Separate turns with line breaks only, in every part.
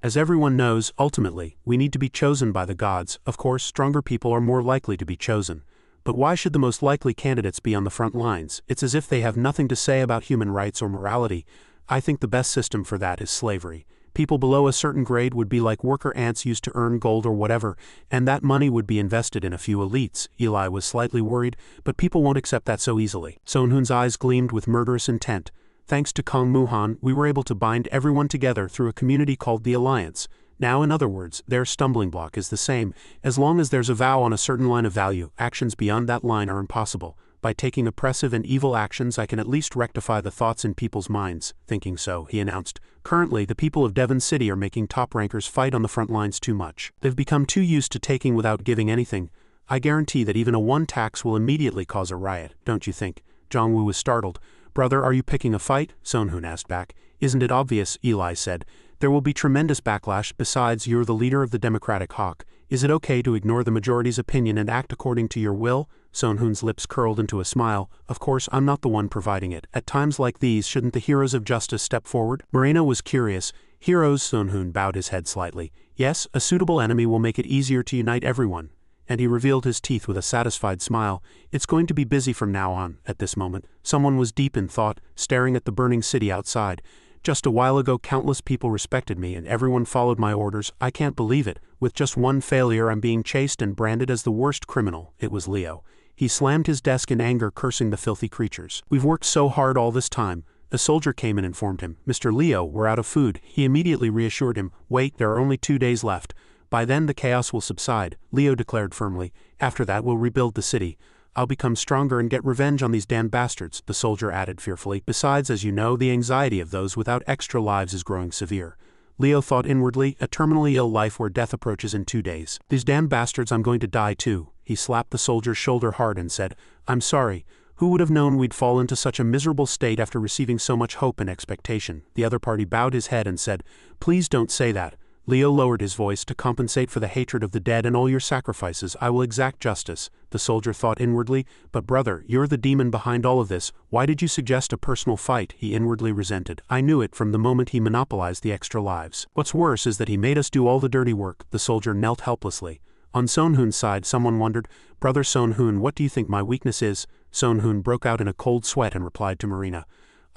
As everyone knows, ultimately, we need to be chosen by the gods. Of course, stronger people are more likely to be chosen. But why should the most likely candidates be on the front lines? It's as if they have nothing to say about human rights or morality. I think the best system for that is slavery. People below a certain grade would be like worker ants used to earn gold or whatever, and that money would be invested in a few elites. Eli was slightly worried, but people won't accept that so easily. Sonhun's eyes gleamed with murderous intent. Thanks to Kong Muhan, we were able to bind everyone together through a community called the Alliance. Now, in other words, their stumbling block is the same. As long as there's a vow on a certain line of value, actions beyond that line are impossible. By taking oppressive and evil actions, I can at least rectify the thoughts in people's minds. Thinking so, he announced. Currently, the people of Devon City are making top rankers fight on the front lines too much. They've become too used to taking without giving anything. I guarantee that even a one tax will immediately cause a riot, don't you think? Jongwoo was startled. Brother, are you picking a fight? Sonhun asked back. Isn't it obvious? Eli said. There will be tremendous backlash. Besides, you're the leader of the Democratic Hawk. Is it okay to ignore the majority's opinion and act according to your will? Sonhun's lips curled into a smile. Of course, I'm not the one providing it. At times like these, shouldn't the heroes of justice step forward? Marina was curious. Heroes? Sonhun bowed his head slightly. Yes, a suitable enemy will make it easier to unite everyone. And he revealed his teeth with a satisfied smile. It's going to be busy from now on. At this moment, someone was deep in thought, staring at the burning city outside. Just a while ago, countless people respected me and everyone followed my orders. I can't believe it. With just one failure, I'm being chased and branded as the worst criminal. It was Leo. He slammed his desk in anger, cursing the filthy creatures. We've worked so hard all this time. A soldier came and informed him. Mr. Leo, we're out of food. He immediately reassured him. Wait, there are only 2 days left. By then the chaos will subside, Leo declared firmly. After that we'll rebuild the city. I'll become stronger and get revenge on these damn bastards, the soldier added fearfully. Besides, as you know, the anxiety of those without extra lives is growing severe. Leo thought inwardly, a terminally ill life where death approaches in 2 days. These damn bastards, I'm going to die too. He slapped the soldier's shoulder hard and said, I'm sorry. Who would have known we'd fall into such a miserable state after receiving so much hope and expectation? The other party bowed his head and said, Please don't say that. Leo lowered his voice. To compensate for the hatred of the dead and all your sacrifices, I will exact justice, the soldier thought inwardly. But brother, you're the demon behind all of this. Why did you suggest a personal fight? He inwardly resented. I knew it from the moment he monopolized the extra lives. What's worse is that he made us do all the dirty work. The soldier knelt helplessly. On Sonhun's side, someone wondered, Brother Sonhun, what do you think my weakness is? Sonhun broke out in a cold sweat and replied to Marina.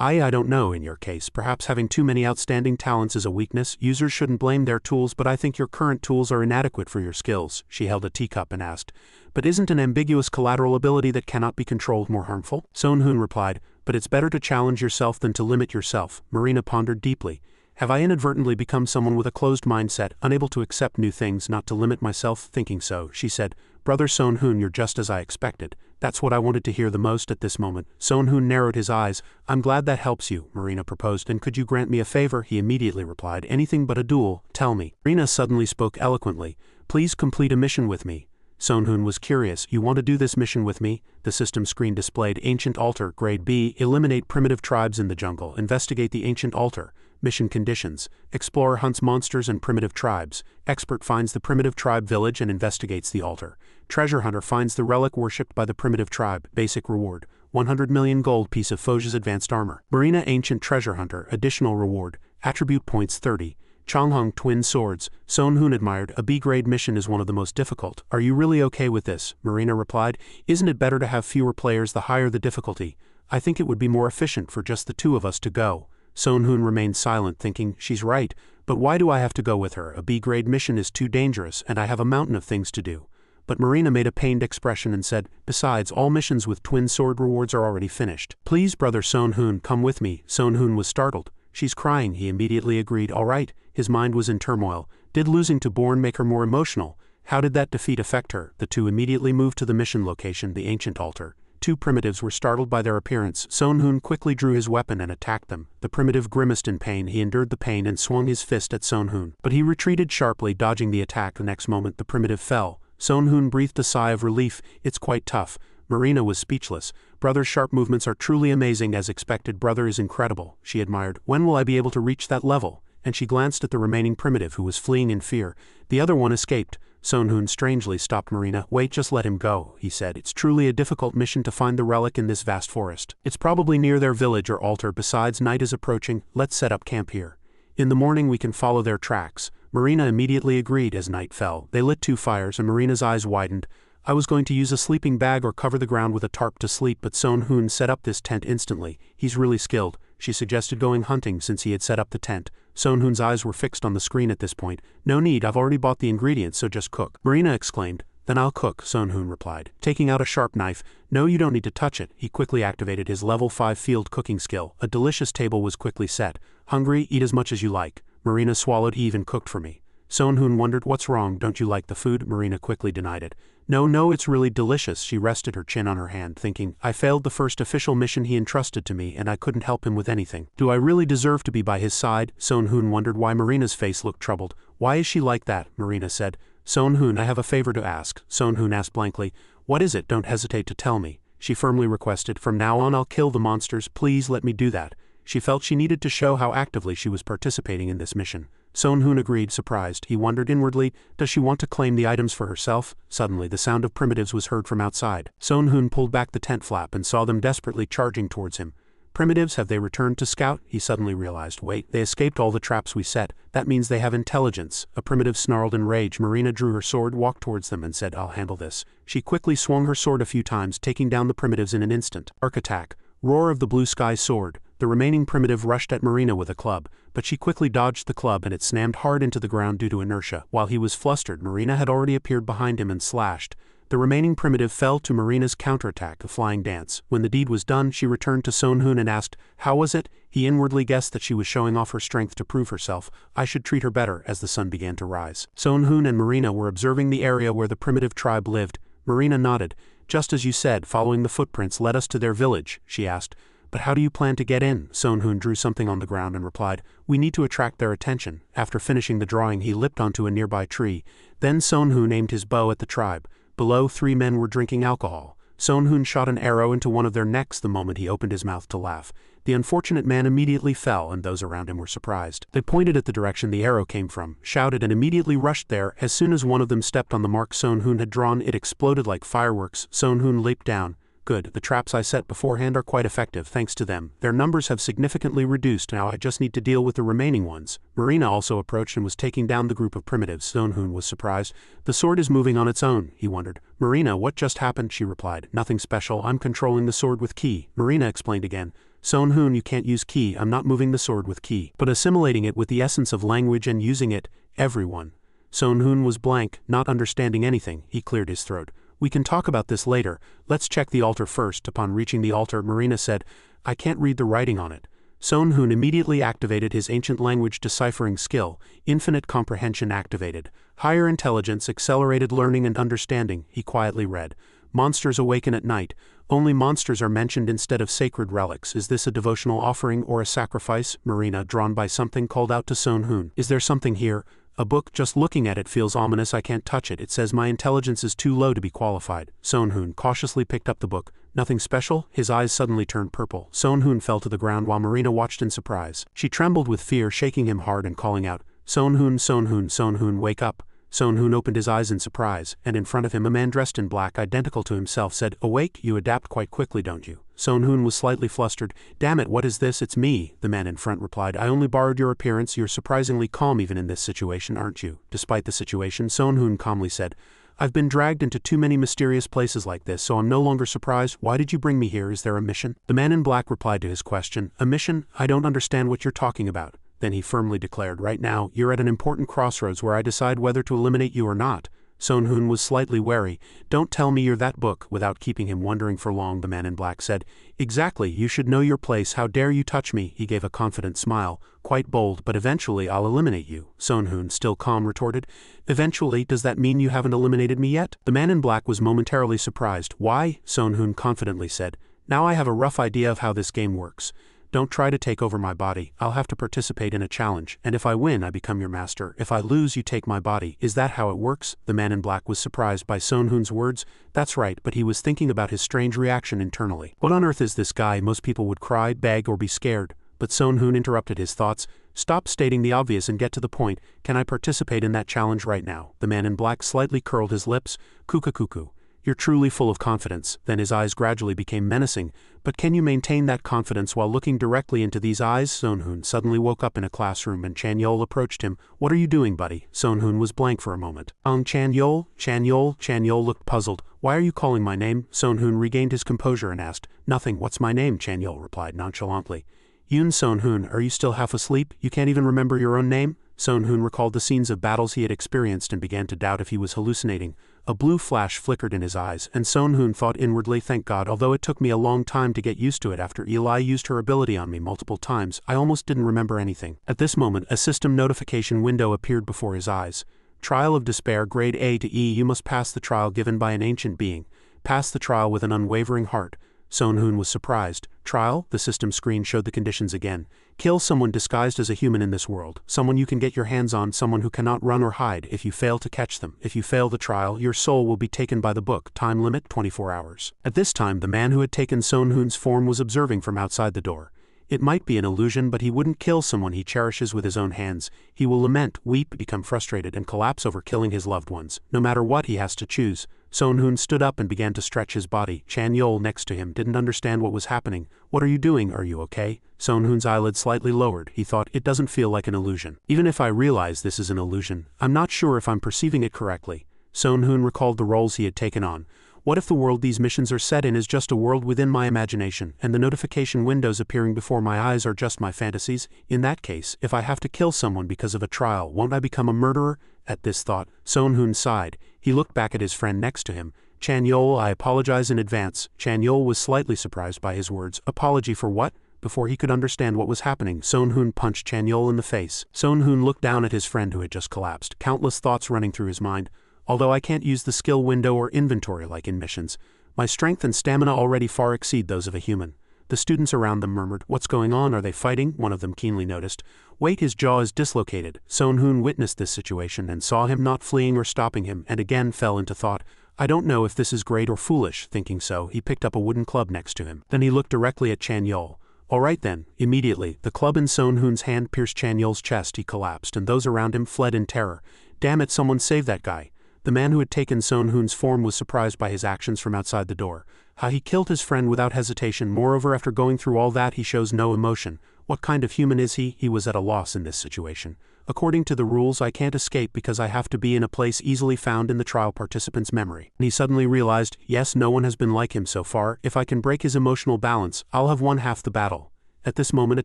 I don't know in your case. Perhaps having too many outstanding talents is a weakness. Users shouldn't blame their tools, but I think your current tools are inadequate for your skills. She held a teacup and asked, But isn't an ambiguous collateral ability that cannot be controlled more harmful? Sonhun replied, But it's better to challenge yourself than to limit yourself. Marina pondered deeply. Have I inadvertently become someone with a closed mindset, unable to accept new things, not to limit myself? Thinking so, she said, Brother Sonhun, you're just as I expected. That's what I wanted to hear the most at this moment. Sonhun narrowed his eyes. I'm glad that helps you, Marina proposed. And could you grant me a favor? He immediately replied. Anything but a duel. Tell me. Marina suddenly spoke eloquently. Please complete a mission with me. Sonhun was curious. You want to do this mission with me? The system screen displayed Ancient Altar, Grade B. Eliminate primitive tribes in the jungle. Investigate the Ancient Altar. Mission conditions. Explorer hunts monsters and primitive tribes. Expert finds the primitive tribe village and investigates the altar. Treasure hunter finds the relic worshipped by the primitive tribe. Basic reward. 100 million gold piece of Foja's advanced armor. Marina Ancient Treasure Hunter. Additional reward. Attribute points 30. Changhong Twin Swords. Sonhun admired. A B-grade mission is one of the most difficult. Are you really okay with this? Marina replied. Isn't it better to have fewer players the higher the difficulty? I think it would be more efficient for just the 2 of us to go. Sonhun remained silent, thinking, she's right, but why do I have to go with her? A B-grade mission is too dangerous, and I have a mountain of things to do. But Marina made a pained expression and said, besides, all missions with twin sword rewards are already finished. Please, Brother Sonhun, come with me. Sonhun was startled. She's crying. He immediately agreed. All right. His mind was in turmoil. Did losing to Born make her more emotional? How did that defeat affect her? The two immediately moved to the mission location, the Ancient Altar. 2 primitives were startled by their appearance. Sonhun quickly drew his weapon and attacked them. The primitive grimaced in pain. He endured the pain and swung his fist at Sonhun. But he retreated sharply, dodging the attack. The next moment, the primitive fell. Sonhun breathed a sigh of relief. It's quite tough. Marina was speechless. Brother's sharp movements are truly amazing. As expected, brother is incredible, she admired. When will I be able to reach that level? And she glanced at the remaining primitive who was fleeing in fear. The other one escaped. Sonhun strangely stopped Marina. Wait, just let him go, he said. It's truly a difficult mission to find the relic in this vast forest. It's probably near their village or altar. Besides, night is approaching. Let's set up camp here. In the morning we can follow their tracks. Marina immediately agreed. As night fell, they lit 2 fires and Marina's eyes widened. I was going to use a sleeping bag or cover the ground with a tarp to sleep, but Son-hoon set up this tent instantly. He's really skilled. She suggested going hunting since he had set up the tent. Son-hoon's eyes were fixed on the screen at this point. No need, I've already bought the ingredients, so just cook. Marina exclaimed. Then I'll cook, Son-hoon replied, taking out a sharp knife. No, you don't need to touch it. He quickly activated his level 5 field cooking skill. A delicious table was quickly set. Hungry? Eat as much as you like. Marina swallowed. He even cooked for me. Son-hoon wondered, what's wrong, don't you like the food? Marina quickly denied it. No, it's really delicious. She rested her chin on her hand, thinking, I failed the first official mission he entrusted to me and I couldn't help him with anything. Do I really deserve to be by his side? Son-hoon wondered why Marina's face looked troubled. Why is she like that? Marina said. Son-hoon, I have a favor to ask. Son-hoon asked blankly. What is it? Don't hesitate to tell me. She firmly requested. From now on I'll kill the monsters. Please let me do that. She felt she needed to show how actively she was participating in this mission. Son-hoon agreed, surprised. He wondered inwardly, does she want to claim the items for herself? Suddenly the sound of primitives was heard from outside. Son-hoon pulled back the tent flap and saw them desperately charging towards him. Primitives, have they returned to scout? He suddenly realized. Wait, they escaped all the traps we set. That means they have intelligence. A primitive snarled in rage. Marina drew her sword, walked towards them and said, I'll handle this. She quickly swung her sword a few times, taking down the primitives in an instant. Arc attack. Roar of the blue sky sword. The remaining primitive rushed at Marina with a club, but she quickly dodged the club and it slammed hard into the ground due to inertia. While he was flustered, Marina had already appeared behind him and slashed. The remaining primitive fell to Marina's counterattack, the flying dance. When the deed was done, she returned to Son-hoon and asked, how was it? He inwardly guessed that she was showing off her strength to prove herself. I should treat her better. As the sun began to rise, Son-hoon and Marina were observing the area where the primitive tribe lived. Marina nodded. Just as you said, following the footprints led us to their village, she asked. But how do you plan to get in? Son-hoon drew something on the ground and replied, we need to attract their attention. After finishing the drawing, he leapt onto a nearby tree. Then Son-hoon aimed his bow at the tribe. Below, 3 men were drinking alcohol. Son-hoon shot an arrow into one of their necks the moment he opened his mouth to laugh. The unfortunate man immediately fell, and those around him were surprised. They pointed at the direction the arrow came from, shouted, and immediately rushed there. As soon as one of them stepped on the mark Son-hoon had drawn, it exploded like fireworks. Son-hoon leaped down. Good, the traps I set beforehand are quite effective thanks to them. Their numbers have significantly reduced, now I just need to deal with the remaining ones. Marina also approached and was taking down the group of primitives. Son-hoon was surprised. The sword is moving on its own, he wondered. Marina, what just happened? She replied. Nothing special, I'm controlling the sword with ki. Marina explained again. Son-hoon, you can't use ki, I'm not moving the sword with ki, but assimilating it with the essence of language and using it, everyone. Son-hoon was blank, not understanding anything. He cleared his throat. We can talk about this later. Let's check the altar first. Upon reaching the altar, Marina said, I can't read the writing on it. Son-hoon immediately activated his ancient language deciphering skill. Infinite comprehension activated. Higher intelligence, accelerated learning and understanding, he quietly read. Monsters awaken at night. Only monsters are mentioned instead of sacred relics. Is this a devotional offering or a sacrifice? Marina, drawn by something, called out to Son-hoon. Is there something here? A book, just looking at it feels ominous. I can't touch it. It says my intelligence is too low to be qualified. Son-hoon cautiously picked up the book. Nothing special? His eyes suddenly turned purple. Son-hoon fell to the ground while Marina watched in surprise. She trembled with fear, shaking him hard and calling out, Son-hoon, Son-hoon, Son-hoon, wake up. Son-hoon opened his eyes in surprise, and in front of him a man dressed in black identical to himself said, Awake, you adapt quite quickly, don't you? Son-hoon was slightly flustered. Damn it, what is this? It's me, the man in front replied. I only borrowed your appearance. You're surprisingly calm even in this situation, aren't you? Despite the situation, Son-hoon calmly said, I've been dragged into too many mysterious places like this, so I'm no longer surprised. Why did you bring me here? Is there a mission? The man in black replied to his question, A mission? I don't understand what you're talking about. Then he firmly declared, Right now, you're at an important crossroads where I decide whether to eliminate you or not. Son-hoon was slightly wary. Don't tell me you're that book. Without keeping him wondering for long, the man in black said, Exactly, you should know your place. How dare you touch me? He gave a confident smile, quite bold, but eventually I'll eliminate you. Son-hoon, still calm, retorted, Eventually, does that mean you haven't eliminated me yet? The man in black was momentarily surprised. Why? Son-hoon confidently said, Now I have a rough idea of how this game works. Don't try to take over my body. I'll have to participate in a challenge, and if I win, I become your master. If I lose, you take my body. Is that how it works? The man in black was surprised by Son-hoon's words. That's right, but he was thinking about his strange reaction internally. What on earth is this guy? Most people would cry, beg, or be scared. But Son-hoon interrupted his thoughts. Stop stating the obvious and get to the point. Can I participate in that challenge right now? The man in black slightly curled his lips. Cuckoo. You're truly full of confidence. Then his eyes gradually became menacing. But can you maintain that confidence while looking directly into these eyes? Sonhoon suddenly woke up in a classroom and Chanyol approached him. What are you doing, buddy? Sonhoon was blank for a moment. Chanyol? Chanyol looked puzzled. Why are you calling my name? Sonhoon regained his composure and asked. Nothing, what's my name? Chanyol replied nonchalantly. Yoon Sonhoon, are you still half asleep? You can't even remember your own name? Sonhoon recalled the scenes of battles he had experienced and began to doubt if he was hallucinating. A blue flash flickered in his eyes, and Sonhoon thought inwardly, thank God, although it took me a long time to get used to it after Eli used her ability on me multiple times, I almost didn't remember anything. At this moment, a system notification window appeared before his eyes. Trial of Despair, Grade A to E. You must pass the trial given by an ancient being. Pass the trial with an unwavering heart. Sonhoon was surprised. Trial? The system screen showed the conditions again. Kill someone disguised as a human in this world. Someone you can get your hands on, someone who cannot run or hide if you fail to catch them. If you fail the trial, your soul will be taken by the book. Time limit, 24 hours. At this time, the man who had taken Sonhoon's form was observing from outside the door. It might be an illusion, but he wouldn't kill someone he cherishes with his own hands. He will lament, weep, become frustrated, and collapse over killing his loved ones. No matter what, he has to choose. Sonhoon stood up and began to stretch his body. Chanyol next to him didn't understand what was happening. What are you doing? Are you okay? Sonhoon's eyelids slightly lowered. He thought, it doesn't feel like an illusion. Even if I realize this is an illusion, I'm not sure if I'm perceiving it correctly. Sonhoon recalled the roles he had taken on. What if the world these missions are set in is just a world within my imagination, and the notification windows appearing before my eyes are just my fantasies? In that case, if I have to kill someone because of a trial, won't I become a murderer? At this thought, Sonhoon sighed. He looked back at his friend next to him. Chanyol, I apologize in advance. Chanyol was slightly surprised by his words. Apology for what? Before he could understand what was happening, Sonhoon punched Chanyol in the face. Sonhoon looked down at his friend who had just collapsed, countless thoughts running through his mind. Although I can't use the skill window or inventory like in missions, my strength and stamina already far exceed those of a human. The students around them murmured, what's going on? Are they fighting? One of them keenly noticed. Wait, his jaw is dislocated. Sonhoon witnessed this situation and saw him not fleeing or stopping him, and again fell into thought. I don't know if this is great or foolish. Thinking so, he picked up a wooden club next to him. Then he looked directly at Chanyol. All right then. Immediately, the club in Sonhoon's hand pierced Chanyol's chest. He collapsed, and those around him fled in terror. Damn it, someone save that guy. The man who had taken Sonhoon's form was surprised by his actions from outside the door. How he killed his friend without hesitation. Moreover, after going through all that, he shows no emotion. What kind of human is he? He was at a loss in this situation. According to the rules, I can't escape because I have to be in a place easily found in the trial participant's memory. And he suddenly realized, yes, no one has been like him so far. If I can break his emotional balance, I'll have won half the battle. At this moment, a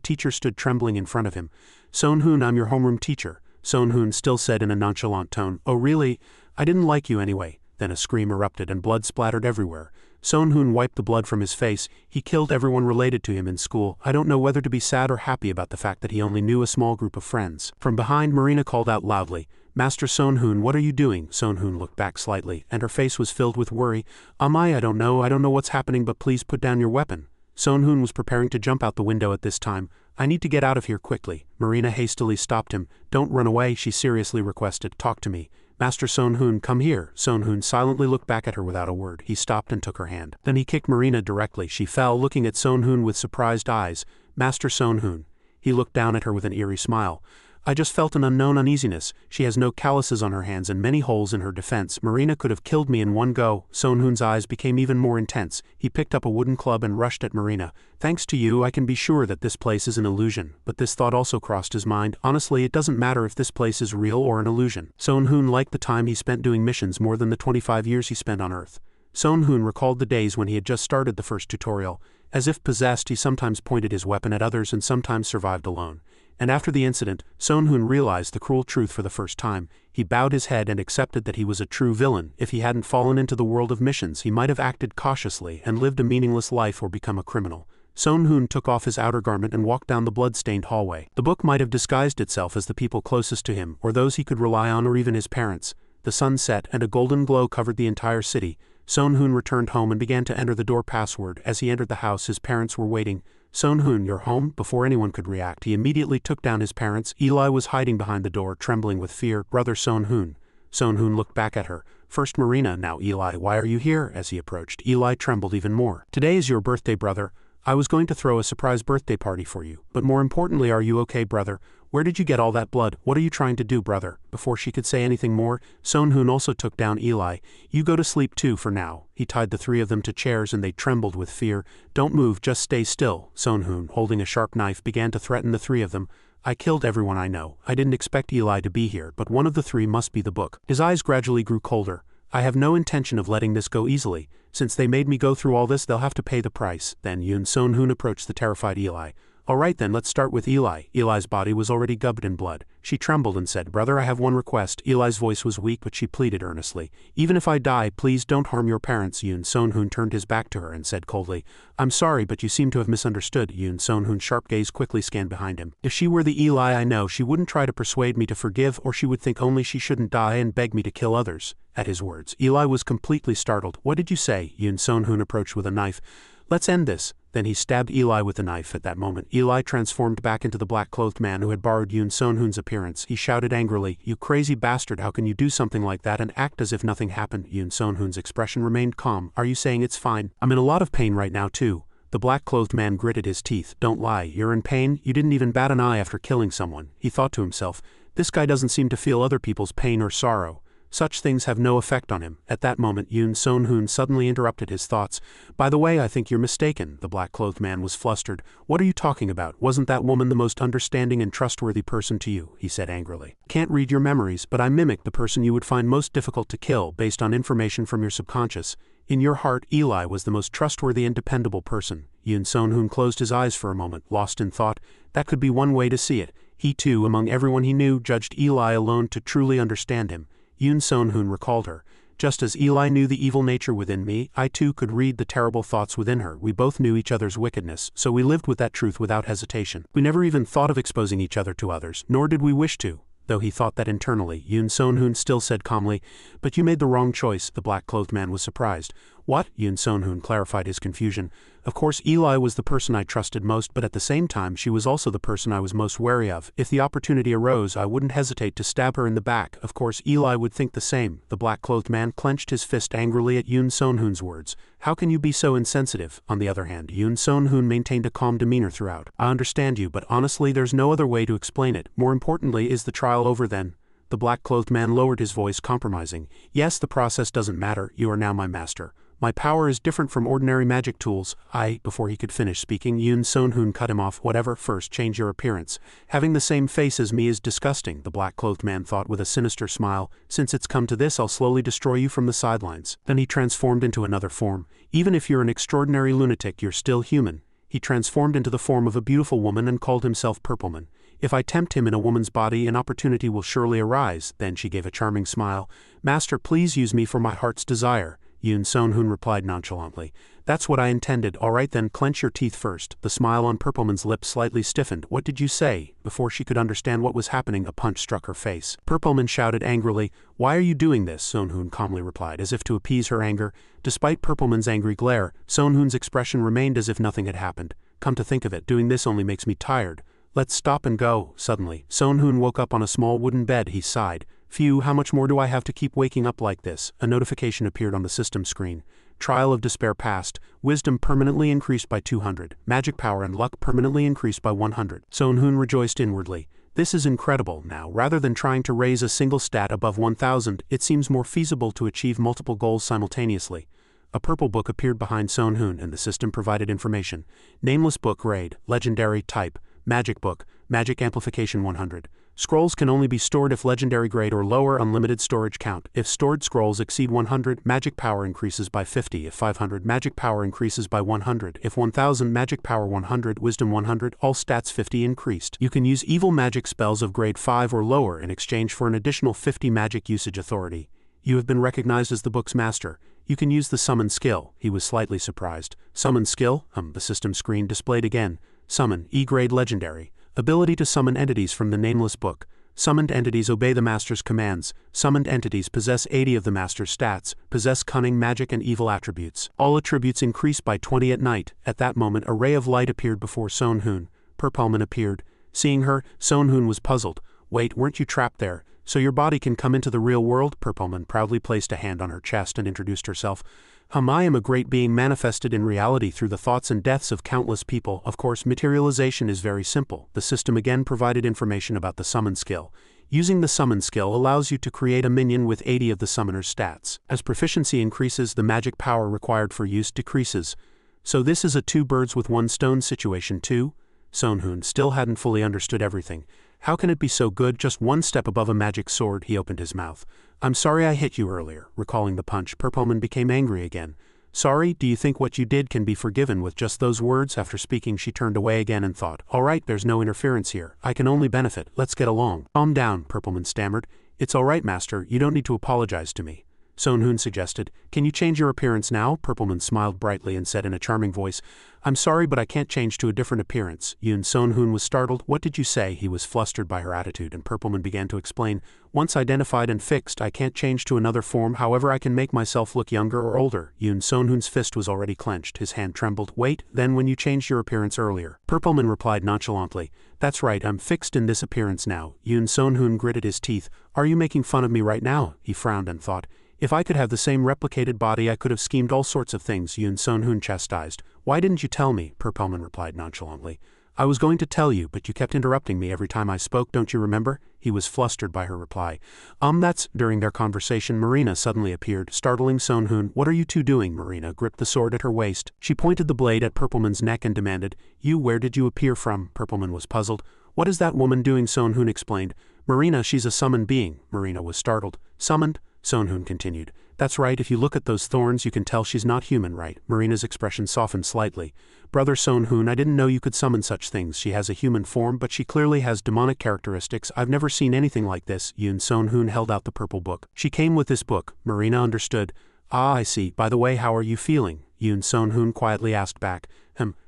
teacher stood trembling in front of him. Sonhoon, I'm your homeroom teacher. Sonhoon still said in a nonchalant tone, oh really? I didn't like you anyway. Then a scream erupted and blood splattered everywhere. Sonhoon wiped the blood from his face. He killed everyone related to him in school. I don't know whether to be sad or happy about the fact that he only knew a small group of friends. From behind, Marina called out loudly, Master Sonhoon, what are you doing? Sonhoon looked back slightly, and her face was filled with worry. I don't know what's happening, but please put down your weapon. Sonhoon was preparing to jump out the window at this time. I need to get out of here quickly. Marina hastily stopped him. Don't run away, she seriously requested. Talk to me. Master Sonhoon, come here. Sonhoon silently looked back at her without a word. He stopped and took her hand. Then he kicked Marina directly. She fell, looking at Sonhoon with surprised eyes. Master Sonhoon. He looked down at her with an eerie smile. I just felt an unknown uneasiness. She has no calluses on her hands and many holes in her defense. Marina could have killed me in one go. Sonhoon's eyes became even more intense. He picked up a wooden club and rushed at Marina. Thanks to you, I can be sure that this place is an illusion. But this thought also crossed his mind. Honestly, it doesn't matter if this place is real or an illusion. Sonhoon liked the time he spent doing missions more than the 25 years he spent on Earth. Sonhoon recalled the days when he had just started the first tutorial. As if possessed, he sometimes pointed his weapon at others and sometimes survived alone. And after the incident, Sonhoon realized the cruel truth for the first time. He bowed his head and accepted that he was a true villain. If he hadn't fallen into the world of missions, he might have acted cautiously and lived a meaningless life or become a criminal. Sonhoon took off his outer garment and walked down the blood-stained hallway. The book might have disguised itself as the people closest to him, or those he could rely on, or even his parents. The sun set, and a golden glow covered the entire city. Sonhoon returned home and began to enter the door password. As he entered the house, his parents were waiting. Sonhoon, you're home? Before anyone could react, he immediately took down his parents. Eli was hiding behind the door, trembling with fear. Brother Sonhoon. Sonhoon looked back at her. First Marina, now Eli. Why are you here? As he approached, Eli trembled even more. Today is your birthday, brother. I was going to throw a surprise birthday party for you. But more importantly, are you okay, brother? Where did you get all that blood? What are you trying to do, brother? Before she could say anything more, Sonhoon also took down Eli. You go to sleep too for now. He tied the three of them to chairs and they trembled with fear. Don't move, just stay still. Sonhoon, holding a sharp knife, began to threaten the three of them. I killed everyone I know. I didn't expect Eli to be here, but one of the three must be the book. His eyes gradually grew colder. I have no intention of letting this go easily. Since they made me go through all this, they'll have to pay the price. Then Sonhoon approached the terrified Eli. All right then, let's start with Eli. Eli's body was already gubbed in blood. She trembled and said, Brother, I have one request. Eli's voice was weak, but she pleaded earnestly. Even if I die, please don't harm your parents. Sonhoon turned his back to her and said coldly, I'm sorry, but you seem to have misunderstood. Sonhoon's sharp gaze quickly scanned behind him. If she were the Eli I know, she wouldn't try to persuade me to forgive, or she would think only she shouldn't die and beg me to kill others. At his words, Eli was completely startled. What did you say? Sonhoon approached with a knife. Let's end this. Then he stabbed Eli with the knife. At that moment, Eli transformed back into the black-clothed man who had borrowed Sonhoon's appearance. He shouted angrily, You crazy bastard, how can you do something like that and act as if nothing happened? Sonhoon's expression remained calm. Are you saying it's fine? I'm in a lot of pain right now too. The black-clothed man gritted his teeth. Don't lie, you're in pain? You didn't even bat an eye after killing someone. He thought to himself, this guy doesn't seem to feel other people's pain or sorrow. Such things have no effect on him. At that moment, Sonhoon suddenly interrupted his thoughts. By the way, I think you're mistaken. The black-clothed man was flustered. What are you talking about? Wasn't that woman the most understanding and trustworthy person to you? He said angrily. Can't read your memories, but I mimicked the person you would find most difficult to kill based on information from your subconscious. In your heart, Eli was the most trustworthy and dependable person. Sonhoon closed his eyes for a moment, lost in thought. That could be one way to see it. He too, among everyone he knew, judged Eli alone to truly understand him. Sonhoon recalled her. Just as Eli knew the evil nature within me, I too could read the terrible thoughts within her. We both knew each other's wickedness, so we lived with that truth without hesitation. We never even thought of exposing each other to others, nor did we wish to. Though he thought that internally, Sonhoon still said calmly, But you made the wrong choice. The black-clothed man was surprised. What? Sonhoon clarified his confusion. Of course, Eli was the person I trusted most, but at the same time, she was also the person I was most wary of. If the opportunity arose, I wouldn't hesitate to stab her in the back. Of course, Eli would think the same. The black-clothed man clenched his fist angrily at Sonhoon's words. How can you be so insensitive? On the other hand, Sonhoon maintained a calm demeanor throughout. I understand you, but honestly, there's no other way to explain it. More importantly, is the trial over then? The black-clothed man lowered his voice, compromising. Yes, the process doesn't matter. You are now my master. My power is different from ordinary magic tools. Before he could finish speaking, Sonhoon cut him off. Whatever, first change your appearance. Having the same face as me is disgusting, the black-clothed man thought with a sinister smile. Since it's come to this, I'll slowly destroy you from the sidelines. Then he transformed into another form. Even if you're an extraordinary lunatic, you're still human. He transformed into the form of a beautiful woman and called himself Purpleman. If I tempt him in a woman's body, an opportunity will surely arise. Then she gave a charming smile. Master, please use me for my heart's desire. Sonhoon replied nonchalantly. That's what I intended. All right then, clench your teeth first. The smile on Purpleman's lips slightly stiffened. What did you say? Before she could understand what was happening, a punch struck her face. Purpleman shouted angrily. Why are you doing this? Sonhoon calmly replied, as if to appease her anger. Despite Purpleman's angry glare, Sonhoon's expression remained as if nothing had happened. Come to think of it, doing this only makes me tired. Let's stop and go. Suddenly, Sonhoon woke up on a small wooden bed. He sighed. Phew, how much more do I have to keep waking up like this? A notification appeared on the system screen. Trial of despair passed. Wisdom permanently increased by 200. Magic power and luck permanently increased by 100. Sonhoon rejoiced inwardly. This is incredible. Now, rather than trying to raise a single stat above 1000, it seems more feasible to achieve multiple goals simultaneously. A purple book appeared behind Sonhoon and the system provided information. Nameless book grade, legendary type, magic book, magic amplification 100. Scrolls can only be stored if legendary grade or lower, unlimited storage count. If stored scrolls exceed 100, magic power increases by 50. If 500, magic power increases by 100. If 1000, magic power 100, wisdom 100, all stats 50 increased. You can use evil magic spells of grade 5 or lower in exchange for an additional 50 magic usage authority. You have been recognized as the book's master. You can use the summon skill. He was slightly surprised. Summon skill? The system screen displayed again. Summon, E-grade legendary. Ability to summon entities from the nameless book. Summoned entities obey the master's commands. Summoned entities possess 80 of the master's stats, possess cunning, magic, and evil attributes. All attributes increase by 20 at night. At that moment, a ray of light appeared before Sonhoon. Purpleman appeared. Seeing her, Sonhoon was puzzled. Wait, weren't you trapped there? So your body can come into the real world? Purpleman proudly placed a hand on her chest and introduced herself. I am a great being manifested in reality through the thoughts and deaths of countless people. Of course, materialization is very simple. The system again provided information about the summon skill. Using the summon skill allows you to create a minion with 80 of the summoner's stats. As proficiency increases, the magic power required for use decreases. So this is a two birds with one stone situation too? Sonhoon still hadn't fully understood everything. How can it be so good, just one step above a magic sword? He opened his mouth. I'm sorry I hit you earlier. Recalling the punch, Purpleman became angry again. Sorry, do you think what you did can be forgiven with just those words? After speaking, she turned away again and thought, all right, there's no interference here. I can only benefit. Let's get along. Calm down, Purpleman stammered. It's all right, master. You don't need to apologize to me. Sonhoon suggested. Can you change your appearance now? Purpleman smiled brightly and said in a charming voice, I'm sorry, but I can't change to a different appearance. Sonhoon was startled. What did you say? He was flustered by her attitude, and Purpleman began to explain. Once identified and fixed, I can't change to another form. However, I can make myself look younger or older. Sonhoon's fist was already clenched. His hand trembled. Wait, then when you changed your appearance earlier? Purpleman replied nonchalantly. That's right, I'm fixed in this appearance now. Sonhoon gritted his teeth. Are you making fun of me right now? He frowned and thought. If I could have the same replicated body, I could have schemed all sorts of things, Sonhoon chastised. Why didn't you tell me? Purpleman replied nonchalantly. I was going to tell you, but you kept interrupting me every time I spoke, don't you remember? He was flustered by her reply. That's... During their conversation, Marina suddenly appeared, startling Sonhoon. What are you two doing? Marina gripped the sword at her waist. She pointed the blade at Purpleman's neck and demanded, where did you appear from? Purpleman was puzzled. What is that woman doing? Sonhoon explained. Marina, she's a summoned being. Marina was startled. Summoned? Sonhoon continued. That's right, if you look at those thorns you can tell she's not human, right? Marina's expression softened slightly. Brother Sonhoon, I didn't know you could summon such things. She has a human form, but she clearly has demonic characteristics. I've never seen anything like this. Sonhoon held out the purple book. She came with this book. Marina understood. Ah, I see. By the way, how are you feeling? Sonhoon quietly asked back.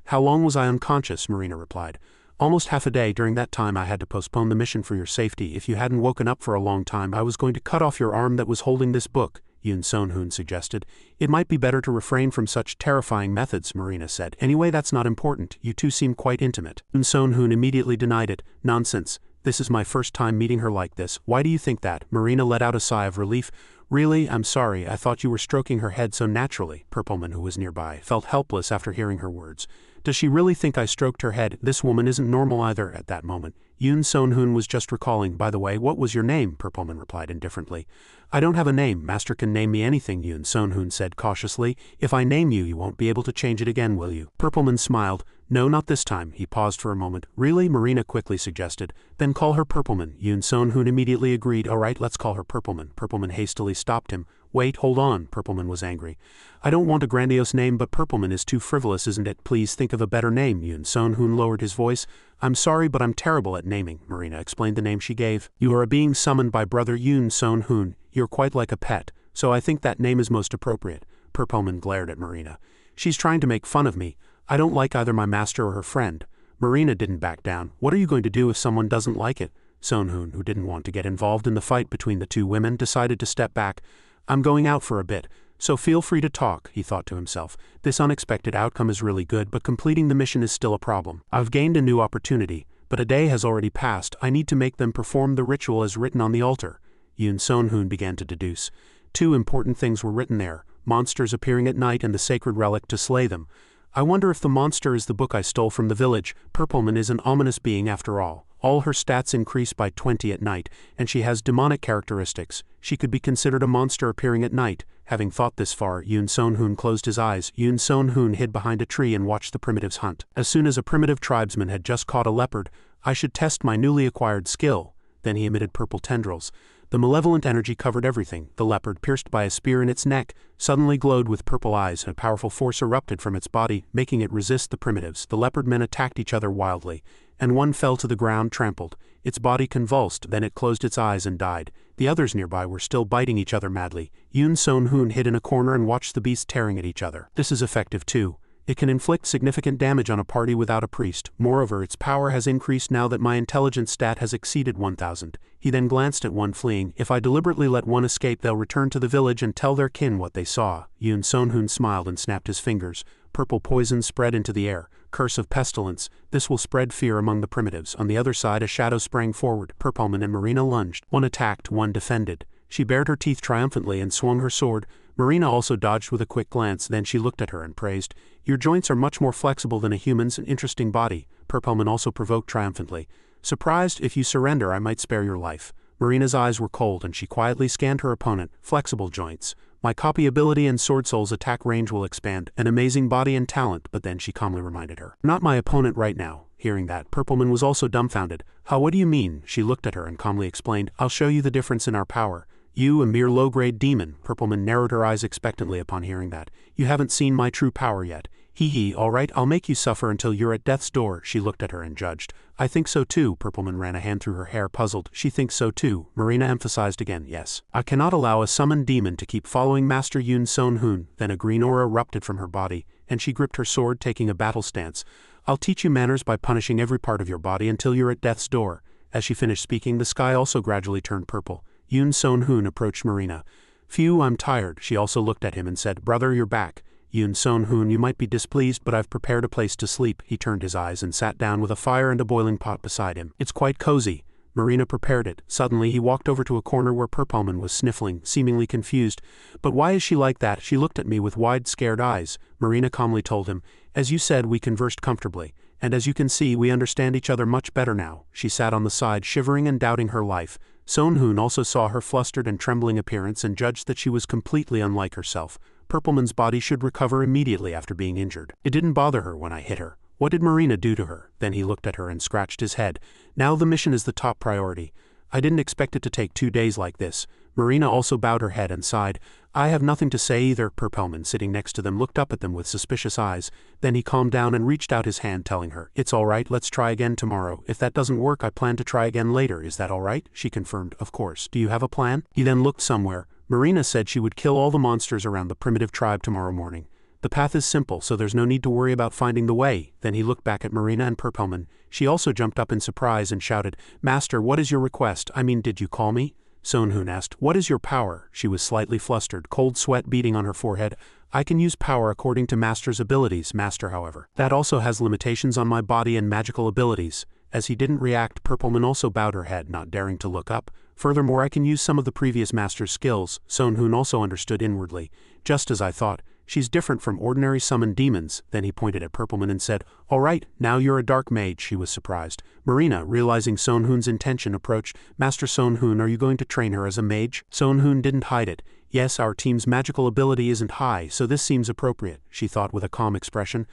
How long was I unconscious? Marina replied. Almost half a day. During that time I had to postpone the mission for your safety. If you hadn't woken up for a long time, I was going to cut off your arm that was holding this book, Sonhoon suggested. It might be better to refrain from such terrifying methods, Marina said. Anyway, that's not important. You two seem quite intimate. Sonhoon immediately denied it. Nonsense. This is my first time meeting her like this. Why do you think that? Marina let out a sigh of relief. Really, I'm sorry. I thought you were stroking her head so naturally. Purpleman, who was nearby, felt helpless after hearing her words. Does she really think I stroked her head? This woman isn't normal either. At that moment, Sonhoon was just recalling. By the way, what was your name? Purpleman replied indifferently. I don't have a name. Master can name me anything, Sonhoon said cautiously. If I name you, you won't be able to change it again, will you? Purpleman smiled. No, not this time. He paused for a moment. Really? Marina quickly suggested. Then call her Purpleman. Sonhoon immediately agreed. All right, let's call her Purpleman. Purpleman hastily stopped him. Wait, hold on. Purpleman was angry. I don't want a grandiose name, but Purpleman is too frivolous, isn't it? Please think of a better name. Sonhoon lowered his voice. I'm sorry, but I'm terrible at naming. Marina explained the name she gave. You are a being summoned by brother Sonhoon. You're quite like a pet, so I think that name is most appropriate. Purpleman glared at Marina. She's trying to make fun of me. I don't like either my master or her friend. Marina didn't back down. What are you going to do if someone doesn't like it? Sonhoon, who didn't want to get involved in the fight between the two women, decided to step back. I'm going out for a bit, so feel free to talk, he thought to himself. This unexpected outcome is really good, but completing the mission is still a problem. I've gained a new opportunity, but a day has already passed. I need to make them perform the ritual as written on the altar. Sonhoon began to deduce. Two important things were written there, monsters appearing at night and the sacred relic to slay them. I wonder if the monster is the book I stole from the village. Purpleman is an ominous being after all. All her stats increase by 20 at night, and she has demonic characteristics. She could be considered a monster appearing at night. Having thought this far, Sonhoon closed his eyes. Sonhoon hid behind a tree and watched the primitives hunt. As soon as a primitive tribesman had just caught a leopard, I should test my newly acquired skill. Then he emitted purple tendrils. The malevolent energy covered everything. The leopard, pierced by a spear in its neck, suddenly glowed with purple eyes, and a powerful force erupted from its body, making it resist the primitives. The leopard men attacked each other wildly, and one fell to the ground trampled. Its body convulsed, then it closed its eyes and died. The others nearby were still biting each other madly. Sonhoon hid in a corner and watched the beasts tearing at each other. This is effective too. It can inflict significant damage on a party without a priest. Moreover, its power has increased now that my intelligence stat has exceeded 1000. He then glanced at one fleeing. If I deliberately let one escape, they'll return to the village and tell their kin what they saw. Sonhoon smiled and snapped his fingers. Purple poison spread into the air. curse of pestilence, this will spread fear among the primitives. On the other side a shadow sprang forward. Purpleman and Marina lunged. One attacked, one defended. She bared her teeth triumphantly and swung her sword. Marina also dodged with a quick glance, then she looked at her and praised. Your joints are much more flexible than a human's, an interesting body. Purpleman also provoked triumphantly. Surprised, if you surrender I might spare your life. Marina's eyes were cold and she quietly scanned her opponent. Flexible joints. My copy ability and Sword Soul's attack range will expand. An amazing body and talent, but then she calmly reminded her. Not my opponent right now. Hearing that, Purpleman was also dumbfounded. How, what do you mean? She looked at her and calmly explained. I'll show you the difference in our power. You, a mere low-grade demon. Purpleman narrowed her eyes expectantly upon hearing that. You haven't seen my true power yet. Hee, all right, I'll make you suffer until you're at death's door. She looked at her and judged. I think so too. Purpleman ran a hand through her hair, puzzled. She thinks so too. Marina emphasized again, yes. I cannot allow a summoned demon to keep following Master Yun Son Hoon. Then a green aura erupted from her body, and she gripped her sword, taking a battle stance. I'll teach you manners by punishing every part of your body until you're at death's door. As she finished speaking, the sky also gradually turned purple. Yun Son Hoon approached Marina. Phew, I'm tired. She also looked at him and said, Brother, you're back. Yun Son Hoon, you might be displeased, but I've prepared a place to sleep. He turned his eyes and sat down with a fire and a boiling pot beside him. It's quite cozy. Marina prepared it. Suddenly he walked over to a corner where Purpleman was sniffling, seemingly confused. But why is she like that? She looked at me with wide, scared eyes. Marina calmly told him, As you said, we conversed comfortably. And as you can see, we understand each other much better now. She sat on the side, shivering and doubting her life. Son Hoon also saw her flustered and trembling appearance and judged that she was completely unlike herself. Purpleman's body should recover immediately after being injured. It didn't bother her when I hit her. What did Marina do to her? Then he looked at her and scratched his head. Now the mission is the top priority. I didn't expect it to take 2 days like this. Marina also bowed her head and sighed. I have nothing to say either. Purpleman, sitting next to them, looked up at them with suspicious eyes. Then he calmed down and reached out his hand, telling her, It's all right, let's try again tomorrow. If that doesn't work, I plan to try again later. Is that all right? She confirmed, Of course. Do you have a plan? He then looked somewhere. Marina said she would kill all the monsters around the primitive tribe tomorrow morning. The path is simple, so there's no need to worry about finding the way. Then he looked back at Marina and Purpleman. She also jumped up in surprise and shouted, Master, what is your request? I mean, did you call me? Son Hoon asked, What is your power? She was slightly flustered, cold sweat beading on her forehead. I can use power according to Master's abilities. Master, however, that also has limitations on my body and magical abilities. As he didn't react, Purpleman also bowed her head, not daring to look up. Furthermore, I can use some of the previous Master's skills. Son Hoon also understood inwardly. Just as I thought. She's different from ordinary summoned demons. Then he pointed at Purpleman and said, All right, now you're a dark mage. She was surprised. Marina, realizing Son Hoon's intention, approached. Master Son Hoon, are you going to train her as a mage? Son Hoon didn't hide it. Yes, our team's magical ability isn't high, so this seems appropriate, she thought with a calm expression.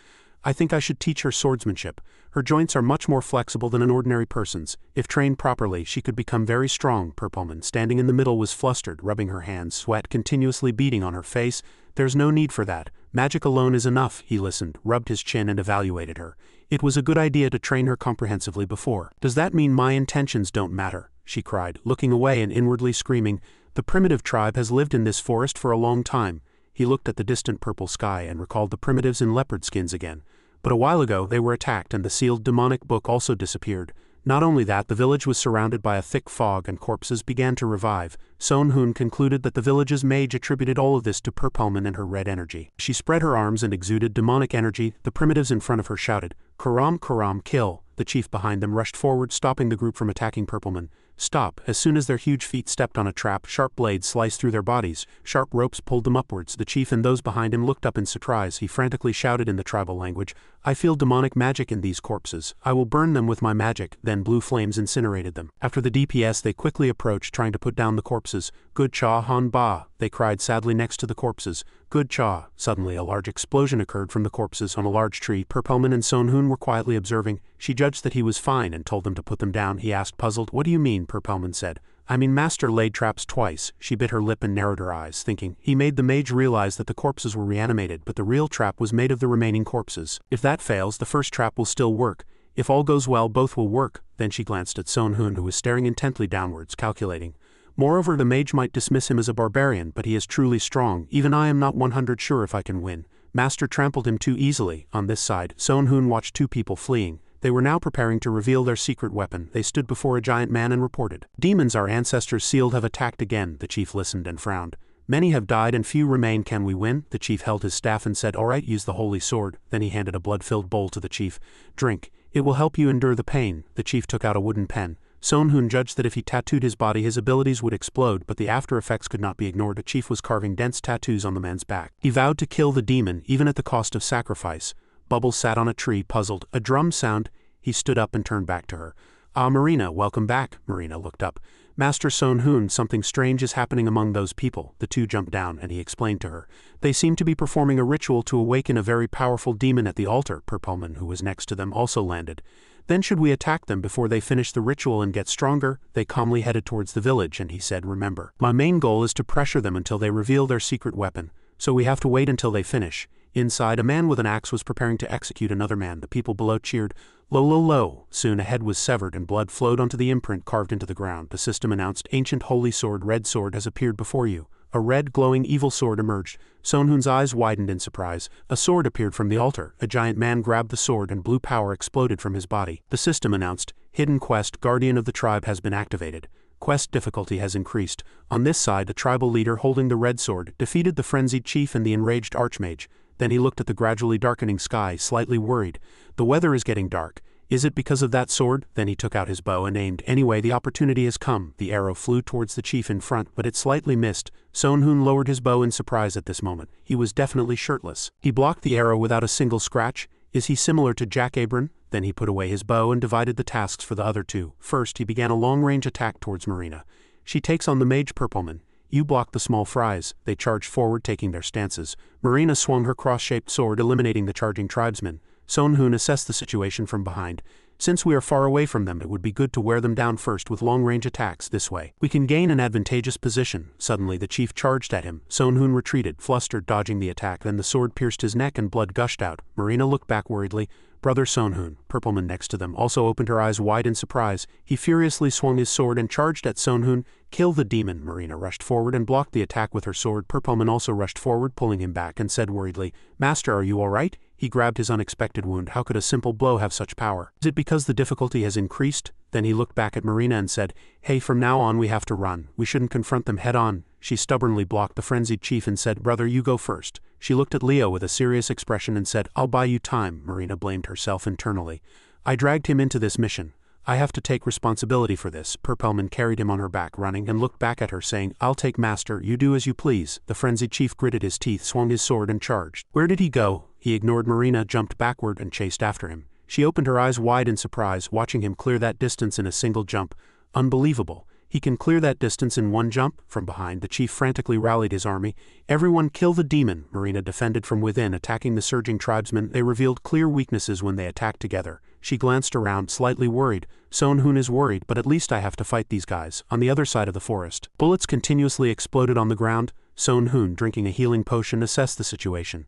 I think I should teach her swordsmanship. Her joints are much more flexible than an ordinary person's. If trained properly, she could become very strong. Purpleman, standing in the middle, was flustered, rubbing her hands, sweat continuously beading on her face. There's no need for that. Magic alone is enough. He listened, rubbed his chin and evaluated her. It was a good idea to train her comprehensively before. Does that mean my intentions don't matter? She cried, looking away and inwardly screaming. The primitive tribe has lived in this forest for a long time. He looked at the distant purple sky and recalled the primitives in leopard skins again. But a while ago they were attacked and the sealed demonic book also disappeared. Not only that, the village was surrounded by a thick fog and corpses began to revive. Son Hoon concluded that the village's mage attributed all of this to Purpleman and her red energy. She spread her arms and exuded demonic energy. The primitives in front of her shouted, Karam, Karam, kill. The chief behind them rushed forward, stopping the group from attacking Purpleman. Stop. As soon as their huge feet stepped on a trap, sharp blades sliced through their bodies. Sharp ropes pulled them upwards. The chief and those behind him looked up in surprise. He frantically shouted in the tribal language, I feel demonic magic in these corpses. I will burn them with my magic. Then blue flames incinerated them. After the DPS, they quickly approached, trying to put down the corpses. Good cha han ba, they cried sadly next to the corpses. Good cha. Suddenly a large explosion occurred from the corpses on a large tree. Purpleman and Son Hoon were quietly observing. She judged that he was fine and told them to put them down. He asked, puzzled, What do you mean? Purpleman said, I mean, Master laid traps twice. She bit her lip and narrowed her eyes, thinking. He made the mage realize that the corpses were reanimated, but the real trap was made of the remaining corpses. If that fails, the first trap will still work. If all goes well, both will work. Then she glanced at Son Hoon, who was staring intently downwards, calculating. Moreover, the mage might dismiss him as a barbarian, but he is truly strong. Even I am not 100 sure if I can win. Master trampled him too easily. On this side, Son Hoon watched two people fleeing. They were now preparing to reveal their secret weapon. They stood before a giant man and reported. Demons our ancestors sealed have attacked again. The chief listened and frowned. Many have died and few remain. Can we win? The chief held his staff and said, all right, use the holy sword. Then he handed a blood-filled bowl to the chief. Drink. It will help you endure the pain. The chief took out a wooden pen. Sonhun judged that if he tattooed his body his abilities would explode, but the after effects could not be ignored. The chief was carving dense tattoos on the man's back. He vowed to kill the demon, even at the cost of sacrifice. Bubbles sat on a tree, puzzled. A drum sound. He stood up and turned back to her. Ah, Marina, welcome back. Marina looked up. Master Sonhun, something strange is happening among those people. The two jumped down, and he explained to her. They seem to be performing a ritual to awaken a very powerful demon at the altar. Perpelman, who was next to them, also landed. Then should we attack them before they finish the ritual and get stronger? They calmly headed towards the village, and he said, remember, my main goal is to pressure them until they reveal their secret weapon, so we have to wait until they finish. Inside, a man with an axe was preparing to execute another man. The people below cheered, lo lo lo. Soon a head was severed and blood flowed onto the imprint carved into the ground. The system announced, ancient holy sword, red sword has appeared before you. A red, glowing evil sword emerged. Sonhun's eyes widened in surprise. A sword appeared from the altar. A giant man grabbed the sword and blue power exploded from his body. The system announced, hidden quest, guardian of the tribe has been activated. Quest difficulty has increased. On this side, the tribal leader holding the red sword defeated the frenzied chief and the enraged archmage. Then he looked at the gradually darkening sky, slightly worried. The weather is getting dark. Is it because of that sword? Then he took out his bow and aimed. Anyway, the opportunity has come. The arrow flew towards the chief in front, but it slightly missed. Sonhun lowered his bow in surprise at this moment. He was definitely shirtless. He blocked the arrow without a single scratch. Is he similar to Jack Abram? Then he put away his bow and divided the tasks for the other two. First, he began a long-range attack towards Marina. She takes on the mage Perpelman. You block the small fries. They charged forward, taking their stances. Marina swung her cross-shaped sword, eliminating the charging tribesmen. Sonhun assessed the situation from behind. Since we are far away from them, it would be good to wear them down first with long-range attacks. This way, we can gain an advantageous position. Suddenly, the chief charged at him. Sonhun retreated, flustered, dodging the attack. Then the sword pierced his neck and blood gushed out. Marina looked back worriedly. Brother Sonhun, Perpelman next to them, also opened her eyes wide in surprise. He furiously swung his sword and charged at Sonhun. Kill the demon. Marina rushed forward and blocked the attack with her sword. Perpelman also rushed forward, pulling him back, and said worriedly, Master, are you all right? He grabbed his unexpected wound. How could a simple blow have such power? Is it because the difficulty has increased? Then he looked back at Marina and said, hey, from now on we have to run. We shouldn't confront them head on. She stubbornly blocked the frenzied chief and said, brother, you go first. She looked at Leo with a serious expression and said, I'll buy you time. Marina blamed herself internally. I dragged him into this mission. I have to take responsibility for this. Perpelman carried him on her back, running, and looked back at her, saying, I'll take master, you do as you please. The frenzied chief gritted his teeth, swung his sword, and charged. Where did he go? He ignored Marina, jumped backward, and chased after him. She opened her eyes wide in surprise, watching him clear that distance in a single jump. Unbelievable. He can clear that distance in one jump? From behind, the chief frantically rallied his army. Everyone kill the demon. Marina defended from within, attacking the surging tribesmen. They revealed clear weaknesses when they attacked together. She glanced around, slightly worried. Sonhun is worried, but at least I have to fight these guys. On the other side of the forest, bullets continuously exploded on the ground. Sonhun, drinking a healing potion, assessed the situation.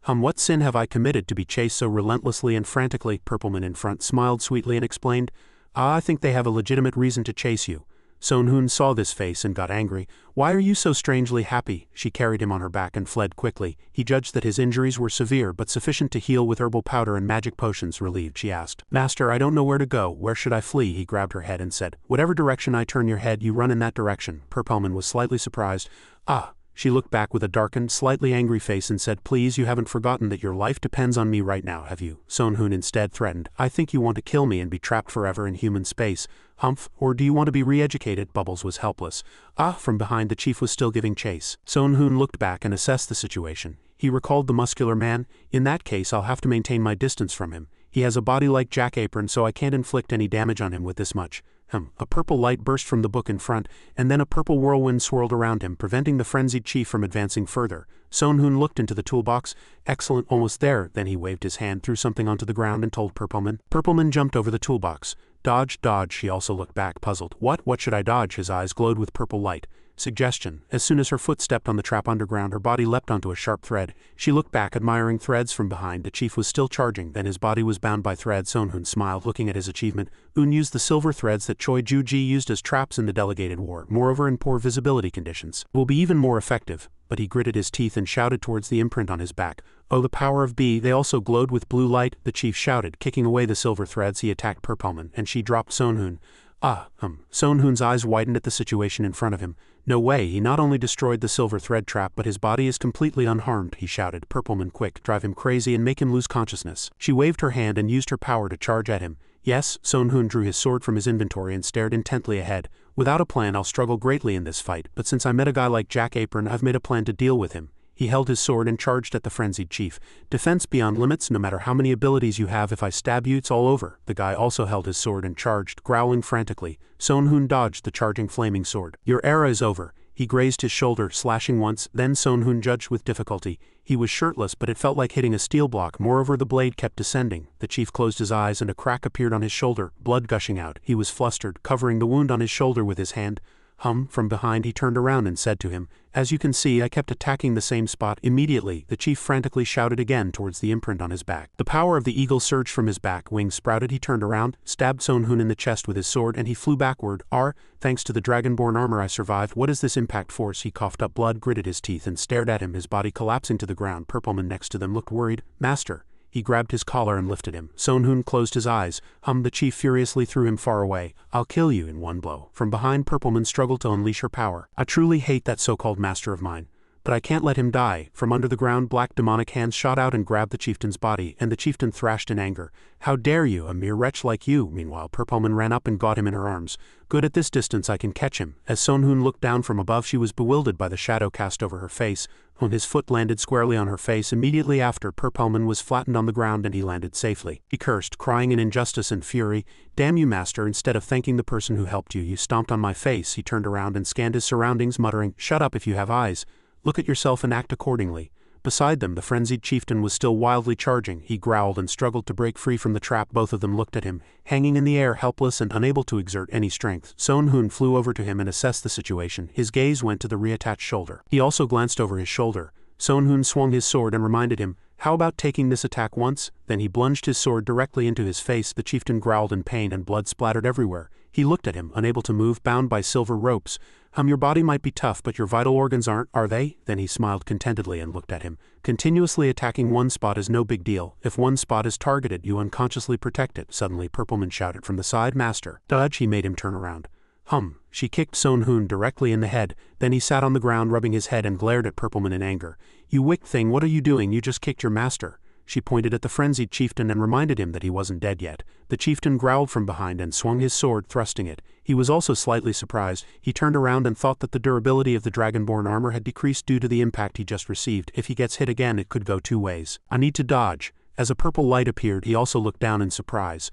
What sin have I committed to be chased so relentlessly and frantically? Perpelman in front smiled sweetly and explained, I think they have a legitimate reason to chase you. Sonhun saw this face and got angry. Why are you so strangely happy? She carried him on her back and fled quickly. He judged that his injuries were severe but sufficient to heal with herbal powder and magic potions. Relieved, she asked, Master, I don't know where to go. Where should I flee? He grabbed her head and said, whatever direction I turn your head, you run in that direction. Perpelman was slightly surprised. Ah. She looked back with a darkened, slightly angry face and said, please, you haven't forgotten that your life depends on me right now, have you? Sonhun instead threatened, I think you want to kill me and be trapped forever in human space. Humph, or do you want to be re-educated? Bubbles was helpless. From behind, the chief was still giving chase. Sonhun looked back and assessed the situation. He recalled the muscular man. In that case, I'll have to maintain my distance from him. He has a body like Jack Apron, so I can't inflict any damage on him with this much. A purple light burst from the book in front, and then a purple whirlwind swirled around him, preventing the frenzied chief from advancing further. Sonhun looked into the toolbox. Excellent, almost there. Then he waved his hand, threw something onto the ground, and told Perpelman. Perpelman jumped over the toolbox. Dodge, dodge. She also looked back, puzzled. What should I dodge? His eyes glowed with purple light. Suggestion. As soon as her foot stepped on the trap underground, her body leapt onto a sharp thread. She looked back, admiring threads from behind. The chief was still charging, then his body was bound by threads. Sonhun smiled, looking at his achievement. Un used the silver threads that Choi Ju-ji used as traps in the delegated war. Moreover, in poor visibility conditions, will be even more effective. But he gritted his teeth and shouted towards the imprint on his back. Oh, the power of B! They also glowed with blue light. The chief shouted, kicking away the silver threads. He attacked Perpelman, and she dropped Sonhun. Sonhun's eyes widened at the situation in front of him. No way, he not only destroyed the silver thread trap but his body is completely unharmed, he shouted. Purpleman, quick, drive him crazy and make him lose consciousness. She waved her hand and used her power to charge at him. Yes, Sonhun drew his sword from his inventory and stared intently ahead. Without a plan I'll struggle greatly in this fight, but since I met a guy like Jack Apron I've made a plan to deal with him. He held his sword and charged at the frenzied chief. Defense beyond limits, no matter how many abilities you have, if I stab you it's all over. The guy also held his sword and charged, growling frantically. Sonhun dodged the charging flaming sword. Your era is over. He grazed his shoulder, slashing once, then Sonhun judged with difficulty. He was shirtless but it felt like hitting a steel block, moreover the blade kept descending. The chief closed his eyes and a crack appeared on his shoulder, blood gushing out. He was flustered, covering the wound on his shoulder with his hand. From behind he turned around and said to him, as you can see I kept attacking the same spot. Immediately, the chief frantically shouted again towards the imprint on his back. The power of the eagle surged from his back, wings sprouted, he turned around, stabbed Sonhun in the chest with his sword and he flew backward. Thanks to the dragonborn armor I survived. What is this impact force? He coughed up blood, gritted his teeth and stared at him, his body collapsing to the ground. Purpleman next to them looked worried. Master. He grabbed his collar and lifted him. Sonhun closed his eyes. The chief furiously threw him far away. I'll kill you in one blow. From behind, Purpleman struggled to unleash her power. I truly hate that so-called master of mine. But I can't let him die. From under the ground, black demonic hands shot out and grabbed the chieftain's body, and the chieftain thrashed in anger. How dare you, a mere wretch like you? Meanwhile, Purpleman ran up and got him in her arms. Good, at this distance I can catch him. As Sonhun looked down from above she was bewildered by the shadow cast over her face. When his foot landed squarely on her face, immediately after, Purpleman was flattened on the ground and he landed safely. He cursed, crying in injustice and fury. Damn you, master, instead of thanking the person who helped you, you stomped on my face. He turned around and scanned his surroundings, muttering, shut up if you have eyes. Look at yourself and act accordingly. Beside them, the frenzied chieftain was still wildly charging. He growled and struggled to break free from the trap. Both of them looked at him, hanging in the air, helpless and unable to exert any strength. Sonhun flew over to him and assessed the situation. His gaze went to the reattached shoulder. He also glanced over his shoulder. Sonhun swung his sword and reminded him, how about taking this attack once? Then he plunged his sword directly into his face. The chieftain growled in pain and blood splattered everywhere. He looked at him, unable to move, bound by silver ropes. Your body might be tough, but your vital organs aren't, are they? Then he smiled contentedly and looked at him. Continuously attacking one spot is no big deal. If one spot is targeted, you unconsciously protect it. Suddenly, Purpleman shouted from the side, Master. Dodge, he made him turn around. She kicked Sonhun directly in the head. Then he sat on the ground rubbing his head and glared at Purpleman in anger. You wicked thing, what are you doing? You just kicked your master. She pointed at the frenzied chieftain and reminded him that he wasn't dead yet. The chieftain growled from behind and swung his sword, thrusting it. He was also slightly surprised. He turned around and thought that the durability of the dragonborn armor had decreased due to the impact he just received. If he gets hit again, it could go two ways. I need to dodge. As a purple light appeared, he also looked down in surprise.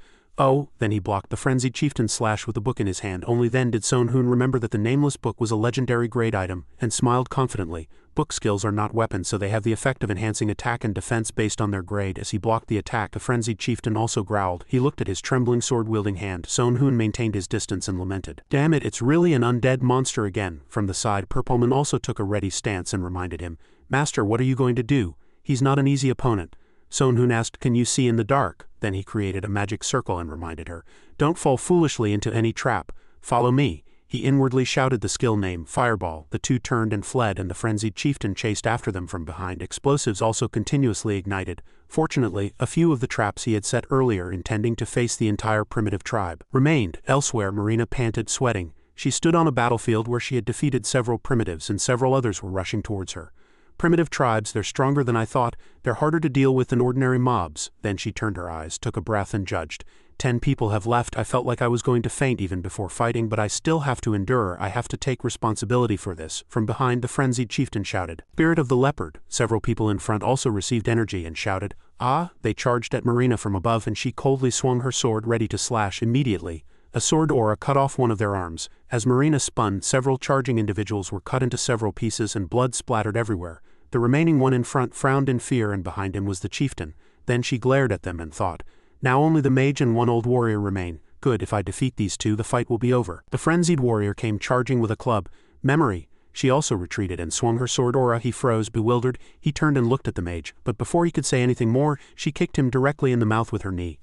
Then he blocked the frenzied chieftain's slash with a book in his hand. Only then did Sonhun remember that the nameless book was a legendary grade item, and smiled confidently. Book skills are not weapons, so they have the effect of enhancing attack and defense based on their grade. As he blocked the attack, the frenzied chieftain also growled. He looked at his trembling sword-wielding hand. Sonhun maintained his distance and lamented. Damn it, it's really an undead monster again. From the side, Purpleman also took a ready stance and reminded him, Master, what are you going to do? He's not an easy opponent. Sonhun asked, can you see in the dark? Then he created a magic circle and reminded her, don't fall foolishly into any trap. Follow me. He inwardly shouted the skill name, Fireball. The two turned and fled, and the frenzied chieftain chased after them from behind. Explosives also continuously ignited. Fortunately, a few of the traps he had set earlier, intending to face the entire primitive tribe, remained. Elsewhere, Marina panted, sweating. She stood on a battlefield where she had defeated several primitives, and several others were rushing towards her. Primitive tribes, they're stronger than I thought. They're harder to deal with than ordinary mobs. Then she turned her eyes, took a breath and judged. 10 people have left. I felt like I was going to faint even before fighting, but I still have to endure. I have to take responsibility for this. From behind, the frenzied chieftain shouted, Spirit of the Leopard. Several people in front also received energy and shouted, Ah! They charged at Marina from above and she coldly swung her sword ready to slash immediately. A sword aura cut off one of their arms. As Marina spun, several charging individuals were cut into several pieces and blood splattered everywhere. The remaining one in front frowned in fear and behind him was the chieftain. Then she glared at them and thought, now only the mage and one old warrior remain. Good, if I defeat these two the fight will be over. The frenzied warrior came charging with a club. Memory. She also retreated and swung her sword aura. He froze, bewildered. He turned and looked at the mage, but before he could say anything more, she kicked him directly in the mouth with her knee.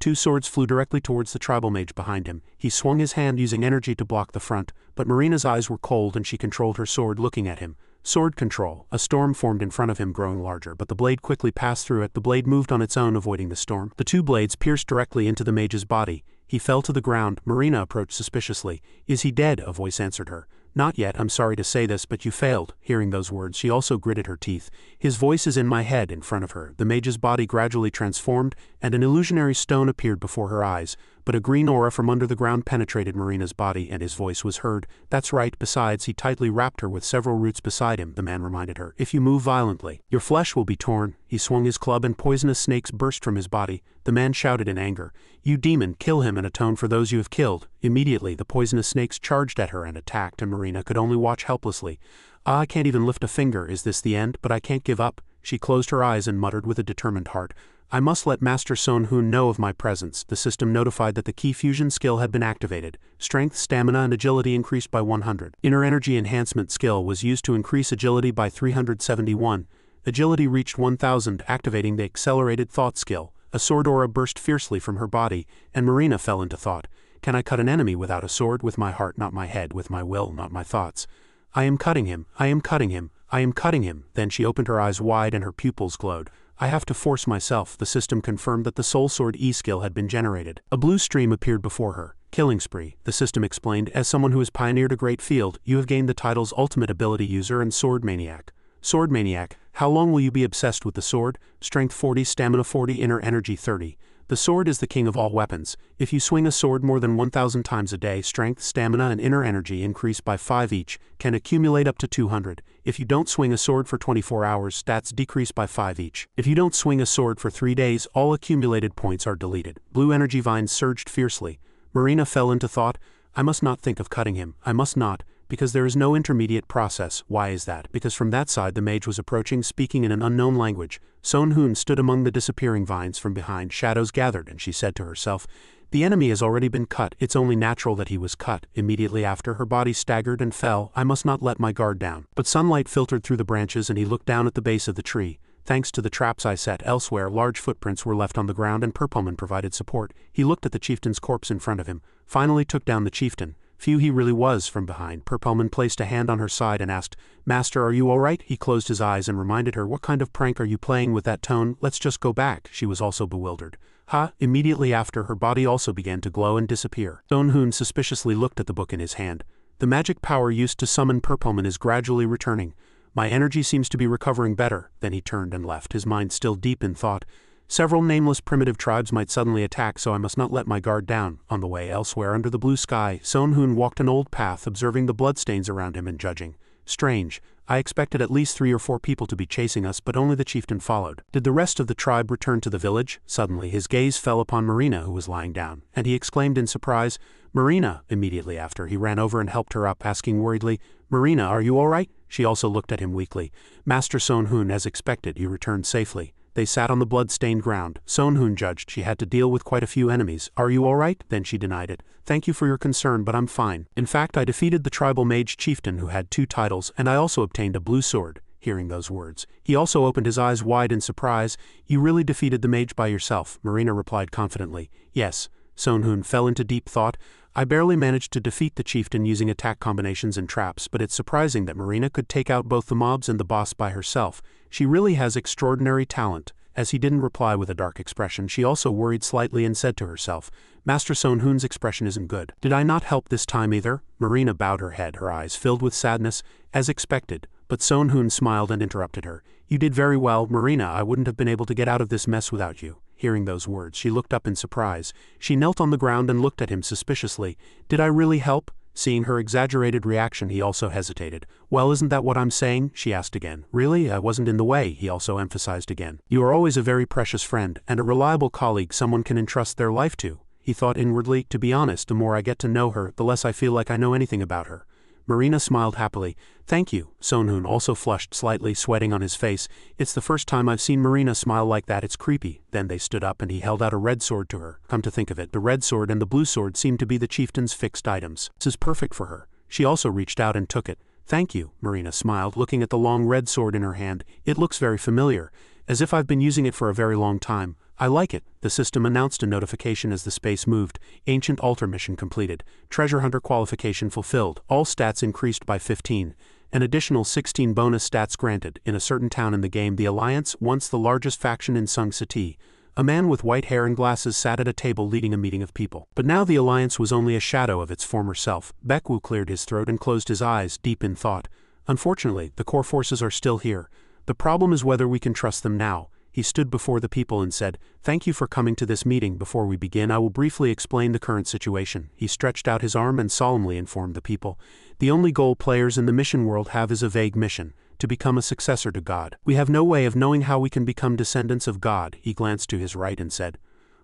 Two swords flew directly towards the tribal mage behind him. He swung his hand using energy to block the front, but Marina's eyes were cold and she controlled her sword looking at him. Sword control. A storm formed in front of him, growing larger, but the blade quickly passed through it. The blade moved on its own, avoiding the storm. The two blades pierced directly into the mage's body. He fell to the ground. Marina approached suspiciously. Is he dead? A voice answered her. Not yet, I'm sorry to say this, but you failed. Hearing those words, she also gritted her teeth. His voice is in my head in front of her. The mage's body gradually transformed, and an illusionary stone appeared before her eyes, but a green aura from under the ground penetrated Marina's body and his voice was heard. That's right, besides he tightly wrapped her with several roots beside him, the man reminded her. If you move violently, your flesh will be torn. He swung his club and poisonous snakes burst from his body. The man shouted in anger, You demon, kill him and atone for those you have killed. Immediately the poisonous snakes charged at her and attacked, and Marina could only watch helplessly. I can't even lift a finger. Is this the end? But I can't give up. She closed her eyes and muttered with a determined heart, I must let Master Son Hoon know of my presence. The system notified that the key fusion skill had been activated. Strength, stamina and agility increased by 100. Inner energy enhancement skill was used to increase agility by 371. Agility reached 1000, activating the accelerated thought skill. A sword aura burst fiercely from her body, and Marina fell into thought. Can I cut an enemy without a sword? With my heart, not my head. With my will, not my thoughts. I am cutting him. I am cutting him. I am cutting him. Then she opened her eyes wide and her pupils glowed. I have to force myself. The system confirmed that the Soul Sword E skill had been generated. A blue stream appeared before her. Killing spree, the system explained. As someone who has pioneered a great field, you have gained the titles Ultimate Ability User and Sword Maniac. Sword Maniac, how long will you be obsessed with the sword? Strength 40, stamina 40, inner energy 30. The sword is the king of all weapons. If you swing a sword more than 1000 times a day, strength, stamina and inner energy increase by 5 each, can accumulate up to 200. If you don't swing a sword for 24 hours, stats decrease by 5 each. If you don't swing a sword for 3 days, all accumulated points are deleted. Blue energy vines surged fiercely. Marina fell into thought, I must not think of cutting him. I must not. Because there is no intermediate process. Why is that? Because from that side the mage was approaching, speaking in an unknown language. Son Hoon stood among the disappearing vines from behind. Shadows gathered, and she said to herself, The enemy has already been cut. It's only natural that he was cut. Immediately after, her body staggered and fell. I must not let my guard down. But sunlight filtered through the branches, and he looked down at the base of the tree. Thanks to the traps I set elsewhere, large footprints were left on the ground, and Purpleman provided support. He looked at the chieftain's corpse in front of him, finally took down the chieftain. Few he really was. From behind, Purpleman placed a hand on her side and asked, Master, are you all right? He closed his eyes and reminded her, What kind of prank are you playing with that tone? Let's just go back. She was also bewildered. Ha! Immediately after, her body also began to glow and disappear. Son Hoon suspiciously looked at the book in his hand. The magic power used to summon Purpleman is gradually returning. My energy seems to be recovering better. Then he turned and left, his mind still deep in thought. Several nameless primitive tribes might suddenly attack, so I must not let my guard down. On the way elsewhere under the blue sky, Son Hoon walked an old path, observing the bloodstains around him and judging. Strange. I expected at least 3 or 4 people to be chasing us, but only the chieftain followed. Did the rest of the tribe return to the village? Suddenly his gaze fell upon Marina, who was lying down, and he exclaimed in surprise, Marina! Immediately after, he ran over and helped her up, asking worriedly, Marina, are you all right? She also looked at him weakly. Master Son Hoon, as expected, you returned safely. They sat on the blood-stained ground. Son Hoon judged she had to deal with quite a few enemies. Are you all right? Then she denied it. Thank you for your concern, but I'm fine. In fact, I defeated the tribal mage chieftain who had 2 titles, and I also obtained a blue sword. Hearing those words, he also opened his eyes wide in surprise. You really defeated the mage by yourself? Marina replied confidently. Yes. Son Hoon fell into deep thought. I barely managed to defeat the chieftain using attack combinations and traps, but it's surprising that Marina could take out both the mobs and the boss by herself. She really has extraordinary talent. As he didn't reply with a dark expression, she also worried slightly and said to herself, Master Son Hoon's expression isn't good. Did I not help this time either? Marina bowed her head, her eyes filled with sadness, as expected, but Son Hoon smiled and interrupted her. You did very well, Marina. I wouldn't have been able to get out of this mess without you. Hearing those words, she looked up in surprise. She knelt on the ground and looked at him suspiciously. Did I really help? Seeing her exaggerated reaction, he also hesitated. Well, isn't that what I'm saying? She asked again. Really? I wasn't in the way, he also emphasized again. You are always a very precious friend, and a reliable colleague someone can entrust their life to. He thought inwardly, to be honest, the more I get to know her, the less I feel like I know anything about her. Marina smiled happily. Thank you. Son Hoon also flushed slightly, sweating on his face. It's the first time I've seen Marina smile like that. It's creepy. Then they stood up and he held out a red sword to her. Come to think of it, the red sword and the blue sword seemed to be the chieftain's fixed items. This is perfect for her. She also reached out and took it. Thank you, Marina smiled, looking at the long red sword in her hand. It looks very familiar, as if I've been using it for a very long time. I like it. The system announced a notification as the space moved. Ancient altar mission completed. Treasure hunter qualification fulfilled. All stats increased by 15. An additional 16 bonus stats granted. In a certain town in the game, the Alliance, once the largest faction in Sung City, A man with white hair and glasses sat at a table leading a meeting of people. But now the alliance was only a shadow of its former self. Baekwu cleared his throat and closed his eyes, deep in thought. Unfortunately, the core forces are still here. The problem is whether we can trust them now. He stood before the people and said, "Thank you for coming to this meeting. Before we begin, I will briefly explain the current situation." He stretched out his arm and solemnly informed the people. "The only goal players in the mission world have is a vague mission, to become a successor to God. We have no way of knowing how we can become descendants of God." He glanced to his right and said,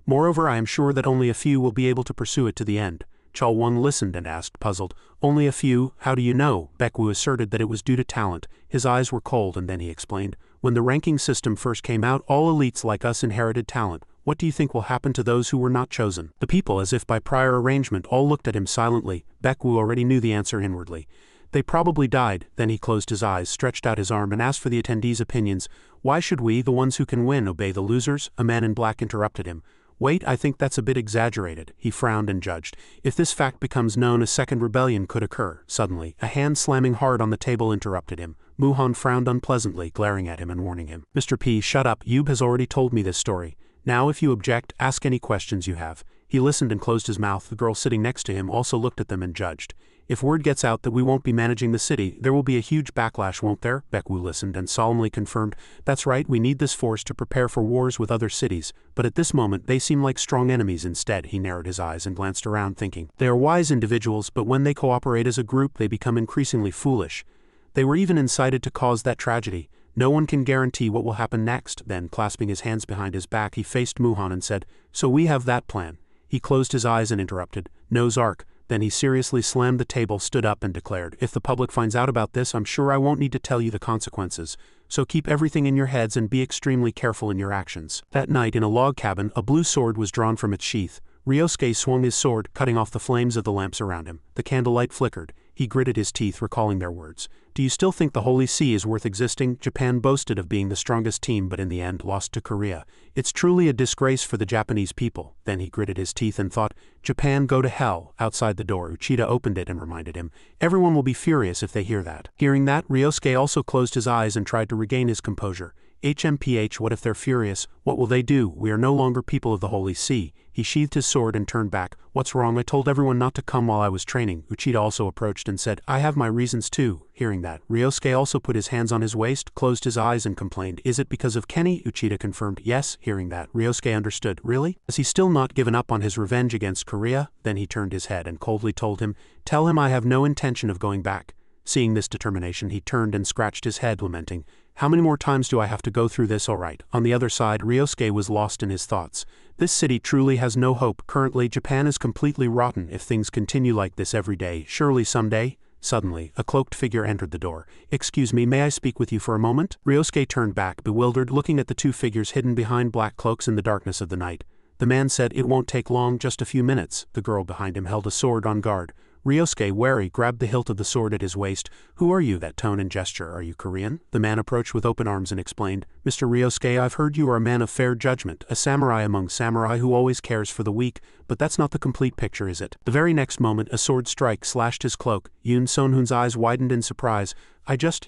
"Moreover, I am sure that only a few will be able to pursue it to the end." Chal Wang listened and asked, puzzled, "Only a few? How do you know?" Baekwu asserted that it was due to talent. His eyes were cold, and then he explained, "When the ranking system first came out, all elites like us inherited talent. What do you think will happen to those who were not chosen?" The people, as if by prior arrangement, all looked at him silently. Baekwu already knew the answer inwardly. "They probably died." Then he closed his eyes, stretched out his arm, and asked for the attendees' opinions. "Why should we, the ones who can win, obey the losers?" A man in black interrupted him. "Wait, I think that's a bit exaggerated." He frowned and judged. "If this fact becomes known, a second rebellion could occur." Suddenly, a hand slamming hard on the table interrupted him. Muhan frowned unpleasantly, glaring at him and warning him. "Mr. P, shut up. Yub has already told me this story. Now if you object, ask any questions you have." He listened and closed his mouth. The girl sitting next to him also looked at them and judged. "If word gets out that we won't be managing the city, there will be a huge backlash, won't there?" Baekwu listened and solemnly confirmed, "That's right, we need this force to prepare for wars with other cities, but at this moment they seem like strong enemies instead." He narrowed his eyes and glanced around, thinking, "They are wise individuals, but when they cooperate as a group they become increasingly foolish. They were even incited to cause that tragedy. No one can guarantee what will happen next." Then, clasping his hands behind his back, he faced Muhan and said, "So we have that plan." He closed his eyes and interrupted, "Noah's Ark." Then he seriously slammed the table, stood up and declared, "If the public finds out about this, I'm sure I won't need to tell you the consequences. So keep everything in your heads and be extremely careful in your actions." That night in a log cabin, a blue sword was drawn from its sheath. Ryosuke swung his sword, cutting off the flames of the lamps around him. The candlelight flickered. He gritted his teeth, recalling their words. "Do you still think the Holy See is worth existing? Japan boasted of being the strongest team but in the end lost to Korea. It's truly a disgrace for the Japanese people." Then he gritted his teeth and thought, "Japan, go to hell." Outside the door, Uchida opened it and reminded him, "Everyone will be furious if they hear that." Hearing that, Ryosuke also closed his eyes and tried to regain his composure. "HMPH, what if they're furious? What will they do? We are no longer people of the Holy See." He sheathed his sword and turned back. "What's wrong? I told everyone not to come while I was training." Uchida also approached and said, "I have my reasons too." Hearing that, Ryosuke also put his hands on his waist, closed his eyes and complained, "Is it because of Kenny?" Uchida confirmed, "Yes." Hearing that, Ryosuke understood. "Really? Has he still not given up on his revenge against Korea?" Then he turned his head and coldly told him, "Tell him I have no intention of going back." Seeing this determination, he turned and scratched his head, lamenting, "How many more times do I have to go through this? All right." On the other side, Ryosuke was lost in his thoughts. This city truly has no hope. Currently, Japan is completely rotten. If things continue like this every day, surely someday. Suddenly, a cloaked figure entered the door. "Excuse me, may I speak with you for a moment?" Ryosuke turned back, bewildered, looking at the two figures hidden behind black cloaks in the darkness of the night. The man said, "It won't take long, just a few minutes." The girl behind him held a sword on guard. Ryosuke, wary, grabbed the hilt of the sword at his waist. "Who are you?" That tone and gesture. "Are you Korean?" The man approached with open arms and explained, "Mr. Ryosuke, I've heard you are a man of fair judgment, a samurai among samurai who always cares for the weak, but that's not the complete picture, is it?" The very next moment, a sword strike slashed his cloak. Yoon Sonhun's eyes widened in surprise.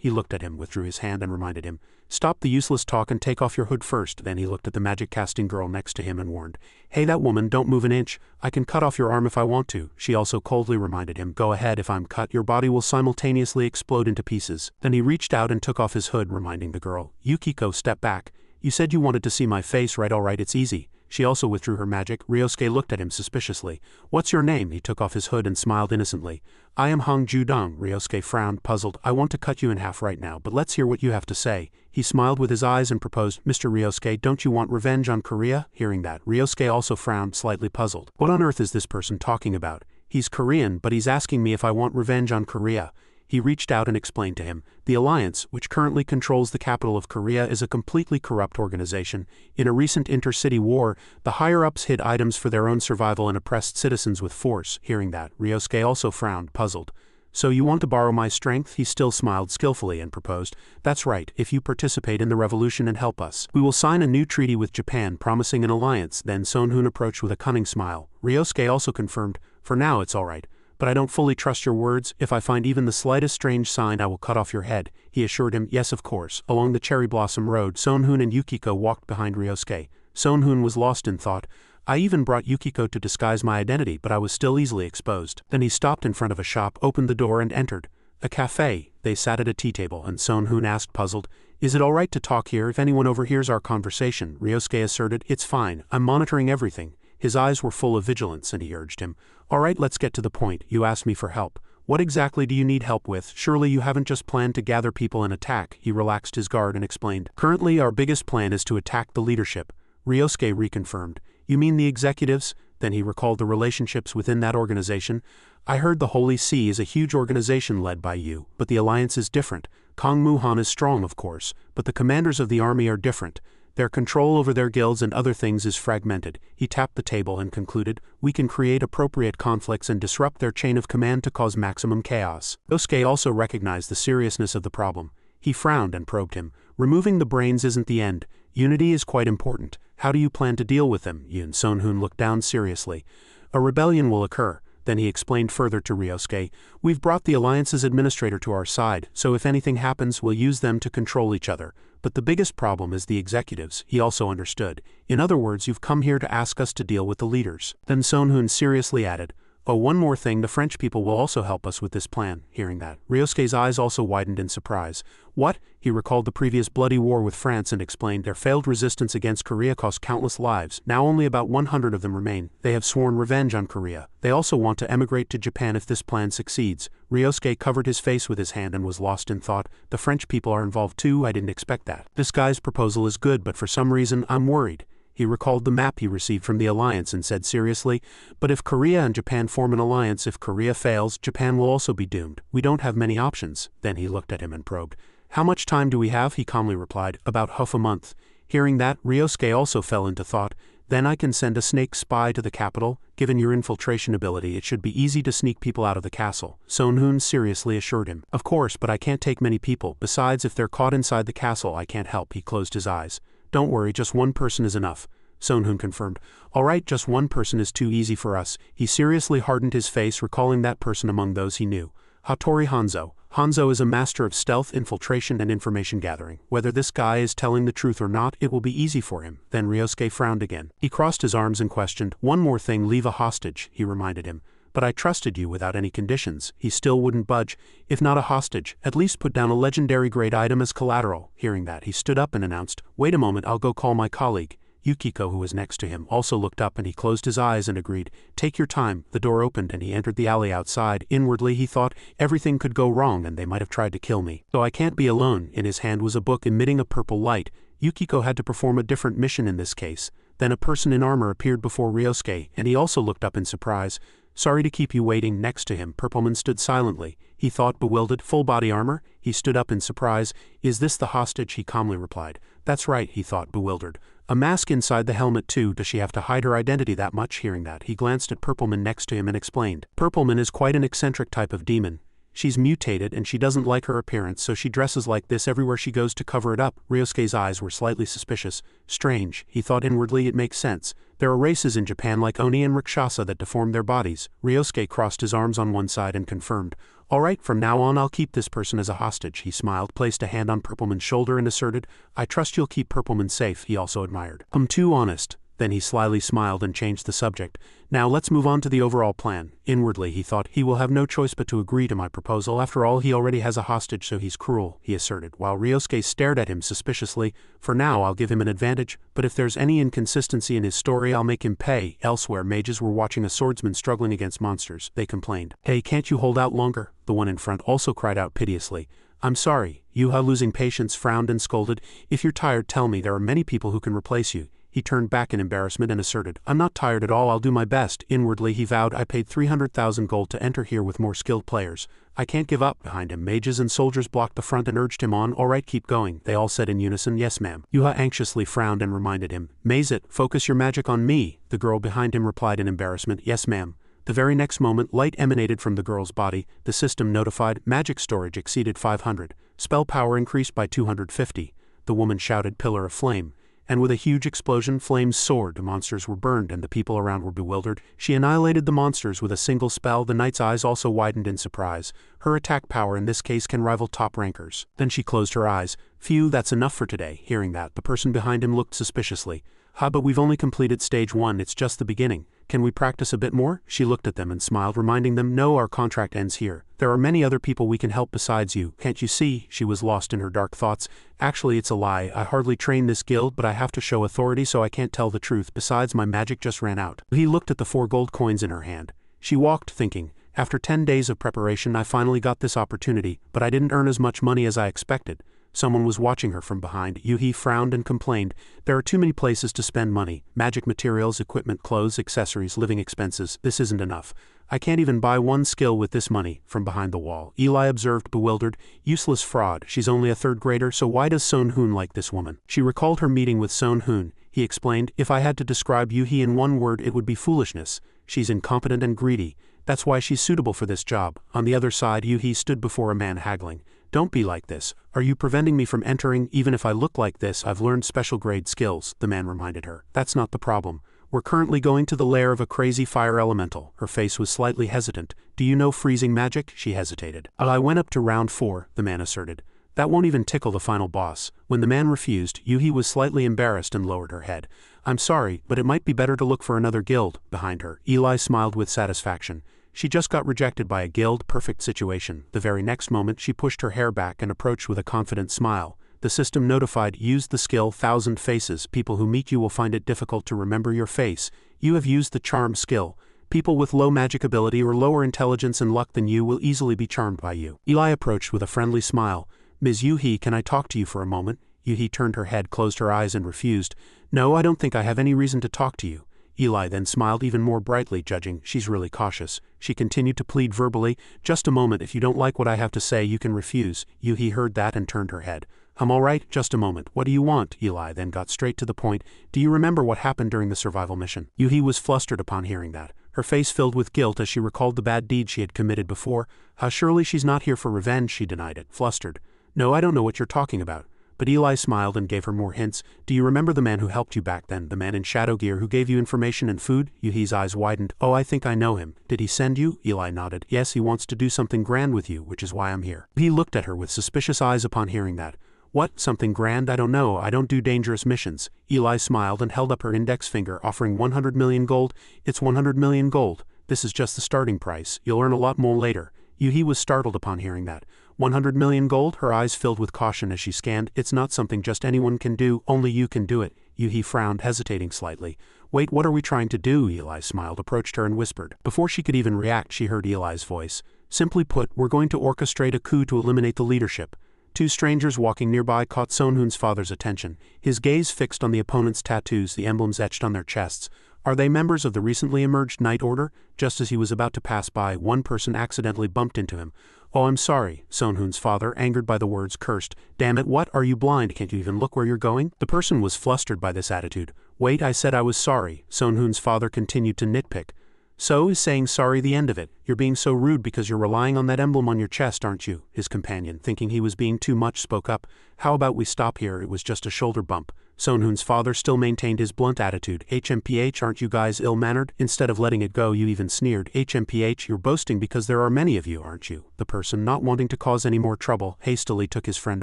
He looked at him, withdrew his hand and reminded him, "Stop the useless talk and take off your hood first." Then he looked at the magic-casting girl next to him and warned, "Hey, that woman, don't move an inch. I can cut off your arm if I want to." She also coldly reminded him, "Go ahead, if I'm cut, your body will simultaneously explode into pieces." Then he reached out and took off his hood, reminding the girl, "Yukiko, step back. You said you wanted to see my face, right? All right, it's easy." She also withdrew her magic. Ryosuke looked at him suspiciously. "What's your name?" He took off his hood and smiled innocently. "I am Hong Ju-dong." Ryosuke frowned, puzzled. "I want to cut you in half right now, but let's hear what you have to say." He smiled with his eyes and proposed, "Mr. Ryosuke, don't you want revenge on Korea?" Hearing that, Ryosuke also frowned, slightly puzzled. What on earth is this person talking about? He's Korean, but he's asking me if I want revenge on Korea. He reached out and explained to him, "The Alliance, which currently controls the capital of Korea, is a completely corrupt organization. In a recent intercity war, the higher-ups hid items for their own survival and oppressed citizens with force." Hearing that, Ryosuke also frowned, puzzled. "So you want to borrow my strength?" He still smiled skillfully and proposed, "That's right, if you participate in the revolution and help us. We will sign a new treaty with Japan promising an alliance." Then Sonhun approached with a cunning smile. Ryosuke also confirmed, "For now it's all right. But I don't fully trust your words. If I find even the slightest strange sign, I will cut off your head." He assured him, "Yes, of course." Along the cherry blossom road, Sonhun and Yukiko walked behind Ryosuke. Sonhun was lost in thought. I even brought Yukiko to disguise my identity, but I was still easily exposed. Then he stopped in front of a shop, opened the door and entered. A cafe. They sat at a tea table, and Sonhun asked, puzzled, "Is it all right to talk here if anyone overhears our conversation?" Ryosuke asserted, "It's fine. I'm monitoring everything." His eyes were full of vigilance, and he urged him, "All right, let's get to the point. You asked me for help. What exactly do you need help with? Surely you haven't just planned to gather people and attack." He relaxed his guard and explained, "Currently our biggest plan is to attack the leadership." Ryosuke reconfirmed, "You mean the executives?" Then he recalled the relationships within that organization. "I heard the Holy See is a huge organization led by you, but the alliance is different. Kong Muhan is strong, of course, but the commanders of the army are different. Their control over their guilds and other things is fragmented." He tapped the table and concluded, "We can create appropriate conflicts and disrupt their chain of command to cause maximum chaos." Ryosuke also recognized the seriousness of the problem. He frowned and probed him. "Removing the brains isn't the end. Unity is quite important. How do you plan to deal with them?" Yoon Sonhun looked down seriously. "A rebellion will occur." Then he explained further to Ryosuke, "We've brought the Alliance's administrator to our side, so if anything happens, we'll use them to control each other. But the biggest problem is the executives." He also understood. "In other words, you've come here to ask us to deal with the leaders." Then Sonhun seriously added, "Oh, one more thing, the French people will also help us with this plan." Hearing that, Ryosuke's eyes also widened in surprise. "What?" He recalled the previous bloody war with France and explained, "Their failed resistance against Korea cost countless lives. Now only about 100 of them remain. They have sworn revenge on Korea. They also want to emigrate to Japan if this plan succeeds." Ryosuke covered his face with his hand and was lost in thought. "The French people are involved too? I didn't expect that. This guy's proposal is good, but for some reason I'm worried." He recalled the map he received from the alliance and said seriously, "But if Korea and Japan form an alliance, if Korea fails, Japan will also be doomed. We don't have many options." Then he looked at him and probed. "How much time do we have?" He calmly replied, "About half a month." Hearing that, Ryosuke also fell into thought. "Then I can send a snake spy to the capital. Given your infiltration ability, it should be easy to sneak people out of the castle." Sonhun seriously assured him. "Of course, but I can't take many people. Besides, if they're caught inside the castle, I can't help." He closed his eyes. "Don't worry, just one person is enough." Sonhun confirmed. "All right, just one person is too easy for us." He seriously hardened his face, recalling that person among those he knew. Hattori Hanzo. Hanzo is a master of stealth, infiltration, and information gathering. Whether this guy is telling the truth or not, it will be easy for him. Then Ryosuke frowned again. He crossed his arms and questioned, "One more thing, leave a hostage," he reminded him. "But I trusted you without any conditions." He still wouldn't budge. "If not a hostage, at least put down a legendary grade item as collateral." Hearing that, he stood up and announced, "Wait a moment, I'll go call my colleague." Yukiko, who was next to him, also looked up and he closed his eyes and agreed, "Take your time." The door opened and he entered the alley outside. Inwardly he thought, "Everything could go wrong and they might have tried to kill me. So I can't be alone." In his hand was a book emitting a purple light. Yukiko had to perform a different mission in this case. Then a person in armor appeared before Ryosuke, and he also looked up in surprise. "Sorry to keep you waiting." Next to him, Purpleman stood silently. He thought, bewildered. "Full body armor?" He stood up in surprise. "Is this the hostage?" He calmly replied. "That's right," he thought, bewildered. "A mask inside the helmet too. Does she have to hide her identity that much?" Hearing that, he glanced at Purpleman next to him and explained. "Purpleman is quite an eccentric type of demon. She's mutated and she doesn't like her appearance, so she dresses like this everywhere she goes to cover it up." Ryosuke's eyes were slightly suspicious. "Strange," he thought inwardly. "It makes sense. There are races in Japan like Oni and Rakshasa that deform their bodies." Ryosuke crossed his arms on one side and confirmed, "All right, from now on I'll keep this person as a hostage." He smiled, placed a hand on Purpleman's shoulder and asserted, "I trust you'll keep Purpleman safe." He also admired. "I'm too honest." Then he slyly smiled and changed the subject. "Now let's move on to the overall plan." Inwardly he thought, "He will have no choice but to agree to my proposal. After all, he already has a hostage, so he's cruel," he asserted, while Ryosuke stared at him suspiciously. "For now I'll give him an advantage, but if there's any inconsistency in his story I'll make him pay." Elsewhere, mages were watching a swordsman struggling against monsters. They complained, "Hey, can't you hold out longer?" The one in front also cried out piteously. "I'm sorry." Yuha, losing patience, frowned and scolded, "If you're tired, tell me. There are many people who can replace you." He turned back in embarrassment and asserted, "I'm not tired at all, I'll do my best." Inwardly he vowed, "I paid 300,000 gold to enter here with more skilled players. I can't give up." Behind him, mages and soldiers blocked the front and urged him on. "All right, keep going." They all said in unison, "Yes, ma'am." Yuha anxiously frowned and reminded him, "Mazet, focus your magic on me." The girl behind him replied in embarrassment, "Yes, ma'am." The very next moment, light emanated from the girl's body. The system notified, magic storage exceeded 500. Spell power increased by 250. The woman shouted, "Pillar of flame." And with a huge explosion, flames soared, the monsters were burned and the people around were bewildered. She annihilated the monsters with a single spell. The knight's eyes also widened in surprise. Her attack power in this case can rival top rankers. Then she closed her eyes. "Phew, that's enough for today." Hearing that, the person behind him looked suspiciously. Ha, but we've only completed stage 1, it's just the beginning. Can we practice a bit more? She looked at them and smiled, reminding them, no, our contract ends here. There are many other people we can help besides you, can't you see? She was lost in her dark thoughts. Actually, it's a lie. I hardly trained this guild, but I have to show authority, so I can't tell the truth. Besides, my magic just ran out. He looked at the 4 gold coins in her hand. She walked, thinking, after 10 days of preparation I finally got this opportunity, but I didn't earn as much money as I expected. Someone was watching her from behind. Yuhi frowned and complained, there are too many places to spend money. Magic materials, equipment, clothes, accessories, living expenses. This isn't enough. I can't even buy one skill with this money. From behind the wall, Eli observed, bewildered, useless fraud. She's only a 3rd grader, so why does Son Hoon like this woman? She recalled her meeting with Son Hoon. He explained, if I had to describe Yuhi in one word, it would be foolishness. She's incompetent and greedy. That's why she's suitable for this job. On the other side, Yuhi stood before a man haggling. Don't be like this. Are you preventing me from entering? Even if I look like this, I've learned special grade skills, the man reminded her. That's not the problem. We're currently going to the lair of a crazy fire elemental. Her face was slightly hesitant. Do you know freezing magic? She hesitated. I went up to round 4, the man asserted. That won't even tickle the final boss. When the man refused, Yuhi was slightly embarrassed and lowered her head. I'm sorry, but it might be better to look for another guild. Behind her, Eli smiled with satisfaction. She just got rejected by a guild, perfect situation. The very next moment she pushed her hair back and approached with a confident smile. The system notified, use the skill 1000 Faces. People who meet you will find it difficult to remember your face. You have used the charm skill. People with low magic ability or lower intelligence and luck than you will easily be charmed by you. Eli approached with a friendly smile. Ms. Yuhi, can I talk to you for a moment? Yuhi turned her head, closed her eyes and refused. No, I don't think I have any reason to talk to you. Eli then smiled even more brightly, judging, she's really cautious. She continued to plead verbally, just a moment, if you don't like what I have to say you can refuse. Yuhi heard that and turned her head. I'm all right, just a moment. What do you want? Eli then got straight to the point. Do you remember what happened during the survival mission? Yuhi was flustered upon hearing that. Her face filled with guilt as she recalled the bad deed she had committed before. Surely she's not here for revenge, she denied it, flustered. No, I don't know what you're talking about. But Eli smiled and gave her more hints. Do you remember the man who helped you back then, the man in shadow gear who gave you information and food? Yuhi's eyes widened. Oh, I think I know him. Did he send you? Eli nodded. Yes, he wants to do something grand with you, which is why I'm here. He looked at her with suspicious eyes upon hearing that. What? Something grand? I don't know. I don't do dangerous missions. Eli smiled and held up her index finger, offering 100 million gold. It's 100 million gold. This is just the starting price. You'll earn a lot more later. Yuhi was startled upon hearing that. 100 million gold? Her eyes filled with caution as she scanned. It's not something just anyone can do, only you can do it. Yuhi frowned, hesitating slightly. Wait, what are we trying to do? Eli smiled, approached her and whispered. Before she could even react, she heard Eli's voice. Simply put, we're going to orchestrate a coup to eliminate the leadership. 2 strangers walking nearby caught Son Hoon's father's attention, his gaze fixed on the opponent's tattoos, the emblems etched on their chests. Are they members of the recently emerged Night Order? Just as he was about to pass by, one person accidentally bumped into him. Oh, I'm sorry, Son Hoon's father, angered by the words, cursed. Damn it, what? Are you blind? Can't you even look where you're going? The person was flustered by this attitude. Wait, I said I was sorry, Son Hoon's father continued to nitpick. So is saying sorry the end of it? You're being so rude because you're relying on that emblem on your chest, aren't you? His companion, thinking he was being too much, spoke up. How about we stop here? It was just a shoulder bump. Son Hoon's father still maintained his blunt attitude. HMPH, aren't you guys ill-mannered? Instead of letting it go, you even sneered. HMPH, you're boasting because there are many of you, aren't you? The person, not wanting to cause any more trouble, hastily took his friend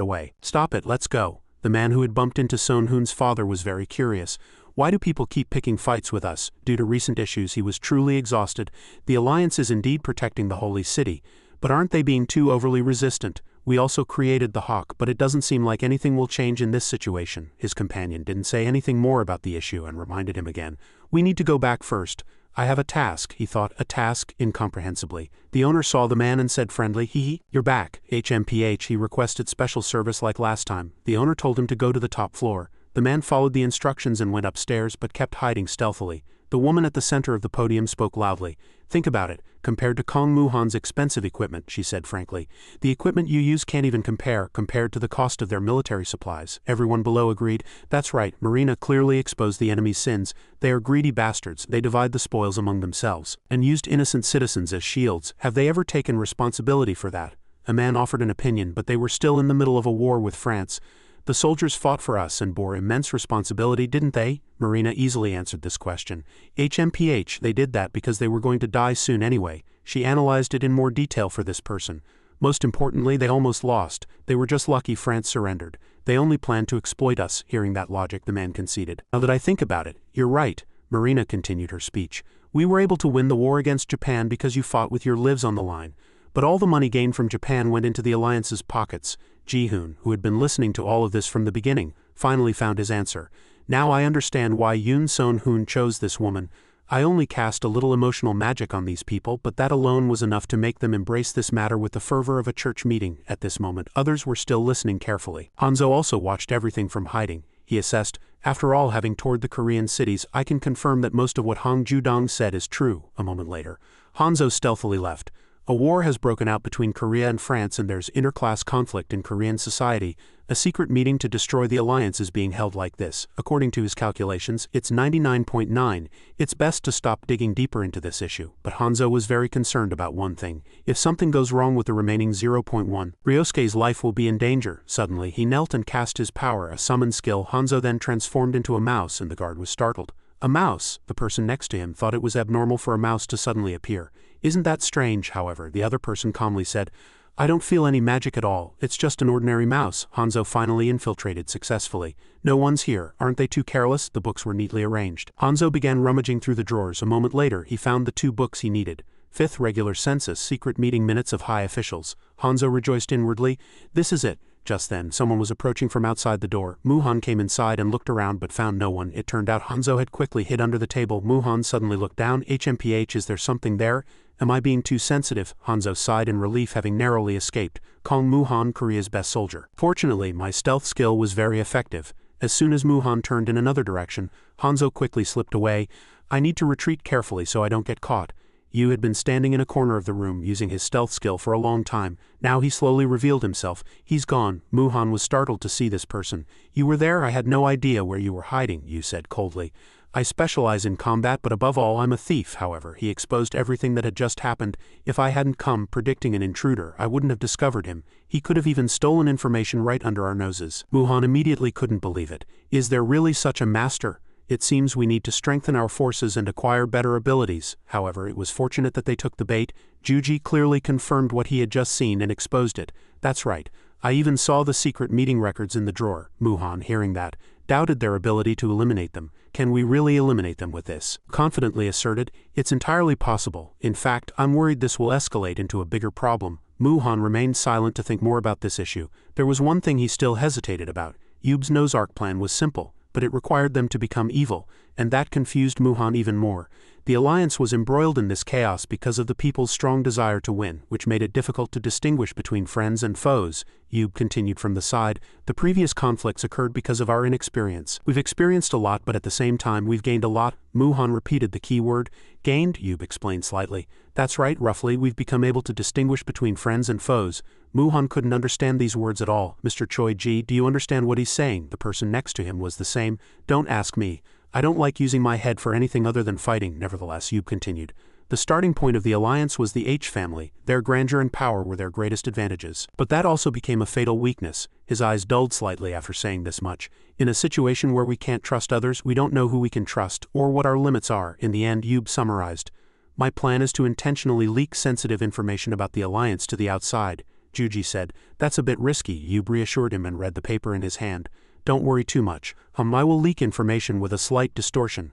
away. Stop it, let's go. The man who had bumped into Son Hoon's father was very curious. Why do people keep picking fights with us? Due to recent issues, he was truly exhausted. The Alliance is indeed protecting the holy city, but aren't they being too overly resistant? We also created the Hawk, but it doesn't seem like anything will change in this situation. His companion didn't say anything more about the issue and reminded him again. We need to go back first. I have a task, he thought, a task, incomprehensibly. The owner saw the man and said friendly, hee, you're back. HMPH, he requested special service like last time. The owner told him to go to the top floor. The man followed the instructions and went upstairs but kept hiding stealthily. The woman at the center of the podium spoke loudly. Think about it. Compared to Kong Muhan's expensive equipment, she said frankly. The equipment you use can't even compared to the cost of their military supplies. Everyone below agreed. That's right, Marina clearly exposed the enemy's sins. They are greedy bastards. They divide the spoils among themselves and used innocent citizens as shields. Have they ever taken responsibility for that? A man offered an opinion, but they were still in the middle of a war with France. The soldiers fought for us and bore immense responsibility, didn't they? Marina easily answered this question. HMPH, they did that because they were going to die soon anyway. She analyzed it in more detail for this person. Most importantly, they almost lost. They were just lucky France surrendered. They only plan to exploit us. Hearing that logic, the man conceded. Now that I think about it, you're right, Marina continued her speech. We were able to win the war against Japan because you fought with your lives on the line. But all the money gained from Japan went into the alliance's pockets. Ji-hoon, who had been listening to all of this from the beginning, finally found his answer. Now I understand why Yoon Son-hoon chose this woman. I only cast a little emotional magic on these people, but that alone was enough to make them embrace this matter with the fervor of a church meeting. At this moment, others were still listening carefully. Hanzo also watched everything from hiding. He assessed, after all, having toured the Korean cities, I can confirm that most of what Hong Ju-dong said is true. A moment later, Hanzo stealthily left. A war has broken out between Korea and France, and there's interclass conflict in Korean society. A secret meeting to destroy the alliance is being held like this. According to his calculations, it's 99.9. It's best to stop digging deeper into this issue. But Hanzo was very concerned about one thing. If something goes wrong with the remaining 0.1, Ryosuke's life will be in danger. Suddenly, he knelt and cast his power, a summon skill. Hanzo then transformed into a mouse, and the guard was startled. A mouse? The person next to him thought it was abnormal for a mouse to suddenly appear. Isn't that strange, however? The other person calmly said, I don't feel any magic at all. It's just an ordinary mouse. Hanzo finally infiltrated successfully. No one's here. Aren't they too careless? The books were neatly arranged. Hanzo began rummaging through the drawers. A moment later, he found the 2 books he needed. 5th regular census, secret meeting minutes of high officials. Hanzo rejoiced inwardly. This is it. Just then, someone was approaching from outside the door. Muhan came inside and looked around but found no one. It turned out Hanzo had quickly hid under the table. Muhan suddenly looked down. HMPH, is there something there? Am I being too sensitive? Hanzo sighed in relief, having narrowly escaped. Kong Muhan, Korea's best soldier. Fortunately, my stealth skill was very effective. As soon as Muhan turned in another direction, Hanzo quickly slipped away. I need to retreat carefully so I don't get caught. Yu had been standing in a corner of the room using his stealth skill for a long time. Now he slowly revealed himself. He's gone. Muhan was startled to see this person. You were there? I had no idea where you were hiding, Yu said coldly. I specialize in combat, but above all I'm a thief. However, he exposed everything that had just happened. If I hadn't come predicting an intruder, I wouldn't have discovered him. He could have even stolen information right under our noses. Muhan immediately couldn't believe it. Is there really such a master? It seems we need to strengthen our forces and acquire better abilities. However, it was fortunate that they took the bait. Juji clearly confirmed what he had just seen and exposed it. That's right. I even saw the secret meeting records in the drawer. Muhan, hearing that, doubted their ability to eliminate them. Can we really eliminate them with this? Confidently asserted, it's entirely possible. In fact, I'm worried this will escalate into a bigger problem. Muhan remained silent to think more about this issue. There was one thing he still hesitated about. Yub's nose arc plan was simple, but it required them to become evil, and that confused Muhan even more. The alliance was embroiled in this chaos because of the people's strong desire to win, which made it difficult to distinguish between friends and foes. Yub continued from the side. The previous conflicts occurred because of our inexperience. We've experienced a lot, but at the same time we've gained a lot. Muhan repeated the key word. Gained? Yub explained slightly. That's right, roughly, we've become able to distinguish between friends and foes. Muhan couldn't understand these words at all. Mr. Choi-ji, do you understand what he's saying? The person next to him was the same. Don't ask me. I don't like using my head for anything other than fighting. Nevertheless, Yub continued. The starting point of the alliance was the H family. Their grandeur and power were their greatest advantages. But that also became a fatal weakness. His eyes dulled slightly after saying this much. In a situation where we can't trust others, we don't know who we can trust, or what our limits are. In the end, Yub summarized. My plan is to intentionally leak sensitive information about the alliance to the outside. Juji said. That's a bit risky. Yub reassured him and read the paper in his hand. Don't worry too much. I will leak information with a slight distortion.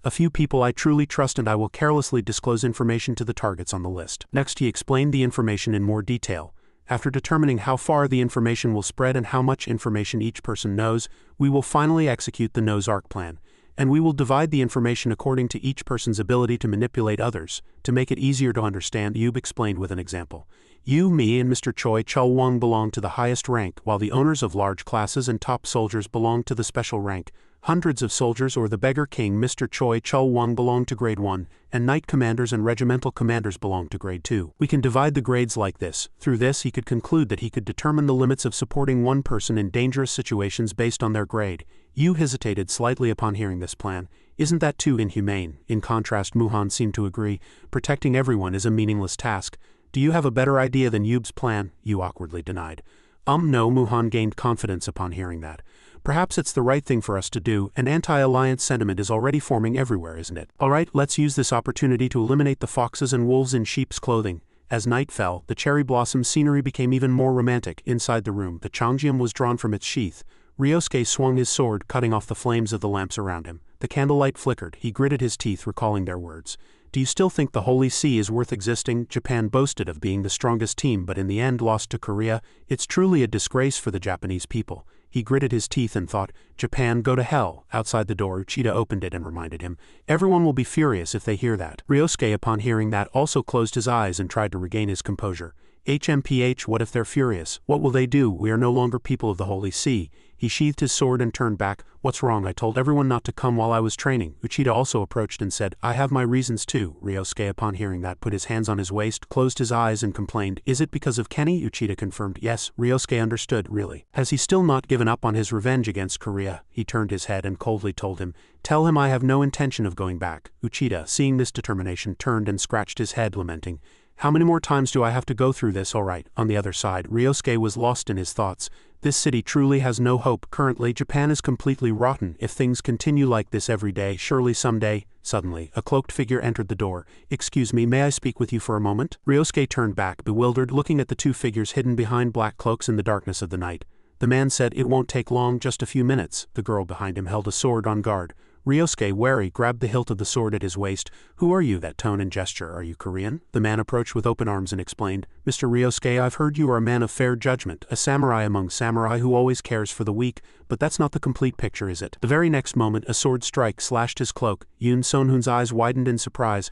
A few people I truly trust, and I will carelessly disclose information to the targets on the list. Next, he explained the information in more detail. After determining how far the information will spread and how much information each person knows, we will finally execute the nose arc plan. And we will divide the information according to each person's ability to manipulate others. To make it easier to understand, Yub explained with an example. You, me, and Mr. Choi Chul-wong belong to the highest rank, while the owners of large classes and top soldiers belong to the special rank. Hundreds of soldiers or the beggar king Mr. Choi Chul-wong belong to grade 1, and knight commanders and regimental commanders belong to grade 2. We can divide the grades like this. Through this, he could conclude that he could determine the limits of supporting one person in dangerous situations based on their grade. Yu hesitated slightly upon hearing this plan. Isn't that too inhumane? In contrast, Muhan seemed to agree. Protecting everyone is a meaningless task. Do you have a better idea than Yub's plan? Yu awkwardly denied. No, Muhan gained confidence upon hearing that. Perhaps it's the right thing for us to do. An anti-alliance sentiment is already forming everywhere, isn't it? Alright, let's use this opportunity to eliminate the foxes and wolves in sheep's clothing. As night fell, the cherry blossom scenery became even more romantic. Inside the room, the Changjiam was drawn from its sheath. Ryosuke swung his sword, cutting off the flames of the lamps around him. The candlelight flickered. He gritted his teeth, recalling their words. Do you still think the Holy See is worth existing? Japan boasted of being the strongest team but in the end lost to Korea. It's truly a disgrace for the Japanese people. He gritted his teeth and thought, Japan, go to hell. Outside the door, Uchida opened it and reminded him, everyone will be furious if they hear that. Ryosuke, upon hearing that, also closed his eyes and tried to regain his composure. HMPH, what if they're furious? What will they do? We are no longer people of the Holy See. He sheathed his sword and turned back. What's wrong? I told everyone not to come while I was training. Uchida also approached and said, I have my reasons too. Ryosuke, upon hearing that, put his hands on his waist, closed his eyes and complained, is it because of Kenny? Uchida confirmed, yes. Ryosuke understood, really. Has he still not given up on his revenge against Korea? He turned his head and coldly told him, tell him I have no intention of going back. Uchida, seeing this determination, turned and scratched his head, lamenting, how many more times do I have to go through this? All right. On the other side, Ryosuke was lost in his thoughts. This city truly has no hope. Currently, Japan is completely rotten. If things continue like this every day, surely someday. Suddenly, a cloaked figure entered the door. Excuse me, may I speak with you for a moment? Ryosuke turned back, bewildered, looking at the two figures hidden behind black cloaks in the darkness of the night. The man said, it won't take long, just a few minutes. The girl behind him held a sword on guard. Ryosuke, wary, grabbed the hilt of the sword at his waist. Who are you? That tone and gesture. Are you Korean? The man approached with open arms and explained, Mr. Ryosuke, I've heard you are a man of fair judgment, a samurai among samurai who always cares for the weak, but that's not the complete picture, is it? The very next moment, a sword strike slashed his cloak. Yoon Sonhoon's eyes widened in surprise.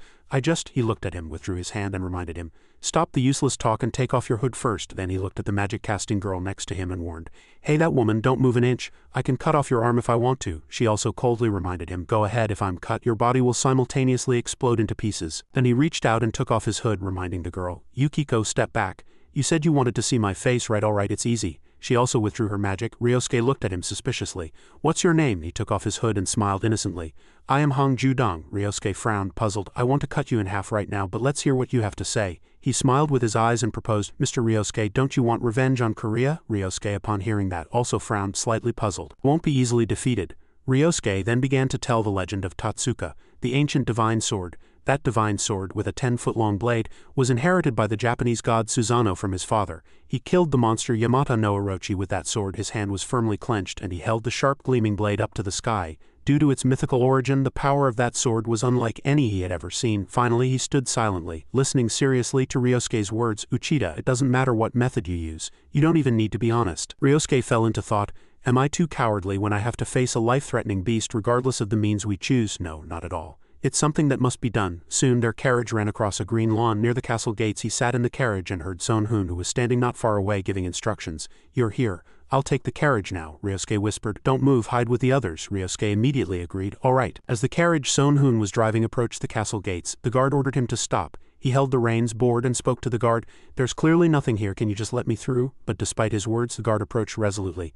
He looked at him, withdrew his hand and reminded him, stop the useless talk and take off your hood first. Then he looked at the magic-casting girl next to him and warned, hey, that woman, don't move an inch. I can cut off your arm if I want to. She also coldly reminded him, go ahead, if I'm cut, your body will simultaneously explode into pieces. Then he reached out and took off his hood, reminding the girl, Yukiko, step back. You said you wanted to see my face, right? All right, it's easy. She also withdrew her magic. Ryosuke looked at him suspiciously. What's your name? He took off his hood and smiled innocently. I am Hong Judong. Ryosuke frowned, puzzled. I want to cut you in half right now, but let's hear what you have to say. He smiled with his eyes and proposed, Mr. Ryosuke, don't you want revenge on Korea? Ryosuke, upon hearing that, also frowned, slightly puzzled. Won't be easily defeated. Ryosuke then began to tell the legend of Tatsuka, the ancient divine sword. That divine sword, with a 10-foot-long blade, was inherited by the Japanese god Susanoo from his father. He killed the monster Yamata no Orochi with that sword. His hand was firmly clenched and he held the sharp gleaming blade up to the sky. Due to its mythical origin, the power of that sword was unlike any he had ever seen. Finally, he stood silently, listening seriously to Ryosuke's words. Uchida, it doesn't matter what method you use. You don't even need to be honest. Ryosuke fell into thought. Am I too cowardly when I have to face a life-threatening beast regardless of the means we choose? No, not at all. It's something that must be done. Soon their carriage ran across a green lawn near the castle gates. He sat in the carriage and heard Sonhoon, who was standing not far away, giving instructions. You're here. I'll take the carriage now, Ryosuke whispered. Don't move, hide with the others. Ryosuke immediately agreed. All right. As the carriage Sonhoon was driving approached the castle gates, the guard ordered him to stop. He held the reins, bored, and spoke to the guard. There's clearly nothing here, can you just let me through? But despite his words, the guard approached resolutely.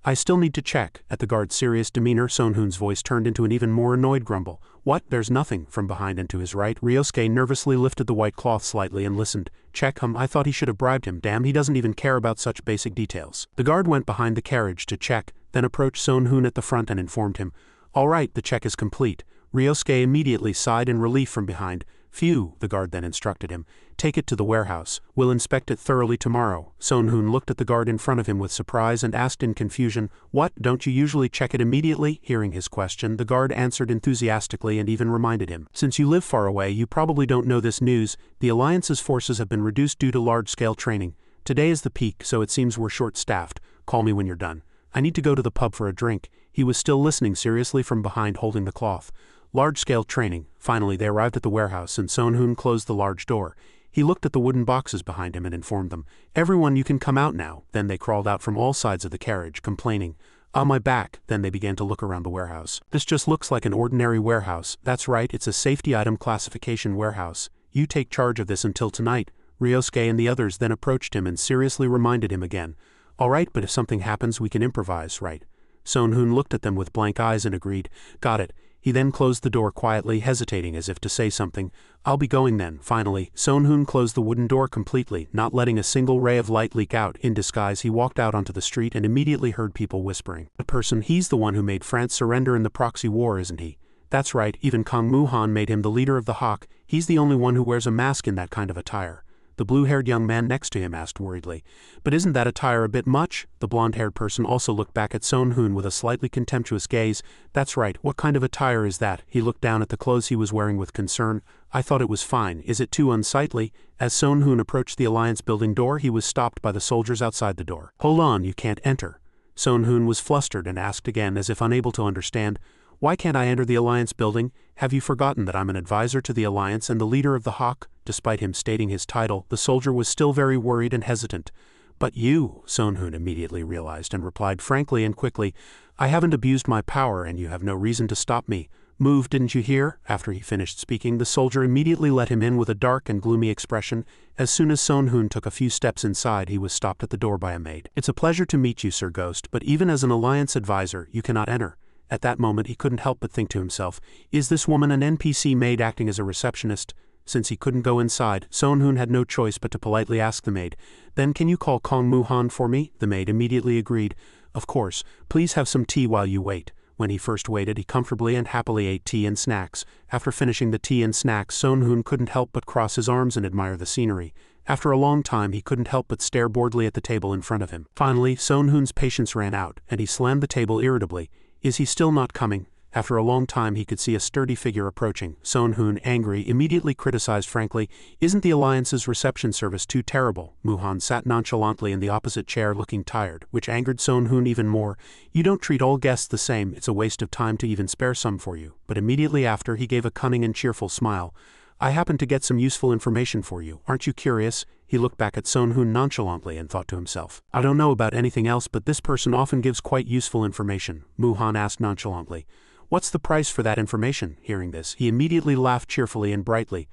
I still need to check. At the guard's serious demeanor, Sonhoon's voice turned into an even more annoyed grumble. What? There's nothing. From behind and to his right, Ryosuke nervously lifted the white cloth slightly and listened. Check him. I thought he should have bribed him. Damn, he doesn't even care about such basic details. The guard went behind the carriage to check, then approached Sonhoon at the front and informed him. All right, the check is complete. Ryosuke immediately sighed in relief from behind. Phew, the guard then instructed him. Take it to the warehouse. We'll inspect it thoroughly tomorrow. Sonhoon looked at the guard in front of him with surprise and asked in confusion, What, don't you usually check it immediately? Hearing his question, the guard answered enthusiastically and even reminded him. Since you live far away, you probably don't know this news. The Alliance's forces have been reduced due to large-scale training. Today is the peak, so it seems we're short-staffed. Call me when you're done. I need to go to the pub for a drink. He was still listening seriously from behind, holding the cloth. Large-scale training. Finally, they arrived at the warehouse and Sonhoon closed the large door. He looked at the wooden boxes behind him and informed them, Everyone, you can come out now. Then they crawled out from all sides of the carriage, complaining, my back. Then they began to look around the warehouse. This just looks like an ordinary warehouse. That's right, it's a safety item classification warehouse. You take charge of this until tonight. Ryosuke and the others then approached him and seriously reminded him again. All right, but if something happens, we can improvise, right? Sonhoon looked at them with blank eyes and agreed. Got it. He then closed the door quietly, hesitating as if to say something. I'll be going then. Finally, Sonhoon closed the wooden door completely, not letting a single ray of light leak out. In disguise, he walked out onto the street and immediately heard people whispering. The person, he's the one who made France surrender in the proxy war, isn't he? That's right, even Kang Muhan made him the leader of the Hawk. He's the only one who wears a mask in that kind of attire. The blue-haired young man next to him asked worriedly. But isn't that attire a bit much? The blonde-haired person also looked back at Son Hoon with a slightly contemptuous gaze. That's right, what kind of attire is that? He looked down at the clothes he was wearing with concern. I thought it was fine. Is it too unsightly? As Son Hoon approached the Alliance building door, he was stopped by the soldiers outside the door. Hold on, you can't enter. Son Hoon was flustered and asked again as if unable to understand. Why can't I enter the Alliance building? Have you forgotten that I'm an advisor to the Alliance and the leader of the Hawk? Despite him stating his title, the soldier was still very worried and hesitant. But you, Son Hoon immediately realized and replied frankly and quickly, I haven't abused my power and you have no reason to stop me. Move, didn't you hear? After he finished speaking, the soldier immediately let him in with a dark and gloomy expression. As soon as Son Hoon took a few steps inside, he was stopped at the door by a maid. It's a pleasure to meet you, Sir Ghost, but even as an Alliance advisor, you cannot enter. At that moment he couldn't help but think to himself, is this woman an NPC maid acting as a receptionist? Since he couldn't go inside, Son Hoon had no choice but to politely ask the maid, then can you call Kong Muhan for me? The maid immediately agreed. Of course, please have some tea while you wait. When he first waited, he comfortably and happily ate tea and snacks. After finishing the tea and snacks, Son Hoon couldn't help but cross his arms and admire the scenery. After a long time, he couldn't help but stare boredly at the table in front of him. Finally, Son Hoon's patience ran out, and he slammed the table irritably. Is he still not coming? After a long time he could see a sturdy figure approaching. Son Hoon, angry, immediately criticized frankly, isn't the Alliance's reception service too terrible? Muhan sat nonchalantly in the opposite chair looking tired, which angered Son Hoon even more. You don't treat all guests the same, it's a waste of time to even spare some for you. But immediately after he gave a cunning and cheerful smile. I happen to get some useful information for you, aren't you curious? He looked back at Son Hoon nonchalantly and thought to himself, I don't know about anything else but this person often gives quite useful information. Muhan asked nonchalantly. What's the price for that information? Hearing this, he immediately laughed cheerfully and brightly.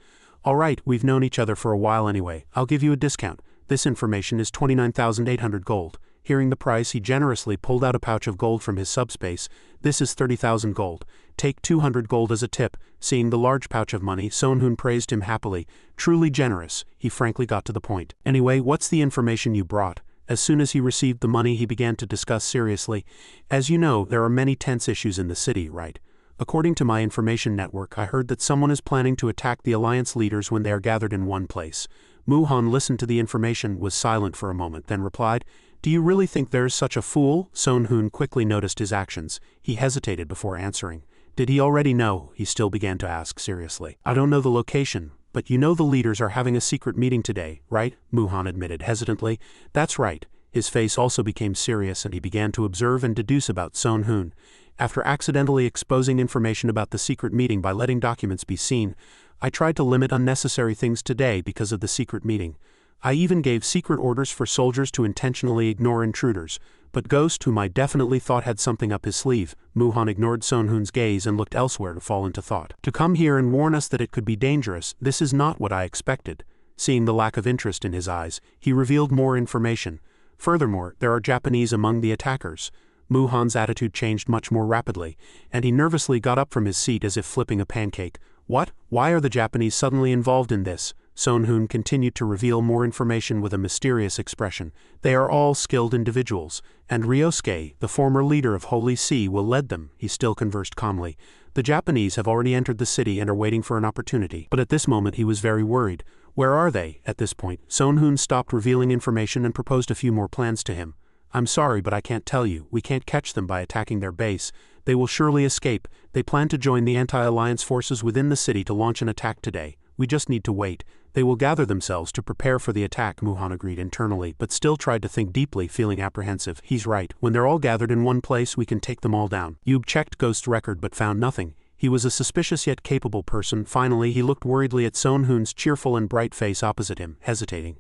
All right, we've known each other for a while anyway, I'll give you a discount. This information is 29,800 gold. Hearing the price, he generously pulled out a pouch of gold from his subspace. This is 30,000 gold. Take 200 gold as a tip. Seeing the large pouch of money, Son Hoon praised him happily. Truly generous. He frankly got to the point. Anyway, what's the information you brought? As soon as he received the money, he began to discuss seriously. As you know, there are many tense issues in the city, right? According to my information network, I heard that someone is planning to attack the Alliance leaders when they are gathered in one place. Muhan listened to the information, was silent for a moment, then replied, Do you really think there's such a fool? Son Hoon quickly noticed his actions. He hesitated before answering. Did he already know? He still began to ask seriously. I don't know the location, but you know the leaders are having a secret meeting today, right? Muhan admitted hesitantly. That's right. His face also became serious and he began to observe and deduce about Son Hoon. After accidentally exposing information about the secret meeting by letting documents be seen, I tried to limit unnecessary things today because of the secret meeting. I even gave secret orders for soldiers to intentionally ignore intruders, but Ghost, whom I definitely thought had something up his sleeve, Muhan ignored Son Hoon's gaze and looked elsewhere to fall into thought. To come here and warn us that it could be dangerous, this is not what I expected. Seeing the lack of interest in his eyes, he revealed more information. Furthermore, there are Japanese among the attackers. Muhan's attitude changed much more rapidly, and he nervously got up from his seat as if flipping a pancake. What? Why are the Japanese suddenly involved in this? Son Hoon continued to reveal more information with a mysterious expression. They are all skilled individuals, and Ryosuke, the former leader of Holy Sea, will lead them. He still conversed calmly. The Japanese have already entered the city and are waiting for an opportunity. But at this moment he was very worried. Where are they? At this point, Son Hoon stopped revealing information and proposed a few more plans to him. I'm sorry, but I can't tell you. We can't catch them by attacking their base. They will surely escape. They plan to join the anti-alliance forces within the city to launch an attack today. We just need to wait. They will gather themselves to prepare for the attack, Muhan agreed internally, but still tried to think deeply, feeling apprehensive. He's right. When they're all gathered in one place, we can take them all down. Yub checked Ghost's record but found nothing. He was a suspicious yet capable person. Finally, he looked worriedly at Son Hoon's cheerful and bright face opposite him, hesitating.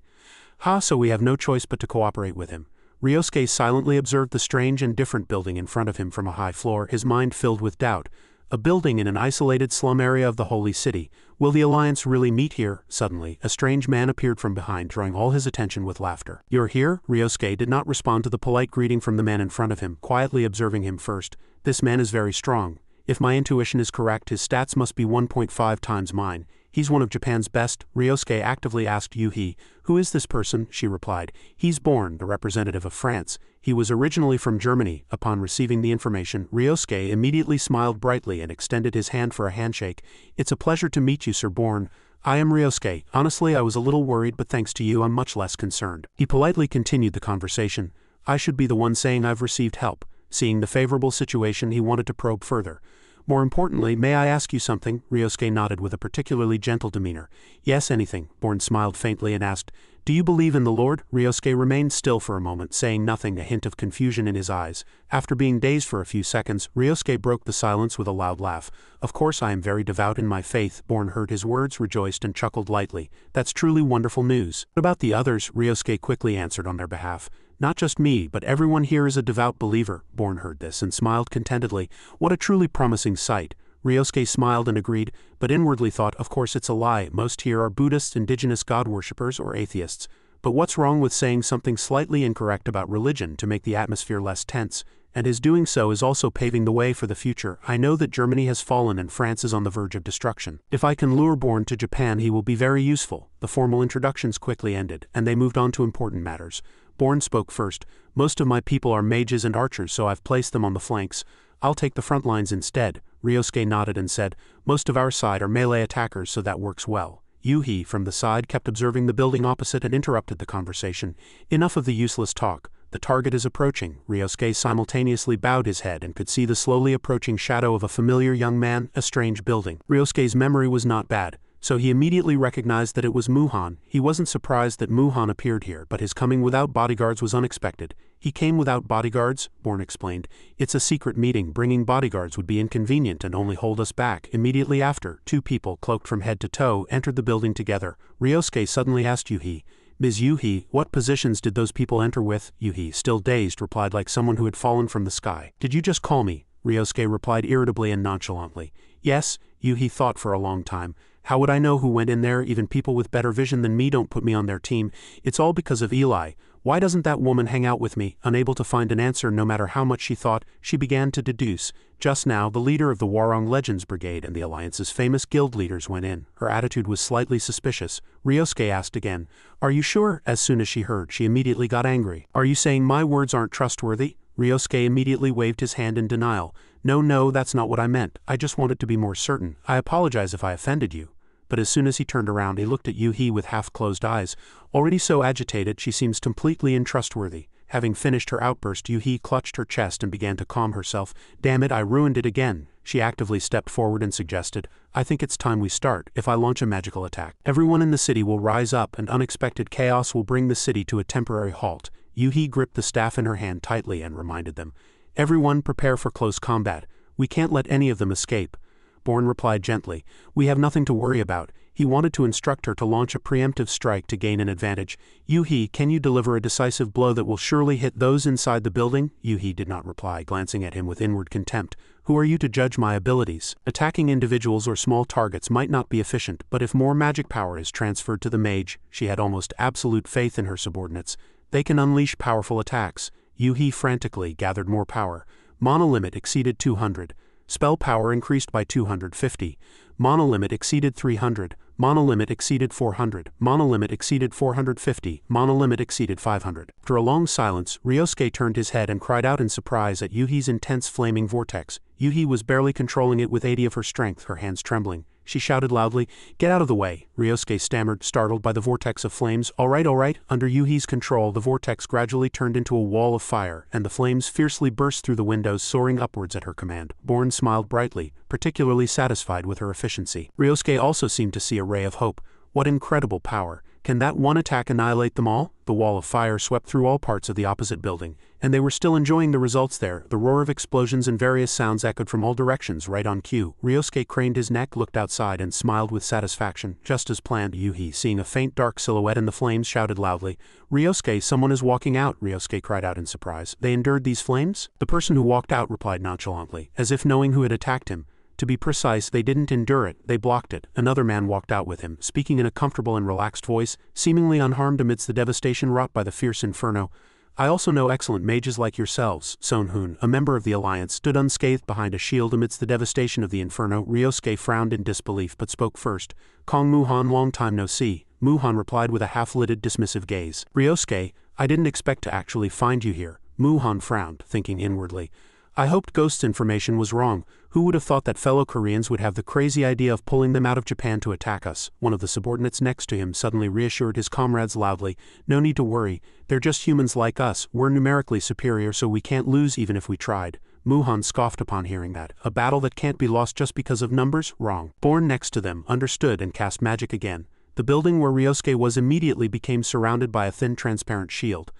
So we have no choice but to cooperate with him. Ryosuke silently observed the strange and different building in front of him from a high floor, his mind filled with doubt. A building in an isolated slum area of the Holy City. Will the Alliance really meet here? Suddenly, a strange man appeared from behind, drawing all his attention with laughter. You're here? Ryosuke did not respond to the polite greeting from the man in front of him, quietly observing him first. This man is very strong. If my intuition is correct, his stats must be 1.5 times mine. He's one of Japan's best. Ryosuke actively asked Yuhi, Who is this person? She replied, He's Born, the representative of France. He was originally from Germany. Upon receiving the information, Ryosuke immediately smiled brightly and extended his hand for a handshake. It's a pleasure to meet you, Sir Born. I am Ryosuke. Honestly, I was a little worried, but thanks to you, I'm much less concerned. He politely continued the conversation. I should be the one saying I've received help. Seeing the favorable situation, he wanted to probe further. More importantly, may I ask you something? Ryosuke nodded with a particularly gentle demeanor. Yes, anything. Born smiled faintly and asked, do you believe in the Lord? Ryosuke remained still for a moment, saying nothing, a hint of confusion in his eyes. After being dazed for a few seconds, Ryosuke broke the silence with a loud laugh. Of course I am very devout in my faith. Born heard his words, rejoiced and chuckled lightly. That's truly wonderful news. What about the others? Ryosuke quickly answered on their behalf. Not just me, but everyone here is a devout believer. Born heard this and smiled contentedly. What a truly promising sight. Ryosuke smiled and agreed, but inwardly thought, of course it's a lie. Most here are Buddhists, indigenous god worshippers, or atheists. But what's wrong with saying something slightly incorrect about religion to make the atmosphere less tense? And his doing so is also paving the way for the future. I know that Germany has fallen and France is on the verge of destruction. If I can lure Born to Japan, he will be very useful. The formal introductions quickly ended, and they moved on to important matters. Born spoke first. Most of my people are mages and archers, so I've placed them on the flanks. I'll take the front lines instead. Ryosuke nodded and said, most of our side are melee attackers, so that works well. Yuhi, from the side, kept observing the building opposite and interrupted the conversation. Enough of the useless talk. The target is approaching. Ryosuke simultaneously bowed his head and could see the slowly approaching shadow of a familiar young man, a strange building. Ryosuke's memory was not bad, so he immediately recognized that it was Muhan. He wasn't surprised that Muhan appeared here, but his coming without bodyguards was unexpected. He came without bodyguards, Born explained. It's a secret meeting. Bringing bodyguards would be inconvenient and only hold us back. Immediately after, two people, cloaked from head to toe, entered the building together. Ryosuke suddenly asked Yuhi, Ms. Yuhi, what positions did those people enter with? Yuhi, still dazed, replied like someone who had fallen from the sky. Did you just call me? Ryosuke replied irritably and nonchalantly. Yes, Yuhi thought for a long time. How would I know who went in there? Even people with better vision than me don't put me on their team. It's all because of Eli. Why doesn't that woman hang out with me? Unable to find an answer no matter how much she thought, she began to deduce. Just now, the leader of the Warong Legends Brigade and the Alliance's famous guild leaders went in. Her attitude was slightly suspicious. Ryosuke asked again, are you sure? As soon as she heard, she immediately got angry. Are you saying my words aren't trustworthy? Ryosuke immediately waved his hand in denial. No, that's not what I meant. I just wanted to be more certain. I apologize if I offended you. But as soon as he turned around, he looked at Yuhi with half-closed eyes. Already so agitated, she seems completely untrustworthy. Having finished her outburst, Yuhi clutched her chest and began to calm herself. Damn it, I ruined it again. She actively stepped forward and suggested, I think it's time we start. If I launch a magical attack, everyone in the city will rise up and unexpected chaos will bring the city to a temporary halt. Yuhi gripped the staff in her hand tightly and reminded them, everyone prepare for close combat. We can't let any of them escape. Born replied gently, we have nothing to worry about. He wanted to instruct her to launch a preemptive strike to gain an advantage. Yuhi, can you deliver a decisive blow that will surely hit those inside the building? Yuhi did not reply, glancing at him with inward contempt. Who are you to judge my abilities? Attacking individuals or small targets might not be efficient, but if more magic power is transferred to the mage, she had almost absolute faith in her subordinates. They can unleash powerful attacks. Yuhi frantically gathered more power. Mana limit exceeded 200. Spell power increased by 250. Mana limit exceeded 300. Mana limit exceeded 400. Mana limit exceeded 450. Mana limit exceeded 500. After a long silence, Ryosuke turned his head and cried out in surprise at Yuhi's intense flaming vortex. Yuhi was barely controlling it with 80 of her strength, her hands trembling. She shouted loudly, get out of the way. Ryosuke stammered, startled by the vortex of flames. All right. Under Yuhi's control, the vortex gradually turned into a wall of fire, and the flames fiercely burst through the windows, soaring upwards at her command. Born smiled brightly, particularly satisfied with her efficiency. Ryosuke also seemed to see a ray of hope. What incredible power. Can that one attack annihilate them all? The wall of fire swept through all parts of the opposite building, and they were still enjoying the results there. The roar of explosions and various sounds echoed from all directions, right on cue. Ryosuke craned his neck, looked outside, and smiled with satisfaction. Just as planned, Yuhi, seeing a faint dark silhouette in the flames, shouted loudly, Ryosuke, someone is walking out. Ryosuke cried out in surprise. They endured these flames? The person who walked out replied nonchalantly, as if knowing who had attacked him. To be precise, they didn't endure it, they blocked it. Another man walked out with him, speaking in a comfortable and relaxed voice, seemingly unharmed amidst the devastation wrought by the fierce inferno. I also know excellent mages like yourselves. Sonhun, a member of the Alliance, stood unscathed behind a shield amidst the devastation of the inferno. Ryosuke frowned in disbelief but spoke first. Kong Muhan, long time no see. Muhan replied with a half-lidded, dismissive gaze. Ryosuke, I didn't expect to actually find you here. Muhan frowned, thinking inwardly. I hoped Ghost's information was wrong. Who would have thought that fellow Koreans would have the crazy idea of pulling them out of Japan to attack us? One of the subordinates next to him suddenly reassured his comrades loudly. No need to worry, they're just humans like us, we're numerically superior so we can't lose even if we tried. Muhan scoffed upon hearing that. A battle that can't be lost just because of numbers? Wrong. Born next to them understood and cast magic again. The building where Ryosuke was immediately became surrounded by a thin transparent shield.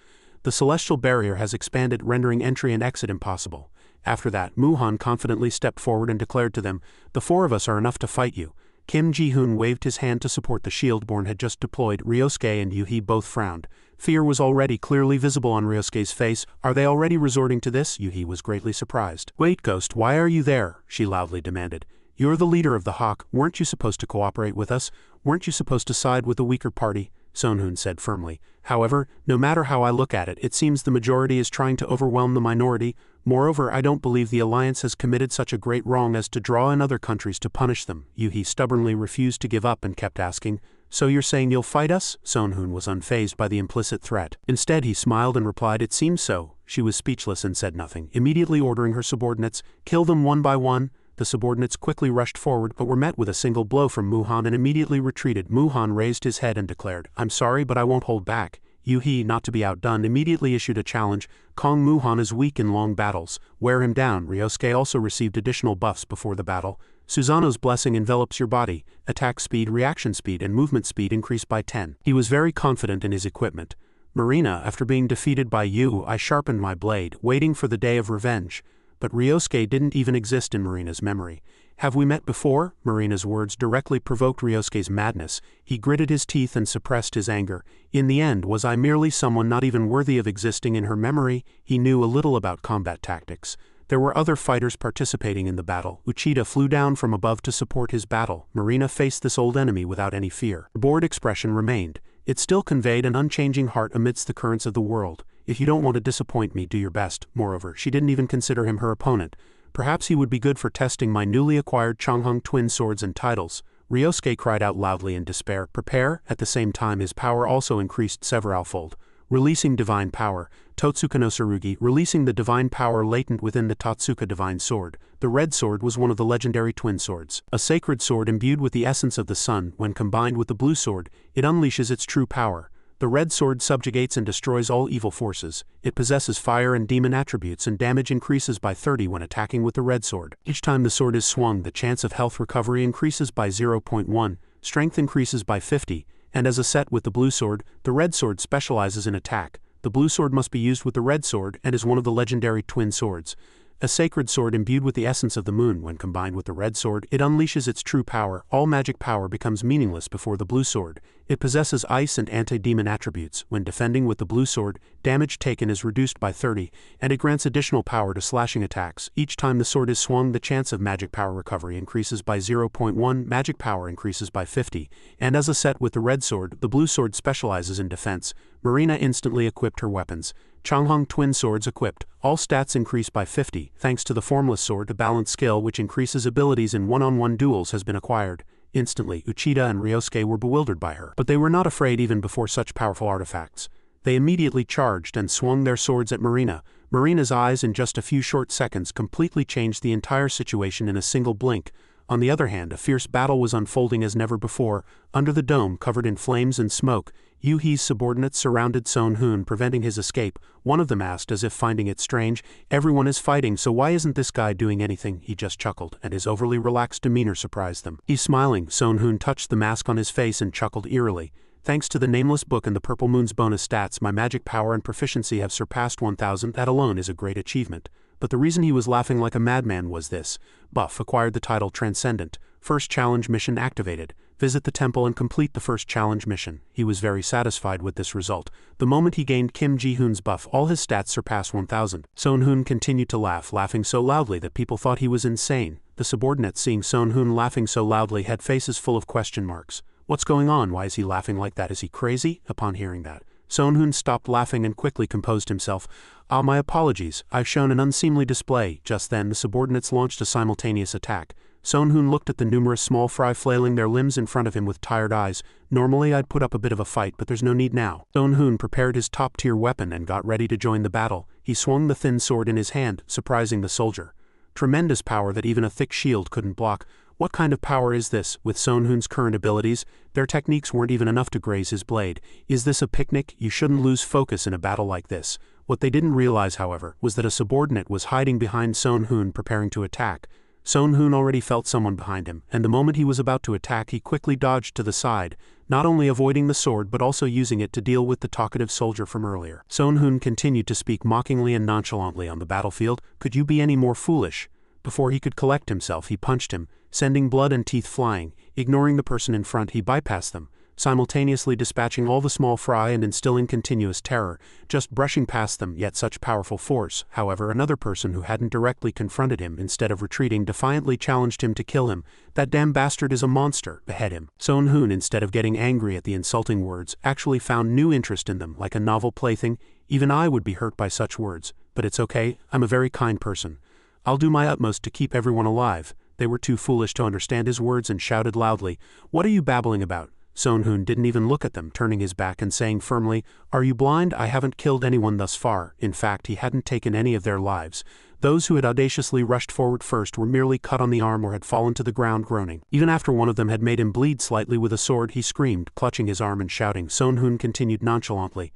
The celestial barrier has expanded, rendering entry and exit impossible. After that, Muhan confidently stepped forward and declared to them, "The four of us are enough to fight you." Kim Ji-hoon waved his hand to support the shield Born had just deployed. Ryosuke and Yuhi both frowned. Fear was already clearly visible on Ryosuke's face. Are they already resorting to this? Yuhi was greatly surprised. Wait, Ghost, why are you there? She loudly demanded. You're the leader of the Hawk. Weren't you supposed to cooperate with us? Weren't you supposed to side with the weaker party? Sonhoon said firmly. However, no matter how I look at it, it seems the majority is trying to overwhelm the minority. Moreover, I don't believe the alliance has committed such a great wrong as to draw in other countries to punish them. Yuhi stubbornly refused to give up and kept asking, "So you're saying you'll fight us?" Sonhoon was unfazed by the implicit threat. Instead, he smiled and replied, "It seems so." She was speechless and said nothing, immediately ordering her subordinates, "Kill them one by one." The subordinates quickly rushed forward but were met with a single blow from Muhan and immediately retreated. Muhan raised his head and declared, "I'm sorry but I won't hold back." Yuhi, not to be outdone, immediately issued a challenge. Kong Muhan is weak in long battles. Wear him down. Ryosuke also received additional buffs before the battle. Susanoo's blessing envelops your body. Attack speed, reaction speed, and movement speed increased by 10. He was very confident in his equipment. Marina, after being defeated by you, I sharpened my blade, waiting for the day of revenge. But Ryosuke didn't even exist in Marina's memory. Have we met before? Marina's words directly provoked Ryosuke's madness. He gritted his teeth and suppressed his anger. In the end, was I merely someone not even worthy of existing in her memory? He knew a little about combat tactics. There were other fighters participating in the battle. Uchida flew down from above to support his battle. Marina faced this old enemy without any fear. The bored expression remained. It still conveyed an unchanging heart amidst the currents of the world. If you don't want to disappoint me, do your best. Moreover, she didn't even consider him her opponent. Perhaps he would be good for testing my newly acquired Chonghung twin swords and titles. Ryosuke cried out loudly in despair. Prepare. At the same time, his power also increased severalfold. Releasing divine power. Totsuka no Tsurugi, releasing the divine power latent within the Totsuka divine sword. The red sword was one of the legendary twin swords. A sacred sword imbued with the essence of the sun. When combined with the blue sword, it unleashes its true power. The red sword subjugates and destroys all evil forces. It possesses fire and demon attributes, and damage increases by 30 when attacking with the red sword. Each time the sword is swung, the chance of health recovery increases by 0.1, strength increases by 50, and as a set with the blue sword, the red sword specializes in attack. The blue sword must be used with the red sword and is one of the legendary twin swords. A sacred sword imbued with the essence of the moon. When combined with the red sword, it unleashes its true power. All magic power becomes meaningless before the blue sword. It possesses ice and anti-demon attributes. When defending with the blue sword, damage taken is reduced by 30, and it grants additional power to slashing attacks. Each time the sword is swung, the chance of magic power recovery increases by 0.1, magic power increases by 50, and as a set with the red sword, the blue sword specializes in defense. Marina instantly equipped her weapons. Chonghung twin swords equipped. All stats increase by 50, thanks to the formless sword. A balanced skill which increases abilities in one-on-one duels has been acquired. Instantly, Uchida and Ryosuke were bewildered by her. But they were not afraid even before such powerful artifacts. They immediately charged and swung their swords at Marina. Marina's eyes in just a few short seconds completely changed the entire situation in a single blink. On the other hand, a fierce battle was unfolding as never before. Under the dome, covered in flames and smoke, Yuhi's subordinates surrounded Sonhoon, preventing his escape. One of them asked, as if finding it strange, "Everyone is fighting, so why isn't this guy doing anything?" He just chuckled, and his overly relaxed demeanor surprised them. "He's smiling." Sonhoon touched the mask on his face and chuckled eerily. "Thanks to the Nameless Book and the Purple Moon's bonus stats, my magic power and proficiency have surpassed 1000. That alone is a great achievement." But the reason he was laughing like a madman was this. Buff acquired the title Transcendent. First challenge mission activated. Visit the temple and complete the first challenge mission. He was very satisfied with this result. The moment he gained Kim Ji-hoon's buff, all his stats surpassed 1000. Sonhoon continued to laugh, laughing so loudly that people thought he was insane. The subordinates, seeing Sonhoon laughing so loudly, had faces full of question marks. What's going on? Why is he laughing like that? Is he crazy? Upon hearing that, Sonhoon stopped laughing and quickly composed himself. "Ah, my apologies. I've shown an unseemly display." Just then, the subordinates launched a simultaneous attack. Soon-hoon looked at the numerous small fry flailing their limbs in front of him with tired eyes. Normally I'd put up a bit of a fight, but there's no need now. Soon-hoon prepared his top-tier weapon and got ready to join the battle. He swung the thin sword in his hand, surprising the soldier. Tremendous power that even a thick shield couldn't block. What kind of power is this? With Soon-hoon's current abilities, their techniques weren't even enough to graze his blade. Is this a picnic? You shouldn't lose focus in a battle like this. What they didn't realize, however, was that a subordinate was hiding behind Soon-hoon preparing to attack. Soon-hoon already felt someone behind him, and the moment he was about to attack he quickly dodged to the side, not only avoiding the sword but also using it to deal with the talkative soldier from earlier. Soon-hoon continued to speak mockingly and nonchalantly on the battlefield. Could you be any more foolish? Before he could collect himself he punched him, sending blood and teeth flying. Ignoring the person in front he bypassed them, simultaneously dispatching all the small fry and instilling continuous terror, just brushing past them, yet such powerful force. However, another person who hadn't directly confronted him, instead of retreating, defiantly challenged him to kill him. That damn bastard is a monster, behead him. Soon-hoon, instead of getting angry at the insulting words, actually found new interest in them, like a novel plaything. Even I would be hurt by such words, but it's okay, I'm a very kind person. I'll do my utmost to keep everyone alive. They were too foolish to understand his words and shouted loudly, "What are you babbling about?" Soon-hoon didn't even look at them, turning his back and saying firmly, "Are you blind? I haven't killed anyone thus far." In fact, he hadn't taken any of their lives. Those who had audaciously rushed forward first were merely cut on the arm or had fallen to the ground groaning. Even after one of them had made him bleed slightly with a sword, he screamed, clutching his arm and shouting. Soon-hoon continued nonchalantly,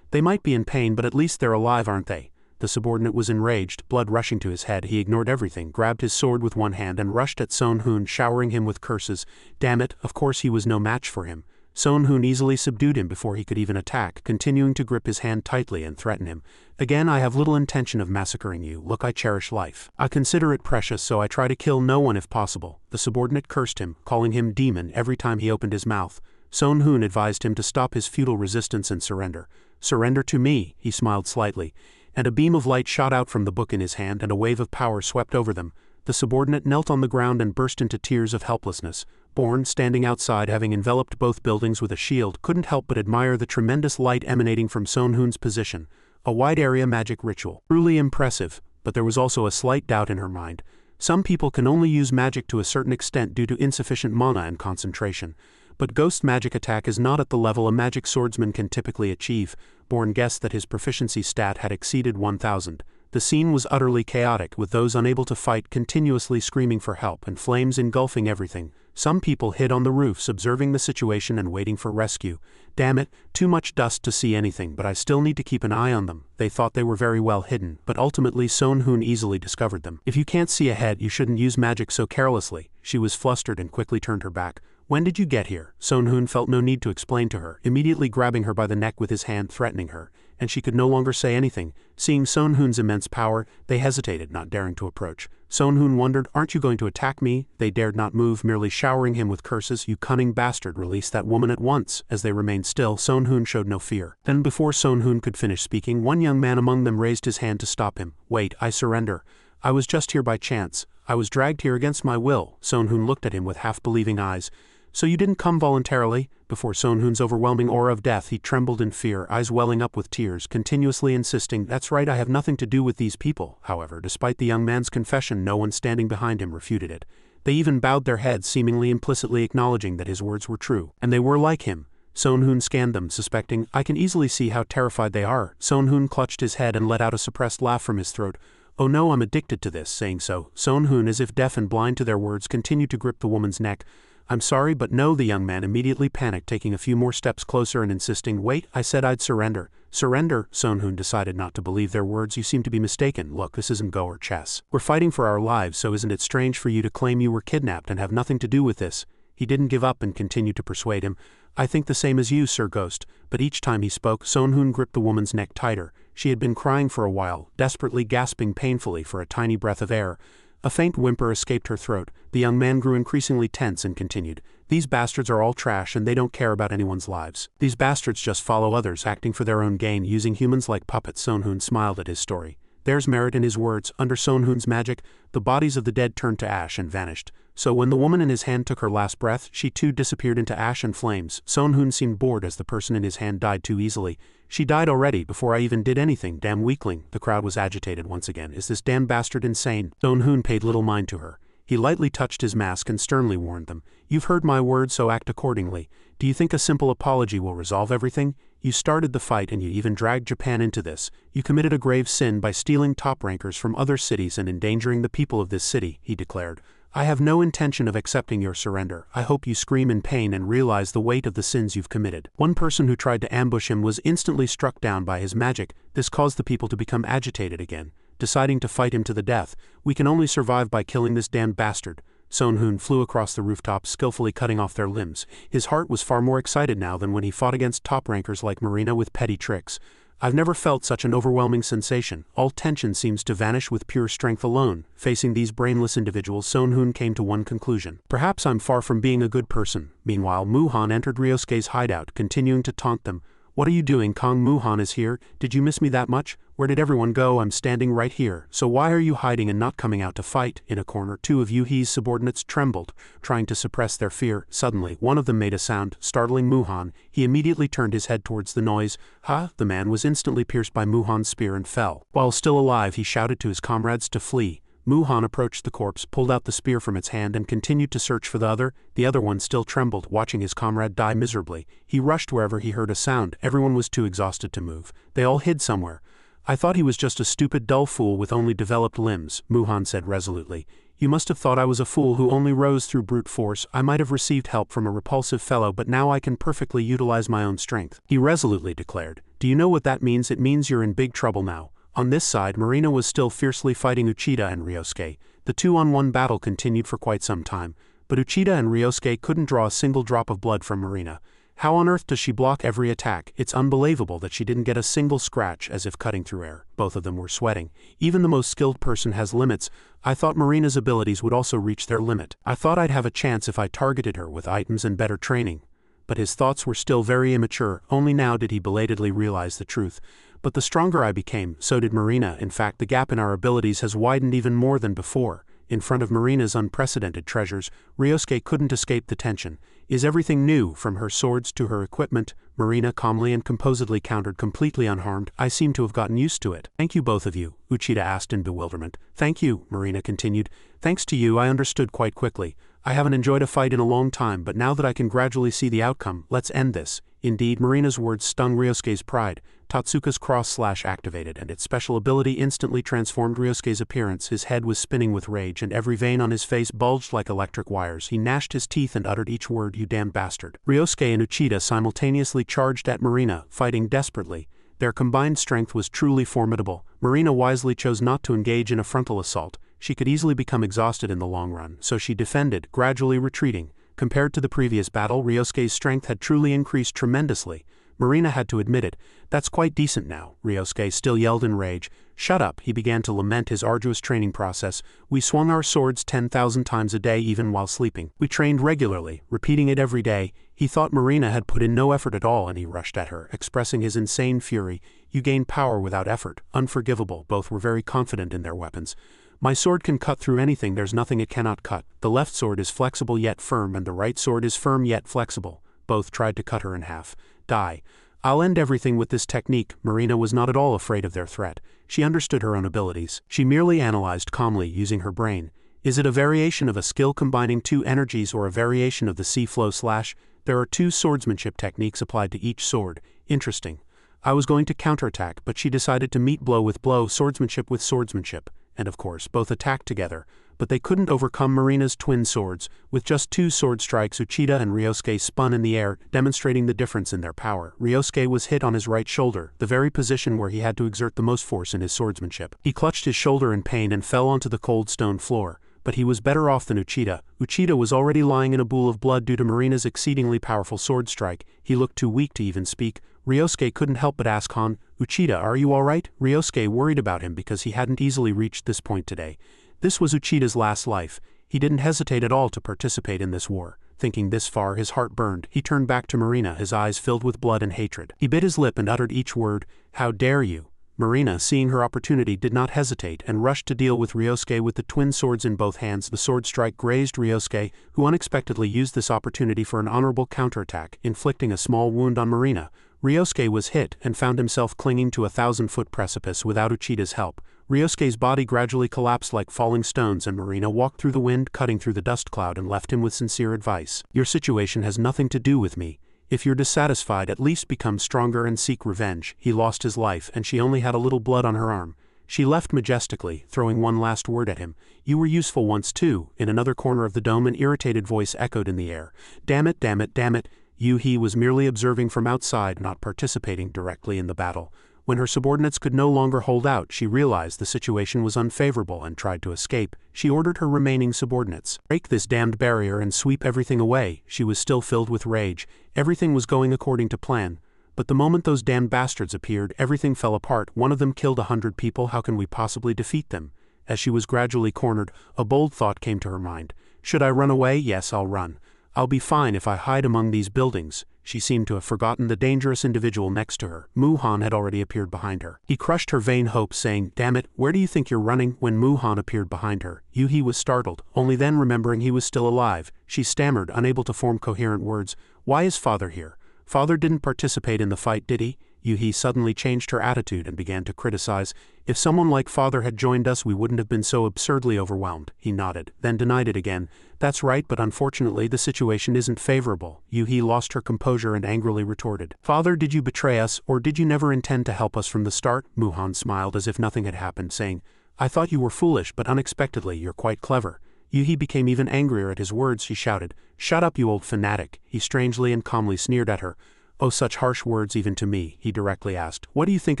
"They might be in pain, but at least they're alive, aren't they?" The subordinate was enraged, blood rushing to his head. He ignored everything, grabbed his sword with one hand and rushed at Soon-hoon, showering him with curses. Damn it, of course he was no match for him. Soon-hoon easily subdued him before he could even attack, continuing to grip his hand tightly and threaten him. "Again, I have little intention of massacring you. Look, I cherish life. I consider it precious, so I try to kill no one if possible." The subordinate cursed him, calling him demon every time he opened his mouth. Soon-hoon advised him to stop his futile resistance and surrender. "Surrender to me," he smiled slightly, and a beam of light shot out from the book in his hand and a wave of power swept over them. The subordinate knelt on the ground and burst into tears of helplessness. Born, standing outside having enveloped both buildings with a shield, couldn't help but admire the tremendous light emanating from Soon-hoon's position. A wide-area magic ritual. Truly impressive, but there was also a slight doubt in her mind. Some people can only use magic to a certain extent due to insufficient mana and concentration. But ghost magic attack is not at the level a magic swordsman can typically achieve. Born guessed that his proficiency stat had exceeded 1000. The scene was utterly chaotic, with those unable to fight continuously screaming for help and flames engulfing everything. Some people hid on the roofs observing the situation and waiting for rescue. Damn it, too much dust to see anything, but I still need to keep an eye on them. They thought they were very well hidden, but ultimately Soon-hoon easily discovered them. If you can't see ahead, you shouldn't use magic so carelessly. She was flustered and quickly turned her back. "When did you get here?" Soon-hoon felt no need to explain to her, immediately grabbing her by the neck with his hand, threatening her, and she could no longer say anything. Seeing Soon-hoon's immense power, they hesitated, not daring to approach. Soon-hoon wondered, "Aren't you going to attack me?" They dared not move, merely showering him with curses. "You cunning bastard, release that woman at once." As they remained still, Soon-hoon showed no fear. Then before Soon-hoon could finish speaking, one young man among them raised his hand to stop him. "Wait, I surrender. I was just here by chance. I was dragged here against my will." Soon-hoon looked at him with half-believing eyes. "So you didn't come voluntarily?" Before Soon-hoon's overwhelming aura of death, he trembled in fear, eyes welling up with tears, continuously insisting, "That's right, I have nothing to do with these people." However, despite the young man's confession, no one standing behind him refuted it. They even bowed their heads, seemingly implicitly acknowledging that his words were true. And they were like him. Soon-hoon scanned them, suspecting, "I can easily see how terrified they are." Soon-hoon clutched his head and let out a suppressed laugh from his throat. "Oh no, I'm addicted to this." Saying so, Soon-hoon, as if deaf and blind to their words, continued to grip the woman's neck. "I'm sorry, but no." The young man immediately panicked, taking a few more steps closer and insisting, "Wait, I said I'd surrender." "Surrender?" Soon-hoon decided not to believe their words. "You seem to be mistaken. Look, this isn't Go or chess. We're fighting for our lives, so isn't it strange for you to claim you were kidnapped and have nothing to do with this?" He didn't give up and continued to persuade him. "I think the same as you, Sir Ghost." But each time he spoke, Soon-hoon gripped the woman's neck tighter. She had been crying for a while, desperately gasping painfully for a tiny breath of air. A faint whimper escaped her throat. The young man grew increasingly tense and continued, "These bastards are all trash and they don't care about anyone's lives. These bastards just follow others, acting for their own gain, using humans like puppets." Soon-hoon smiled at his story. There's merit in his words. Under Soon-hoon's magic, the bodies of the dead turned to ash and vanished. So when the woman in his hand took her last breath, she too disappeared into ash and flames. Soon-hoon seemed bored as the person in his hand died too easily. "She died already, before I even did anything, damn weakling." The crowd was agitated once again. "Is this damn bastard insane?" Soon-hoon paid little mind to her. He lightly touched his mask and sternly warned them. You've heard my word, so act accordingly. Do you think a simple apology will resolve everything? You started the fight and you even dragged Japan into this. You committed a grave sin by stealing top rankers from other cities and endangering the people of this city, he declared. I have no intention of accepting your surrender. I hope you scream in pain and realize the weight of the sins you've committed. One person who tried to ambush him was instantly struck down by his magic. This caused the people to become agitated again, deciding to fight him to the death. We can only survive by killing this damned bastard. Sonhoon flew across the rooftop, skillfully cutting off their limbs. His heart was far more excited now than when he fought against top rankers like Marina with petty tricks. I've never felt such an overwhelming sensation. All tension seems to vanish with pure strength alone. Facing these brainless individuals, Sonhoon came to one conclusion. Perhaps I'm far from being a good person. Meanwhile, Muhan entered Ryosuke's hideout, continuing to taunt them. What are you doing? Kong Muhan is here. Did you miss me that much? Where did everyone go? I'm standing right here. So why are you hiding and not coming out to fight? In a corner, two of Yuhi's subordinates trembled, trying to suppress their fear. Suddenly, one of them made a sound, startling Muhan. He immediately turned his head towards the noise. The man was instantly pierced by Muhan's spear and fell. While still alive, he shouted to his comrades to flee. Muhan approached the corpse, pulled out the spear from its hand and continued to search for the other. The other one still trembled, watching his comrade die miserably. He rushed wherever he heard a sound. Everyone was too exhausted to move. They all hid somewhere. I thought he was just a stupid, dull fool with only developed limbs, Muhan said resolutely. You must have thought I was a fool who only rose through brute force. I might have received help from a repulsive fellow, but now I can perfectly utilize my own strength, he resolutely declared. Do you know what that means? It means you're in big trouble now. On this side, Marina was still fiercely fighting Uchida and Ryosuke. The 2-on-1 battle continued for quite some time, but Uchida and Ryosuke couldn't draw a single drop of blood from Marina. How on earth does she block every attack? It's unbelievable that she didn't get a single scratch, as if cutting through air. Both of them were sweating. Even the most skilled person has limits. I thought Marina's abilities would also reach their limit. I thought I'd have a chance if I targeted her with items and better training. But his thoughts were still very immature. Only now did he belatedly realize the truth. But the stronger I became, so did Marina. In fact, the gap in our abilities has widened even more than before. In front of Marina's unprecedented treasures, Ryosuke couldn't escape the tension. Is everything new, from her swords to her equipment? Marina calmly and composedly countered, completely unharmed. I seem to have gotten used to it. Thank you, both of you, Uchida asked in bewilderment. Thank you, Marina continued. Thanks to you, I understood quite quickly. I haven't enjoyed a fight in a long time, but now that I can gradually see the outcome, let's end this. Indeed, Marina's words stung Ryosuke's pride. Tatsuka's cross-slash activated, and its special ability instantly transformed Ryosuke's appearance. His head was spinning with rage, and every vein on his face bulged like electric wires. He gnashed his teeth and uttered each word, "You damned bastard." Ryosuke and Uchida simultaneously charged at Marina, fighting desperately. Their combined strength was truly formidable. Marina wisely chose not to engage in a frontal assault. She could easily become exhausted in the long run, so she defended, gradually retreating. Compared to the previous battle, Ryosuke's strength had truly increased tremendously. Marina had to admit it. That's quite decent now, Ryosuke still yelled in rage. Shut up, he began to lament his arduous training process. We swung our swords 10,000 times a day even while sleeping. We trained regularly, repeating it every day. He thought Marina had put in no effort at all and he rushed at her, expressing his insane fury. You gain power without effort. Unforgivable. Both were very confident in their weapons. My sword can cut through anything, there's nothing it cannot cut. The left sword is flexible yet firm and the right sword is firm yet flexible. Both tried to cut her in half. Die. I'll end everything with this technique. Marina was not at all afraid of their threat. She understood her own abilities. She merely analyzed calmly, using her brain. Is it a variation of a skill combining two energies or a variation of the C-flow slash? There are two swordsmanship techniques applied to each sword. Interesting. I was going to counterattack, but she decided to meet blow with blow, swordsmanship with swordsmanship. And of course, both attacked together. But they couldn't overcome Marina's twin swords. With just two sword strikes, Uchida and Ryosuke spun in the air, demonstrating the difference in their power. Ryosuke was hit on his right shoulder, the very position where he had to exert the most force in his swordsmanship. He clutched his shoulder in pain and fell onto the cold stone floor. But he was better off than Uchida. Uchida was already lying in a pool of blood due to Marina's exceedingly powerful sword strike. He looked too weak to even speak. Ryosuke couldn't help but ask Han, Uchida, are you alright? Ryosuke worried about him because he hadn't easily reached this point today. This was Uchida's last life. He didn't hesitate at all to participate in this war. Thinking this far, his heart burned. He turned back to Marina, his eyes filled with blood and hatred. He bit his lip and uttered each word, how dare you? Marina, seeing her opportunity, did not hesitate and rushed to deal with Ryosuke with the twin swords in both hands. The sword strike grazed Ryosuke, who unexpectedly used this opportunity for an honorable counterattack, inflicting a small wound on Marina. Ryosuke was hit and found himself clinging to a 1,000-foot precipice without Uchida's help. Ryosuke's body gradually collapsed like falling stones, and Marina walked through the wind, cutting through the dust cloud, and left him with sincere advice. Your situation has nothing to do with me. If you're dissatisfied, at least become stronger and seek revenge. He lost his life, and she only had a little blood on her arm. She left majestically, throwing one last word at him. You were useful once too. In another corner of the dome, an irritated voice echoed in the air. Damn it, damn it, damn it. He was merely observing from outside, not participating directly in the battle. When her subordinates could no longer hold out, she realized the situation was unfavorable and tried to escape. She ordered her remaining subordinates, break this damned barrier and sweep everything away. She was still filled with rage. Everything was going according to plan. But the moment those damned bastards appeared, everything fell apart. One of them killed 100 people. How can we possibly defeat them? As she was gradually cornered, a bold thought came to her mind. Should I run away? Yes, I'll run. I'll be fine if I hide among these buildings. She seemed to have forgotten the dangerous individual next to her. Muhan had already appeared behind her. He crushed her vain hopes, saying, Damn it, where do you think you're running? When Muhan appeared behind her, Yuhi was startled, only then remembering he was still alive. She stammered, unable to form coherent words. Why is father here? Father didn't participate in the fight, did he? Yuhi suddenly changed her attitude and began to criticize. If someone like father had joined us, we wouldn't have been so absurdly overwhelmed. He nodded, then denied it again. That's right, but unfortunately the situation isn't favorable. Yuhi lost her composure and angrily retorted. Father, did you betray us, or did you never intend to help us from the start? Muhan smiled as if nothing had happened, saying, I thought you were foolish, but unexpectedly you're quite clever. Yuhi became even angrier at his words. She shouted, Shut up, you old fanatic. He strangely and calmly sneered at her. Oh, such harsh words even to me, he directly asked. What do you think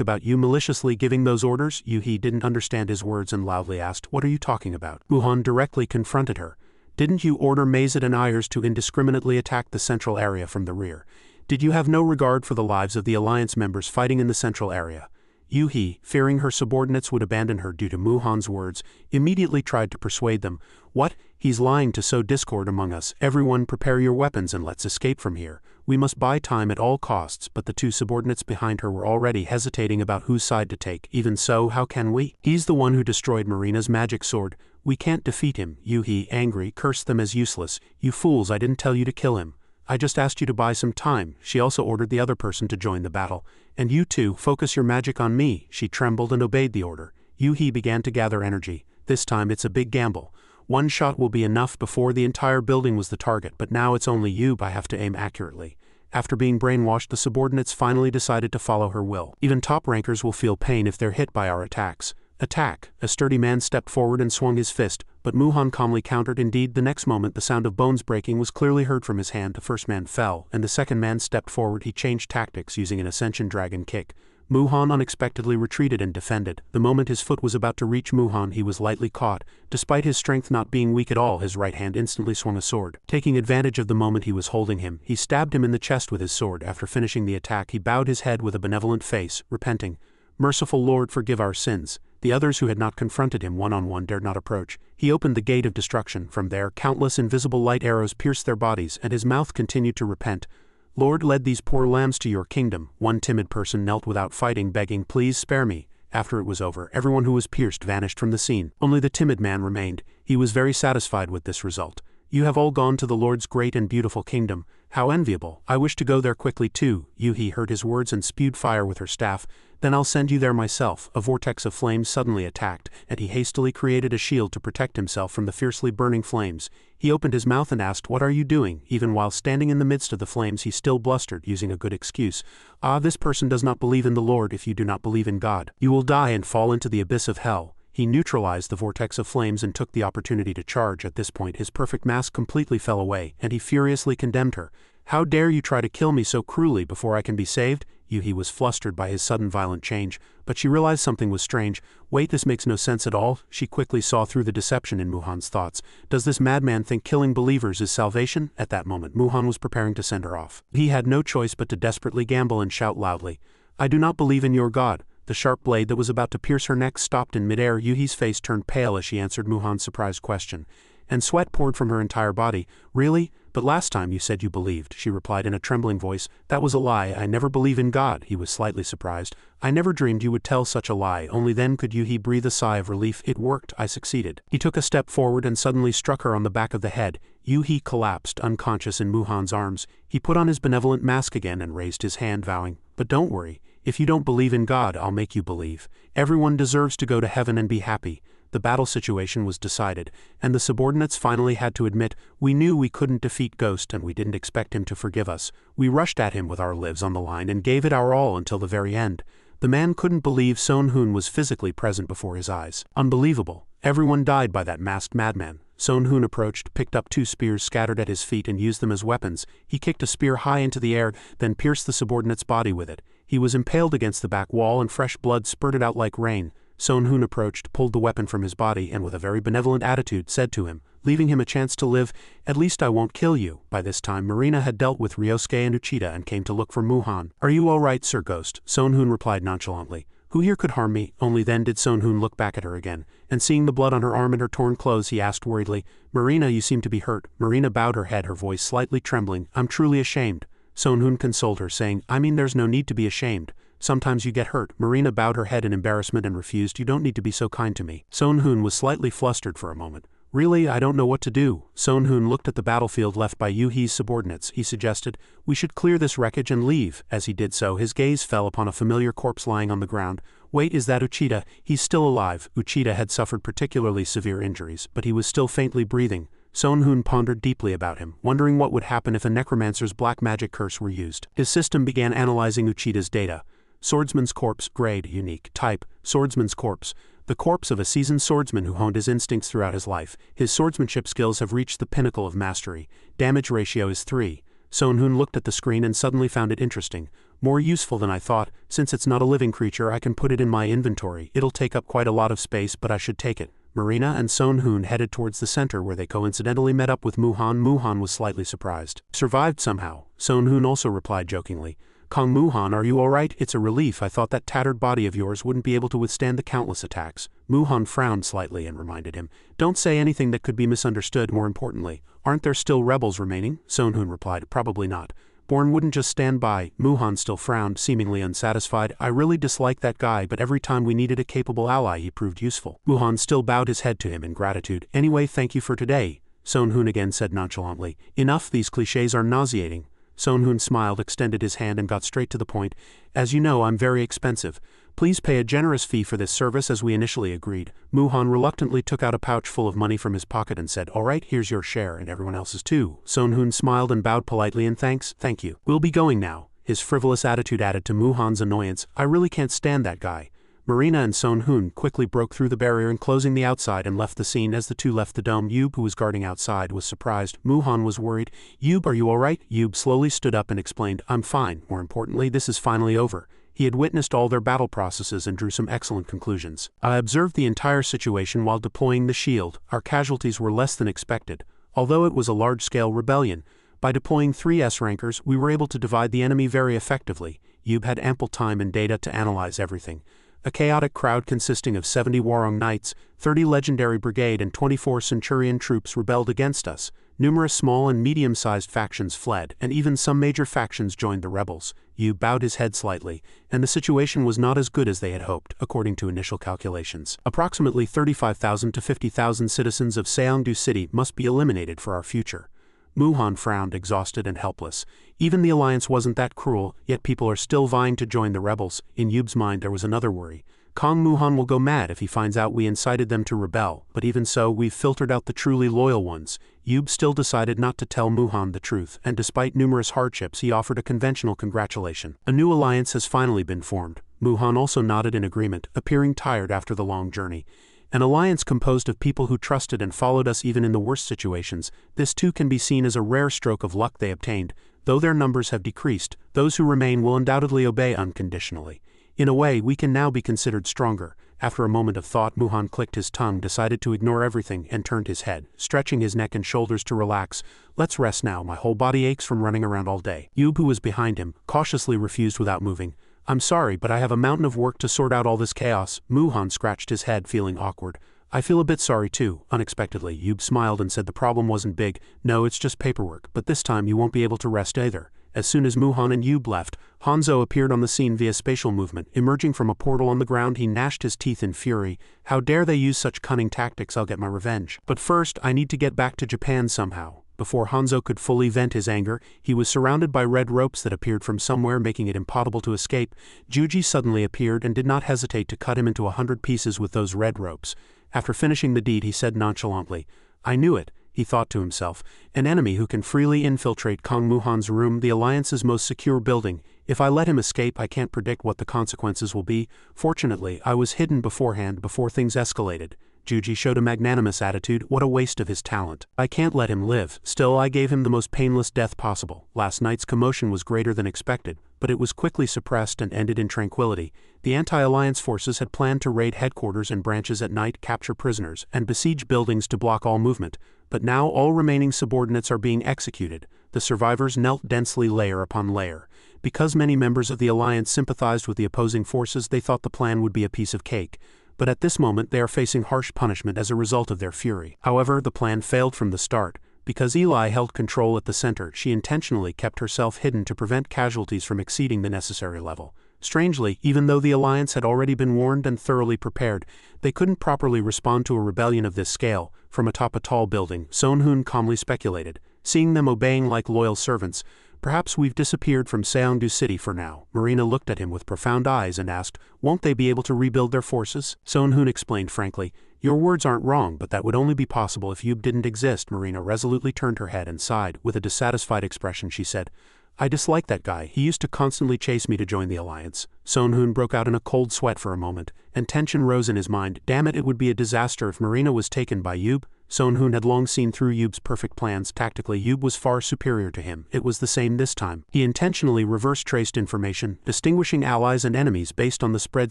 about you maliciously giving those orders? Yuhi didn't understand his words and loudly asked, What are you talking about? Muhan directly confronted her. Didn't you order Mazet and Ayers to indiscriminately attack the central area from the rear? Did you have no regard for the lives of the alliance members fighting in the central area? Yuhi, fearing her subordinates would abandon her due to Muhan's words, immediately tried to persuade them. What? He's lying to sow discord among us. Everyone prepare your weapons and let's escape from here. We must buy time at all costs, but the two subordinates behind her were already hesitating about whose side to take. Even so, how can we? He's the one who destroyed Marina's magic sword. We can't defeat him. Yuhi, angry, cursed them as useless. You fools, I didn't tell you to kill him. I just asked you to buy some time. She also ordered the other person to join the battle. And you two, focus your magic on me. She trembled and obeyed the order. Yuhi began to gather energy. This time it's a big gamble. One shot will be enough. Before the entire building was the target, but now it's only you. I have to aim accurately. After being brainwashed, the subordinates finally decided to follow her will. Even top rankers will feel pain if they're hit by our attacks. Attack! A sturdy man stepped forward and swung his fist, but Muhan calmly countered. Indeed, the next moment the sound of bones breaking was clearly heard from his hand. The first man fell, and the second man stepped forward. He changed tactics, using an Ascension Dragon kick. Muhan unexpectedly retreated and defended. The moment his foot was about to reach Muhan, he was lightly caught. Despite his strength not being weak at all, his right hand instantly swung a sword. Taking advantage of the moment he was holding him, he stabbed him in the chest with his sword. After finishing the attack, he bowed his head with a benevolent face, repenting. Merciful Lord, forgive our sins. The others who had not confronted him one-on-one dared not approach. He opened the gate of destruction. From there, countless invisible light arrows pierced their bodies, and his mouth continued to repent. Lord, lead these poor lambs to your kingdom. One timid person knelt without fighting, begging, Please spare me. After it was over, everyone who was pierced vanished from the scene. Only the timid man remained. He was very satisfied with this result. You have all gone to the Lord's great and beautiful kingdom. How enviable. I wish to go there quickly too. Yuhi heard his words and spewed fire with her staff. Then I'll send you there myself. A vortex of flames suddenly attacked, and he hastily created a shield to protect himself from the fiercely burning flames. He opened his mouth and asked, What are you doing? Even while standing in the midst of the flames, he still blustered, using a good excuse. Ah, this person does not believe in the Lord. If you do not believe in God, you will die and fall into the abyss of hell. He neutralized the vortex of flames and took the opportunity to charge. At this point, his perfect mask completely fell away, and he furiously condemned her. How dare you try to kill me so cruelly before I can be saved? Yuhi was flustered by his sudden violent change, but she realized something was strange. Wait, this makes no sense at all. She quickly saw through the deception in Muhan's thoughts. Does this madman think killing believers is salvation? At that moment, Muhan was preparing to send her off. He had no choice but to desperately gamble and shout loudly, I do not believe in your God. The sharp blade that was about to pierce her neck stopped in midair. Yuhi's face turned pale as she answered Muhan's surprised question, and sweat poured from her entire body. Really? But last time you said you believed, she replied in a trembling voice. That was a lie. I never believe in God. He was slightly surprised. I never dreamed you would tell such a lie. Only then could Yuhi breathe a sigh of relief. It worked. I succeeded. He took a step forward and suddenly struck her on the back of the head. Yuhi collapsed, unconscious in Muhan's arms. He put on his benevolent mask again and raised his hand, vowing, But don't worry. If you don't believe in God, I'll make you believe. Everyone deserves to go to heaven and be happy. The battle situation was decided, and the subordinates finally had to admit, we knew we couldn't defeat Ghost and we didn't expect him to forgive us. We rushed at him with our lives on the line and gave it our all until the very end. The man couldn't believe Son Hoon was physically present before his eyes. Unbelievable. Everyone died by that masked madman. Son Hoon approached, picked up 2 spears scattered at his feet and used them as weapons. He kicked a spear high into the air, then pierced the subordinate's body with it. He was impaled against the back wall and fresh blood spurted out like rain. Son Hoon approached, pulled the weapon from his body and with a very benevolent attitude said to him, leaving him a chance to live, at least I won't kill you. By this time Marina had dealt with Ryosuke and Uchida and came to look for Muhan. Are you all right, Sir Ghost? Son Hoon replied nonchalantly. Who here could harm me? Only then did Son Hoon look back at her again, and seeing the blood on her arm and her torn clothes he asked worriedly, Marina, you seem to be hurt. Marina bowed her head, her voice slightly trembling. I'm truly ashamed. Son Hoon consoled her, saying, I mean there's no need to be ashamed. Sometimes you get hurt. Marina bowed her head in embarrassment and refused. You don't need to be so kind to me. Son Hoon was slightly flustered for a moment. Really, I don't know what to do. Son Hoon looked at the battlefield left by Yu-Hee's subordinates. He suggested, we should clear this wreckage and leave. As he did so, his gaze fell upon a familiar corpse lying on the ground. Wait, is that Uchida? He's still alive. Uchida had suffered particularly severe injuries, but he was still faintly breathing. Son Hoon pondered deeply about him, wondering what would happen if a necromancer's black magic curse were used. His system began analyzing Uchida's data. Swordsman's corpse, grade, unique, type, swordsman's corpse. The corpse of a seasoned swordsman who honed his instincts throughout his life. His swordsmanship skills have reached the pinnacle of mastery. Damage ratio is 3. Son Hoon looked at the screen and suddenly found it interesting. More useful than I thought. Since it's not a living creature, I can put it in my inventory. It'll take up quite a lot of space, but I should take it. Marina and Son Hoon headed towards the center where they coincidentally met up with Muhan. Muhan was slightly surprised. Survived somehow. Son Hoon also replied jokingly. Kong Muhan, are you alright? It's a relief. I thought that tattered body of yours wouldn't be able to withstand the countless attacks. Muhan frowned slightly and reminded him, don't say anything that could be misunderstood. More importantly, aren't there still rebels remaining? Son Hoon replied, probably not. Born wouldn't just stand by. Muhan still frowned, seemingly unsatisfied. I really dislike that guy, but every time we needed a capable ally he proved useful. Muhan still bowed his head to him in gratitude. Anyway, thank you for today. Son Hoon again said nonchalantly. Enough, these clichés are nauseating. Son Hoon smiled, extended his hand and got straight to the point. As you know, I'm very expensive. Please pay a generous fee for this service as we initially agreed. Muhan reluctantly took out a pouch full of money from his pocket and said, alright, here's your share and everyone else's too. Son Hoon smiled and bowed politely and thank you. We'll be going now. His frivolous attitude added to Muhan's annoyance. I really can't stand that guy. Marina and Son Hoon quickly broke through the barrier enclosing the outside and left the scene. As the two left the dome, Yub, who was guarding outside, was surprised. Muhan was worried. Yub, are you alright? Yub slowly stood up and explained, I'm fine. More importantly, this is finally over. He had witnessed all their battle processes and drew some excellent conclusions. I observed the entire situation while deploying the shield. Our casualties were less than expected, although it was a large-scale rebellion. By deploying 3 S-rankers, we were able to divide the enemy very effectively. Yub had ample time and data to analyze everything. A chaotic crowd consisting of 70 Warong Knights, 30 Legendary Brigade and 24 Centurion troops rebelled against us. Numerous small and medium-sized factions fled, and even some major factions joined the rebels. Yu bowed his head slightly, and the situation was not as good as they had hoped, according to initial calculations. Approximately 35,000 to 50,000 citizens of Seongdu City must be eliminated for our future. Muhan frowned, exhausted and helpless. Even the alliance wasn't that cruel, yet people are still vying to join the rebels. In Yub's mind there was another worry. Kong Muhan will go mad if he finds out we incited them to rebel, but even so, we've filtered out the truly loyal ones. Yub still decided not to tell Muhan the truth, and despite numerous hardships he offered a conventional congratulation. A new alliance has finally been formed. Muhan also nodded in agreement, appearing tired after the long journey. An alliance composed of people who trusted and followed us even in the worst situations. This too can be seen as a rare stroke of luck they obtained. Though their numbers have decreased, those who remain will undoubtedly obey unconditionally. In a way, we can now be considered stronger. After a moment of thought, Muhan clicked his tongue, decided to ignore everything, and turned his head, stretching his neck and shoulders to relax. Let's rest now, my whole body aches from running around all day. Yub, who was behind him, cautiously refused without moving. I'm sorry, but I have a mountain of work to sort out all this chaos. Muhan scratched his head, feeling awkward. I feel a bit sorry too. Unexpectedly, Yub smiled and said the problem wasn't big. No, it's just paperwork, but this time you won't be able to rest either. As soon as Muhan and Yub left, Hanzo appeared on the scene via spatial movement. Emerging from a portal on the ground, he gnashed his teeth in fury. How dare they use such cunning tactics? I'll get my revenge. But first, I need to get back to Japan somehow. Before Hanzo could fully vent his anger, he was surrounded by red ropes that appeared from somewhere, making it impossible to escape. Juji suddenly appeared and did not hesitate to cut him into 100 pieces with those red ropes. After finishing the deed, he said nonchalantly, "I knew it," he thought to himself. "An enemy who can freely infiltrate Kong Muhan's room, the Alliance's most secure building. If I let him escape, I can't predict what the consequences will be. Fortunately, I was hidden beforehand before things escalated." Juji showed a magnanimous attitude. What a waste of his talent. I can't let him live. Still, I gave him the most painless death possible. Last night's commotion was greater than expected, but it was quickly suppressed and ended in tranquility. The anti-alliance forces had planned to raid headquarters and branches at night, capture prisoners, and besiege buildings to block all movement. But now all remaining subordinates are being executed. The survivors knelt densely layer upon layer. Because many members of the alliance sympathized with the opposing forces, they thought the plan would be a piece of cake. But at this moment they are facing harsh punishment as a result of their fury. However, the plan failed from the start. Because Eli held control at the center, she intentionally kept herself hidden to prevent casualties from exceeding the necessary level. Strangely, even though the alliance had already been warned and thoroughly prepared, they couldn't properly respond to a rebellion of this scale. From atop a tall building, Sonhoon calmly speculated, seeing them obeying like loyal servants, "Perhaps we've disappeared from Seongdu City for now." Marina looked at him with profound eyes and asked, "Won't they be able to rebuild their forces?" Sonhoon explained frankly, "Your words aren't wrong, but that would only be possible if Yub didn't exist." Marina resolutely turned her head and sighed. With a dissatisfied expression, she said, "I dislike that guy. He used to constantly chase me to join the alliance." Sonhoon broke out in a cold sweat for a moment, and tension rose in his mind. Damn it, it would be a disaster if Marina was taken by Yub. Sonhoon had long seen through Yub's perfect plans. Tactically, Yub was far superior to him. It was the same this time. He intentionally reverse-traced information, distinguishing allies and enemies based on the spread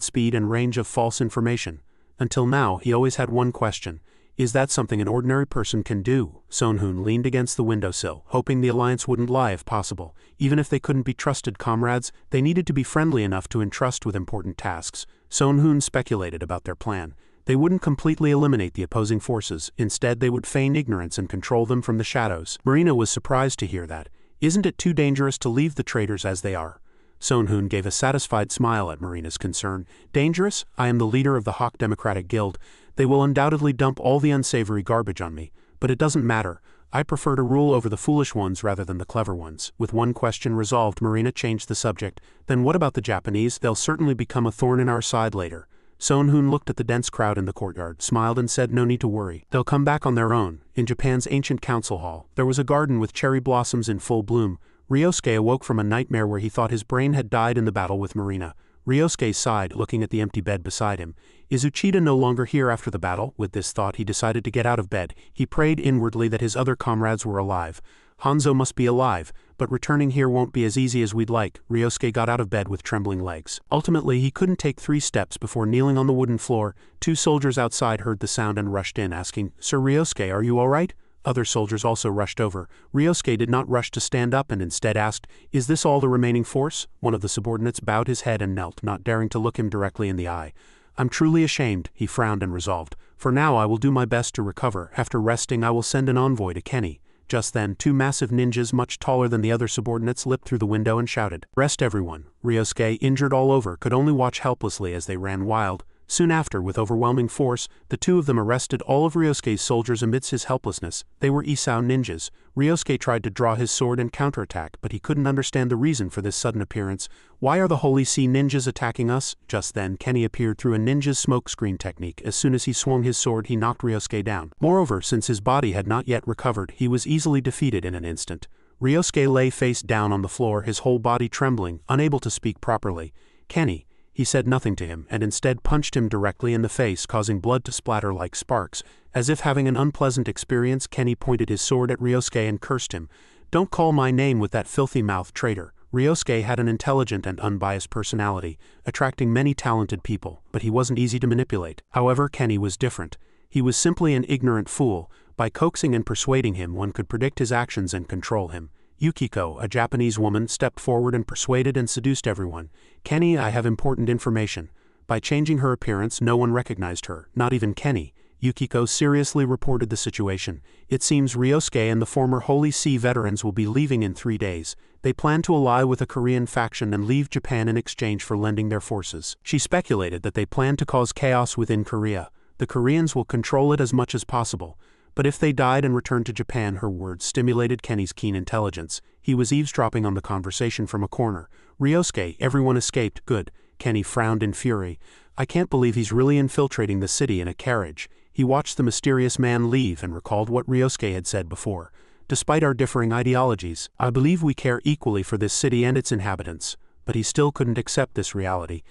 speed and range of false information. Until now, he always had one question. Is that something an ordinary person can do? Sonhoon leaned against the windowsill, hoping the alliance wouldn't lie if possible. Even if they couldn't be trusted comrades, they needed to be friendly enough to entrust with important tasks. Sonhoon speculated about their plan. They wouldn't completely eliminate the opposing forces. Instead, they would feign ignorance and control them from the shadows. Marina was surprised to hear that. Isn't it too dangerous to leave the traitors as they are? Sonhoon gave a satisfied smile at Marina's concern. Dangerous? I am the leader of the Hawk Democratic Guild. They will undoubtedly dump all the unsavory garbage on me. But it doesn't matter. I prefer to rule over the foolish ones rather than the clever ones. With one question resolved, Marina changed the subject. Then what about the Japanese? They'll certainly become a thorn in our side later. Sonhoon looked at the dense crowd in the courtyard, smiled and said, "No need to worry. They'll come back on their own." In Japan's ancient council hall, there was a garden with cherry blossoms in full bloom. Ryosuke awoke from a nightmare where he thought his brain had died in the battle with Marina. Ryosuke sighed, looking at the empty bed beside him. Is Uchida no longer here after the battle? With this thought, he decided to get out of bed. He prayed inwardly that his other comrades were alive. Hanzo must be alive, but returning here won't be as easy as we'd like. Ryosuke got out of bed with trembling legs. Ultimately, he couldn't take 3 steps before kneeling on the wooden floor. 2 soldiers outside heard the sound and rushed in, asking, "Sir Ryosuke, are you all right?" Other soldiers also rushed over. Ryosuke did not rush to stand up and instead asked, "Is this all the remaining force?" One of the subordinates bowed his head and knelt, not daring to look him directly in the eye. "I'm truly ashamed," he frowned and resolved. "For now I will do my best to recover. After resting I will send an envoy to Kenny." Just then, 2 massive ninjas much taller than the other subordinates leapt through the window and shouted, "Rest everyone." Ryosuke, injured all over, could only watch helplessly as they ran wild. Soon after, with overwhelming force, the 2 of them arrested all of Ryosuke's soldiers amidst his helplessness. They were Isao ninjas. Ryosuke tried to draw his sword and counterattack, but he couldn't understand the reason for this sudden appearance. "Why are the Holy Sea ninjas attacking us?" Just then, Kenny appeared through a ninja's smokescreen technique. As soon as he swung his sword, he knocked Ryosuke down. Moreover, since his body had not yet recovered, he was easily defeated in an instant. Ryosuke lay face down on the floor, his whole body trembling, unable to speak properly. "Kenny." He said nothing to him, and instead punched him directly in the face, causing blood to splatter like sparks. As if having an unpleasant experience, Kenny pointed his sword at Ryosuke and cursed him. "Don't call my name with that filthy-mouthed traitor." Ryosuke had an intelligent and unbiased personality, attracting many talented people, but he wasn't easy to manipulate. However, Kenny was different. He was simply an ignorant fool. By coaxing and persuading him, one could predict his actions and control him. Yukiko, a Japanese woman, stepped forward and persuaded and seduced everyone. "Kenny, I have important information." By changing her appearance, no one recognized her, not even Kenny. Yukiko seriously reported the situation. "It seems Ryosuke and the former Holy See veterans will be leaving in 3 days. They plan to ally with a Korean faction and leave Japan in exchange for lending their forces." She speculated that they plan to cause chaos within Korea. The Koreans will control it as much as possible. But if they died and returned to Japan, her words stimulated Kenny's keen intelligence. He was eavesdropping on the conversation from a corner. Ryosuke, everyone escaped, good. Kenny frowned in fury. I can't believe he's really infiltrating the city in a carriage. He watched the mysterious man leave and recalled what Ryosuke had said before. Despite our differing ideologies, I believe we care equally for this city and its inhabitants. But he still couldn't accept this reality.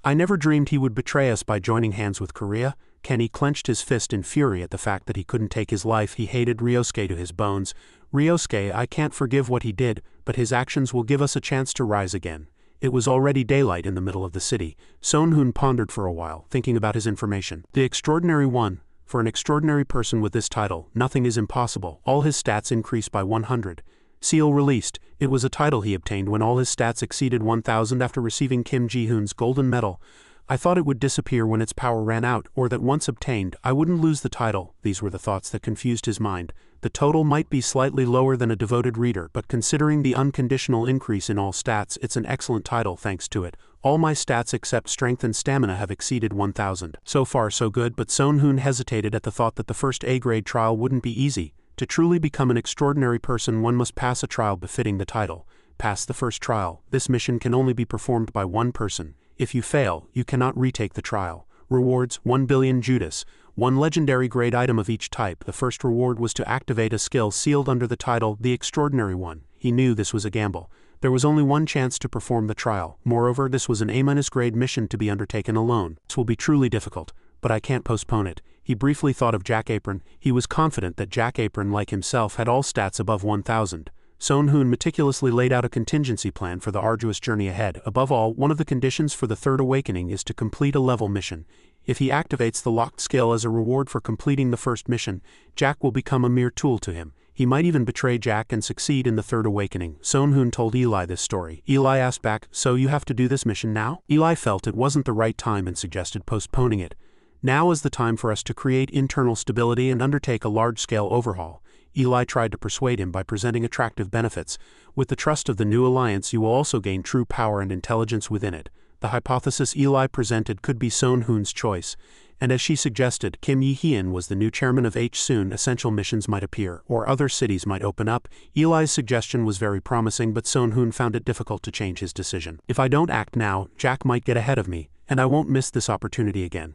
I never dreamed he would betray us by joining hands with Korea. Kenny clenched his fist in fury at the fact that he couldn't take his life. He hated Ryosuke to his bones. Ryosuke, I can't forgive what he did, but his actions will give us a chance to rise again. It was already daylight in the middle of the city. Sonhoon pondered for a while, thinking about his information. The Extraordinary One. For an extraordinary person with this title, nothing is impossible. All his stats increased by 100. Seal released. It was a title he obtained when all his stats exceeded 1,000 after receiving Kim Ji-hoon's golden medal. I thought it would disappear when its power ran out, or that once obtained, I wouldn't lose the title. These were the thoughts that confused his mind. The total might be slightly lower than a devoted reader, but considering the unconditional increase in all stats, it's an excellent title thanks to it. All my stats except strength and stamina have exceeded 1,000. So far so good, but Sonhoon hesitated at the thought that the first A-grade trial wouldn't be easy. To truly become an extraordinary person, one must pass a trial befitting the title. Pass the first trial. This mission can only be performed by one person. If you fail, you cannot retake the trial. Rewards: 1 billion Judas. One legendary grade item of each type. The first reward was to activate a skill sealed under the title, The Extraordinary One. He knew this was a gamble. There was only one chance to perform the trial. Moreover, this was an A-grade mission to be undertaken alone. This will be truly difficult, but I can't postpone it. He briefly thought of Jack Apron. He was confident that Jack Apron, like himself, had all stats above 1,000. Sonhoon meticulously laid out a contingency plan for the arduous journey ahead. Above all, one of the conditions for the Third Awakening is to complete a level mission. If he activates the locked skill as a reward for completing the first mission, Jack will become a mere tool to him. He might even betray Jack and succeed in the Third Awakening. Sonhoon told Eli this story. Eli asked back, "So you have to do this mission now?" Eli felt it wasn't the right time and suggested postponing it. Now is the time for us to create internal stability and undertake a large-scale overhaul. Eli tried to persuade him by presenting attractive benefits. With the trust of the new alliance, you will also gain true power and intelligence within it. The hypothesis Eli presented could be Sonhoon's choice, and as she suggested, Kim Yi-hyun was the new chairman of H. Soon essential missions might appear, or other cities might open up. Eli's suggestion was very promising, but Sonhoon found it difficult to change his decision. If I don't act now, Jack might get ahead of me, and I won't miss this opportunity again.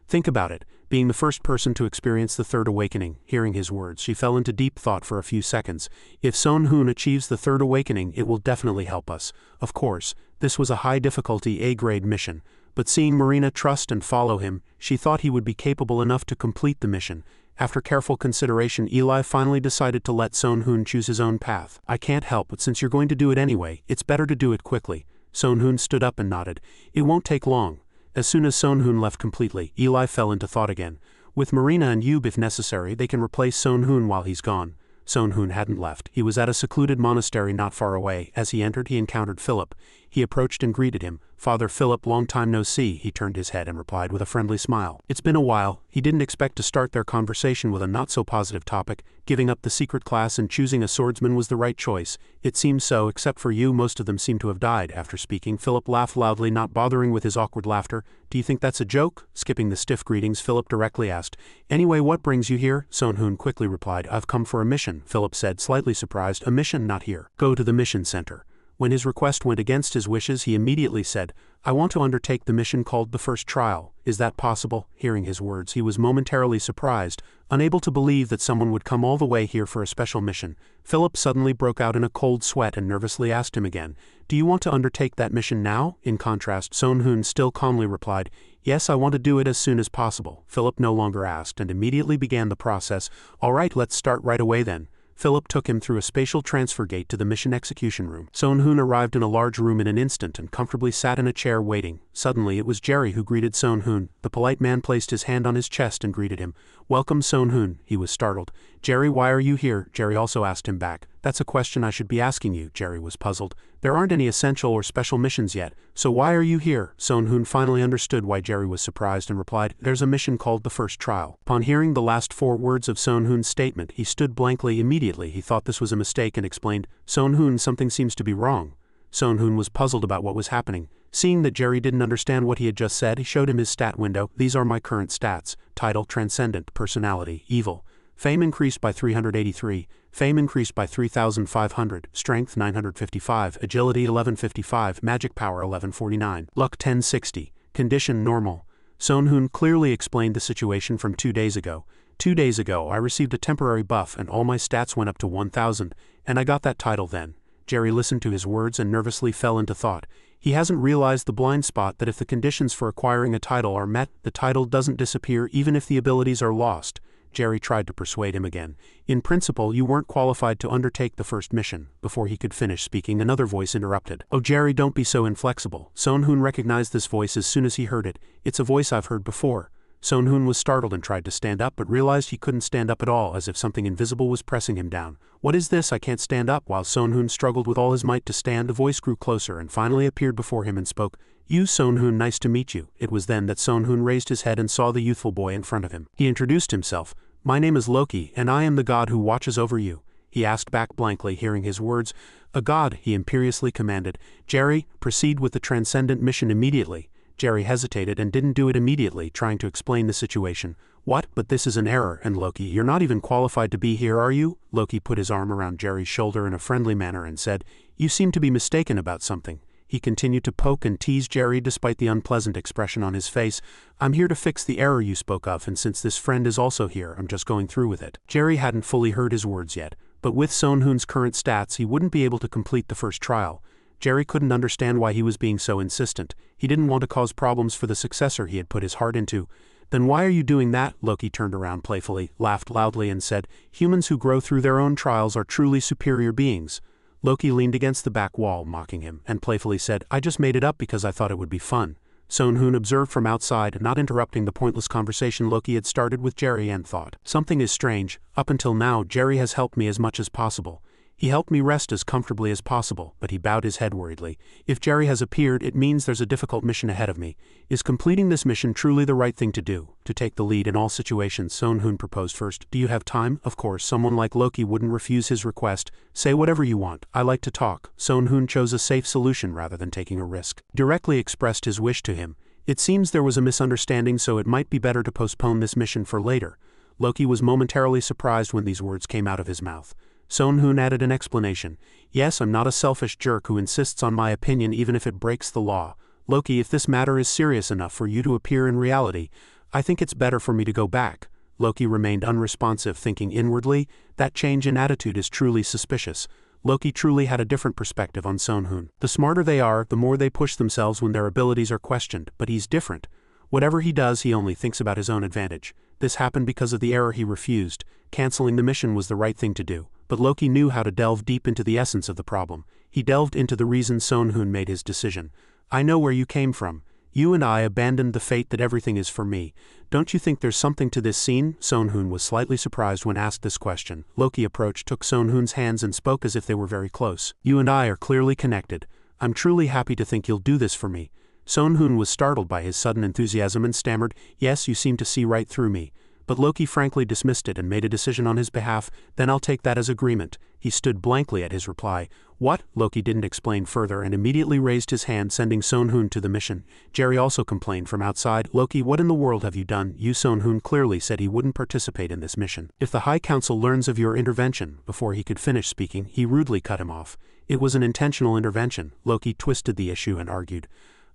Think about it. Being the first person to experience the Third Awakening, hearing his words, she fell into deep thought for a few seconds. If Sonhoon achieves the Third Awakening, it will definitely help us. Of course, this was a high-difficulty A-grade mission, but seeing Marina trust and follow him, she thought he would be capable enough to complete the mission. After careful consideration, Eli finally decided to let Sonhoon choose his own path. I can't help, but since you're going to do it anyway, it's better to do it quickly. Sonhoon stood up and nodded. It won't take long. As soon as Sonhoon left completely, Eli fell into thought again. With Marina and Yub if necessary, they can replace Sonhoon while he's gone. Sonhoon hadn't left. He was at a secluded monastery not far away. As he entered, he encountered Philip. He approached and greeted him. "Father Philip, long time no see." He turned his head and replied with a friendly smile. "It's been a while." He didn't expect to start their conversation with a not-so-positive topic. Giving up the secret class and choosing a swordsman was the right choice. It seems so, except for you, most of them seem to have died. After speaking, Philip laughed loudly, not bothering with his awkward laughter. "Do you think that's a joke?" Skipping the stiff greetings, Philip directly asked. "Anyway, what brings you here?" Sonhoon quickly replied. "I've come for a mission," Philip said, slightly surprised. "A mission? Not here. Go to the mission center." When his request went against his wishes, he immediately said, "I want to undertake the mission called the First Trial. Is that possible?" Hearing his words, he was momentarily surprised, unable to believe that someone would come all the way here for a special mission. Philip suddenly broke out in a cold sweat and nervously asked him again, "Do you want to undertake that mission now?" In contrast, Sonhoon still calmly replied, "Yes, I want to do it as soon as possible." Philip no longer asked and immediately began the process. "All right, let's start right away then." Philip took him through a spatial transfer gate to the mission execution room. Sonhoon arrived in a large room in an instant and comfortably sat in a chair waiting. Suddenly it was Jerry who greeted Sonhoon. The polite man placed his hand on his chest and greeted him. "Welcome, Sonhoon." He was startled. "Jerry, why are you here?" Jerry also asked him back. "That's a question I should be asking you." Jerry was puzzled. "There aren't any essential or special missions yet, so why are you here?" Sonhoon finally understood why Jerry was surprised and replied, "There's a mission called the First Trial." Upon hearing the last 4 words of Sonhoon's statement, he stood blankly. Immediately he thought this was a mistake and explained, "Sonhoon, something seems to be wrong." Sonhoon was puzzled about what was happening. Seeing that Jerry didn't understand what he had just said, he showed him his stat window. "These are my current stats. Title: Transcendent. Personality: Evil. Fame increased by 383, fame increased by 3,500, strength 955, agility 1155, magic power 1149, luck 1060, condition normal. Sonhun clearly explained the situation from 2 days ago. 2 days ago I received a temporary buff and all my stats went up to 1,000, and I got that title then. Jerry listened to his words and nervously fell into thought. He hasn't realized the blind spot that if the conditions for acquiring a title are met, the title doesn't disappear even if the abilities are lost. Jerry tried to persuade him again. In principle, you weren't qualified to undertake the first mission. Before he could finish speaking, another voice interrupted. Oh Jerry, don't be so inflexible. Sonhun recognized this voice as soon as he heard it. It's a voice I've heard before. Sonhun was startled and tried to stand up but realized he couldn't stand up at all, as if something invisible was pressing him down. What is this? I can't stand up. While Sonhun struggled with all his might to stand, the voice grew closer and finally appeared before him and spoke. You Sonhun, nice to meet you. It was then that Sonhun raised his head and saw the youthful boy in front of him. He introduced himself. My name is Loki, and I am the god who watches over you. He asked back blankly, hearing his words. A god, he imperiously commanded. Jerry, proceed with the transcendent mission immediately. Jerry hesitated and didn't do it immediately, trying to explain the situation. What? But this is an error, and Loki, you're not even qualified to be here, are you? Loki put his arm around Jerry's shoulder in a friendly manner and said, You seem to be mistaken about something. He continued to poke and tease Jerry despite the unpleasant expression on his face. I'm here to fix the error you spoke of, and since this friend is also here, I'm just going through with it. Jerry hadn't fully heard his words yet, but with Sonhun's current stats he wouldn't be able to complete the first trial. Jerry couldn't understand why he was being so insistent. He didn't want to cause problems for the successor he had put his heart into. Then why are you doing that? Loki turned around playfully, laughed loudly and said, Humans who grow through their own trials are truly superior beings. Loki leaned against the back wall, mocking him, and playfully said, I just made it up because I thought it would be fun. Sonhun observed from outside, not interrupting the pointless conversation Loki had started with Jerry, and thought, Something is strange. Up until now, Jerry has helped me as much as possible. He helped me rest as comfortably as possible, but he bowed his head worriedly. If Jerry has appeared, it means there's a difficult mission ahead of me. Is completing this mission truly the right thing to do? To take the lead in all situations, Sonhun proposed first. Do you have time? Of course, someone like Loki wouldn't refuse his request. Say whatever you want. I like to talk. Sonhun chose a safe solution rather than taking a risk. Directly expressed his wish to him. It seems there was a misunderstanding, so it might be better to postpone this mission for later. Loki was momentarily surprised when these words came out of his mouth. Sonhun added an explanation. Yes, I'm not a selfish jerk who insists on my opinion even if it breaks the law. Loki, if this matter is serious enough for you to appear in reality, I think it's better for me to go back. Loki remained unresponsive, thinking inwardly, that change in attitude is truly suspicious. Loki truly had a different perspective on Sonhun. The smarter they are, the more they push themselves when their abilities are questioned, but he's different. Whatever he does, he only thinks about his own advantage. This happened because of the error he refused. Canceling the mission was the right thing to do. But Loki knew how to delve deep into the essence of the problem. He delved into the reason Sonhun made his decision. I know where you came from. You and I abandoned the fate that everything is for me. Don't you think there's something to this scene? Sonhun was slightly surprised when asked this question. Loki approached, took Sonhun's hands and spoke as if they were very close. You and I are clearly connected. I'm truly happy to think you'll do this for me. Sonhun was startled by his sudden enthusiasm and stammered, Yes, you seem to see right through me. But Loki frankly dismissed it and made a decision on his behalf. Then I'll take that as agreement. He stood blankly at his reply. What? Loki didn't explain further and immediately raised his hand, sending Sonhun to the mission. Jerry also complained from outside. Loki, what in the world have you done? You Sonhun clearly said he wouldn't participate in this mission. If the High Council learns of your intervention, before he could finish speaking, he rudely cut him off. It was an intentional intervention. Loki twisted the issue and argued.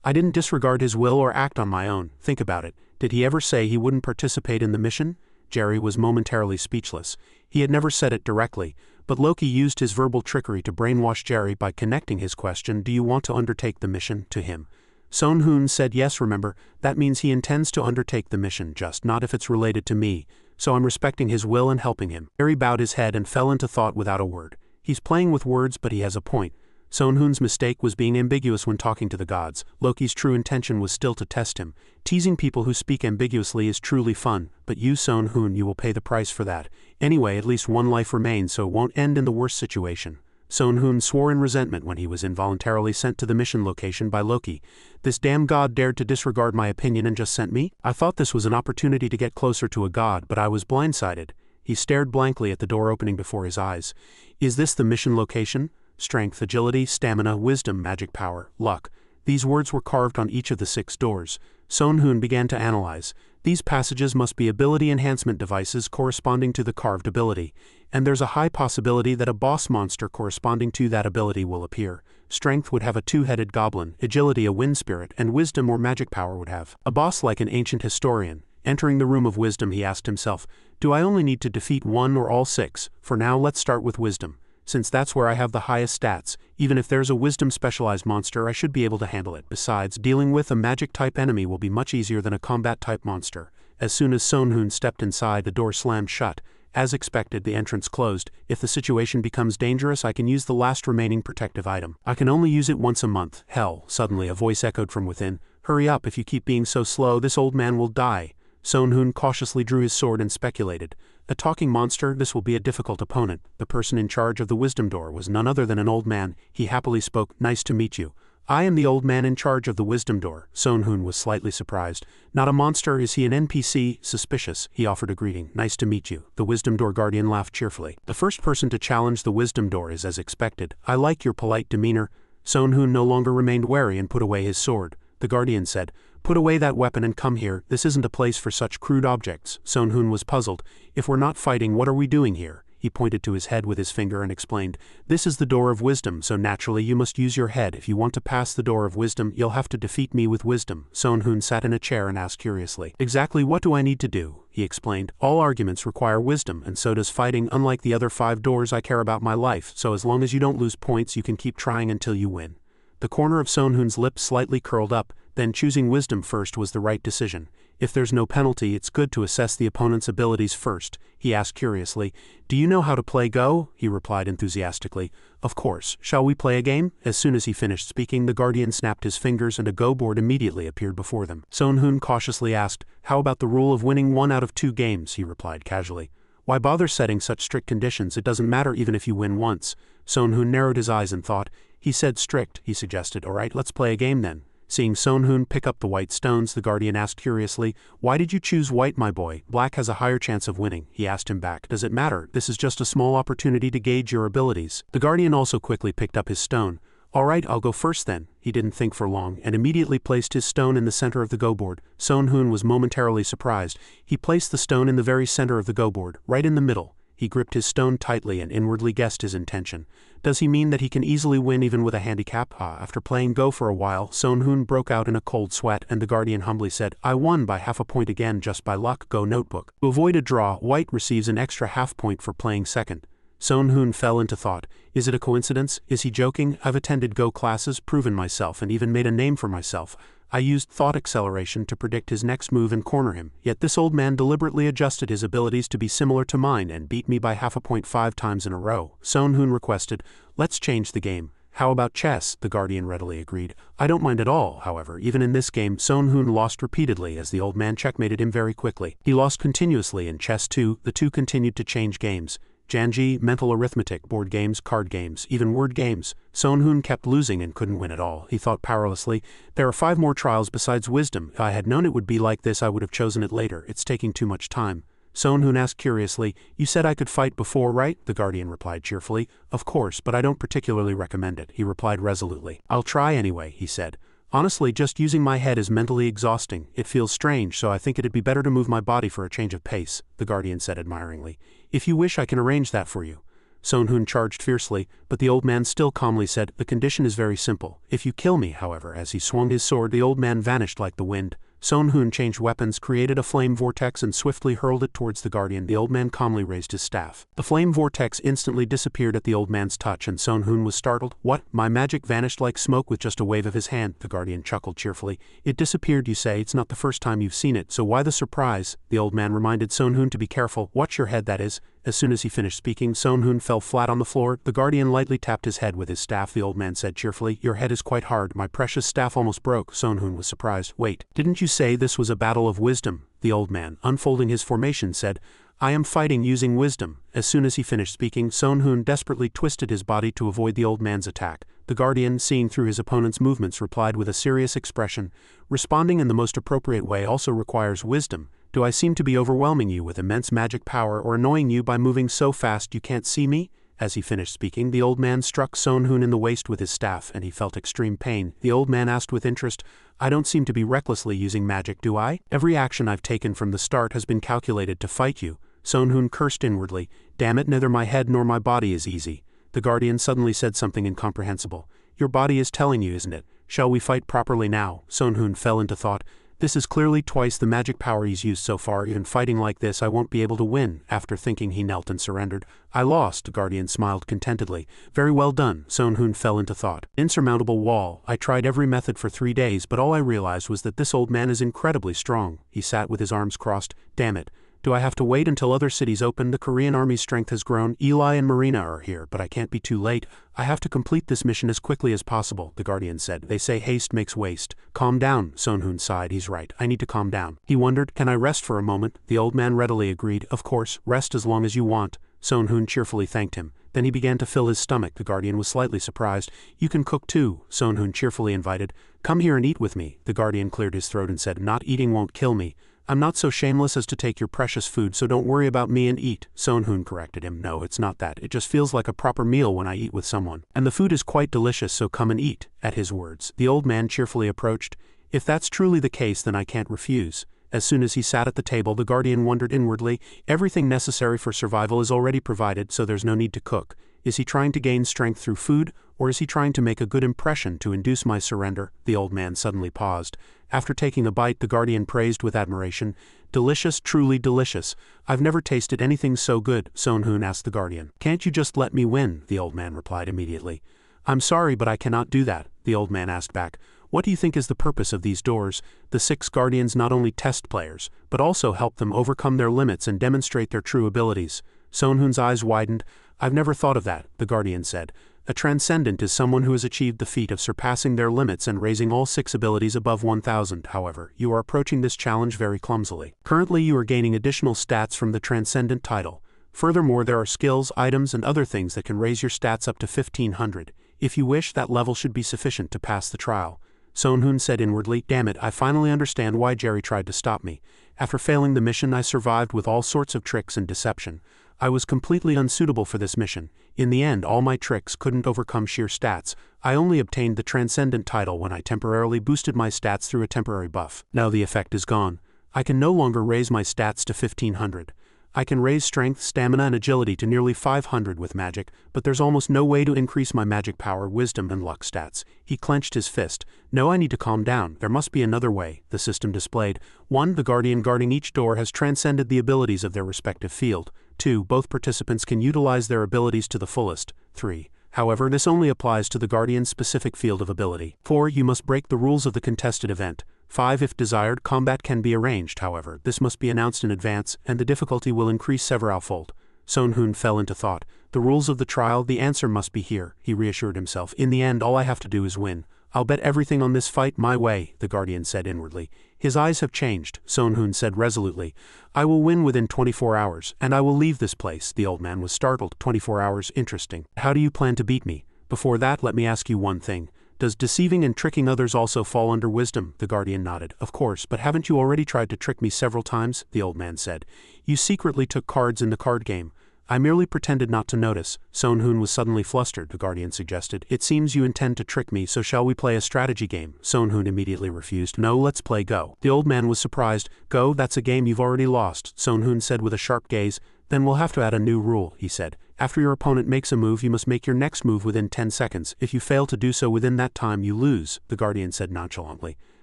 I didn't disregard his will or act on my own. Think about it. Did he ever say he wouldn't participate in the mission? Jerry was momentarily speechless. He had never said it directly, but Loki used his verbal trickery to brainwash Jerry by connecting his question, do you want to undertake the mission, to him. Sonhun said yes, remember, that means he intends to undertake the mission, just not if it's related to me, so I'm respecting his will and helping him. Jerry bowed his head and fell into thought without a word. He's playing with words, but he has a point. Sonhun's mistake was being ambiguous when talking to the gods. Loki's true intention was still to test him. Teasing people who speak ambiguously is truly fun, but you Sonhun, you will pay the price for that. Anyway, at least one life remains, so it won't end in the worst situation. Sonhun swore in resentment when he was involuntarily sent to the mission location by Loki. This damn god dared to disregard my opinion and just sent me? I thought this was an opportunity to get closer to a god, but I was blindsided. He stared blankly at the door opening before his eyes. Is this the mission location? Strength, agility, stamina, wisdom, magic power, luck. These words were carved on each of the 6 doors. Sonhun began to analyze. These passages must be ability enhancement devices corresponding to the carved ability, and there's a high possibility that a boss monster corresponding to that ability will appear. Strength would have a 2-headed goblin, agility a wind spirit, and wisdom or magic power would have a boss like an ancient historian. Entering the room of wisdom, he asked himself, do I only need to defeat 1 or all 6? For now, let's start with wisdom. Since that's where I have the highest stats, even if there's a wisdom-specialized monster I should be able to handle it. Besides, dealing with a magic-type enemy will be much easier than a combat-type monster. As soon as Sonhun stepped inside, the door slammed shut. As expected, the entrance closed. If the situation becomes dangerous, I can use the last remaining protective item. I can only use it once a month. Hell, suddenly a voice echoed from within. Hurry up, if you keep being so slow, this old man will die. Sonhun cautiously drew his sword and speculated. A talking monster, this will be a difficult opponent. The person in charge of the wisdom door was none other than an old man. He happily spoke, nice to meet you. I am the old man in charge of the wisdom door. Sonhun was slightly surprised. Not a monster, is he an NPC? Suspicious. He offered a greeting. Nice to meet you. The wisdom door guardian laughed cheerfully. The first person to challenge the wisdom door is as expected. I like your polite demeanor. Sonhun no longer remained wary and put away his sword. The guardian said, put away that weapon and come here. This isn't a place for such crude objects. Sonhun was puzzled. If we're not fighting, what are we doing here? He pointed to his head with his finger and explained, this is the door of wisdom, so naturally you must use your head. If you want to pass the door of wisdom, you'll have to defeat me with wisdom. Sonhun sat in a chair and asked curiously, exactly what do I need to do? He explained, all arguments require wisdom, and so does fighting. Unlike the other 5 doors, I care about my life, so as long as you don't lose points, you can keep trying until you win. The corner of Sonhun's lips slightly curled up, then choosing wisdom first was the right decision. If there's no penalty, it's good to assess the opponent's abilities first. He asked curiously, do you know how to play Go? He replied enthusiastically, of course. Shall we play a game? As soon as he finished speaking, the guardian snapped his fingers and a Go board immediately appeared before them. Sonhun cautiously asked, how about the rule of winning 1 out of 2 games? He replied casually. Why bother setting such strict conditions? It doesn't matter even if you win once. Sonhun narrowed his eyes and thought. He said strict, he suggested. Alright, let's play a game then. Seeing Sonhun pick up the white stones, the guardian asked curiously, why did you choose white, my boy? Black has a higher chance of winning. He asked him back, does it matter? This is just a small opportunity to gauge your abilities. The guardian also quickly picked up his stone. Alright, I'll go first then. He didn't think for long, and immediately placed his stone in the center of the Go board. Sonhun was momentarily surprised. He placed the stone in the very center of the Go board, right in the middle. He gripped his stone tightly and inwardly guessed his intention. Does he mean that he can easily win even with a handicap? After playing Go for a while, Sonhun broke out in a cold sweat, and the guardian humbly said, I won by half a point again just by luck. Go notebook. To avoid a draw, white receives an extra half point for playing second. Sonhun fell into thought. Is it a coincidence? Is he joking? I've attended Go classes, proven myself, and even made a name for myself. I used thought acceleration to predict his next move and corner him, yet this old man deliberately adjusted his abilities to be similar to mine and beat me by half a point 5 times in a row. Sonhun requested, let's change the game. How about chess? The guardian readily agreed. I don't mind at all, however. Even in this game, Sonhun lost repeatedly as the old man checkmated him very quickly. He lost continuously in chess too. The two continued to change games. Janji, mental arithmetic, board games, card games, even word games. Sonhun kept losing and couldn't win at all. He thought powerlessly, there are 5 more trials besides wisdom. If I had known it would be like this, I would have chosen it later. It's taking too much time. Sonhun asked curiously, you said I could fight before, right? The guardian replied cheerfully. Of course, but I don't particularly recommend it. He replied resolutely. I'll try anyway, he said. Honestly, just using my head is mentally exhausting. It feels strange, so I think it'd be better to move my body for a change of pace, the guardian said admiringly. If you wish, I can arrange that for you. Sonhun charged fiercely, but the old man still calmly said, the condition is very simple. If you kill me, however. As he swung his sword, the old man vanished like the wind. Sonhun changed weapons, created a flame vortex and swiftly hurled it towards the guardian. The old man calmly raised his staff. The flame vortex instantly disappeared at the old man's touch and Sonhun was startled. What? My magic vanished like smoke with just a wave of his hand, the guardian chuckled cheerfully. It disappeared, you say? It's not the first time you've seen it, so why the surprise? The old man reminded Sonhun to be careful. Watch your head, that is. As soon as he finished speaking, Sonhun fell flat on the floor. The guardian lightly tapped his head with his staff. The old man said cheerfully, your head is quite hard. My precious staff almost broke. Sonhun was surprised. Wait, didn't you say this was a battle of wisdom? The old man, unfolding his formation, said, I am fighting using wisdom. As soon as he finished speaking, Sonhun desperately twisted his body to avoid the old man's attack. The guardian, seeing through his opponent's movements, replied with a serious expression, responding in the most appropriate way also requires wisdom. Do I seem to be overwhelming you with immense magic power or annoying you by moving so fast you can't see me? As he finished speaking, the old man struck Son Hoon in the waist with his staff, and he felt extreme pain. The old man asked with interest, "I don't seem to be recklessly using magic, do I? Every action I've taken from the start has been calculated to fight you." Son Hoon cursed inwardly. "Damn it, neither my head nor my body is easy." The guardian suddenly said something incomprehensible. "Your body is telling you, isn't it? Shall we fight properly now?" Son Hoon fell into thought. "This is clearly twice the magic power he's used so far. Even fighting like this, I won't be able to win." After thinking, he knelt and surrendered. "I lost," the guardian smiled contentedly. "Very well done." Son Hoon fell into thought. "Insurmountable wall. I tried every method for 3 days, but all I realized was that this old man is incredibly strong." He sat with his arms crossed. "Damn it. Do I have to wait until other cities open? The Korean army's strength has grown. Eli and Marina are here, but I can't be too late. I have to complete this mission as quickly as possible," the guardian said. "They say haste makes waste." "Calm down," Son Hoon sighed. "He's right. I need to calm down." He wondered, "Can I rest for a moment?" The old man readily agreed. "Of course, rest as long as you want." Son Hoon cheerfully thanked him. Then he began to fill his stomach. The guardian was slightly surprised. "You can cook too," Son Hoon cheerfully invited. "Come here and eat with me." The guardian cleared his throat and said, "Not eating won't kill me. I'm not so shameless as to take your precious food, so don't worry about me and eat." Son Hoon corrected him. "No, it's not that. It just feels like a proper meal when I eat with someone. And the food is quite delicious, so come and eat." At his words, the old man cheerfully approached. "If that's truly the case, then I can't refuse." As soon as he sat at the table, the guardian wondered inwardly. Everything necessary for survival is already provided, so there's no need to cook. Is he trying to gain strength through food, or is he trying to make a good impression to induce my surrender? The old man suddenly paused. After taking a bite, the guardian praised with admiration. "Delicious, truly delicious. I've never tasted anything so good." Son Hoon asked the guardian. "Can't you just let me win?" The old man replied immediately. "I'm sorry, but I cannot do that," the old man asked back. "What do you think is the purpose of these doors?" The 6 guardians not only test players, but also help them overcome their limits and demonstrate their true abilities. Son Hoon's eyes widened. "I've never thought of that," the guardian said. "A transcendent is someone who has achieved the feat of surpassing their limits and raising all 6 abilities above 1000. However, you are approaching this challenge very clumsily. Currently you are gaining additional stats from the transcendent title. Furthermore, there are skills, items, and other things that can raise your stats up to 1500. If you wish, that level should be sufficient to pass the trial." Son Hoon said inwardly, "Damn it, I finally understand why Jerry tried to stop me. After failing the mission, I survived with all sorts of tricks and deception. I was completely unsuitable for this mission. In the end, all my tricks couldn't overcome sheer stats. I only obtained the Transcendent title when I temporarily boosted my stats through a temporary buff. Now the effect is gone. I can no longer raise my stats to 1500. I can raise strength, stamina, and agility to nearly 500 with magic, but there's almost no way to increase my magic power, wisdom, and luck stats." He clenched his fist. "No, I need to calm down. There must be another way." The system displayed. 1. The guardian guarding each door has transcended the abilities of their respective field. 2. Both participants can utilize their abilities to the fullest. 3. However, this only applies to the guardian's specific field of ability. 4. You must break the rules of the contested event. 5. If desired, combat can be arranged. However, this must be announced in advance, and the difficulty will increase severalfold. Son Hoon fell into thought. The rules of the trial, the answer must be here, he reassured himself. In the end, all I have to do is win. I'll bet everything on this fight my way, the guardian said inwardly. His eyes have changed, Son Hoon said resolutely. I will win within 24 hours, and I will leave this place. The old man was startled. 24 hours, interesting. How do you plan to beat me? Before that, let me ask you one thing. Does deceiving and tricking others also fall under wisdom? The guardian nodded. Of course, but haven't you already tried to trick me several times? The old man said. You secretly took cards in the card game. I merely pretended not to notice. Son Hoon was suddenly flustered, the guardian suggested. It seems you intend to trick me, so shall we play a strategy game? Son Hoon immediately refused. No, let's play Go. The old man was surprised. Go, that's a game you've already lost, Son Hoon said with a sharp gaze. Then we'll have to add a new rule, he said. After your opponent makes a move, you must make your next move within 10 seconds. If you fail to do so within that time, you lose, the guardian said nonchalantly.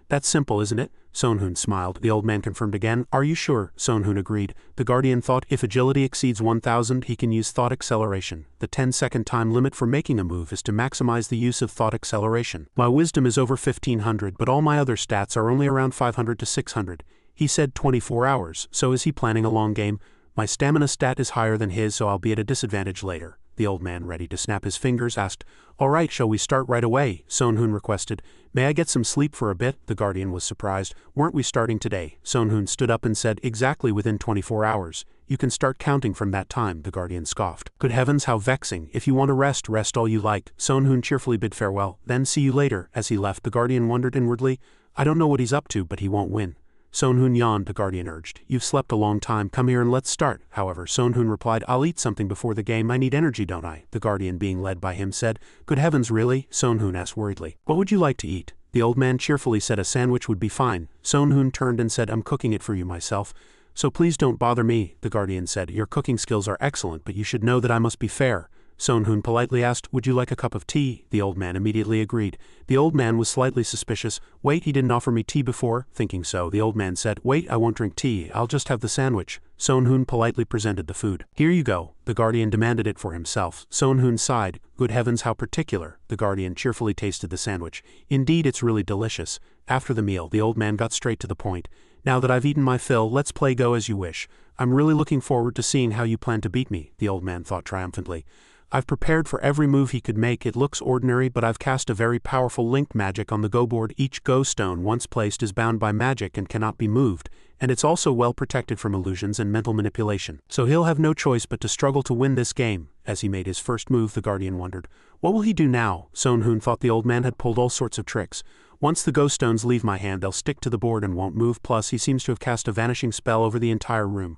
That's simple, isn't it? Son Hoon smiled. The old man confirmed again. Are you sure? Son Hoon agreed. The guardian thought if agility exceeds 1000, he can use thought acceleration. The 10-second time limit for making a move is to maximize the use of thought acceleration. My wisdom is over 1500, but all my other stats are only around 500 to 600. He said 24 hours, so is he planning a long game? My stamina stat is higher than his, so I'll be at a disadvantage later. The old man, ready to snap his fingers, asked, All right, shall we start right away? Son Hoon requested. May I get some sleep for a bit? The guardian was surprised. Weren't we starting today? Son Hoon stood up and said, Exactly within 24 hours. You can start counting from that time, the guardian scoffed. Good heavens, how vexing. If you want to rest, rest all you like. Son Hoon cheerfully bid farewell. Then see you later. As he left, the guardian wondered inwardly, I don't know what he's up to, but he won't win. Sonhun yawned, the guardian urged. You've slept a long time, come here and let's start. However, Sonhun replied, I'll eat something before the game, I need energy, don't I? The guardian, being led by him, said. Good heavens, really? Sonhun asked worriedly. What would you like to eat? The old man cheerfully said a sandwich would be fine. Sonhun turned and said, I'm cooking it for you myself. So please don't bother me, the guardian said. Your cooking skills are excellent, but you should know that I must be fair. Sonhun politely asked, would you like a cup of tea? The old man immediately agreed. The old man was slightly suspicious. Wait, he didn't offer me tea before? Thinking so, the old man said, wait, I won't drink tea, I'll just have the sandwich. Sonhun politely presented the food. Here you go. The guardian demanded it for himself. Sonhun sighed. Good heavens, how particular. The guardian cheerfully tasted the sandwich. Indeed, it's really delicious. After the meal, the old man got straight to the point. Now that I've eaten my fill, let's play go as you wish. I'm really looking forward to seeing how you plan to beat me, the old man thought triumphantly. I've prepared for every move he could make. It looks ordinary, but I've cast a very powerful linked magic on the go board. Each go stone once placed is bound by magic and cannot be moved, and it's also well protected from illusions and mental manipulation. So he'll have no choice but to struggle to win this game. As he made his first move, the guardian wondered. What will he do now? Sonhun thought the old man had pulled all sorts of tricks. Once the go stones leave my hand, they'll stick to the board and won't move, plus he seems to have cast a vanishing spell over the entire room.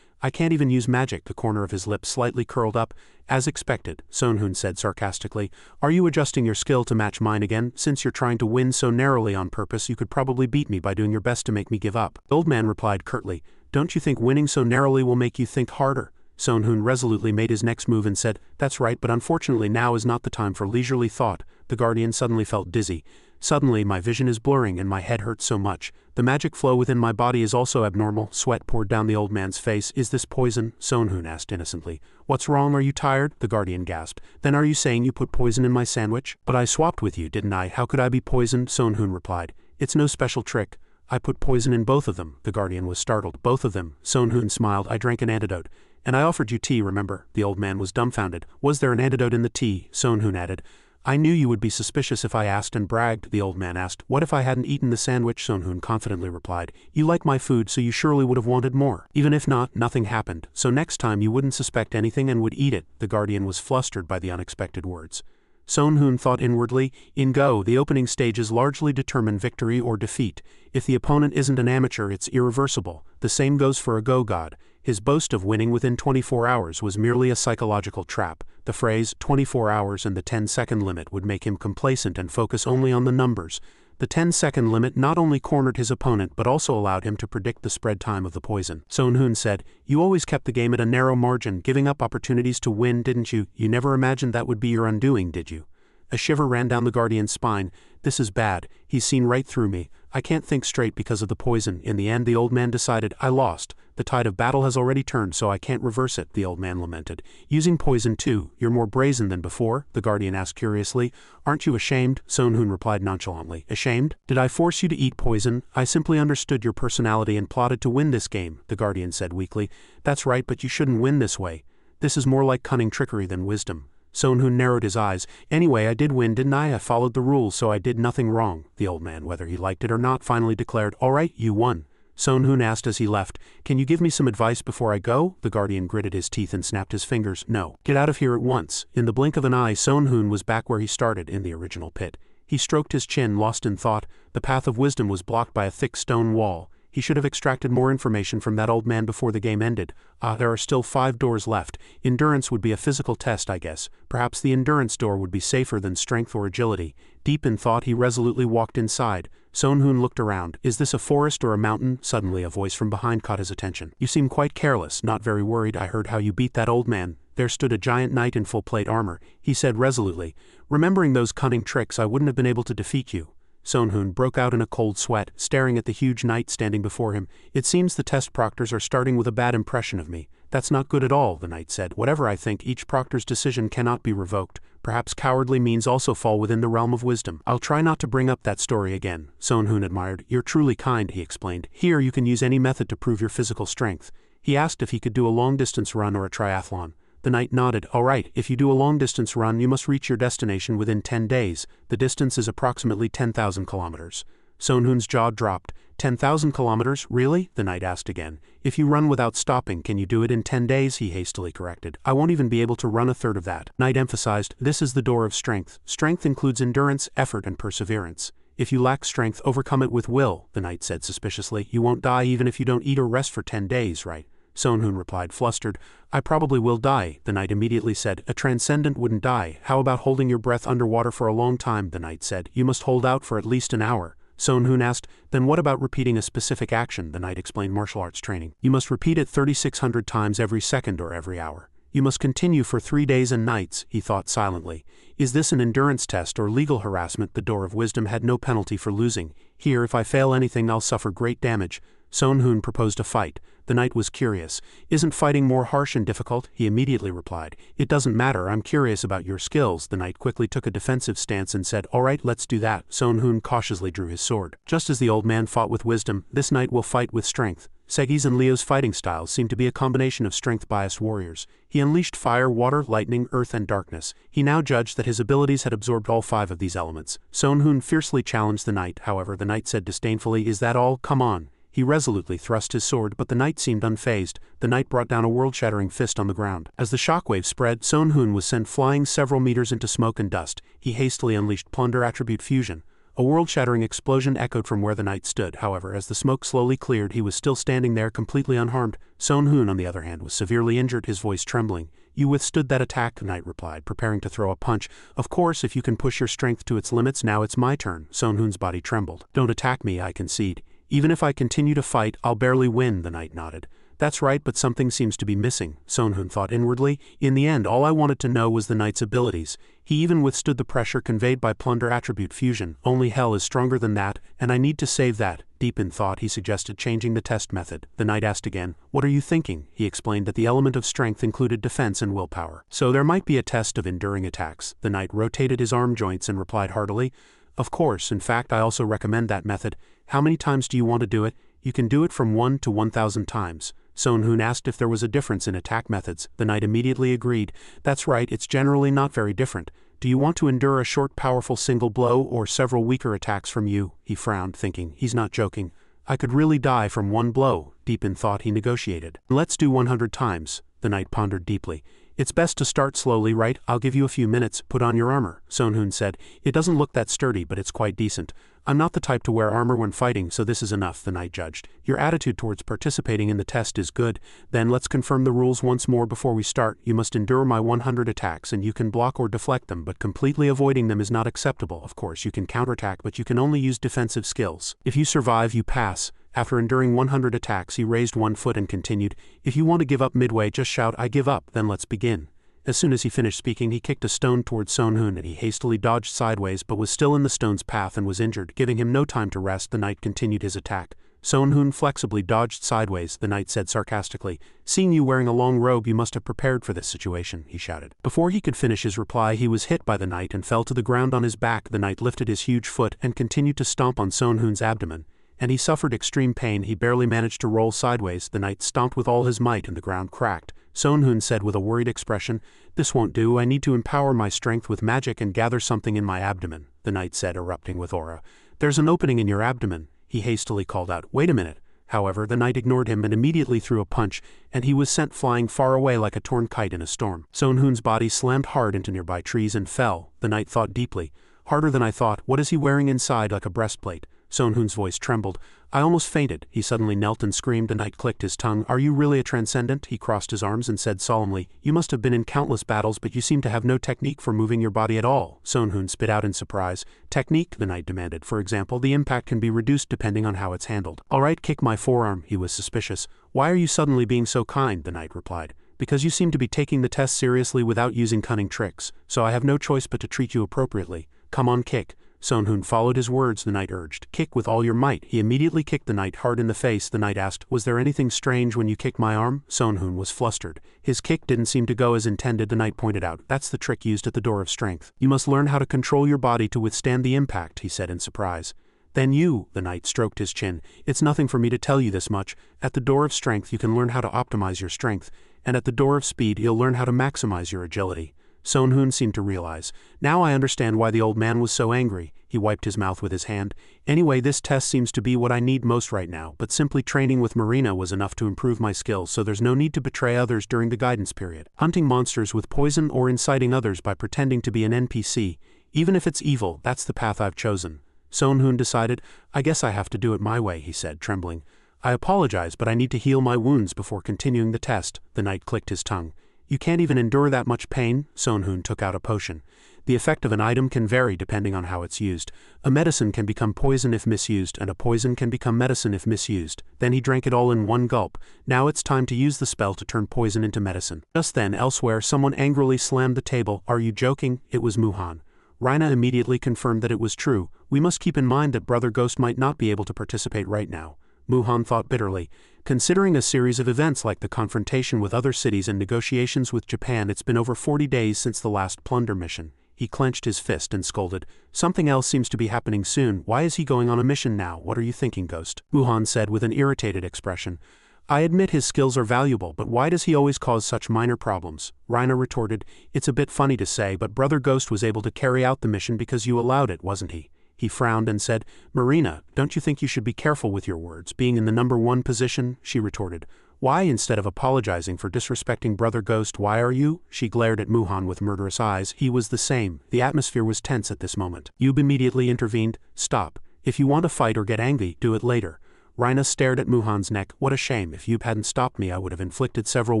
I can't even use magic. The corner of his lips slightly curled up. As expected, Sonhun said sarcastically. Are you adjusting your skill to match mine again? Since you're trying to win so narrowly on purpose, you could probably beat me by doing your best to make me give up. The old man replied curtly. Don't you think winning so narrowly will make you think harder? Sonhun resolutely made his next move and said, That's right, but unfortunately now is not the time for leisurely thought. The guardian suddenly felt dizzy. Suddenly my vision is blurring and my head hurts so much. The magic flow within my body is also abnormal. Sweat poured down the old man's face. Is this poison? Sonhun asked innocently. What's wrong? Are you tired? The guardian gasped. Then are you saying you put poison in my sandwich? But I swapped with you, didn't I? How could I be poisoned? Sonhun replied. It's no special trick. I put poison in both of them. The guardian was startled. Both of them? Sonhun smiled. I drank an antidote. And I offered you tea, remember? The old man was dumbfounded. Was there an antidote in the tea? Sonhun added. I knew you would be suspicious if I asked and bragged, the old man asked. What if I hadn't eaten the sandwich? Sonhun confidently replied. You like my food, so you surely would have wanted more. Even if not, nothing happened, so next time you wouldn't suspect anything and would eat it. The guardian was flustered by the unexpected words. Sonhun thought inwardly. In Go, the opening stages largely determine victory or defeat. If the opponent isn't an amateur, it's irreversible. The same goes for a Go god. His boast of winning within 24 hours was merely a psychological trap. The phrase 24 hours and the 10-second limit would make him complacent and focus only on the numbers. The 10-second limit not only cornered his opponent but also allowed him to predict the spread time of the poison. Sonhun said, You always kept the game at a narrow margin, giving up opportunities to win, didn't you? You never imagined that would be your undoing, did you? A shiver ran down the guardian's spine. This is bad. He's seen right through me. I can't think straight because of the poison. In the end, the old man decided, I lost. The tide of battle has already turned, so I can't reverse it, the old man lamented. Using poison too, you're more brazen than before? The guardian asked curiously. Aren't you ashamed? Sonhun replied nonchalantly. Ashamed? Did I force you to eat poison? I simply understood your personality and plotted to win this game, the guardian said weakly. That's right, but you shouldn't win this way. This is more like cunning trickery than wisdom. Sonhun narrowed his eyes. Anyway, I did win, didn't I? I followed the rules, so I did nothing wrong. The old man, whether he liked it or not, finally declared, All right, you won. Sonhun asked as he left, Can you give me some advice before I go? The guardian gritted his teeth and snapped his fingers. No. Get out of here at once. In the blink of an eye, Sonhun was back where he started, in the original pit. He stroked his chin, lost in thought. The path of wisdom was blocked by a thick stone wall. He should have extracted more information from that old man before the game ended. There are still 5 doors left. Endurance would be a physical test, I guess. Perhaps the endurance door would be safer than strength or agility. Deep in thought, he resolutely walked inside. Sonhun looked around. Is this a forest or a mountain? Suddenly a voice from behind caught his attention. You seem quite careless, not very worried. I heard how you beat that old man. There stood a giant knight in full plate armor. He said resolutely, Remembering those cunning tricks, I wouldn't have been able to defeat you. Sonhun broke out in a cold sweat, staring at the huge knight standing before him. It seems the test proctors are starting with a bad impression of me. That's not good at all, the knight said. Whatever I think, each proctor's decision cannot be revoked. Perhaps cowardly means also fall within the realm of wisdom. I'll try not to bring up that story again. Sonhun admired. You're truly kind, he explained. Here you can use any method to prove your physical strength. He asked if he could do a long-distance run or a triathlon. The knight nodded. All right, if you do a long-distance run, you must reach your destination within 10 days. The distance is approximately 10,000 kilometers. Sonhun's jaw dropped. 10,000 kilometers? Really? The knight asked again. If you run without stopping, can you do it in 10 days? He hastily corrected. I won't even be able to run a third of that. Knight emphasized, this is the door of strength. Strength includes endurance, effort, and perseverance. If you lack strength, overcome it with will, the knight said suspiciously. You won't die even if you don't eat or rest for 10 days, right? Sonhun replied, flustered. I probably will die, the knight immediately said. A transcendent wouldn't die. How about holding your breath underwater for a long time, the knight said. You must hold out for at least an hour. Sonhun asked, then what about repeating a specific action? The knight explained martial arts training. You must repeat it 3,600 times every second or every hour. You must continue for 3 days and nights, he thought silently. Is this an endurance test or legal harassment? The door of wisdom had no penalty for losing. Here, if I fail anything, I'll suffer great damage. Sonhun proposed a fight. The knight was curious. Isn't fighting more harsh and difficult? He immediately replied. It doesn't matter, I'm curious about your skills. The knight quickly took a defensive stance and said, all right, let's do that. Sonhun cautiously drew his sword. Just as the old man fought with wisdom, this knight will fight with strength. Segi's and Leo's fighting styles seemed to be a combination of strength-biased warriors. He unleashed fire, water, lightning, earth, and darkness. He now judged that his abilities had absorbed all 5 of these elements. Sonhun fiercely challenged the knight. However, the knight said disdainfully, is that all? Come on. He resolutely thrust his sword, but the knight seemed unfazed. The knight brought down a world-shattering fist on the ground. As the shockwave spread, Sonhun was sent flying several meters into smoke and dust. He hastily unleashed Plunder Attribute Fusion. A world-shattering explosion echoed from where the knight stood. However, as the smoke slowly cleared, he was still standing there completely unharmed. Sonhun, on the other hand, was severely injured, his voice trembling. You withstood that attack, the knight replied, preparing to throw a punch. Of course, if you can push your strength to its limits, now it's my turn. Sonhun's body trembled. Don't attack me, I concede. Even if I continue to fight, I'll barely win, the knight nodded. That's right, but something seems to be missing, Sonhun thought inwardly. In the end, all I wanted to know was the knight's abilities. He even withstood the pressure conveyed by Plunder Attribute Fusion. Only hell is stronger than that, and I need to save that. Deep in thought, he suggested changing the test method. The knight asked again, what are you thinking? He explained that the element of strength included defense and willpower. So there might be a test of enduring attacks. The knight rotated his arm joints and replied heartily, of course, in fact, I also recommend that method. How many times do you want to do it? You can do it from 1 to 1,000 times. Sonhun asked if there was a difference in attack methods. The knight immediately agreed. That's right, it's generally not very different. Do you want to endure a short, powerful single blow or several weaker attacks from you? He frowned, thinking, he's not joking. I could really die from one blow. Deep in thought, he negotiated. Let's do 100 times. The knight pondered deeply. It's best to start slowly, right? I'll give you a few minutes. Put on your armor, Sonhun said. It doesn't look that sturdy, but it's quite decent. I'm not the type to wear armor when fighting, so this is enough, the knight judged. Your attitude towards participating in the test is good. Then let's confirm the rules once more before we start. You must endure my 100 attacks, and you can block or deflect them, but completely avoiding them is not acceptable. Of course, you can counterattack, but you can only use defensive skills. If you survive, you pass. After enduring 100 attacks, he raised one foot and continued, if you want to give up midway, just shout, I give up, then let's begin. As soon as he finished speaking, he kicked a stone towards Sonhun and he hastily dodged sideways but was still in the stone's path and was injured. Giving him no time to rest, the knight continued his attack. Sonhun flexibly dodged sideways, the knight said sarcastically. Seeing you wearing a long robe, you must have prepared for this situation, he shouted. Before he could finish his reply, he was hit by the knight and fell to the ground on his back. The knight lifted his huge foot and continued to stomp on Sonhun's abdomen. And he suffered extreme pain. He barely managed to roll sideways. The knight stomped with all his might and the ground cracked. Sonhun said with a worried expression, this won't do, I need to empower my strength with magic and gather something in my abdomen, the knight said, erupting with aura. There's an opening in your abdomen, he hastily called out. Wait a minute. However, the knight ignored him and immediately threw a punch, and he was sent flying far away like a torn kite in a storm. Sonhun's body slammed hard into nearby trees and fell. The knight thought deeply. Harder than I thought. What is he wearing inside like a breastplate? Sonhun's voice trembled. I almost fainted. He suddenly knelt and screamed. The knight clicked his tongue. Are you really a transcendent? He crossed his arms and said solemnly. You must have been in countless battles, but you seem to have no technique for moving your body at all. Sonhun spit out in surprise. Technique? The knight demanded. For example, the impact can be reduced depending on how it's handled. All right, kick my forearm. He was suspicious. Why are you suddenly being so kind? The knight replied. Because you seem to be taking the test seriously without using cunning tricks, so I have no choice but to treat you appropriately. Come on, kick. Sonhun followed his words, the knight urged. Kick with all your might. He immediately kicked the knight hard in the face. The knight asked, was there anything strange when you kicked my arm? Sonhun was flustered. His kick didn't seem to go as intended. The knight pointed out, that's the trick used at the door of strength. You must learn how to control your body to withstand the impact, he said in surprise. Then you, the knight stroked his chin. It's nothing for me to tell you this much. At the door of strength you can learn how to optimize your strength, and at the door of speed you'll learn how to maximize your agility. Sonhun seemed to realize. Now I understand why the old man was so angry. He wiped his mouth with his hand. Anyway, this test seems to be what I need most right now, but simply training with Marina was enough to improve my skills, so there's no need to betray others during the guidance period. Hunting monsters with poison or inciting others by pretending to be an NPC, even if it's evil, that's the path I've chosen. Sohn-hoon decided. I guess I have to do it my way, he said, trembling. I apologize, but I need to heal my wounds before continuing the test. The knight clicked his tongue. You can't even endure that much pain? Sohn-hoon took out a potion. The effect of an item can vary depending on how it's used. A medicine can become poison if misused, and a poison can become medicine if misused. Then he drank it all in one gulp. Now it's time to use the spell to turn poison into medicine. Just then, elsewhere, someone angrily slammed the table. Are you joking? It was Muhan. Raina immediately confirmed that it was true. We must keep in mind that Brother Ghost might not be able to participate right now. Muhan thought bitterly. Considering a series of events like the confrontation with other cities and negotiations with Japan, it's been over 40 days since the last plunder mission. He clenched his fist and scolded. Something else seems to be happening soon. Why is he going on a mission now? What are you thinking, Ghost? Muhan said with an irritated expression. I admit his skills are valuable, but why does he always cause such minor problems? Raina retorted. It's a bit funny to say, but Brother Ghost was able to carry out the mission because you allowed it, wasn't he? He frowned and said, Marina, don't you think you should be careful with your words, being in the #1 position? She retorted. Why, instead of apologizing for disrespecting Brother Ghost, why are you? She glared at Muhan with murderous eyes. He was the same. The atmosphere was tense at this moment. Yub immediately intervened. Stop. If you want to fight or get angry, do it later. Raina stared at Muhan's neck. What a shame. If Yub hadn't stopped me, I would have inflicted several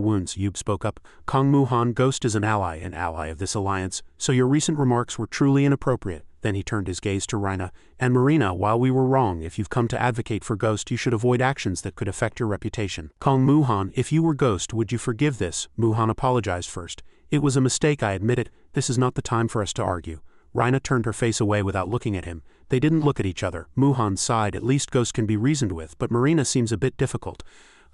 wounds. Yub spoke up. Kong Muhan, Ghost is an ally of this alliance, so your recent remarks were truly inappropriate. Then he turned his gaze to Raina. And Marina, while we were wrong, if you've come to advocate for Ghost, you should avoid actions that could affect your reputation. Kong Muhan, if you were Ghost, would you forgive this? Muhan apologized first. It was a mistake, I admit it. This is not the time for us to argue. Raina turned her face away without looking at him. They didn't look at each other. Muhan sighed. At least Ghost can be reasoned with, but Marina seems a bit difficult.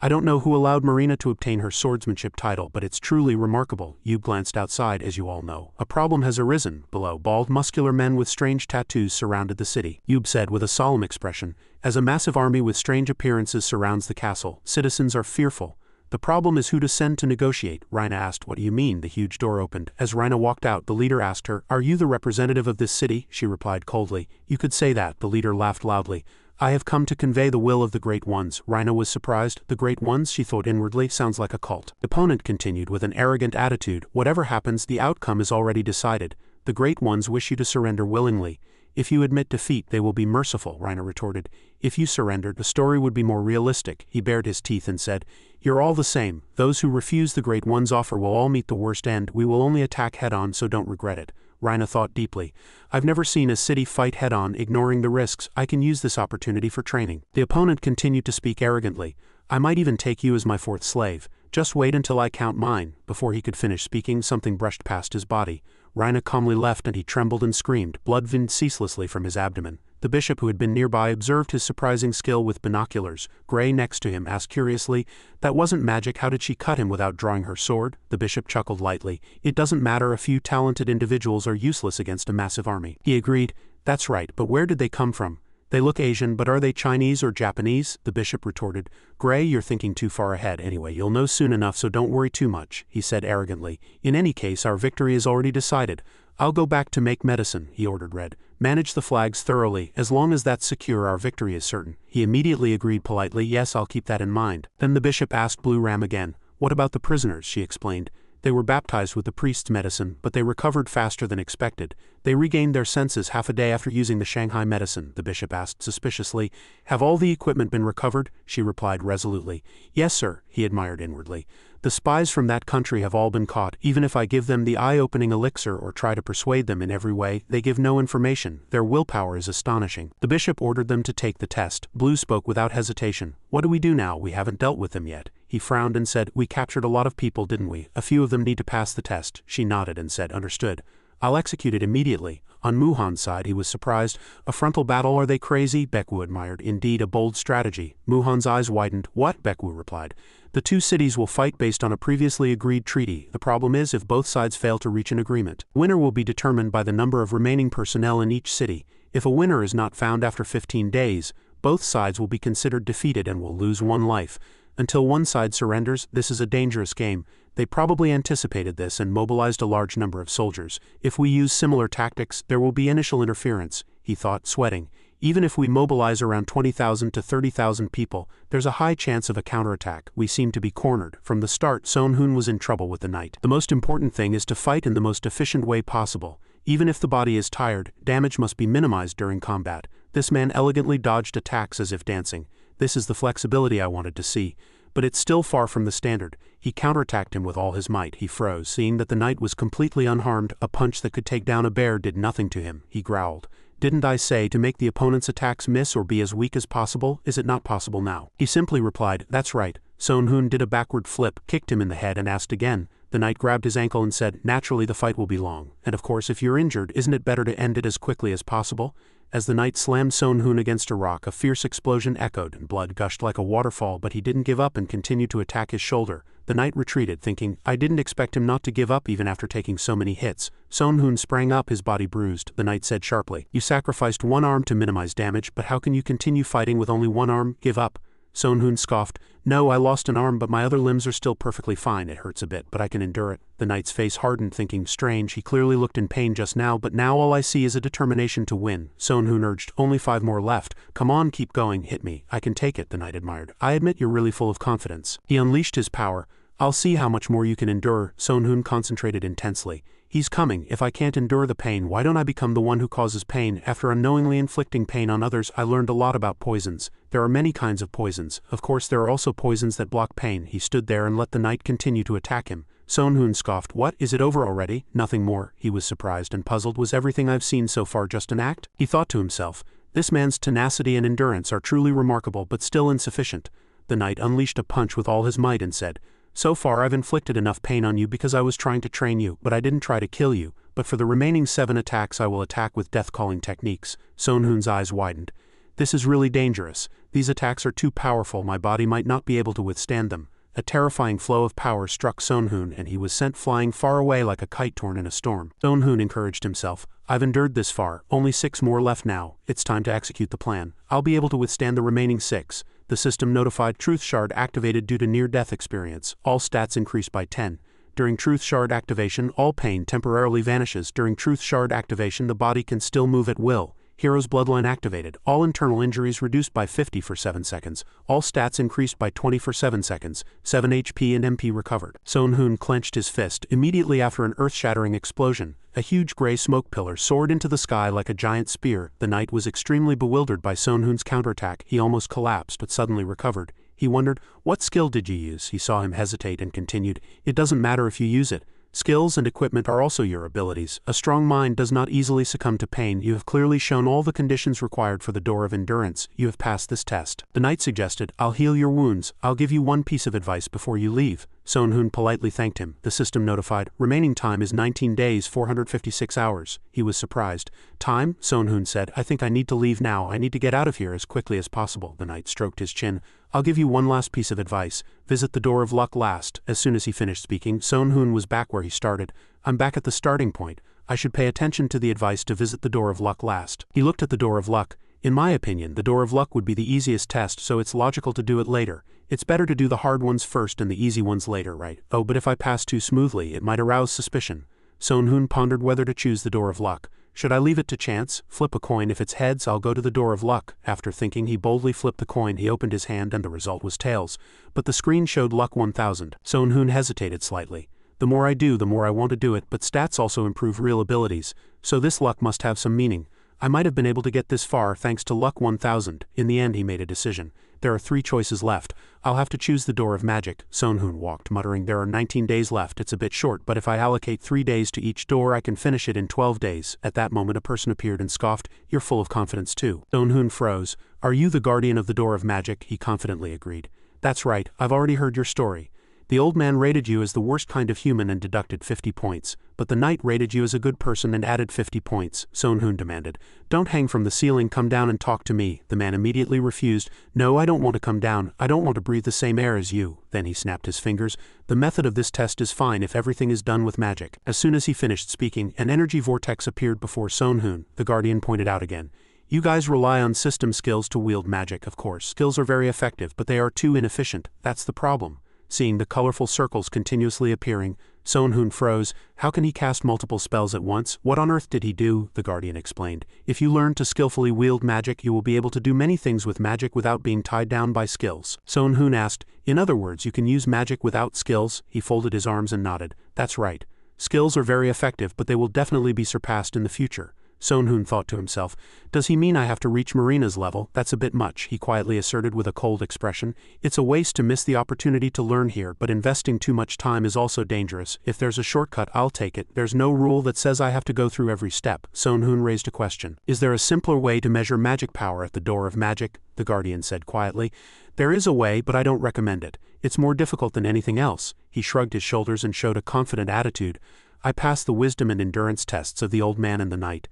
I don't know who allowed Marina to obtain her swordsmanship title, but it's truly remarkable. Yub glanced outside, as you all know. A problem has arisen. Below, bald, muscular men with strange tattoos surrounded the city. Yub said with a solemn expression. As a massive army with strange appearances surrounds the castle, citizens are fearful. The problem is who to send to negotiate. Raina asked. What do you mean? The huge door opened. As Raina walked out, the leader asked her, Are you the representative of this city? She replied coldly. You could say that. The leader laughed loudly. I have come to convey the will of the Great Ones. Raina was surprised. The Great Ones, she thought inwardly, sounds like a cult. The opponent continued with an arrogant attitude. Whatever happens, the outcome is already decided. The Great Ones wish you to surrender willingly. If you admit defeat, they will be merciful, Raina retorted. If you surrendered, the story would be more realistic. He bared his teeth and said, You're all the same. Those who refuse the Great One's offer will all meet the worst end. We will only attack head-on, so don't regret it. Raina thought deeply. I've never seen a city fight head-on, ignoring the risks. I can use this opportunity for training. The opponent continued to speak arrogantly. I might even take you as my 4th slave. Just wait until I count mine. Before he could finish speaking, something brushed past his body. Raina calmly left and he trembled and screamed. Blood vined ceaselessly from his abdomen. The bishop, who had been nearby, observed his surprising skill with binoculars. Gray, next to him, asked curiously, That wasn't magic. How did she cut him without drawing her sword? The bishop chuckled lightly. It doesn't matter. A few talented individuals are useless against a massive army. He agreed. That's right, but where did they come from? They look Asian, but are they Chinese or Japanese? The bishop retorted. Gray, you're thinking too far ahead. Anyway, you'll know soon enough, so don't worry too much, he said arrogantly. In any case, our victory is already decided. I'll go back to make medicine, he ordered Red. Manage the flags thoroughly. As long as that's secure, our victory is certain. He immediately agreed politely. Yes, I'll keep that in mind. Then the bishop asked Blue Ram again. What about the prisoners? She explained. They were baptized with the priest's medicine, but they recovered faster than expected. They regained their senses half a day after using the Shanghai medicine, the bishop asked suspiciously. Have all the equipment been recovered? She replied resolutely. Yes, sir, he admired inwardly. The spies from that country have all been caught. Even if I give them the eye-opening elixir or try to persuade them in every way, they give no information. Their willpower is astonishing. The bishop ordered them to take the test. Blue spoke without hesitation. What do we do now? We haven't dealt with them yet. He frowned and said, We captured a lot of people, didn't we? A few of them need to pass the test. She nodded and said, Understood. I'll execute it immediately. On Muhan's side, he was surprised. A frontal battle, are they crazy? Baekwu admired. Indeed, a bold strategy. Muhan's eyes widened. What? Baekwu replied. The two cities will fight based on a previously agreed treaty. The problem is if both sides fail to reach an agreement. Winner will be determined by the number of remaining personnel in each city. If a winner is not found after 15 days, both sides will be considered defeated and will lose one life. Until one side surrenders, this is a dangerous game. They probably anticipated this and mobilized a large number of soldiers. If we use similar tactics, there will be initial interference, he thought, sweating. Even if we mobilize around 20,000 to 30,000 people, there's a high chance of a counterattack. We seem to be cornered. From the start, Sohn-hoon was in trouble with the knight. The most important thing is to fight in the most efficient way possible. Even if the body is tired, damage must be minimized during combat. This man elegantly dodged attacks as if dancing. This is the flexibility I wanted to see. But it's still far from the standard. He counterattacked him with all his might. He froze, seeing that the knight was completely unharmed. A punch that could take down a bear did nothing to him. He growled. Didn't I say to make the opponent's attacks miss or be as weak as possible? Is it not possible now? He simply replied, that's right. Sonhun did a backward flip, kicked him in the head and asked again. The knight grabbed his ankle and said, naturally the fight will be long. And of course if you're injured, isn't it better to end it as quickly as possible? As the knight slammed Sonhun against a rock, a fierce explosion echoed and blood gushed like a waterfall, but he didn't give up and continued to attack his shoulder. The knight retreated, thinking, I didn't expect him not to give up even after taking so many hits. Sonhun sprang up, his body bruised. The knight said sharply, you sacrificed one arm to minimize damage, but how can you continue fighting with only one arm? Give up. Sonhun scoffed, no, I lost an arm but my other limbs are still perfectly fine. It hurts a bit, but I can endure it. The knight's face hardened, thinking, strange, he clearly looked in pain just now, but now all I see is a determination to win. Sonhun urged, only 5 more left. Come on, keep going, hit me. I can take it, the knight admired. I admit you're really full of confidence. He unleashed his power. I'll see how much more you can endure. Sonhun concentrated intensely. He's coming. If I can't endure the pain, why don't I become the one who causes pain? After unknowingly inflicting pain on others, I learned a lot about poisons. There are many kinds of poisons. Of course, there are also poisons that block pain. He stood there and let the knight continue to attack him. Sonhun scoffed, what, is it over already? Nothing more. He was surprised and puzzled. Was everything I've seen so far just an act? He thought to himself, this man's tenacity and endurance are truly remarkable but still insufficient. The knight unleashed a punch with all his might and said, so far I've inflicted enough pain on you because I was trying to train you, but I didn't try to kill you. But for the remaining 7 attacks I will attack with death-calling techniques. Sonhun's eyes widened. This is really dangerous. These attacks are too powerful, my body might not be able to withstand them. A terrifying flow of power struck Sonhun and he was sent flying far away like a kite torn in a storm. Sonhun encouraged himself. I've endured this far, only 6 more left now. It's time to execute the plan. I'll be able to withstand the remaining 6. The system notified Truth Shard activated due to near-death experience. All stats increased by 10. During Truth Shard activation, all pain temporarily vanishes. During Truth Shard activation, the body can still move at will. Hero's Bloodline activated. All internal injuries reduced by 50 for 7 seconds. All stats increased by 20 for 7 seconds. 7 HP and MP recovered. Sonhun clenched his fist. Immediately after an earth-shattering explosion, a huge gray smoke pillar soared into the sky like a giant spear. The knight was extremely bewildered by Sonhun's counterattack. He almost collapsed but suddenly recovered. He wondered, what skill did you use? He saw him hesitate and continued, it doesn't matter if you use it. Skills and equipment are also your abilities. A strong mind does not easily succumb to pain. You have clearly shown all the conditions required for the door of endurance. You have passed this test. The knight suggested, I'll heal your wounds. I'll give you one piece of advice before you leave. Sonhun politely thanked him. The system notified, remaining time is 19 days, 456 hours. He was surprised. Time? Sonhun said, I think I need to leave now. I need to get out of here as quickly as possible. The knight stroked his chin. I'll give you one last piece of advice. Visit the door of luck last. As soon as he finished speaking, Sonhun was back where he started. I'm back at the starting point. I should pay attention to the advice to visit the door of luck last. He looked at the door of luck. In my opinion, the door of luck would be the easiest test, so it's logical to do it later. It's better to do the hard ones first and the easy ones later, right? Oh, but if I pass too smoothly, it might arouse suspicion. Sonhun pondered whether to choose the door of luck. Should I leave it to chance? Flip a coin. If it's heads, I'll go to the door of luck. After thinking, he boldly flipped the coin. He opened his hand and the result was tails. But the screen showed luck 1000. Sonhun hesitated slightly. The more I do, the more I want to do it, but stats also improve real abilities. So this luck must have some meaning. I might have been able to get this far thanks to luck 1000. In the end, he made a decision. There are 3 choices left. I'll have to choose the door of magic. Sonhun walked, muttering, there are 19 days left. It's a bit short, but if I allocate 3 days to each door, I can finish it in 12 days. At that moment, a person appeared and scoffed, you're full of confidence too. Sonhun froze. Are you the guardian of the door of magic? He confidently agreed. That's right, I've already heard your story. The old man rated you as the worst kind of human and deducted 50 points, but the knight rated you as a good person and added 50 points. Sonhun demanded, don't hang from the ceiling, come down and talk to me. The man immediately refused, no, I don't want to come down, I don't want to breathe the same air as you. Then he snapped his fingers. The method of this test is fine if everything is done with magic. As soon as he finished speaking, an energy vortex appeared before Sonhun. The guardian pointed out again. You guys rely on system skills to wield magic, of course. Skills are very effective, but they are too inefficient. That's the problem. Seeing the colorful circles continuously appearing, Sonhun froze. How can he cast multiple spells at once? What on earth did he do? The guardian explained. If you learn to skillfully wield magic, you will be able to do many things with magic without being tied down by skills. Sonhun asked, in other words, you can use magic without skills? He folded his arms and nodded. That's right. Skills are very effective, but they will definitely be surpassed in the future. Soon-hoon thought to himself. Does he mean I have to reach Marina's level? That's a bit much, he quietly asserted with a cold expression. It's a waste to miss the opportunity to learn here, but investing too much time is also dangerous. If there's a shortcut, I'll take it. There's no rule that says I have to go through every step. Soon-hoon raised a question. Is there a simpler way to measure magic power at the door of magic? The Guardian said quietly. There is a way, but I don't recommend it. It's more difficult than anything else. He shrugged his shoulders and showed a confident attitude. I passed the wisdom and endurance tests of the old man and the knight.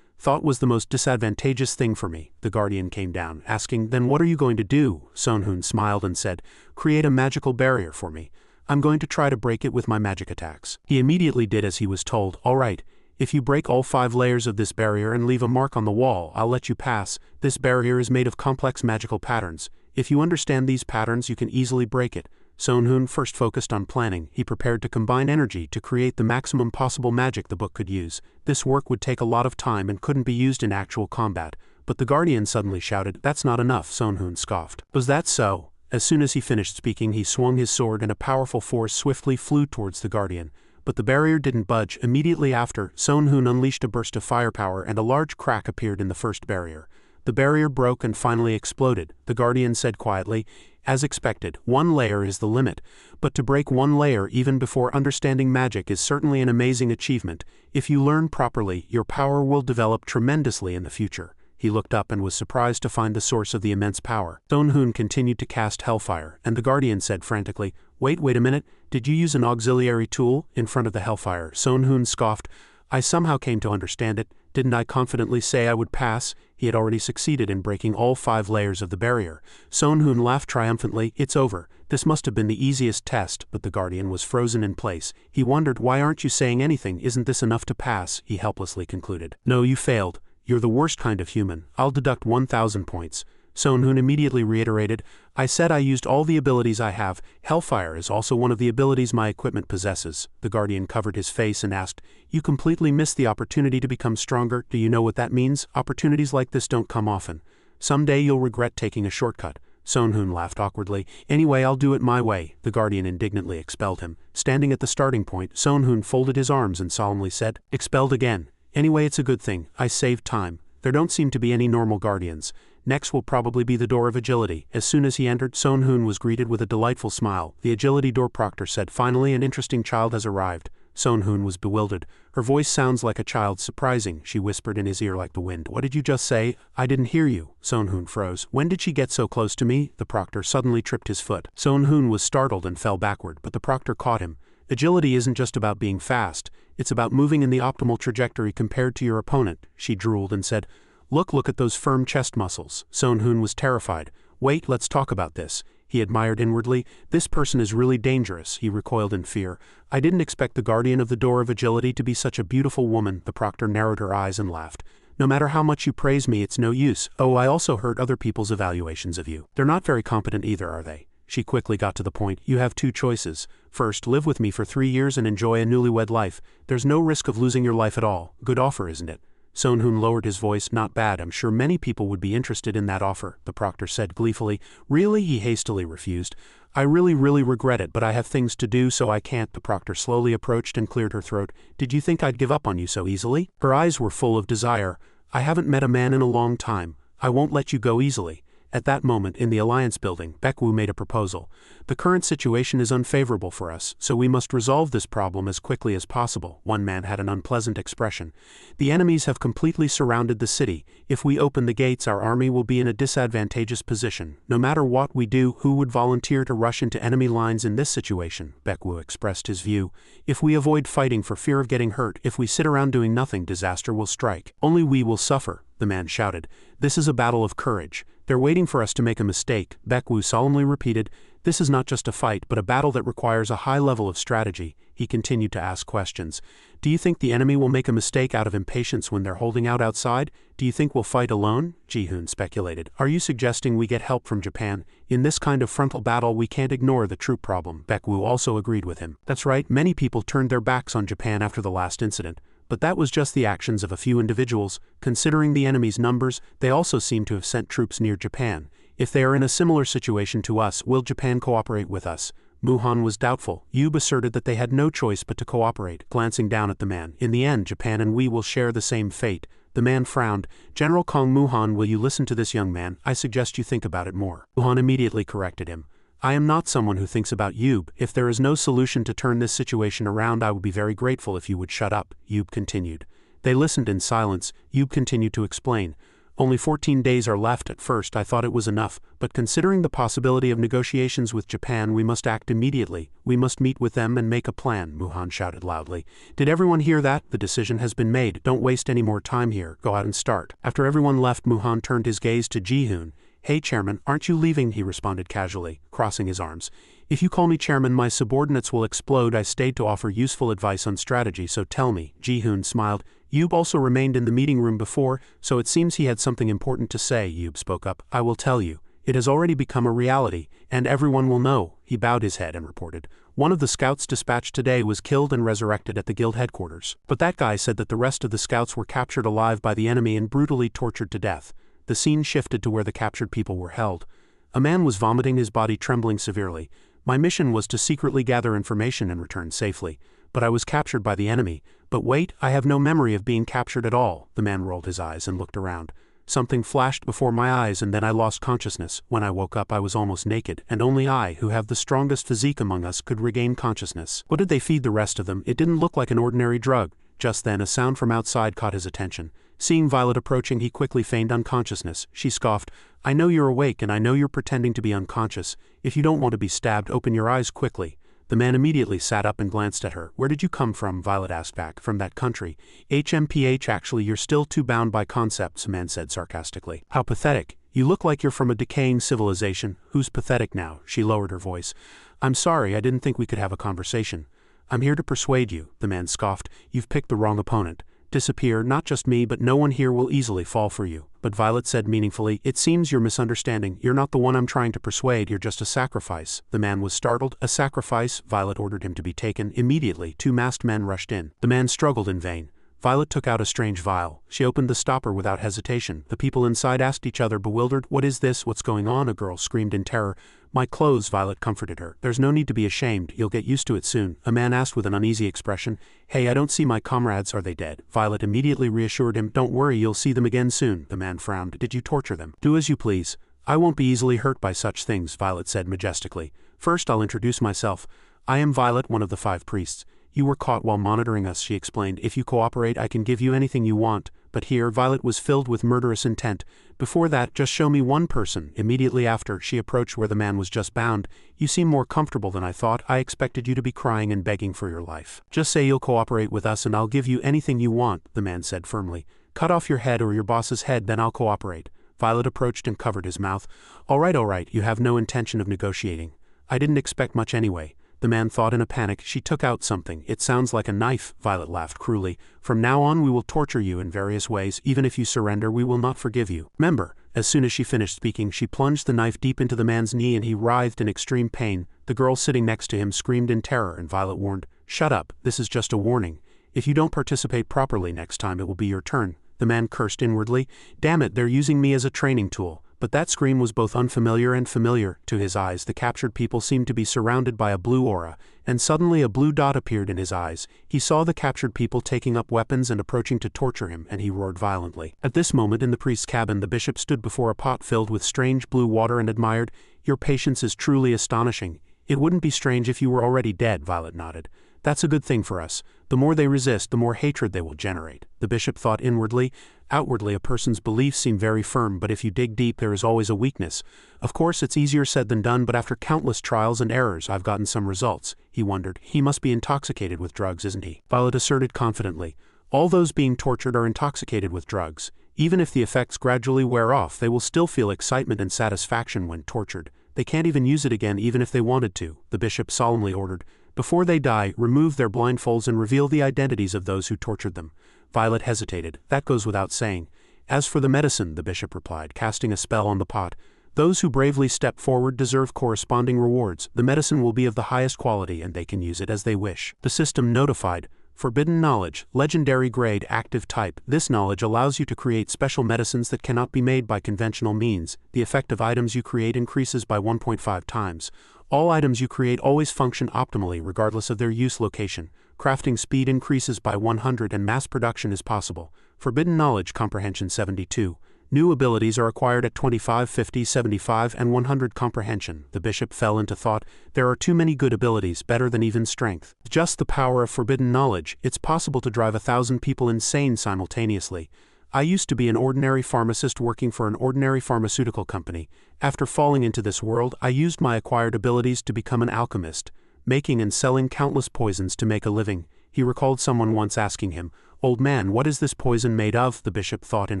Thought was the most disadvantageous thing for me. The Guardian came down, asking, then what are you going to do? Soon-hoon smiled and said, create a magical barrier for me. I'm going to try to break it with my magic attacks. He immediately did as he was told. All right. If you break all 5 layers of this barrier and leave a mark on the wall, I'll let you pass. This barrier is made of complex magical patterns. If you understand these patterns, you can easily break it. Soon-hoon first focused on planning. He prepared to combine energy to create the maximum possible magic the book could use. This work would take a lot of time and couldn't be used in actual combat. But the Guardian suddenly shouted, that's not enough, Soon-hoon scoffed. Was that so? As soon as he finished speaking, he swung his sword and a powerful force swiftly flew towards the Guardian. But the barrier didn't budge. Immediately after, Soon-hoon unleashed a burst of firepower and a large crack appeared in the first barrier. The barrier broke and finally exploded. The Guardian said quietly, as expected, 1 layer is the limit. But to break 1 layer even before understanding magic is certainly an amazing achievement. If you learn properly, your power will develop tremendously in the future. He looked up and was surprised to find the source of the immense power. Soon-hoon continued to cast hellfire, and the Guardian said frantically, wait a minute, did you use an auxiliary tool in front of the hellfire? Soon-hoon scoffed, I somehow came to understand it. Didn't I confidently say I would pass? He had already succeeded in breaking all 5 layers of the barrier. Soon-hoon laughed triumphantly. It's over. This must have been the easiest test, but the Guardian was frozen in place. He wondered, why aren't you saying anything? Isn't this enough to pass? He helplessly concluded. No, you failed. You're the worst kind of human. I'll deduct 1,000 points. Soon-hoon immediately reiterated, I said I used all the abilities I have. Hellfire is also one of the abilities my equipment possesses. The Guardian covered his face and asked, you completely missed the opportunity to become stronger. Do you know what that means? Opportunities like this don't come often. Someday you'll regret taking a shortcut. Soon-hoon laughed awkwardly. Anyway, I'll do it my way. The Guardian indignantly expelled him. Standing at the starting point, Soon-hoon folded his arms and solemnly said, expelled again. Anyway, it's a good thing. I saved time. There don't seem to be any normal guardians. Next will probably be the door of agility. As soon as he entered, Soon-hoon was greeted with a delightful smile. The agility door proctor said, finally an interesting child has arrived. Soon-hoon was bewildered. Her voice sounds like a child's. Surprising, she whispered in his ear like the wind. What did you just say? I didn't hear you. Soon-hoon froze. When did she get so close to me? The proctor suddenly tripped his foot. Soon-hoon was startled and fell backward, but the proctor caught him. Agility isn't just about being fast. It's about moving in the optimal trajectory compared to your opponent. She drooled and said, Look at those firm chest muscles. Soon-hoon was terrified. Wait, let's talk about this. He admired inwardly. This person is really dangerous. He recoiled in fear. I didn't expect the Guardian of the Door of Agility to be such a beautiful woman. The proctor narrowed her eyes and laughed. No matter how much you praise me, it's no use. Oh, I also heard other people's evaluations of you. They're not very competent either, are they? She quickly got to the point. You have 2 choices. First, live with me for 3 years and enjoy a newlywed life. There's no risk of losing your life at all. Good offer, isn't it? Soon-hoon lowered his voice. Not bad. I'm sure many people would be interested in that offer, the proctor said gleefully. Really? He hastily refused. I really regret it, but I have things to do, so I can't. The proctor slowly approached and cleared her throat. Did you think I'd give up on you so easily? Her eyes were full of desire. I haven't met a man in a long time. I won't let you go easily. At that moment, in the Alliance building, Baekwu made a proposal. The current situation is unfavorable for us, so we must resolve this problem as quickly as possible. One man had an unpleasant expression. The enemies have completely surrounded the city. If we open the gates, our army will be in a disadvantageous position. No matter what we do, who would volunteer to rush into enemy lines in this situation? Baekwu expressed his view. If we avoid fighting for fear of getting hurt, if we sit around doing nothing, disaster will strike. Only we will suffer, the man shouted. This is a battle of courage. They're waiting for us to make a mistake, Baekwu solemnly repeated. This is not just a fight, but a battle that requires a high level of strategy. He continued to ask questions. Do you think the enemy will make a mistake out of impatience when they're holding out outside? Do you think we'll fight alone? Ji-hoon speculated. Are you suggesting we get help from Japan? In this kind of frontal battle, we can't ignore the troop problem. Baekwu also agreed with him. That's right, many people turned their backs on Japan after the last incident. But that was just the actions of a few individuals. Considering the enemy's numbers, they also seem to have sent troops near Japan. If they are in a similar situation to us, will Japan cooperate with us? Muhan was doubtful. Yub asserted that they had no choice but to cooperate, glancing down at the man. In the end, Japan and we will share the same fate. The man frowned. General Kong Muhan, will you listen to this young man? I suggest you think about it more. Muhan immediately corrected him. I am not someone who thinks about Yub. If there is no solution to turn this situation around, I would be very grateful if you would shut up, Yub continued. They listened in silence. Yub continued to explain. Only 14 days are left. At first I thought it was enough, but considering the possibility of negotiations with Japan, we must act immediately. We must meet with them and make a plan, Muhan shouted loudly. Did everyone hear that? The decision has been made. Don't waste any more time here. Go out and start. After everyone left, Muhan turned his gaze to Ji-hoon. Hey chairman, aren't you leaving? He responded casually, crossing his arms. If you call me chairman, my subordinates will explode. I stayed to offer useful advice on strategy, so tell me. Ji-hoon smiled. Yub also remained in the meeting room before, so it seems he had something important to say. Yub spoke up. I will tell you. It has already become a reality, and everyone will know. He bowed his head and reported. One of the scouts dispatched today was killed and resurrected at the guild headquarters. But that guy said that the rest of the scouts were captured alive by the enemy and brutally tortured to death. The scene shifted to where the captured people were held. A man was vomiting, his body trembling severely. My mission was to secretly gather information and return safely. But I was captured by the enemy. But wait, I have no memory of being captured at all. The man rolled his eyes and looked around. Something flashed before my eyes and then I lost consciousness. When I woke up I was almost naked, and only I, who have the strongest physique among us, could regain consciousness. What did they feed the rest of them? It didn't look like an ordinary drug. Just then a sound from outside caught his attention. Seeing Violet approaching, he quickly feigned unconsciousness. She scoffed. I know you're awake and I know you're pretending to be unconscious. If you don't want to be stabbed, open your eyes quickly. The man immediately sat up and glanced at her. Where did you come from? Violet asked back. From that country. HMPH. Actually, you're still too bound by concepts, the man said sarcastically. How pathetic. You look like you're from a decaying civilization. Who's pathetic now? She lowered her voice. I'm sorry, I didn't think we could have a conversation. I'm here to persuade you, the man scoffed. You've picked the wrong opponent. Disappear, not just me, but no one here will easily fall for you. But Violet said meaningfully, it seems you're misunderstanding. You're not the one I'm trying to persuade, you're just a sacrifice. The man was startled. A sacrifice? Violet ordered him to be taken. Immediately, 2 masked men rushed in. The man struggled in vain. Violet took out a strange vial. She opened the stopper without hesitation. The people inside asked each other, bewildered, what is this? What's going on? A girl screamed in terror. My clothes, Violet comforted her. There's no need to be ashamed. You'll get used to it soon. A man asked with an uneasy expression. Hey, I don't see my comrades. Are they dead? Violet immediately reassured him. Don't worry, you'll see them again soon. The man frowned. Did you torture them? Do as you please. I won't be easily hurt by such things, Violet said majestically. First, I'll introduce myself. I am Violet, one of the 5 priests. You were caught while monitoring us, she explained. If you cooperate, I can give you anything you want. But here, Violet was filled with murderous intent. Before that, just show me one person. Immediately after, she approached where the man was just bound. You seem more comfortable than I thought. I expected you to be crying and begging for your life. Just say you'll cooperate with us and I'll give you anything you want, the man said firmly. Cut off your head or your boss's head, then I'll cooperate. Violet approached and covered his mouth. All right, you have no intention of negotiating. I didn't expect much anyway. The man thought in a panic. She took out something. It sounds like a knife, Violet laughed cruelly. From now on we will torture you in various ways. Even if you surrender, we will not forgive you. Remember. As soon as she finished speaking, she plunged the knife deep into the man's knee and he writhed in extreme pain. The girl sitting next to him screamed in terror and Violet warned, shut up, this is just a warning. If you don't participate properly next time, it will be your turn. The man cursed inwardly. Damn it, they're using me as a training tool. But that scream was both unfamiliar and familiar. To his eyes, the captured people seemed to be surrounded by a blue aura, and suddenly a blue dot appeared in his eyes. He saw the captured people taking up weapons and approaching to torture him, and he roared violently. At this moment in the priest's cabin, the bishop stood before a pot filled with strange blue water and admired. Your patience is truly astonishing. It wouldn't be strange if you were already dead, Violet nodded. That's a good thing for us. The more they resist, the more hatred they will generate. The bishop thought inwardly. Outwardly, a person's beliefs seem very firm, but if you dig deep, there is always a weakness. Of course, it's easier said than done, but after countless trials and errors, I've gotten some results. He wondered. He must be intoxicated with drugs, isn't he? Violet asserted confidently. All those being tortured are intoxicated with drugs. Even if the effects gradually wear off, they will still feel excitement and satisfaction when tortured. They can't even use it again even if they wanted to, the bishop solemnly ordered. Before they die, remove their blindfolds and reveal the identities of those who tortured them. Violet hesitated. That goes without saying. As for the medicine, the bishop replied, casting a spell on the pot. Those who bravely step forward deserve corresponding rewards. The medicine will be of the highest quality and they can use it as they wish. The system notified. Forbidden knowledge, legendary grade, active type. This knowledge allows you to create special medicines that cannot be made by conventional means. The effect of items you create increases by 1.5 times. All items you create always function optimally regardless of their use location. crafting speed increases by 100 and mass production is possible. Forbidden knowledge comprehension 72. New abilities are acquired at 25, 50, 75, and 100 comprehension. The bishop fell into thought. There are too many good abilities, better than even strength. Just the power of forbidden knowledge, it's possible to drive 1,000 people insane simultaneously. I used to be an ordinary pharmacist working for an ordinary pharmaceutical company. After falling into this world, I used my acquired abilities to become an alchemist, making and selling countless poisons to make a living. He recalled someone once asking him, "Old man, what is this poison made of?" The bishop thought in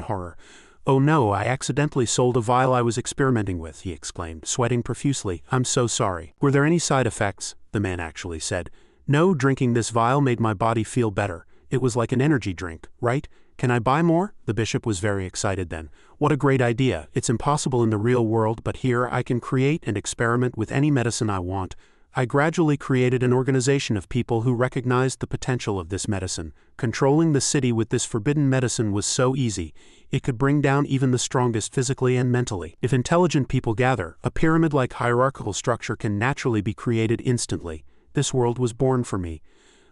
horror. "Oh no, I accidentally sold a vial I was experimenting with," he exclaimed, sweating profusely. "I'm so sorry." "Were there any side effects?" the man actually said. "No, drinking this vial made my body feel better. It was like an energy drink, right? Can I buy more?" The bishop was very excited then. "What a great idea. It's impossible in the real world, but here I can create and experiment with any medicine I want." I gradually created an organization of people who recognized the potential of this medicine. Controlling the city with this forbidden medicine was so easy. It could bring down even the strongest physically and mentally. If intelligent people gather, a pyramid-like hierarchical structure can naturally be created instantly. This world was born for me.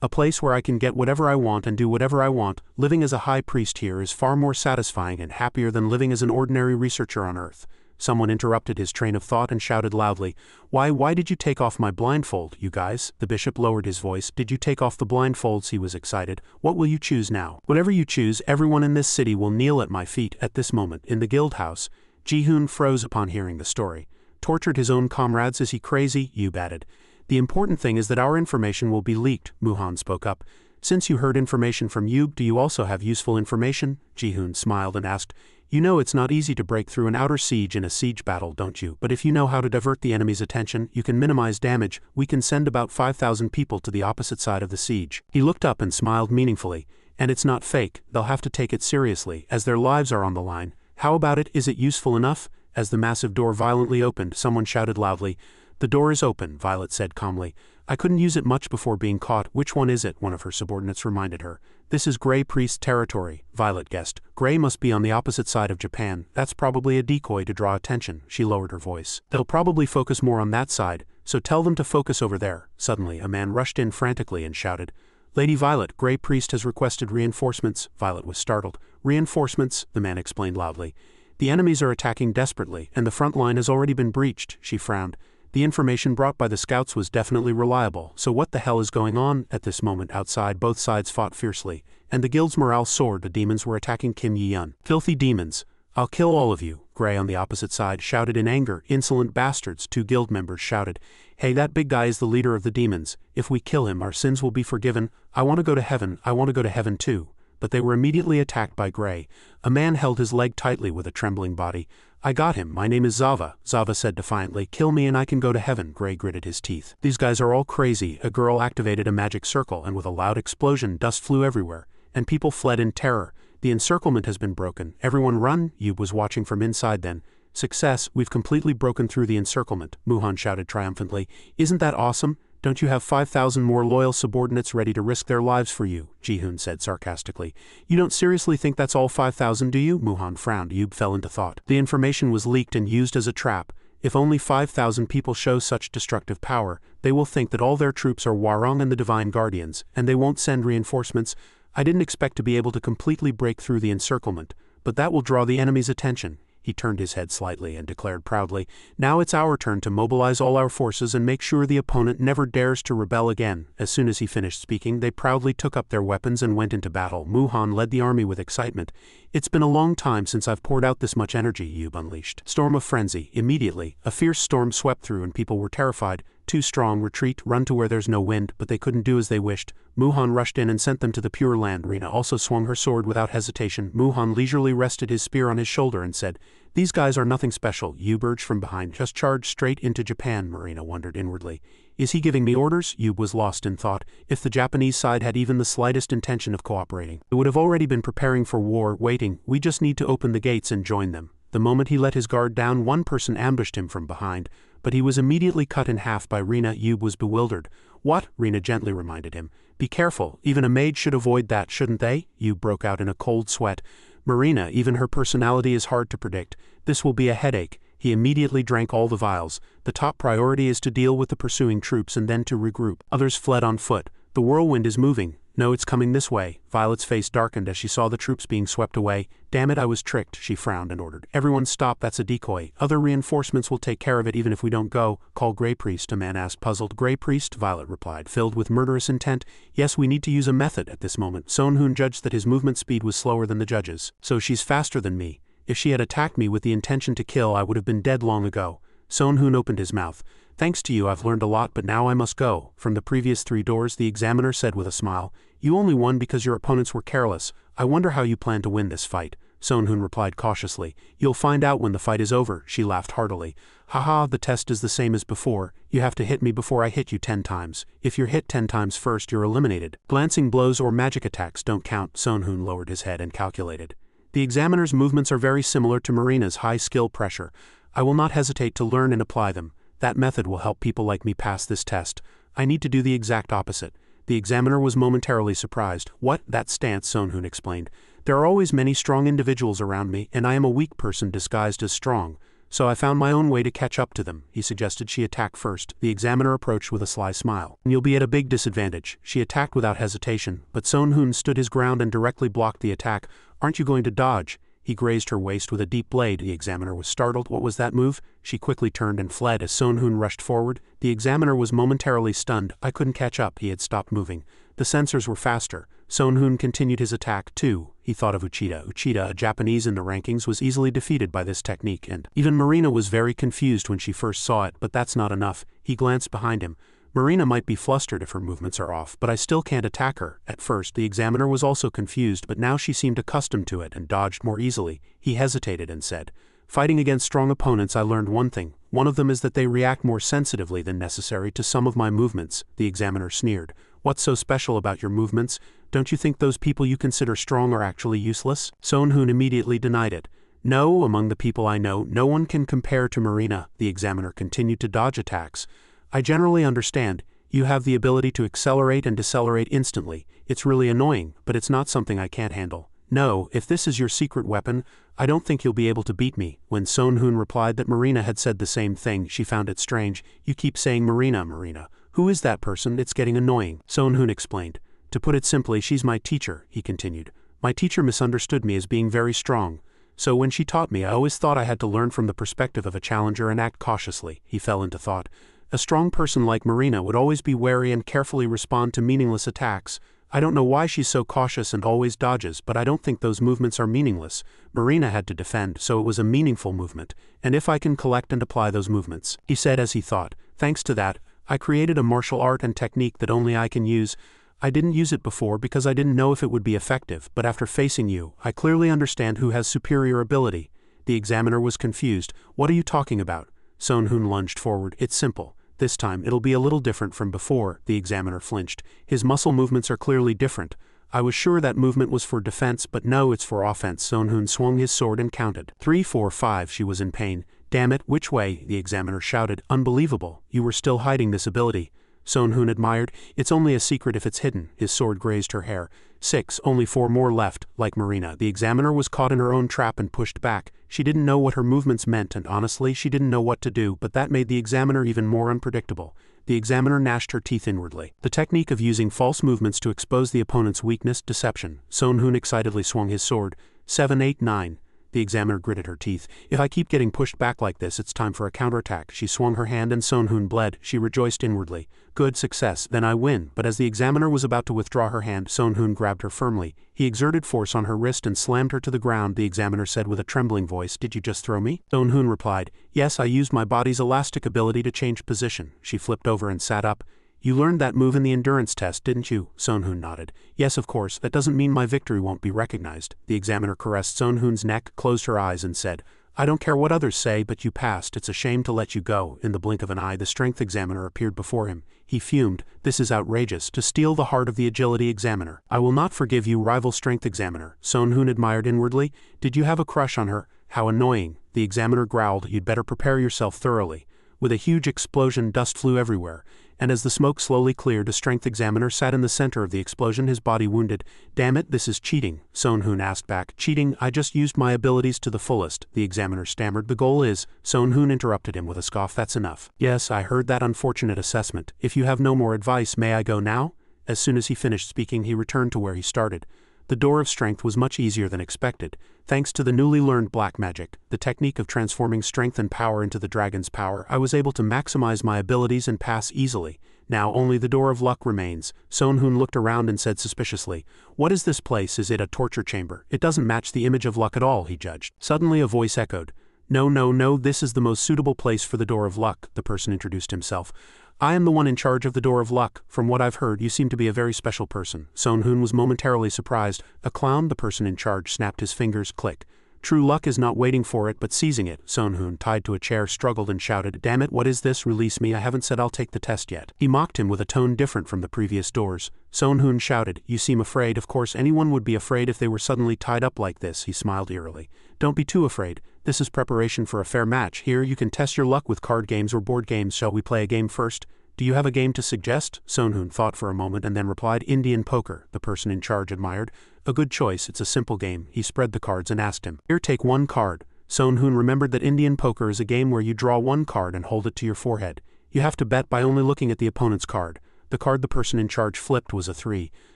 A place where I can get whatever I want and do whatever I want. Living as a high priest here is far more satisfying and happier than living as an ordinary researcher on Earth. Someone interrupted his train of thought and shouted loudly, Why did you take off my blindfold, you guys?" The bishop lowered his voice. "Did you take off the blindfolds?" He was excited. "What will you choose now?" "Whatever you choose, everyone in this city will kneel at my feet at this moment in the guild house." Ji-hoon froze upon hearing the story. "Tortured his own comrades, is he crazy?" Yub added. "The important thing is that our information will be leaked," Muhan spoke up. "Since you heard information from Yub, do you also have useful information?" Ji-hoon smiled and asked, "You know it's not easy to break through an outer siege in a siege battle, don't you? But if you know how to divert the enemy's attention, you can minimize damage. We can send about 5,000 people to the opposite side of the siege." He looked up and smiled meaningfully. "And it's not fake. They'll have to take it seriously, as their lives are on the line. How about it? Is it useful enough?" As the massive door violently opened, someone shouted loudly. "The door is open," Violet said calmly. "I couldn't use it much before being caught." "Which one is it?" one of her subordinates reminded her. "This is Grey Priest territory," Violet guessed. "Grey must be on the opposite side of Japan. That's probably a decoy to draw attention." She lowered her voice. "They'll probably focus more on that side, so tell them to focus over there." Suddenly, a man rushed in frantically and shouted, "Lady Violet, Grey Priest has requested reinforcements." Violet was startled. "Reinforcements?" the man explained loudly. "The enemies are attacking desperately, and the front line has already been breached." She frowned. The information brought by the scouts was definitely reliable, so what the hell is going on? At this moment outside, both sides fought fiercely, and the guild's morale soared. The demons were attacking Kim Yi-yun. "Filthy demons! I'll kill all of you," Gray on the opposite side shouted in anger. "Insolent bastards," two guild members shouted. "Hey, that big guy is the leader of the demons. If we kill him, our sins will be forgiven. I want to go to heaven. I want to go to heaven too." But they were immediately attacked by Gray. A man held his leg tightly with a trembling body. "I got him. My name is Zava," Zava said defiantly. "Kill me and I can go to heaven." Gray gritted his teeth. "These guys are all crazy." A girl activated a magic circle, and with a loud explosion, dust flew everywhere, and people fled in terror. "The encirclement has been broken. Everyone run!" Yub was watching from inside then. "Success, we've completely broken through the encirclement," Muhan shouted triumphantly. "Isn't that awesome? Don't you have 5,000 more loyal subordinates ready to risk their lives for you?" Ji-hoon said sarcastically. "You don't seriously think that's all 5,000, do you?" Muhan frowned. Yub fell into thought. The information was leaked and used as a trap. If only 5,000 people show such destructive power, they will think that all their troops are Hwarang and the Divine Guardians, and they won't send reinforcements. I didn't expect to be able to completely break through the encirclement, but that will draw the enemy's attention. He turned his head slightly and declared proudly, "Now it's our turn to mobilize all our forces and make sure the opponent never dares to rebel again." As soon as he finished speaking, they proudly took up their weapons and went into battle. Muhan led the army with excitement. "It's been a long time since I've poured out this much energy," Yub unleashed. Storm of frenzy. Immediately, a fierce storm swept through and people were terrified. "Too strong, retreat, run to where there's no wind," but they couldn't do as they wished. Muhan rushed in and sent them to the Pure Land. Rina also swung her sword without hesitation. Muhan leisurely rested his spear on his shoulder and said, "These guys are nothing special." Yub urged from behind. "Just charge straight into Japan," Marina wondered inwardly. "Is he giving me orders?" Yub was lost in thought. If the Japanese side had even the slightest intention of cooperating, it would have already been preparing for war, waiting. "We just need to open the gates and join them." The moment he let his guard down, one person ambushed him from behind, but he was immediately cut in half by Rina. Yub was bewildered. "What?" Rina gently reminded him. "Be careful. Even a maid should avoid that, shouldn't they?" Yub broke out in a cold sweat. Marina, even her personality is hard to predict. "This will be a headache." He immediately drank all the vials. "The top priority is to deal with the pursuing troops and then to regroup." Others fled on foot. The whirlwind is moving. No, it's coming this way. Violet's face darkened as she saw the troops being swept away. Damn it, I was tricked, she frowned and ordered. Everyone stop, that's a decoy. Other reinforcements will take care of it even if we don't go. Call Grey Priest, a man asked puzzled. Grey Priest, Violet replied, filled with murderous intent. Yes, we need to use a method at this moment. Sonhoon judged that his movement speed was slower than the judges. So she's faster than me. If she had attacked me with the intention to kill, I would have been dead long ago. Sonhoon opened his mouth. Thanks to you I've learned a lot, but now I must go. From the previous 3 doors, the examiner said with a smile. You only won because your opponents were careless. I wonder how you plan to win this fight. Sonhoon replied cautiously. You'll find out when the fight is over, she laughed heartily. Haha, the test is the same as before. You have to hit me before I hit you 10 times. If you're hit 10 times first, you're eliminated. Glancing blows or magic attacks don't count. Sonhoon lowered his head and calculated. The examiner's movements are very similar to Marina's high skill pressure. I will not hesitate to learn and apply them. That method will help people like me pass this test. I need to do the exact opposite. The examiner was momentarily surprised. What? That stance, Sonhoon explained. There are always many strong individuals around me, and I am a weak person disguised as strong. So I found my own way to catch up to them. He suggested she attack first. The examiner approached with a sly smile. You'll be at a big disadvantage. She attacked without hesitation, but Sonhoon stood his ground and directly blocked the attack. Aren't you going to dodge? He grazed her waist with a deep blade. The examiner was startled. What was that move? She quickly turned and fled as Sonhoon rushed forward. The examiner was momentarily stunned. I couldn't catch up. He had stopped moving. The sensors were faster. Sonhoon continued his attack, too. He thought of Uchida. Uchida, a Japanese in the rankings, was easily defeated by this technique, and even Marina was very confused when she first saw it, but that's not enough. He glanced behind him. Marina might be flustered if her movements are off, but I still can't attack her. At first, the examiner was also confused, but now she seemed accustomed to it and dodged more easily. He hesitated and said, Fighting against strong opponents, I learned one thing. One of them is that they react more sensitively than necessary to some of my movements. The examiner sneered. What's so special about your movements? Don't you think those people you consider strong are actually useless? Sonhoon immediately denied it. No, among the people I know, no one can compare to Marina. The examiner continued to dodge attacks. I generally understand. You have the ability to accelerate and decelerate instantly. It's really annoying, but it's not something I can't handle. No, if this is your secret weapon, I don't think you'll be able to beat me. When Sonhoon replied that Marina had said the same thing, she found it strange. You keep saying Marina, Marina. Who is that person? It's getting annoying. Sonhoon explained. To put it simply, she's my teacher, he continued. My teacher misunderstood me as being very strong. So when she taught me, I always thought I had to learn from the perspective of a challenger and act cautiously. He fell into thought. A strong person like Marina would always be wary and carefully respond to meaningless attacks. I don't know why she's so cautious and always dodges, but I don't think those movements are meaningless. Marina had to defend, so it was a meaningful movement, and if I can collect and apply those movements, he said as he thought, thanks to that, I created a martial art and technique that only I can use. I didn't use it before because I didn't know if it would be effective, but after facing you, I clearly understand who has superior ability. The examiner was confused. What are you talking about? Sonhoon lunged forward. It's simple. This time, it'll be a little different from before. The examiner flinched. His muscle movements are clearly different. I was sure that movement was for defense, but no, it's for offense. Sonhoon swung his sword and counted. 3, 4, 5. She was in pain. Damn it, which way? The examiner shouted. Unbelievable. You were still hiding this ability. Sonhoon admired. It's only a secret if it's hidden. His sword grazed her hair. 6, only 4 more left. Like Marina, the examiner was caught in her own trap and pushed back. She didn't know what her movements meant, and honestly, she didn't know what to do, but that made the examiner even more unpredictable. The examiner gnashed her teeth inwardly. The technique of using false movements to expose the opponent's weakness, deception. Sonhoon excitedly swung his sword. 7, 8, 9. The examiner gritted her teeth. If I keep getting pushed back like this, it's time for a counterattack. She swung her hand and Sonhoon bled. She rejoiced inwardly. Good success, then I win. But as the examiner was about to withdraw her hand, Sonhoon grabbed her firmly. He exerted force on her wrist and slammed her to the ground. The examiner said with a trembling voice, Did you just throw me? Sonhoon replied, Yes, I used my body's elastic ability to change position. She flipped over and sat up. You learned that move in the endurance test, didn't you? Sonhoon nodded. Yes, of course. That doesn't mean my victory won't be recognized. The examiner caressed Sonhoon's neck, closed her eyes and said, I don't care what others say, but you passed. It's a shame to let you go. In the blink of an eye, the strength examiner appeared before him. He fumed. This is outrageous. To steal the heart of the agility examiner. I will not forgive you, rival strength examiner. Sonhoon admired inwardly. Did you have a crush on her? How annoying. The examiner growled. You'd better prepare yourself thoroughly. With a huge explosion, dust flew everywhere, and as the smoke slowly cleared, a strength examiner sat in the center of the explosion, his body wounded. Damn it, this is cheating. Sonhoon asked back. Cheating? I just used my abilities to the fullest. The examiner stammered. The goal is... Sonhoon interrupted him with a scoff. That's enough. Yes, I heard that unfortunate assessment. If you have no more advice, may I go now? As soon as he finished speaking, he returned to where he started. The door of strength was much easier than expected. Thanks to the newly learned black magic, the technique of transforming strength and power into the dragon's power, I was able to maximize my abilities and pass easily. Now only the door of luck remains. Sonhun looked around and said suspiciously, "What is this place? Is it a torture chamber? It doesn't match the image of luck at all," he judged. Suddenly a voice echoed, "No, no, no, this is the most suitable place for the door of luck," the person introduced himself. "I am the one in charge of the door of luck. From what I've heard, you seem to be a very special person." Sonhun was momentarily surprised. "A clown?" The person in charge snapped his fingers. Click. "True luck is not waiting for it but seizing it." Sonhun, tied to a chair, struggled and shouted, "Damn it, what is this? Release me, I haven't said I'll take the test yet." He mocked him with a tone different from the previous doors. Sonhun shouted, "You seem afraid. Of course anyone would be afraid if they were suddenly tied up like this." He smiled eerily. "Don't be too afraid. This is preparation for a fair match. Here you can test your luck with card games or board games. Shall we play a game first? Do you have a game to suggest?" Sonhun thought for a moment and then replied, "Indian poker." The person in charge admired. "A good choice, it's a simple game." He spread the cards and asked him, "Here, take one card." Sonhun remembered that Indian poker is a game where you draw one card and hold it to your forehead. You have to bet by only looking at the opponent's card. The card the person in charge flipped was a 3.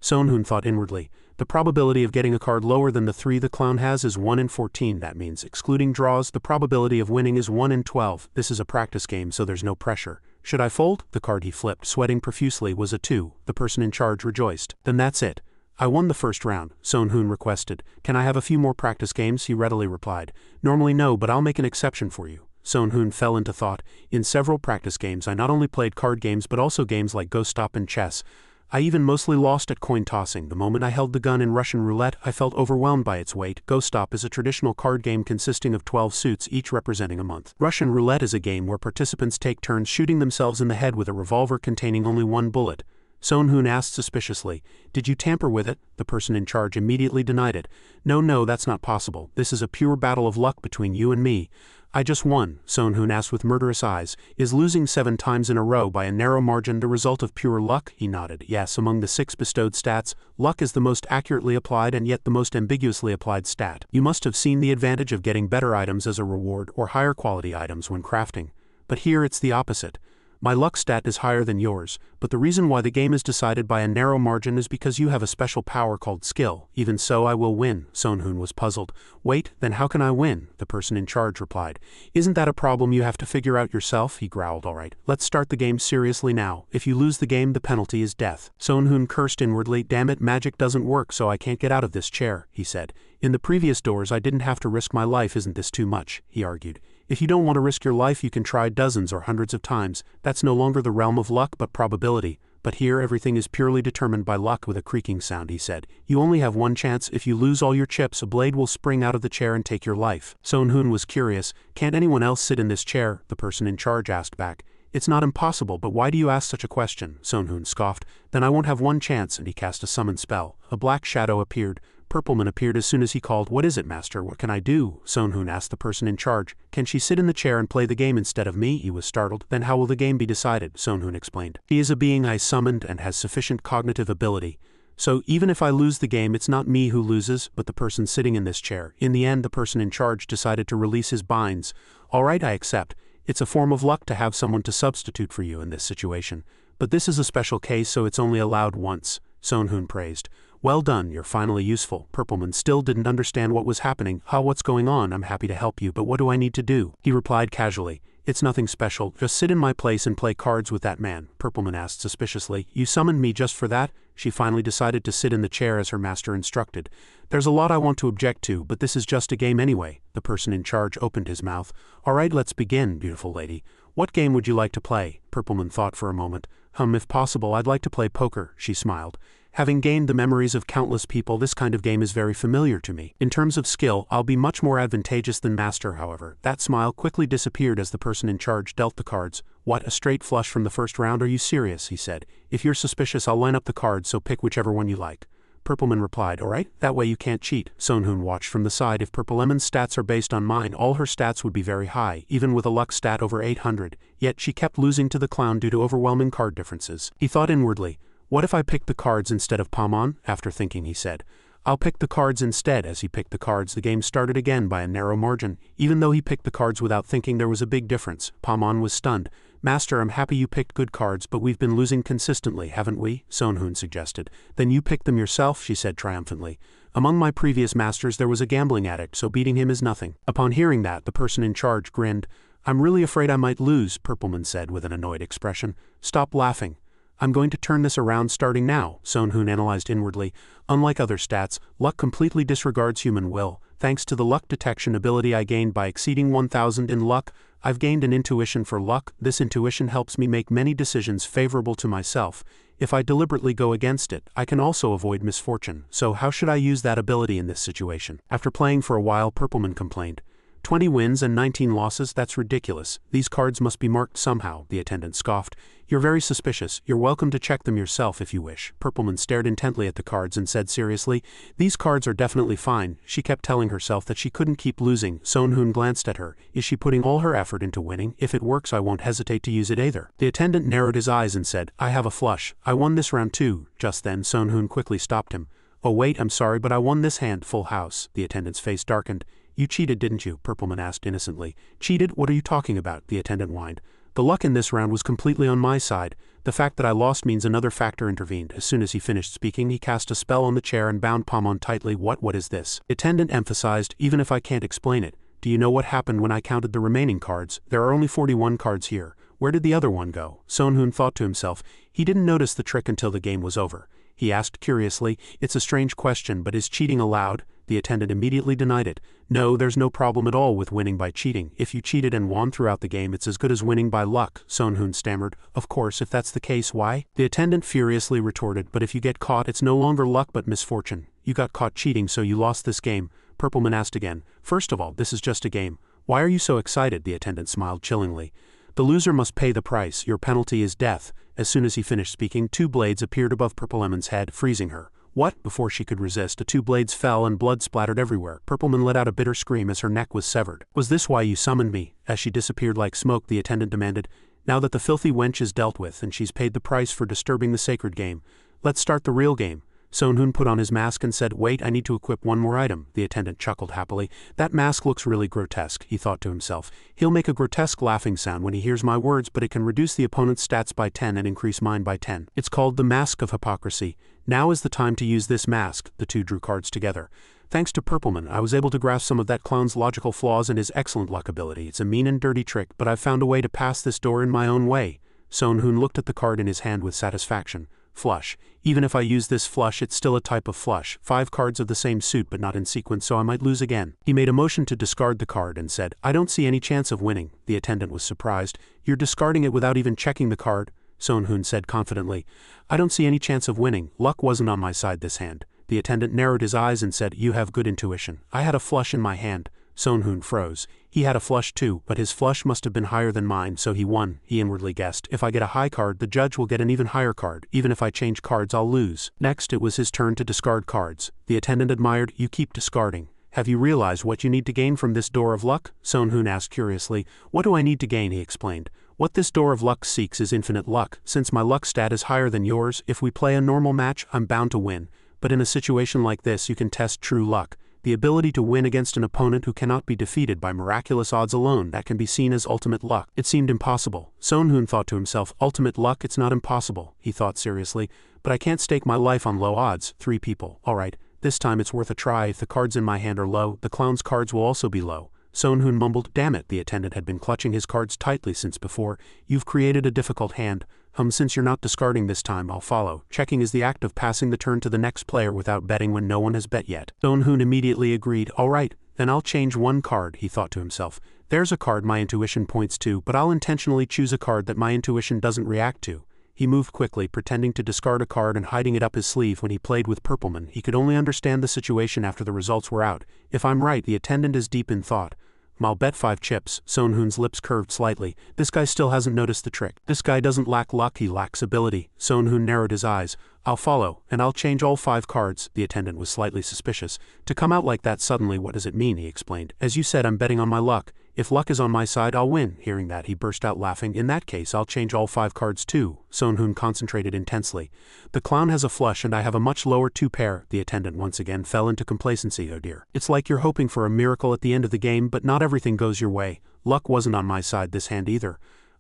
Sonhun thought inwardly, the probability of getting a card lower than the 3 the clown has is 1 in 14. That means, excluding draws, the probability of winning is 1 in 12. This is a practice game, so there's no pressure. Should I fold? The card he flipped, sweating profusely, was a 2. The person in charge rejoiced. "Then that's it. I won the first round." Sonhun requested. "Can I have a few more practice games?" He readily replied. "Normally no, but I'll make an exception for you." Sonhun fell into thought. In several practice games I not only played card games but also games like Go Stop and chess. I even mostly lost at coin tossing. The moment I held the gun in Russian roulette, I felt overwhelmed by its weight. Go Stop is a traditional card game consisting of 12 suits, each representing a month. Russian roulette is a game where participants take turns shooting themselves in the head with a revolver containing only one bullet. Sonhun asked suspiciously, "Did you tamper with it?" The person in charge immediately denied it. "No, no, that's not possible. This is a pure battle of luck between you and me." "I just won," Sonhun asked with murderous eyes. "Is losing 7 times in a row by a narrow margin the result of pure luck?" He nodded. "Yes, among the 6 bestowed stats, luck is the most accurately applied and yet the most ambiguously applied stat. You must have seen the advantage of getting better items as a reward or higher quality items when crafting. But here it's the opposite. My luck stat is higher than yours, but the reason why the game is decided by a narrow margin is because you have a special power called skill. Even so, I will win." Sonhun was puzzled. "Wait, then how can I win?" The person in charge replied. "Isn't that a problem you have to figure out yourself?" He growled. "All right, let's start the game seriously now. If you lose the game, the penalty is death." Sonhun cursed inwardly. "Damn it, magic doesn't work, so I can't get out of this chair," he said. "In the previous doors I didn't have to risk my life. Isn't this too much?" he argued. "If you don't want to risk your life, you can try dozens or hundreds of times. That's no longer the realm of luck but probability. But here everything is purely determined by luck." With a creaking sound he said, "You only have one chance. If you lose all your chips, a blade will spring out of the chair and take your life." Sonhun was curious. "Can't anyone else sit in this chair?" the person in charge asked back. "It's not impossible, but why do you ask such a question?" Sonhun scoffed. "Then I won't have one chance," and he cast a summon spell. A black shadow appeared. Purpleman appeared as soon as he called. "What is it, master? What can I do?" Sonhun asked the person in charge. "Can she sit in the chair and play the game instead of me?" He was startled. "Then how will the game be decided?" Sonhun explained. "He is a being I summoned and has sufficient cognitive ability. So even if I lose the game, it's not me who loses, but the person sitting in this chair." In the end, the person in charge decided to release his binds. "All right, I accept. It's a form of luck to have someone to substitute for you in this situation. But this is a special case, so it's only allowed once." Sonhun praised. "Well done, you're finally useful." Purpleman still didn't understand what was happening. "What's going on? I'm happy to help you, but what do I need to do?" He replied casually. "It's nothing special. Just sit in my place and play cards with that man." Purpleman asked suspiciously. "You summoned me just for that?" She finally decided to sit in the chair as her master instructed. "There's a lot I want to object to, but this is just a game anyway." The person in charge opened his mouth. "All right, let's begin, beautiful lady. What game would you like to play?" Purpleman thought for a moment. If possible, I'd like to play poker," she smiled. "Having gained the memories of countless people, this kind of game is very familiar to me. In terms of skill, I'll be much more advantageous than master, however." That smile quickly disappeared as the person in charge dealt the cards. "What, a straight flush from the first round? Are you serious?" he said. "If you're suspicious, I'll line up the cards, so pick whichever one you like." Purpleman replied, "All right, that way you can't cheat." Sonhun watched from the side. "If Purpleman's stats are based on mine, all her stats would be very high, even with a luck stat over 800. Yet she kept losing to the clown due to overwhelming card differences." He thought inwardly, "What if I picked the cards instead of Pamon?" After thinking, he said, "I'll pick the cards instead." As he picked the cards, the game started again by a narrow margin. Even though he picked the cards without thinking, there was a big difference. Pamon was stunned. Master, I'm happy you picked good cards, but we've been losing consistently, haven't we? Sonhoon suggested. Then you picked them yourself, she said triumphantly. Among my previous masters there was a gambling addict, so beating him is nothing. Upon hearing that, the person in charge grinned. I'm really afraid I might lose, Purpleman said with an annoyed expression. Stop laughing. I'm going to turn this around starting now, Sonhoon analyzed inwardly. Unlike other stats, luck completely disregards human will. Thanks to the luck detection ability I gained by exceeding 1000 in luck, I've gained an intuition for luck. This intuition helps me make many decisions favorable to myself. If I deliberately go against it, I can also avoid misfortune. So how should I use that ability in this situation? After playing for a while, Purpleman complained. 20 wins and 19 losses, that's ridiculous. These cards must be marked somehow, the attendant scoffed. You're very suspicious. You're welcome to check them yourself if you wish. Purpleman stared intently at the cards and said seriously, these cards are definitely fine. She kept telling herself that she couldn't keep losing. Sonhoon glanced at her. Is she putting all her effort into winning? If it works, I won't hesitate to use it either. The attendant narrowed his eyes and said, I have a flush. I won this round too. Just then, Sonhoon quickly stopped him. Oh wait, I'm sorry, but I won this hand, full house. The attendant's face darkened. You cheated, didn't you? Purpleman asked innocently. Cheated? What are you talking about? The attendant whined. The luck in this round was completely on my side. The fact that I lost means another factor intervened. As soon as he finished speaking, he cast a spell on the chair and bound Pomon tightly. What is this? The attendant emphasized, even if I can't explain it. Do you know what happened when I counted the remaining cards? There are only 41 cards here. Where did the other one go? Sonhoon thought to himself. He didn't notice the trick until the game was over. He asked curiously, it's a strange question, but is cheating allowed? The attendant immediately denied it. No, there's no problem at all with winning by cheating. If you cheated and won throughout the game, it's as good as winning by luck, Sonhoon stammered. Of course, if that's the case, why? The attendant furiously retorted, but if you get caught, it's no longer luck but misfortune. You got caught cheating, so you lost this game. Purpleman asked again. First of all, this is just a game. Why are you so excited? The attendant smiled chillingly. The loser must pay the price. Your penalty is death. As soon as he finished speaking, 2 blades appeared above Purpleman's head, freezing her. What? Before she could resist, the 2 blades fell and blood splattered everywhere. Purpleman let out a bitter scream as her neck was severed. Was this why you summoned me? As she disappeared like smoke, the attendant demanded. Now that the filthy wench is dealt with and she's paid the price for disturbing the sacred game, let's start the real game. Sonhoon put on his mask and said, wait, I need to equip one more item. The attendant chuckled happily. That mask looks really grotesque, he thought to himself. He'll make a grotesque laughing sound when he hears my words, but it can reduce the opponent's stats by 10 and increase mine by 10. It's called the Mask of Hypocrisy. Now is the time to use this mask. The two drew cards together. Thanks to Purpleman, I was able to grasp some of that clown's logical flaws and his excellent luck ability. It's a mean and dirty trick, but I've found a way to pass this door in my own way. Sonhoon looked at the card in his hand with satisfaction. Flush. Even if I use this flush, it's still a type of flush. 5 cards of the same suit but not in sequence, so I might lose again. He made a motion to discard the card and said, I don't see any chance of winning. The attendant was surprised. You're discarding it without even checking the card? Sonhoon said confidently. I don't see any chance of winning. Luck wasn't on my side this hand. The attendant narrowed his eyes and said, you have good intuition. I had a flush in my hand. Sonhoon froze. He had a flush too, but his flush must have been higher than mine, so he won, he inwardly guessed. If I get a high card, the judge will get an even higher card. Even if I change cards, I'll lose. Next, it was his turn to discard cards. The attendant admired, you keep discarding. Have you realized what you need to gain from this door of luck? Sonhoon asked curiously. What do I need to gain? He explained. What this door of luck seeks is infinite luck. Since my luck stat is higher than yours, if we play a normal match, I'm bound to win. But in a situation like this, you can test true luck. The ability to win against an opponent who cannot be defeated by miraculous odds alone, that can be seen as ultimate luck. It seemed impossible. Sonhoon thought to himself, ultimate luck, it's not impossible, he thought seriously. But I can't stake my life on low odds. 3 people. Alright, this time it's worth a try. If the cards in my hand are low, the clown's cards will also be low. Sonhoon mumbled, damn it, the attendant had been clutching his cards tightly since before. You've created a difficult hand. Since you're not discarding this time, I'll follow. Checking is the act of passing the turn to the next player without betting when no one has bet yet. Sonhoon immediately agreed. Alright, then I'll change 1 card, he thought to himself. There's a card my intuition points to, but I'll intentionally choose a card that my intuition doesn't react to. He moved quickly, pretending to discard a card and hiding it up his sleeve. When he played with Purpleman, he could only understand the situation after the results were out. If I'm right, the attendant is deep in thought. I'll bet 5 chips. Sonhoon's lips curved slightly. This guy still hasn't noticed the trick. This guy doesn't lack luck, he lacks ability. Sonhoon narrowed his eyes. I'll follow, and I'll change all 5 cards. The attendant was slightly suspicious. To come out like that suddenly, what does it mean? He explained. As you said, I'm betting on my luck. If luck is on my side, I'll win. Hearing that, he burst out laughing. In that case, I'll change all 5 cards too. Sonhoon concentrated intensely. The clown has a flush and I have a much lower 2 pair. The attendant once again fell into complacency. Oh dear. It's like you're hoping for a miracle at the end of the game, but not everything goes your way. Luck wasn't on my side this hand either.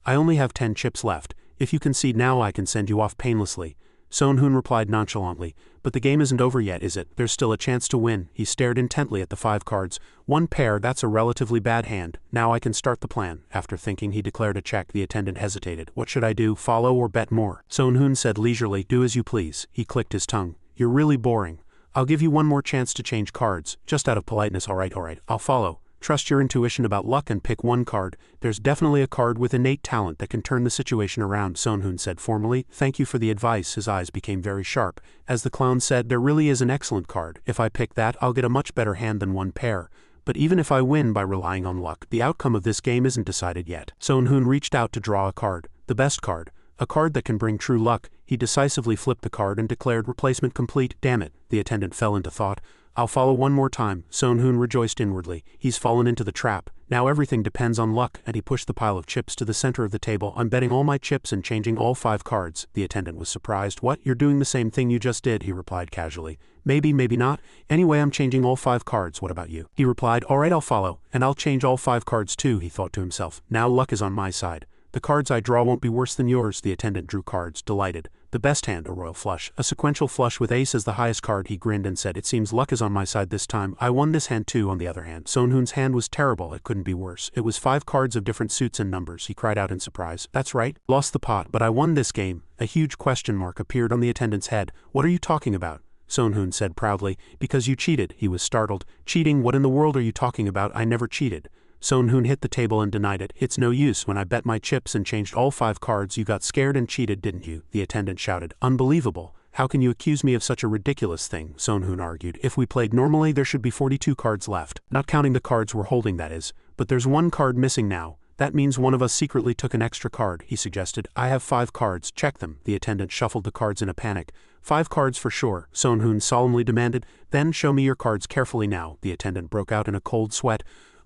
I only have 10 chips left. If you concede now I can send you off painlessly. Sonhoon replied nonchalantly, but the game isn't over yet, is it? There's still a chance to win. He stared intently at the 5 cards. 1 pair, that's a relatively bad hand. Now I can start the plan. After thinking, he declared a check. The attendant hesitated. What should I do, follow or bet more? Sonhoon said leisurely, do as you please. He clicked his tongue. You're really boring. I'll give you one more chance to change cards, just out of politeness. Alright, I'll follow. Trust your intuition about luck and pick one card. There's definitely a card with innate talent that can turn the situation around, Sonhoon said formally. Thank you for the advice. His eyes became very sharp. As the clown said, there really is an excellent card. If I pick that, I'll get a much better hand than 1 pair. But even if I win by relying on luck, the outcome of this game isn't decided yet. Sonhoon reached out to draw a card. The best card. A card that can bring true luck. He decisively flipped the card and declared replacement complete. Damn it. The attendant fell into thought. I'll follow one more time. Sonhoon rejoiced inwardly. He's fallen into the trap. Now everything depends on luck, and he pushed the pile of chips to the center of the table. I'm betting all my chips and changing all 5 cards. The attendant was surprised. What? You're doing the same thing you just did, he replied casually. Maybe, maybe not. Anyway, I'm changing all 5 cards. What about you? He replied, alright, I'll follow, and I'll change all 5 cards too, he thought to himself. Now luck is on my side. The cards I draw won't be worse than yours. The attendant drew cards, delighted. The best hand, a royal flush. A sequential flush with ace as the highest card. He grinned and said, it seems luck is on my side this time. I won this hand too. On the other hand, Sonhoon's hand was terrible. It couldn't be worse. It was 5 cards of different suits and numbers. He cried out in surprise. That's right. Lost the pot, but I won this game. A huge question mark appeared on the attendant's head. What are you talking about? Sonhoon said proudly. Because you cheated. He was startled. Cheating? What in the world are you talking about? I never cheated. Sonhoon hit the table and denied it. It's no use. When I bet my chips and changed all 5 cards, you got scared and cheated, didn't you? The attendant shouted. Unbelievable. How can you accuse me of such a ridiculous thing? Sonhoon argued. If we played normally, there should be 42 cards left. Not counting the cards we're holding, that is. But there's 1 card missing now. That means one of us secretly took an extra card, he suggested. I have 5 cards. Check them. The attendant shuffled the cards in a panic. 5 cards for sure, Sonhoon solemnly demanded. Then show me your cards carefully now. The attendant broke out in a cold sweat.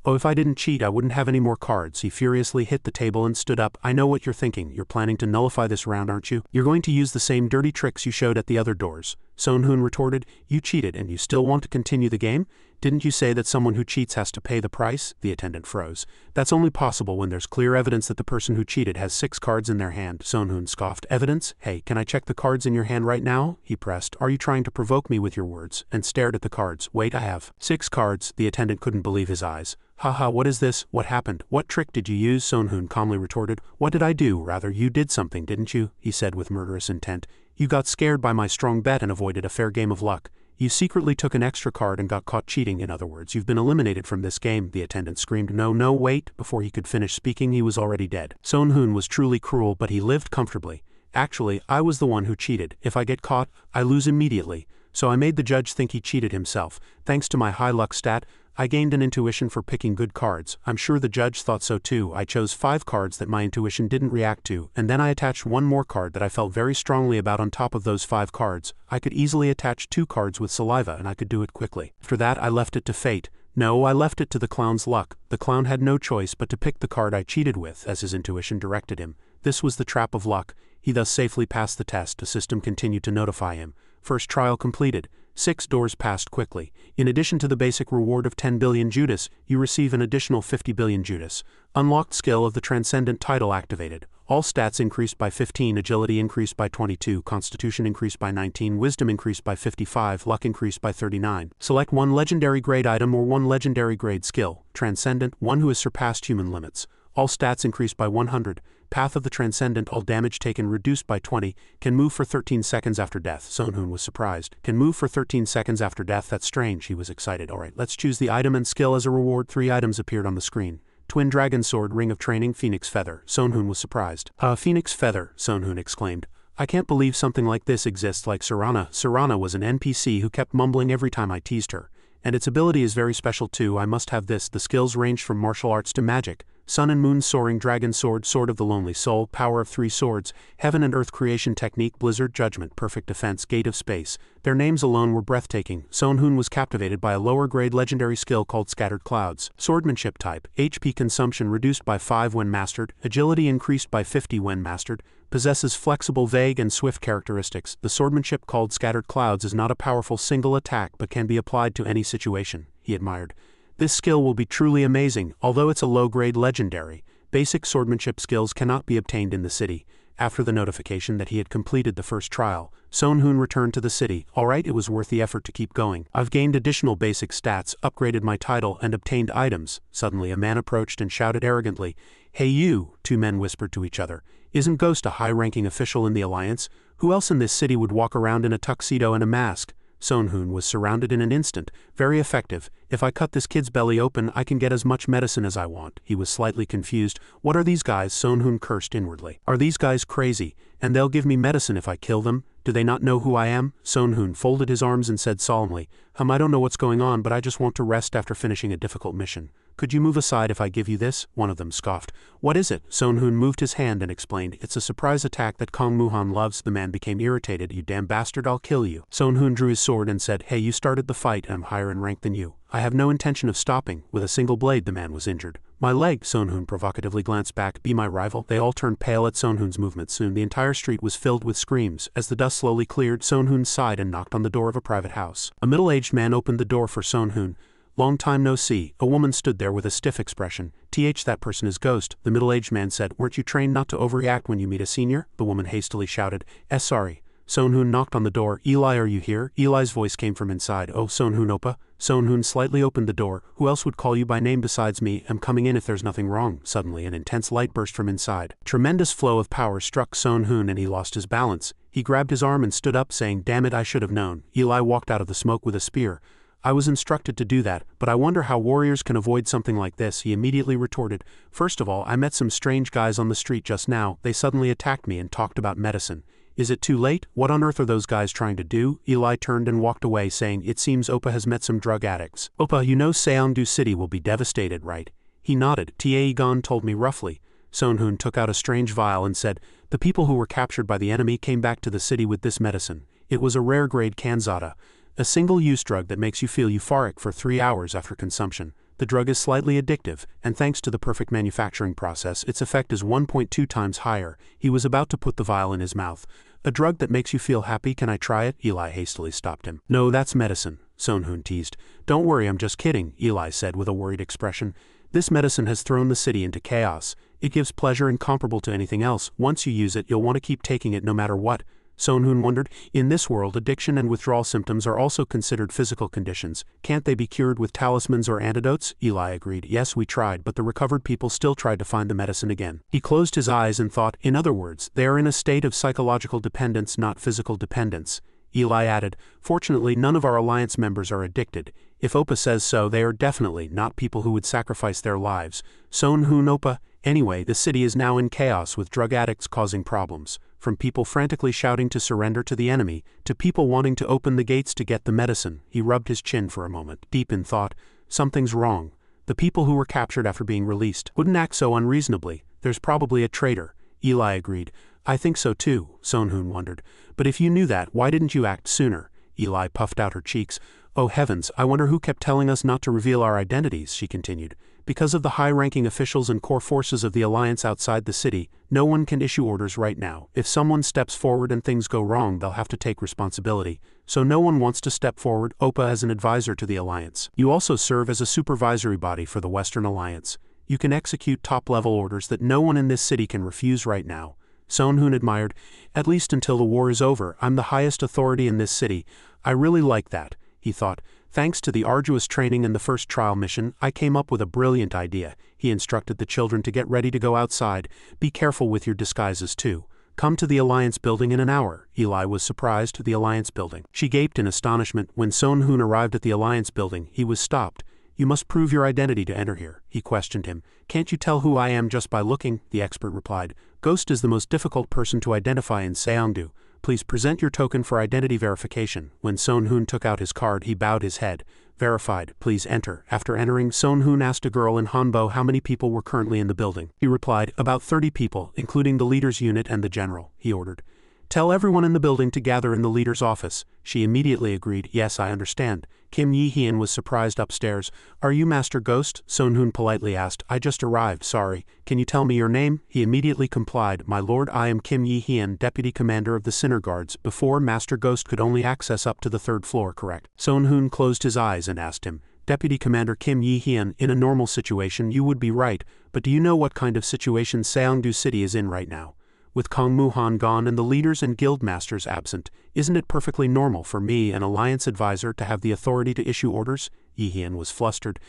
Oh, if I didn't cheat, I wouldn't have any more cards. He furiously hit the table and stood up. I know what you're thinking. You're planning to nullify this round, aren't you? You're going to use the same dirty tricks you showed at the other doors. Sonhoon retorted. You cheated and you still want to continue the game? Didn't you say that someone who cheats has to pay the price? The attendant froze. That's only possible when there's clear evidence that the person who cheated has 6 cards in their hand. Sonhoon scoffed. Evidence? Hey, can I check the cards in your hand right now? He pressed. Are you trying to provoke me with your words? And stared at the cards. Wait, I have 6 cards. The attendant couldn't believe his eyes. Haha, what is this? What happened? What trick did you use? Sonhoon calmly retorted. What did I do? Rather, you did something, didn't you? He said with murderous intent. You got scared by my strong bet and avoided a fair game of luck. You secretly took an extra card and got caught cheating. In other words, you've been eliminated from this game. The attendant screamed. No, wait. Before he could finish speaking, he was already dead. Sonhoon was truly cruel, but he lived comfortably. Actually, I was the one who cheated. If I get caught, I lose immediately. So I made the judge think he cheated himself. Thanks to my high luck stat, I gained an intuition for picking good cards. I'm sure the judge thought so too. I chose 5 cards that my intuition didn't react to, and then I attached 1 more card that I felt very strongly about on top of those 5 cards. I could easily attach 2 cards with saliva, and I could do it quickly. After that, I left it to fate. No, I left it to the clown's luck. The clown had no choice but to pick the card I cheated with, as his intuition directed him. This was the trap of luck. He thus safely passed the test. The system continued to notify him. First trial completed. 6 doors passed quickly. In addition to the basic reward of 10 billion Judas, you receive an additional 50 billion Judas. Unlocked skill of the Transcendent title activated. All stats increased by 15, agility increased by 22, constitution increased by 19, wisdom increased by 55, luck increased by 39. Select 1 legendary grade item or 1 legendary grade skill. Transcendent, 1 who has surpassed human limits. All stats increased by 100. Path of the Transcendent, all damage taken reduced by 20, can move for 13 seconds after death. Sonhoon was surprised. Can move for 13 seconds after death, that's strange. He was excited. Alright, let's choose the item and skill as a reward. 3 items appeared on the screen. Twin Dragon Sword, Ring of Training, Phoenix Feather. Sonhoon was surprised. Phoenix Feather, Sonhoon exclaimed. I can't believe something like this exists. Like Serana. Serana was an NPC who kept mumbling every time I teased her. And its ability is very special too. I must have this. The skills ranged from martial arts to magic. Sun and Moon Soaring Dragon Sword, Sword of the Lonely Soul, Power of 3 Swords, Heaven and Earth Creation Technique, Blizzard Judgment, Perfect Defense, Gate of Space. Their names alone were breathtaking. Sonhoon was captivated by a lower grade legendary skill called Scattered Clouds. Swordsmanship type, HP consumption reduced by 5 when mastered, agility increased by 50 when mastered, possesses flexible, vague, and swift characteristics. The swordsmanship called Scattered Clouds is not a powerful single attack but can be applied to any situation, he admired. This skill will be truly amazing, although it's a low-grade legendary. Basic swordsmanship skills cannot be obtained in the city. After the notification that he had completed the first trial, Sonhoon returned to the city. Alright, it was worth the effort to keep going. I've gained additional basic stats, upgraded my title, and obtained items. Suddenly a man approached and shouted arrogantly, "Hey you," two men whispered to each other. "Isn't Ghost a high-ranking official in the Alliance? Who else in this city would walk around in a tuxedo and a mask?" Sonhoon was surrounded in an instant. "Very effective. If I cut this kid's belly open, I can get as much medicine as I want." He was slightly confused. "What are these guys?" Sonhoon cursed inwardly. "Are these guys crazy? And they'll give me medicine if I kill them? Do they not know who I am?" Sonhoon folded his arms and said solemnly, I don't know what's going on, but I just want to rest after finishing a difficult mission. Could you move aside if I give you this?" One of them scoffed. "What is it?" Sonhoon moved his hand and explained, "It's a surprise attack that Kong Muhan loves." The man became irritated. "You damn bastard, I'll kill you." Sonhoon drew his sword and said, "Hey, you started the fight and I'm higher in rank than you. I have no intention of stopping." With a single blade the man was injured. "My leg," Sonhoon provocatively glanced back. "Be my rival?" They all turned pale at Sonhoon's movements. Soon the entire street was filled with screams. As the dust slowly cleared, Sonhoon sighed and knocked on the door of a private house. A middle-aged man opened the door for Sonhoon. "Long time no see." A woman stood there with a stiff expression. That person is Ghost," the middle-aged man said. "Weren't you trained not to overreact when you meet a senior?" The woman hastily shouted, Sorry." Sonhoon knocked on the door. "Eli, are you here?" Eli's voice came from inside. "Oh, Sonhoon Oppa." Sonhoon slightly opened the door. "Who else would call you by name besides me? I'm coming in if there's nothing wrong." Suddenly an intense light burst from inside. A tremendous flow of power struck Sonhoon and he lost his balance. He grabbed his arm and stood up, saying, "Damn it, I should have known." Eli walked out of the smoke with a spear. "I was instructed to do that, but I wonder how warriors can avoid something like this," he immediately retorted. "First of all, I met some strange guys on the street just now. They suddenly attacked me and talked about medicine. Is it too late? What on earth are those guys trying to do?" Eli turned and walked away, saying, "It seems Oppa has met some drug addicts." "Oppa, you know Seongdu City will be devastated, right?" He nodded. Taegon told me roughly. Sonhoon took out a strange vial and said, "The people who were captured by the enemy came back to the city with this medicine. It was a rare-grade Kanzada, a single-use drug that makes you feel euphoric for 3 hours after consumption. The drug is slightly addictive, and thanks to the perfect manufacturing process, its effect is 1.2 times higher." He was about to put the vial in his mouth. "A drug that makes you feel happy, can I try it?" Eli hastily stopped him. "No, that's medicine," Sonhoon teased. "Don't worry, I'm just kidding," Eli said with a worried expression. "This medicine has thrown the city into chaos. It gives pleasure incomparable to anything else. Once you use it, you'll want to keep taking it no matter what." Sonhoon wondered, in this world addiction and withdrawal symptoms are also considered physical conditions. Can't they be cured with talismans or antidotes? Eli agreed. "Yes, we tried, but the recovered people still tried to find the medicine again." He closed his eyes and thought, in other words, they are in a state of psychological dependence, not physical dependence. Eli added, "Fortunately, none of our alliance members are addicted. If Oppa says so, they are definitely not people who would sacrifice their lives." Sonhoon Oppa. Anyway, the city is now in chaos with drug addicts causing problems. From people frantically shouting to surrender to the enemy, to people wanting to open the gates to get the medicine. He rubbed his chin for a moment, deep in thought. Something's wrong. The people who were captured after being released wouldn't act so unreasonably. There's probably a traitor. Eli agreed. "I think so too," Sonhoon wondered. "But if you knew that, why didn't you act sooner?" Eli puffed out her cheeks. "Oh heavens, I wonder who kept telling us not to reveal our identities," she continued. "Because of the high-ranking officials and core forces of the Alliance outside the city, no one can issue orders right now. If someone steps forward and things go wrong, they'll have to take responsibility. So no one wants to step forward. Oppa as an advisor to the Alliance. You also serve as a supervisory body for the Western Alliance. You can execute top-level orders that no one in this city can refuse right now." Sonhoon admired. "At least until the war is over, I'm the highest authority in this city. I really like that," he thought. "Thanks to the arduous training in the first trial mission, I came up with a brilliant idea." He instructed the children to get ready to go outside. "Be careful with your disguises too. Come to the Alliance building in an hour." Eli was surprised. The Alliance building. She gaped in astonishment. When Sonhoon arrived at the Alliance building, he was stopped. "You must prove your identity to enter here," he questioned him. "Can't you tell who I am just by looking?" The expert replied. "Ghost is the most difficult person to identify in Seongdu. Please present your token for identity verification." When Sonhoon took out his card, he bowed his head. "Verified, please enter." After entering, Sonhoon asked a girl in Hanbo how many people were currently in the building. He replied, "About 30 people, including the leader's unit and the general," he ordered. "Tell everyone in the building to gather in the leader's office." She immediately agreed. "Yes, I understand." Kim Yi-hyun was surprised upstairs. "Are you Master Ghost?" Sonhoon politely asked. "I just arrived, sorry. Can you tell me your name?" He immediately complied. "My lord, I am Kim Yi-hyun, deputy commander of the Sinner Guards. Before, Master Ghost could only access up to the 3rd floor, correct?" Sonhoon closed his eyes and asked him, Deputy Commander Kim Yi-hyun, in a normal situation you would be right, but do you know what kind of situation Seongdu City is in right now? With Kong Mu-han gone and the leaders and guild masters absent, isn't it perfectly normal for me, an alliance advisor, to have the authority to issue orders? Yi-hyun was flustered.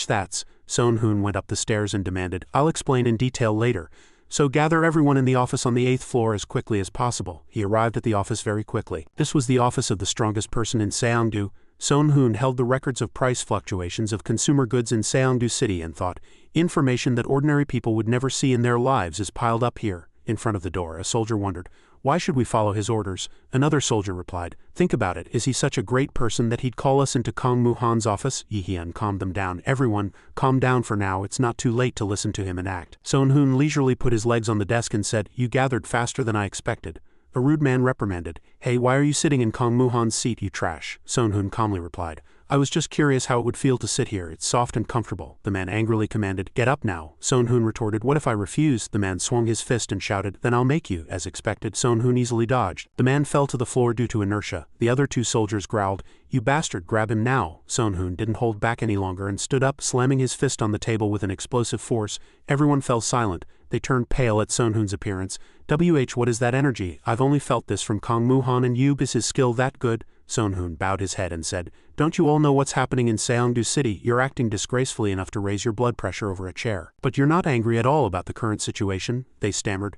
That's. Son-hoon went up the stairs and demanded, I'll explain in detail later. So gather everyone in the office on the 8th floor as quickly as possible. He arrived at the office very quickly. This was the office of the strongest person in Seongdu. Son-hoon held the records of price fluctuations of consumer goods in Seongdu City and thought, information that ordinary people would never see in their lives is piled up here. In front of the door, a soldier wondered, why should we follow his orders? Another soldier replied, think about it, is he such a great person that he'd call us into Kong Mu-han's office? Yi-hyun calmed them down. Everyone, calm down for now, it's not too late to listen to him and act. Son-hoon leisurely put his legs on the desk and said, you gathered faster than I expected. A rude man reprimanded, hey, why are you sitting in Kong Mu-han's seat, you trash? Son-hoon calmly replied, I was just curious how it would feel to sit here, it's soft and comfortable. The man angrily commanded, get up now. Son-hoon retorted, what if I refuse? The man swung his fist and shouted, then I'll make you. As expected, Son-hoon easily dodged. The man fell to the floor due to inertia. The other two soldiers growled, you bastard, grab him now. Son-hoon didn't hold back any longer and stood up, slamming his fist on the table with an explosive force. Everyone fell silent. They turned pale at Son-hoon's appearance. What is that energy? I've only felt this from Kong Mu-han and Yub. Is his skill that good? Son-hoon bowed his head and said, don't you all know what's happening in Seongdu City? You're acting disgracefully enough to raise your blood pressure over a chair. But you're not angry at all about the current situation, they stammered.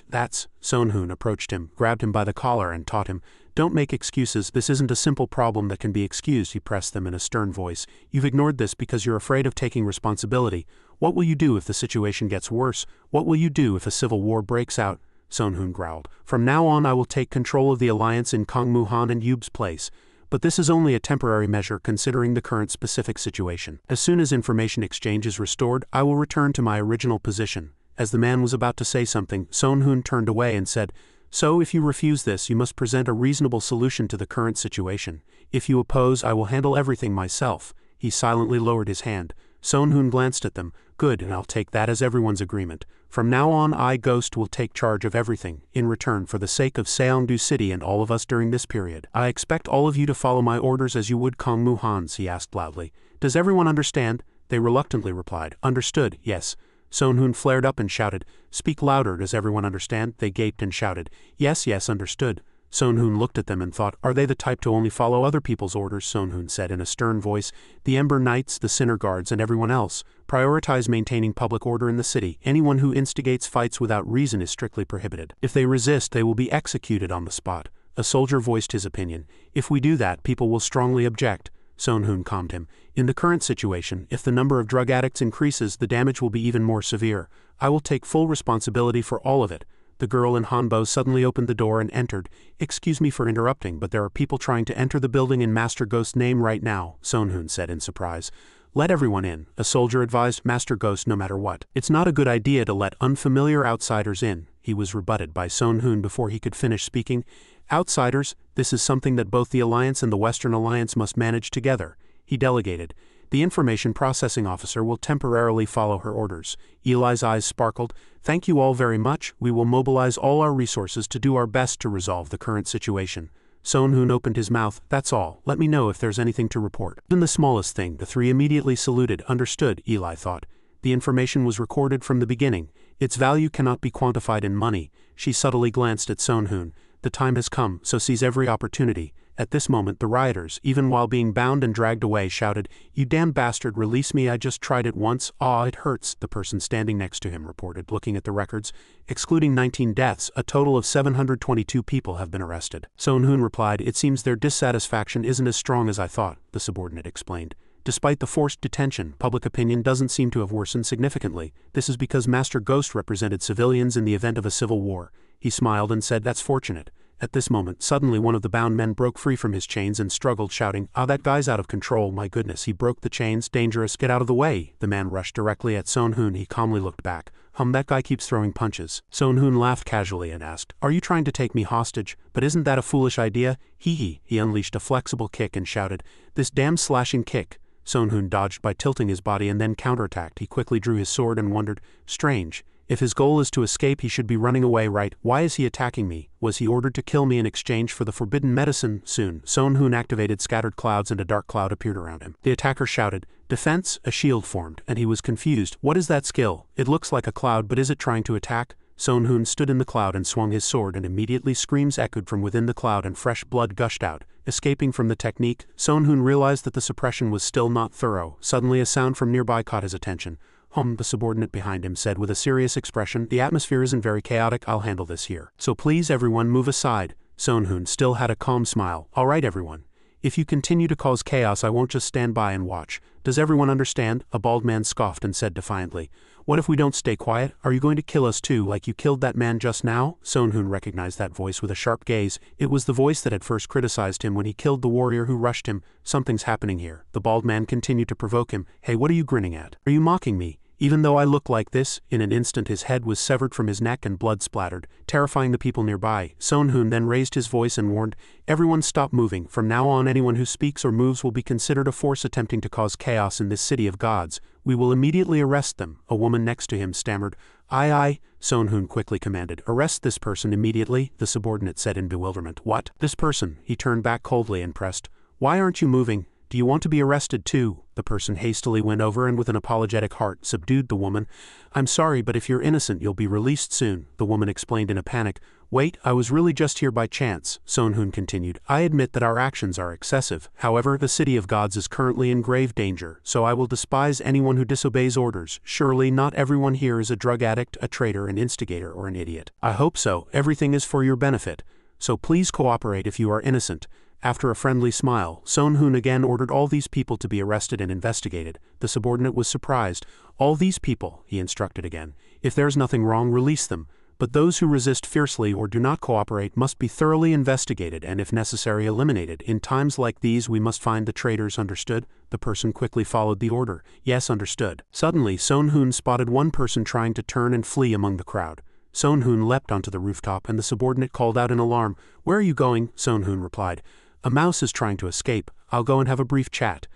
That's. Son-hoon approached him, grabbed him by the collar and taught him, don't make excuses, this isn't a simple problem that can be excused. He pressed them in a stern voice. You've ignored this because you're afraid of taking responsibility. What will you do if the situation gets worse? What will you do if a civil war breaks out? Son-hoon growled. From now on I will take control of the alliance in Kong Mu-han and Yub's place. But this is only a temporary measure considering the current specific situation. As soon as information exchange is restored, I will return to my original position. As the man was about to say something, Son-hoon turned away and said, so if you refuse this, you must present a reasonable solution to the current situation. If you oppose, I will handle everything myself. He silently lowered his hand. Son-hoon glanced at them. Good, and I'll take that as everyone's agreement. From now on I, Ghost, will take charge of everything, in return for the sake of Seongdu City and all of us during this period. I expect all of you to follow my orders as you would Kong Mu-han's, he asked loudly. Does everyone understand? They reluctantly replied, understood, yes. Son-hoon flared up and shouted, speak louder, does everyone understand? They gaped and shouted, yes, understood. Son-hoon looked at them and thought, are they the type to only follow other people's orders? Son-hoon said in a stern voice, the Ember Knights, the Sinner Guards and everyone else, prioritize maintaining public order in the city. Anyone who instigates fights without reason is strictly prohibited. If they resist, they will be executed on the spot. A soldier voiced his opinion. If we do that, people will strongly object. Son-hoon calmed him. In the current situation, if the number of drug addicts increases, the damage will be even more severe. I will take full responsibility for all of it. The girl in hanbok suddenly opened the door and entered. Excuse me for interrupting, but there are people trying to enter the building in Master Ghost's name right now, Son-hoon said in surprise. Let everyone in, a soldier advised. Master Ghost, no matter what. It's not a good idea to let unfamiliar outsiders in. He was rebutted by Son-hoon before he could finish speaking. Outsiders, this is something that both the Alliance and the Western Alliance must manage together. He delegated. The information processing officer will temporarily follow her orders. Eli's eyes sparkled. Thank you all very much. We will mobilize all our resources to do our best to resolve the current situation. Son-hoon opened his mouth. That's all. Let me know if there's anything to report. Even the smallest thing. The three immediately saluted. Understood, Eli thought. The information was recorded from the beginning. Its value cannot be quantified in money. She subtly glanced at Son-hoon. The time has come, so seize every opportunity. At this moment the rioters, even while being bound and dragged away, shouted, "You damn bastard, release me, I just tried it once, it hurts," the person standing next to him reported, looking at the records. Excluding 19 deaths, a total of 722 people have been arrested. Son-hoon replied, "It seems their dissatisfaction isn't as strong as I thought," the subordinate explained. Despite the forced detention, public opinion doesn't seem to have worsened significantly. This is because Master Ghost represented civilians in the event of a civil war. He smiled and said, "That's fortunate." At this moment, suddenly one of the bound men broke free from his chains and struggled, shouting, That guy's out of control, my goodness, he broke the chains, dangerous, get out of the way." The man rushed directly at Son-hoon. He calmly looked back. That guy keeps throwing punches." Son-hoon laughed casually and asked, "Are you trying to take me hostage? But isn't that a foolish idea? Hee." He unleashed a flexible kick and shouted, "This damn slashing kick." Son-hoon dodged by tilting his body and then counterattacked. He quickly drew his sword and wondered, strange. If his goal is to escape, he should be running away, right? Why is he attacking me? Was he ordered to kill me in exchange for the forbidden medicine? Soon, Sonhun activated scattered clouds and a dark cloud appeared around him. The attacker shouted, "Defense!" A shield formed, and he was confused. What is that skill? It looks like a cloud, but is it trying to attack? Sonhun stood in the cloud and swung his sword, and immediately screams echoed from within the cloud and fresh blood gushed out. Escaping from the technique, Sonhun realized that the suppression was still not thorough. Suddenly a sound from nearby caught his attention. The subordinate behind him said with a serious expression, "The atmosphere isn't very chaotic, I'll handle this here. So please everyone move aside." Sonhun still had a calm smile. "All right everyone. If you continue to cause chaos, I won't just stand by and watch. Does everyone understand?" A bald man scoffed and said defiantly, "What if we don't stay quiet? Are you going to kill us too, like you killed that man just now?" Sonhun recognized that voice with a sharp gaze. It was the voice that had first criticized him when he killed the warrior who rushed him. "Something's happening here." The bald man continued to provoke him. "Hey, what are you grinning at? Are you mocking me? Even though I look like this?" In an instant his head was severed from his neck and blood splattered, terrifying the people nearby. Sonhun then raised his voice and warned, "Everyone stop moving. From now on anyone who speaks or moves will be considered a force attempting to cause chaos in this city of gods. We will immediately arrest them." A woman next to him stammered, "Aye aye," Sonhun quickly commanded. "Arrest this person immediately," the subordinate said in bewilderment. "What? This person?" He turned back coldly and pressed, "Why aren't you moving? Do you want to be arrested too?" The person hastily went over and with an apologetic heart subdued the woman. "I'm sorry, but if you're innocent you'll be released soon," the woman explained in a panic. "Wait, I was really just here by chance," Sonhun continued. "I admit that our actions are excessive. However, the city of gods is currently in grave danger, so I will despise anyone who disobeys orders. Surely not everyone here is a drug addict, a traitor, an instigator, or an idiot. I hope so. Everything is for your benefit. So please cooperate if you are innocent." After a friendly smile, Sonhun again ordered all these people to be arrested and investigated. The subordinate was surprised. "All these people," he instructed again. "If there's nothing wrong, release them. But those who resist fiercely or do not cooperate must be thoroughly investigated and if necessary eliminated. In times like these we must find the traitors, understood?" The person quickly followed the order. "Yes, understood." Suddenly Sonhun spotted one person trying to turn and flee among the crowd. Sonhun leapt onto the rooftop and the subordinate called out in alarm. "Where are you going?" Sonhun replied. "A mouse is trying to escape. I'll go and have a brief chat."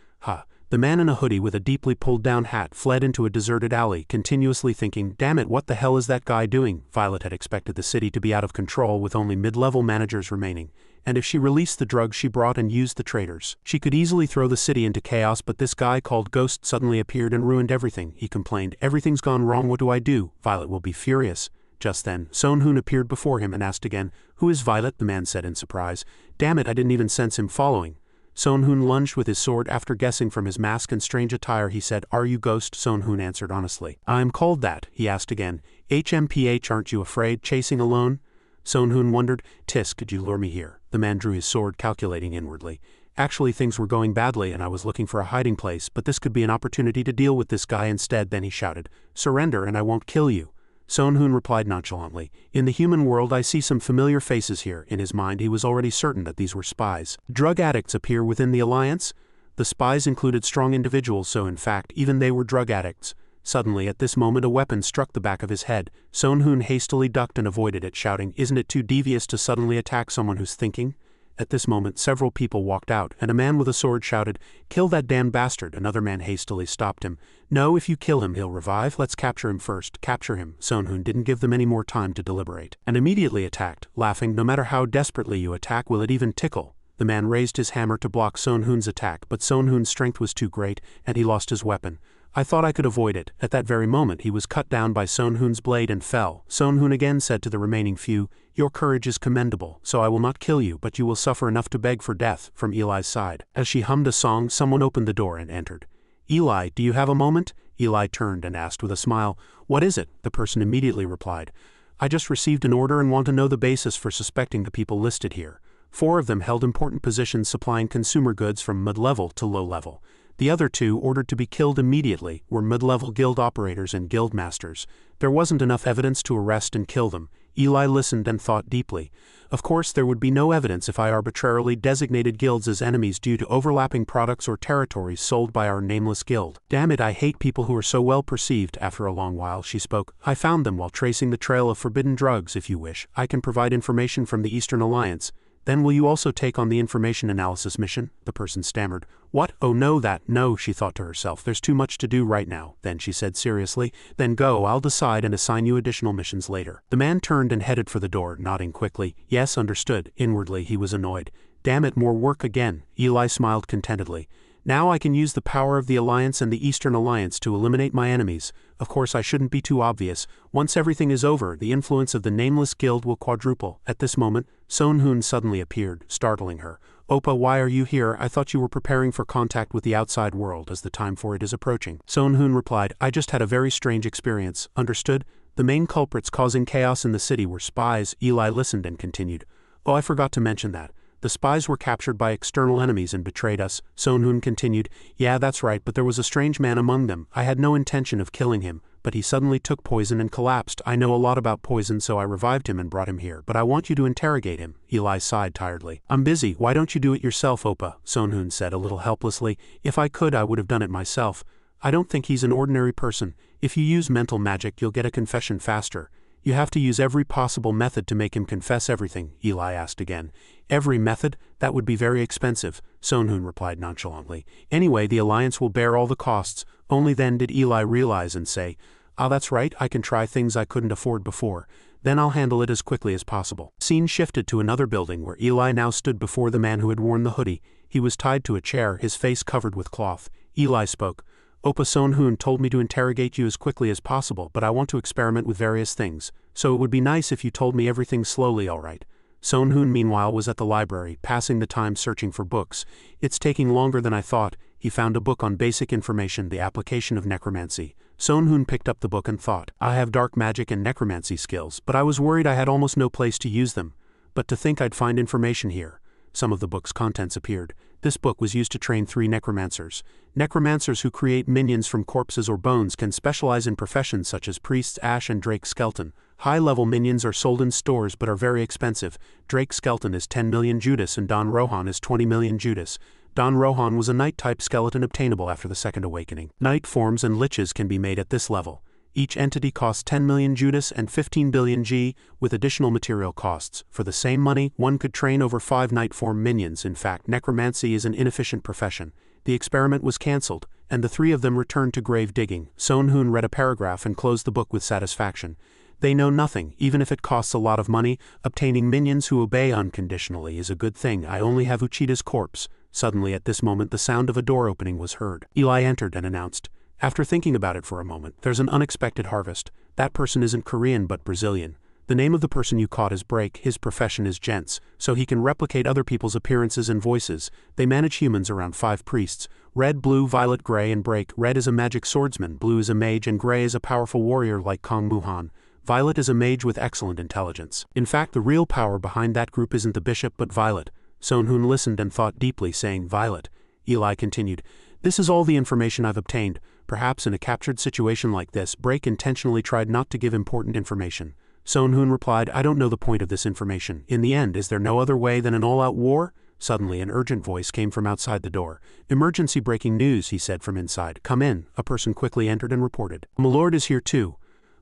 The man in a hoodie with a deeply pulled-down hat fled into a deserted alley, continuously thinking, "Damn it, what the hell is that guy doing?" Violet had expected the city to be out of control with only mid-level managers remaining, and if she released the drugs she brought and used the traitors, she could easily throw the city into chaos. But this guy called Ghost suddenly appeared and ruined everything. He complained, "Everything's gone wrong, what do I do?" Violet will be furious. Just then, Sonhun appeared before him and asked again, "Who is Violet?" The man said in surprise. "Damn it, I didn't even sense him following." Sonhun lunged with his sword. After guessing from his mask and strange attire, he said, "Are you Ghost?" Sonhun answered honestly. "I'm called that." He asked again, "HMPH, aren't you afraid, chasing alone?" Sonhun wondered, "Tisk, did you lure me here?" The man drew his sword, calculating inwardly. "Actually, things were going badly and I was looking for a hiding place, but this could be an opportunity to deal with this guy instead." Then he shouted, "Surrender and I won't kill you." Sonhun replied nonchalantly, "In the human world I see some familiar faces here." In his mind he was already certain that these were spies. Drug addicts appear within the alliance? The spies included strong individuals, so in fact even they were drug addicts. Suddenly at this moment a weapon struck the back of his head. Sonhun hastily ducked and avoided it, shouting, "Isn't it too devious to suddenly attack someone who's thinking?" At this moment several people walked out, and a man with a sword shouted, "Kill that damn bastard!" Another man hastily stopped him. "No, if you kill him he'll revive. Let's capture him first." Capture him. Sonhun didn't give them any more time to deliberate, and immediately attacked, laughing, "No matter how desperately you attack, will it even tickle?" The man raised his hammer to block Sonhun's attack, but Sonhun's strength was too great, and he lost his weapon. "I thought I could avoid it." At that very moment he was cut down by Sonhun's blade and fell. Sonhun again said to the remaining few, "Your courage is commendable, so I will not kill you, but you will suffer enough to beg for death." From Eli's side, as she hummed a song, someone opened the door and entered. "Eli, do you have a moment?" Eli turned and asked with a smile, "What is it?" The person immediately replied, "I just received an order and want to know the basis for suspecting the people listed here. 4 of them held important positions supplying consumer goods from mid-level to low-level. The other 2, ordered to be killed immediately, were mid-level guild operators and guild masters. There wasn't enough evidence to arrest and kill them." Eli listened and thought deeply. "Of course there would be no evidence if I arbitrarily designated guilds as enemies due to overlapping products or territories sold by our nameless guild. Damn it, I hate people who are so well perceived." After a long while she spoke, "I found them while tracing the trail of forbidden drugs. If you wish, I can provide information from the Eastern Alliance. Then will you also take on the information analysis mission? The person stammered. What? Oh no, she thought to herself. There's too much to do right now. Then she said seriously, then go, I'll decide and assign you additional missions later. The man turned and headed for the door, nodding quickly. Yes, understood. Inwardly, he was annoyed. Damn it, more work again. Eli smiled contentedly. Now I can use the power of the Alliance and the Eastern Alliance to eliminate my enemies. Of course I shouldn't be too obvious. Once everything is over, the influence of the Nameless Guild will quadruple. At this moment, Sonhoon suddenly appeared, startling her. Oppa, why are you here? I thought you were preparing for contact with the outside world as the time for it is approaching. Sonhoon replied, I just had a very strange experience. Understood? The main culprits causing chaos in the city were spies. Eli listened and continued. Oh, I forgot to mention that. The spies were captured by external enemies and betrayed us. Sonhoon continued, yeah, that's right, but there was a strange man among them. I had no intention of killing him, but he suddenly took poison and collapsed. I know a lot about poison, so I revived him and brought him here, but I want you to interrogate him. Eli sighed tiredly. I'm busy. Why don't you do it yourself, Oppa? Sonhoon said a little helplessly. If I could, I would have done it myself. I don't think he's an ordinary person. If you use mental magic, you'll get a confession faster. You have to use every possible method to make him confess everything, Eli asked again. Every method? That would be very expensive, Sonhoon replied nonchalantly. Anyway, the Alliance will bear all the costs. Only then did Eli realize and say, ah, that's right, I can try things I couldn't afford before. Then I'll handle it as quickly as possible. Scene shifted to another building where Eli now stood before the man who had worn the hoodie. He was tied to a chair, his face covered with cloth. Eli spoke. Oppa, Sonhoon told me to interrogate you as quickly as possible, but I want to experiment with various things, so it would be nice if you told me everything slowly, all right? Sonhoon meanwhile was at the library, passing the time searching for books. It's taking longer than I thought. He found a book on basic information, the application of necromancy. Sonhoon picked up the book and thought, I have dark magic and necromancy skills, but I was worried I had almost no place to use them. But to think I'd find information here. Some of the book's contents appeared. This book was used to train 3 necromancers. Necromancers who create minions from corpses or bones can specialize in professions such as priests, ash, and drake skeleton. High-level minions are sold in stores but are very expensive. Drake skeleton is 10 million Judas and Don Rohan is 20 million Judas. Don Rohan was a knight-type skeleton obtainable after the Second Awakening. Knight forms and liches can be made at this level. Each entity costs 10 million Judas and 15 billion G, with additional material costs. For the same money, one could train over 5 knight form minions. In fact, necromancy is an inefficient profession. The experiment was cancelled, and the 3 of them returned to grave digging. Sonhoon read a paragraph and closed the book with satisfaction. They know nothing, even if it costs a lot of money. Obtaining minions who obey unconditionally is a good thing. I only have Uchida's corpse. Suddenly at this moment the sound of a door opening was heard. Eli entered and announced, after thinking about it for a moment, there's an unexpected harvest. That person isn't Korean but Brazilian. The name of the person you caught is Break. His profession is gents, so he can replicate other people's appearances and voices. They manage humans around 5 priests. Red, blue, violet, gray, and Break. Red is a magic swordsman, blue is a mage, and gray is a powerful warrior like Kong Muhan. Violet is a mage with excellent intelligence. In fact, the real power behind that group isn't the bishop but Violet. Sonhoon listened and thought deeply, saying, Violet. Eli continued, this is all the information I've obtained. Perhaps in a captured situation like this, Break intentionally tried not to give important information. Sonhoon replied, I don't know the point of this information. In the end, is there no other way than an all-out war? Suddenly an urgent voice came from outside the door. Emergency breaking news, he said from inside. Come in. A person quickly entered and reported. My lord is here too.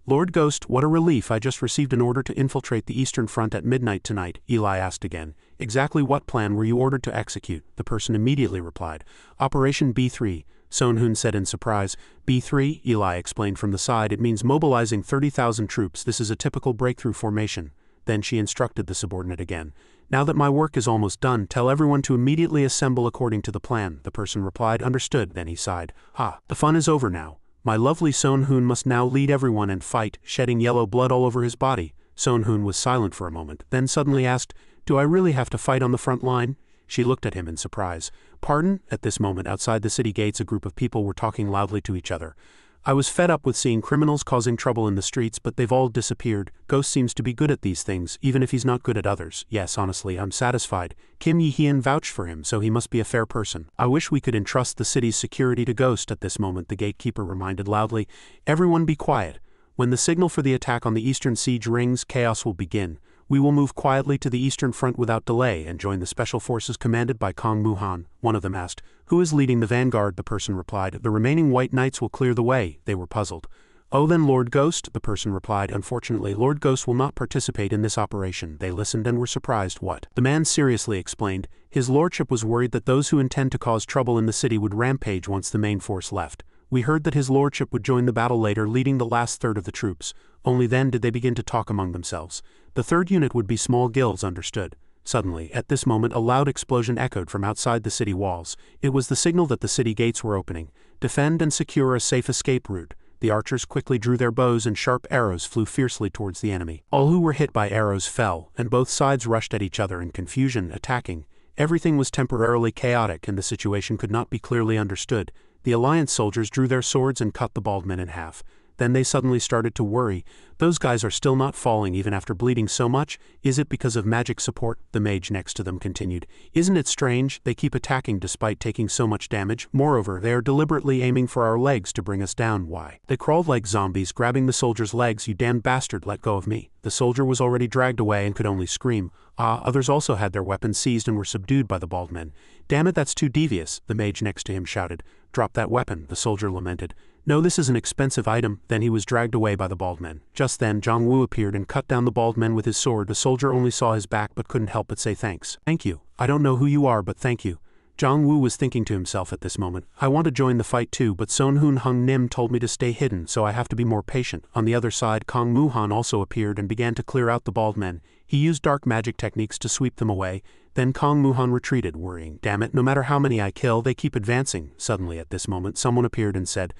Lord Ghost, what a relief. I just received an order to infiltrate the Eastern Front at midnight tonight. Eli asked again. Exactly what plan were you ordered to execute? The person immediately replied. Operation B3. Sonhoon said in surprise. B3, Eli explained from the side, it means mobilizing 30,000 troops. This is a typical breakthrough formation. Then she instructed the subordinate again. Now that my work is almost done, tell everyone to immediately assemble according to the plan. The person replied, understood. Then he sighed. Ha, the fun is over now. My lovely Sonhoon must now lead everyone and fight, shedding yellow blood all over his body. Sonhoon was silent for a moment, then suddenly asked, do I really have to fight on the front line? She looked at him in surprise. Pardon? At this moment outside the city gates a group of people were talking loudly to each other. I was fed up with seeing criminals causing trouble in the streets, but they've all disappeared. Ghost seems to be good at these things, even if he's not good at others. Yes, honestly, I'm satisfied. Kim Yi-hien vouched for him, so he must be a fair person. I wish we could entrust the city's security to Ghost. At this moment the gatekeeper reminded loudly, everyone be quiet. When the signal for the attack on the Eastern Siege rings, chaos will begin. We will move quietly to the Eastern Front without delay and join the special forces commanded by Kong Muhan. One of them asked, who is leading the vanguard? The person replied, the remaining white knights will clear the way. They were puzzled. Oh then Lord Ghost, the person replied. Unfortunately, Lord Ghost will not participate in this operation. They listened and were surprised. What? The man seriously explained. His lordship was worried that those who intend to cause trouble in the city would rampage once the main force left. We heard that his lordship would join the battle later, leading the last third of the troops. Only then did they begin to talk among themselves. The third unit would be small guilds, understood. Suddenly, at this moment, a loud explosion echoed from outside the city walls. It was the signal that the city gates were opening. Defend and secure a safe escape route. The archers quickly drew their bows and sharp arrows flew fiercely towards the enemy. All who were hit by arrows fell, and both sides rushed at each other in confusion, attacking. Everything was temporarily chaotic and the situation could not be clearly understood. The Alliance soldiers drew their swords and cut the bald men in half. Then they suddenly started to worry. Those guys are still not falling even after bleeding so much. Is it because of magic support? The mage next to them continued. Isn't it strange? They keep attacking despite taking so much damage. Moreover, they are deliberately aiming for our legs to bring us down. Why? They crawled like zombies, grabbing the soldier's legs. You damned bastard, let go of me. The soldier was already dragged away and could only scream. Others also had their weapons seized and were subdued by the bald men. Damn it, that's too devious, the mage next to him shouted. Drop that weapon, the soldier lamented. No, this is an expensive item. Then he was dragged away by the bald men. Just then, Zhang Wu appeared and cut down the bald men with his sword. The soldier only saw his back but couldn't help but say thanks. Thank you. I don't know who you are, but thank you. Zhang Wu was thinking to himself at this moment. I want to join the fight too, but Son Hun Hung Nim told me to stay hidden, so I have to be more patient. On the other side, Kong Muhan also appeared and began to clear out the bald men. He used dark magic techniques to sweep them away. Then Kong Muhan retreated, worrying. Damn it, no matter how many I kill, they keep advancing. Suddenly at this moment, someone appeared and said,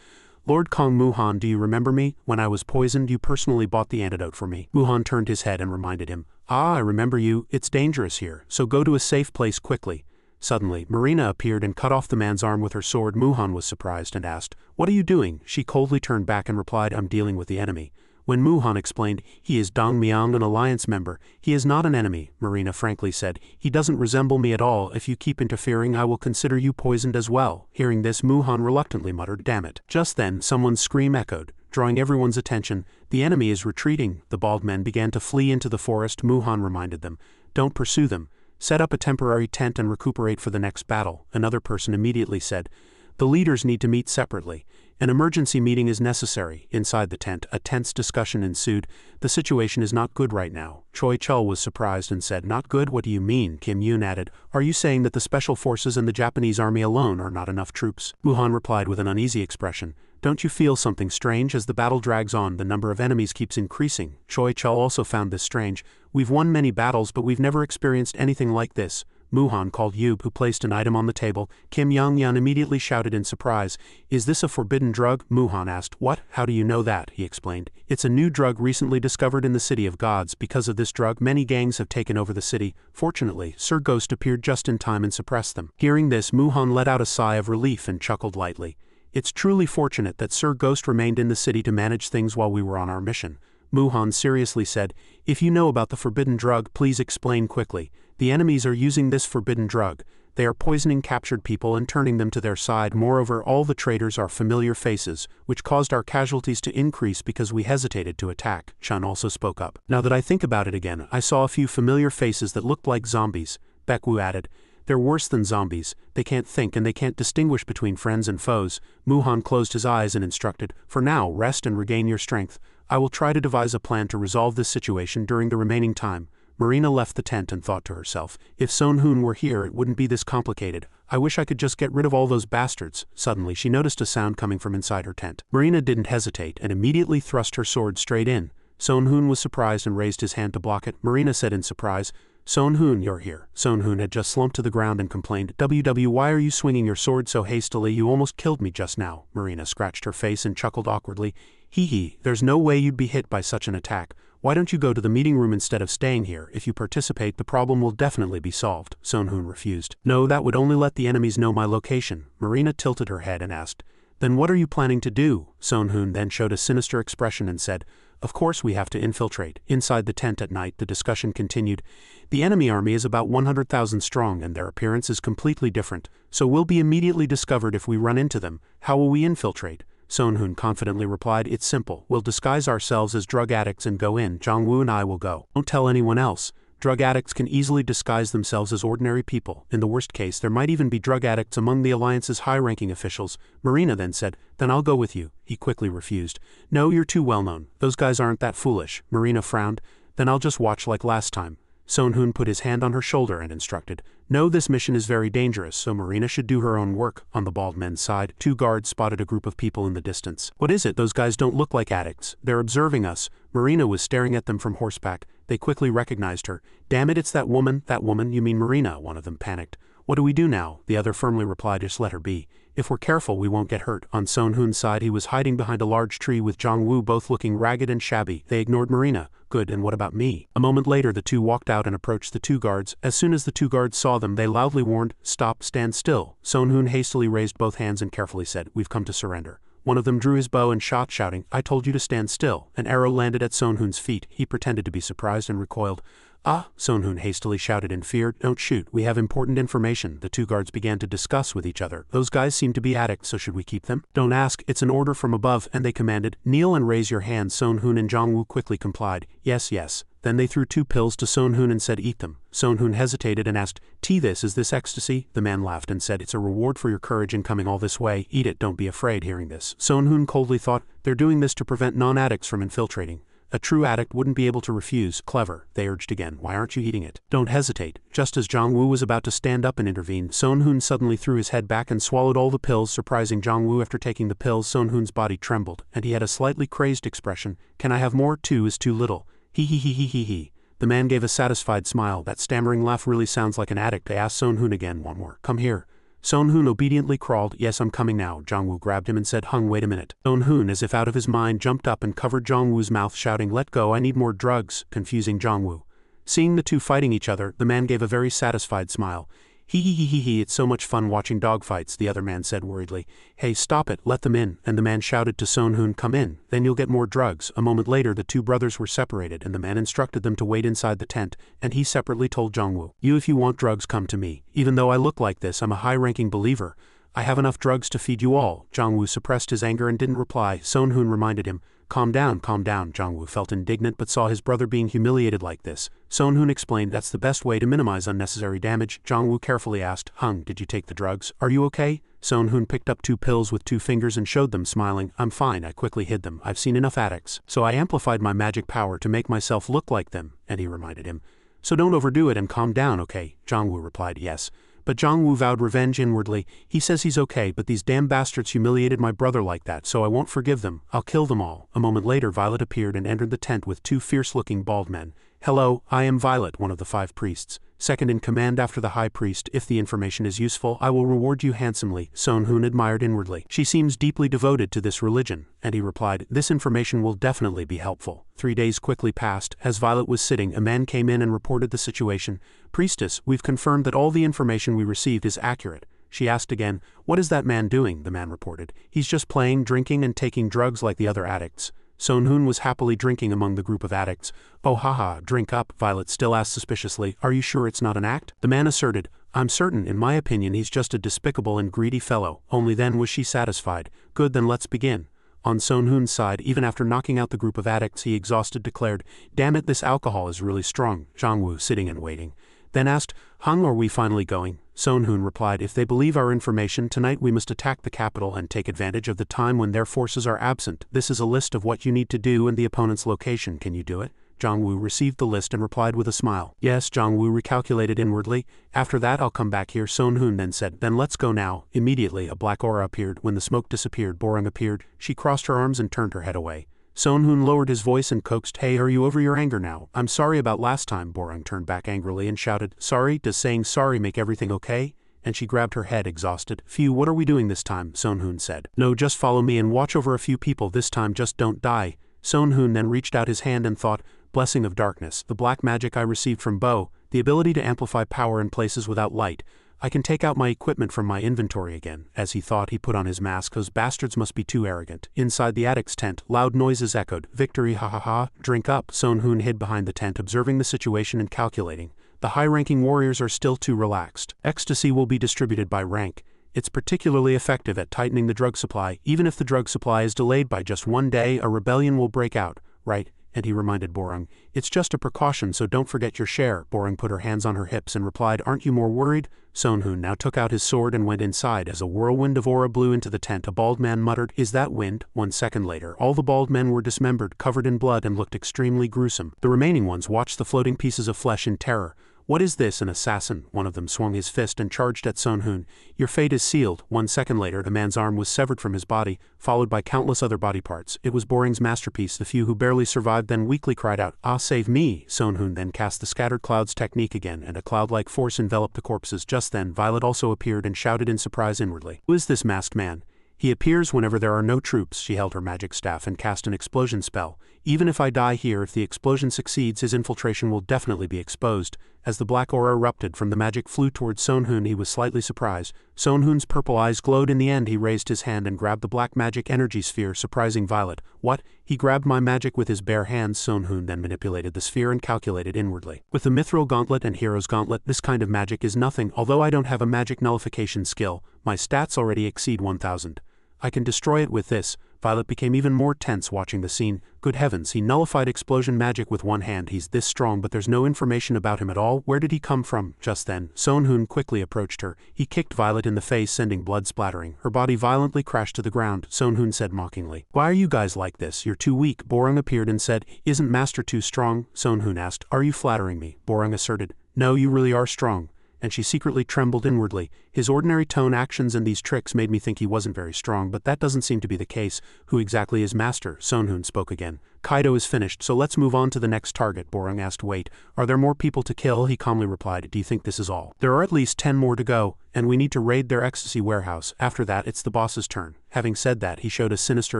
Lord Kong Muhan, do you remember me? When I was poisoned, you personally bought the antidote for me. Muhan turned his head and reminded him. I remember you. It's dangerous here, so go to a safe place quickly. Suddenly, Marina appeared and cut off the man's arm with her sword. Muhan was surprised and asked, What are you doing? She coldly turned back and replied, I'm dealing with the enemy. When Muhan explained, he is Dong Miang, an alliance member. He is not an enemy, Marina frankly said. He doesn't resemble me at all. If you keep interfering, I will consider you poisoned as well. Hearing this, Muhan reluctantly muttered, Damn it. Just then, someone's scream echoed, drawing everyone's attention. The enemy is retreating. The bald men began to flee into the forest. Muhan reminded them, Don't pursue them. Set up a temporary tent and recuperate for the next battle. Another person immediately said, The leaders need to meet separately. An emergency meeting is necessary. Inside the tent, a tense discussion ensued. The situation is not good right now. Choi Chul was surprised and said, Not good? What do you mean? Kim Yoon added, Are you saying that the special forces and the Japanese army alone are not enough troops? Muhan replied with an uneasy expression, Don't you feel something strange? As the battle drags on, the number of enemies keeps increasing. Choi Chul also found this strange. We've won many battles, but we've never experienced anything like this. Muhan called Yub, who placed an item on the table. Kim Yang-yan immediately shouted in surprise, Is this a forbidden drug? Muhan asked, What? How do you know that? He explained, It's a new drug recently discovered in the City of Gods. Because of this drug, many gangs have taken over the city. Fortunately, Sir Ghost appeared just in time and suppressed them. Hearing this, Muhan let out a sigh of relief and chuckled lightly. It's truly fortunate that Sir Ghost remained in the city to manage things while we were on our mission. Muhan seriously said, If you know about the forbidden drug, please explain quickly. The enemies are using this forbidden drug. They are poisoning captured people and turning them to their side. Moreover, all the traitors are familiar faces, which caused our casualties to increase because we hesitated to attack. Chun also spoke up. Now that I think about it again, I saw a few familiar faces that looked like zombies. Baekwu added, They're worse than zombies. They can't think and they can't distinguish between friends and foes. Muhan closed his eyes and instructed, For now, rest and regain your strength. I will try to devise a plan to resolve this situation during the remaining time. Marina left the tent and thought to herself, If Son Hun were here, it wouldn't be this complicated. I wish I could just get rid of all those bastards. Suddenly, she noticed a sound coming from inside her tent. Marina didn't hesitate and immediately thrust her sword straight in. Son Hun was surprised and raised his hand to block it. Marina said in surprise, Son Hun, you're here. Son Hun had just slumped to the ground and complained, Why are you swinging your sword so hastily? You almost killed me just now. Marina scratched her face and chuckled awkwardly. Hee, there's no way you'd be hit by such an attack. Why don't you go to the meeting room instead of staying here? If you participate, the problem will definitely be solved. Son Hun refused. No, that would only let the enemies know my location. Marina tilted her head and asked, Then what are you planning to do? Son Hun then showed a sinister expression and said, Of course we have to infiltrate. Inside the tent at night, the discussion continued. The enemy army is about 100,000 strong and their appearance is completely different, so we'll be immediately discovered if we run into them. How will we infiltrate? Son Hun confidently replied, It's simple. We'll disguise ourselves as drug addicts and go in. Zhang Wu and I will go. Don't tell anyone else. Drug addicts can easily disguise themselves as ordinary people. In the worst case, there might even be drug addicts among the Alliance's high-ranking officials. Marina then said, then I'll go with you. He quickly refused. No, you're too well known. Those guys aren't that foolish. Marina frowned. Then I'll just watch like last time. Sonhoon put his hand on her shoulder and instructed, no, this mission is very dangerous, so Marina should do her own work. On the bald men's side, 2 guards spotted a group of people in the distance. What is it? Those guys don't look like addicts. They're observing us. Marina was staring at them from horseback. They quickly recognized her. Damn it, it's that woman. That woman, you mean Marina? One of them panicked. What do we do now? The other firmly replied, just let her be. If we're careful, we won't get hurt. On Sonhoon's side, he was hiding behind a large tree with Jongwoo, both looking ragged and shabby. They ignored Marina. Good, and what about me? A moment later, the two walked out and approached the 2 guards. As soon as the 2 guards saw them, they loudly warned, stop, stand still. Sonhoon hastily raised both hands and carefully said, we've come to surrender. One of them drew his bow and shot, shouting, I told you to stand still. An arrow landed at Sonhoon's feet. He pretended to be surprised and recoiled. Ah, Sonhoon hastily shouted in fear, don't shoot, we have important information. The 2 guards began to discuss with each other. Those guys seem to be addicts, so should we keep them? Don't ask, it's an order from above, and they commanded, kneel and raise your hands. Sonhoon and Jongwoo quickly complied. Yes, yes. Then they threw 2 pills to Sonhoon and said, eat them. Sonhoon hesitated and asked, is this ecstasy? The man laughed and said, it's a reward for your courage in coming all this way. Eat it, don't be afraid. Hearing this, Sonhoon coldly thought, they're doing this to prevent non-addicts from infiltrating. A true addict wouldn't be able to refuse. Clever, they urged again. Why aren't you eating it? Don't hesitate. Just as Jongwoo was about to stand up and intervene, Sonhoon suddenly threw his head back and swallowed all the pills, surprising Jongwoo. After taking the pills, Sonhoon's body trembled, and he had a slightly crazed expression. Can I have more? 2 is too little. He. The man gave a satisfied smile. That stammering laugh really sounds like an addict. They asked Sonhoon again. One more. Come here. Sonhoon obediently crawled. Yes, I'm coming now. Jongwoo grabbed him and said, wait a minute. Sonhoon, as if out of his mind, jumped up and covered Jongwoo's mouth, shouting, let go, I need more drugs, confusing Jongwoo. Seeing the 2 fighting each other, the man gave a very satisfied smile. He, it's so much fun watching dogfights, the other man said worriedly. Hey, stop it, let them in, and the man shouted to Sonhoon, come in, then you'll get more drugs. A moment later, the 2 brothers were separated, and the man instructed them to wait inside the tent, and he separately told Jongwoo, if you want drugs, come to me. Even though I look like this, I'm a high-ranking believer. I have enough drugs to feed you all. Jongwoo suppressed his anger and didn't reply. Sonhoon reminded him, calm down. Jongwoo felt indignant but saw his brother being humiliated like this. Sonhoon explained that's the best way to minimize unnecessary damage. Jongwoo carefully asked, did you take the drugs? Are you okay? Sonhoon picked up 2 pills with 2 fingers and showed them, smiling. I'm fine. I quickly hid them. I've seen enough addicts. So I amplified my magic power to make myself look like them, and he reminded him. So don't overdo it and calm down, okay? Jongwoo replied, yes. But Jongwoo vowed revenge inwardly. He says he's okay, but these damn bastards humiliated my brother like that, so I won't forgive them. I'll kill them all. A moment later, Violet appeared and entered the tent with 2 fierce-looking bald men. Hello, I am Violet, one of the 5 priests. Second in command after the high priest. If the information is useful, I will reward you handsomely. Sonhoon admired inwardly. She seems deeply devoted to this religion. And he replied, this information will definitely be helpful. 3 days quickly passed. As Violet was sitting, a man came in and reported the situation. Priestess, we've confirmed that all the information we received is accurate. She asked again, what is that man doing? The man reported, he's just playing, drinking, and taking drugs like the other addicts. Sonhoon was happily drinking among the group of addicts. Oh haha, drink up, Violet still asked suspiciously. Are you sure it's not an act? The man asserted, I'm certain, in my opinion he's just a despicable and greedy fellow. Only then was she satisfied. Good, then let's begin. On Sonhoon's side, even after knocking out the group of addicts, he exhausted declared, damn it, this alcohol is really strong. Jongwoo, sitting and waiting, then asked, are we finally going? Sonhoon replied, if they believe our information, tonight we must attack the capital and take advantage of the time when their forces are absent. This is a list of what you need to do and the opponent's location. Can you do it? Jongwoo received the list and replied with a smile. Yes, Jongwoo recalculated inwardly. After that I'll come back here. Sonhoon then said, then let's go now. Immediately a black aura appeared. When the smoke disappeared, Borung appeared. She crossed her arms and turned her head away. Sonhoon lowered his voice and coaxed, hey, are you over your anger now? I'm sorry about last time. Borung turned back angrily and shouted, sorry? Does saying sorry make everything okay? And she grabbed her head, exhausted. Phew, what are we doing this time? Sonhoon said. No, just follow me and watch over a few people this time, just don't die. Sonhoon then reached out his hand and thought, blessing of darkness, the black magic I received from Bo, the ability to amplify power in places without light. I can take out my equipment from my inventory again. As he thought, he put on his mask. Those bastards must be too arrogant. Inside the addict's tent, loud noises echoed. Victory, ha ha ha, drink up. Sonhoon hid behind the tent, observing the situation and calculating. The high-ranking warriors are still too relaxed. Ecstasy will be distributed by rank. It's particularly effective at tightening the drug supply. Even if the drug supply is delayed by just 1 day, a rebellion will break out. Right, and he reminded Borung. It's just a precaution, so don't forget your share. Borung put her hands on her hips and replied, aren't you more worried? Sonhun now took out his sword and went inside. As a whirlwind of aura blew into the tent, a bald man muttered, is that wind? 1 second later, all the bald men were dismembered, covered in blood, and looked extremely gruesome. The remaining ones watched the floating pieces of flesh in terror. What is this, an assassin? One of them swung his fist and charged at Sonhun. Your fate is sealed. 1 second later, the man's arm was severed from his body, followed by countless other body parts. It was Borung's masterpiece. The few who barely survived then weakly cried out, ah, save me! Sonhun then cast the scattered clouds technique again, and a cloud-like force enveloped the corpses. Just then, Violet also appeared and shouted in surprise inwardly. Who is this masked man? He appears whenever there are no troops. She held her magic staff and cast an explosion spell. Even if I die here, if the explosion succeeds, his infiltration will definitely be exposed. As the black aura erupted from the magic flew towards Sonhun, he was slightly surprised. Sonhun's purple eyes glowed. In the end, he raised his hand and grabbed the black magic energy sphere, surprising Violet. What? He grabbed my magic with his bare hands. Sonhun then manipulated the sphere and calculated inwardly. With the mithril gauntlet and hero's gauntlet, this kind of magic is nothing. Although I don't have a magic nullification skill, my stats already exceed 1000. I can destroy it with this. Violet became even more tense watching the scene. Good heavens, he nullified explosion magic with one hand. He's this strong, but there's no information about him at all. Where did he come from? Just then, Sonhun quickly approached her. He kicked Violet in the face, sending blood splattering. Her body violently crashed to the ground. Sonhun said mockingly, why are you guys like this? You're too weak. Borung appeared and said, isn't Master too strong? Sonhun asked, are you flattering me? Borung asserted, no, you really are strong. And she secretly trembled inwardly. His ordinary tone, actions, and these tricks made me think he wasn't very strong, but that doesn't seem to be the case. Who exactly is Master? Sonhun spoke again. Kaido is finished, so let's move on to the next target. Borung asked. Wait, are there more people to kill? He calmly replied, do you think this is all? There are at least 10 more to go, and we need to raid their ecstasy warehouse. After that, it's the boss's turn. Having said that, he showed a sinister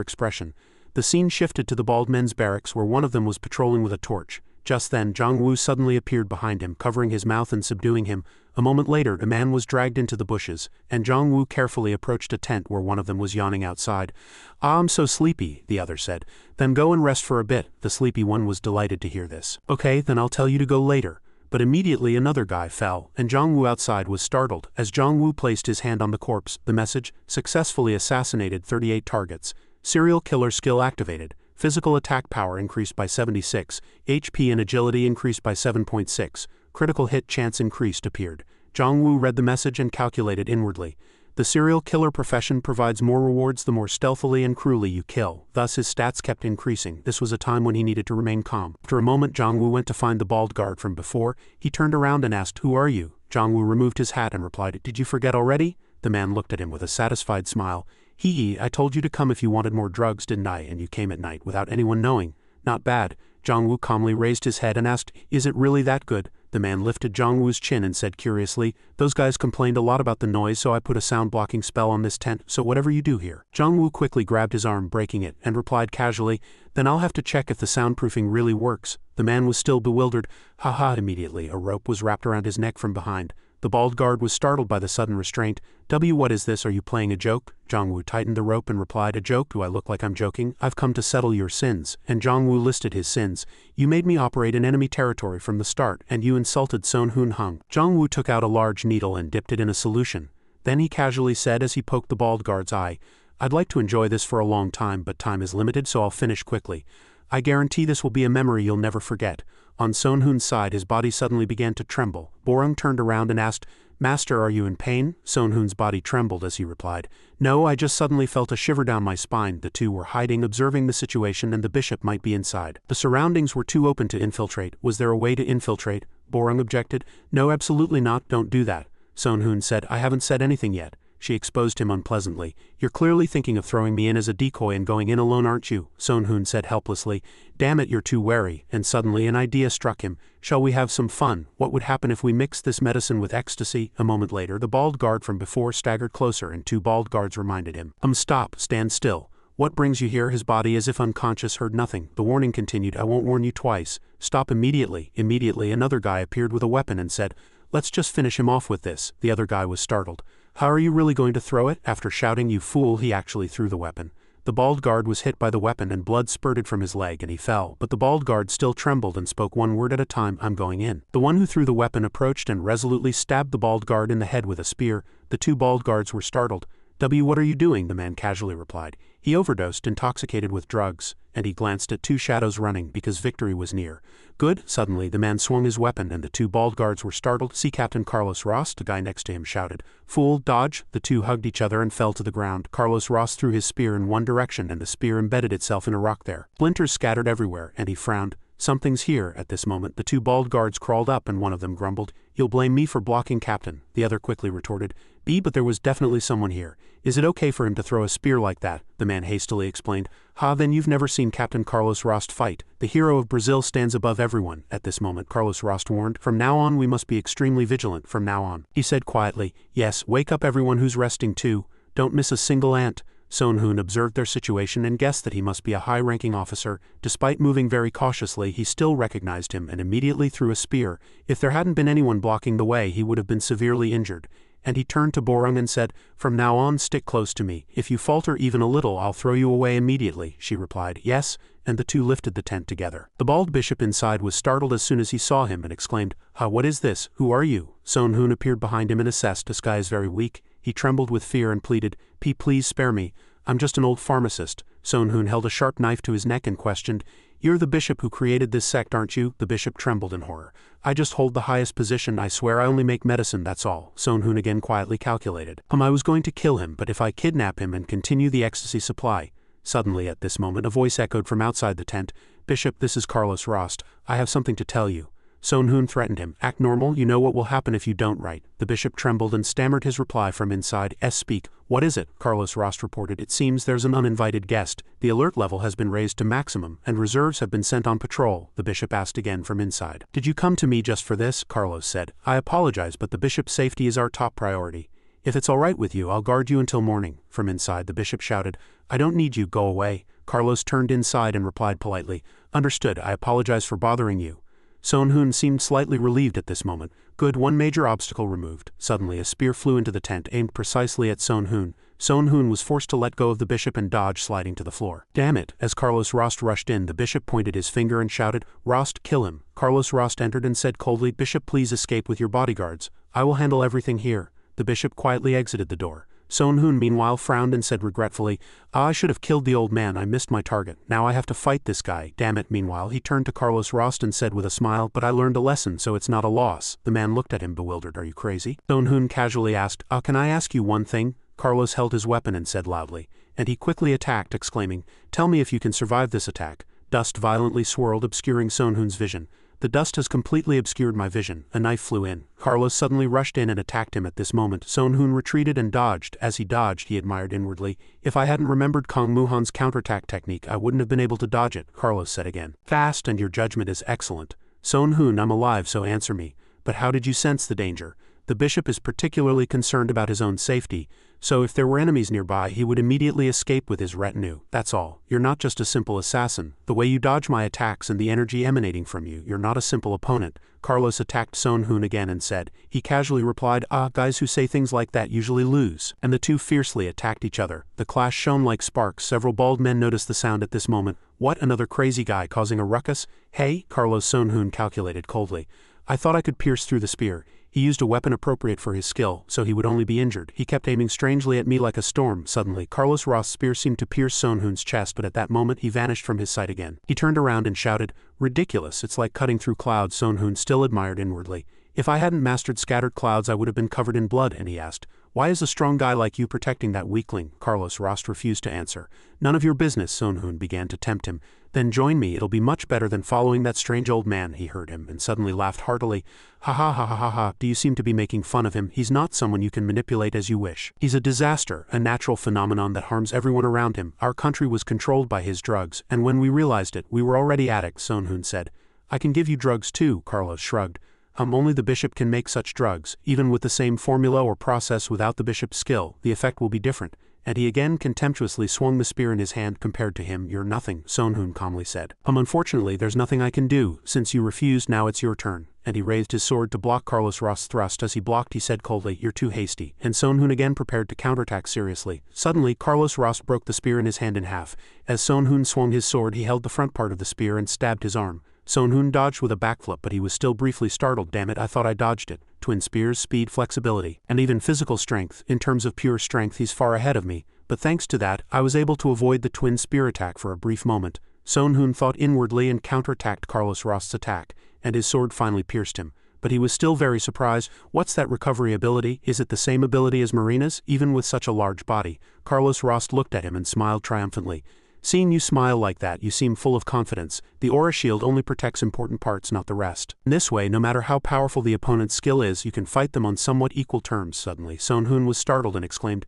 expression. The scene shifted to the bald men's barracks, where one of them was patrolling with a torch. Just then, Jong-woo suddenly appeared behind him, covering his mouth and subduing him. A moment later, a man was dragged into the bushes, and Jong-woo carefully approached a tent where one of them was yawning outside. Ah, I'm so sleepy, the other said. Then go and rest for a bit. The sleepy one was delighted to hear this. Okay, then I'll tell you to go later. But immediately another guy fell, and Jong-woo outside was startled. As Jong-woo placed his hand on the corpse, the message, successfully assassinated 38 targets. Serial killer skill activated. Physical attack power increased by 76, HP and agility increased by 7.6, critical hit chance increased appeared. Jong-woo read the message and calculated inwardly. The serial killer profession provides more rewards the more stealthily and cruelly you kill, thus his stats kept increasing. This was a time when he needed to remain calm. After a moment, Jong-woo went to find the bald guard from before. He turned around and asked, who are you? Jong-woo removed his hat and replied, did you forget already? The man looked at him with a satisfied smile. Hee, I told you to come if you wanted more drugs, didn't I? And you came at night without anyone knowing. Not bad. Jong-woo calmly raised his head and asked, is it really that good? The man lifted Jong-woo's chin and said curiously, those guys complained a lot about the noise, so I put a sound-blocking spell on this tent, so whatever you do here. Jong-woo quickly grabbed his arm, breaking it, and replied casually, then I'll have to check if the soundproofing really works. The man was still bewildered. Haha. Immediately, a rope was wrapped around his neck from behind. The bald guard was startled by the sudden restraint. What is this? Are you playing a joke? Jong-woo tightened the rope and replied, a joke? Do I look like I'm joking? I've come to settle your sins. And Jong-woo listed his sins. You made me operate in enemy territory from the start, and you insulted Sonhun Hung. Jong-woo took out a large needle and dipped it in a solution. Then he casually said as he poked the bald guard's eye, I'd like to enjoy this for a long time, but time is limited, so I'll finish quickly. I guarantee this will be a memory you'll never forget. On Sonhun's side, his body suddenly began to tremble. Borung turned around and asked, Master, are you in pain? Sonhun's body trembled as he replied, no, I just suddenly felt a shiver down my spine. The two were hiding, observing the situation, and the bishop might be inside. The surroundings were too open to infiltrate. Was there a way to infiltrate? Borung objected. No, absolutely not, don't do that. Sonhun said, I haven't said anything yet. She exposed him unpleasantly. You're clearly thinking of throwing me in as a decoy and going in alone, aren't you? Sonhun said helplessly. Damn it, you're too wary. And suddenly an idea struck him. Shall we have some fun? What would happen if we mixed this medicine with ecstasy? A moment later, the bald guard from before staggered closer and two bald guards reminded him. Stop, stand still. What brings you here? His body, as if unconscious, heard nothing. The warning continued, I won't warn you twice. Stop immediately. Immediately, another guy appeared with a weapon and said, let's just finish him off with this. The other guy was startled. How are you really going to throw it? After shouting, you fool, he actually threw the weapon. The bald guard was hit by the weapon and blood spurted from his leg and he fell, but the bald guard still trembled and spoke one word at a time, I'm going in. The one who threw the weapon approached and resolutely stabbed the bald guard in the head with a spear. The two bald guards were startled. What are you doing? The man casually replied. He overdosed, intoxicated with drugs. and he glanced at two shadows running because victory was near. Good, suddenly the man swung his weapon and the two bald guards were startled. See Captain Carlos Ross, the guy next to him shouted. Fool, dodge! The two hugged each other and fell to the ground. Carlos Ross threw his spear in one direction and the spear embedded itself in a rock there. Splinters scattered everywhere, and he frowned. Something's here. At this moment the two bald guards crawled up and one of them grumbled. You'll blame me for blocking, Captain. The other quickly retorted. But there was definitely someone here. Is it okay for him to throw a spear like that? The man hastily explained. Then you've never seen Captain Carlos Ross fight. The hero of Brazil stands above everyone. At this moment Carlos Ross warned. From now on we must be extremely vigilant. From now on. He said quietly. Yes, wake up everyone who's resting too. Don't miss a single ant. Son Hoon observed their situation and guessed that he must be a high-ranking officer. Despite moving very cautiously, he still recognized him and immediately threw a spear. If there hadn't been anyone blocking the way, he would have been severely injured. And he turned to Borung and said, From now on stick close to me. If you falter even a little, I'll throw you away immediately. She replied, Yes, and the two lifted the tent together. The bald bishop inside was startled as soon as he saw him and exclaimed, what is this? Who are you? Son Hoon appeared behind him and assessed. This guy is very weak. He trembled with fear and pleaded, Please spare me. I'm just an old pharmacist. Son Hoon held a sharp knife to his neck and questioned, You're the bishop who created this sect, aren't you? The bishop trembled in horror. I just hold the highest position. I swear I only make medicine, that's all. Son Hoon again quietly calculated. I was going to kill him, but if I kidnap him and continue the ecstasy supply. Suddenly at this moment a voice echoed from outside the tent. Bishop, this is Carlos Ross. I have something to tell you. Son Hoon threatened him. Act normal, you know what will happen if you don't, right? The bishop trembled and stammered his reply from inside. Speak. What is it? Carlos Ross reported. It seems there's an uninvited guest. The alert level has been raised to maximum, and reserves have been sent on patrol. The bishop asked again from inside. Did you come to me just for this? Carlos said. I apologize, but the bishop's safety is our top priority. If it's all right with you, I'll guard you until morning. From inside the bishop shouted. I don't need you, go away. Carlos turned inside and replied politely. Understood, I apologize for bothering you. Son Hoon seemed slightly relieved at this moment. Good, one major obstacle removed. Suddenly a spear flew into the tent aimed precisely at Son Hoon. Son Hoon was forced to let go of the bishop and dodge, sliding to the floor. Damn it! As Carlos Ross rushed in, the bishop pointed his finger and shouted, Ross, kill him. Carlos Ross entered and said coldly, Bishop, please escape with your bodyguards. I will handle everything here. The bishop quietly exited the door. Son Hoon meanwhile frowned and said regretfully, I should have killed the old man, I missed my target. Now I have to fight this guy, damn it. Meanwhile he turned to Carlos Ross and said with a smile, but I learned a lesson, so it's not a loss. The man looked at him bewildered. Are you crazy? Son Hoon casually asked, can I ask you one thing? Carlos held his weapon and said loudly, and he quickly attacked, exclaiming, Tell me if you can survive this attack. Dust violently swirled, obscuring Son Hoon's vision. The dust has completely obscured my vision. A knife flew in. Carlos suddenly rushed in and attacked him. At this moment Son Hoon retreated and dodged. As he dodged, he admired inwardly. If I hadn't remembered Kong Muhan's counterattack technique, I wouldn't have been able to dodge it. Carlos said again. Fast, and your judgment is excellent. Son Hoon, I'm alive, so answer me. But how did you sense the danger? The bishop is particularly concerned about his own safety, so if there were enemies nearby he would immediately escape with his retinue. That's all. You're not just a simple assassin. The way you dodge my attacks and the energy emanating from you, you're not a simple opponent. Carlos attacked Son Hoon again and said. He casually replied, guys who say things like that usually lose. And the two fiercely attacked each other. The clash shone like sparks. Several bald men noticed the sound at this moment. What, another crazy guy causing a ruckus? Hey, Carlos, Son Hoon calculated coldly. I thought I could pierce through the spear. He used a weapon appropriate for his skill, so he would only be injured. He kept aiming strangely at me like a storm. Suddenly, Carlos Ross' spear seemed to pierce Son Hoon's chest, but at that moment he vanished from his sight again. He turned around and shouted, Ridiculous, it's like cutting through clouds. Son Hoon still admired inwardly. If I hadn't mastered scattered clouds I would have been covered in blood, and he asked, Why is a strong guy like you protecting that weakling? Carlos Ross refused to answer. None of your business. Son Hoon began to tempt him. Then join me, it'll be much better than following that strange old man. He heard him and suddenly laughed heartily. Ha ha ha ha ha ha, do you seem to be making fun of him? He's not someone you can manipulate as you wish. He's a disaster, a natural phenomenon that harms everyone around him. Our country was controlled by his drugs, and when we realized it, we were already addicts. Son Hoon said. I can give you drugs too, Carlos shrugged. Only the bishop can make such drugs. Even with the same formula or process without the bishop's skill, the effect will be different. And he again contemptuously swung the spear in his hand. Compared to him, you're nothing, Son Hoon calmly said. Unfortunately, there's nothing I can do. Since you refused, now it's your turn. And he raised his sword to block Carlos Ross' thrust. As he blocked, he said coldly, You're too hasty. And Son Hoon again prepared to counterattack seriously. Suddenly, Carlos Ross broke the spear in his hand in half. As Son Hoon swung his sword, he held the front part of the spear and stabbed his arm. Son Hoon dodged with a backflip, but he was still briefly startled. Damn it, I thought I dodged it. Twin spears, speed, flexibility, and even physical strength. In terms of pure strength, he's far ahead of me. But thanks to that, I was able to avoid the twin spear attack for a brief moment. Son Hoon thought inwardly and counterattacked Carlos Rost's attack, and his sword finally pierced him. But he was still very surprised. What's that recovery ability? Is it the same ability as Marina's, even with such a large body? Carlos Rost looked at him and smiled triumphantly. Seeing you smile like that, you seem full of confidence. The aura shield only protects important parts, not the rest. In this way, no matter how powerful the opponent's skill is, you can fight them on somewhat equal terms. Suddenly, Son Hoon was startled and exclaimed,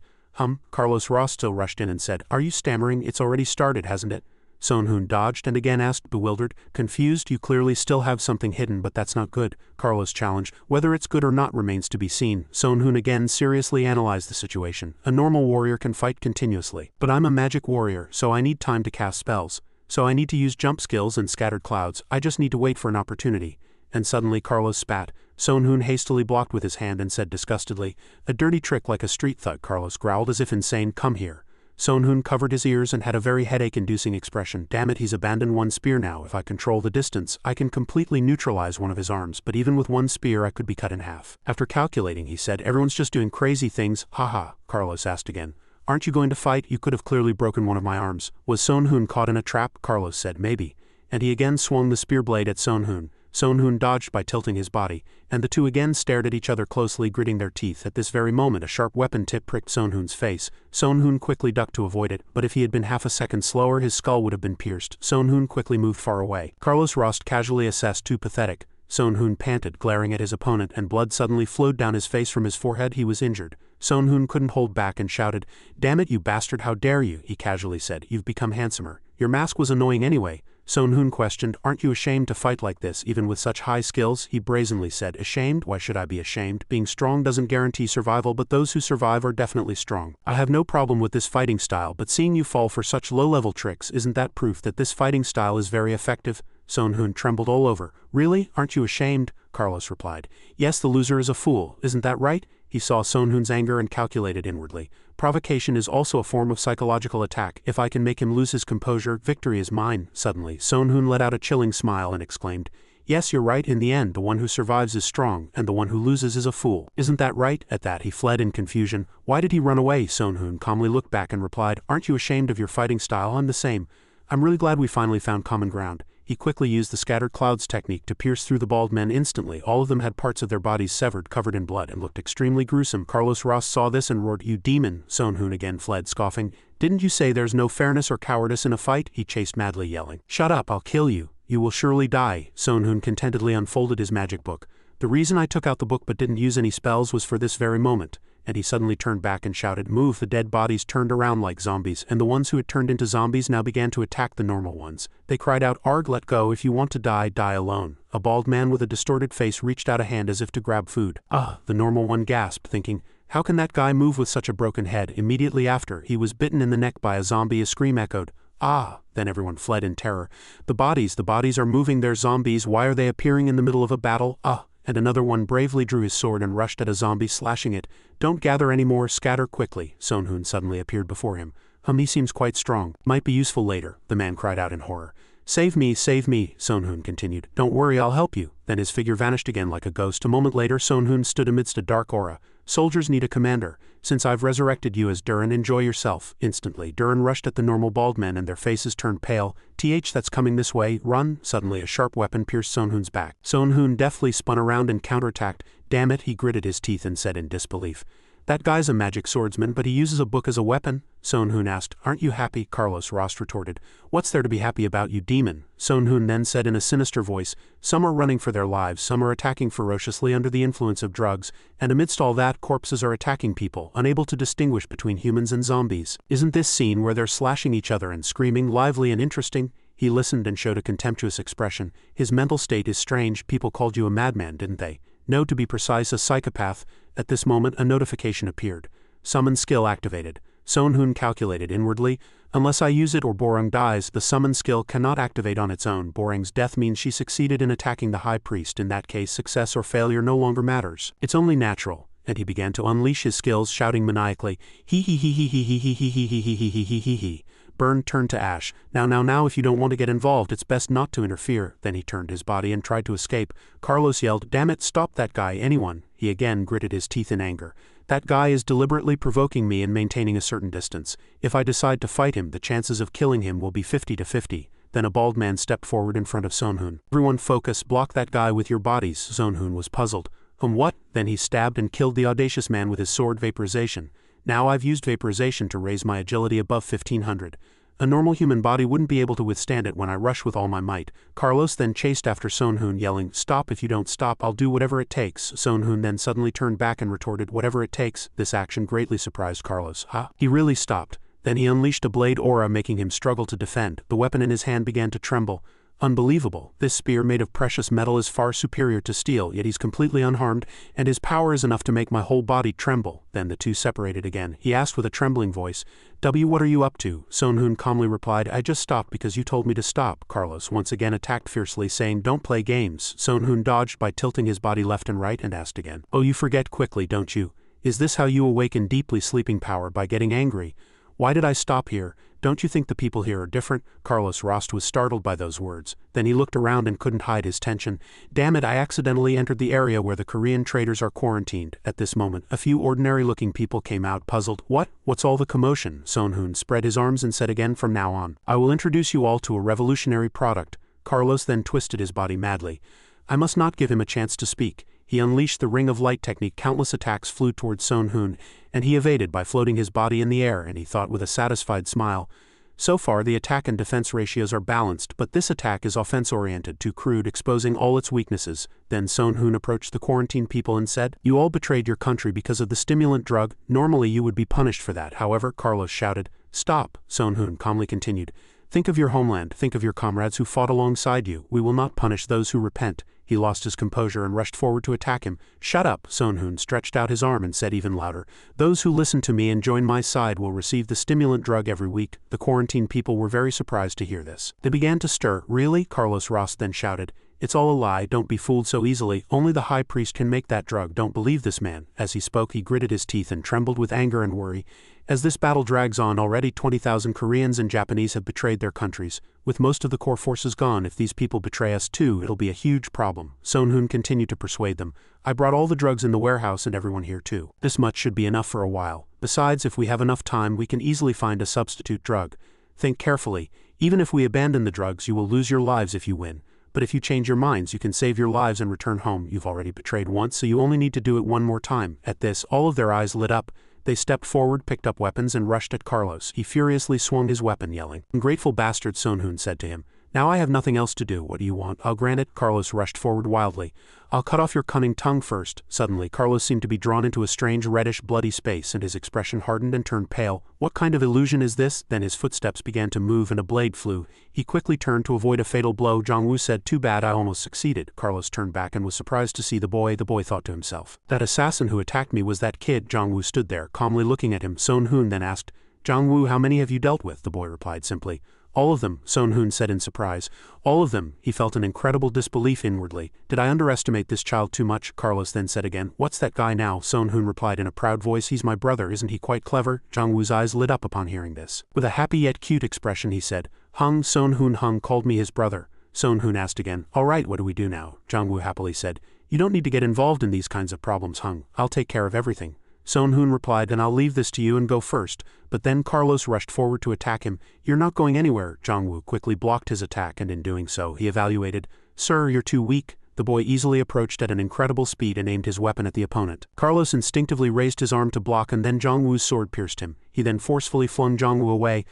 Carlos Rost still rushed in and said, "Are you stammering? It's already started, hasn't it?" Son Hoon dodged and again asked, bewildered, confused. "You clearly still have something hidden, but that's not good," Carlos challenged. "Whether it's good or not remains to be seen." Son Hoon again seriously analyzed the situation. "A normal warrior can fight continuously. But I'm a magic warrior, so I need time to cast spells. So I need to use jump skills and scattered clouds. I just need to wait for an opportunity." And suddenly Carlos spat. Son Hoon hastily blocked with his hand and said disgustedly, "A dirty trick like a street thug." Carlos growled as if insane. "Come here." Son Hoon covered his ears and had a very headache-inducing expression. "Damn it, he's abandoned one spear now. If I control the distance, I can completely neutralize one of his arms, but even with one spear I could be cut in half." After calculating, he said, "Everyone's just doing crazy things." "Haha," Carlos asked again. "Aren't you going to fight? You could have clearly broken one of my arms." Was Son Hoon caught in a trap? Carlos said, "Maybe." And he again swung the spear blade at Son Hoon. Son Hoon dodged by tilting his body, and the two again stared at each other closely, gritting their teeth. At this very moment a sharp weapon tip pricked Son Hoon's face. Son Hoon quickly ducked to avoid it, but if he had been half a second slower his skull would have been pierced. Son Hoon quickly moved far away. Carlos Rost casually assessed, "Too pathetic." Son Hoon panted, glaring at his opponent, and blood suddenly flowed down his face from his forehead. He was injured. Son Hoon couldn't hold back and shouted, "Damn it, you bastard, how dare you," he casually said. "You've become handsomer. Your mask was annoying anyway." Son Hoon questioned, "Aren't you ashamed to fight like this, even with such high skills?" He brazenly said, "Ashamed? Why should I be ashamed? Being strong doesn't guarantee survival, but those who survive are definitely strong. I have no problem with this fighting style, but seeing you fall for such low-level tricks, isn't that proof that this fighting style is very effective?" Son Hoon trembled all over. "Really? Aren't you ashamed?" Carlos replied. "Yes, the loser is a fool, isn't that right?" He saw Son Hoon's anger and calculated inwardly. Provocation is also a form of psychological attack. If I can make him lose his composure, victory is mine. Suddenly, Son Hoon let out a chilling smile and exclaimed, "Yes, you're right. In the end, the one who survives is strong, and the one who loses is a fool. Isn't that right?" At that, he fled in confusion. "Why did he run away?" Son Hoon calmly looked back and replied, "Aren't you ashamed of your fighting style? I'm the same. I'm really glad we finally found common ground." He quickly used the scattered clouds technique to pierce through the bald men instantly. All of them had parts of their bodies severed, covered in blood, and looked extremely gruesome. Carlos Rost saw this and roared, "You demon!" Son Hoon again fled, scoffing. "Didn't you say there's no fairness or cowardice in a fight?" He chased madly, yelling, "Shut up, I'll kill you. You will surely die." Son Hoon contentedly unfolded his magic book. "The reason I took out the book but didn't use any spells was for this very moment." And he suddenly turned back and shouted, "Move!" The dead bodies turned around like zombies, and the ones who had turned into zombies now began to attack the normal ones. They cried out, "Arg, let go. If you want to die, die alone." A bald man with a distorted face reached out a hand as if to grab food. "Ah!" The normal one gasped, thinking, "How can that guy move with such a broken head?" Immediately after, he was bitten in the neck by a zombie. A scream echoed, "Ah!" Then everyone fled in terror. The bodies are moving. They're zombies. Why are they appearing in the middle of a battle? Ah! And another one bravely drew his sword and rushed at a zombie, slashing it. "Don't gather any more, scatter quickly." Son Hoon suddenly appeared before him. He seems quite strong. Might be useful later," the man cried out in horror. Save me, Son Hoon continued. "Don't worry, I'll help you." Then his figure vanished again like a ghost. A moment later, Son Hoon stood amidst a dark aura. "Soldiers need a commander. Since I've resurrected you as Durin, enjoy yourself." Instantly, Durin rushed at the normal bald men and their faces turned pale. That's coming this way, run." Suddenly a sharp weapon pierced Son Hoon's back. Son Hoon deftly spun around and counterattacked. "Damn it," he gritted his teeth and said in disbelief. "That guy's a magic swordsman, but he uses a book as a weapon?" Son Hoon asked. "Aren't you happy?" Carlos Rost retorted. "What's there to be happy about, you demon?" Son Hoon then said in a sinister voice, "Some are running for their lives, some are attacking ferociously under the influence of drugs, and amidst all that, corpses are attacking people, unable to distinguish between humans and zombies. Isn't this scene where they're slashing each other and screaming lively and interesting?" He listened and showed a contemptuous expression. "His mental state is strange. People called you a madman, didn't they? No, to be precise, a psychopath." At this moment, a notification appeared. Summon skill activated. Son Hoon calculated inwardly, "Unless I use it or Borung dies, the summon skill cannot activate on its own. Borung's death means she succeeded in attacking the High Priest. In that case, success or failure no longer matters. It's only natural." And he began to unleash his skills, shouting maniacally, "Hee hee hee hee hee hee hee hee hee hee hee hee hee hee hee." Burn turned to ash. Now, if you don't want to get involved, it's best not to interfere." Then he turned his body and tried to escape. Carlos yelled, "Damn it, stop that guy, anyone." He again gritted his teeth in anger. "That guy is deliberately provoking me and maintaining a certain distance. If I decide to fight him, the chances of killing him will be 50 to 50. Then a bald man stepped forward in front of Sonhun. Everyone focus, block that guy with your bodies. Sonhun was puzzled. What? Then he stabbed and killed the audacious man with his sword vaporization. Now I've used vaporization to raise my agility above 1500. A normal human body wouldn't be able to withstand it when I rush with all my might. Carlos then chased after Sonhun, yelling, "Stop! If you don't stop, I'll do whatever it takes." Sonhun then suddenly turned back and retorted, "Whatever it takes." This action greatly surprised Carlos. He really stopped. Then he unleashed a blade aura, making him struggle to defend. The weapon in his hand began to tremble. Unbelievable. This spear made of precious metal is far superior to steel, yet he's completely unharmed, and his power is enough to make my whole body tremble. Then the two separated again. He asked with a trembling voice, "What are you up to?" Sonhun calmly replied, "I just stopped because you told me to stop." Carlos once again attacked fiercely, saying, "Don't play games." Sonhun dodged by tilting his body left and right and asked again, "Oh, you forget quickly, don't you? Is this how you awaken deeply sleeping power, by getting angry? Why did I stop here? Don't you think the people here are different?" Carlos Rost was startled by those words. Then he looked around and couldn't hide his tension. "Damn it, I accidentally entered the area where the Korean traders are quarantined." At this moment, a few ordinary-looking people came out, puzzled. What's all the commotion?" Sonhun spread his arms and said again, "From now on, I will introduce you all to a revolutionary product." Carlos then twisted his body madly. I must not give him a chance to speak. He unleashed the Ring of Light technique. Countless attacks flew towards Sonhun, and he evaded by floating his body in the air, and he thought with a satisfied smile, "So far the attack and defense ratios are balanced, but this attack is offense-oriented, too crude, exposing all its weaknesses." Then Sonhun approached the quarantined people and said, "You all betrayed your country because of the stimulant drug. Normally you would be punished for that. However," Carlos shouted. "Stop," Sonhun calmly continued. "Think of your homeland, think of your comrades who fought alongside you. We will not punish those who repent." He lost his composure and rushed forward to attack him. "Shut up!" Sonhun stretched out his arm and said even louder, "Those who listen to me and join my side will receive the stimulant drug every week." The quarantined people were very surprised to hear this. They began to stir. "Really?" Carlos Rost then shouted. "It's all a lie, don't be fooled so easily. Only the high priest can make that drug, don't believe this man." As he spoke, he gritted his teeth and trembled with anger and worry. As this battle drags on, already 20,000 Koreans and Japanese have betrayed their countries. With most of the core forces gone, if these people betray us too, it'll be a huge problem. Sonhun continued to persuade them. "I brought all the drugs in the warehouse and everyone here too. This much should be enough for a while. Besides, if we have enough time, we can easily find a substitute drug. Think carefully. Even if we abandon the drugs, you will lose your lives if you win. But if you change your minds, you can save your lives and return home. You've already betrayed once, so you only need to do it one more time." At this, all of their eyes lit up. They stepped forward, picked up weapons, and rushed at Carlos. He furiously swung his weapon, yelling, "Ungrateful bastard," Sonhun said to him. "Now I have nothing else to do. What do you want?" "I'll grant it." Carlos rushed forward wildly. "I'll cut off your cunning tongue first." Suddenly, Carlos seemed to be drawn into a strange reddish bloody space, and his expression hardened and turned pale. "What kind of illusion is this?" Then his footsteps began to move and a blade flew. He quickly turned to avoid a fatal blow. Jongwoo said, "Too bad, I almost succeeded." Carlos turned back and was surprised to see the boy. The boy thought to himself, "That assassin who attacked me was that kid." Jongwoo stood there, calmly looking at him. Sonhun then asked, "Jongwoo, how many have you dealt with?" The boy replied simply, "All of them," Sonhun said in surprise. "All of them." He felt an incredible disbelief inwardly. "Did I underestimate this child too much?" Carlos then said again, "What's that guy now?" Sonhun replied in a proud voice, "He's my brother, isn't he quite clever?" Jongwoo's eyes lit up upon hearing this. With a happy yet cute expression he said, Sonhun called me his brother." Sonhun asked again, "All right, what do we do now?" Jongwoo happily said, "You don't need to get involved in these kinds of problems, Hung. I'll take care of everything." Sonhun replied, "Then I'll leave this to you and go first." But then Carlos rushed forward to attack him. "You're not going anywhere." Jongwoo quickly blocked his attack, and in doing so, he evaluated, "Sir, you're too weak." The boy easily approached at an incredible speed and aimed his weapon at the opponent. Carlos instinctively raised his arm to block, and then Jongwoo's sword pierced him. He then forcefully flung Jongwoo away.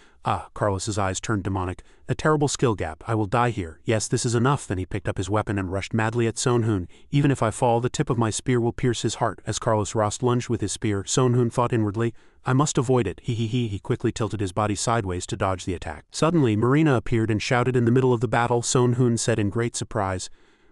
Carlos's eyes turned demonic. "A terrible skill gap. I will die here. Yes, this is enough." Then he picked up his weapon and rushed madly at Sonhun. "Even if I fall, the tip of my spear will pierce his heart." As Carlos Rost lunged with his spear, Sonhun thought inwardly, "I must avoid it. He quickly tilted his body sideways to dodge the attack. Suddenly, Marina appeared and shouted in the middle of the battle. Sonhun said in great surprise,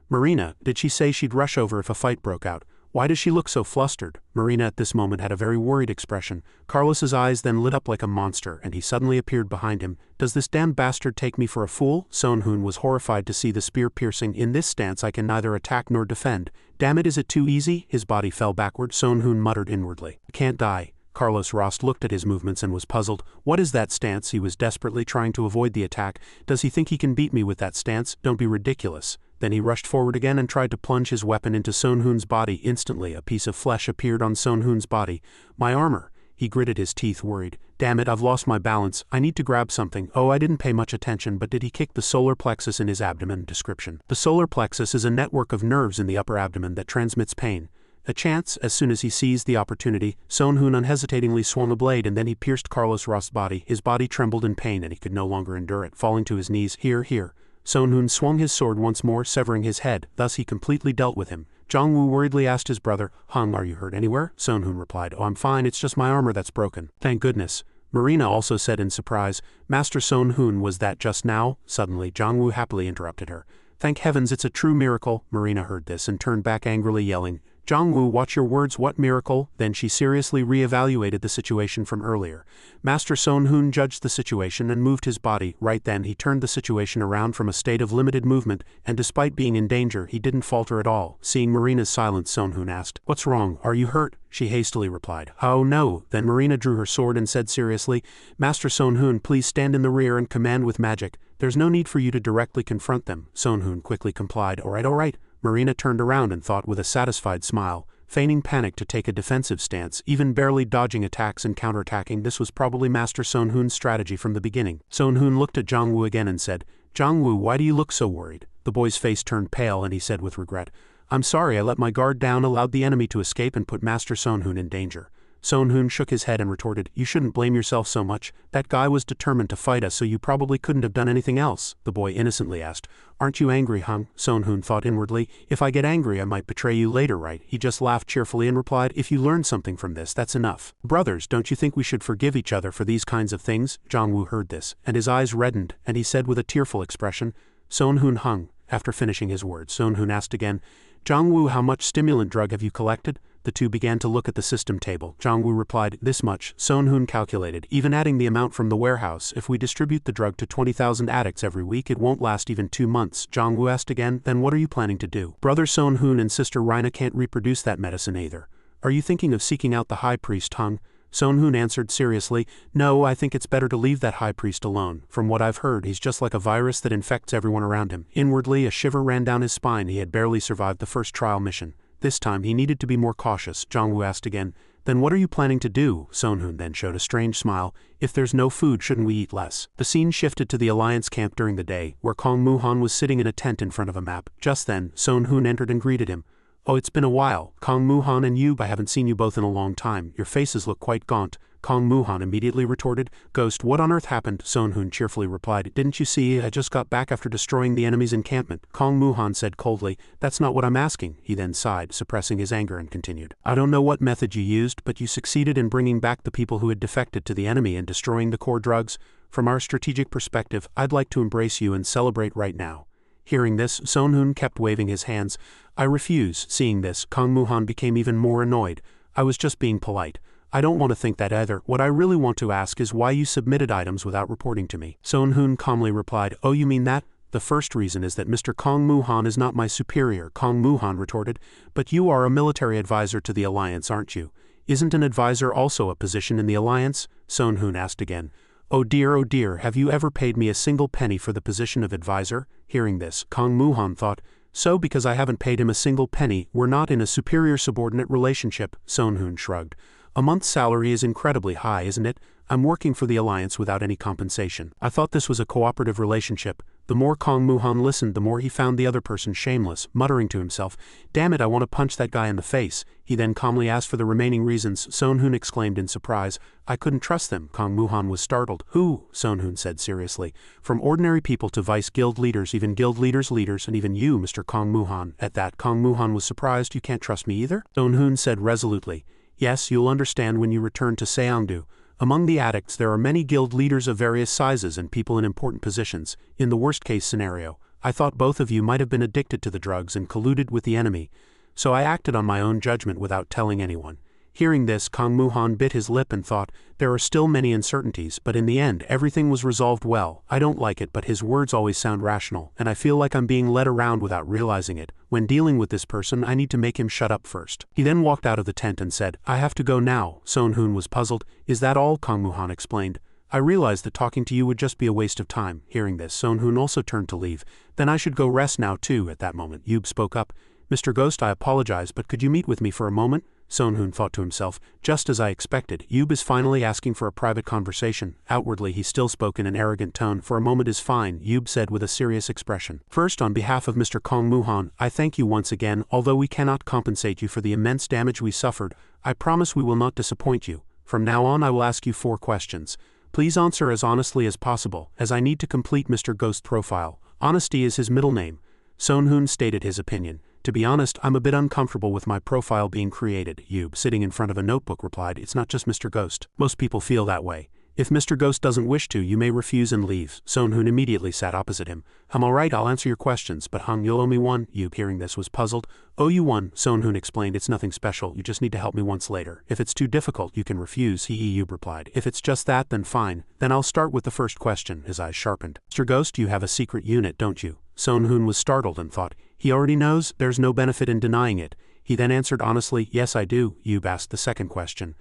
"Marina, did she say she'd rush over if a fight broke out? Why does she look so flustered?" Marina at this moment had a very worried expression. Carlos's eyes then lit up like a monster, and he suddenly appeared behind him. "Does this damned bastard take me for a fool?" Sonhun was horrified to see the spear piercing. "In this stance I can neither attack nor defend. Damn it, is it too easy?" His body fell backward. Sonhun muttered inwardly, "I can't die." Carlos Rost looked at his movements and was puzzled. "What is that stance?" He was desperately trying to avoid the attack. "Does he think he can beat me with that stance? Don't be ridiculous." Then he rushed forward again and tried to plunge his weapon into Sonhun's body. Instantly, a piece of flesh appeared on Sonhun's body. "My armor." He gritted his teeth, worried. Damn it, I've lost my balance. I need to grab something. Oh, I didn't pay much attention, but did he kick the solar plexus in his abdomen? Description. The solar plexus is a network of nerves in the upper abdomen that transmits pain. A chance, as soon as he seized the opportunity, Sonhoon unhesitatingly swung a blade and then he pierced Carlos Rost's body. His body trembled in pain and he could no longer endure it. Falling to his knees, here. Sonhoon swung his sword once more, severing his head. Thus he completely dealt with him. Jongwoo worriedly asked his brother, Hung, are you hurt anywhere? Sonhoon replied, oh, I'm fine, it's just my armor that's broken. Thank goodness. Marina also said in surprise, Master Sonhoon, was that just now? Suddenly, Jongwoo happily interrupted her. Thank heavens, it's a true miracle. Marina heard this and turned back angrily, yelling, Jongwoo, watch your words, what miracle? Then she seriously re-evaluated the situation from earlier. Master Sonhoon judged the situation and moved his body. Right then he turned the situation around from a state of limited movement, and despite being in danger, he didn't falter at all. Seeing Marina's silence, Sonhoon asked, What's wrong? Are you hurt? She hastily replied, Oh no. Then Marina drew her sword and said seriously, Master Sonhoon, please stand in the rear and command with magic. There's no need for you to directly confront them. Sonhoon quickly complied, All right. Marina turned around and thought with a satisfied smile, feigning panic to take a defensive stance, even barely dodging attacks and counterattacking. This was probably Master Sonhoon's strategy from the beginning. Sonhoon looked at Jongwoo again and said, Jongwoo, why do you look so worried? The boy's face turned pale and he said with regret, I'm sorry, I let my guard down, allowed the enemy to escape and put Master Sonhoon in danger. Sonhoon shook his head and retorted, You shouldn't blame yourself so much. That guy was determined to fight us, so you probably couldn't have done anything else. The boy innocently asked, Aren't you angry, Hung? Sonhoon thought inwardly, If I get angry, I might betray you later, right? He just laughed cheerfully and replied, If you learn something from this, that's enough. Brothers, don't you think we should forgive each other for these kinds of things? Jongwoo heard this, and his eyes reddened, and he said with a tearful expression, Sonhoon Hung. After finishing his words, Sonhoon asked again, Jongwoo, how much stimulant drug have you collected? The two began to look at the system table. Jongwoo replied, This much. Sonhoon calculated, even adding the amount from the warehouse. If we distribute the drug to 20,000 addicts every week, it won't last even 2 months. Jongwoo asked again, Then what are you planning to do? Brother Sonhoon and sister Rina can't reproduce that medicine either. Are you thinking of seeking out the high priest, Hung? Sonhoon answered seriously, No, I think it's better to leave that high priest alone. From what I've heard, he's just like a virus that infects everyone around him. Inwardly, a shiver ran down his spine. He had barely survived the first trial mission. This time he needed to be more cautious. Jongwoo asked again, Then what are you planning to do? Sonhoon then showed a strange smile. If there's no food, shouldn't we eat less? The scene shifted to the Alliance camp during the day, where Kong Muhan was sitting in a tent in front of a map. Just then, Sonhoon entered and greeted him. Oh, it's been a while. Kong Muhan and you, I haven't seen you both in a long time. Your faces look quite gaunt. Kong Muhan immediately retorted, Ghost, what on earth happened? Sonhoon cheerfully replied, Didn't you see, I just got back after destroying the enemy's encampment. Kong Muhan said coldly, That's not what I'm asking. He then sighed, suppressing his anger, and continued, I don't know what method you used, but you succeeded in bringing back the people who had defected to the enemy and destroying the core drugs. From our strategic perspective, I'd like to embrace you and celebrate right now. Hearing this, Sonhoon kept waving his hands. I refuse. Seeing this, Kong Muhan became even more annoyed. I was just being polite. I don't want to think that either. What I really want to ask is why you submitted items without reporting to me. Sonhoon calmly replied, Oh, you mean that? The first reason is that Mr. Kong Muhan is not my superior. Kong Muhan retorted, But you are a military advisor to the Alliance, aren't you? Isn't an advisor also a position in the Alliance? Sonhoon asked again. Oh dear, have you ever paid me a single penny for the position of advisor? Hearing this, Kong Muhan thought, So because I haven't paid him a single penny, we're not in a superior-subordinate relationship. Sonhoon shrugged. A month's salary is incredibly high, isn't it? I'm working for the Alliance without any compensation. I thought this was a cooperative relationship. The more Kong Muhan listened, the more he found the other person shameless, muttering to himself, Damn it, I want to punch that guy in the face. He then calmly asked for the remaining reasons. Sonhoon exclaimed in surprise, I couldn't trust them. Kong Muhan was startled. Who? Sonhoon said seriously. From ordinary people to vice guild leaders, even guild leaders, and even you, Mr. Kong Muhan. At that, Kong Muhan was surprised. You can't trust me either? Sonhoon said resolutely. Yes, you'll understand when you return to Seongdu. Among the addicts, there are many guild leaders of various sizes and people in important positions. In the worst-case scenario, I thought both of you might have been addicted to the drugs and colluded with the enemy, so I acted on my own judgment without telling anyone. Hearing this, Kong Muhan bit his lip and thought, There are still many uncertainties, but in the end, everything was resolved well. I don't like it, but his words always sound rational, and I feel like I'm being led around without realizing it. When dealing with this person, I need to make him shut up first. He then walked out of the tent and said, I have to go now. Sonhoon was puzzled. Is that all? Kong Muhan explained. I realized that talking to you would just be a waste of time. Hearing this, Sonhoon also turned to leave. Then I should go rest now too. At that moment, Yub spoke up. Mr. Ghost, I apologize, but could you meet with me for a moment? Sonhun thought to himself, just as I expected. Yub is finally asking for a private conversation. Outwardly he still spoke in an arrogant tone. For a moment is fine, Yub said with a serious expression. First, on behalf of Mr. Kong Muhan, I thank you once again. Although we cannot compensate you for the immense damage we suffered, I promise we will not disappoint you. From now on I will ask you 4 questions. Please answer as honestly as possible, as I need to complete Mr. Ghost's profile. Honesty is his middle name. Sonhun stated his opinion. To be honest, I'm a bit uncomfortable with my profile being created. Yub, sitting in front of a notebook, replied, It's not just Mr. Ghost. Most people feel that way. If Mr. Ghost doesn't wish to, you may refuse and leave. Sonhun immediately sat opposite him. Alright, I'll answer your questions, but you'll owe me one. Yub, hearing this, was puzzled. Owe you one, Sonhun explained. It's nothing special, you just need to help me once later. If it's too difficult, you can refuse, Yub replied. If it's just that, then fine. Then I'll start with the first question. His eyes sharpened. Mr. Ghost, you have a secret unit, don't you? Sonhun was startled and thought, he already knows, there's no benefit in denying it. He then answered honestly, yes I do. Yub asked the second question.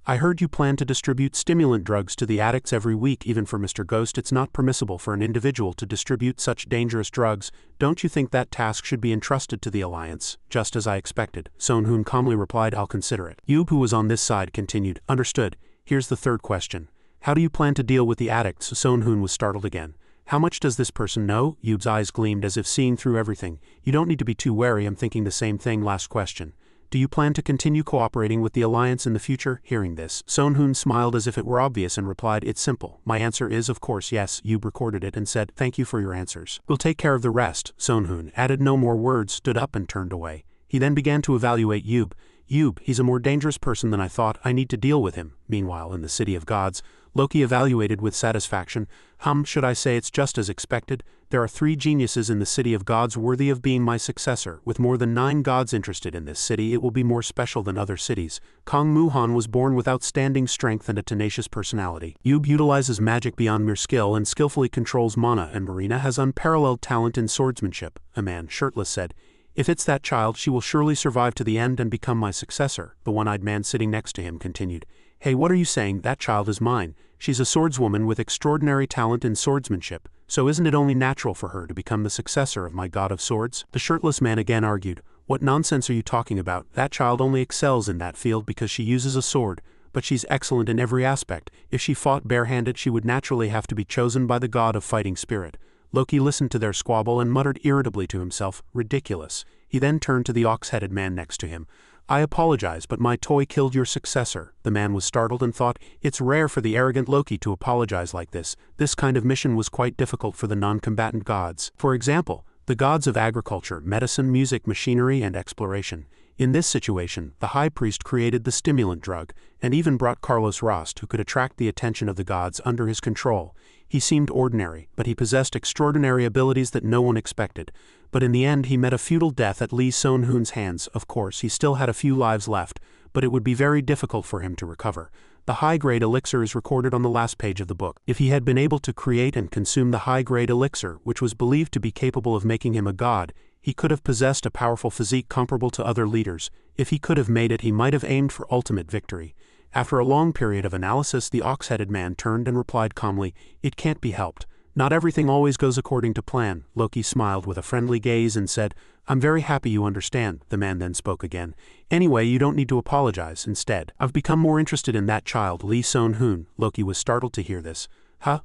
I heard you plan to distribute stimulant drugs to the addicts every week. Even for Mr. Ghost, it's not permissible for an individual to distribute such dangerous drugs. Don't you think that task should be entrusted to the Alliance? Just as I expected. Sonhun calmly replied, I'll consider it. Yub, who was on this side, continued, understood. Here's the third question. How do you plan to deal with the addicts? Sonhun was startled again. How much does this person know? Yub's eyes gleamed as if seeing through everything. You don't need to be too wary, I'm thinking the same thing. Last question. Do you plan to continue cooperating with the Alliance in the future? Hearing this, Sonhun smiled as if it were obvious and replied, It's simple. My answer is of course yes. Yub recorded it and said, Thank you for your answers. We'll take care of the rest. Sonhun added no more words, stood up and turned away. He then began to evaluate Yub. Yub, he's a more dangerous person than I thought. I need to deal with him. Meanwhile, in the City of Gods, Loki evaluated with satisfaction. Should I say it's just as expected? There are 3 geniuses in the City of Gods worthy of being my successor. With more than 9 gods interested in this city, it will be more special than other cities. Kong Muhan was born with outstanding strength and a tenacious personality. Yub utilizes magic beyond mere skill and skillfully controls mana, and Marina has unparalleled talent in swordsmanship. A man, shirtless, said, If it's that child, she will surely survive to the end and become my successor. The one-eyed man sitting next to him continued, Hey, what are you saying? That child is mine. She's a swordswoman with extraordinary talent in swordsmanship, so isn't it only natural for her to become the successor of my god of swords? The shirtless man again argued, What nonsense are you talking about? That child only excels in that field because she uses a sword, but she's excellent in every aspect. If she fought barehanded, she would naturally have to be chosen by the god of fighting spirit. Loki listened to their squabble and muttered irritably to himself, Ridiculous. He then turned to the ox-headed man next to him. I apologize, but my toy killed your successor. The man was startled and thought, It's rare for the arrogant Loki to apologize like this. This kind of mission was quite difficult for the non-combatant gods. For example, the gods of agriculture, medicine, music, machinery, and exploration. In this situation, the high priest created the stimulant drug, and even brought Carlos Rost, who could attract the attention of the gods, under his control. He seemed ordinary, but he possessed extraordinary abilities that no one expected. But in the end he met a futile death at Lee Sonhun's hands. Of course, he still had a few lives left, but it would be very difficult for him to recover. The high-grade elixir is recorded on the last page of the book. If he had been able to create and consume the high-grade elixir, which was believed to be capable of making him a god, he could have possessed a powerful physique comparable to other leaders. If he could have made it, he might have aimed for ultimate victory. After a long period of analysis, the ox-headed man turned and replied calmly, It can't be helped. Not everything always goes according to plan. Loki smiled with a friendly gaze and said, I'm very happy you understand. The man then spoke again. Anyway, you don't need to apologize. Instead, I've become more interested in that child, Lee Sonhun. Loki was startled to hear this.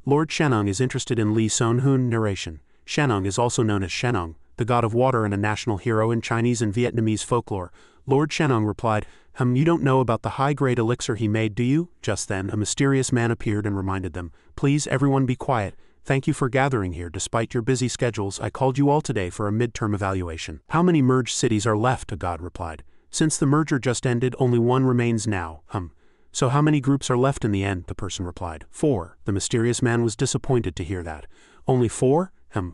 Lord Shenong is interested in Lee Sonhun. Narration. Shenong is also known as Shenong, the god of water and a national hero in Chinese and Vietnamese folklore. Lord Shenong replied, You don't know about the high-grade elixir he made, do you? Just then, a mysterious man appeared and reminded them, Please, everyone be quiet. Thank you for gathering here despite your busy schedules. I called you all today for a midterm evaluation. How many merged cities are left? A god replied. Since the merger just ended, only one remains now. So how many groups are left in the end? The person replied. 4. The mysterious man was disappointed to hear that. Only 4?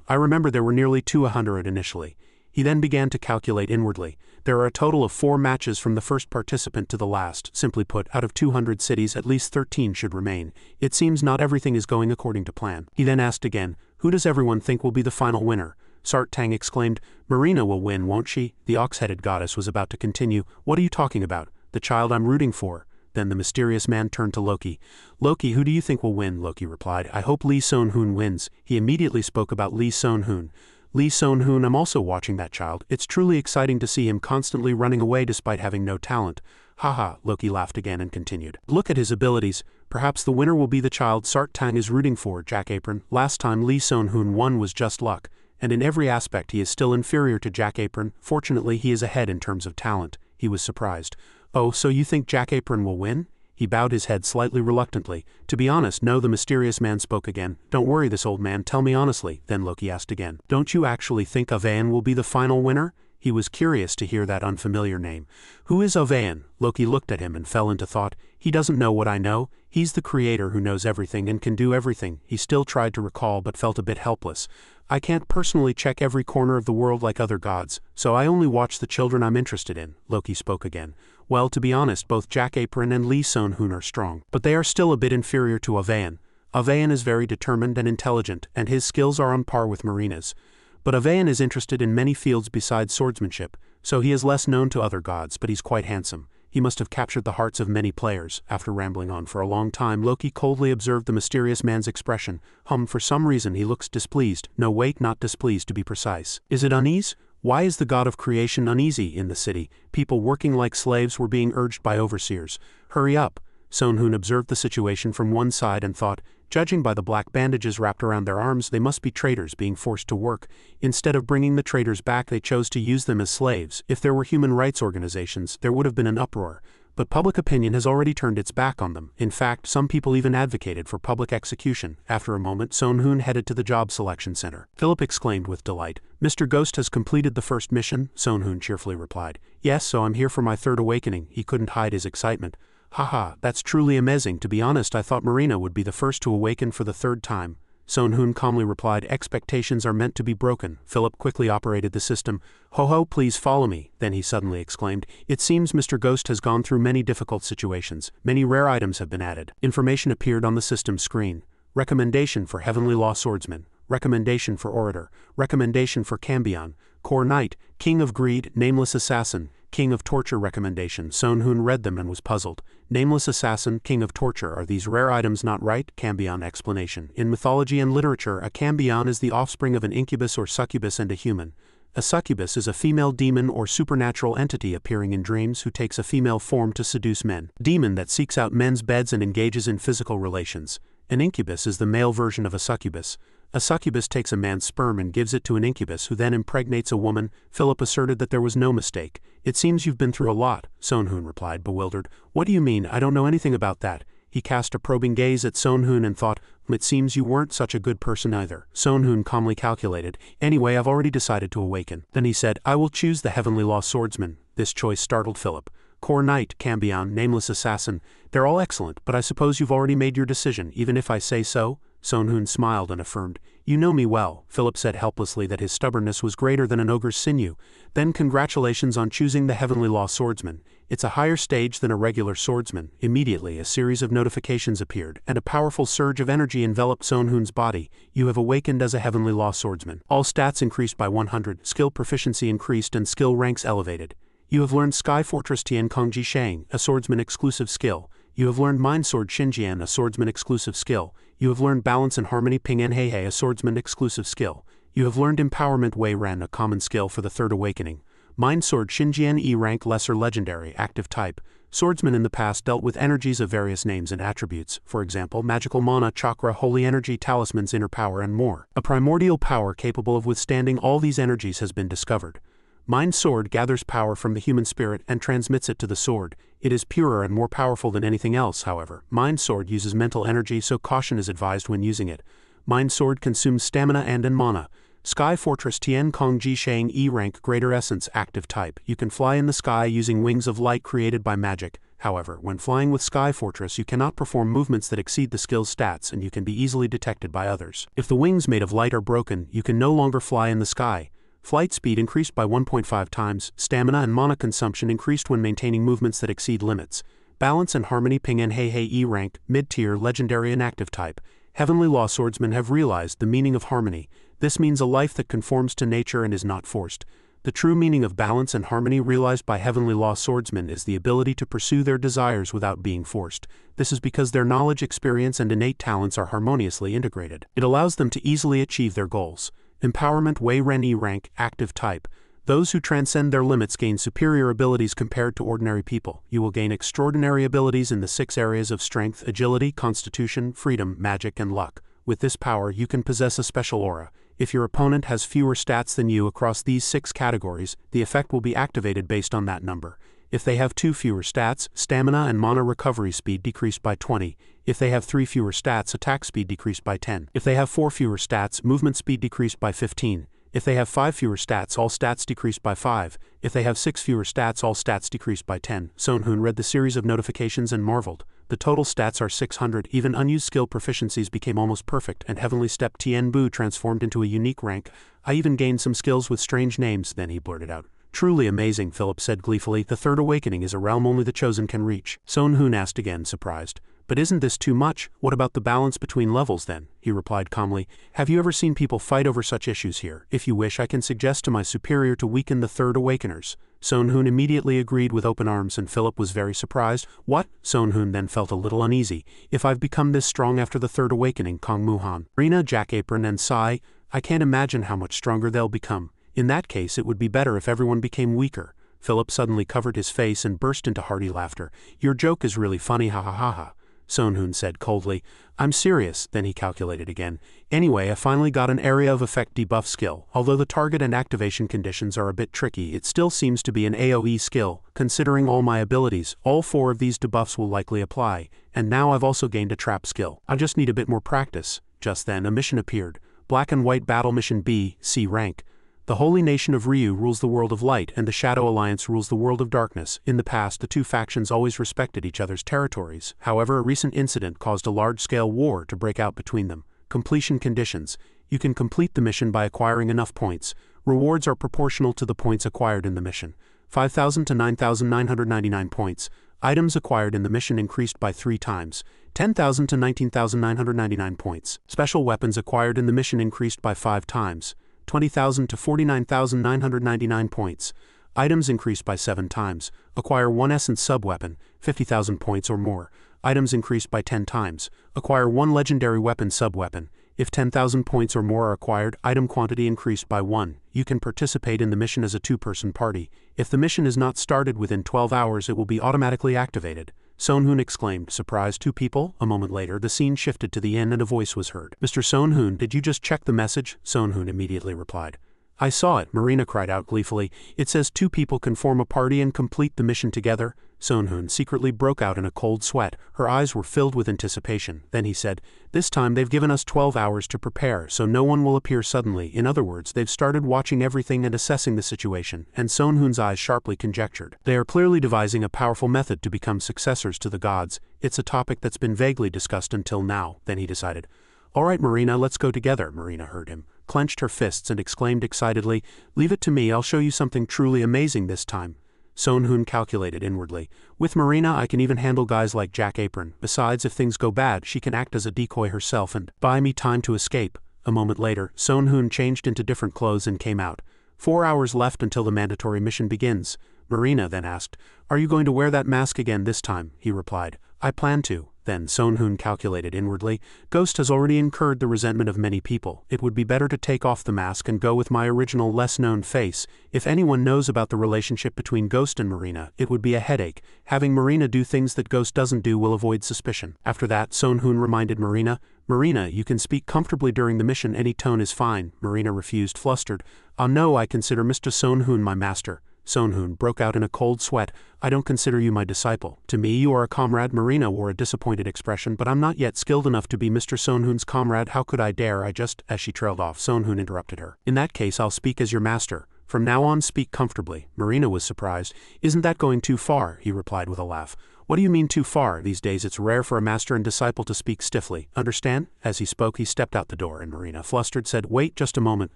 I remember there were nearly 200 initially. He then began to calculate inwardly. There are a total of 4 matches from the first participant to the last. Simply put, out of 200 cities, at least 13 should remain. It seems not everything is going according to plan. He then asked again, Who does everyone think will be the final winner? Sart Tang exclaimed, Marina will win, won't she? The ox-headed goddess was about to continue. What are you talking about? The child I'm rooting for. Then the mysterious man turned to Loki. Loki, who do you think will win? Loki replied, I hope Lee Sonhun wins. He immediately spoke about Lee Sonhun. Lee Sonhun, I'm also watching that child. It's truly exciting to see him constantly running away despite having no talent. Haha, Loki laughed again and continued. Look at his abilities. Perhaps the winner will be the child Sart Tang is rooting for, Jack Apron. Last time Lee Son-hoon won was just luck, and in every aspect he is still inferior to Jack Apron. Fortunately he is ahead in terms of talent. He was surprised. Oh, so you think Jack Apron will win? He bowed his head slightly reluctantly. To be honest, no. The mysterious man spoke again. Don't worry this old man, tell me honestly. Then Loki asked again. Don't you actually think Avayan will be the final winner? He was curious to hear that unfamiliar name. Who is Avayan? Loki looked at him and fell into thought. He doesn't know what I know. He's the creator who knows everything and can do everything. He still tried to recall but felt a bit helpless. I can't personally check every corner of the world like other gods, so I only watch the children I'm interested in. Loki spoke again. Well, to be honest, both Jack Apron and Lee Son-hoon are strong, but they are still a bit inferior to Avayan. Avayan is very determined and intelligent, and his skills are on par with Marina's. But Avayan is interested in many fields besides swordsmanship, so he is less known to other gods, but he's quite handsome. He must have captured the hearts of many players. After rambling on for a long time, Loki coldly observed the mysterious man's expression. For some reason he looks displeased. No, wait, not displeased to be precise. Is it unease? Why is the god of creation uneasy in the city? People working like slaves were being urged by overseers. Hurry up. Son-hoon observed the situation from one side and thought, judging by the black bandages wrapped around their arms, they must be traitors being forced to work. Instead of bringing the traitors back, they chose to use them as slaves. If there were human rights organizations, there would have been an uproar. But public opinion has already turned its back on them. In fact, some people even advocated for public execution. After a moment, Son-hoon headed to the job selection center. Philip exclaimed with delight. Mr. Ghost has completed the first mission? Son-hoon cheerfully replied. Yes, so I'm here for my third awakening. He couldn't hide his excitement. Haha, that's truly amazing. To be honest, I thought Marina would be the first to awaken for the third time. Son-hoon calmly replied, expectations are meant to be broken. Philip quickly operated the system. Ho, please follow me. Then he suddenly exclaimed, it seems Mr. Ghost has gone through many difficult situations. Many rare items have been added. Information appeared on the system screen. Recommendation for Heavenly Law Swordsman. Recommendation for Orator. Recommendation for Cambion. Core Knight. King of Greed. Nameless Assassin. King of Torture recommendation. Son-hoon read them and was puzzled. Nameless Assassin, King of Torture, are these rare items not right? Cambion explanation. In mythology and literature, a cambion is the offspring of an incubus or succubus and a human. A succubus is a female demon or supernatural entity appearing in dreams who takes a female form to seduce men. Demon that seeks out men's beds and engages in physical relations. An incubus is the male version of a succubus. A succubus takes a man's sperm and gives it to an incubus who then impregnates a woman. Philip asserted that there was no mistake. It seems you've been through a lot, Son-hoon replied, bewildered. What do you mean? I don't know anything about that. He cast a probing gaze at Son-hoon and thought, it seems you weren't such a good person either. Son-hoon calmly calculated, anyway, I've already decided to awaken. Then he said, I will choose the Heavenly Law Swordsman. This choice startled Philip. Core Knight, Cambion, Nameless Assassin, they're all excellent, but I suppose you've already made your decision, even if I say so? Son-hoon smiled and affirmed, you know me well. Philip said helplessly that his stubbornness was greater than an ogre's sinew. Then congratulations on choosing the Heavenly Law Swordsman. It's a higher stage than a regular swordsman. Immediately a series of notifications appeared, and a powerful surge of energy enveloped Son-hoon's body. You have awakened as a Heavenly Law Swordsman. All stats increased by 100, skill proficiency increased and skill ranks elevated. You have learned Sky Fortress Tian Kongji Shang, a swordsman exclusive skill. You have learned Mind Sword Xinjian, a swordsman exclusive skill. You have learned Balance and Harmony Ping En Hei Hei, a swordsman exclusive skill. You have learned Empowerment Wei Ren, a common skill for the third awakening. Mind Sword Xinjian E rank lesser legendary, active type. Swordsmen in the past dealt with energies of various names and attributes, for example magical mana, chakra, holy energy, talismans, inner power and more. A primordial power capable of withstanding all these energies has been discovered. Mind Sword gathers power from the human spirit and transmits it to the sword. It is purer and more powerful than anything else, however. Mind Sword uses mental energy, so caution is advised when using it. Mind Sword consumes stamina and mana. Sky Fortress Tian Kong Ji Shang E rank Greater Essence, active type. You can fly in the sky using wings of light created by magic. However, when flying with Sky Fortress you cannot perform movements that exceed the skill's stats and you can be easily detected by others. If the wings made of light are broken, you can no longer fly in the sky. Flight speed increased by 1.5 times, stamina and mana consumption increased when maintaining movements that exceed limits. Balance and Harmony Ping En Hei Hei E rank, mid-tier, legendary and active type. Heavenly Law Swordsmen have realized the meaning of harmony. This means a life that conforms to nature and is not forced. The true meaning of balance and harmony realized by Heavenly Law Swordsmen is the ability to pursue their desires without being forced. This is because their knowledge, experience and innate talents are harmoniously integrated. It allows them to easily achieve their goals. Empowerment Wei Ren E rank, active type. Those who transcend their limits gain superior abilities compared to ordinary people. You will gain extraordinary abilities in the 6 areas of strength, agility, constitution, freedom, magic, and luck. With this power, you can possess a special aura. If your opponent has fewer stats than you across these 6 categories, the effect will be activated based on that number. If they have 2 fewer stats, stamina and mana recovery speed decreased by 20. If they have 3 fewer stats, attack speed decreased by 10. If they have 4 fewer stats, movement speed decreased by 15. If they have 5 fewer stats, all stats decreased by 5. If they have 6 fewer stats, all stats decreased by 10. Sonhun read the series of notifications and marveled. The total stats are 600, even unused skill proficiencies became almost perfect, and Heavenly Step Tien Bu transformed into a unique rank. I even gained some skills with strange names, then he blurted out. Truly amazing, Philip said gleefully. The third awakening is a realm only the chosen can reach. Sonhun asked again, surprised. But isn't this too much? What about the balance between levels then? He replied calmly. Have you ever seen people fight over such issues here? If you wish, I can suggest to my superior to weaken the third awakeners. Sonhun immediately agreed with open arms, and Philip was very surprised. What? Sonhun then felt a little uneasy. If I've become this strong after the third awakening, Kong Muhan, Rina, Jack Apron, and Sai, I can't imagine how much stronger they'll become. In that case, it would be better if everyone became weaker. Philip suddenly covered his face and burst into hearty laughter. Your joke is really funny, ha ha ha ha. Sonhun said coldly. I'm serious, then he calculated again. Anyway, I finally got an area of effect debuff skill. Although the target and activation conditions are a bit tricky, it still seems to be an AoE skill. Considering all my abilities, all 4 of these debuffs will likely apply. And now I've also gained a trap skill. I just need a bit more practice. Just then, a mission appeared. Black and White Battle Mission B, C rank. The Holy Nation of Ryu rules the world of light, and the Shadow Alliance rules the world of darkness. In the past, the 2 factions always respected each other's territories. However, a recent incident caused a large-scale war to break out between them. Completion conditions. You can complete the mission by acquiring enough points. Rewards are proportional to the points acquired in the mission. 5,000 to 9,999 points. Items acquired in the mission increased by 3 times. 10,000 to 19,999 points. Special weapons acquired in the mission increased by 5 times. 20,000 to 49,999 points. Items increased by 7 times. Acquire 1 essence sub-weapon, 50,000 points or more. Items increased by 10 times. Acquire 1 legendary weapon sub-weapon. If 10,000 points or more are acquired, item quantity increased by 1. You can participate in the mission as a 2-person party. If the mission is not started within 12 hours, it will be automatically activated. Sonhun exclaimed, surprised. 2 people? A moment later, the scene shifted to the inn and a voice was heard. Mr. Sonhun, did you just check the message? Sonhun immediately replied. I saw it, Marina cried out gleefully. It says 2 people can form a party and complete the mission together. Sonhun secretly broke out in a cold sweat. Her eyes were filled with anticipation. Then he said, this time they've given us 12 hours to prepare, so no one will appear suddenly. In other words, they've started watching everything and assessing the situation, and Sonhun's eyes sharply conjectured. They are clearly devising a powerful method to become successors to the gods. It's a topic that's been vaguely discussed until now. Then he decided, all right, Marina, let's go together. Marina heard him, clenched her fists and exclaimed excitedly, leave it to me, I'll show you something truly amazing this time. Sonhun calculated inwardly. With Marina, I can even handle guys like Jack Apron. Besides, if things go bad, she can act as a decoy herself and buy me time to escape. A moment later, Sonhun changed into different clothes and came out. 4 hours left until the mandatory mission begins. Marina then asked, are you going to wear that mask again this time? He replied, I plan to. Then Sonhun calculated inwardly. Ghost has already incurred the resentment of many people. It would be better to take off the mask and go with my original, less-known face. If anyone knows about the relationship between Ghost and Marina, it would be a headache. Having Marina do things that Ghost doesn't do will avoid suspicion. After that, Sonhun reminded Marina, Marina, you can speak comfortably during the mission, any tone is fine. Marina refused, flustered. No, I consider Mr. Sonhun my master. Sonhun broke out in a cold sweat. I don't consider you my disciple. To me you are a comrade. Marina wore a disappointed expression. But I'm not yet skilled enough to be Mr. Sonhun's comrade. How could I dare? As she trailed off, Sonhun interrupted her. In that case I'll speak as your master. From now on speak comfortably. Marina was surprised. Isn't that going too far? He replied with a laugh. What do you mean too far? These days it's rare for a master and disciple to speak stiffly. Understand? As he spoke he stepped out the door and Marina, flustered, said, wait just a moment.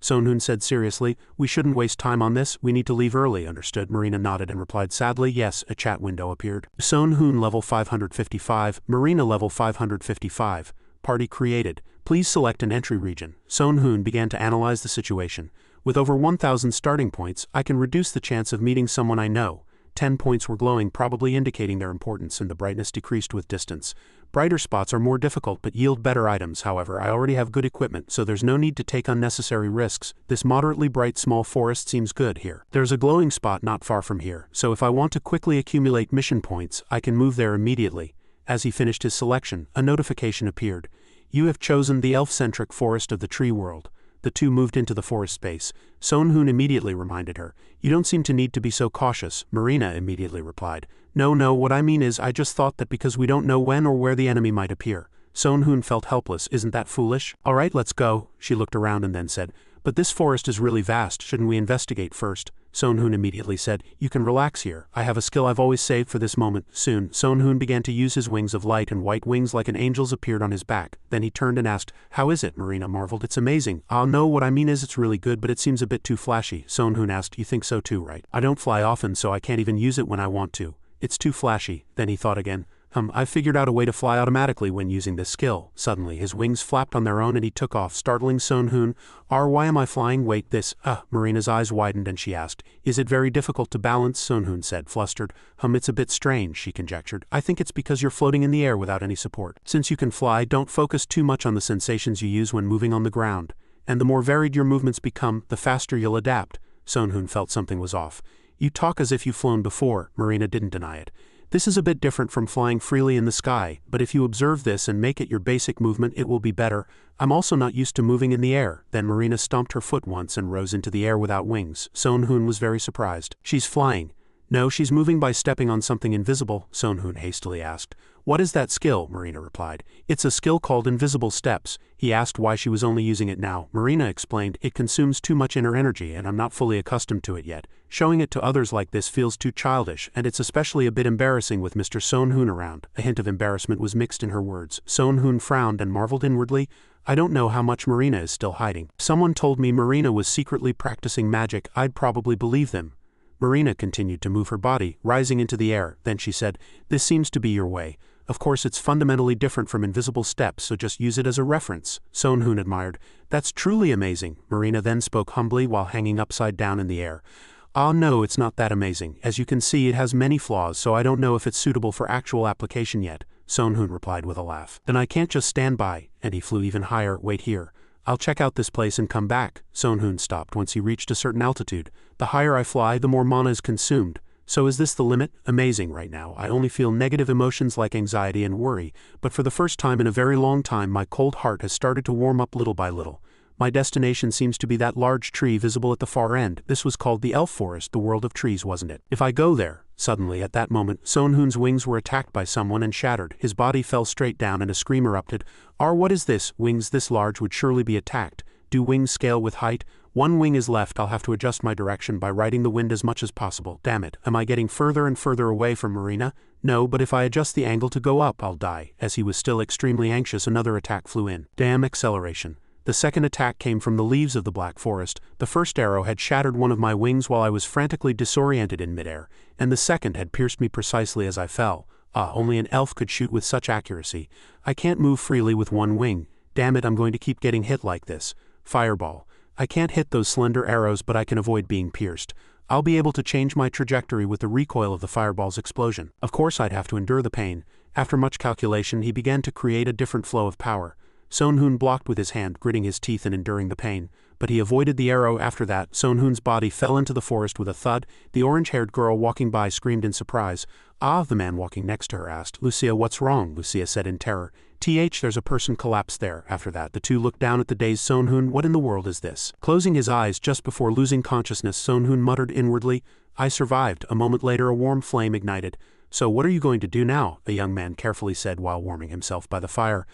Sonhun said seriously, we shouldn't waste time on this, we need to leave early. Understood? Marina nodded and replied sadly, yes. A chat window appeared. Sonhun level 555, Marina level 555. Party created. Please select an entry region. Sonhun began to analyze the situation. With over 1,000 starting points, I can reduce the chance of meeting someone I know. 10 points were glowing, probably indicating their importance, and the brightness decreased with distance. Brighter spots are more difficult but yield better items. However, I already have good equipment, so there's no need to take unnecessary risks. This moderately bright small forest seems good here. There's a glowing spot not far from here, so if I want to quickly accumulate mission points, I can move there immediately. As he finished his selection, a notification appeared. You have chosen the elf-centric forest of the tree world. The two moved into the forest space. Sonhoon immediately reminded her. You don't seem to need to be so cautious, Marina immediately replied. No, what I mean is I just thought that because we don't know when or where the enemy might appear. Sonhoon felt helpless. Isn't that foolish? All right, let's go. She looked around and then said, but this forest is really vast. Shouldn't we investigate first? Sonhoon immediately said, you can relax here. I have a skill I've always saved for this moment. Soon, Sonhoon began to use his wings of light, and white wings like an angel's appeared on his back. Then he turned and asked, how is it? Marina marveled. It's amazing. No, what I mean is it's really good, but it seems a bit too flashy. Sonhoon asked, you think so too, right? I don't fly often, so I can't even use it when I want to. It's too flashy. Then he thought again. I've figured out a way to fly automatically when using this skill. Suddenly, his wings flapped on their own and he took off, startling Sonhoon. Why am I flying? Wait, this, Marina's eyes widened and she asked, is it very difficult to balance? Sonhoon said, flustered. It's a bit strange, she conjectured. I think it's because you're floating in the air without any support. Since you can fly, don't focus too much on the sensations you use when moving on the ground. And the more varied your movements become, the faster you'll adapt. Sonhoon felt something was off. You talk as if you've flown before. Marina didn't deny it. This is a bit different from flying freely in the sky, but if you observe this and make it your basic movement, it will be better. I'm also not used to moving in the air. Then Marina stomped her foot once and rose into the air without wings. Sonhoon was very surprised. She's flying. No, she's moving by stepping on something invisible, Sonhoon hastily asked. What is that skill? Marina replied. It's a skill called invisible steps. He asked why she was only using it now. Marina explained, it consumes too much inner energy and I'm not fully accustomed to it yet. Showing it to others like this feels too childish, and it's especially a bit embarrassing with Mr. Sonhoon around. A hint of embarrassment was mixed in her words. Sonhoon frowned and marveled inwardly. I don't know how much Marina is still hiding. Someone told me Marina was secretly practicing magic. I'd probably believe them. Marina continued to move her body, rising into the air. Then she said, this seems to be your way. Of course, it's fundamentally different from invisible steps, so just use it as a reference. Sonhoon admired. That's truly amazing. Marina then spoke humbly while hanging upside down in the air. No, it's not that amazing. As you can see, it has many flaws, so I don't know if it's suitable for actual application yet. Sonhoon replied with a laugh. Then I can't just stand by. And he flew even higher. Wait here. I'll check out this place and come back. Sonhoon stopped once he reached a certain altitude. The higher I fly, the more mana is consumed. So is this the limit? Amazing right now. I only feel negative emotions like anxiety and worry, but for the first time in a very long time my cold heart has started to warm up little by little. My destination seems to be that large tree visible at the far end. This was called the Elf Forest, the world of trees, wasn't it? If I go there. Suddenly, at that moment, Sonhoon's wings were attacked by someone and shattered. His body fell straight down and a scream erupted. What is this? Wings this large would surely be attacked. Do wings scale with height? One wing is left. I'll have to adjust my direction by riding the wind as much as possible. Damn it, am I getting further and further away from Marina? No, but if I adjust the angle to go up, I'll die. As he was still extremely anxious, another attack flew in. Damn acceleration. The second attack came from the leaves of the Black Forest. The first arrow had shattered one of my wings while I was frantically disoriented in midair, and the second had pierced me precisely as I fell. Only an elf could shoot with such accuracy. I can't move freely with one wing. Damn it, I'm going to keep getting hit like this. Fireball. I can't hit those slender arrows, but I can avoid being pierced. I'll be able to change my trajectory with the recoil of the fireball's explosion. Of course I'd have to endure the pain. After much calculation, he began to create a different flow of power. Sonhoon blocked with his hand, gritting his teeth and enduring the pain. But he avoided the arrow. After that, Sonhoon's body fell into the forest with a thud. The orange-haired girl walking by screamed in surprise. The man walking next to her asked, Lucia, what's wrong? Lucia said in terror. There's a person collapsed there. After that, the two looked down at the dazed Sonhoon. What in the world is this? Closing his eyes just before losing consciousness, Sonhoon muttered inwardly, I survived. A moment later, a warm flame ignited. So what are you going to do now? A young man carefully said while warming himself by the fire.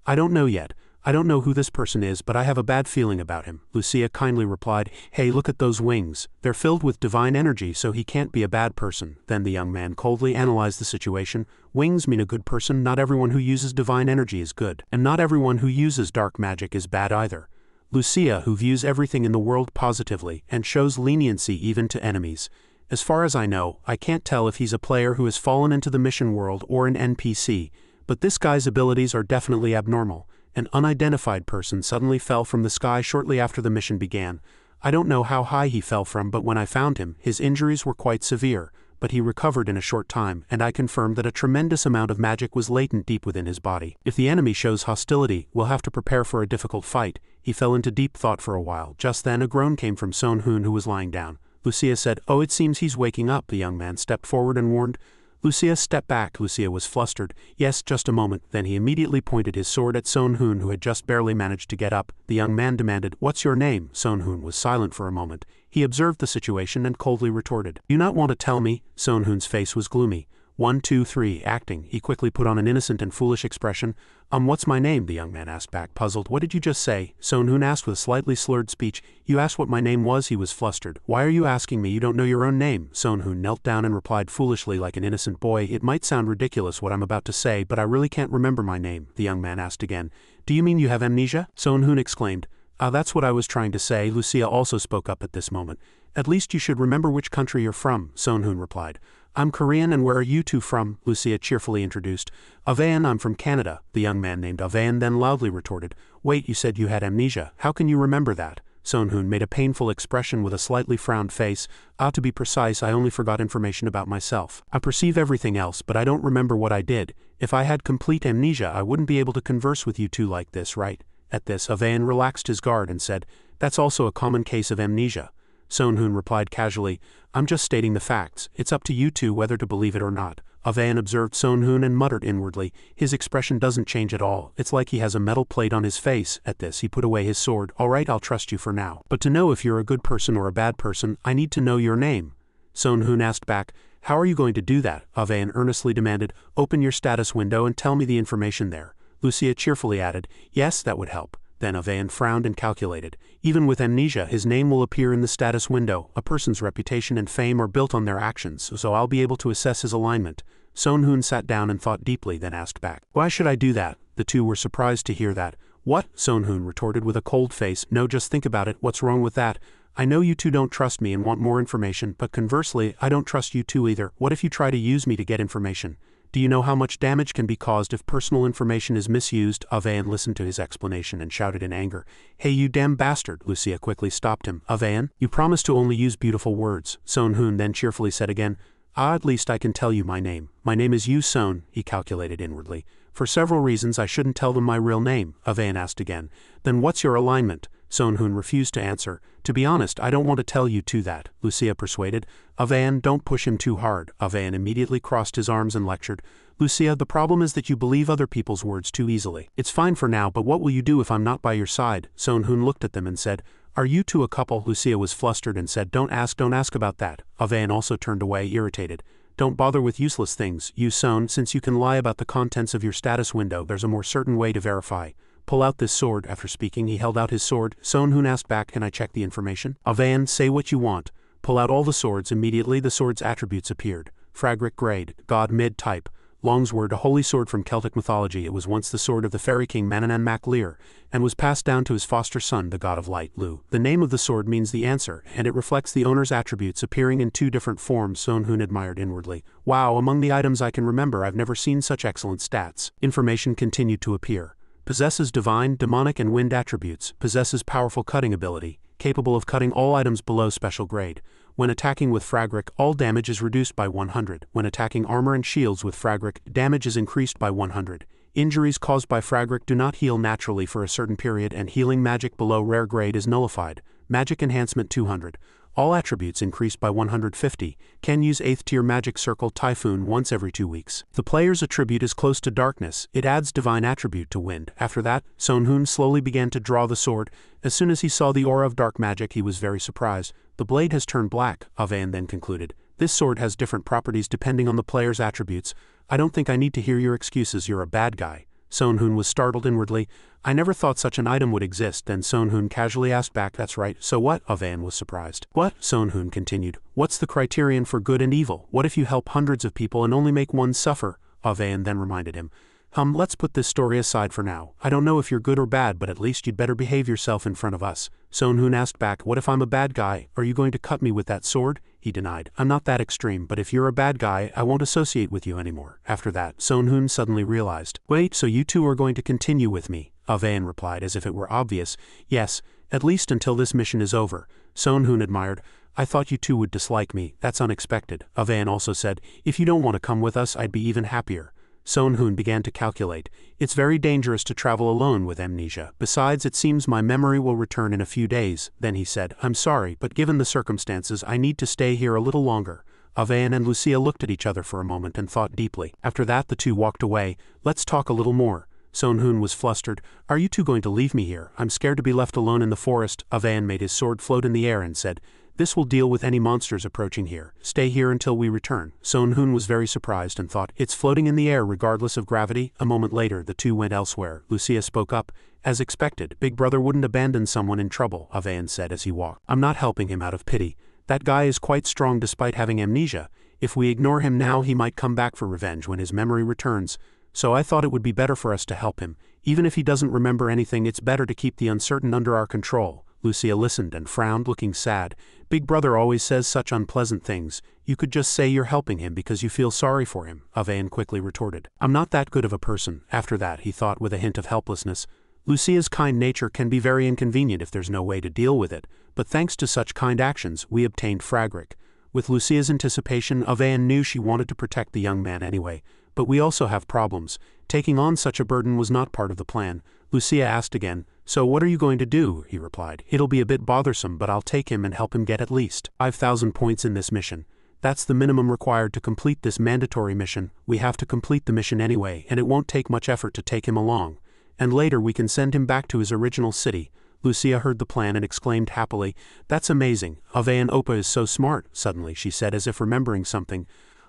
I don't know yet. I don't know who this person is, but I have a bad feeling about him. Lucia kindly replied, Hey, look at those wings. They're filled with divine energy, so he can't be a bad person. Then the young man coldly analyzed the situation. Wings mean a good person. Not everyone who uses divine energy is good, and not everyone who uses dark magic is bad either. Lucia, who views everything in the world positively and shows leniency even to enemies. As far as I know, I can't tell if he's a player who has fallen into the mission world or an NPC, but this guy's abilities are definitely abnormal. An unidentified person suddenly fell from the sky shortly after the mission began. I don't know how high he fell from, but when I found him, his injuries were quite severe. but he recovered in a short time, and I confirmed that a tremendous amount of magic was latent deep within his body. If the enemy shows hostility, we'll have to prepare for a difficult fight. He fell into deep thought for a while. Just then a groan came from Son Hoon, who was lying down. Lucia said, "Oh, it seems he's waking up." The young man stepped forward and warned, "Lucia, step back." Lucia was flustered. "Yes, just a moment." Then he immediately pointed his sword at Son Hoon, who had just barely managed to get up. The young man demanded, "What's your name?" Son Hoon was silent for a moment. He observed the situation and coldly retorted, "You not want to tell me?" Son Hoon's face was gloomy. 1, 2, 3, acting. He quickly put on an innocent and foolish expression. What's my name?" the young man asked back, puzzled. "What did you just say?" Son Hoon asked with slightly slurred speech. "You asked what my name was?" He was flustered. "Why are you asking me? You don't know your own name." Son Hoon knelt down and replied foolishly like an innocent boy, "It might sound ridiculous what I'm about to say, but I really can't remember my name." The young man asked again, "Do you mean you have amnesia?" Son Hoon exclaimed, "That's what I was trying to say." Lucia also spoke up at this moment. "At least you should remember which country you're from," Son Hoon replied. "I'm Korean, and where are you two from?" Lucia cheerfully introduced. "Avayan, I'm from Canada." The young man named Avayan then loudly retorted, "Wait, you said you had amnesia. How can you remember that?" Son Hoon made a painful expression with a slightly frowned face. "To be precise, I only forgot information about myself. I perceive everything else, but I don't remember what I did. If I had complete amnesia, I wouldn't be able to converse with you two like this, right?" At this, Avayan relaxed his guard and said, "That's also a common case of amnesia." Son Hoon replied casually, "I'm just stating the facts. It's up to you two whether to believe it or not." Avayan observed Son Hoon and muttered inwardly, "His expression doesn't change at all. It's like he has a metal plate on his face." At this he put away his sword. "All right, I'll trust you for now. But to know if you're a good person or a bad person, I need to know your name." Son Hoon asked back, "How are you going to do that?" Avayan earnestly demanded, "Open your status window and tell me the information there." Lucia cheerfully added, "Yes, that would help." Then Avayan frowned and calculated. Even with amnesia, his name will appear in the status window. A person's reputation and fame are built on their actions, so I'll be able to assess his alignment. Son Hoon sat down and thought deeply, then asked back, "Why should I do that?" The two were surprised to hear that. "What?" Son Hoon retorted with a cold face. "No, just think about it. What's wrong with that? I know you two don't trust me and want more information, but conversely, I don't trust you two either. What if you try to use me to get information? Do you know how much damage can be caused if personal information is misused?" Avayan listened to his explanation and shouted in anger, "Hey, you damn bastard!" Lucia quickly stopped him. "Avayan, you promised to only use beautiful words." Son Hoon then cheerfully said again, "At least I can tell you my name. My name is Yu Son," he calculated inwardly. "For several reasons I shouldn't tell them my real name." Avayan asked again, "Then what's your alignment?" Son Hoon refused to answer. "To be honest, I don't want to tell you two that," Lucia persuaded. "Avayan, don't push him too hard." Avayan immediately crossed his arms and lectured, "Lucia, the problem is that you believe other people's words too easily. It's fine for now, but what will you do if I'm not by your side?" Son Hoon looked at them and said, "Are you two a couple?" Lucia was flustered and said, don't ask about that." Avayan also turned away, irritated. "Don't bother with useless things, Yu Son. Since you can lie about the contents of your status window, there's a more certain way to verify. Pull out this sword." After speaking, he held out his sword. Son Hoon asked back, "Can I check the information?" Avayan, "Say what you want." "Pull out all the swords." Immediately the sword's attributes appeared. Fragric grade, god mid type. Longsword, a holy sword from Celtic mythology. It was once the sword of the fairy king Manhwa Mac Lear, and was passed down to his foster son, the god of light, Lu. The name of the sword means the answer, and it reflects the owner's attributes appearing in two different forms. Son Hoon admired inwardly. "Wow, among the items I can remember, I've never seen such excellent stats." Information continued to appear. Possesses divine, demonic and wind attributes. Possesses powerful cutting ability, capable of cutting all items below special grade. When attacking with Fragric, all damage is reduced by 100. When attacking armor and shields with Fragric, damage is increased by 100. Injuries caused by Fragric do not heal naturally for a certain period, and healing magic below rare grade is nullified. Magic enhancement 200. All attributes increased by 150. Can use 8th tier magic circle Typhoon once every 2 weeks. The player's attribute is close to darkness. It adds divine attribute to wind. After that, Son Hoon slowly began to draw the sword. As soon as he saw the aura of dark magic, he was very surprised. "The blade has turned black," Avayan then concluded. "This sword has different properties depending on the player's attributes. I don't think I need to hear your excuses. You're a bad guy." Son Hoon was startled inwardly. "I never thought such an item would exist." Then Son Hoon casually asked back, "That's right, so what?" Avayan was surprised. "What?" Son Hoon continued. "What's the criterion for good and evil? What if you help hundreds of people and only make one suffer?" Avayan then reminded him. Let's put this story aside for now. I don't know if you're good or bad, but at least you'd better behave yourself in front of us." Son Hoon asked back, "What if I'm a bad guy? Are you going to cut me with that sword?" He denied. "I'm not that extreme, but if you're a bad guy, I won't associate with you anymore." After that, Son Hoon suddenly realized. "Wait, so you two are going to continue with me?" Avayan replied as if it were obvious. "Yes, At least until this mission is over. Sonhoon admired. I thought you two would dislike me. That's unexpected. Avan also said, if you don't want to come with us, I'd be even happier. Sonhoon began to calculate. It's very dangerous to travel alone with amnesia. Besides, it seems my memory will return in a few days. Then he said, I'm sorry, but given the circumstances, I need to stay here a little longer. Avan and Lucia looked at each other for a moment and thought deeply. After that, the two walked away. Let's talk a little more. Sonhoon was flustered. Are you two going to leave me here? I'm scared to be left alone in the forest. Avan made his sword float in the air and said, this will deal with any monsters approaching here. Stay here until we return. Sonhoon was very surprised and thought, it's floating in the air regardless of gravity. A moment later, the two went elsewhere. Lucia spoke up. As expected, Big Brother wouldn't abandon someone in trouble, Avan said as he walked. I'm not helping him out of pity. That guy is quite strong despite having amnesia. If we ignore him now, he might come back for revenge when his memory returns. So I thought it would be better for us to help him. Even if he doesn't remember anything, it's better to keep the uncertain under our control. Lucia listened and frowned, looking sad. Big Brother always says such unpleasant things. You could just say you're helping him because you feel sorry for him, Avan quickly retorted. I'm not that good of a person. After that, he thought with a hint of helplessness. Lucia's kind nature can be very inconvenient if there's no way to deal with it, but thanks to such kind actions, we obtained Fragric. With Lucia's anticipation, Avan knew she wanted to protect the young man anyway. But we also have problems. Taking on such a burden was not part of the plan. Lucia asked again, so what are you going to do? He replied, it'll be a bit bothersome, but I'll take him and help him get at least 5,000 points in this mission. That's the minimum required to complete this mandatory mission. We have to complete the mission anyway, and it won't take much effort to take him along. And later we can send him back to his original city. Lucia heard the plan and exclaimed happily, that's amazing. Avan Oppa is so smart, suddenly she said as if remembering something.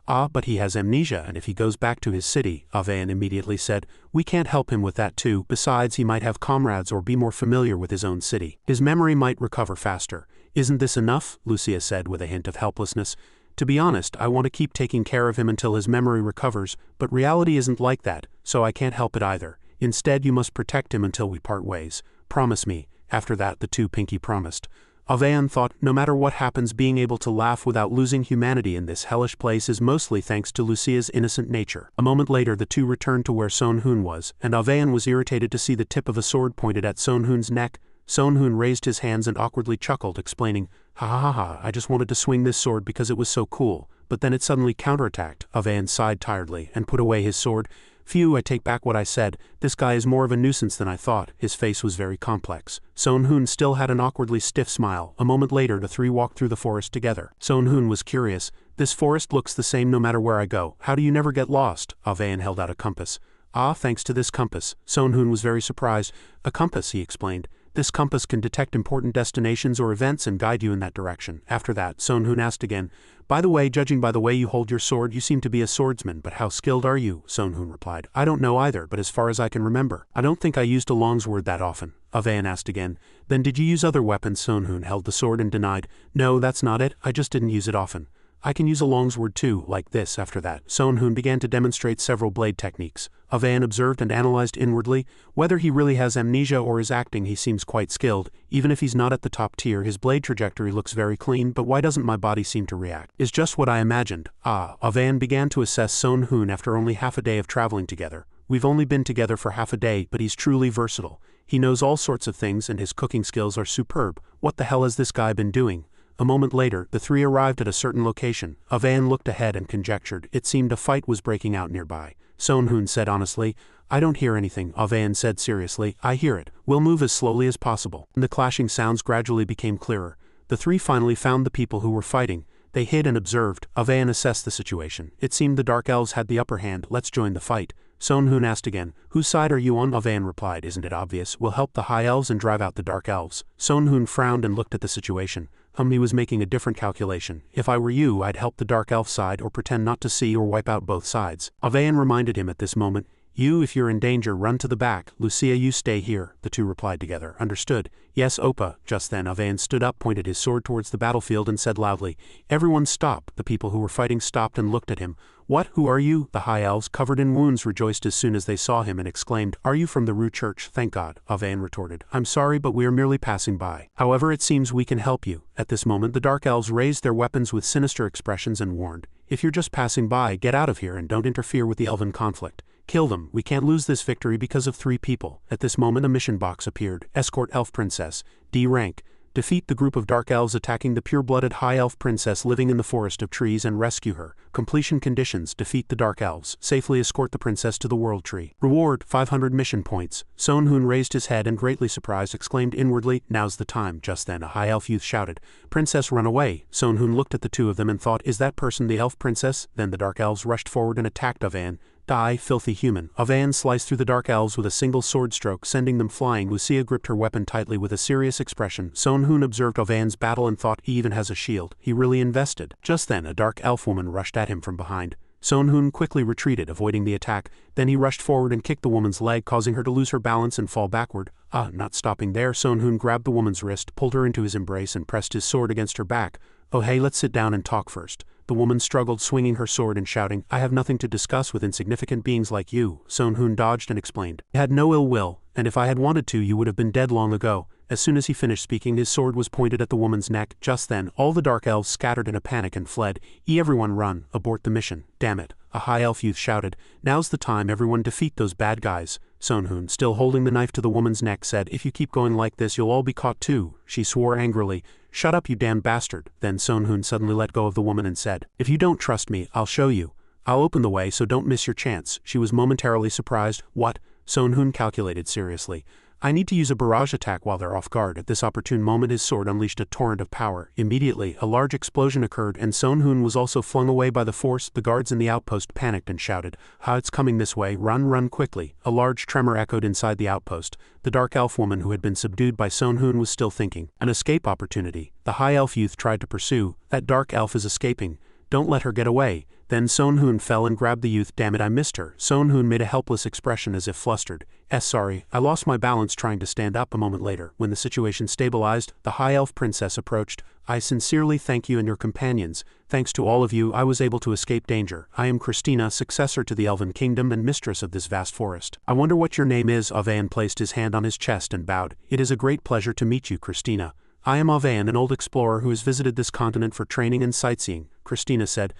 Ah, but he has amnesia, and if he goes back to his city, Avan immediately said, we can't help him with that too. Besides, he might have comrades or be more familiar with his own city. His memory might recover faster. Isn't this enough? Lucia said with a hint of helplessness. To be honest, I want to keep taking care of him until his memory recovers, but reality isn't like that, so I can't help it either. Instead, you must protect him until we part ways. Promise me. After that, the two Pinky promised. Avan thought, no matter what happens, being able to laugh without losing humanity in this hellish place is mostly thanks to Lucia's innocent nature. A moment later, the two returned to where Sonhoon was, and Avan was irritated to see the tip of a sword pointed at Sonhoon's neck. Sonhoon raised his hands and awkwardly chuckled, explaining, ha ha ha, I just wanted to swing this sword because it was so cool, but then it suddenly counterattacked. Avan sighed tiredly and put away his sword. Phew, I take back what I said. This guy is more of a nuisance than I thought. His face was very complex. Sonhoon still had an awkwardly stiff smile. A moment later, the three walked through the forest together. Sonhoon was curious. This forest looks the same no matter where I go. How do you never get lost? Avan held out a compass. Ah, thanks to this compass. Sonhoon was very surprised. A compass, he explained. This compass can detect important destinations or events and guide you in that direction. After that, Sonhoon asked again, by the way, judging by the way you hold your sword, you seem to be a swordsman, but how skilled are you? Sonhoon replied, I don't know either, but as far as I can remember, I don't think I used a longsword that often. Avan asked again, then did you use other weapons? Sonhoon held the sword and denied, no, that's not it, I just didn't use it often. I can use a longsword too, like this. After that, Sonhoon began to demonstrate several blade techniques. Avan observed and analyzed inwardly. Whether he really has amnesia or is acting, he seems quite skilled. Even if he's not at the top tier, his blade trajectory looks very clean, but why doesn't my body seem to react? Is just what I imagined. Avan began to assess Sonhoon after only half a day of traveling together. We've only been together for half a day, but he's truly versatile. He knows all sorts of things and his cooking skills are superb. What the hell has this guy been doing? A moment later, the three arrived at a certain location. Avan looked ahead and conjectured. It seemed a fight was breaking out nearby. Sonhoon said honestly, I don't hear anything. Avan said seriously, I hear it. We'll move as slowly as possible. The clashing sounds gradually became clearer. The three finally found the people who were fighting. They hid and observed. Avan assessed the situation. It seemed the Dark Elves had the upper hand. Let's join the fight. Sonhoon asked again, whose side are you on? Avan replied, isn't it obvious? We'll help the High Elves and drive out the Dark Elves. Sonhoon frowned and looked at the situation. He was making a different calculation. If I were you, I'd help the Dark Elf side or pretend not to see or wipe out both sides. Avan reminded him at this moment, you, if you're in danger, run to the back. Lucia, you stay here. The two replied together. Understood. Yes, Oppa. Just then, Avan stood up, pointed his sword towards the battlefield and said loudly, everyone stop. The people who were fighting stopped and looked at him. What? Who are you? The High Elves, covered in wounds, rejoiced as soon as they saw him and exclaimed, are you from the Rue Church? Thank God. Avan retorted, I'm sorry, but we are merely passing by. However, it seems we can help you. At this moment, the Dark Elves raised their weapons with sinister expressions and warned, if you're just passing by, get out of here and don't interfere with the elven conflict. Kill them, we can't lose this victory because of 3 people. At this moment a mission box appeared. Escort Elf Princess, D rank. Defeat the group of dark elves attacking the pure-blooded high elf princess living in the forest of trees and rescue her. Completion conditions: defeat the dark elves, safely escort the princess to the world tree. Reward: 500 mission points. Sonhoon raised his head and, greatly surprised, exclaimed inwardly, "Now's the time." Just then a high elf youth shouted, "Princess, run away!" Sonhoon looked at the 2 of them and thought, "Is that person the elf princess?" Then the dark elves rushed forward and attacked Avan. Die, filthy human. Avan sliced through the dark elves with a single sword stroke, sending them flying. Lucia gripped her weapon tightly with a serious expression. Sonhoon observed Avan's battle and thought, he even has a shield. He really invested. Just then a dark elf woman rushed at him from behind. Sonhoon quickly retreated, avoiding the attack. Then he rushed forward and kicked the woman's leg, causing her to lose her balance and fall backward. Not stopping there, Sonhoon grabbed the woman's wrist, pulled her into his embrace and pressed his sword against her back. "Oh hey, let's sit down and talk first." The woman struggled, swinging her sword and shouting, "I have nothing to discuss with insignificant beings like you." Sonhoon dodged and explained, "I had no ill will, and if I had wanted to, you would have been dead long ago." As soon as he finished speaking, his sword was pointed at the woman's neck. Just then, all the dark elves scattered in a panic and fled. Everyone run, abort the mission. Damn it. A high elf youth shouted, "Now's the time, everyone, defeat those bad guys." Sonhoon, still holding the knife to the woman's neck, said, "If you keep going like this, you'll all be caught too." She swore angrily, "Shut up, you damned bastard." Then Sonhoon suddenly let go of the woman and said, "If you don't trust me, I'll show you. I'll open the way, so don't miss your chance." She was momentarily surprised. "What?" Sonhoon calculated seriously. "I need to use a barrage attack while they're off guard." At this opportune moment his sword unleashed a torrent of power. Immediately, a large explosion occurred and Sonhoon was also flung away by the force. The guards in the outpost panicked and shouted, It's coming this way, run quickly." A large tremor echoed inside the outpost. The dark elf woman who had been subdued by Sonhoon was still thinking. An escape opportunity. The high elf youth tried to pursue. "That dark elf is escaping. Don't let her get away." Then Sonhoon fell and grabbed the youth. "Damn it, I missed her." Sonhoon made a helpless expression as if flustered. Sorry, I lost my balance trying to stand up." A moment later, when the situation stabilized, the high elf princess approached. "I sincerely thank you and your companions. Thanks to all of you, I was able to escape danger. I am Christina, successor to the Elven Kingdom and mistress of this vast forest. I wonder what your name is." Avan placed his hand on his chest and bowed. "It is a great pleasure to meet you, Christina." "I am Avan, an old explorer who has visited this continent for training and sightseeing," Christina said.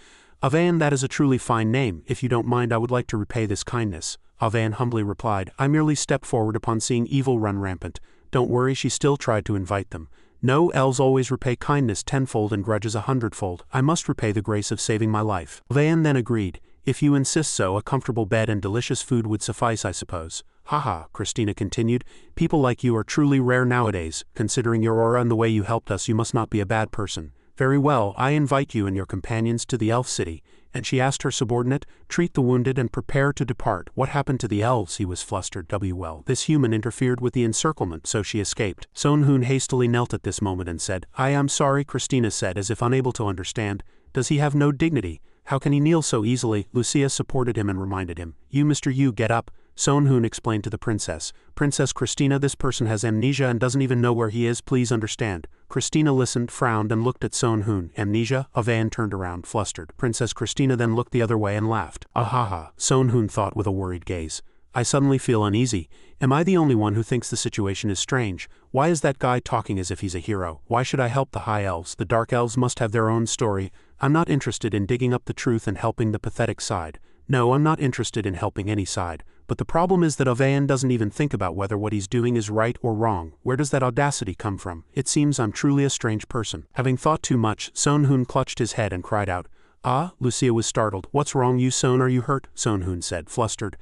"Avan, that is a truly fine name. If you don't mind, I would like to repay this kindness." Avan humbly replied, "I merely stepped forward upon seeing evil run rampant." "Don't worry," she still tried to invite them. "No, elves always repay kindness tenfold and grudges 100-fold. I must repay the grace of saving my life." Avan then agreed. "If you insist so, a comfortable bed and delicious food would suffice, I suppose." "Haha," Christina continued, "people like you are truly rare nowadays. Considering your aura and the way you helped us, you must not be a bad person. Very well, I invite you and your companions to the elf city." And she asked her subordinate, "Treat the wounded and prepare to depart." "What happened to the elves?" He was flustered. Well, this human interfered with the encirclement, so she escaped." Sonhoon hastily knelt at this moment and said, "I am sorry," Christina said, as if unable to understand. "Does he have no dignity? How can he kneel so easily?" Lucia supported him and reminded him, "You, Mr. Yu, get up." Sonhoon explained to the princess, "Princess Christina, this person has amnesia and doesn't even know where he is. Please understand." Christina listened, frowned, and looked at Sonhoon. "Amnesia?" Avan turned around, flustered. Princess Christina then looked the other way and laughed. "Ahaha," Sonhoon thought with a worried gaze. "I suddenly feel uneasy. Am I the only one who thinks the situation is strange? Why is that guy talking as if he's a hero? Why should I help the high elves? The dark elves must have their own story. I'm not interested in digging up the truth and helping the pathetic side. No, I'm not interested in helping any side. But the problem is that Avan doesn't even think about whether what he's doing is right or wrong. Where does that audacity come from? It seems I'm truly a strange person." Having thought too much, Sonhoon clutched his head and cried out, "Ah!" Lucia was startled. "What's wrong, you Son? Are you hurt?" Sonhoon said, flustered.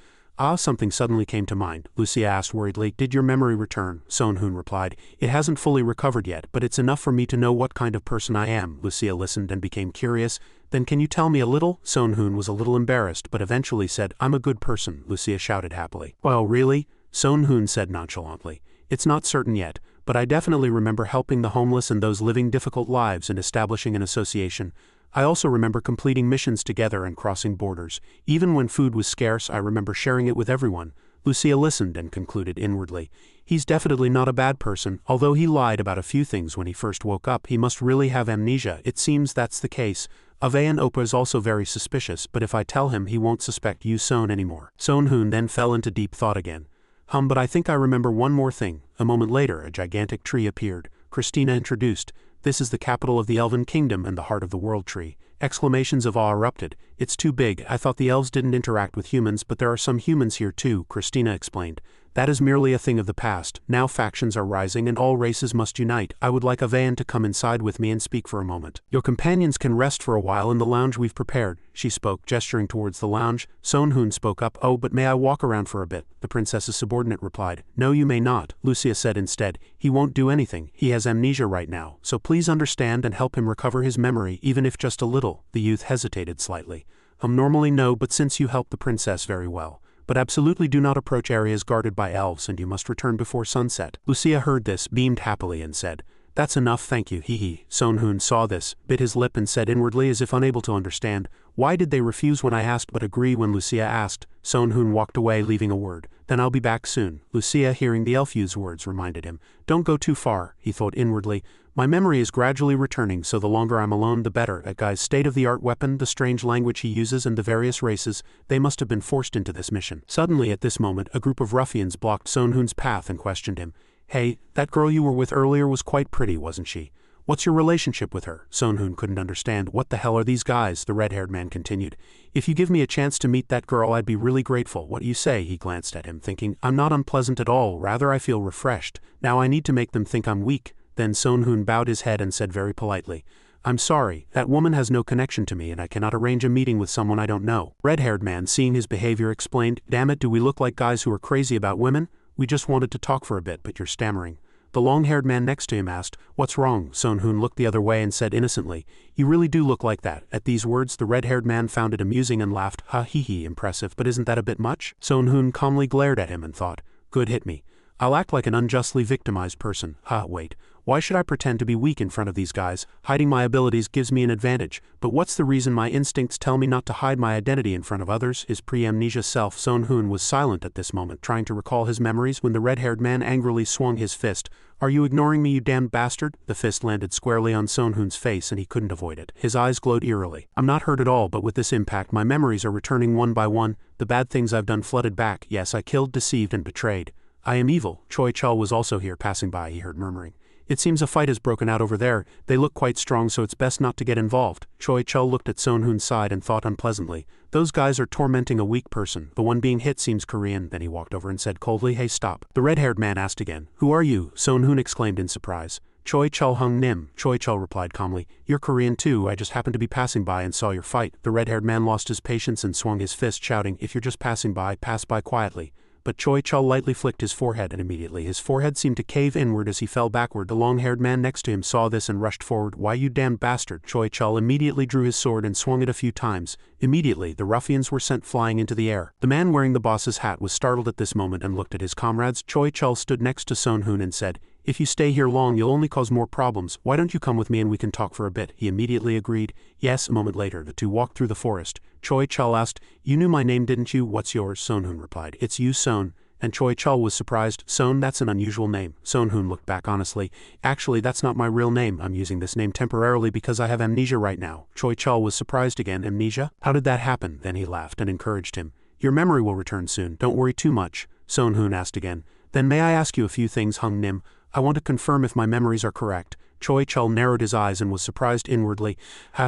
Something suddenly came to mind. Lucia asked worriedly, "Did your memory return?" Sonhoon replied, "It hasn't fully recovered yet, but it's enough for me to know what kind of person I am." Lucia listened and became curious. "Then can you tell me a little?" Sonhoon was a little embarrassed, but eventually said, "I'm a good person," Lucia shouted happily. "Well, really?" Sonhoon said nonchalantly. "It's not certain yet, but I definitely remember helping the homeless and those living difficult lives and establishing an association. I also remember completing missions together and crossing borders. Even when food was scarce, I remember sharing it with everyone." Lucia listened and concluded inwardly, "He's definitely not a bad person. Although he lied about a few things when he first woke up, he must really have amnesia. It seems that's the case. Avan Opa is also very suspicious, but if I tell him, he won't suspect you Son anymore." Sonhoon then fell into deep thought again. But I think I remember one more thing." A moment later, a gigantic tree appeared. Christina introduced, "This is the capital of the Elven Kingdom and the heart of the World Tree. Exclamations of awe erupted. It's too big. I thought the elves didn't interact with humans, but there are some humans here too, Christina explained. That is merely a thing of the past. Now factions are rising and all races must unite. I would like Avayan to come inside with me and speak for a moment. Your companions can rest for a while in the lounge we've prepared, she spoke, gesturing towards the lounge. Sonhoon spoke up. Oh, but may I walk around for a bit? The princess's subordinate replied. No, you may not, Lucia said instead. He won't do anything. He has amnesia right now, so please understand and help him recover his memory, even if just a little. The youth hesitated slightly. Normally no, but since you helped the princess very well. But absolutely do not approach areas guarded by elves, and you must return before sunset. Lucia heard this, beamed happily and said, That's enough, thank you, hee. Sonhoon saw this, bit his lip and said inwardly as if unable to understand, Why did they refuse when I asked but agree when Lucia asked? Sonhoon walked away leaving a word. Then I'll be back soon. Lucia, hearing the elf use words, reminded him. Don't go too far, he thought inwardly. My memory is gradually returning, so the longer I'm alone the better. That guy's state-of-the-art weapon, the strange language he uses, and the various races, they must have been forced into this mission. Suddenly at this moment a group of ruffians blocked Sonhoon's path and questioned him. Hey, that girl you were with earlier was quite pretty, wasn't she? What's your relationship with her? Sonhoon couldn't understand. What the hell are these guys? The red-haired man continued. If you give me a chance to meet that girl I'd be really grateful. What do you say? He glanced at him, thinking, I'm not unpleasant at all, rather I feel refreshed. Now I need to make them think I'm weak. Then Sonhoon bowed his head and said very politely, I'm sorry, that woman has no connection to me and I cannot arrange a meeting with someone I don't know. Red-haired man, seeing his behavior, explained, Damn it, do we look like guys who are crazy about women? We just wanted to talk for a bit, but you're stammering. The long-haired man next to him asked, What's wrong? Sonhoon looked the other way and said innocently, You really do look like that. At these words the red-haired man found it amusing and laughed, Ha hee, impressive, but isn't that a bit much? Sonhoon calmly glared at him and thought, Good, hit me. I'll act like an unjustly victimized person. Wait. Why should I pretend to be weak in front of these guys? Hiding my abilities gives me an advantage, but what's the reason my instincts tell me not to hide my identity in front of others? His pre-amnesia self, Sonhoon, was silent at this moment, trying to recall his memories when the red-haired man angrily swung his fist. Are you ignoring me, you damned bastard? The fist landed squarely on Sonhoon's face and he couldn't avoid it. His eyes glowed eerily. I'm not hurt at all, but with this impact my memories are returning one by one. The bad things I've done flooded back. Yes, I killed, deceived, and betrayed. I am evil. Choi Chul was also here passing by, he heard murmuring. It seems a fight has broken out over there. They look quite strong, so it's best not to get involved. Choi Chul looked at Sonhoon's side and thought unpleasantly. Those guys are tormenting a weak person. The one being hit seems Korean. Then he walked over and said coldly, Hey, stop. The red-haired man asked again. Who are you? Sonhoon exclaimed in surprise. Choi Chul Hung Nim. Choi Chul replied calmly. You're Korean too. I just happened to be passing by and saw your fight. The red-haired man lost his patience and swung his fist, shouting, If you're just passing by, pass by quietly. But Choi Chul lightly flicked his forehead and immediately his forehead seemed to cave inward as he fell backward. The long-haired man next to him saw this and rushed forward. Why, you damned bastard! Choi Chul immediately drew his sword and swung it a few times. Immediately, the ruffians were sent flying into the air. The man wearing the boss's hat was startled at this moment and looked at his comrades. Choi Chul stood next to Sonhoon and said, If you stay here long, you'll only cause more problems. Why don't you come with me and we can talk for a bit? He immediately agreed. Yes. A moment later, the two walked through the forest. Choi Chul asked, You knew my name, didn't you? What's yours? Sonhoon replied, It's you, Son. And Choi Chul was surprised. Son, that's an unusual name. Sonhoon looked back honestly. Actually, that's not my real name. I'm using this name temporarily because I have amnesia right now. Choi Chul was surprised again. Amnesia? How did that happen? Then he laughed and encouraged him. Your memory will return soon. Don't worry too much. Sonhoon asked again. Then may I ask you a few things, Hung Nim? I want to confirm if my memories are correct. Choi Chul narrowed his eyes and was surprised inwardly.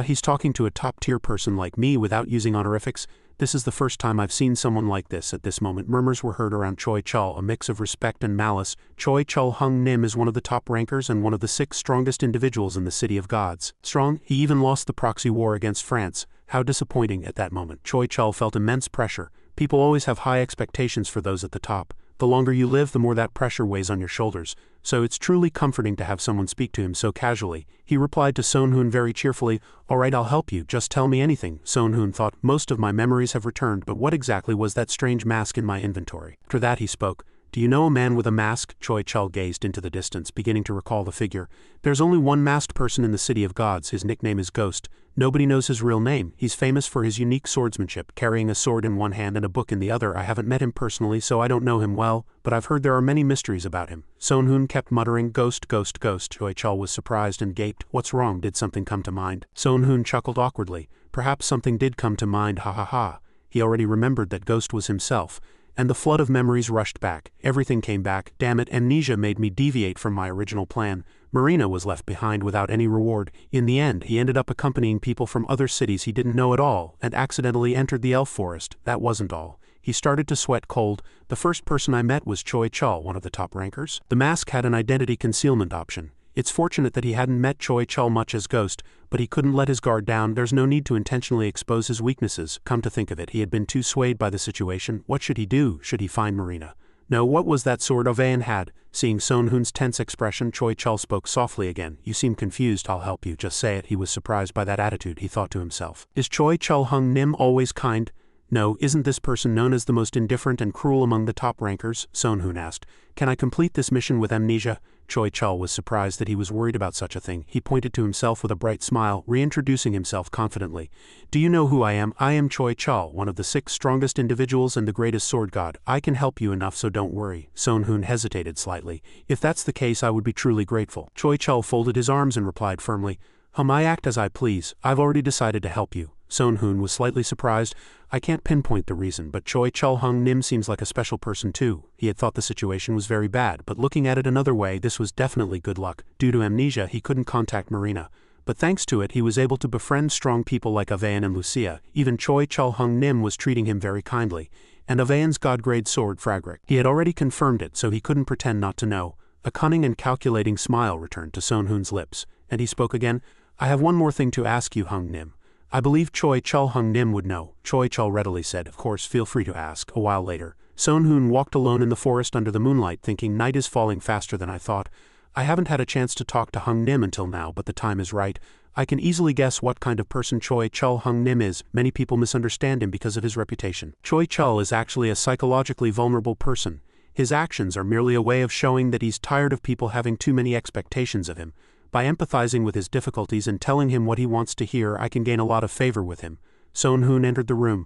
He's talking to a top-tier person like me without using honorifics. This is the first time I've seen someone like this. At this moment murmurs were heard around Choi Chul, a mix of respect and malice. Choi Chul Hung Nim is one of the top rankers and one of the 6 strongest individuals in the City of Gods. Strong? He even lost the proxy war against France. How disappointing. At that moment Choi Chul felt immense pressure. People always have high expectations for those at the top. The longer you live, the more that pressure weighs on your shoulders. So it's truly comforting to have someone speak to him so casually. He replied to Sonhoon very cheerfully, All right, I'll help you, just tell me anything. Sonhoon thought, Most of my memories have returned, but what exactly was that strange mask in my inventory? After that he spoke. Do you know a man with a mask? Choi Chul gazed into the distance, beginning to recall the figure. There's only one masked person in the City of Gods. His nickname is Ghost. Nobody knows his real name. He's famous for his unique swordsmanship, carrying a sword in one hand and a book in the other. I haven't met him personally, so I don't know him well, but I've heard there are many mysteries about him. Sonhoon kept muttering, Ghost, Ghost, Ghost. Choi Chul was surprised and gaped. What's wrong? Did something come to mind? Sonhoon chuckled awkwardly. Perhaps something did come to mind, ha ha ha. He already remembered that Ghost was himself. and the flood of memories rushed back. Everything came back. Damn it, amnesia made me deviate from my original plan. Marina was left behind without any reward. In the end, he ended up accompanying people from other cities he didn't know at all, and accidentally entered the elf forest. That wasn't all. He started to sweat cold. The first person I met was Choi Chul, one of the top rankers. The mask had an identity concealment option. It's fortunate that he hadn't met Choi Chul much as Ghost, but he couldn't let his guard down. There's no need to intentionally expose his weaknesses. Come to think of it, he had been too swayed by the situation. What should he do? Should he find Marina? No, what was that sword Ovayan had? Seeing Sonhoon's tense expression, Choi Chul spoke softly again. You seem confused. I'll help you. Just say it. He was surprised by that attitude, he thought to himself. Is Choi Chul Hung Nim always kind? No, isn't this person known as the most indifferent and cruel among the top rankers? Sonhoon asked. Can I complete this mission with amnesia? Choi Chul was surprised that he was worried about such a thing. He pointed to himself with a bright smile, reintroducing himself confidently. Do you know who I am? I am Choi Chul, one of the 6 strongest individuals and the greatest sword god. I can help you enough, so don't worry. Sonhoon hesitated slightly. If that's the case, I would be truly grateful. Choi Chul folded his arms and replied firmly, I act as I please. I've already decided to help you. Sonhoon was slightly surprised. I can't pinpoint the reason, but Choi Chul Hung Nim seems like a special person too. He had thought the situation was very bad, but looking at it another way, this was definitely good luck. Due to amnesia, he couldn't contact Marina. But thanks to it, he was able to befriend strong people like Avayan and Lucia. Even Choi Chul Hung Nim was treating him very kindly. And Avayan's god-grade sword, Fragric. He had already confirmed it, so he couldn't pretend not to know. A cunning and calculating smile returned to Sonhoon's lips, and he spoke again. I have one more thing to ask you, Hung Nim. I believe Choi Chul Hung Nim would know. Choi Chul readily said, of course, feel free to ask. A while later, Sonhoon walked alone in the forest under the moonlight, thinking night is falling faster than I thought. I haven't had a chance to talk to Hung Nim until now, but the time is right. I can easily guess what kind of person Choi Chul Hung Nim is. Many people misunderstand him because of his reputation. Choi Chul is actually a psychologically vulnerable person. His actions are merely a way of showing that he's tired of people having too many expectations of him. By empathizing with his difficulties and telling him what he wants to hear, I can gain a lot of favor with him. Sonhoon entered the room.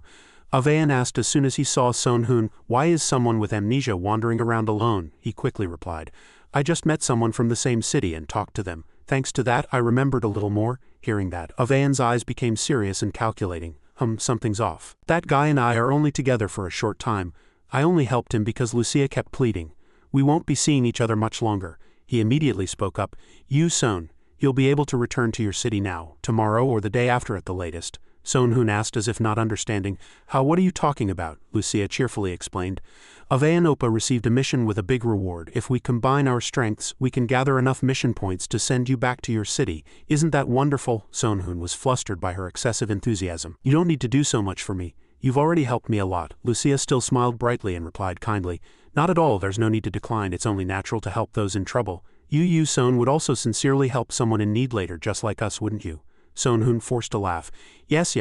Avayan asked as soon as he saw Sonhoon, why is someone with amnesia wandering around alone? He quickly replied, I just met someone from the same city and talked to them. Thanks to that, I remembered a little more. Hearing that, Avayan's eyes became serious and calculating. Something's off. That guy and I are only together for a short time. I only helped him because Lucia kept pleading. We won't be seeing each other much longer. He immediately spoke up. You, Son, you'll be able to return to your city now, tomorrow or the day after at the latest. Sonhoon asked as if not understanding. What are you talking about? Lucia cheerfully explained. Avayan Oppa received a mission with a big reward. If we combine our strengths, we can gather enough mission points to send you back to your city. Isn't that wonderful? Sonhoon was flustered by her excessive enthusiasm. You don't need to do so much for me. You've already helped me a lot. Lucia still smiled brightly and replied kindly. Not at all, there's no need to decline, it's only natural to help those in trouble. You Son would also sincerely help someone in need later, just like us, wouldn't you? Sonhoon forced a laugh. Yes,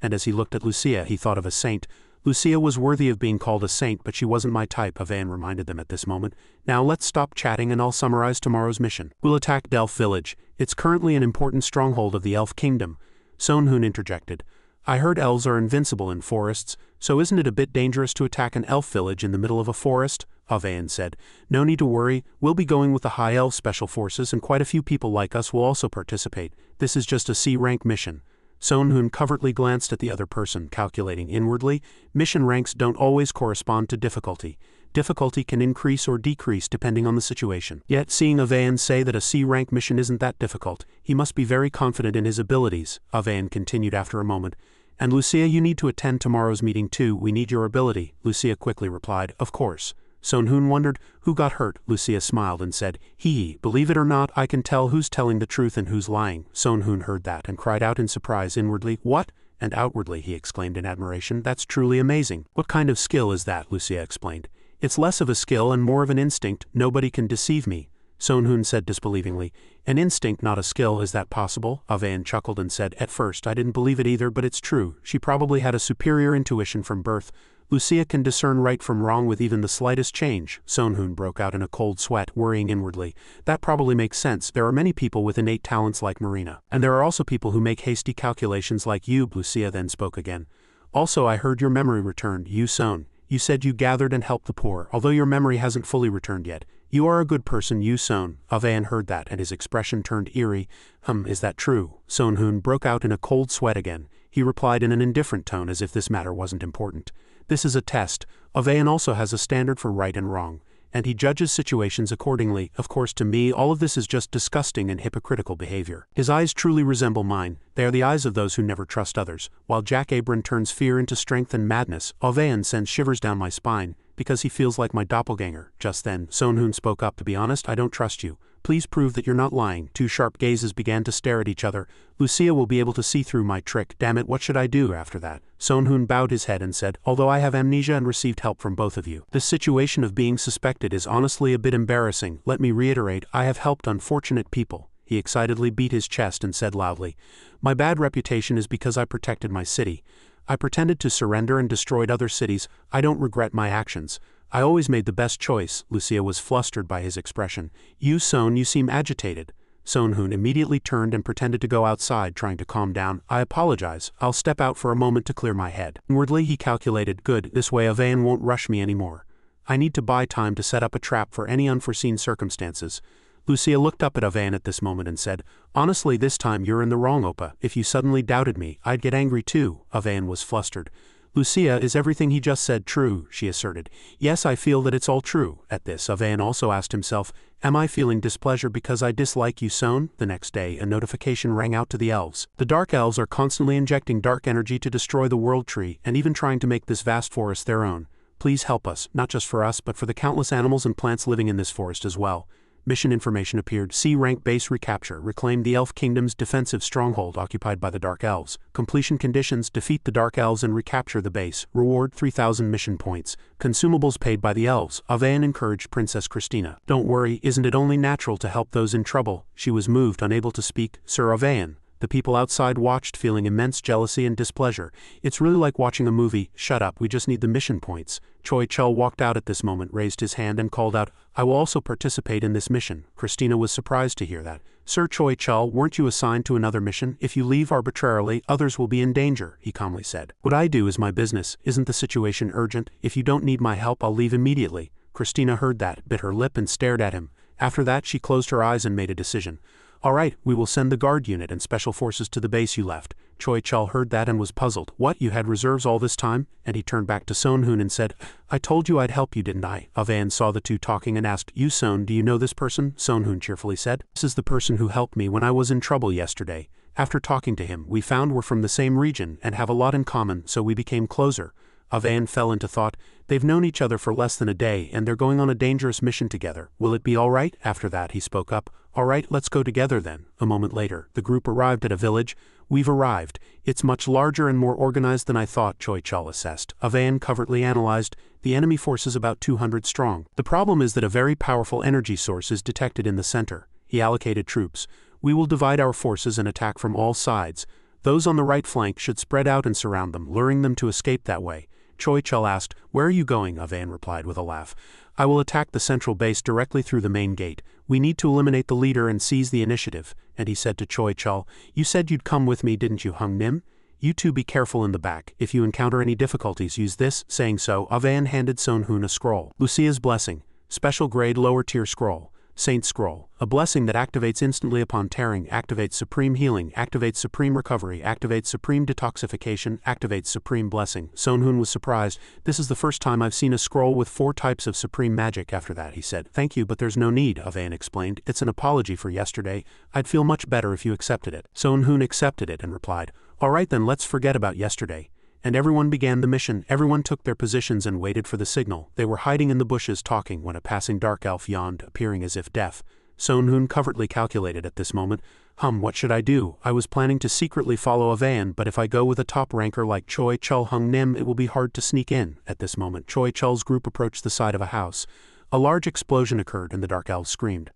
and as he looked at Lucia, he thought of a saint. Lucia was worthy of being called a saint, but she wasn't my type, Avayan reminded them at this moment. Now let's stop chatting and I'll summarize tomorrow's mission. We'll attack Delph Village. It's currently an important stronghold of the Elf Kingdom. Sonhoon interjected. I heard elves are invincible in forests, so isn't it a bit dangerous to attack an elf village in the middle of a forest? Avayan said. No need to worry, we'll be going with the High Elf Special Forces and quite a few people like us will also participate. This is just a C-rank mission. Sonhoon covertly glanced at the other person, calculating inwardly. Mission ranks don't always correspond to difficulty. Difficulty can increase or decrease depending on the situation. Yet, seeing Avayan say that a C-rank mission isn't that difficult, he must be very confident in his abilities, Avayan continued after a moment. And Lucia, you need to attend tomorrow's meeting too, we need your ability, Lucia quickly replied, of course. Sonhoon wondered, who got hurt? Lucia smiled and said, he. Believe it or not, I can tell who's telling the truth and who's lying. Sonhoon heard that and cried out in surprise inwardly, what? And outwardly, he exclaimed in admiration, that's truly amazing. What kind of skill is that? Lucia explained. It's less of a skill and more of an instinct, nobody can deceive me. Sonhoon said disbelievingly, an instinct, not a skill, is that possible? Avayan chuckled and said, at first I didn't believe it either, but it's true. She probably had a superior intuition from birth. Lucia can discern right from wrong with even the slightest change. Sonhoon broke out in a cold sweat, worrying inwardly. That probably makes sense. There are many people with innate talents like Marina. And there are also people who make hasty calculations like you, Lucia then spoke again. Also, I heard your memory returned, you Son. You said you gathered and helped the poor, although your memory hasn't fully returned yet. You are a good person, you Son. Avayan heard that, and his expression turned eerie. Is that true? Sonhoon broke out in a cold sweat again. He replied in an indifferent tone as if this matter wasn't important. This is a test. Ovayan also has a standard for right and wrong, and he judges situations accordingly. Of course, to me, all of this is just disgusting and hypocritical behavior. His eyes truly resemble mine. They are the eyes of those who never trust others. While Jack Abram turns fear into strength and madness, Ovayan sends shivers down my spine, because he feels like my doppelganger. Just then, Sonhoon spoke up. To be honest, I don't trust you. Please prove that you're not lying. Two sharp gazes began to stare at each other. Lucia will be able to see through my trick. Damn it, what should I do after that? Sonhoon bowed his head and said, although I have amnesia and received help from both of you, this situation of being suspected is honestly a bit embarrassing. Let me reiterate, I have helped unfortunate people. He excitedly beat his chest and said loudly, my bad reputation is because I protected my city. I pretended to surrender and destroyed other cities. I don't regret my actions. I always made the best choice. Lucia was flustered by his expression. You seem agitated. Sonhoon immediately turned and pretended to go outside, trying to calm down. I apologize. I'll step out for a moment to clear my head. Inwardly he calculated, good, this way Ovayan won't rush me anymore. I need to buy time to set up a trap for any unforeseen circumstances. Lucia looked up at Ovayan at this moment and said, honestly, this time you're in the wrong, Oppa. If you suddenly doubted me, I'd get angry too. Ovayan was flustered. Lucia, is everything he just said true? She asserted. Yes, I feel that it's all true. At this, Ovayan also asked himself, am I feeling displeasure because I dislike you, Son? The next day, a notification rang out to the elves. The dark elves are constantly injecting dark energy to destroy the world tree and even trying to make this vast forest their own. Please help us, not just for us, but for the countless animals and plants living in this forest as well. Mission information appeared. C-rank base recapture. Reclaim the Elf Kingdom's defensive stronghold occupied by the Dark Elves. Completion conditions. Defeat the Dark Elves and recapture the base. Reward 3,000 mission points. Consumables paid by the elves. Ovayan encouraged Princess Christina. Don't worry, isn't it only natural to help those in trouble? She was moved, unable to speak. Sir Ovayan. The people outside watched, feeling immense jealousy and displeasure. It's really like watching a movie. Shut up, we just need the mission points. Choi Chul walked out at this moment, raised his hand and called out, I will also participate in this mission. Christina was surprised to hear that. Sir Choi Chul, weren't you assigned to another mission? If you leave arbitrarily, others will be in danger, he calmly said. What I do is my business. Isn't the situation urgent? If you don't need my help, I'll leave immediately. Christina heard that, bit her lip and stared at him. After that, she closed her eyes and made a decision. All right, we will send the guard unit and special forces to the base you left. Choi Chul heard that and was puzzled. What, you had reserves all this time? And he turned back to Sonhoon and said, I told you I'd help you, didn't I? Ovayan saw the two talking and asked, you Son, do you know this person? Sonhoon cheerfully said, this is the person who helped me when I was in trouble yesterday. After talking to him, we found we're from the same region and have a lot in common, so we became closer. Ovayan fell into thought. They've known each other for less than a day and they're going on a dangerous mission together. Will it be all right? After that, he spoke up. All right, let's go together then. A moment later, the group arrived at a village. We've arrived. It's much larger and more organized than I thought, Choi Chul assessed. Ovayan covertly analyzed. The enemy force is about 200 strong. The problem is that a very powerful energy source is detected in the center. He allocated troops. We will divide our forces and attack from all sides. Those on the right flank should spread out and surround them, luring them to escape that way. Choi Chul asked, where are you going? Ovayan replied with a laugh. I will attack the central base directly through the main gate. We need to eliminate the leader and seize the initiative. And he said to Choi Chul, you said you'd come with me, didn't you, Hung Nim? You two be careful in the back. If you encounter any difficulties, use this. Saying so, Ovayan handed Sonhoon a scroll. Lucia's Blessing. Special grade lower tier scroll. Saint Scroll. A blessing that activates instantly upon tearing, activates supreme healing, activates supreme recovery, activates supreme detoxification, activates supreme blessing. Sonhoon was surprised. This is the first time I've seen a scroll with 4 types of supreme magic. After that, he said, thank you, but there's no need, Ovayan explained. It's an apology for yesterday. I'd feel much better if you accepted it. Sonhoon accepted it and replied, all right then, let's forget about yesterday. And everyone began the mission. Everyone took their positions and waited for the signal. They were hiding in the bushes talking when a passing dark elf yawned, appearing as if deaf. Sonhoon covertly calculated at this moment, what should I do? I was planning to secretly follow Ovayan, but if I go with a top ranker like Choi Chul Hung Nim, it will be hard to sneak in. At this moment, Choi Chul's group approached the side of a house. A large explosion occurred and the dark elves screamed.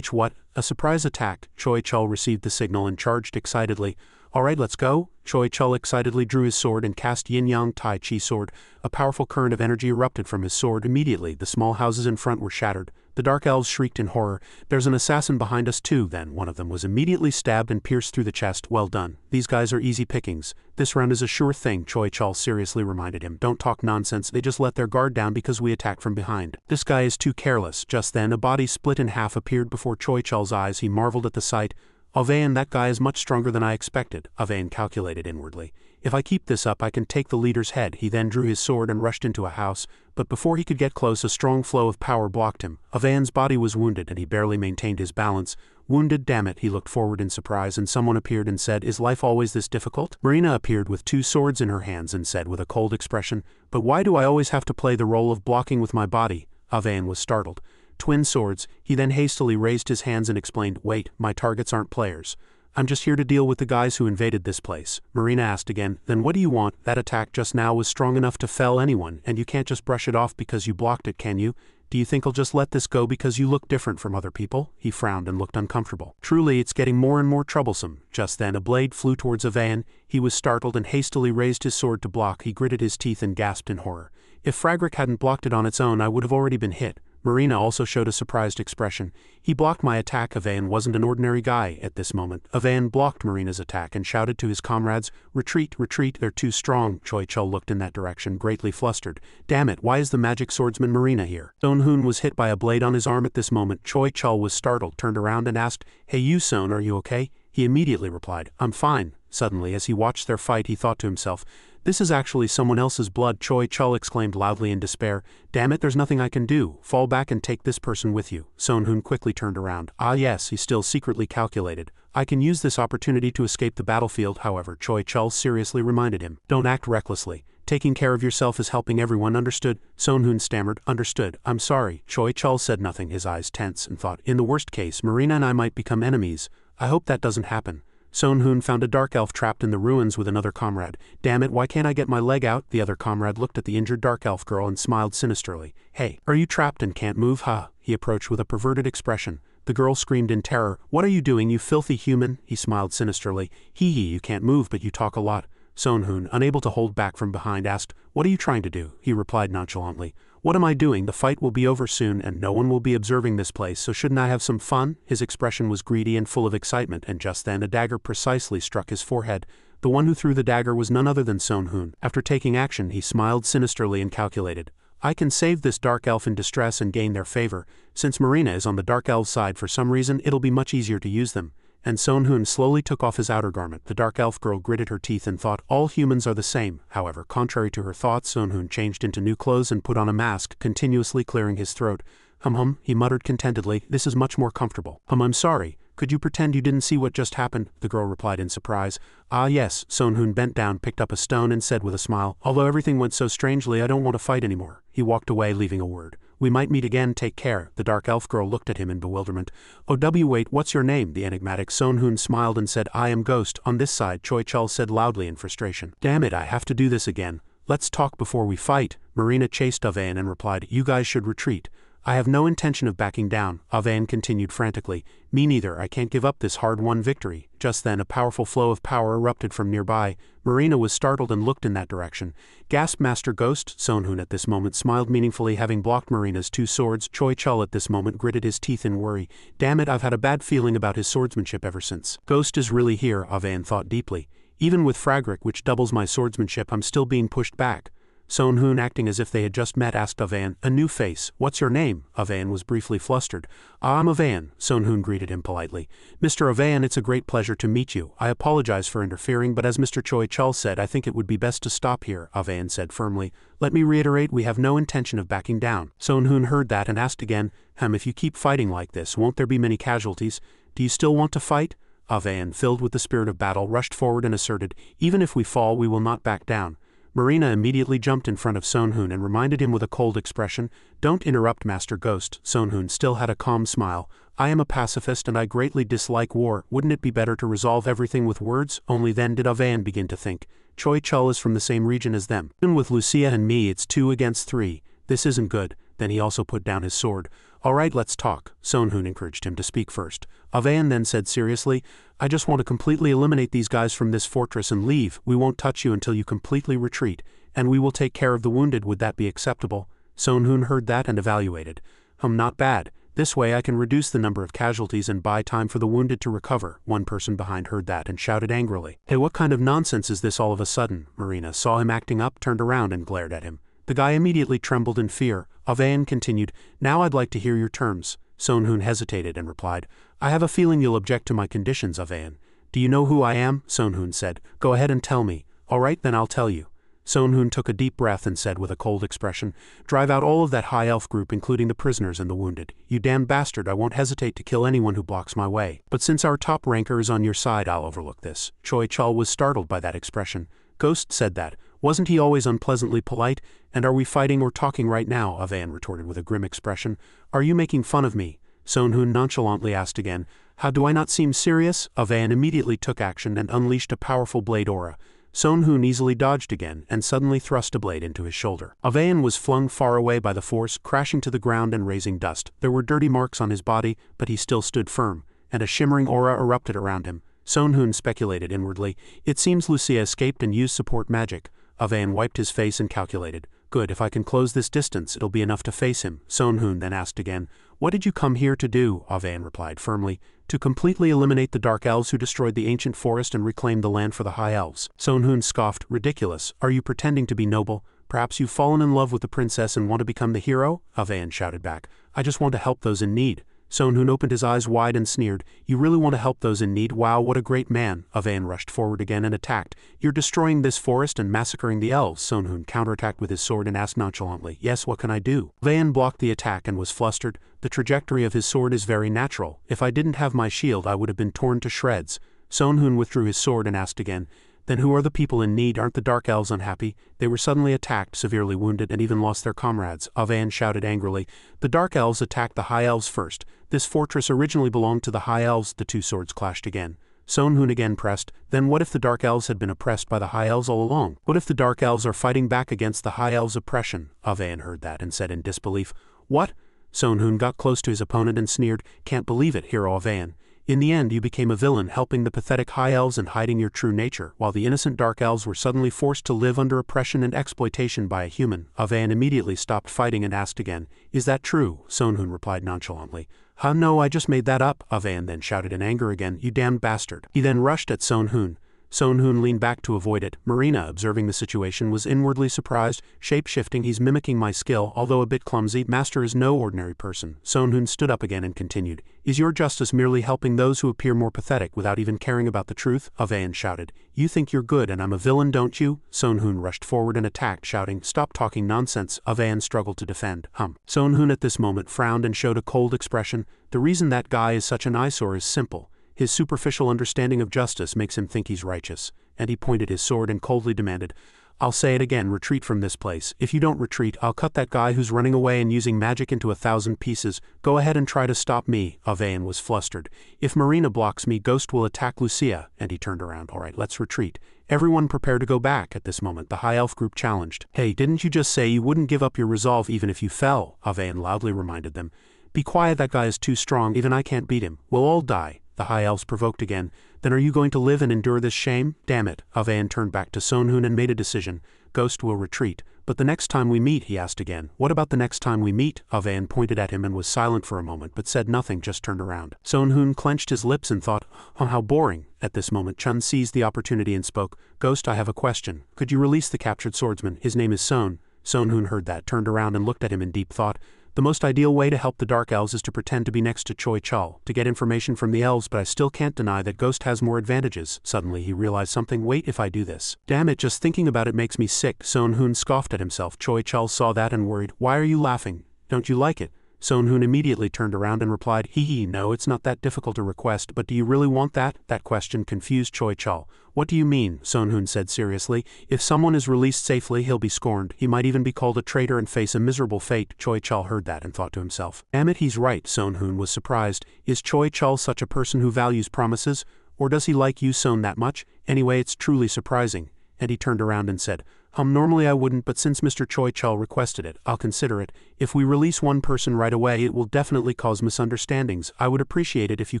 What? A surprise attack. Choi Chul received the signal and charged excitedly. All right, let's go. Choi Chul excitedly drew his sword and cast Yin-Yang Tai Chi sword. A powerful current of energy erupted from his sword. Immediately, the small houses in front were shattered. The dark elves shrieked in horror. There's an assassin behind us too. Then one of them was immediately stabbed and pierced through the chest. Well done. These guys are easy pickings. This round is a sure thing, Choi Chul seriously reminded him. Don't talk nonsense. They just let their guard down because we attacked from behind. This guy is too careless. Just then, a body split in half appeared before Choi Chul's eyes. He marveled at the sight. Avayan, that guy is much stronger than I expected, Avayan calculated inwardly. If I keep this up I can take the leader's head. He then drew his sword and rushed into a house, but before he could get close a strong flow of power blocked him. Avayan's body was wounded and he barely maintained his balance. Wounded, damn it, he looked forward in surprise and someone appeared and said, "Is life always this difficult?" Marina appeared with 2 swords in her hands and said with a cold expression, "But why do I always have to play the role of blocking with my body?" Avayan was startled. Twin swords. He then hastily raised his hands and explained, "Wait, my targets aren't players. I'm just here to deal with the guys who invaded this place." Marina asked again, "Then what do you want? That attack just now was strong enough to fell anyone, and you can't just brush it off because you blocked it, can you? Do you think I'll just let this go because you look different from other people?" He frowned and looked uncomfortable. "Truly, it's getting more and more troublesome." Just then a blade flew towards Avayan. He was startled and hastily raised his sword to block. He gritted his teeth and gasped in horror. "If Fragric hadn't blocked it on its own I would have already been hit." Marina also showed a surprised expression. "He blocked my attack." Avayan wasn't an ordinary guy at this moment. Avayan blocked Marina's attack and shouted to his comrades, "Retreat, retreat, they're too strong." Choi Chul looked in that direction, greatly flustered. "Damn it, why is the magic swordsman Marina here?" Son Hoon was hit by a blade on his arm at this moment. Choi Chul was startled, turned around and asked, "Hey you Son, are you okay?" He immediately replied, "I'm fine." Suddenly, as he watched their fight, he thought to himself, "This is actually someone else's blood." Choi Chul exclaimed loudly in despair, "Damn it, there's nothing I can do. Fall back and take this person with you." Son Hoon quickly turned around. "Ah yes," he still secretly calculated. "I can use this opportunity to escape the battlefield." However, Choi Chul seriously reminded him, "Don't act recklessly. Taking care of yourself is helping everyone, understood?" Son Hoon stammered, "Understood, I'm sorry." Choi Chul said nothing, his eyes tense, and thought, "In the worst case, Marina and I might become enemies. I hope that doesn't happen." Son Hoon found a dark elf trapped in the ruins with another comrade. "Damn it, why can't I get my leg out?" The other comrade looked at the injured dark elf girl and smiled sinisterly. "Hey, are you trapped and can't move, huh?" He approached with a perverted expression. The girl screamed in terror. "What are you doing, you filthy human?" He smiled sinisterly. "Hee hee, you can't move but you talk a lot." Son Hoon, unable to hold back from behind, asked, "What are you trying to do?" He replied nonchalantly, "What am I doing? The fight will be over soon and no one will be observing this place, so shouldn't I have some fun?" His expression was greedy and full of excitement, and just then a dagger precisely struck his forehead. The one who threw the dagger was none other than Son Hoon. After taking action, he smiled sinisterly and calculated, "I can save this dark elf in distress and gain their favor. Since Marina is on the dark elf's side for some reason, it'll be much easier to use them." And Son Hoon slowly took off his outer garment. The dark elf girl gritted her teeth and thought, "All humans are the same." However, contrary to her thoughts, Son Hoon changed into new clothes and put on a mask, continuously clearing his throat. Hum, he muttered contentedly, "This is much more comfortable." I'm sorry. Could you pretend you didn't see what just happened?" The girl replied in surprise. "Ah yes." Son Hoon bent down, picked up a stone and said with a smile, "Although everything went so strangely, I don't want to fight anymore." He walked away, leaving a word. "We might meet again, take care." The dark elf girl looked at him in bewilderment. Wait, what's your name?" The enigmatic Son Hoon smiled and said, "I am Ghost, on this side," Choi Chul said loudly in frustration. "Damn it, I have to do this again. Let's talk before we fight." Marina chased Avayan and replied, "You guys should retreat." "I have no intention of backing down," Avayan continued frantically. "Me neither, I can't give up this hard-won victory." Just then a powerful flow of power erupted from nearby. Marina was startled and looked in that direction. "Gasp, Master Ghost." Son Hoon at this moment smiled meaningfully, having blocked Marina's 2 swords. Choi Chul at this moment gritted his teeth in worry. "Damn it, I've had a bad feeling about his swordsmanship ever since." Ghost is really here, Avayan thought deeply. "Even with Fragric, which doubles my swordsmanship, I'm still being pushed back." Son Hoon, acting as if they had just met, asked Avayan, "A new face. What's your name?" Avayan was briefly flustered. "I'm Avayan." Son Hoon greeted him politely. "Mr. Avayan, it's a great pleasure to meet you. I apologize for interfering, but as Mr. Choi Chul said, I think it would be best to stop here," Avayan said firmly. "Let me reiterate, we have no intention of backing down." Son Hoon heard that and asked again, If you keep fighting like this, won't there be many casualties? Do you still want to fight?" Avayan, filled with the spirit of battle, rushed forward and asserted, "Even if we fall, we will not back down." Marina immediately jumped in front of Son Hoon and reminded him with a cold expression, "Don't interrupt, Master Ghost." Son Hoon still had a calm smile. "I am a pacifist and I greatly dislike war. Wouldn't it be better to resolve everything with words?" Only then did Avayan begin to think. Choi Chul is from the same region as them. Even with Lucia and me, it's 2 against 3. This isn't good. Then he also put down his sword. "All right, let's talk." Son Hoon encouraged him to speak first. Avayan then said seriously, "I just want to completely eliminate these guys from this fortress and leave. We won't touch you until you completely retreat, and we will take care of the wounded. Would that be acceptable?" Son Hoon heard that and evaluated. Not bad. This way I can reduce the number of casualties and buy time for the wounded to recover." One person behind heard that and shouted angrily, "Hey, what kind of nonsense is this all of a sudden?" Marina saw him acting up, turned around and glared at him. The guy immediately trembled in fear. Avayan continued, "Now I'd like to hear your terms." Sonhoon hesitated and replied, I have a feeling you'll object to my conditions, Avan. Do you know who I am? Sonhoon said. Go ahead and tell me. All right, then I'll tell you. Sonhoon took a deep breath and said with a cold expression, Drive out all of that high elf group, including the prisoners and the wounded. You damned bastard, I won't hesitate to kill anyone who blocks my way. But since our top ranker is on your side, I'll overlook this. Choi Chul was startled by that expression. Ghost said that. Wasn't he always unpleasantly polite? And are we fighting or talking right now? Avan retorted with a grim expression. Are you making fun of me? Sonhoon nonchalantly asked again. How do I not seem serious? Avan immediately took action and unleashed a powerful blade aura. Sonhoon easily dodged again and suddenly thrust a blade into his shoulder. Avan was flung far away by the force, crashing to the ground and raising dust. There were dirty marks on his body, but he still stood firm, and a shimmering aura erupted around him. Sonhoon speculated inwardly. It seems Lucia escaped and used support magic. Avan wiped his face and calculated. Good, if I can close this distance, it'll be enough to face him. Sonhoon then asked again. What did you come here to do? Avan replied firmly. To completely eliminate the Dark Elves who destroyed the ancient forest and reclaimed the land for the High Elves. Sonhoon scoffed. Ridiculous. Are you pretending to be noble? Perhaps you've fallen in love with the princess and want to become the hero? Avan shouted back. I just want to help those in need. Sonhoon opened his eyes wide and sneered. You really want to help those in need? Wow, what a great man. Avan rushed forward again and attacked. You're destroying this forest and massacring the elves. Sonhoon counterattacked with his sword and asked nonchalantly, Yes, what can I do? Avan blocked the attack and was flustered. The trajectory of his sword is very natural. If I didn't have my shield, I would have been torn to shreds. Sonhoon withdrew his sword and asked again, Then who are the people in need? Aren't the Dark Elves unhappy? They were suddenly attacked, severely wounded, and even lost their comrades. Avan shouted angrily. The Dark Elves attacked the High Elves first. This fortress originally belonged to the High Elves. The two swords clashed again. Sonhoon again pressed. Then what if the Dark Elves had been oppressed by the High Elves all along? What if the Dark Elves are fighting back against the High Elves' oppression? Avan heard that and said in disbelief, What? Sonhoon got close to his opponent and sneered, Can't believe it, Hero Avan. In the end, you became a villain, helping the pathetic High Elves and hiding your true nature, while the innocent Dark Elves were suddenly forced to live under oppression and exploitation by a human. Avan immediately stopped fighting and asked again, Is that true? Sonhoon replied nonchalantly. No, I just made that up. Avan then shouted in anger again, You damned bastard. He then rushed at Sonhoon. Sonhoon leaned back to avoid it. Marina, observing the situation, was inwardly surprised. Shape-shifting, he's mimicking my skill, although a bit clumsy. Master is no ordinary person. Sonhoon stood up again and continued. Is your justice merely helping those who appear more pathetic without even caring about the truth? Avan shouted. You think you're good and I'm a villain, don't you? Sonhoon rushed forward and attacked, shouting, Stop talking nonsense. Avan struggled to defend. Sonhoon at this moment frowned and showed a cold expression. The reason that guy is such an eyesore is simple. His superficial understanding of justice makes him think he's righteous. And he pointed his sword and coldly demanded, I'll say it again, retreat from this place. If you don't retreat, I'll cut that guy who's running away and using magic into 1,000 pieces. Go ahead and try to stop me. Avan was flustered. If Marina blocks me, Ghost will attack Lucia. And he turned around. All right, let's retreat. Everyone prepare to go back. At this moment, the High Elf group challenged. Hey, didn't you just say you wouldn't give up your resolve even if you fell? Avan loudly reminded them. Be quiet, that guy is too strong. Even I can't beat him. We'll all die. The High Elves provoked again. Then are you going to live and endure this shame? Damn it. Avan turned back to Sonhoon and made a decision. Ghost will retreat. But the next time we meet, he asked again. What about the next time we meet? Avan pointed at him and was silent for a moment, but said nothing, just turned around. Sonhoon clenched his lips and thought, how boring. At this moment, Chun seized the opportunity and spoke. Ghost, I have a question. Could you release the captured swordsman? His name is Son. Sonhoon heard that, turned around and looked at him in deep thought. The most ideal way to help the Dark Elves is to pretend to be next to Choi Chul, to get information from the elves, but I still can't deny that Ghost has more advantages. Suddenly he realized something. Wait, if I do this. Damn it, just thinking about it makes me sick. Sonhoon scoffed at himself. Choi Chul saw that and worried. Why are you laughing? Don't you like it? Sonhoon immediately turned around and replied, no, it's not that difficult a request, but do you really want that? That question confused Choi Chul. What do you mean? Sonhoon said seriously. If someone is released safely, he'll be scorned. He might even be called a traitor and face a miserable fate. Choi Chul heard that and thought to himself. Damn it, he's right. Sonhoon was surprised. Is Choi Chul such a person who values promises? Or does he like you, Son, that much? Anyway, it's truly surprising. And he turned around and said, normally I wouldn't, but since Mr. Choi Chul requested it, I'll consider it. If we release one person right away, it will definitely cause misunderstandings. I would appreciate it if you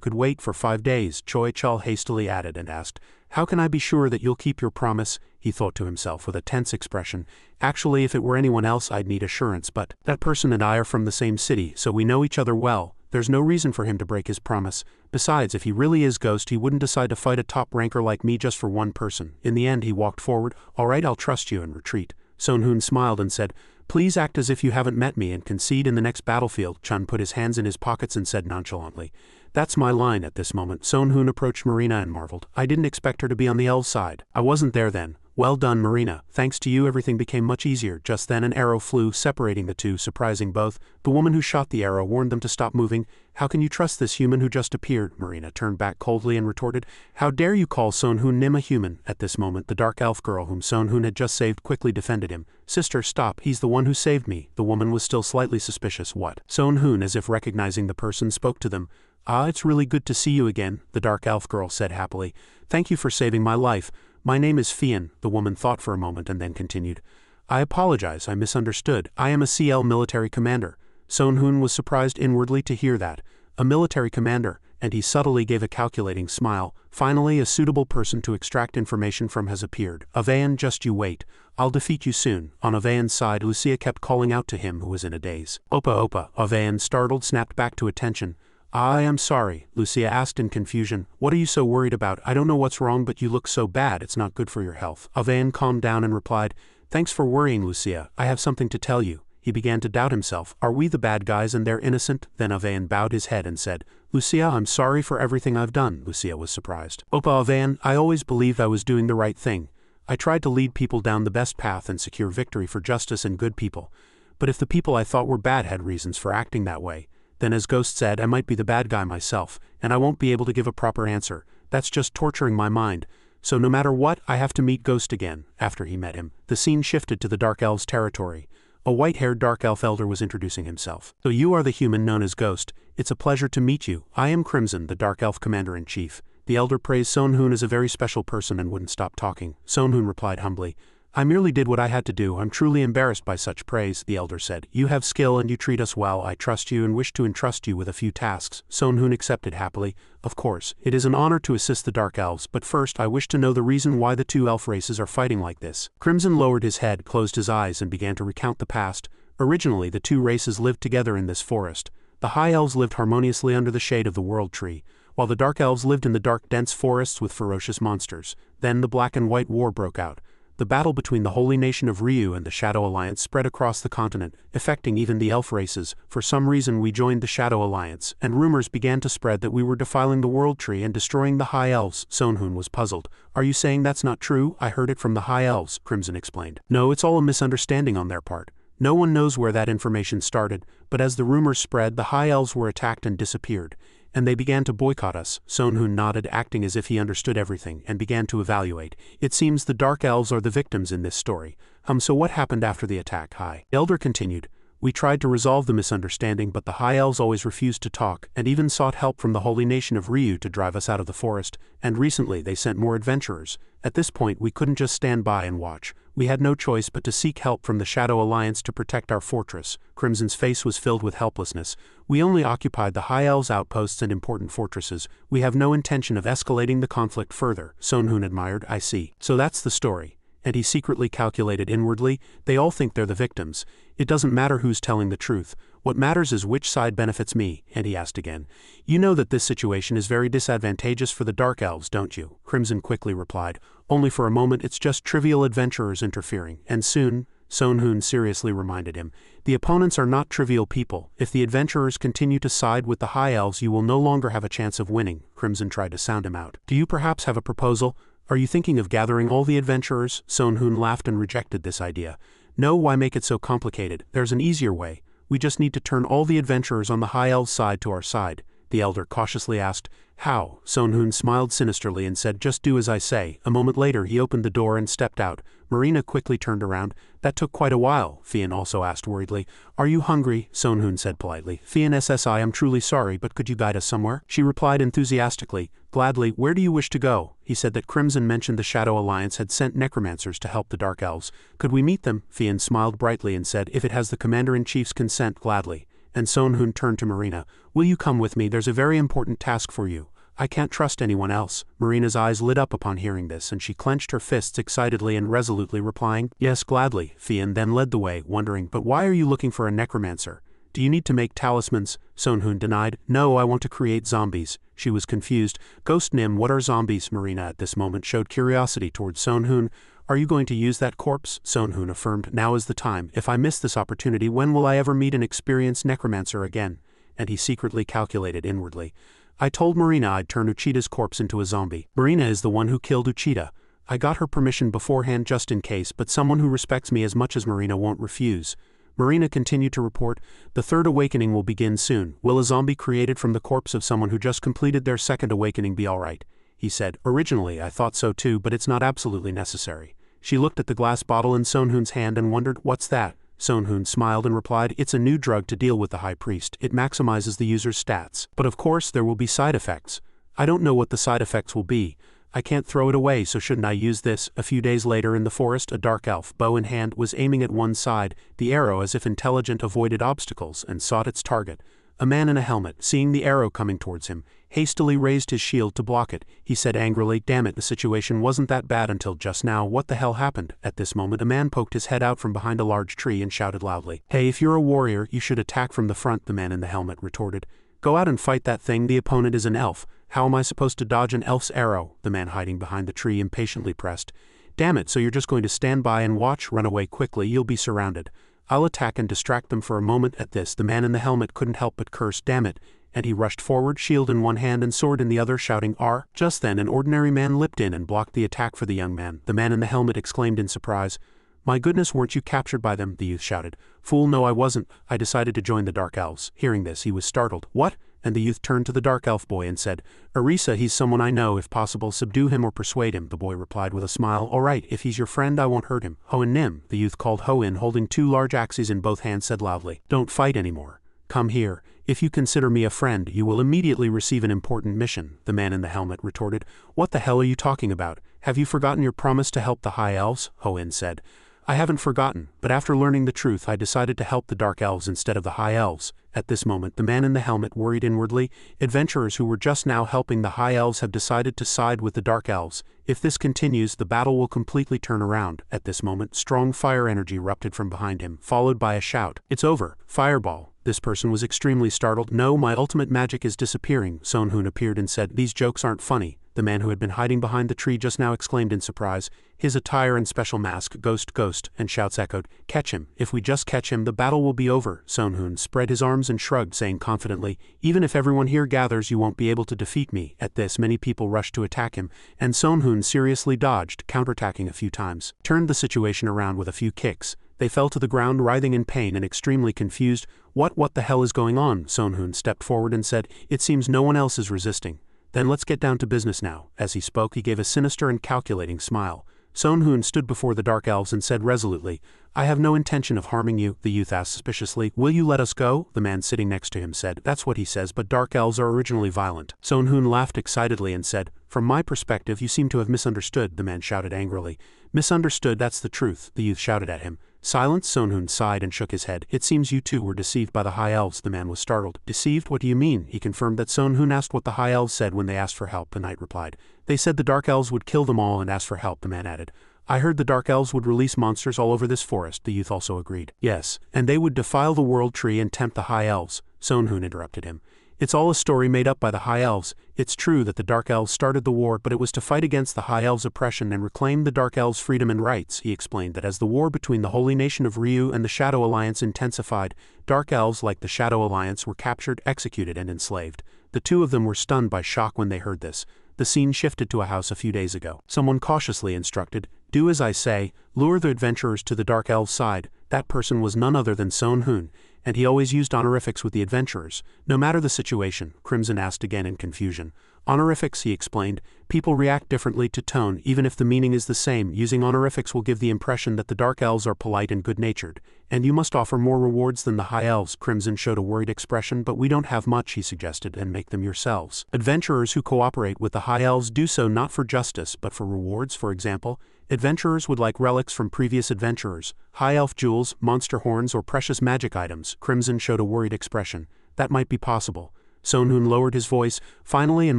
could wait for 5 days. Choi Chul hastily added and asked, how can I be sure that you'll keep your promise? He thought to himself with a tense expression. Actually, if it were anyone else, I'd need assurance, but that person and I are from the same city, so we know each other well. There's no reason for him to break his promise. Besides, if he really is Ghost, he wouldn't decide to fight a top ranker like me just for one person. In the end, he walked forward. All right, I'll trust you and retreat. Sonhoon smiled and said, Please act as if you haven't met me and concede in the next battlefield. Chun put his hands in his pockets and said nonchalantly. That's my line at this moment. Sonhoon approached Marina and marveled. I didn't expect her to be on the elf side. I wasn't there then. Well done, Marina. Thanks to you everything became much easier. Just then an arrow flew, separating the two, surprising both. The woman who shot the arrow warned them to stop moving. How can you trust this human who just appeared? Marina turned back coldly and retorted. How dare you call Sonhoon Nim a human? At this moment the dark elf girl whom Sonhoon had just saved quickly defended him. Sister, stop. He's the one who saved me. The woman was still slightly suspicious. What? Sonhoon, as if recognizing the person, spoke to them. Ah, it's really good to see you again, the dark elf girl said happily. Thank you for saving my life. My name is Fian. The woman thought for a moment and then continued. I apologize, I misunderstood. I am a CL military commander. Sonhoon was surprised inwardly to hear that. A military commander, and he subtly gave a calculating smile. Finally, a suitable person to extract information from has appeared. Avayan, just you wait. I'll defeat you soon. On Avayan's side, Lucia kept calling out to him who was in a daze. Opa Opa. Avayan, startled, snapped back to attention. I am sorry, Lucia asked in confusion. What are you so worried about? I don't know what's wrong, but you look so bad. It's not good for your health. Avayan calmed down and replied, Thanks for worrying, Lucia. I have something to tell you. He began to doubt himself. Are we the bad guys and they're innocent? Then Avayan bowed his head and said, Lucia, I'm sorry for everything I've done. Lucia was surprised. Opa Avayan, I always believed I was doing the right thing. I tried to lead people down the best path and secure victory for justice and good people. But if the people I thought were bad had reasons for acting that way, then as Ghost said, I might be the bad guy myself, and I won't be able to give a proper answer. That's just torturing my mind. So no matter what, I have to meet Ghost again. After he met him, the scene shifted to the Dark Elves' territory. A white-haired Dark Elf elder was introducing himself. So you are the human known as Ghost. It's a pleasure to meet you. I am Crimson, the Dark Elf Commander-in-Chief. The elder praised Sonhoon as a very special person and wouldn't stop talking. Sonhoon replied humbly, I merely did what I had to do. I'm truly embarrassed by such praise, the elder said. You have skill and you treat us well. I trust you and wish to entrust you with a few tasks. Sonhoon accepted happily. Of course, it is an honor to assist the Dark Elves, but first I wish to know the reason why the two elf races are fighting like this. Crimson lowered his head, closed his eyes, and began to recount the past. Originally, the two races lived together in this forest. The High Elves lived harmoniously under the shade of the World Tree, while the Dark Elves lived in the dark, dense forests with ferocious monsters. Then the Black and White War broke out. The battle between the holy nation of Ryu and the Shadow Alliance spread across the continent, affecting even the elf races. For some reason we joined the Shadow Alliance, and rumors began to spread that we were defiling the World Tree and destroying the High Elves. Sonhoon was puzzled. Are you saying that's not true? I heard it from the High Elves, Crimson explained. No, it's all a misunderstanding on their part. No one knows where that information started, but as the rumors spread, the High Elves were attacked and disappeared. And they began to boycott us. Sonhoon nodded, acting as if he understood everything, and began to evaluate. It seems the Dark Elves are the victims in this story. So what happened after the attack? The elder continued. We tried to resolve the misunderstanding, but the High Elves always refused to talk, and even sought help from the holy nation of Ryu to drive us out of the forest, and recently they sent more adventurers. At this point we couldn't just stand by and watch. We had no choice but to seek help from the Shadow Alliance to protect our fortress. Crimson's face was filled with helplessness. We only occupied the High Elves' outposts and important fortresses. We have no intention of escalating the conflict further. Sonhoon admired. I see. So that's the story. And he secretly calculated inwardly, they all think they're the victims. It doesn't matter who's telling the truth. What matters is which side benefits me. And he asked again. You know that this situation is very disadvantageous for the Dark Elves, don't you? Crimson quickly replied. Only for a moment. It's just trivial adventurers interfering. And soon, Sonhoon seriously reminded him, the opponents are not trivial people. If the adventurers continue to side with the High Elves, you will no longer have a chance of winning. Crimson tried to sound him out. Do you perhaps have a proposal? Are you thinking of gathering all the adventurers? Sonhoon laughed and rejected this idea. No, why make it so complicated? There's an easier way. We just need to turn all the adventurers on the High Elves' side to our side. The elder cautiously asked, How? Sonhoon smiled sinisterly and said, Just do as I say. A moment later he opened the door and stepped out. Marina quickly turned around. That took quite a while, Fian also asked worriedly. Are you hungry? Sonhoon said politely. Fian SSI, I'm truly sorry, but could you guide us somewhere? She replied enthusiastically. Gladly. Where do you wish to go? He said that Crimson mentioned the Shadow Alliance had sent necromancers to help the Dark Elves. Could we meet them? Fian smiled brightly and said, If it has the Commander-in-Chief's consent, gladly. And Sonhoon turned to Marina. Will you come with me? There's a very important task for you. I can't trust anyone else. Marina's eyes lit up upon hearing this, and she clenched her fists excitedly and resolutely replying, Yes, gladly. Fian then led the way, wondering, But why are you looking for a necromancer? Do you need to make talismans? Sonhoon denied. No, I want to create zombies. She was confused. Ghost Nim, what are zombies? Marina at this moment showed curiosity towards Sonhoon. Are you going to use that corpse? Sonhoon affirmed. Now is the time. If I miss this opportunity, when will I ever meet an experienced necromancer again? And he secretly calculated inwardly. I told Marina I'd turn Uchida's corpse into a zombie. Marina is the one who killed Uchida. I got her permission beforehand just in case, but someone who respects me as much as Marina won't refuse. Marina continued to report, the third awakening will begin soon. Will a zombie created from the corpse of someone who just completed their second awakening be alright? He said, originally I thought so too, but it's not absolutely necessary. She looked at the glass bottle in Sonhoon's hand and wondered, what's that? Sonhoon smiled and replied, it's a new drug to deal with the High Priest. It maximizes the user's stats. But of course there will be side effects. I don't know what the side effects will be. I can't throw it away, so shouldn't I use this? A few days later in the forest, a dark elf, bow in hand, was aiming at one side, the arrow as if intelligent avoided obstacles and sought its target. A man in a helmet, seeing the arrow coming towards him, hastily raised his shield to block it. He said angrily, damn it, the situation wasn't that bad until just now. What the hell happened? At this moment a man poked his head out from behind a large tree and shouted loudly. Hey, if you're a warrior, you should attack from the front, the man in the helmet retorted. Go out and fight that thing, the opponent is an elf. How am I supposed to dodge an elf's arrow? The man hiding behind the tree impatiently pressed. Damn it, so you're just going to stand by and watch? Run away quickly, you'll be surrounded. I'll attack and distract them for a moment. At this, the man in the helmet couldn't help but curse, damn it, and he rushed forward, shield in one hand and sword in the other, shouting, R. Just then an ordinary man leapt in and blocked the attack for the young man. The man in the helmet exclaimed in surprise, my goodness, weren't you captured by them? The youth shouted. Fool, no I wasn't. I decided to join the Dark Elves. Hearing this, he was startled. What? And the youth turned to the Dark Elf boy and said, Arisa, he's someone I know. If possible, subdue him or persuade him. The boy replied with a smile, all right, if he's your friend, I won't hurt him. Hoen Nim, the youth called Hoen, holding two large axes in both hands, said loudly, don't fight anymore. Come here. If you consider me a friend, you will immediately receive an important mission. The man in the helmet retorted, what the hell are you talking about? Have you forgotten your promise to help the High Elves? Hoen said. I haven't forgotten, but after learning the truth I decided to help the Dark Elves instead of the High Elves. At this moment the man in the helmet worried inwardly. Adventurers who were just now helping the High Elves have decided to side with the Dark Elves. If this continues, the battle will completely turn around. At this moment strong fire energy erupted from behind him, followed by a shout. It's over. Fireball. This person was extremely startled. No, my ultimate magic is disappearing. Sonhoon appeared and said, these jokes aren't funny. The man who had been hiding behind the tree just now exclaimed in surprise, his attire and special mask, ghost, and shouts echoed, catch him. If we just catch him, the battle will be over. Sonhoon spread his arms and shrugged, saying confidently, even if everyone here gathers, you won't be able to defeat me. At this, many people rushed to attack him, and Sonhoon seriously dodged, counterattacking a few times, turned the situation around with a few kicks. They fell to the ground, writhing in pain and extremely confused. What the hell is going on? Sonhoon stepped forward and said, it seems no one else is resisting. Then let's get down to business now. As he spoke, he gave a sinister and calculating smile. Sonhoon stood before the Dark Elves and said resolutely, I have no intention of harming you. The youth asked suspiciously, will you let us go? The man sitting next to him said, that's what he says, but Dark Elves are originally violent. Sonhoon laughed excitedly and said, from my perspective you seem to have misunderstood. The man shouted angrily. Misunderstood, that's the truth. The youth shouted at him. Silence. Sonhoon sighed and shook his head. It seems you too were deceived by the High Elves. The man was startled. Deceived? What do you mean? He confirmed that Sonhoon asked what the High Elves said when they asked for help. The knight replied. They said the Dark Elves would kill them all and ask for help. The man added. I heard the Dark Elves would release monsters all over this forest. The youth also agreed. Yes, and they would defile the world tree and tempt the High Elves. Sonhoon interrupted him. It's all a story made up by the High Elves. It's true that the Dark Elves started the war, but it was to fight against the High Elves' oppression and reclaim the Dark Elves' freedom and rights. He explained that as the war between the Holy Nation of Ryu and the Shadow Alliance intensified, Dark Elves like the Shadow Alliance were captured, executed, and enslaved. The two of them were stunned by shock when they heard this. The scene shifted to a house a few days ago. Someone cautiously instructed, do as I say, lure the adventurers to the Dark Elves' side. That person was none other than Sonhoon, and he always used honorifics with the adventurers. No matter the situation, Crimson asked again in confusion. Honorifics, he explained, people react differently to tone, even if the meaning is the same. Using honorifics will give the impression that the Dark Elves are polite and good-natured, and you must offer more rewards than the High Elves. Crimson showed a worried expression, but we don't have much, he suggested, and make them yourselves. Adventurers who cooperate with the High Elves do so not for justice, but for rewards. For example, adventurers would like relics from previous adventurers, High Elf jewels, monster horns, or precious magic items. Crimson showed a worried expression. That might be possible. Sonhoon lowered his voice. Finally and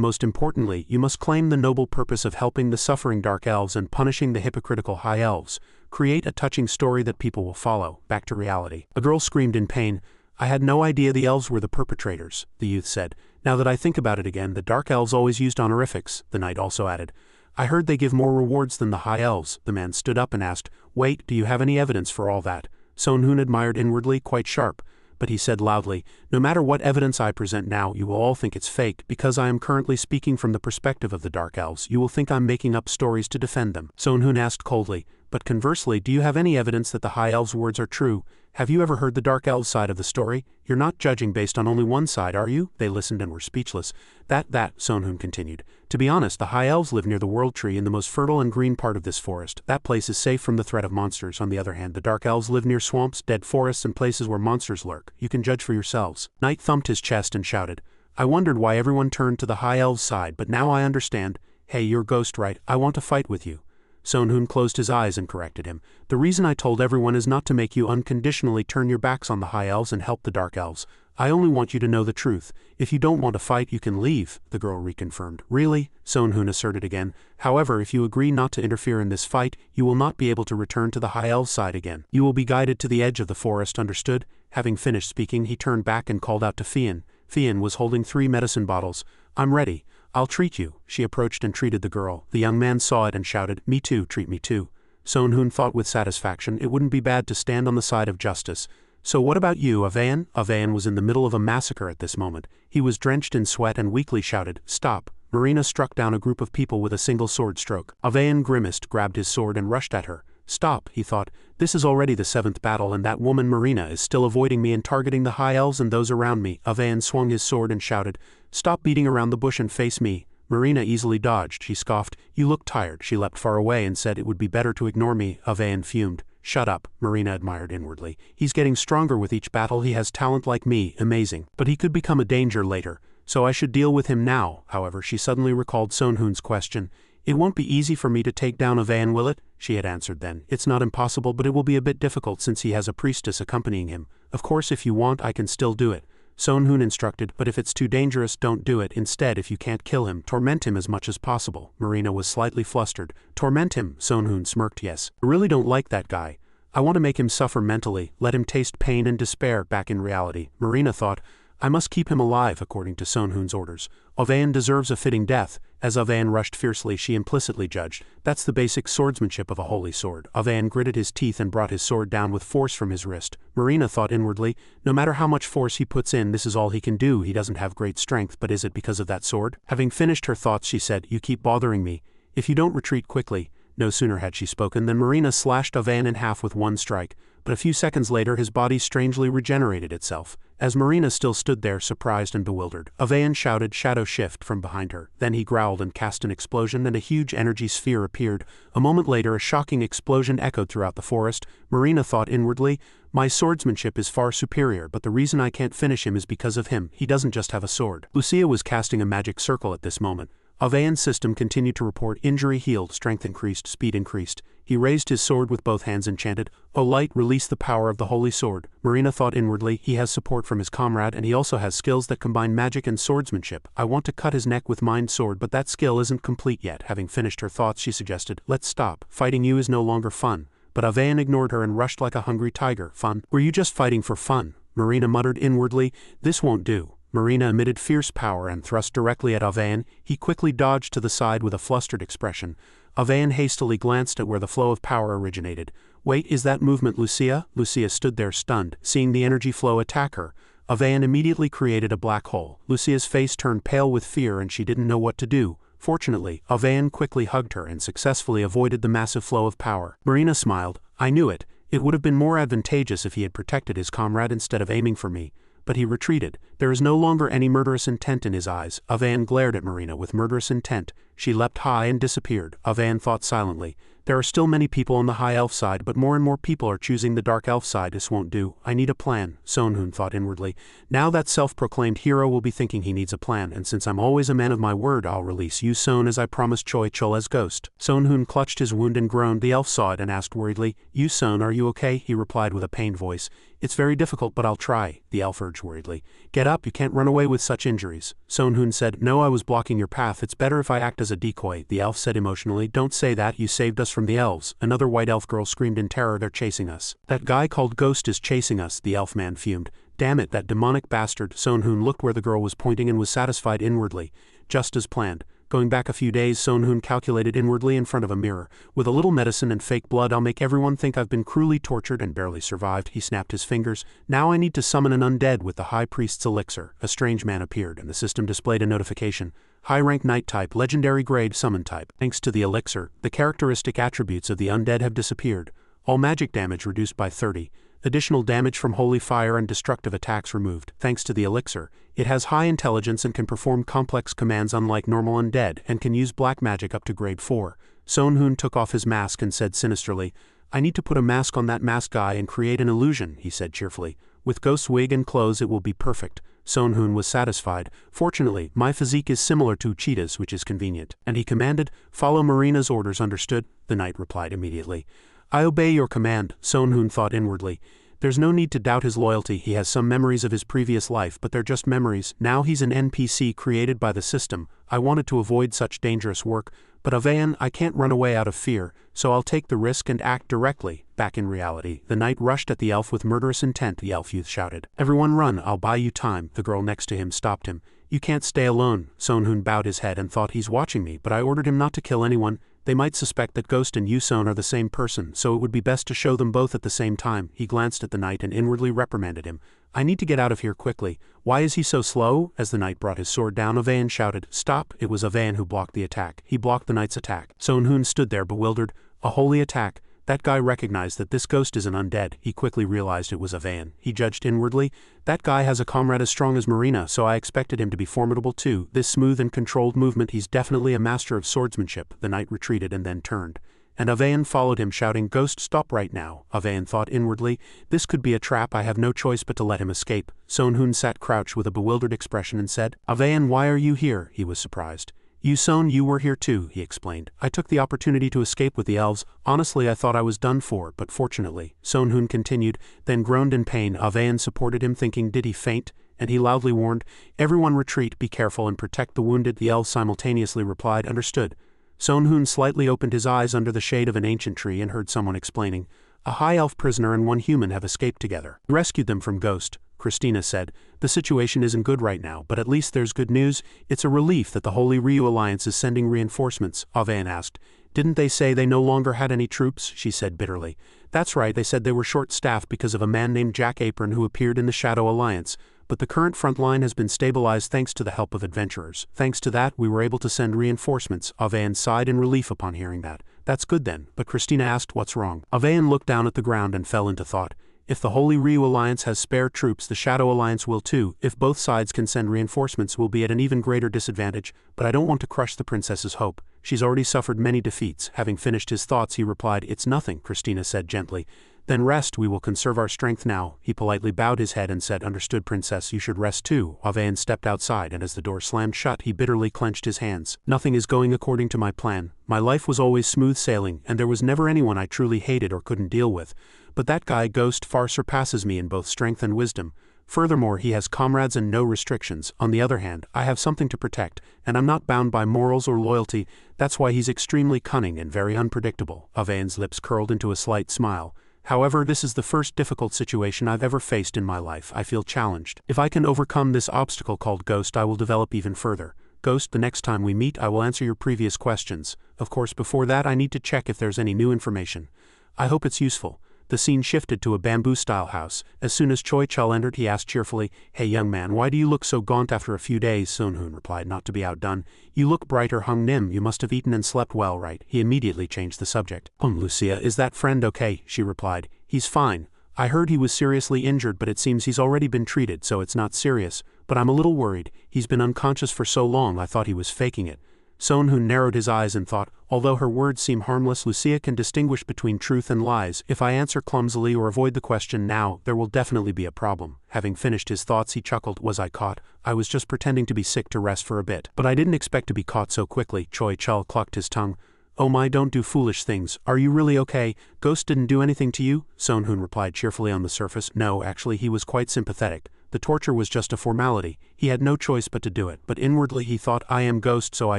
most importantly, you must claim the noble purpose of helping the suffering Dark Elves and punishing the hypocritical High Elves. Create a touching story that people will follow. Back to reality. A girl screamed in pain. I had no idea the elves were the perpetrators, the youth said. Now that I think about it again, the Dark Elves always used honorifics, the knight also added. I heard they give more rewards than the high elves. The man stood up and asked, "Wait, do you have any evidence for all that?" Sonhun admired inwardly, quite sharp. But he said loudly, "No matter what evidence I present now, you will all think it's fake. Because I am currently speaking from the perspective of the Dark Elves, you will think I'm making up stories to defend them." Sonhun asked coldly, "But conversely, do you have any evidence that the High Elves' words are true? Have you ever heard the Dark Elves' side of the story? You're not judging based on only one side, are you?" They listened and were speechless. That, Sonhun continued. "To be honest, the High Elves live near the World Tree in the most fertile and green part of this forest. That place is safe from the threat of monsters. On the other hand, the Dark Elves live near swamps, dead forests, and places where monsters lurk. You can judge for yourselves." Knight thumped his chest and shouted, "I wondered why everyone turned to the High Elves' side, but now I understand. Hey, you're Ghost, right? I want to fight with you." Sonhun closed his eyes and corrected him. "The reason I told everyone is not to make you unconditionally turn your backs on the High Elves and help the Dark Elves. I only want you to know the truth. If you don't want to fight, you can leave," the girl reconfirmed. "Really?" Sonhun asserted again. "However, if you agree not to interfere in this fight, you will not be able to return to the High Elves' side again. You will be guided to the edge of the forest, understood?" Having finished speaking, he turned back and called out to Fian. Fian was holding 3 medicine bottles. "I'm ready. I'll treat you." She approached and treated the girl. The young man saw it and shouted, "Me too, treat me too." Sonhun thought with satisfaction it wouldn't be bad to stand on the side of justice. "So what about you, Avayan?" Avayan was in the middle of a massacre at this moment. He was drenched in sweat and weakly shouted, "Stop." Marina struck down a group of people with a single sword stroke. Avayan grimaced, grabbed his sword and rushed at her. "Stop," he thought. "This is already the 7th battle and that woman Marina is still avoiding me and targeting the High Elves and those around me." Avayan swung his sword and shouted, "Stop beating around the bush and face me." Marina easily dodged. She scoffed, "You look tired." She leapt far away and said, "It would be better to ignore me." Avayan fumed. "Shut up," Marina admired inwardly. "He's getting stronger with each battle. He has talent like me, amazing. But he could become a danger later, so I should deal with him now." However, she suddenly recalled Sonhun's question. "It won't be easy for me to take down Avayan, will it?" She had answered then. "It's not impossible, but it will be a bit difficult since he has a priestess accompanying him. Of course, if you want, I can still do it." Sonhun instructed, "But if it's too dangerous, don't do it. Instead, if you can't kill him, torment him as much as possible." Marina was slightly flustered. "Torment him?" Sonhun smirked. "Yes. I really don't like that guy. I want to make him suffer mentally, let him taste pain and despair back in reality." Marina thought, "I must keep him alive according to Sonhun's orders. Avayan deserves a fitting death." As Avayan rushed fiercely, she implicitly judged, "That's the basic swordsmanship of a holy sword." Avayan gritted his teeth and brought his sword down with force from his wrist. Marina thought inwardly, "No matter how much force he puts in, this is all he can do. He doesn't have great strength, but is it because of that sword?" Having finished her thoughts, she said, "You keep bothering me. If you don't retreat quickly." No sooner had she spoken than Marina slashed Avayan in half with one strike, but a few seconds later his body strangely regenerated itself. As Marina still stood there, surprised and bewildered, Avayan shouted, "Shadow shift," from behind her. Then he growled and cast an explosion and a huge energy sphere appeared. A moment later a shocking explosion echoed throughout the forest. Marina thought inwardly, "My swordsmanship is far superior, but the reason I can't finish him is because of him. He doesn't just have a sword." Lucia was casting a magic circle at this moment. Avayan's system continued to report injury healed, strength increased, speed increased. He raised his sword with both hands and chanted, "O light, release the power of the holy sword." Marina thought inwardly, he has support from his comrade and he also has skills that combine magic and swordsmanship. I want to cut his neck with mind sword, but that skill isn't complete yet. Having finished her thoughts, she suggested, "Let's stop. Fighting you is no longer fun." But Avayan ignored her and rushed like a hungry tiger. "Fun? Were you just fighting for fun?" Marina muttered inwardly, "This won't do." Marina emitted fierce power and thrust directly at Avayan. He quickly dodged to the side with a flustered expression. Avayan hastily glanced at where the flow of power originated. "Wait, is that movement Lucia?" Lucia stood there stunned, seeing the energy flow attack her. Avayan immediately created a black hole. Lucia's face turned pale with fear and she didn't know what to do. Fortunately, Avayan quickly hugged her and successfully avoided the massive flow of power. Marina smiled. "I knew it. It would have been more advantageous if he had protected his comrade instead of aiming for me. But he retreated. There is no longer any murderous intent in his eyes." Avayan glared at Marina with murderous intent. She leapt high and disappeared. Avayan thought silently, "There are still many people on the High Elf side, but more and more people are choosing the Dark Elf side. This won't do. I need a plan." Sonhun thought inwardly, "Now that self-proclaimed hero will be thinking he needs a plan, and since I'm always a man of my word, I'll release Yu Son as I promised Choi Chul as ghost." Sonhun clutched his wound and groaned. The elf saw it and asked worriedly, "Yu Son, are you okay?" He replied with a pained voice, "It's very difficult, but I'll try." The elf urged worriedly, "Get up, you can't run away with such injuries." Sonhun said, "No, I was blocking your path. It's better if I act as a decoy." The elf said emotionally, "Don't say that, you saved us from the elves." Another white elf girl screamed in terror, "They're chasing us. That guy called Ghost is chasing us." The elf man fumed. "Damn it, that demonic bastard." Sonhun looked where the girl was pointing and was satisfied inwardly. Just as planned. Going back a few days, Sonhoon calculated inwardly in front of a mirror. With a little medicine and fake blood, I'll make everyone think I've been cruelly tortured and barely survived. He snapped his fingers. Now I need to summon an undead with the High Priest's elixir. A strange man appeared, and the system displayed a notification. High-rank Knight type, legendary grade, summon type. Thanks to the elixir, the characteristic attributes of the undead have disappeared. All magic damage reduced by 30. Additional damage from holy fire and destructive attacks removed. Thanks to the elixir, it has high intelligence and can perform complex commands unlike normal undead, and can use black magic up to grade 4. Sonhoon took off his mask and said sinisterly, "I need to put a mask on that masked guy and create an illusion," he said cheerfully. "With Ghost's wig and clothes it will be perfect." Sonhoon was satisfied. "Fortunately, my physique is similar to Cheetah's, which is convenient." And he commanded, "Follow Marina's orders." "Understood," the knight replied immediately. "I obey your command," Sonhoon thought inwardly. There's no need to doubt his loyalty. He has some memories of his previous life, but they're just memories. Now he's an NPC created by the system. I wanted to avoid such dangerous work, but Avayan, I can't run away out of fear, so I'll take the risk and act directly. Back in reality, the knight rushed at the elf with murderous intent. The elf youth shouted, "Everyone run, I'll buy you time." The girl next to him stopped him. "You can't stay alone." Sonhoon bowed his head and thought, he's watching me, but I ordered him not to kill anyone. They might suspect that Ghost and Yuson are the same person, so it would be best to show them both at the same time. He glanced at the knight and inwardly reprimanded him. "I need to get out of here quickly. Why is he so slow?" As the knight brought his sword down, Avayan shouted, "Stop!" It was Avayan who blocked the attack. He blocked the knight's attack. Sonhoon stood there bewildered. A holy attack. That guy recognized that this ghost is an undead. He quickly realized it was Avayan. He judged inwardly. That guy has a comrade as strong as Marina, so I expected him to be formidable too. This smooth and controlled movement, he's definitely a master of swordsmanship. The knight retreated and then turned. And Avayan followed him, shouting, "Ghost, stop right now." Avayan thought inwardly, this could be a trap. I have no choice but to let him escape. Sonhoon sat crouched with a bewildered expression and said, "Avayan, why are you here?" He was surprised. "Yuson, you were here too," he explained. "I took the opportunity to escape with the elves. Honestly, I thought I was done for, but fortunately." Sonhoon continued, then groaned in pain. Avayan supported him, thinking, did he faint? And he loudly warned, "Everyone retreat, be careful and protect the wounded." The elves simultaneously replied, "Understood." Sonhoon slightly opened his eyes under the shade of an ancient tree and heard someone explaining, "A high elf prisoner and one human have escaped together. We rescued them from Ghost." Christina said, "The situation isn't good right now, but at least there's good news. It's a relief that the Holy Ryu Alliance is sending reinforcements." Avayan asked, "Didn't they say they no longer had any troops?" She said bitterly. "That's right, they said they were short-staffed because of a man named Jack Apron who appeared in the Shadow Alliance. But the current front line has been stabilized thanks to the help of adventurers. Thanks to that, we were able to send reinforcements." Avayan sighed in relief upon hearing that. "That's good then." But Christina asked, "What's wrong?" Avayan looked down at the ground and fell into thought. If the Holy Ryu Alliance has spare troops, the Shadow Alliance will too. If both sides can send reinforcements, we'll be at an even greater disadvantage, but I don't want to crush the princess's hope. She's already suffered many defeats. Having finished his thoughts, he replied, "It's nothing," Christina said gently. "Then rest, we will conserve our strength now." He politely bowed his head and said, "Understood, princess, you should rest too." Avayan stepped outside, and as the door slammed shut, he bitterly clenched his hands. "Nothing is going according to my plan. My life was always smooth sailing, and there was never anyone I truly hated or couldn't deal with. But that guy Ghost far surpasses me in both strength and wisdom. Furthermore, he has comrades and no restrictions. On the other hand, I have something to protect, and I'm not bound by morals or loyalty. That's why he's extremely cunning and very unpredictable." Avayan's lips curled into a slight smile. "However, this is the first difficult situation I've ever faced in my life. I feel challenged. If I can overcome this obstacle called Ghost, I will develop even further. Ghost, the next time we meet, I will answer your previous questions. Of course, before that, I need to check if there's any new information. I hope it's useful." The scene shifted to a bamboo-style house. As soon as Choi Chul entered, he asked cheerfully, "Hey young man, why do you look so gaunt after a few days?" Sonhoon replied, not to be outdone, "You look brighter, Hung Nim. You must have eaten and slept well, right?" He immediately changed the subject. Lucia, is that friend okay?" She replied, "He's fine. I heard he was seriously injured, but it seems he's already been treated, so it's not serious. But I'm a little worried. He's been unconscious for so long, I thought he was faking it." Sonhoon narrowed his eyes and thought, although her words seem harmless, Lucia can distinguish between truth and lies. If I answer clumsily or avoid the question now, there will definitely be a problem. Having finished his thoughts, he chuckled, "Was I caught? I was just pretending to be sick to rest for a bit. But I didn't expect to be caught so quickly." Choi Chul clucked his tongue. "Oh my, don't do foolish things. Are you really okay? Ghost didn't do anything to you?" Sonhoon replied cheerfully on the surface. "No, actually he was quite sympathetic. The torture was just a formality. He had no choice but to do it. But inwardly he thought, I am Ghost, so I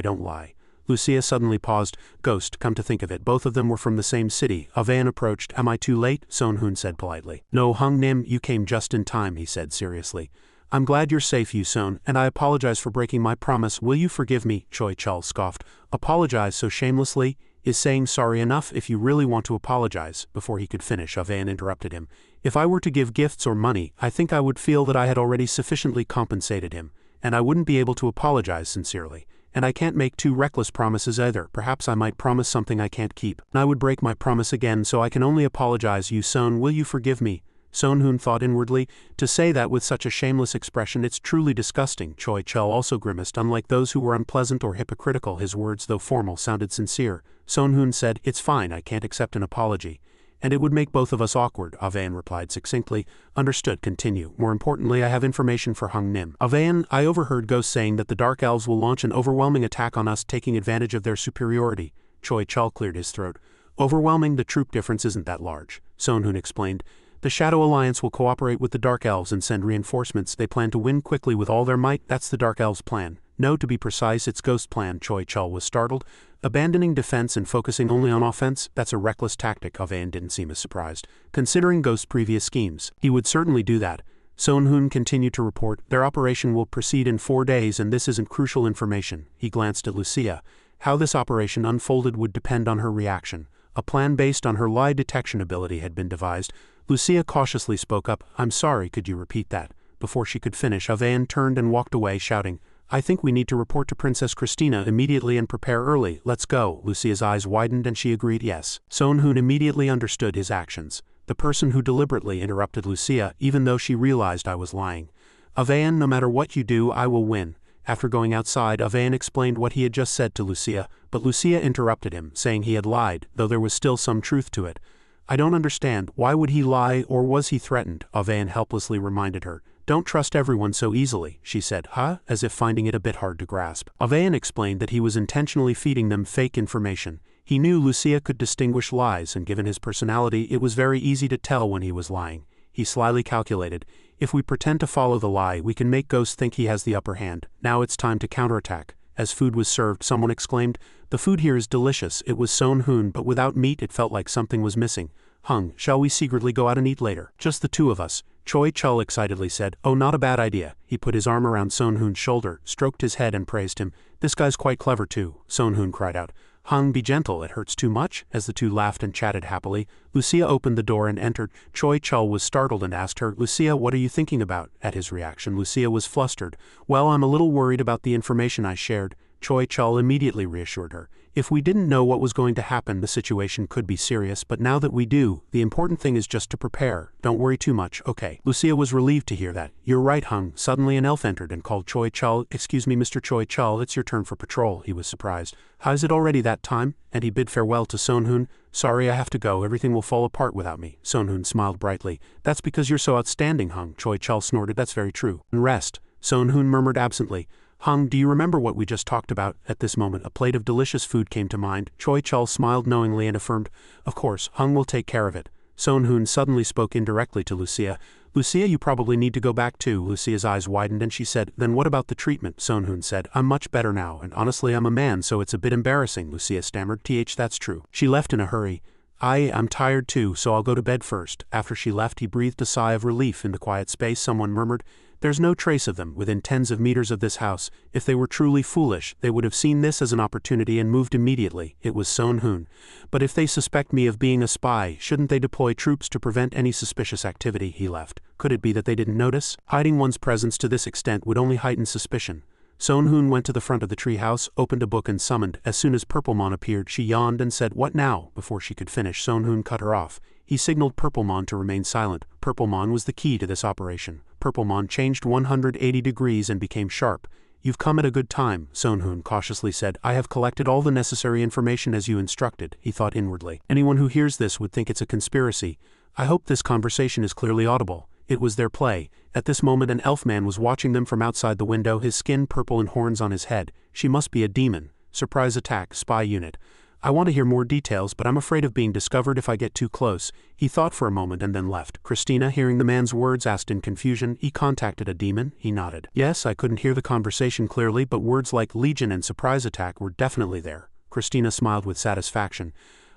don't lie." Lucia suddenly paused. "Ghost, come to think of it, both of them were from the same city." Avayan approached. "Am I too late?" Sonhoon said politely. "No, Hung Nim, you came just in time," he said seriously. I'm glad you're safe, Yuson, and I apologize for breaking my promise. Will you forgive me? Choi Chul scoffed. Apologize so shamelessly? Is saying sorry enough? If you really want to apologize? Before he could finish, Avan interrupted him. If I were to give gifts or money, I think I would feel that I had already sufficiently compensated him, and I wouldn't be able to apologize sincerely. And I can't make too reckless promises either. Perhaps I might promise something I can't keep, and I would break my promise again, so I can only apologize. Yuson, will you forgive me? Sonhoon thought inwardly. To say that with such a shameless expression, it's truly disgusting. Choi Chul also grimaced. Unlike those who were unpleasant or hypocritical, his words, though formal, sounded sincere. Sonhoon said, It's fine, I can't accept an apology. And it would make both of us awkward, Avan replied succinctly. Understood, continue. More importantly, I have information for Hung Nim. Avan, I overheard ghosts saying that the Dark Elves will launch an overwhelming attack on us, taking advantage of their superiority. Choi Chul cleared his throat. Overwhelming? The troop difference isn't that large, Sonhoon explained. The Shadow Alliance will cooperate with the Dark Elves and send reinforcements. They plan to win quickly with all their might. That's the Dark Elves' plan. No, to be precise, it's Ghost's plan. Choi Chul was startled. Abandoning defense and focusing only on offense? That's a reckless tactic. Avan didn't seem as surprised. Considering Ghost's previous schemes, he would certainly do that. Sonhoon continued to report, their operation will proceed in 4 days, and this isn't crucial information. He glanced at Lucia. How this operation unfolded would depend on her reaction. A plan based on her lie detection ability had been devised. Lucia cautiously spoke up. I'm sorry, could you repeat that? Before she could finish, Avan turned and walked away, shouting, I think we need to report to Princess Christina immediately and prepare early. Let's go. Lucia's eyes widened and she agreed yes. Sonhoon immediately understood his actions. The person who deliberately interrupted Lucia, even though she realized I was lying. Avan, no matter what you do, I will win. After going outside, Avan explained what he had just said to Lucia, but Lucia interrupted him, saying he had lied, though there was still some truth to it. I don't understand, why would he lie, or was he threatened? Avan helplessly reminded her. Don't trust everyone so easily, she said, as if finding it a bit hard to grasp. Avan explained that he was intentionally feeding them fake information. He knew Lucia could distinguish lies, and given his personality, it was very easy to tell when he was lying. He slyly calculated, if we pretend to follow the lie, we can make Ghost think he has the upper hand. Now it's time to counterattack. As food was served, someone exclaimed, the food here is delicious. It was Sonhoon, but without meat it felt like something was missing. Hung, shall we secretly go out and eat later? Just the two of us. Choi Chul excitedly said, oh, not a bad idea. He put his arm around Sonhoon's shoulder, stroked his head and praised him. This guy's quite clever too. Sonhoon cried out. Hung, be gentle, it hurts too much? As the two laughed and chatted happily, Lucia opened the door and entered. Choi Chul was startled and asked her, Lucia, what are you thinking about? At his reaction, Lucia was flustered. Well, I'm a little worried about the information I shared. Choi Chul immediately reassured her. If we didn't know what was going to happen, the situation could be serious, but now that we do, the important thing is just to prepare. Don't worry too much, okay? Lucia was relieved to hear that. You're right, Hung. Suddenly an elf entered and called Choi Chul. Excuse me, Mr. Choi Chul, it's your turn for patrol. He was surprised. How is it already that time? And he bid farewell to Sonhoon. Sorry, I have to go. Everything will fall apart without me. Sonhoon smiled brightly. That's because you're so outstanding, Hung. Choi Chul snorted. That's very true. And rest. Sonhoon murmured absently. Hung, do you remember what we just talked about? At this moment, a plate of delicious food came to mind. Choi Chul smiled knowingly and affirmed, of course, Hung will take care of it. Sonhoon suddenly spoke indirectly to Lucia. Lucia, you probably need to go back too. Lucia's eyes widened and she said, then what about the treatment? Sonhoon said, I'm much better now, and honestly I'm a man, so it's a bit embarrassing. Lucia stammered, that's true. She left in a hurry. I'm tired too, so I'll go to bed first. After she left, he breathed a sigh of relief. In the quiet space, someone murmured, there's no trace of them within tens of meters of this house. If they were truly foolish, they would have seen this as an opportunity and moved immediately. It was Sonhoon. But if they suspect me of being a spy, shouldn't they deploy troops to prevent any suspicious activity? He left. Could it be that they didn't notice? Hiding one's presence to this extent would only heighten suspicion. Sonhoon went to the front of the treehouse, opened a book and summoned. As soon as Purplemon appeared, she yawned and said, what now? Before she could finish, Sonhoon cut her off. He signaled Purplemon to remain silent. Purplemon was the key to this operation. Purplemon changed 180 degrees and became sharp. You've come at a good time, Sonhoon cautiously said. I have collected all the necessary information as you instructed, he thought inwardly. Anyone who hears this would think it's a conspiracy. I hope this conversation is clearly audible. It was their play. At this moment an elf-man was watching them from outside the window, his skin purple and horns on his head. She must be a demon. Surprise attack, spy unit. I want to hear more details, but I'm afraid of being discovered if I get too close. He thought for a moment and then left. Christina, hearing the man's words, asked in confusion, he contacted a demon? He nodded. Yes, I couldn't hear the conversation clearly, but words like legion and surprise attack were definitely there. Christina smiled with satisfaction.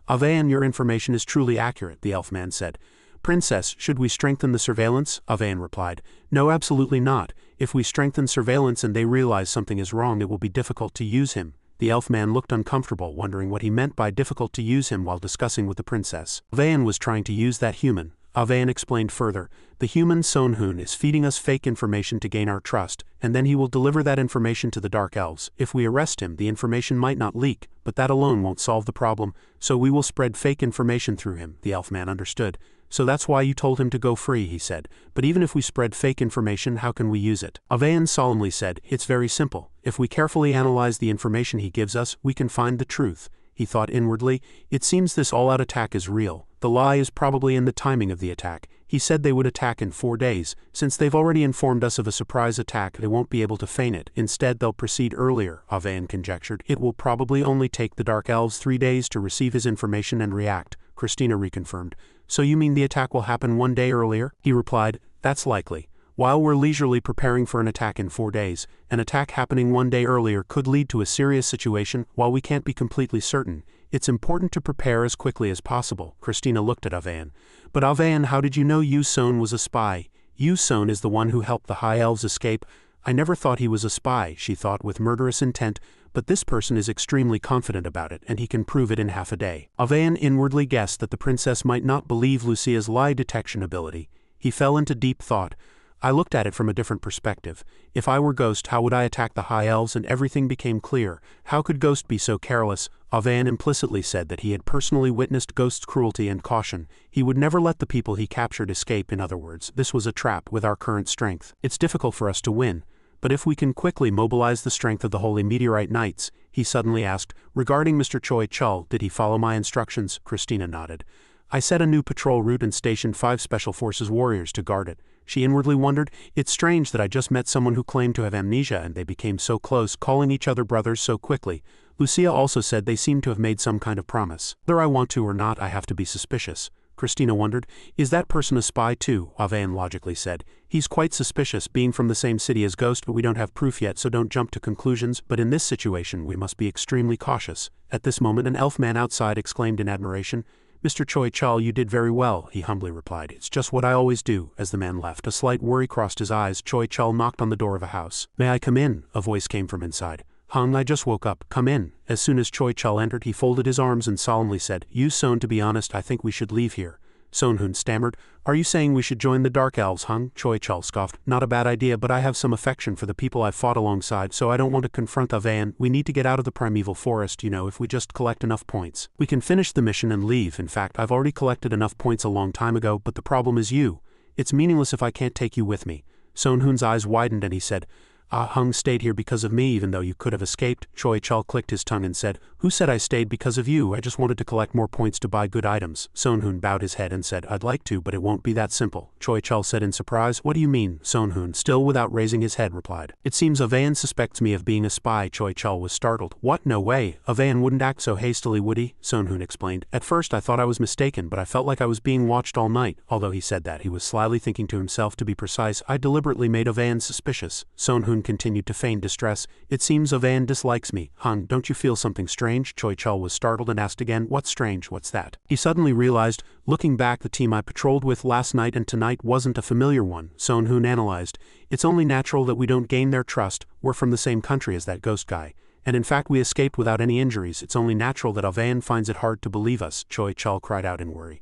Avan, your information is truly accurate, the elf-man said. Princess, should we strengthen the surveillance? Avan replied. No, absolutely not. If we strengthen surveillance and they realize something is wrong, it will be difficult to use him. The elf man looked uncomfortable, wondering what he meant by difficult to use him while discussing with the princess. Avayan was trying to use that human. Avayan explained further, the human Sonhun is feeding us fake information to gain our trust, and then he will deliver that information to the Dark Elves. If we arrest him, the information might not leak, but that alone won't solve the problem, so we will spread fake information through him. The elf man understood. So that's why you told him to go free, he said. But even if we spread fake information, how can we use it? Avayan solemnly said, it's very simple. If we carefully analyze the information he gives us, we can find the truth. He thought inwardly, it seems this all-out attack is real. The lie is probably in the timing of the attack. He said they would attack in 4 days. Since they've already informed us of a surprise attack, they won't be able to feign it. Instead, they'll proceed earlier, Avayan conjectured. It will probably only take the Dark Elves 3 days to receive his information and react, Christina reconfirmed. So you mean the attack will happen 1 day earlier? He replied, that's likely. While we're leisurely preparing for an attack in 4 days, an attack happening 1 day earlier could lead to a serious situation. While we can't be completely certain, it's important to prepare as quickly as possible. Christina looked at Avayan. But Avayan, how did you know Yu Son was a spy? Yu Son is the one who helped the High Elves escape. I never thought he was a spy, she thought, with murderous intent, but this person is extremely confident about it, and he can prove it in half a day. Avayan inwardly guessed that the princess might not believe Lucia's lie detection ability. He fell into deep thought. I looked at it from a different perspective. If I were Ghost, how would I attack the High Elves? And everything became clear. How could Ghost be so careless? Avayan implicitly said that he had personally witnessed Ghost's cruelty and caution. He would never let the people he captured escape. In other words, this was a trap with our current strength. It's difficult for us to win. But if we can quickly mobilize the strength of the Holy Meteorite Knights, he suddenly asked, regarding Mr. Choi Chul, did he follow my instructions? Christina nodded. I set a new patrol route and stationed 5 Special Forces warriors to guard it. She inwardly wondered, it's strange that I just met someone who claimed to have amnesia and they became so close, calling each other brothers so quickly. Lucia also said they seem to have made some kind of promise. Whether I want to or not, I have to be suspicious. Christina wondered, is that person a spy too? Avayan logically said. He's quite suspicious, being from the same city as Ghost, but we don't have proof yet, so don't jump to conclusions. But in this situation, we must be extremely cautious. At this moment, an elf man outside exclaimed in admiration, Mr. Choi Chul, you did very well, he humbly replied. It's just what I always do. As the man left, a slight worry crossed his eyes. Choi Chul knocked on the door of a house. May I come in? A voice came from inside. Hung, I just woke up. Come in. As soon as Choi Chul entered, he folded his arms and solemnly said, Yu Son, to be honest, I think we should leave here. Sonhun stammered, are you saying we should join the Dark Elves, Hung? Choi Chul scoffed, not a bad idea, but I have some affection for the people I've fought alongside, so I don't want to confront Avayan. We need to get out of the primeval forest, you know, if we just collect enough points. We can finish the mission and leave. In fact, I've already collected enough points a long time ago, but the problem is you. It's meaningless if I can't take you with me. Sonhun's eyes widened and he said, Hung stayed here because of me even though you could have escaped. Choi Chul clicked his tongue and said, who said I stayed because of you? I just wanted to collect more points to buy good items. Sonhun bowed his head and said, I'd like to, but it won't be that simple. Choi Chul said in surprise, what do you mean? Sonhun, still without raising his head, replied. It seems Avayan suspects me of being a spy. Choi Chul was startled. What? No way. Avayan wouldn't act so hastily, would he? Sonhun explained. At first I thought I was mistaken, but I felt like I was being watched all night. Although he said that, he was slyly thinking to himself, to be precise, I deliberately made Avayan suspicious. Sonhun continued to feign distress. It seems Avayan dislikes me. Hung, don't you feel something strange? Choi Chul was startled and asked again, what's strange? What's that? He suddenly realized, looking back, the team I patrolled with last night and tonight wasn't a familiar one. Sonhun analyzed, it's only natural that we don't gain their trust. We're from the same country as that Ghost guy. And in fact we escaped without any injuries. It's only natural that Avayan finds it hard to believe us. Choi Chul cried out in worry.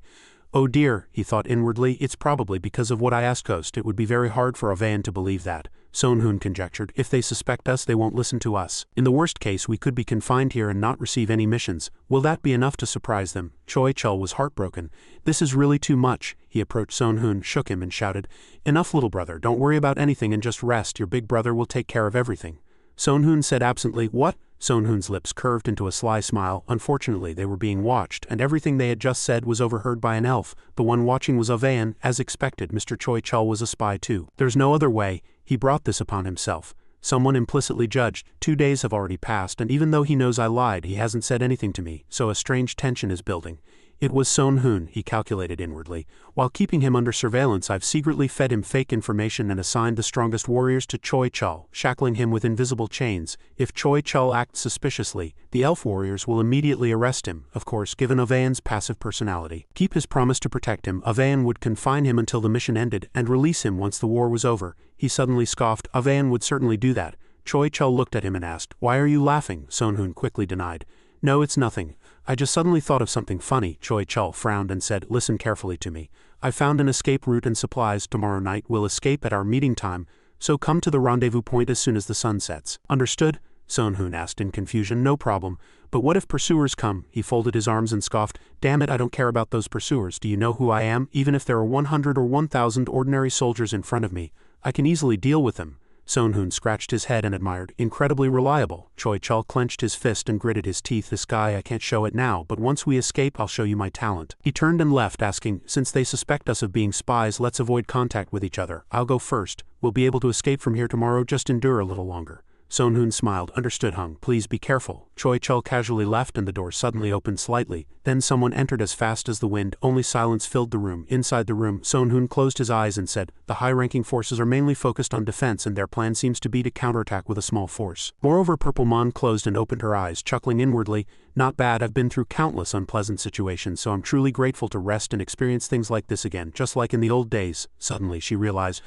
Oh dear, he thought inwardly, it's probably because of what I asked Ghost. It would be very hard for Avayan to believe that. Sonhun conjectured, if they suspect us, they won't listen to us. In the worst case, we could be confined here and not receive any missions. Will that be enough to surprise them? Choi Chul was heartbroken. This is really too much. He approached Sonhun, shook him and shouted, enough, little brother, don't worry about anything and just rest. Your big brother will take care of everything. Sonhun said absently, what? Sonhun's lips curved into a sly smile. Unfortunately, they were being watched, and everything they had just said was overheard by an elf. The one watching was Avayan. As expected, Mr. Choi Chul was a spy too. There's no other way. He brought this upon himself. Someone implicitly judged. 2 days have already passed, and even though he knows I lied, he hasn't said anything to me, so a strange tension is building. It was Sonhoon, he calculated inwardly. While keeping him under surveillance, I've secretly fed him fake information and assigned the strongest warriors to Choi Chul, shackling him with invisible chains. If Choi Chul acts suspiciously, the elf warriors will immediately arrest him, of course given Avayan's passive personality. Keep his promise to protect him. Avayan would confine him until the mission ended and release him once the war was over. He suddenly scoffed. Avayan would certainly do that. Choi Chul looked at him and asked, "Why are you laughing?" Sonhoon quickly denied. "No, it's nothing. I just suddenly thought of something funny." Choi Chul frowned and said, "Listen carefully to me. I found an escape route and supplies. Tomorrow night we'll escape at our meeting time, so come to the rendezvous point as soon as the sun sets." "Understood?" Sonhoon asked in confusion. "No problem. But what if pursuers come?" He folded his arms and scoffed. "Damn it, I don't care about those pursuers. Do you know who I am? Even if there are 100 or 1,000 ordinary soldiers in front of me, I can easily deal with them." Sonhoon scratched his head and admired. "Incredibly reliable." Choi Chul clenched his fist and gritted his teeth. "This guy, I can't show it now, but once we escape I'll show you my talent." He turned and left, asking, "Since they suspect us of being spies, let's avoid contact with each other. I'll go first. We'll be able to escape from here tomorrow, just endure a little longer." Sonhoon smiled. "Understood, Hung. Please be careful." Choi Chul casually left and the door suddenly opened slightly. Then someone entered as fast as the wind. Only silence filled the room. Inside the room, Sonhoon closed his eyes and said, "The high-ranking forces are mainly focused on defense and their plan seems to be to counterattack with a small force." Moreover, Purple Mon closed and opened her eyes, chuckling inwardly. "Not bad. I've been through countless unpleasant situations, so I'm truly grateful to rest and experience things like this again, just like in the old days." Suddenly she realized,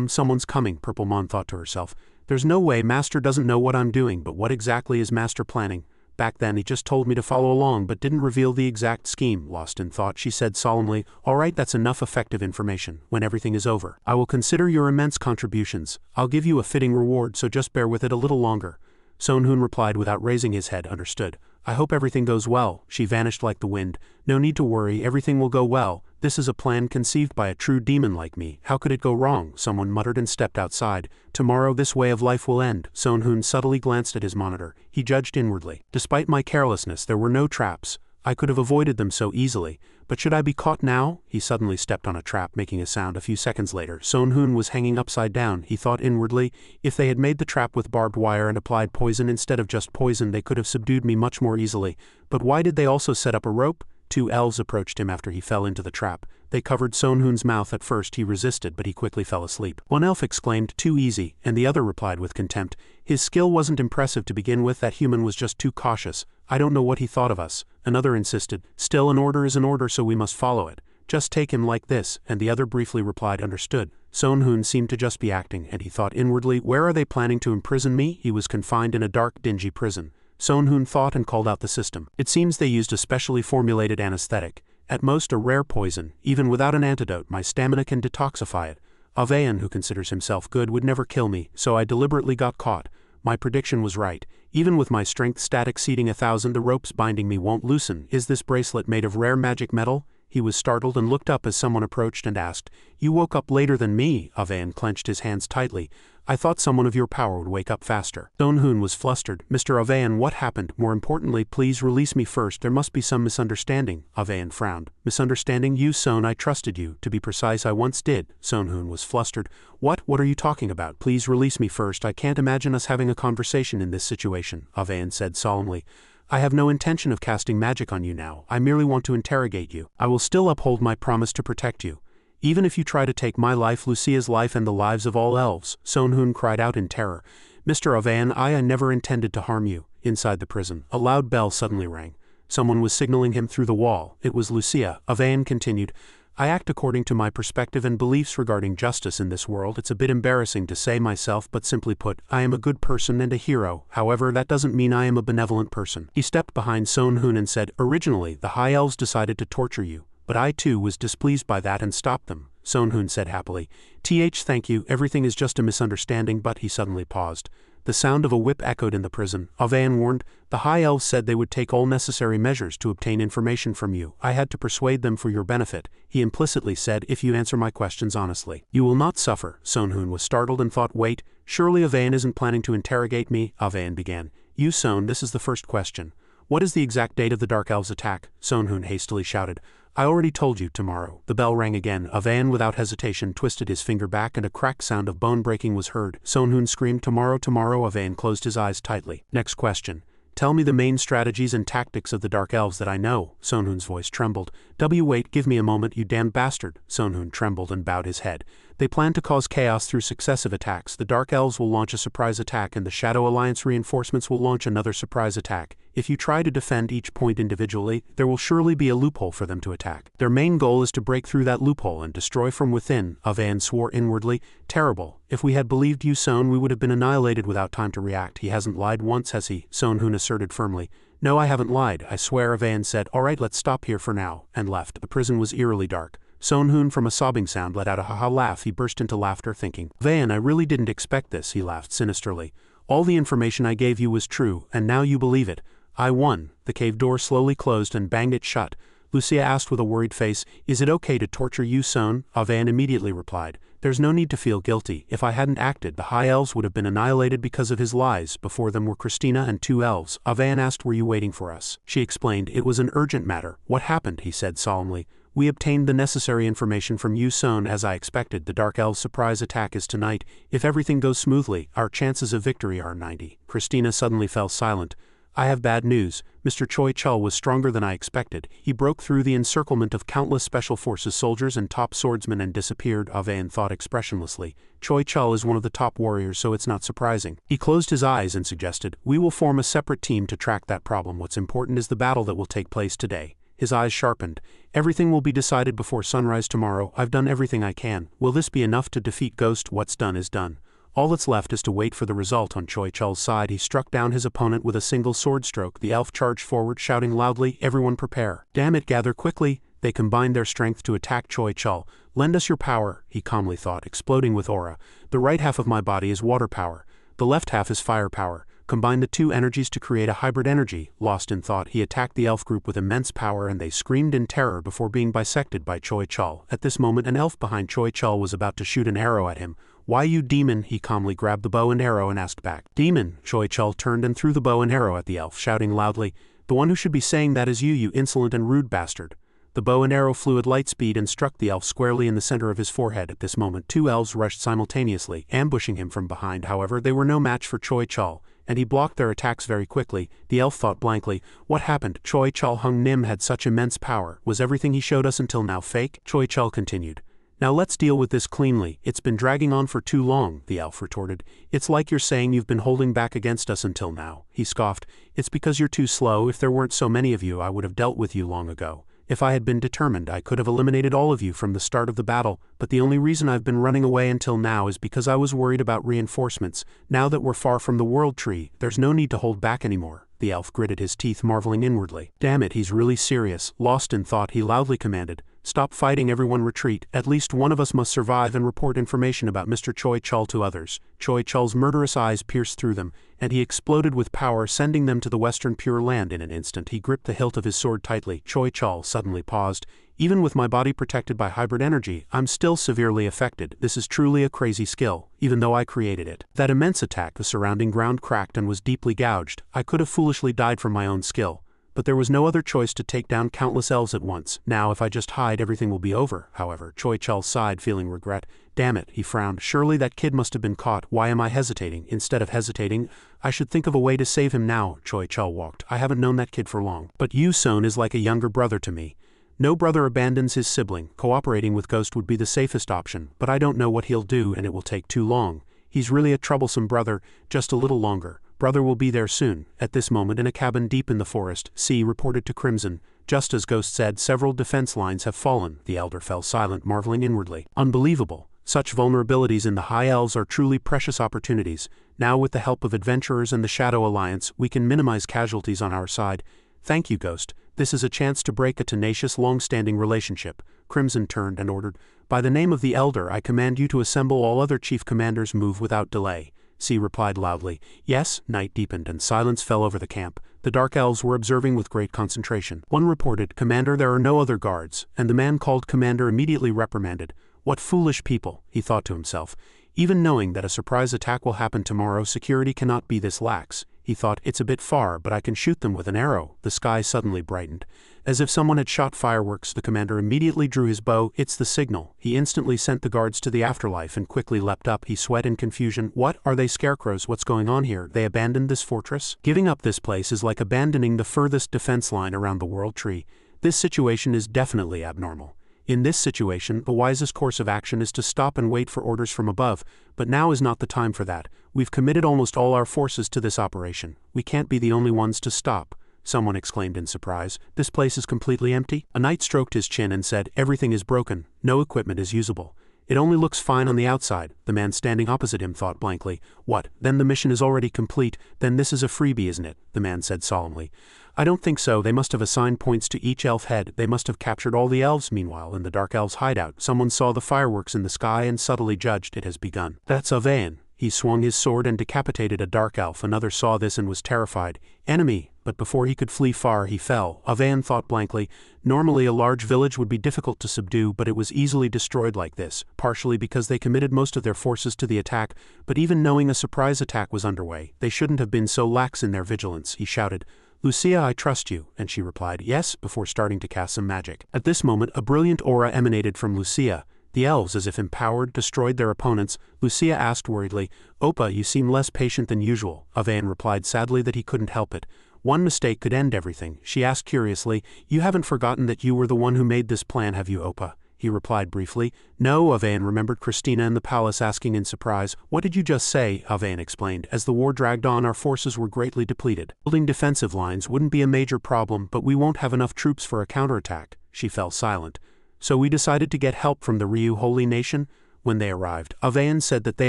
someone's coming," Purple Mon thought to herself. "There's no way Master doesn't know what I'm doing, but what exactly is Master planning? Back then he just told me to follow along but didn't reveal the exact scheme." Lost in thought, she said solemnly, "All right, that's enough effective information. When everything is over, I will consider your immense contributions. I'll give you a fitting reward, so just bear with it a little longer." Sonhoon replied without raising his head, "Understood. I hope everything goes well." She vanished like the wind. "No need to worry, everything will go well. This is a plan conceived by a true demon like me. How could it go wrong?" Someone muttered and stepped outside. "Tomorrow this way of life will end." Sonhoon subtly glanced at his monitor. He judged inwardly. Despite my carelessness, there were no traps. I could have avoided them so easily. But should I be caught now? He suddenly stepped on a trap, making a sound. A few seconds later, Sonhoon was hanging upside down. He thought inwardly, if they had made the trap with barbed wire and applied poison instead of just poison, they could have subdued me much more easily. But why did they also set up a rope? Two elves approached him after he fell into the trap. They covered Sonhoon's mouth. At first he resisted, but he quickly fell asleep. One elf exclaimed, "Too easy," and the other replied with contempt, "His skill wasn't impressive to begin with. That human was just too cautious. I don't know what he thought of us." Another insisted, "Still, an order is an order, so we must follow it. Just take him like this," and the other briefly replied, "Understood." Sonhoon seemed to just be acting, and he thought inwardly, where are they planning to imprison me? He was confined in a dark, dingy prison. Sonhoon thought and called out the system. It seems they used a specially formulated anesthetic. At most a rare poison. Even without an antidote, my stamina can detoxify it. Avayan, who considers himself good, would never kill me, so I deliberately got caught. My prediction was right. Even with my strength stat exceeding 1,000, the ropes binding me won't loosen. Is this bracelet made of rare magic metal? He was startled and looked up as someone approached and asked, "You woke up later than me." Avayan clenched his hands tightly. "I thought someone of your power would wake up faster." Sonhoon was flustered. "Mr. Avayan, what happened? More importantly, please release me first. There must be some misunderstanding." Avayan frowned. "Misunderstanding? You, Son, I trusted you. To be precise, I once did." Sonhoon was flustered. What are you talking about? Please release me first. I can't imagine us having a conversation in this situation," Avayan said solemnly. "I have no intention of casting magic on you now. I merely want to interrogate you. I will still uphold my promise to protect you. Even if you try to take my life, Lucia's life, and the lives of all elves." Sonhoon cried out in terror. "Mr. Avayan, I never intended to harm you." Inside the prison, a loud bell suddenly rang. Someone was signaling him through the wall. It was Lucia. Avayan continued, "I act according to my perspective and beliefs regarding justice in this world. It's a bit embarrassing to say myself, but simply put, I am a good person and a hero. However, that doesn't mean I am a benevolent person." He stepped behind Sonhoon and said, "Originally, the High Elves decided to torture you, but I too was displeased by that and stopped them." Sonhoon said happily, Thank you, everything is just a misunderstanding." But he suddenly paused. The sound of a whip echoed in the prison. Avayan warned, "The High Elves said they would take all necessary measures to obtain information from you. I had to persuade them for your benefit." He implicitly said, "If you answer my questions honestly, you will not suffer." Sonhoon was startled and thought, "Wait, surely Avayan isn't planning to interrogate me?" Avayan began, "You, Son, this is the first question. What is the exact date of the Dark Elves' attack?" Sonhoon hastily shouted, "I already told you, tomorrow." The bell rang again. Avayan without hesitation twisted his finger back and a cracked sound of bone breaking was heard. Sonhoon screamed, "Tomorrow, tomorrow." Avayan closed his eyes tightly. "Next question. Tell me the main strategies and tactics of the Dark Elves that I know. Sonhun's voice trembled. Wait, give me a moment, you damned bastard. Sonhun trembled and bowed his head. They plan to cause chaos through successive attacks. The Dark Elves will launch a surprise attack and the Shadow Alliance reinforcements will launch another surprise attack. If you try to defend each point individually, there will surely be a loophole for them to attack. Their main goal is to break through that loophole and destroy from within. Avan swore inwardly. Terrible. If we had believed you, Son, we would have been annihilated without time to react. He hasn't lied once, has he? Sonhun asserted firmly. No, I haven't lied, I swear. Avan said. All right, let's stop here for now, and left. The prison was eerily dark. Sonhun, from a sobbing sound, let out a ha-ha laugh. He burst into laughter, thinking, Van, I really didn't expect this. He laughed sinisterly. All the information I gave you was true, and now you believe it. I won. The cave door slowly closed and banged it shut. Lucia asked with a worried face, Is it okay to torture you, Son? Avan immediately replied, There's no need to feel guilty. If I hadn't acted, the High Elves would have been annihilated because of his lies. Before them were Christina and 2 elves. Avan asked, Were you waiting for us? She explained, It was an urgent matter. What happened? He said solemnly. We obtained the necessary information from you, Son, as I expected. The Dark Elves' surprise attack is tonight. If everything goes smoothly, our chances of victory are 90. Christina suddenly fell silent. I have bad news. Mr. Choi Chul was stronger than I expected. He broke through the encirclement of countless Special Forces soldiers and top swordsmen and disappeared, Avan thought expressionlessly. Choi Chul is one of the top warriors, so it's not surprising. He closed his eyes and suggested, We will form a separate team to track that problem. What's important is the battle that will take place today. His eyes sharpened. Everything will be decided before sunrise tomorrow. I've done everything I can. Will this be enough to defeat Ghost? What's done is done. All that's left is to wait for the result. On Choi Chul's side, he struck down his opponent with a single sword stroke. The elf charged forward, shouting loudly, Everyone prepare. Damn it, gather quickly. They combined their strength to attack Choi Chul. Lend us your power, he calmly thought, exploding with aura. The right half of my body is water power. The left half is fire power. Combine the two energies to create a hybrid energy. Lost in thought, he attacked the elf group with immense power and they screamed in terror before being bisected by Choi Chul. At this moment, an elf behind Choi Chul was about to shoot an arrow at him. Why, you demon? He calmly grabbed the bow and arrow and asked back. Demon? Choi Chul turned and threw the bow and arrow at the elf, shouting loudly, The one who should be saying that is you, you insolent and rude bastard. The bow and arrow flew at light speed and struck the elf squarely in the center of his forehead. At this moment, 2 elves rushed simultaneously, ambushing him from behind. However, they were no match for Choi Chul, and he blocked their attacks very quickly. The elf thought blankly, What happened? Choi Chul Hung Nim had such immense power. Was everything he showed us until now fake? Choi Chul continued. Now let's deal with this cleanly. It's been dragging on for too long, the elf retorted. It's like you're saying you've been holding back against us until now. He scoffed. It's because you're too slow. If there weren't so many of you, I would have dealt with you long ago. If I had been determined, I could have eliminated all of you from the start of the battle, but the only reason I've been running away until now is because I was worried about reinforcements. Now that we're far from the World Tree, there's no need to hold back anymore. The elf gritted his teeth, marveling inwardly. Damn it, he's really serious. Lost in thought, he loudly commanded, Stop fighting, everyone retreat. At least one of us must survive and report information about Mr. Choi Chul to others. Choi Chul's murderous eyes pierced through them, and he exploded with power, sending them to the western Pure Land in an instant. He gripped the hilt of his sword tightly. Choi Chul suddenly paused. Even with my body protected by hybrid energy, I'm still severely affected. This is truly a crazy skill, even though I created it. That immense attack, the surrounding ground cracked and was deeply gouged. I could have foolishly died from my own skill. But there was no other choice to take down countless elves at once. Now if I just hide, everything will be over. However, Choi Chul sighed, feeling regret. Damn it, he frowned. Surely that kid must have been caught. Why am I hesitating? Instead of hesitating, I should think of a way to save him now. Choi Chul walked. I haven't known that kid for long. But you, Son, is like a younger brother to me. No brother abandons his sibling. Cooperating with Ghost would be the safest option, but I don't know what he'll do and it will take too long. He's really a troublesome brother. Just a little longer. Brother will be there soon. At this moment, in a cabin deep in the forest, C reported to Crimson. Just as Ghost said, several defense lines have fallen. The elder fell silent, marveling inwardly. Unbelievable. Such vulnerabilities in the High Elves are truly precious opportunities. Now with the help of adventurers and the Shadow Alliance, we can minimize casualties on our side. Thank you, Ghost. This is a chance to break a tenacious, long-standing relationship. Crimson turned and ordered, By the name of the Elder, I command you to assemble all other chief commanders. Move without delay. C replied loudly. Yes. Night deepened and silence fell over the camp. The Dark Elves were observing with great concentration. One reported, Commander, there are no other guards, and the man called Commander immediately reprimanded. What foolish people, he thought to himself. Even knowing that a surprise attack will happen tomorrow, security cannot be this lax. He thought, it's a bit far, but I can shoot them with an arrow. The sky suddenly brightened. As if someone had shot fireworks, the commander immediately drew his bow. It's the signal. He instantly sent the guards to the afterlife and quickly leapt up. He sweat in confusion. What? Are they scarecrows? What's going on here? They abandoned this fortress? Giving up this place is like abandoning the furthest defense line around the world tree. This situation is definitely abnormal. In this situation, the wisest course of action is to stop and wait for orders from above, but now is not the time for that. We've committed almost all our forces to this operation. We can't be the only ones to stop. Someone exclaimed in surprise. This place is completely empty? A knight stroked his chin and said, everything is broken. No equipment is usable. It only looks fine on the outside. The man standing opposite him thought blankly. What, then the mission is already complete? Then this is a freebie, isn't it? The man said solemnly. I don't think so. They must have assigned points to each elf head. They must have captured all the elves. Meanwhile, in the dark elves' hideout, someone saw the fireworks in the sky and subtly judged it has begun. That's Avain. He swung his sword and decapitated a dark elf. Another saw this and was terrified. Enemy. But before he could flee far, he fell. Avain thought blankly. Normally a large village would be difficult to subdue, but it was easily destroyed like this, partially because they committed most of their forces to the attack, but even knowing a surprise attack was underway, they shouldn't have been so lax in their vigilance. He shouted, Lucia, I trust you, and she replied, yes, before starting to cast some magic. At this moment, a brilliant aura emanated from Lucia. The elves, as if empowered, destroyed their opponents. Lucia asked worriedly, Opa, you seem less patient than usual. Avain replied sadly that he couldn't help it. One mistake could end everything. She asked curiously, you haven't forgotten that you were the one who made this plan, have you, Opa? He replied briefly. No, Avain remembered Christina in the palace asking in surprise. What did you just say? Avain explained. As the war dragged on, our forces were greatly depleted. Building defensive lines wouldn't be a major problem, but we won't have enough troops for a counterattack. She fell silent. So we decided to get help from the Ryu Holy Nation. When they arrived, Avain said that they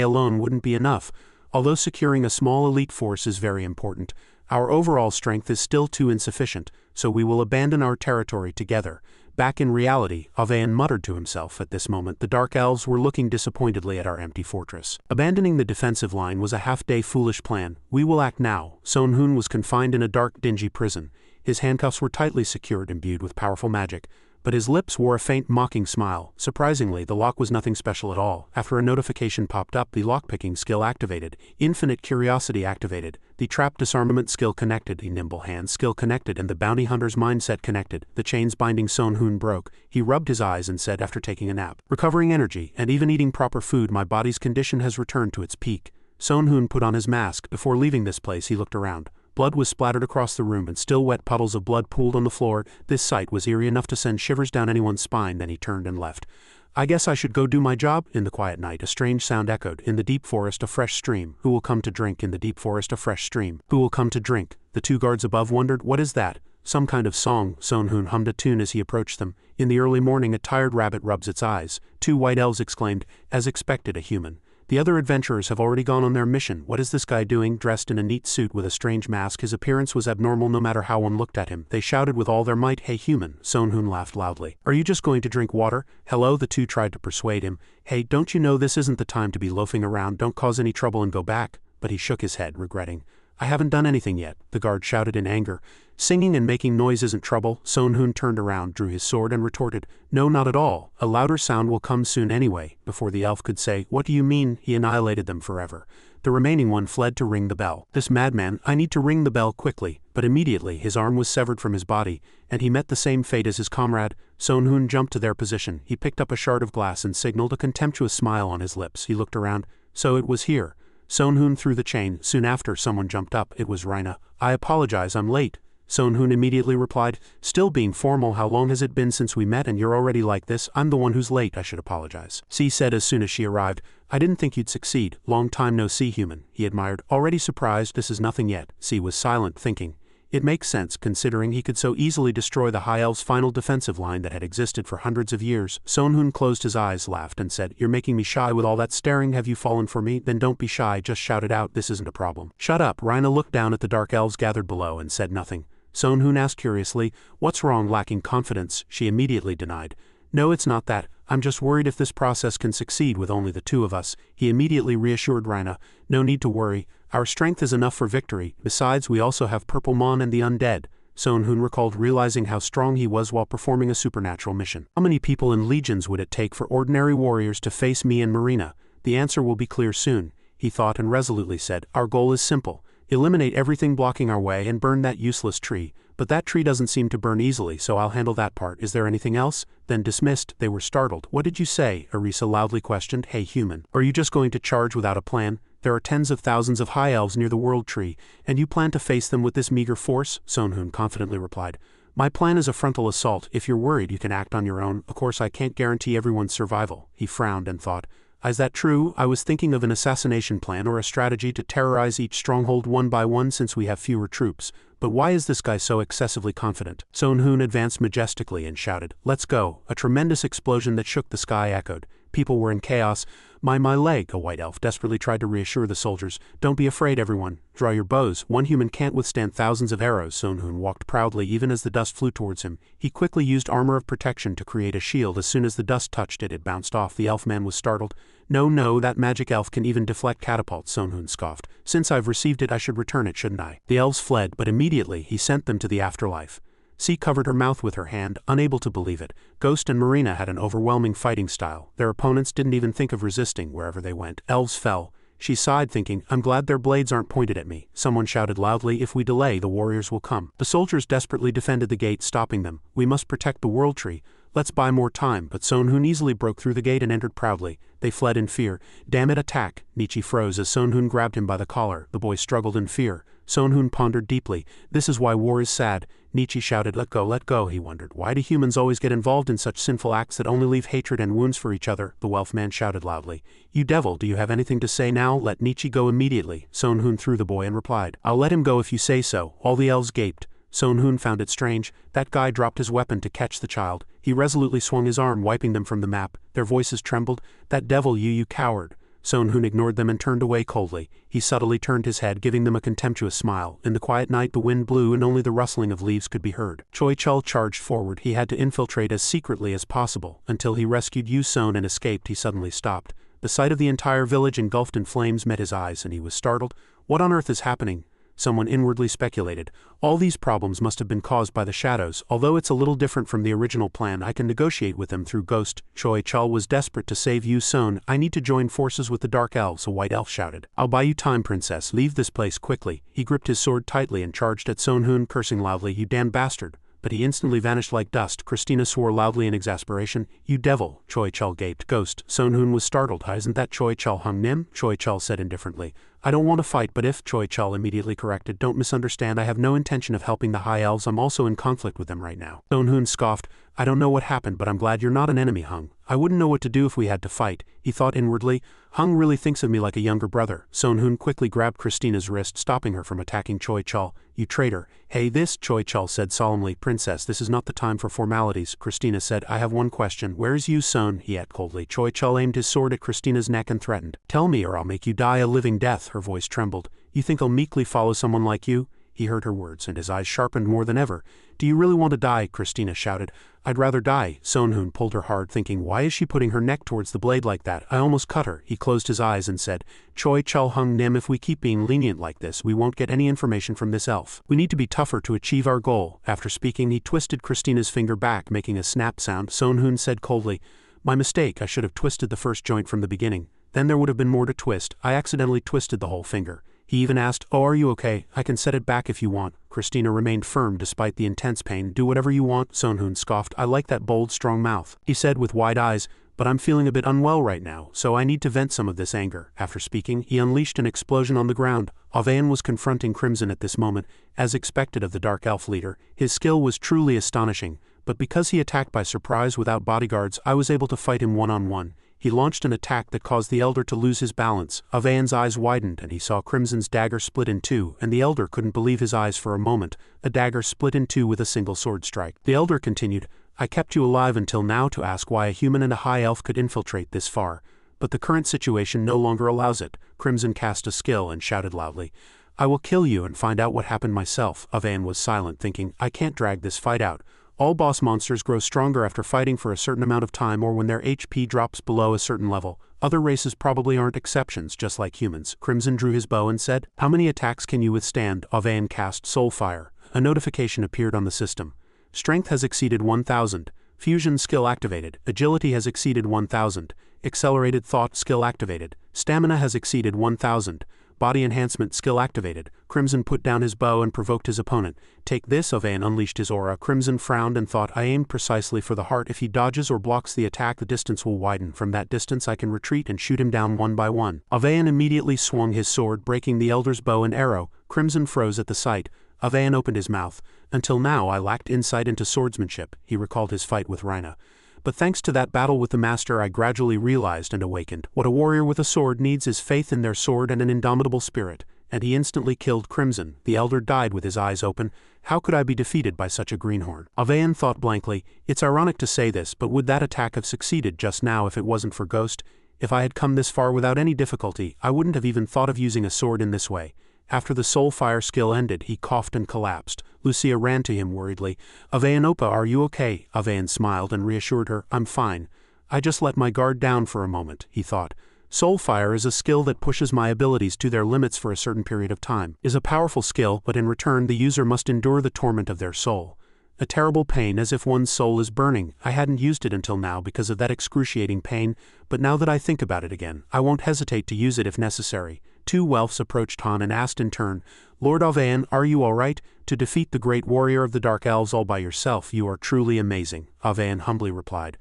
alone wouldn't be enough. Although securing a small elite force is very important, our overall strength is still too insufficient, so we will abandon our territory together. Back in reality, Avain muttered to himself. At this moment, the Dark Elves were looking disappointedly at our empty fortress. Abandoning the defensive line was a half-day foolish plan. We will act now. Son Hoon was confined in a dark, dingy prison. His handcuffs were tightly secured, imbued with powerful magic. But his lips wore a faint, mocking smile. Surprisingly, the lock was nothing special at all. After a notification popped up, the lockpicking skill activated. Infinite Curiosity activated. The Trap Disarmament skill connected. The Nimble Hand skill connected. And the Bounty Hunter's Mindset connected. The chains binding Son Hoon broke. He rubbed his eyes and said after taking a nap, recovering energy, and even eating proper food, my body's condition has returned to its peak. Son Hoon put on his mask. Before leaving this place, he looked around. Blood was splattered across the room and still wet puddles of blood pooled on the floor. This sight was eerie enough to send shivers down anyone's spine. Then he turned and left. I guess I should go do my job. In the quiet night, a strange sound echoed. In the deep forest, a fresh stream. Who will come to drink? In the deep forest, a fresh stream. Who will come to drink? The two guards above wondered, what is that? Some kind of song. Son Hoon hummed a tune as he approached them. In the early morning, a tired rabbit rubs its eyes. Two white elves exclaimed, as expected, a human. The other adventurers have already gone on their mission. What is this guy doing, dressed in a neat suit with a strange mask? His appearance was abnormal no matter how one looked at him. They shouted with all their might, hey human. Son Hoon laughed loudly. Are you just going to drink water? Hello, the two tried to persuade him. Hey, don't you know this isn't the time to be loafing around? Don't cause any trouble and go back. But he shook his head, regretting. I haven't done anything yet, the guard shouted in anger. Singing and making noise isn't trouble. Son Hoon turned around, drew his sword and retorted, no, not at all. A louder sound will come soon anyway. Before the elf could say, what do you mean? He annihilated them forever. The remaining one fled to ring the bell. This madman, I need to ring the bell quickly. But immediately his arm was severed from his body, and he met the same fate as his comrade. Son Hoon jumped to their position. He picked up a shard of glass and signaled, a contemptuous smile on his lips. He looked around. So it was here. Son Hoon threw the chain. Soon after, someone jumped up. It was Rhina. I apologize, I'm late. Son Hoon immediately replied, still being formal, how long has it been since we met and you're already like this? I'm the one who's late, I should apologize. C said as soon as she arrived, I didn't think you'd succeed. Long time no see, human. He admired. Already surprised? This is nothing yet. C was silent, thinking. It makes sense, considering he could so easily destroy the High Elves' final defensive line that had existed for hundreds of years. Son Hoon closed his eyes, laughed, and said, you're making me shy with all that staring. Have you fallen for me? Then don't be shy, just shout it out. This isn't a problem. Shut up. Rhina looked down at the Dark Elves gathered below and said nothing. Son Hoon asked curiously, what's wrong? Lacking confidence, she immediately denied. No, it's not that. I'm just worried if this process can succeed with only the two of us. He immediately reassured Rhina. No need to worry. Our strength is enough for victory. Besides, we also have Purple Mon and the undead. Son Hoon recalled realizing how strong he was while performing a supernatural mission. How many people in legions would it take for ordinary warriors to face me and Marina? The answer will be clear soon, he thought and resolutely said. Our goal is simple. Eliminate everything blocking our way and burn that useless tree. But that tree doesn't seem to burn easily, so I'll handle that part. Is there anything else? Then dismissed, they were startled. What did you say? Arisa loudly questioned. Hey human, are you just going to charge without a plan? There are tens of thousands of high elves near the world tree, and you plan to face them with this meager force? Sonhun confidently replied. My plan is a frontal assault. If you're worried, you can act on your own. Of course, I can't guarantee everyone's survival. He frowned and thought. Is that true? I was thinking of an assassination plan or a strategy to terrorize each stronghold one by one since we have fewer troops. But why is this guy so excessively confident? Sonhun advanced majestically and shouted, Let's go. A tremendous explosion that shook the sky echoed. People were in chaos. My leg, a white elf desperately tried to reassure the soldiers. Don't be afraid, everyone. Draw your bows. One human can't withstand thousands of arrows. Sonhun walked proudly even as the dust flew towards him. He quickly used armor of protection to create a shield. As soon as the dust touched it, it bounced off. The elf man was startled. No, that magic elf can even deflect catapults, Sonhun scoffed. Since I've received it, I should return it, shouldn't I? The elves fled, but immediately he sent them to the afterlife. C covered her mouth with her hand, unable to believe it. Ghost and Marina had an overwhelming fighting style. Their opponents didn't even think of resisting wherever they went. Elves fell. She sighed, thinking, I'm glad their blades aren't pointed at me. Someone shouted loudly, If we delay, the warriors will come. The soldiers desperately defended the gate, stopping them. We must protect the world tree. Let's buy more time. But Sonhun easily broke through the gate and entered proudly. They fled in fear. Damn it, attack! Nietzsche froze as Sonhun grabbed him by the collar. The boy struggled in fear. Sonhun pondered deeply. This is why war is sad. Nietzsche shouted, Let go, he wondered. Why do humans always get involved in such sinful acts that only leave hatred and wounds for each other? The Welf man shouted loudly. You devil, do you have anything to say now? Let Nietzsche go immediately. Sonhun threw the boy and replied, I'll let him go if you say so. All the elves gaped. Sonhun found it strange. That guy dropped his weapon to catch the child. He resolutely swung his arm, wiping them from the map. Their voices trembled. That devil, you coward. Sonhun ignored them and turned away coldly. He subtly turned his head, giving them a contemptuous smile. In the quiet night the wind blew and only the rustling of leaves could be heard. Choi Chul charged forward. He had to infiltrate as secretly as possible. Until he rescued Yu Son and escaped, he suddenly stopped. The sight of the entire village engulfed in flames met his eyes, and he was startled. What on earth is happening? Someone inwardly speculated. All these problems must have been caused by the shadows. Although it's a little different from the original plan, I can negotiate with them through Ghost. Choi Chul was desperate to save Yu Son. I need to join forces with the Dark Elves, a white elf shouted. I'll buy you time, princess. Leave this place quickly. He gripped his sword tightly and charged at Sonhun, cursing loudly, You damn bastard. But he instantly vanished like dust. Christina swore loudly in exasperation. You devil, Choi Chul gaped. Ghost. Sonhun was startled. Isn't that Choi Chul Hung Nim? Choi Chul said indifferently. I don't want to fight, but if, Choi Chul immediately corrected, don't misunderstand, I have no intention of helping the High Elves, I'm also in conflict with them right now. Sonhun scoffed, I don't know what happened, but I'm glad you're not an enemy, Hung. I wouldn't know what to do if we had to fight, he thought inwardly. Hung really thinks of me like a younger brother. Sonhun quickly grabbed Christina's wrist, stopping her from attacking Choi Chul. You traitor. Hey this, Choi Chul said solemnly. Princess, this is not the time for formalities. Christina said, I have one question. Where's Yu Son? He asked coldly. Choi Chul aimed his sword at Christina's neck and threatened. Tell me or I'll make you die a living death. Her voice trembled. You think I'll meekly follow someone like you? He heard her words, and his eyes sharpened more than ever. Do you really want to die? Christina shouted. I'd rather die. Sonhun pulled her hard, thinking, why is she putting her neck towards the blade like that? I almost cut her. He closed his eyes and said, Choi Chul Hung Nim, if we keep being lenient like this, we won't get any information from this elf. We need to be tougher to achieve our goal. After speaking, he twisted Christina's finger back, making a snap sound. Sonhun said coldly, My mistake, I should have twisted the first joint from the beginning. Then there would have been more to twist. I accidentally twisted the whole finger. He even asked, Oh, are you okay? I can set it back if you want. Christina remained firm despite the intense pain. Do whatever you want, Sonhun scoffed. I like that bold, strong mouth. He said with wide eyes, but I'm feeling a bit unwell right now, so I need to vent some of this anger. After speaking, he unleashed an explosion on the ground. Avayan was confronting Crimson at this moment, as expected of the Dark Elf leader. His skill was truly astonishing, but because he attacked by surprise without bodyguards, I was able to fight him one-on-one. He launched an attack that caused the Elder to lose his balance. Avayan's eyes widened and he saw Crimson's dagger split in two, and the Elder couldn't believe his eyes for a moment. A dagger split in two with a single sword strike. The Elder continued, I kept you alive until now to ask why a human and a high elf could infiltrate this far, but the current situation no longer allows it. Crimson cast a skill and shouted loudly, I will kill you and find out what happened myself. Avayan was silent, thinking, I can't drag this fight out. All boss monsters grow stronger after fighting for a certain amount of time or when their HP drops below a certain level. Other races probably aren't exceptions, just like humans. Crimson drew his bow and said, How many attacks can you withstand? Avayan cast Soulfire. A notification appeared on the system. Strength has exceeded 1000. Fusion skill activated. Agility has exceeded 1000. Accelerated thought skill activated. Stamina has exceeded 1000. Body enhancement skill activated. Crimson put down his bow and provoked his opponent. Take this, Ovain unleashed his aura. Crimson frowned and thought, I aimed precisely for the heart. If he dodges or blocks the attack, the distance will widen. From that distance I can retreat and shoot him down one by one. Ovain immediately swung his sword, breaking the elder's bow and arrow. Crimson froze at the sight. Ovain opened his mouth. Until now I lacked insight into swordsmanship. He recalled his fight with Rhina. But thanks to that battle with the master, I gradually realized and awakened. What a warrior with a sword needs is faith in their sword and an indomitable spirit. And he instantly killed Crimson. The elder died with his eyes open. How could I be defeated by such a greenhorn? Ovain thought blankly. It's ironic to say this, but would that attack have succeeded just now if it wasn't for Ghost? If I had come this far without any difficulty, I wouldn't have even thought of using a sword in this way. After the soul fire skill ended, he coughed and collapsed. Lucia ran to him worriedly. Ovain Oppa, are you okay? Ovain smiled and reassured her. I'm fine. I just let my guard down for a moment, he thought. Soul fire is a skill that pushes my abilities to their limits for a certain period of time. It is a powerful skill, but in return the user must endure the torment of their soul. A terrible pain, as if one's soul is burning. I hadn't used it until now because of that excruciating pain, but now that I think about it again, I won't hesitate to use it if necessary. Two Welfs approached Han and asked in turn, Lord Ovain, are you all right? To defeat the great warrior of the Dark Elves all by yourself, you are truly amazing, Ovain humbly replied.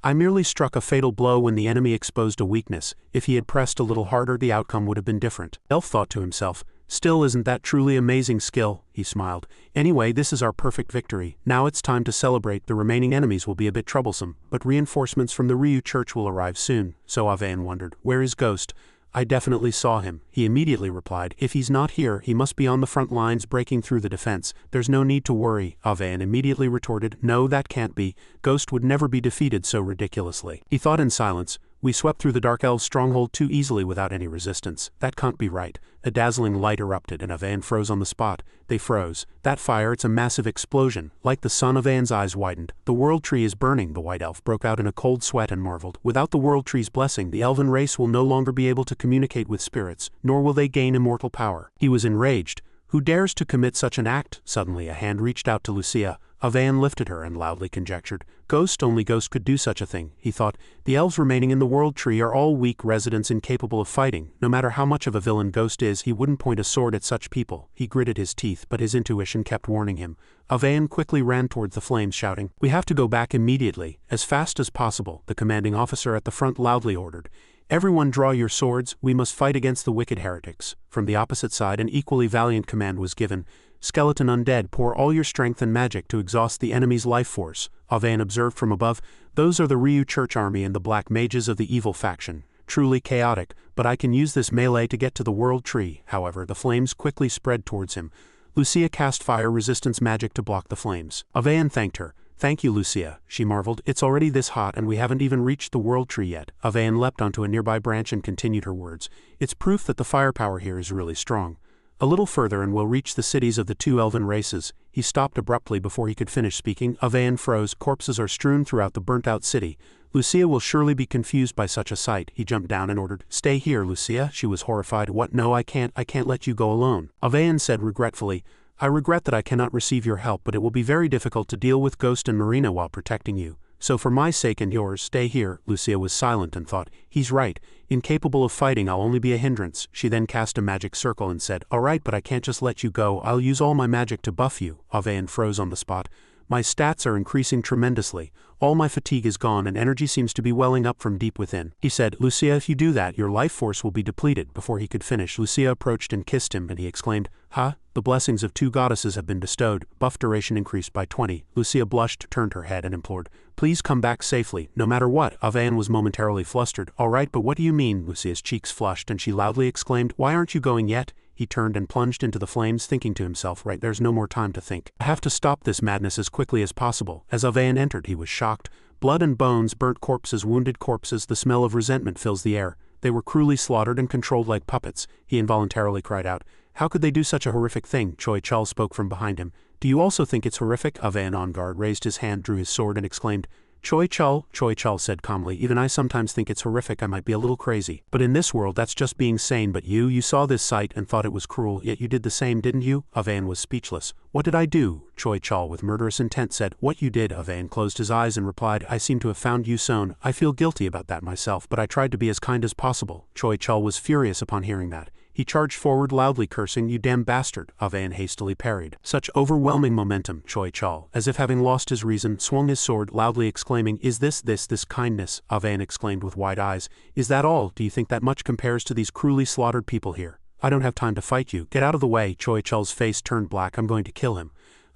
I merely struck a fatal blow when the enemy exposed a weakness. If he had pressed a little harder, the outcome would have been different. Elf thought to himself, still isn't that truly amazing skill? He smiled. Anyway, this is our perfect victory. Now it's time to celebrate. The remaining enemies will be a bit troublesome, but reinforcements from the Ryu Church will arrive soon. So Ovain wondered, where is Ghost? I definitely saw him. He immediately replied, if he's not here, he must be on the front lines breaking through the defense. There's no need to worry. Ovain immediately retorted, no, that can't be. Ghost would never be defeated so ridiculously. He thought in silence, we swept through the Dark Elves' stronghold too easily without any resistance. That can't be right. A dazzling light erupted and Ovain froze on the spot. They froze. That fire, it's a massive explosion. Like the sun, Ovain's eyes widened. The World Tree is burning, the White Elf broke out in a cold sweat and marveled. Without the World Tree's blessing, the elven race will no longer be able to communicate with spirits, nor will they gain immortal power. He was enraged. Who dares to commit such an act? Suddenly a hand reached out to Lucia. Ovain lifted her and loudly conjectured. Ghost, only Ghost could do such a thing, he thought. The elves remaining in the World Tree are all weak residents incapable of fighting. No matter how much of a villain Ghost is, he wouldn't point a sword at such people. He gritted his teeth, but his intuition kept warning him. Ovain quickly ran towards the flames, shouting, we have to go back immediately, as fast as possible, the commanding officer at the front loudly ordered. Everyone draw your swords, we must fight against the wicked heretics. From the opposite side an equally valiant command was given. Skeleton undead, pour all your strength and magic to exhaust the enemy's life force. Ovain observed from above, those are the Ryu Church army and the black mages of the evil faction. Truly chaotic, but I can use this melee to get to the World Tree. However, the flames quickly spread towards him. Lucia cast fire resistance magic to block the flames. Ovain thanked her. Thank you, Lucia, she marveled. It's already this hot and we haven't even reached the World Tree yet. Ovain leapt onto a nearby branch and continued her words. It's proof that the firepower here is really strong. A little further and we'll reach the cities of the two elven races. He stopped abruptly before he could finish speaking. Ovain froze. Corpses are strewn throughout the burnt-out city. Lucia will surely be confused by such a sight. He jumped down and ordered, stay here, Lucia. She was horrified. What? No, I can't let you go alone. Ovain said regretfully, I regret that I cannot receive your help, but it will be very difficult to deal with Ghost and Marina while protecting you. So for my sake and yours, stay here. Lucia was silent and thought, he's right. Incapable of fighting, I'll only be a hindrance. She then cast a magic circle and said, all right, but I can't just let you go. I'll use all my magic to buff you. Ovain froze on the spot. My stats are increasing tremendously. All my fatigue is gone and energy seems to be welling up from deep within. He said, Lucia, if you do that, your life force will be depleted. Before he could finish, Lucia approached and kissed him, and he exclaimed, huh? The blessings of two goddesses have been bestowed. Buff duration increased by 20. Lucia blushed, turned her head, and implored, please come back safely, no matter what. Ovain was momentarily flustered. All right, but what do you mean? Lucia's cheeks flushed, and she loudly exclaimed, why aren't you going yet? He turned and plunged into the flames, thinking to himself, right, there's no more time to think. I have to stop this madness as quickly as possible. As Ovain entered, he was shocked. Blood and bones, burnt corpses, wounded corpses, the smell of resentment fills the air. They were cruelly slaughtered and controlled like puppets. He involuntarily cried out, how could they do such a horrific thing? Choi Chul spoke from behind him. Do you also think it's horrific? Ovain, on guard, raised his hand, drew his sword, and exclaimed, Choi Chul said calmly, even I sometimes think it's horrific. I might be a little crazy. But in this world that's just being sane. But you saw this sight and thought it was cruel, yet you did the same, didn't you? Ovain was speechless. What did I do? Choi Chul with murderous intent said, what you did. Ovain closed his eyes and replied, I seem to have found you sown. I feel guilty about that myself, but I tried to be as kind as possible. Choi Chul was furious upon hearing that. He charged forward loudly cursing, "You damn bastard," Avan hastily parried. Such overwhelming momentum, Choi Chol, as if having lost his reason, swung his sword, loudly exclaiming, "Is this kindness?" Avan exclaimed with wide eyes. "Is that all? Do you think that much compares to these cruelly slaughtered people here? I don't have time to fight you. Get out of the way." Choi Chol's face turned black. "I'm going to kill him.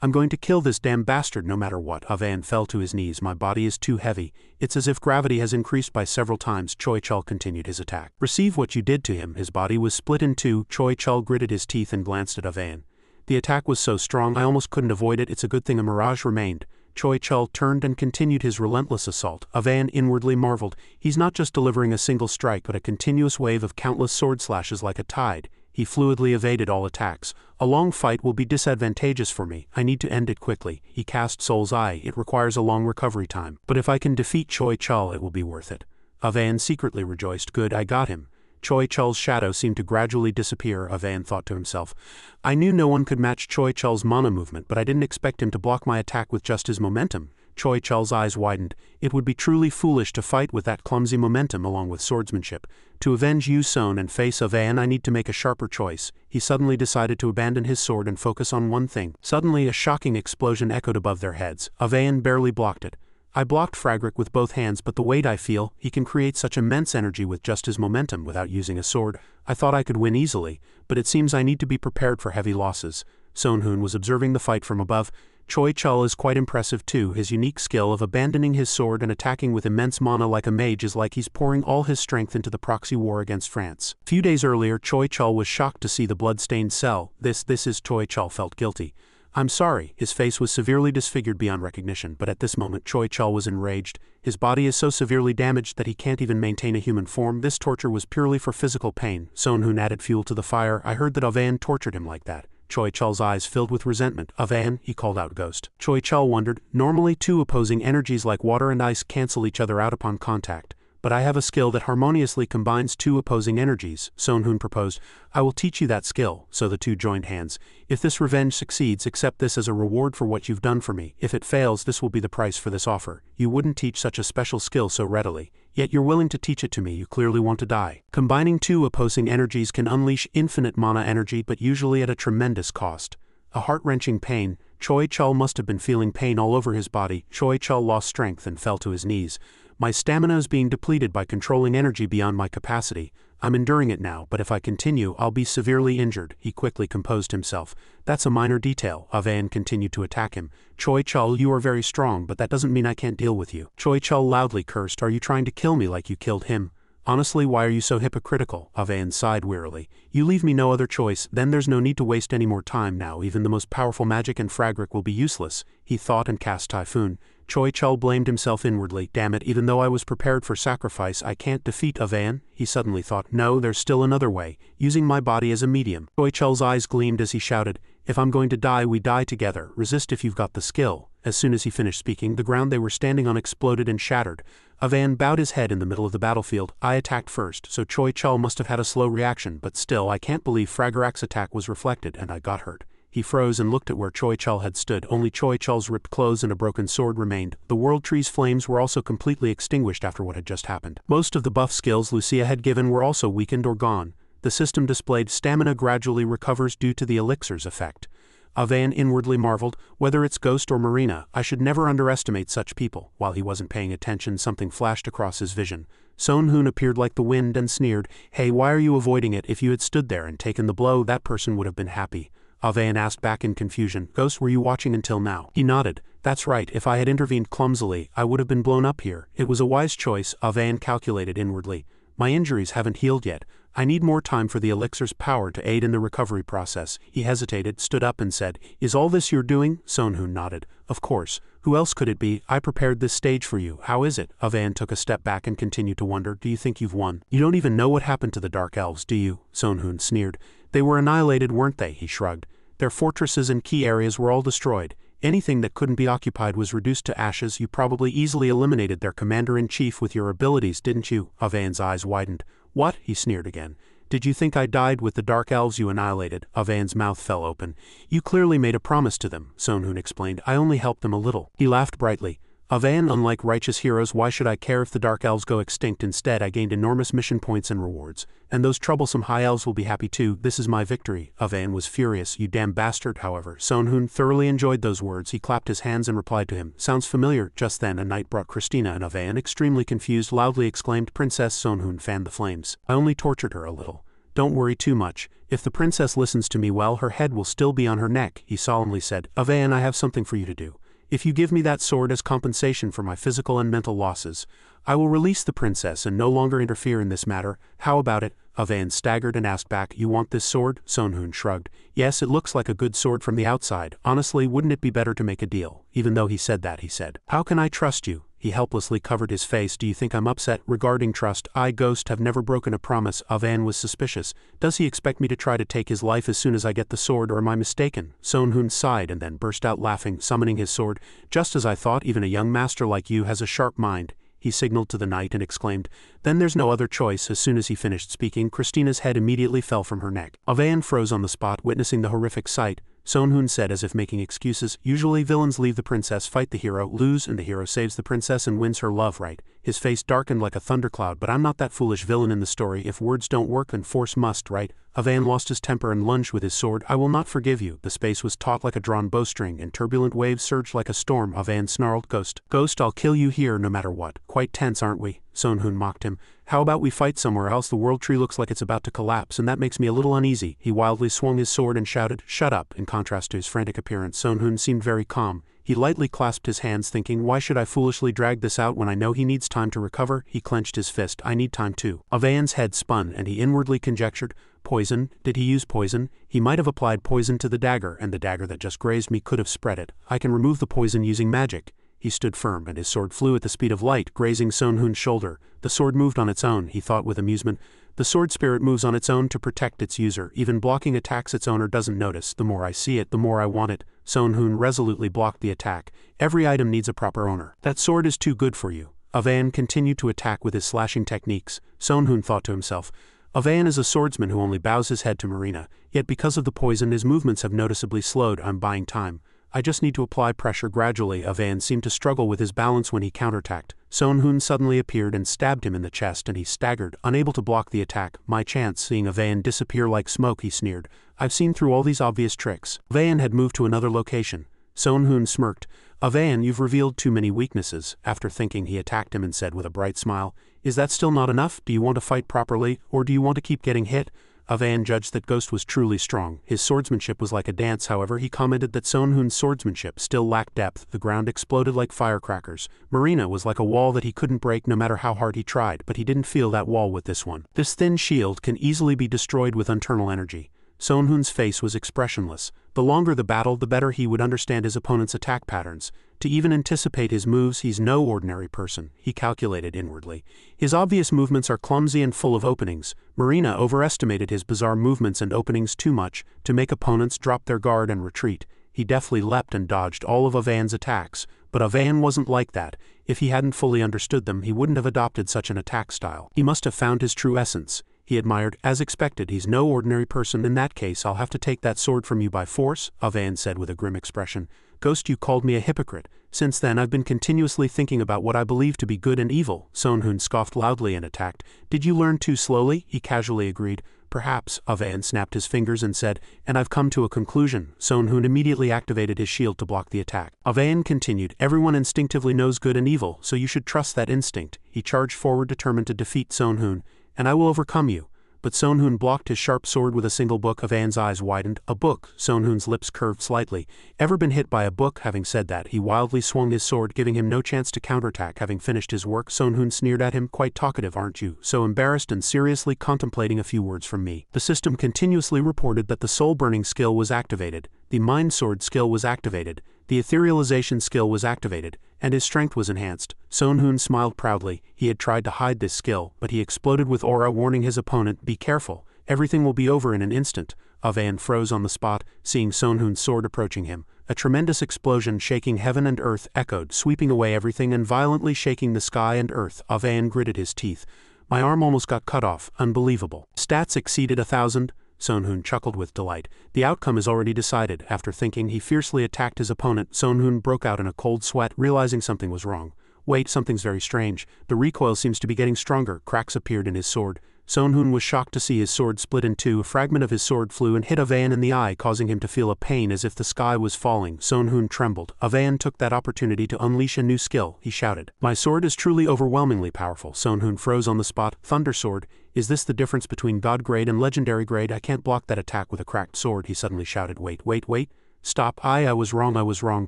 I'm going to kill this damn bastard no matter what." Avan fell to his knees. "My body is too heavy. It's as if gravity has increased by several times." Choi Chol continued his attack. "Receive what you did to him." His body was split in two. Choi Chol gritted his teeth and glanced at Avan. "The attack was so strong I almost couldn't avoid it. It's a good thing a mirage remained." Choi Chol turned and continued his relentless assault. Avan inwardly marveled. He's not just delivering a single strike but a continuous wave of countless sword slashes like a tide. He fluidly evaded all attacks. "A long fight will be disadvantageous for me. I need to end it quickly." He cast Soul's Eye. "It requires a long recovery time. But if I can defeat Choi Chol, it will be worth it." Avan secretly rejoiced. "Good, I got him." Choi Chol's shadow seemed to gradually disappear, Avan thought to himself. "I knew no one could match Choi Chol's mana movement, but I didn't expect him to block my attack with just his momentum." Choi Chol's eyes widened. "It would be truly foolish to fight with that clumsy momentum along with swordsmanship. To avenge Yu Son and face Avan, I need to make a sharper choice." He suddenly decided to abandon his sword and focus on one thing. Suddenly a shocking explosion echoed above their heads. Avan barely blocked it. "I blocked Fragric with both hands, but the weight I feel, he can create such immense energy with just his momentum without using a sword. I thought I could win easily, but it seems I need to be prepared for heavy losses." Sonhoon was observing the fight from above. Choi Chol is quite impressive too. His unique skill of abandoning his sword and attacking with immense mana like a mage is like he's pouring all his strength into the proxy war against France. A few days earlier, Choi Chol was shocked to see the blood-stained cell. This is Choi Chol felt guilty. "I'm sorry." His face was severely disfigured beyond recognition, but at this moment Choi Chol was enraged. His body is so severely damaged that he can't even maintain a human form. This torture was purely for physical pain. Sonhoon added fuel to the fire. "I heard that Avan tortured him like that." Choi Chol's eyes filled with resentment. "Avan," he called out, "Ghost." Choi Chol wondered. "Normally two opposing energies like water and ice cancel each other out upon contact, but I have a skill that harmoniously combines two opposing energies," Sonhoon proposed. "I will teach you that skill." So the two joined hands. "If this revenge succeeds, accept this as a reward for what you've done for me. If it fails, this will be the price for this offer." "You wouldn't teach such a special skill so readily. Yet you're willing to teach it to me. You clearly want to die." Combining two opposing energies can unleash infinite mana energy, but usually at a tremendous cost. A heart-wrenching pain. Choi Chol must have been feeling pain all over his body. Choi Chol lost strength and fell to his knees. "My stamina is being depleted by controlling energy beyond my capacity. I'm enduring it now, but if I continue, I'll be severely injured." He quickly composed himself. "That's a minor detail." Avan continued to attack him. "Choi Chol, you are very strong, but that doesn't mean I can't deal with you." Choi Chol loudly cursed. "Are you trying to kill me like you killed him? Honestly, why are you so hypocritical?" Avan sighed wearily. "You leave me no other choice. Then there's no need to waste any more time now. Even the most powerful magic and Fragric will be useless." He thought and cast Typhoon. Choi Chol blamed himself inwardly. "Damn it, even though I was prepared for sacrifice, I can't defeat Avan." He suddenly thought, "No, there's still another way, using my body as a medium." Choi Chol's eyes gleamed as he shouted, "If I'm going to die, we die together. Resist if you've got the skill." As soon as he finished speaking, the ground they were standing on exploded and shattered. Avan bowed his head in the middle of the battlefield. "I attacked first, so Choi Chol must have had a slow reaction, but still, I can't believe Fragarac's attack was reflected, and I got hurt." He froze and looked at where Choi Chol had stood. Only Choi Chol's ripped clothes and a broken sword remained. The World Tree's flames were also completely extinguished after what had just happened. Most of the buff skills Lucia had given were also weakened or gone. The system displayed stamina gradually recovers due to the elixir's effect. Avan inwardly marveled, "Whether it's Ghost or Marina, I should never underestimate such people." While he wasn't paying attention, something flashed across his vision. Sonhoon appeared like the wind and sneered, "Hey, why are you avoiding it? If you had stood there and taken the blow, that person would have been happy." Avan asked back in confusion, "Ghost, were you watching until now?" He nodded. "That's right, if I had intervened clumsily, I would have been blown up here. It was a wise choice," Avan calculated inwardly. "My injuries haven't healed yet. I need more time for the elixir's power to aid in the recovery process." He hesitated, stood up and said, "Is all this you're doing?" Sonhoon nodded. "Of course. Who else could it be? I prepared this stage for you. How is it?" Avan took a step back and continued to wonder. "Do you think you've won? You don't even know what happened to the Dark Elves, do you?" Sonhoon sneered. "They were annihilated, weren't they?" He shrugged. "Their fortresses and key areas were all destroyed. Anything that couldn't be occupied was reduced to ashes. You probably easily eliminated their commander-in-chief with your abilities, didn't you?" Avan's eyes widened. "What?" He sneered again. "Did you think I died with the Dark Elves you annihilated?" Avan's mouth fell open. "You clearly made a promise to them," Sonhoon explained. "I only helped them a little." He laughed brightly. Avan, unlike righteous heroes, why should I care if the dark elves go extinct? Instead I gained enormous mission points and rewards. And those troublesome high elves will be happy too. This is my victory. Avan was furious. You damn bastard. However, Sonhun thoroughly enjoyed those words. He clapped his hands and replied to him. Sounds familiar. Just then a knight brought Christina, and Avan, extremely confused, loudly exclaimed, Princess. Sonhun fanned the flames. I only tortured her a little. Don't worry too much. If the princess listens to me well, her head will still be on her neck, he solemnly said. Avan, I have something for you to do. If you give me that sword as compensation for my physical and mental losses, I will release the princess and no longer interfere in this matter. How about it? Avan staggered and asked back, You want this sword? Sonhun shrugged. Yes, it looks like a good sword from the outside. Honestly, wouldn't it be better to make a deal? Even though he said that, he said, How can I trust you? He helplessly covered his face. Do you think I'm upset? Regarding trust, I, Ghost, have never broken a promise. Avan was suspicious. Does he expect me to try to take his life as soon as I get the sword, or am I mistaken? Sonhun sighed and then burst out laughing, summoning his sword. Just as I thought, even a young master like you has a sharp mind. He signaled to the knight and exclaimed, Then there's no other choice. As soon as he finished speaking, Christina's head immediately fell from her neck. Avan froze on the spot, witnessing the horrific sight. Sonhun said as if making excuses, Usually villains leave the princess, fight the hero, lose, and the hero saves the princess and wins her love, right? His face darkened like a thundercloud. But I'm not that foolish villain in the story. If words don't work, then force must, right? Avan lost his temper and lunged with his sword. I will not forgive you. The space was taut like a drawn bowstring, and turbulent waves surged like a storm. Avan snarled, Ghost, I'll kill you here no matter what. Quite tense, aren't we? Sonhun mocked him. How about we fight somewhere else? The world tree looks like it's about to collapse, and that makes me a little uneasy. He wildly swung his sword and shouted, Shut up. In contrast to his frantic appearance, Sonhun seemed very calm. He lightly clasped his hands, thinking, Why should I foolishly drag this out when I know he needs time to recover? He clenched his fist. I need time too. Avan's head spun, and he inwardly conjectured, Poison? Did he use poison? He might have applied poison to the dagger, and the dagger that just grazed me could have spread it. I can remove the poison using magic. He stood firm, and his sword flew at the speed of light, grazing Sonhun's shoulder. The sword moved on its own, he thought with amusement. The sword spirit moves on its own to protect its user. Even blocking attacks its owner doesn't notice. The more I see it, the more I want it. Sonhun resolutely blocked the attack. Every item needs a proper owner. That sword is too good for you. Avan continued to attack with his slashing techniques. Sonhun thought to himself, Avan is a swordsman who only bows his head to Marina, yet because of the poison his movements have noticeably slowed. I'm buying time. I just need to apply pressure gradually. Avan seemed to struggle with his balance when he counterattacked. Sonhun suddenly appeared and stabbed him in the chest, and he staggered, unable to block the attack. My chance. Seeing Avan disappear like smoke, he sneered. I've seen through all these obvious tricks. Avan had moved to another location. Sonhun smirked. Avan, you've revealed too many weaknesses. After thinking, he attacked him and said with a bright smile, Is that still not enough? Do you want to fight properly, or do you want to keep getting hit? Avan judged that Ghost was truly strong. His swordsmanship was like a dance. However, he commented that Sonhun's swordsmanship still lacked depth. The ground exploded like firecrackers. Marina was like a wall that he couldn't break no matter how hard he tried, but he didn't feel that wall with this one. This thin shield can easily be destroyed with internal energy. Sonhun's face was expressionless. The longer the battle, the better he would understand his opponent's attack patterns. To even anticipate his moves, he's no ordinary person, he calculated inwardly. His obvious movements are clumsy and full of openings. Marina overestimated his bizarre movements and openings too much to make opponents drop their guard and retreat. He deftly leapt and dodged all of Avan's attacks, but Avan wasn't like that. If he hadn't fully understood them, he wouldn't have adopted such an attack style. He must have found his true essence. He admired. As expected, he's no ordinary person. In that case, I'll have to take that sword from you by force, Avan said with a grim expression. Ghost, you called me a hypocrite. Since then I've been continuously thinking about what I believe to be good and evil. Sonhun scoffed loudly and attacked. Did you learn too slowly? He casually agreed. Perhaps. Avan snapped his fingers and said, And I've come to a conclusion. Sonhun immediately activated his shield to block the attack. Avan continued, Everyone instinctively knows good and evil, so you should trust that instinct. He charged forward, determined to defeat Sonhun. And I will overcome you. But Sonhun blocked his sharp sword with a single book. Avan's eyes widened. A book. Sonhun's lips curved slightly. Ever been hit by a book? Having said that, he wildly swung his sword, giving him no chance to counterattack. Having finished his work, Sonhun sneered at him. Quite talkative, aren't you? So embarrassed and seriously contemplating a few words from me. The system continuously reported that the soul-burning skill was activated, the mind sword skill was activated, the etherealization skill was activated, and his strength was enhanced. Sonhun smiled proudly. He had tried to hide this skill, but he exploded with aura, warning his opponent, Be careful. Everything will be over in an instant. Avan froze on the spot, seeing Sonhun's sword approaching him. A tremendous explosion shaking heaven and earth echoed, sweeping away everything and violently shaking the sky and earth. Avan gritted his teeth. My arm almost got cut off. Unbelievable. Stats exceeded 1,000. Sonhoon chuckled with delight. The outcome is already decided. After thinking, he fiercely attacked his opponent. Sonhoon broke out in a cold sweat, realizing something was wrong. Wait, something's very strange. The recoil seems to be getting stronger. Cracks appeared in his sword. Sonhoon was shocked to see his sword split in two. A fragment of his sword flew and hit Avayan in the eye, causing him to feel a pain as if the sky was falling. Sonhoon trembled. Avayan took that opportunity to unleash a new skill. He shouted, "My sword is truly overwhelmingly powerful." Sonhoon froze on the spot. Thunder sword. Is this the difference between God grade and legendary grade? I can't block that attack with a cracked sword, he suddenly shouted. Wait. Stop. I was wrong.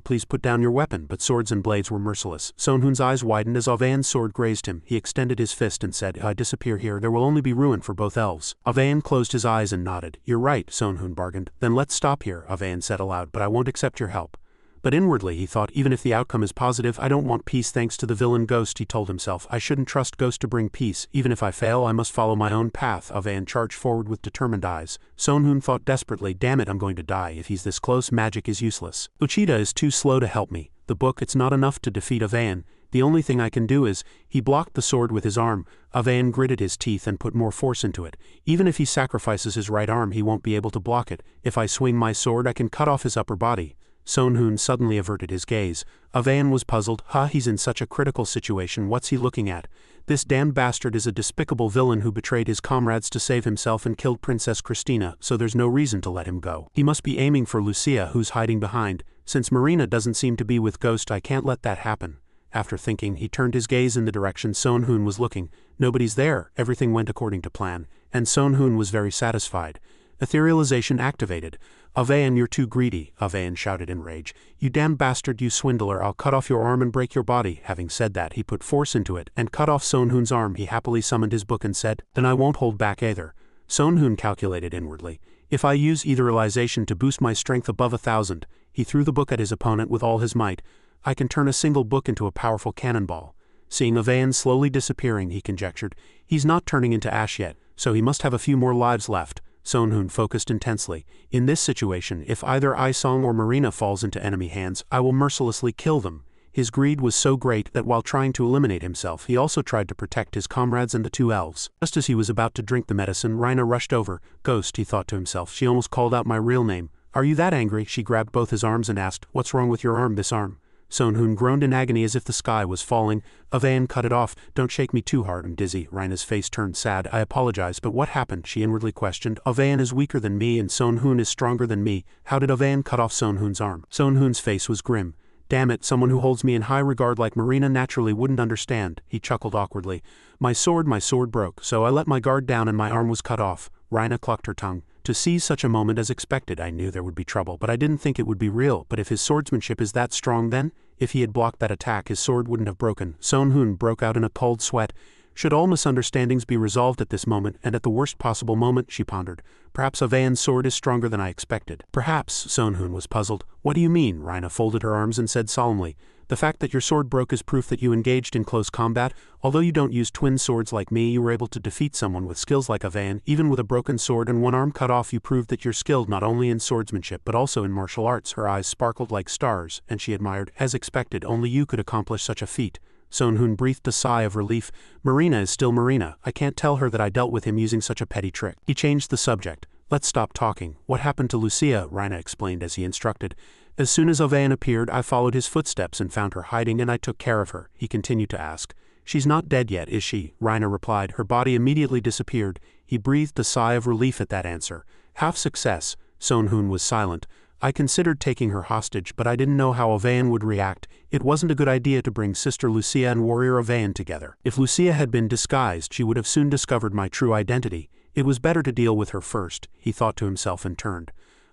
Please put down your weapon. But swords and blades were merciless. Sonhoon's eyes widened as Avayan's sword grazed him. He extended his fist and said, "If I disappear here, there will only be ruin for both elves." Avayan closed his eyes and nodded. "You're right," Sonhoon bargained. "Then let's stop here," Avayan said aloud, "but I won't accept your help." But inwardly he thought, even if the outcome is positive, I don't want peace thanks to the villain Ghost. He told himself, I shouldn't trust Ghost to bring peace. Even if I fail, I must follow my own path. Avayan charged forward with determined eyes. Sonhoon thought desperately, damn it, I'm going to die. If he's this close, magic is useless. Uchida is too slow to help me. The book, it's not enough to defeat Avayan. The only thing I can do is, he blocked the sword with his arm. Avayan gritted his teeth and put more force into it. Even if he sacrifices his right arm, he won't be able to block it. If I swing my sword, I can cut off his upper body. Sonhoon suddenly averted his gaze. Avayan was puzzled. He's in such a critical situation. What's he looking at? This damned bastard is a despicable villain who betrayed his comrades to save himself and killed Princess Christina, so there's no reason to let him go. He must be aiming for Lucia, who's hiding behind. Since Marina doesn't seem to be with Ghost, I can't let that happen. After thinking, he turned his gaze in the direction Sonhoon was looking. Nobody's there. Everything went according to plan, and Sonhoon was very satisfied. Etherealization activated. Avayan, you're too greedy, Avayan shouted in rage. You damn bastard, you swindler, I'll cut off your arm and break your body. Having said that, he put force into it and cut off Sonhoon's arm. He happily summoned his book and said, then I won't hold back either. Sonhoon calculated inwardly. If I use etherealization to boost my strength above 1,000, he threw the book at his opponent with all his might. I can turn a single book into a powerful cannonball. Seeing Avayan slowly disappearing, he conjectured, he's not turning into ash yet, so he must have a few more lives left. Sonhoon focused intensely. In this situation, if either Isong or Marina falls into enemy hands, I will mercilessly kill them. His greed was so great that while trying to eliminate himself, he also tried to protect his comrades and the two elves. Just as he was about to drink the medicine, Rhina rushed over. Ghost, he thought to himself, she almost called out my real name. Are you that angry? She grabbed both his arms and asked, what's wrong with your arm, this arm? Sonhoon groaned in agony as if the sky was falling. Avayan cut it off. Don't shake me too hard, I'm dizzy. Rhina's face turned sad. I apologize, but what happened? She inwardly questioned. Avayan is weaker than me and Sonhoon is stronger than me. How did Avayan cut off Sonhoon's arm? Sonhoon's face was grim. Damn it, someone who holds me in high regard like Marina naturally wouldn't understand. He chuckled awkwardly. My sword broke, so I let my guard down and my arm was cut off. Rhina clucked her tongue. To seize such a moment as expected, I knew there would be trouble, but I didn't think it would be real. But if his swordsmanship is that strong then? If he had blocked that attack, his sword wouldn't have broken. Sonhoon broke out in a cold sweat. Should all misunderstandings be resolved at this moment, and at the worst possible moment, she pondered. Perhaps Avayan's sword is stronger than I expected. Perhaps, Sonhoon was puzzled. What do you mean? Rhina folded her arms and said solemnly. The fact that your sword broke is proof that you engaged in close combat. Although you don't use twin swords like me, you were able to defeat someone with skills like Avayan. Even with a broken sword and one arm cut off, you proved that you're skilled not only in swordsmanship but also in martial arts. Her eyes sparkled like stars, and she admired. As expected, only you could accomplish such a feat. Sonhoon breathed a sigh of relief. Marina is still Marina. I can't tell her that I dealt with him using such a petty trick. He changed the subject. Let's stop talking. What happened to Lucia? Rhina explained as he instructed. As soon as Avayan appeared, I followed his footsteps and found her hiding, and I took care of her. He continued to ask. She's not dead yet, is she? Rhina replied. Her body immediately disappeared. He breathed a sigh of relief at that answer. Half success. Sonhoon was silent. I considered taking her hostage, but I didn't know how Avayan would react. It wasn't a good idea to bring Sister Lucia and Warrior Avayan together. If Lucia had been disguised, she would have soon discovered my true identity. It was better to deal with her first, he thought to himself and turned.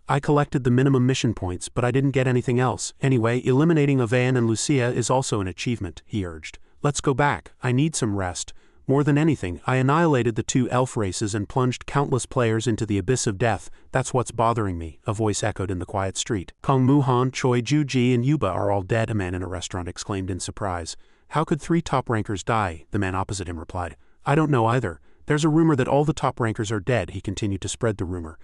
I collected the minimum mission points, but I didn't get anything else. Anyway, eliminating Avayan and Lucia is also an achievement, he urged. Let's go back. I need some rest. More than anything, I annihilated the two elf races and plunged countless players into the abyss of death. That's what's bothering me, a voice echoed in the quiet street. Kong Muhan, Choi Ju-ji and Yuba are all dead, a man in a restaurant exclaimed in surprise. How could 3 top rankers die? The man opposite him replied. I don't know either. There's a rumor that all the top rankers are dead, he continued to spread the rumor.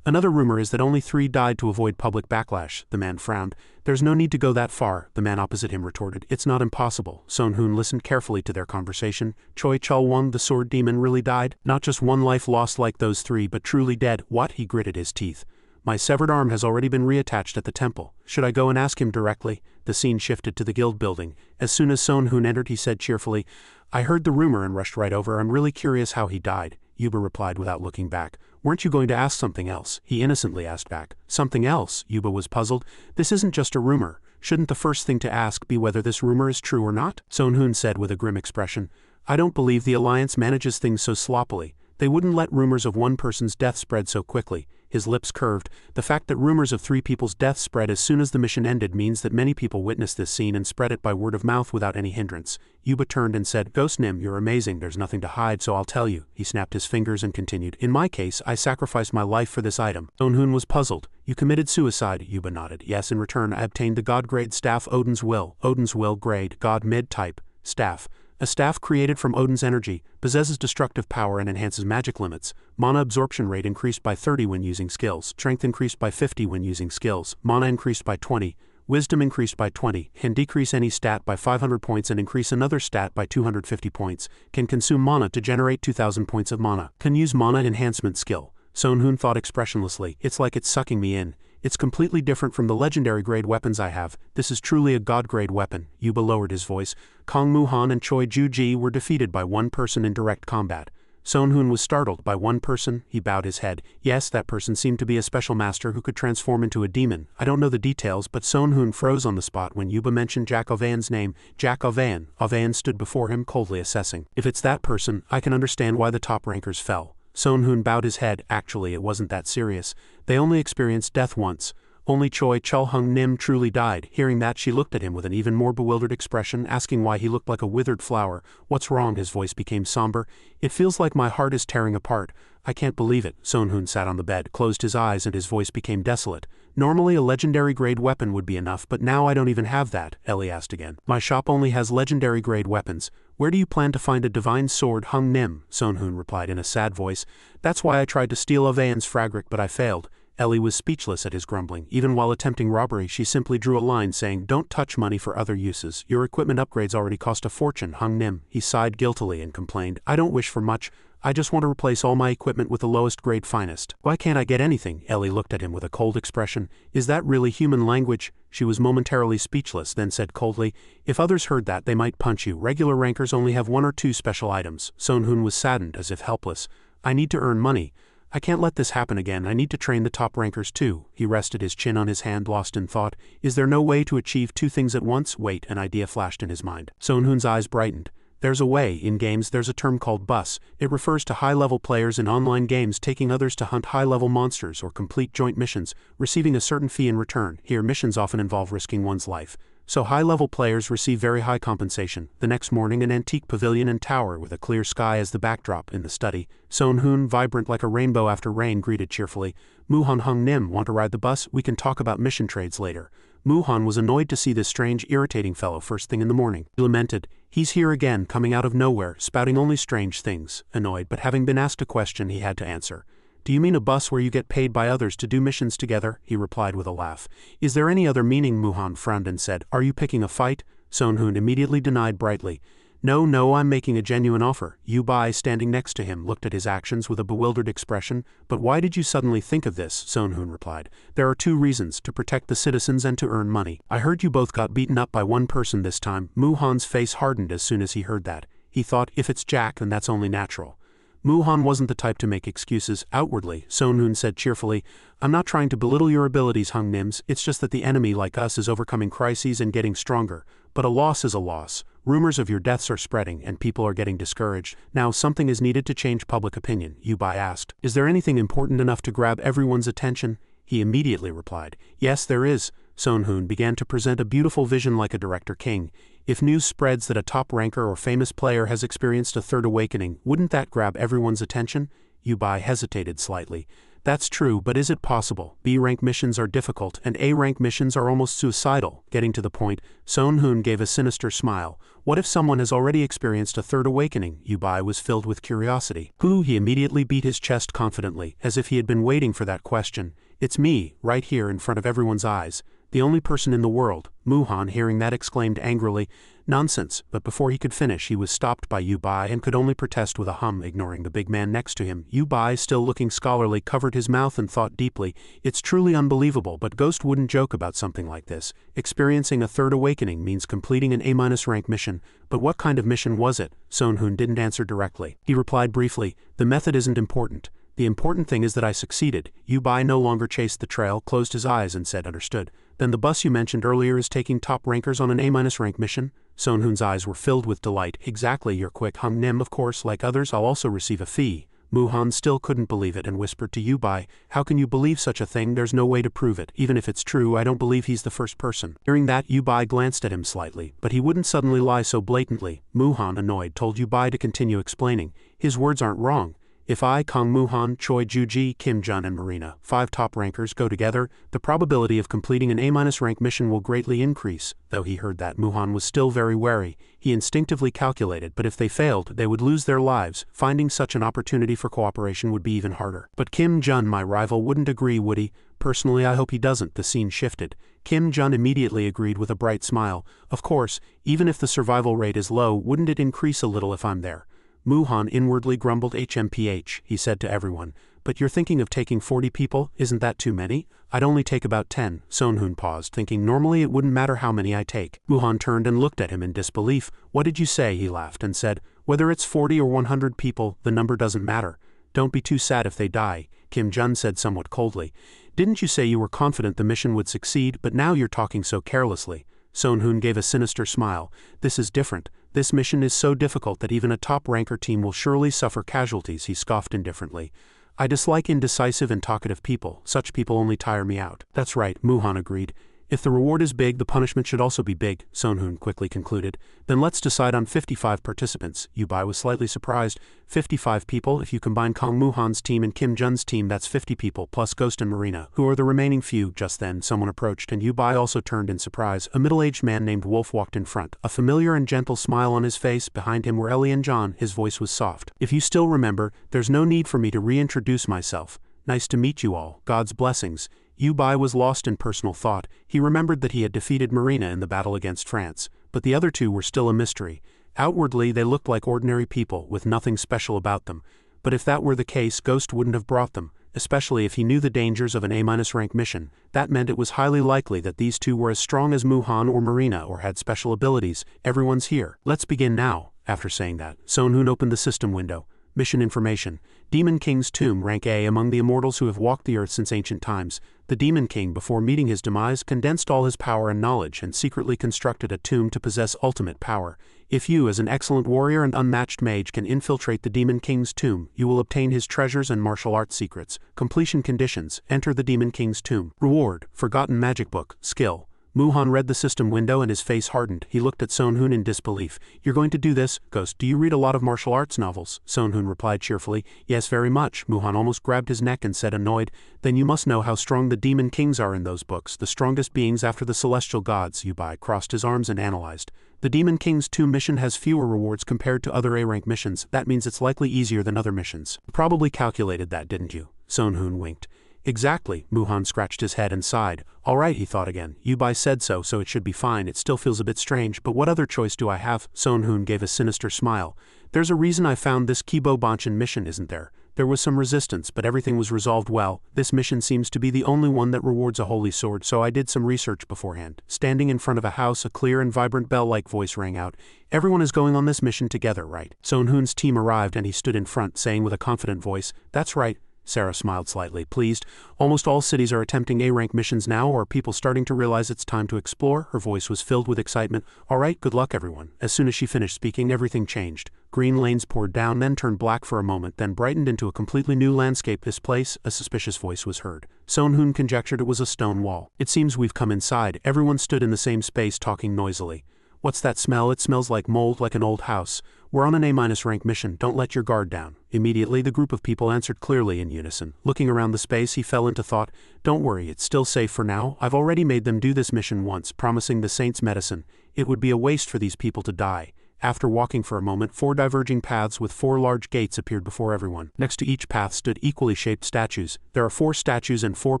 Another rumor is that only 3 died to avoid public backlash. The man frowned. There's no need to go that far, the man opposite him retorted. It's not impossible. Sonhoon listened carefully to their conversation. Choi Chul-won, the sword demon, really died? Not just one life lost like those 3, but truly dead. What? He gritted his teeth. My severed arm has already been reattached at the temple. Should I go and ask him directly? The scene shifted to the guild building. As soon as Sonhoon entered, he said cheerfully, I heard the rumor and rushed right over. I'm really curious how he died. Yuba replied without looking back. Weren't you going to ask something else? He innocently asked back. Something else? Yuba was puzzled. This isn't just a rumor. Shouldn't the first thing to ask be whether this rumor is true or not? Sonhoon said with a grim expression. I don't believe the Alliance manages things so sloppily. They wouldn't let rumors of one person's death spread so quickly. His lips curved. The fact that rumors of 3 people's deaths spread as soon as the mission ended means that many people witnessed this scene and spread it by word of mouth without any hindrance. Yuba turned and said, Ghost Nim, you're amazing. There's nothing to hide, so I'll tell you. He snapped his fingers and continued. In my case, I sacrificed my life for this item. Sonhoon was puzzled. You committed suicide, Yuba nodded. Yes, in return I obtained the God grade staff Odin's Will. Odin's Will grade, God mid type, staff. A staff created from Odin's energy, possesses destructive power and enhances magic limits. Mana absorption rate increased by 30 when using skills. Strength increased by 50 when using skills. Mana increased by 20. Wisdom increased by 20. Can decrease any stat by 500 points and increase another stat by 250 points. Can consume mana to generate 2000 points of mana. Can use mana enhancement skill. Sonhoon thought expressionlessly. It's like it's sucking me in. It's completely different from the legendary grade weapons I have. This is truly a god grade weapon. Yuba lowered his voice. Kong Muhan and Choi Ju-ji were defeated by one person in direct combat. Sonhoon was startled. By one person? He bowed his head. Yes, that person seemed to be a special master who could transform into a demon. I don't know the details, but Sonhoon froze on the spot when Yuba mentioned Jack Ovayan's name. Jack Ovayan. Ovayan stood before him, coldly assessing. If it's that person, I can understand why the top rankers fell. Sonhoon bowed his head. Actually, it wasn't that serious. They only experienced death once. Only Choi Chul-nim truly died. Hearing that, she looked at him with an even more bewildered expression, asking why he looked like a withered flower. What's wrong? His voice became somber. It feels like my heart is tearing apart. I can't believe it. Sonhoon sat on the bed, closed his eyes, and his voice became desolate. Normally a legendary grade weapon would be enough, but now I don't even have that, Ellie asked again. My shop only has legendary grade weapons. Where do you plan to find a divine sword, Hung Nim? Sonhoon replied in a sad voice. That's why I tried to steal Ovayan's Fragric, but I failed. Ellie was speechless at his grumbling. Even while attempting robbery, she simply drew a line saying, Don't touch money for other uses. Your equipment upgrades already cost a fortune, Hung Nim. He sighed guiltily and complained. I don't wish for much. I just want to replace all my equipment with the lowest grade finest. Why can't I get anything? Ellie looked at him with a cold expression. Is that really human language? She was momentarily speechless, then said coldly, If others heard that, they might punch you. Regular rankers only have 1 or 2 special items. Sonhoon was saddened, as if helpless. I need to earn money. I can't let this happen again. I need to train the top rankers too. He rested his chin on his hand, lost in thought. Is there no way to achieve 2 things at once? Wait, an idea flashed in his mind. Sonhoon's eyes brightened. There's a way. In games there's a term called bus. It refers to high-level players in online games taking others to hunt high-level monsters or complete joint missions, receiving a certain fee in return. Here missions often involve risking one's life. So high-level players receive very high compensation. The next morning, an antique pavilion and tower with a clear sky as the backdrop in the study. Sonhoon, vibrant like a rainbow after rain, greeted cheerfully. Muhan Hung Nim, want to ride the bus? We can talk about mission trades later. Muhan was annoyed to see this strange, irritating fellow first thing in the morning. He lamented, He's here again, coming out of nowhere, spouting only strange things. Annoyed, but having been asked a question, he had to answer. Do you mean a bus where you get paid by others to do missions together? He replied with a laugh. Is there any other meaning? Muhan frowned and said, Are you picking a fight? Sonhoon immediately denied brightly. No, I'm making a genuine offer. Yubai, standing next to him, looked at his actions with a bewildered expression. But why did you suddenly think of this? Sonhoon replied. There are 2 reasons, to protect the citizens and to earn money. I heard you both got beaten up by one person this time. Muhan's face hardened as soon as he heard that. He thought, if it's Jack, then that's only natural. Muhan wasn't the type to make excuses outwardly. Sonhoon said cheerfully, I'm not trying to belittle your abilities, Hung Nims. It's just that the enemy like us is overcoming crises and getting stronger. But a loss is a loss. Rumors of your deaths are spreading and people are getting discouraged. Now something is needed to change public opinion. Yubai asked, Is there anything important enough to grab everyone's attention? He immediately replied, Yes, there is. Sonhoon began to present a beautiful vision like a director king. If news spreads that a top ranker or famous player has experienced a third awakening, wouldn't that grab everyone's attention? Yubai hesitated slightly. That's true, but is it possible? B-rank missions are difficult, and A-rank missions are almost suicidal. Getting to the point, Sohn-hoon gave a sinister smile. What if someone has already experienced a third awakening? Yubai was filled with curiosity. Who? He immediately beat his chest confidently, as if he had been waiting for that question. It's me, right here in front of everyone's eyes. The only person in the world. Muhan, hearing that, exclaimed angrily, "Nonsense," but before he could finish he was stopped by Yubai and could only protest with a hum, ignoring the big man next to him. Yubai, still looking scholarly, covered his mouth and thought deeply. It's truly unbelievable, but Ghost wouldn't joke about something like this. Experiencing a third awakening means completing an A-rank mission, but what kind of mission was it? Sohn-hoon didn't answer directly. He replied briefly, "The method isn't important. The important thing is that I succeeded." Yubai no longer chased the trail, closed his eyes and said, "Understood. Then the bus you mentioned earlier is taking top rankers on an A-rank mission?" Sohn-hoon's eyes were filled with delight. "Exactly, you're quick, Nim. Of course, like others, I'll also receive a fee." Muhan still couldn't believe it and whispered to Yubai, "How can you believe such a thing? There's no way to prove it. Even if it's true, I don't believe he's the first person." Hearing that, Yubai glanced at him slightly, but he wouldn't suddenly lie so blatantly. Muhan, annoyed, told Yubai to continue explaining. "His words aren't wrong. If I, Kong Muhan, Choi Juji, Kim Jun and Marina, 5 top rankers, go together, the probability of completing an A-rank mission will greatly increase." Though he heard that, Muhan was still very wary. He instinctively calculated, but if they failed, they would lose their lives. Finding such an opportunity for cooperation would be even harder. "But Kim Jun, my rival, wouldn't agree, would he? Personally, I hope he doesn't." The scene shifted. Kim Jun immediately agreed with a bright smile. "Of course, even if the survival rate is low, wouldn't it increase a little if I'm there?" Muhan inwardly grumbled. "HMPH, he said to everyone. "But you're thinking of taking 40 people? Isn't that too many?" "I'd only take about 10. Sohn-hoon paused, thinking normally it wouldn't matter how many I take. Muhan turned and looked at him in disbelief. "What did you say?" He laughed and said, "Whether it's 40 or 100 people, the number doesn't matter. Don't be too sad if they die." Kim Jun said somewhat coldly, "Didn't you say you were confident the mission would succeed, but now you're talking so carelessly?" Sohn-hoon gave a sinister smile. "This is different. This mission is so difficult that even a top-ranker team will surely suffer casualties," he scoffed indifferently. "I dislike indecisive and talkative people. Such people only tire me out." "That's right," Muhan agreed. "If the reward is big, the punishment should also be big," Sohn-hoon quickly concluded. "Then let's decide on 55 participants." Yubai was slightly surprised. 55 people? If you combine Kong Muhan's team and Kim Jun's team, that's 50 people, plus Ghost and Marina. Who are the remaining few? Just then, someone approached, and Yubai also turned in surprise. A middle-aged man named Wolf walked in front, a familiar and gentle smile on his face. Behind him were Ellie and John. His voice was soft. "If you still remember, there's no need for me to reintroduce myself. Nice to meet you all. God's blessings." Yubai was lost in personal thought. He remembered that he had defeated Marina in the battle against France, but the other two were still a mystery. Outwardly, they looked like ordinary people, with nothing special about them. But if that were the case, Ghost wouldn't have brought them, especially if he knew the dangers of an A-rank mission. That meant it was highly likely that these two were as strong as Muhan or Marina or had special abilities. "Everyone's here. Let's begin now." After saying that, Sohn-hoon opened the system window. Mission information. Demon King's Tomb, rank A among the immortals who have walked the earth since ancient times. The Demon King, before meeting his demise, condensed all his power and knowledge and secretly constructed a tomb to possess ultimate power. If you, as an excellent warrior and unmatched mage, can infiltrate the Demon King's tomb, you will obtain his treasures and martial arts secrets. Completion conditions. Enter the Demon King's tomb. Reward. Forgotten magic book. Skill. Muhan read the system window and his face hardened. He looked at Sohn-hoon in disbelief. "You're going to do this? Ghost, do you read a lot of martial arts novels?" Sohn-hoon replied cheerfully. "Yes, very much." Muhan almost grabbed his neck and said, annoyed, "Then you must know how strong the demon kings are in those books, the strongest beings after the celestial gods." Yubai crossed his arms and analyzed. "The Demon King's Tomb mission has fewer rewards compared to other A-rank missions. That means it's likely easier than other missions." "Probably calculated that, didn't you?" Sohn-hoon winked. "Exactly." Muhan scratched his head and sighed. "All right," he thought again. "Yubai said so it should be fine. It still feels a bit strange, but what other choice do I have?" Sohn-hoon gave a sinister smile. "There's a reason I found this Kibo Banshin mission, isn't there? There was some resistance, but everything was resolved well. This mission seems to be the only one that rewards a holy sword, so I did some research beforehand." Standing in front of a house, a clear and vibrant bell-like voice rang out. "Everyone is going on this mission together, right?" Sohn-hoon's team arrived and he stood in front, saying with a confident voice, "That's right." Sarah smiled slightly, pleased. "Almost all cities are attempting A-rank missions now, or are people starting to realize it's time to explore?" Her voice was filled with excitement. "All right, good luck everyone." As soon as she finished speaking, everything changed. Green lanes poured down, then turned black for a moment, then brightened into a completely new landscape. "This place," a suspicious voice was heard. Sohn-hoon conjectured it was a stone wall. "It seems we've come inside." Everyone stood in the same space, talking noisily. "What's that smell?" "It smells like mold, like an old house." "We're on an A-rank mission, don't let your guard down." Immediately the group of people answered clearly in unison. Looking around the space he fell into thought. "Don't worry, it's still safe for now. I've already made them do this mission once, promising the saints medicine. It would be a waste for these people to die." After walking for a moment, 4 diverging paths with 4 large gates appeared before everyone. Next to each path stood equally shaped statues. "There are 4 statues and 4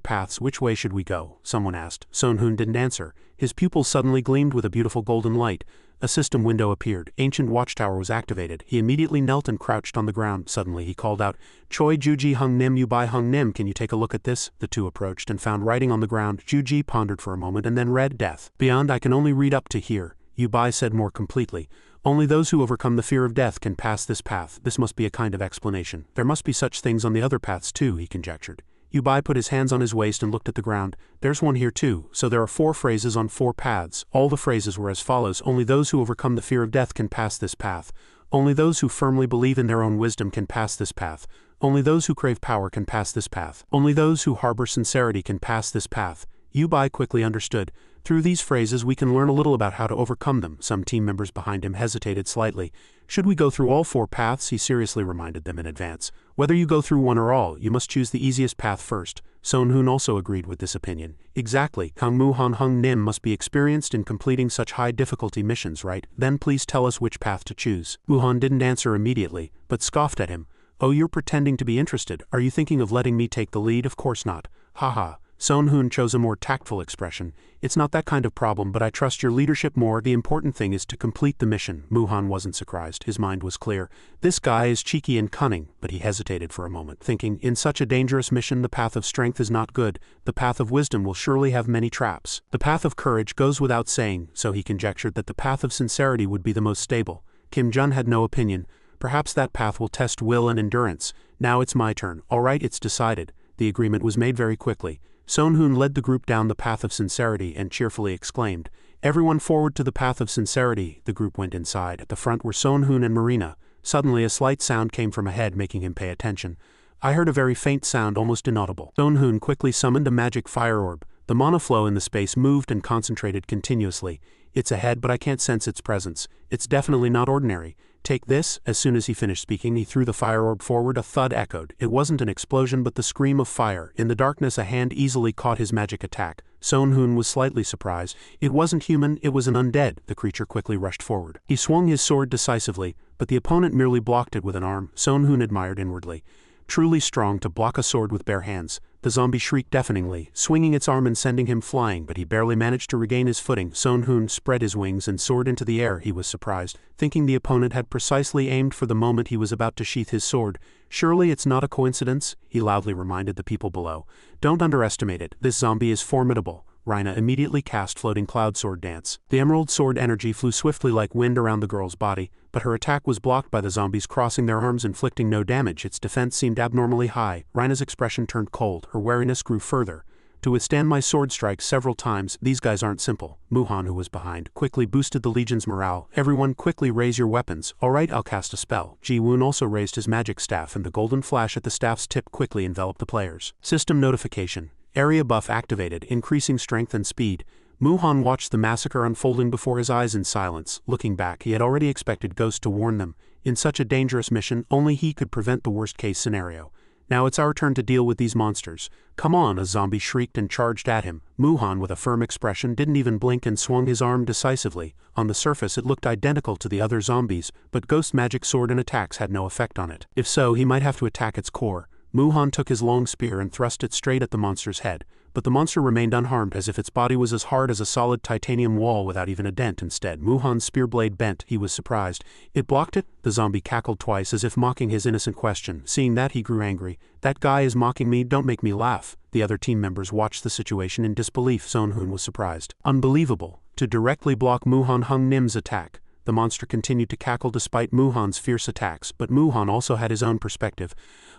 paths, which way should we go?" someone asked. Son Hoon didn't answer. His pupils suddenly gleamed with a beautiful golden light. A system window appeared. Ancient watchtower was activated. He immediately knelt and crouched on the ground. Suddenly he called out, "Choi Juji Hung Nim Ubai Hung Nim, can you take a look at this?" The 2 approached and found writing on the ground. Juji pondered for a moment and then read, "Death. Beyond I can only read up to here." Ubai said more completely, "Only those who overcome the fear of death can pass this path." This must be a kind of explanation. There must be such things on the other paths too, he conjectured. Ubai put his hands on his waist and looked at the ground. "There's one here too, so there are 4 phrases on 4 paths." All the phrases were as follows: "Only those who overcome the fear of death can pass this path. Only those who firmly believe in their own wisdom can pass this path. Only those who crave power can pass this path. Only those who harbor sincerity can pass this path." Ubai quickly understood. Through these phrases we can learn a little about how to overcome them. Some team members behind him hesitated slightly. "Should we go through all 4 paths?" he seriously reminded them in advance. "Whether you go through one or all, you must choose the easiest path first." Son Hoon also agreed with this opinion. "Exactly. Kang Mu Han Hung Nim must be experienced in completing such high difficulty missions, right? Then please tell us which path to choose." Muhan didn't answer immediately, but scoffed at him. "Oh, you're pretending to be interested. Are you thinking of letting me take the lead? Of course not. Haha." Son Hoon chose a more tactful expression. "It's not that kind of problem, but I trust your leadership more. The important thing is to complete the mission." Muhan wasn't surprised. His mind was clear. This guy is cheeky and cunning, but he hesitated for a moment, thinking, in such a dangerous mission the path of strength is not good. The path of wisdom will surely have many traps. The path of courage goes without saying, so he conjectured that the path of sincerity would be the most stable. Kim Jun had no opinion. "Perhaps that path will test will and endurance. Now it's my turn." "All right, it's decided." The agreement was made very quickly. Son Hoon led the group down the path of sincerity and cheerfully exclaimed, "Everyone forward to the path of sincerity." The group went inside. At the front were Son Hoon and Marina. Suddenly a slight sound came from ahead, making him pay attention. I heard a very faint sound, almost inaudible. Son Hoon quickly summoned a magic fire orb. The monoflow in the space moved and concentrated continuously. "It's ahead, but I can't sense its presence. It's definitely not ordinary. Take this." As soon as he finished speaking, he threw the fire orb forward. A thud echoed. It wasn't an explosion but the scream of fire. In the darkness a hand easily caught his magic attack. Son Hoon was slightly surprised. It wasn't human, it was an undead. The creature quickly rushed forward. He swung his sword decisively, but the opponent merely blocked it with an arm. Son Hoon admired inwardly. Truly strong to block a sword with bare hands. The zombie shrieked deafeningly, swinging its arm and sending him flying, but he barely managed to regain his footing. Son Hoon spread his wings and soared into the air. He was surprised, thinking the opponent had precisely aimed for the moment he was about to sheath his sword. "Surely it's not a coincidence?" he loudly reminded the people below. "Don't underestimate it. This zombie is formidable." Rhina immediately cast Floating Cloud Sword Dance. The emerald sword energy flew swiftly like wind around the girl's body, but her attack was blocked by the zombies crossing their arms, inflicting no damage. Its defense seemed abnormally high. Rhina's expression turned cold. Her wariness grew further. "To withstand my sword strikes several times, these guys aren't simple." Muhan, who was behind, quickly boosted the Legion's morale. "Everyone quickly raise your weapons." "All right, I'll cast a spell." Ji Woon also raised his magic staff, and the golden flash at the staff's tip quickly enveloped the players. System notification. Area buff activated, increasing strength and speed. Muhan watched the massacre unfolding before his eyes in silence. Looking back, he had already expected Ghost to warn them. In such a dangerous mission, only he could prevent the worst-case scenario. "Now it's our turn to deal with these monsters." "Come on," a zombie shrieked and charged at him. Muhan, with a firm expression, didn't even blink and swung his arm decisively. On the surface it looked identical to the other zombies, but Ghost's magic sword and attacks had no effect on it. If so, he might have to attack its core. Muhan took his long spear and thrust it straight at the monster's head, but the monster remained unharmed, as if its body was as hard as a solid titanium wall without even a dent. Instead, Muhan's spear blade bent. He was surprised. "It blocked it?" The zombie cackled twice, as if mocking his innocent question. Seeing that, he grew angry. "That guy is mocking me, don't make me laugh." The other team members watched the situation in disbelief. Son Hoon was surprised. "Unbelievable. To directly block Muhan Hung Nim's attack." The monster continued to cackle despite Muhan's fierce attacks, but Muhan also had his own perspective.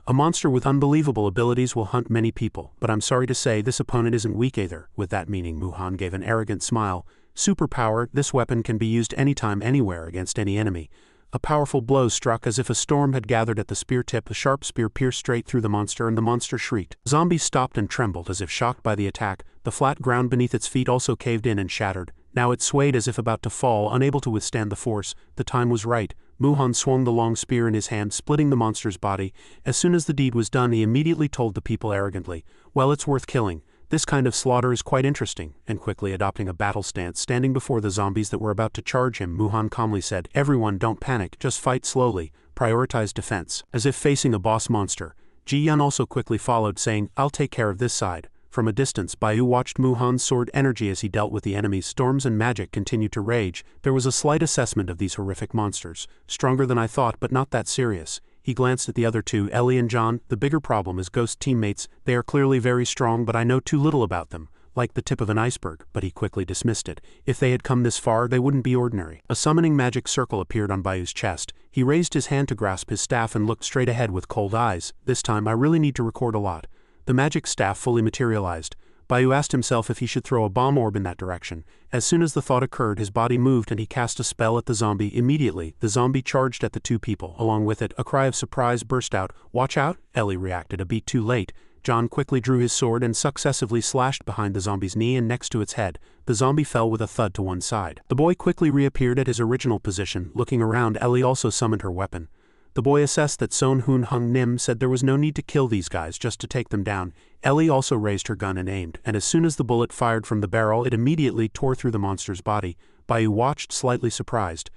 "A monster with unbelievable abilities will hunt many people, but I'm sorry to say this opponent isn't weak either." With that meaning, Muhan gave an arrogant smile. "Superpower, this weapon can be used anytime, anywhere, against any enemy." A powerful blow struck as if a storm had gathered at the spear tip. The sharp spear pierced straight through the monster, and the monster shrieked. Zombie stopped and trembled as if shocked by the attack. The flat ground beneath its feet also caved in and shattered. Now it swayed as if about to fall, unable to withstand the force. The time was right. Muhan swung the long spear in his hand, splitting the monster's body. As soon as the deed was done, he immediately told the people arrogantly, "Well, it's worth killing. This kind of slaughter is quite interesting," and quickly adopting a battle stance, standing before the zombies that were about to charge him, Muhan calmly said, "Everyone, don't panic, just fight slowly, prioritize defense." As if facing a boss monster, Ji Yun also quickly followed, saying, "I'll take care of this side." From a distance, Baiyu watched Muhan's sword energy as he dealt with the enemies. Storms and magic continued to rage. There was a slight assessment of these horrific monsters. Stronger than I thought, but not that serious. He glanced at the other two, Ellie and John. The bigger problem is Ghost teammates. They are clearly very strong, but I know too little about them. Like the tip of an iceberg, but he quickly dismissed it. If they had come this far, they wouldn't be ordinary. A summoning magic circle appeared on Bayu's chest. He raised his hand to grasp his staff and looked straight ahead with cold eyes. This time, I really need to record a lot. The magic staff fully materialized. Bayu asked himself if he should throw a bomb orb in that direction. As soon as the thought occurred, his body moved and he cast a spell at the zombie. Immediately, the zombie charged at the two people. Along with it, a cry of surprise burst out. "Watch out!" Ellie reacted a beat too late. John quickly drew his sword and successively slashed behind the zombie's knee and next to its head. The zombie fell with a thud to one side. The boy quickly reappeared at his original position. Looking around, Ellie also summoned her weapon. The boy assessed that Son Hoon Hung Nim said there was no need to kill these guys, just to take them down. Ellie also raised her gun and aimed, and as soon as the bullet fired from the barrel, it immediately tore through the monster's body. Bayu watched, slightly surprised.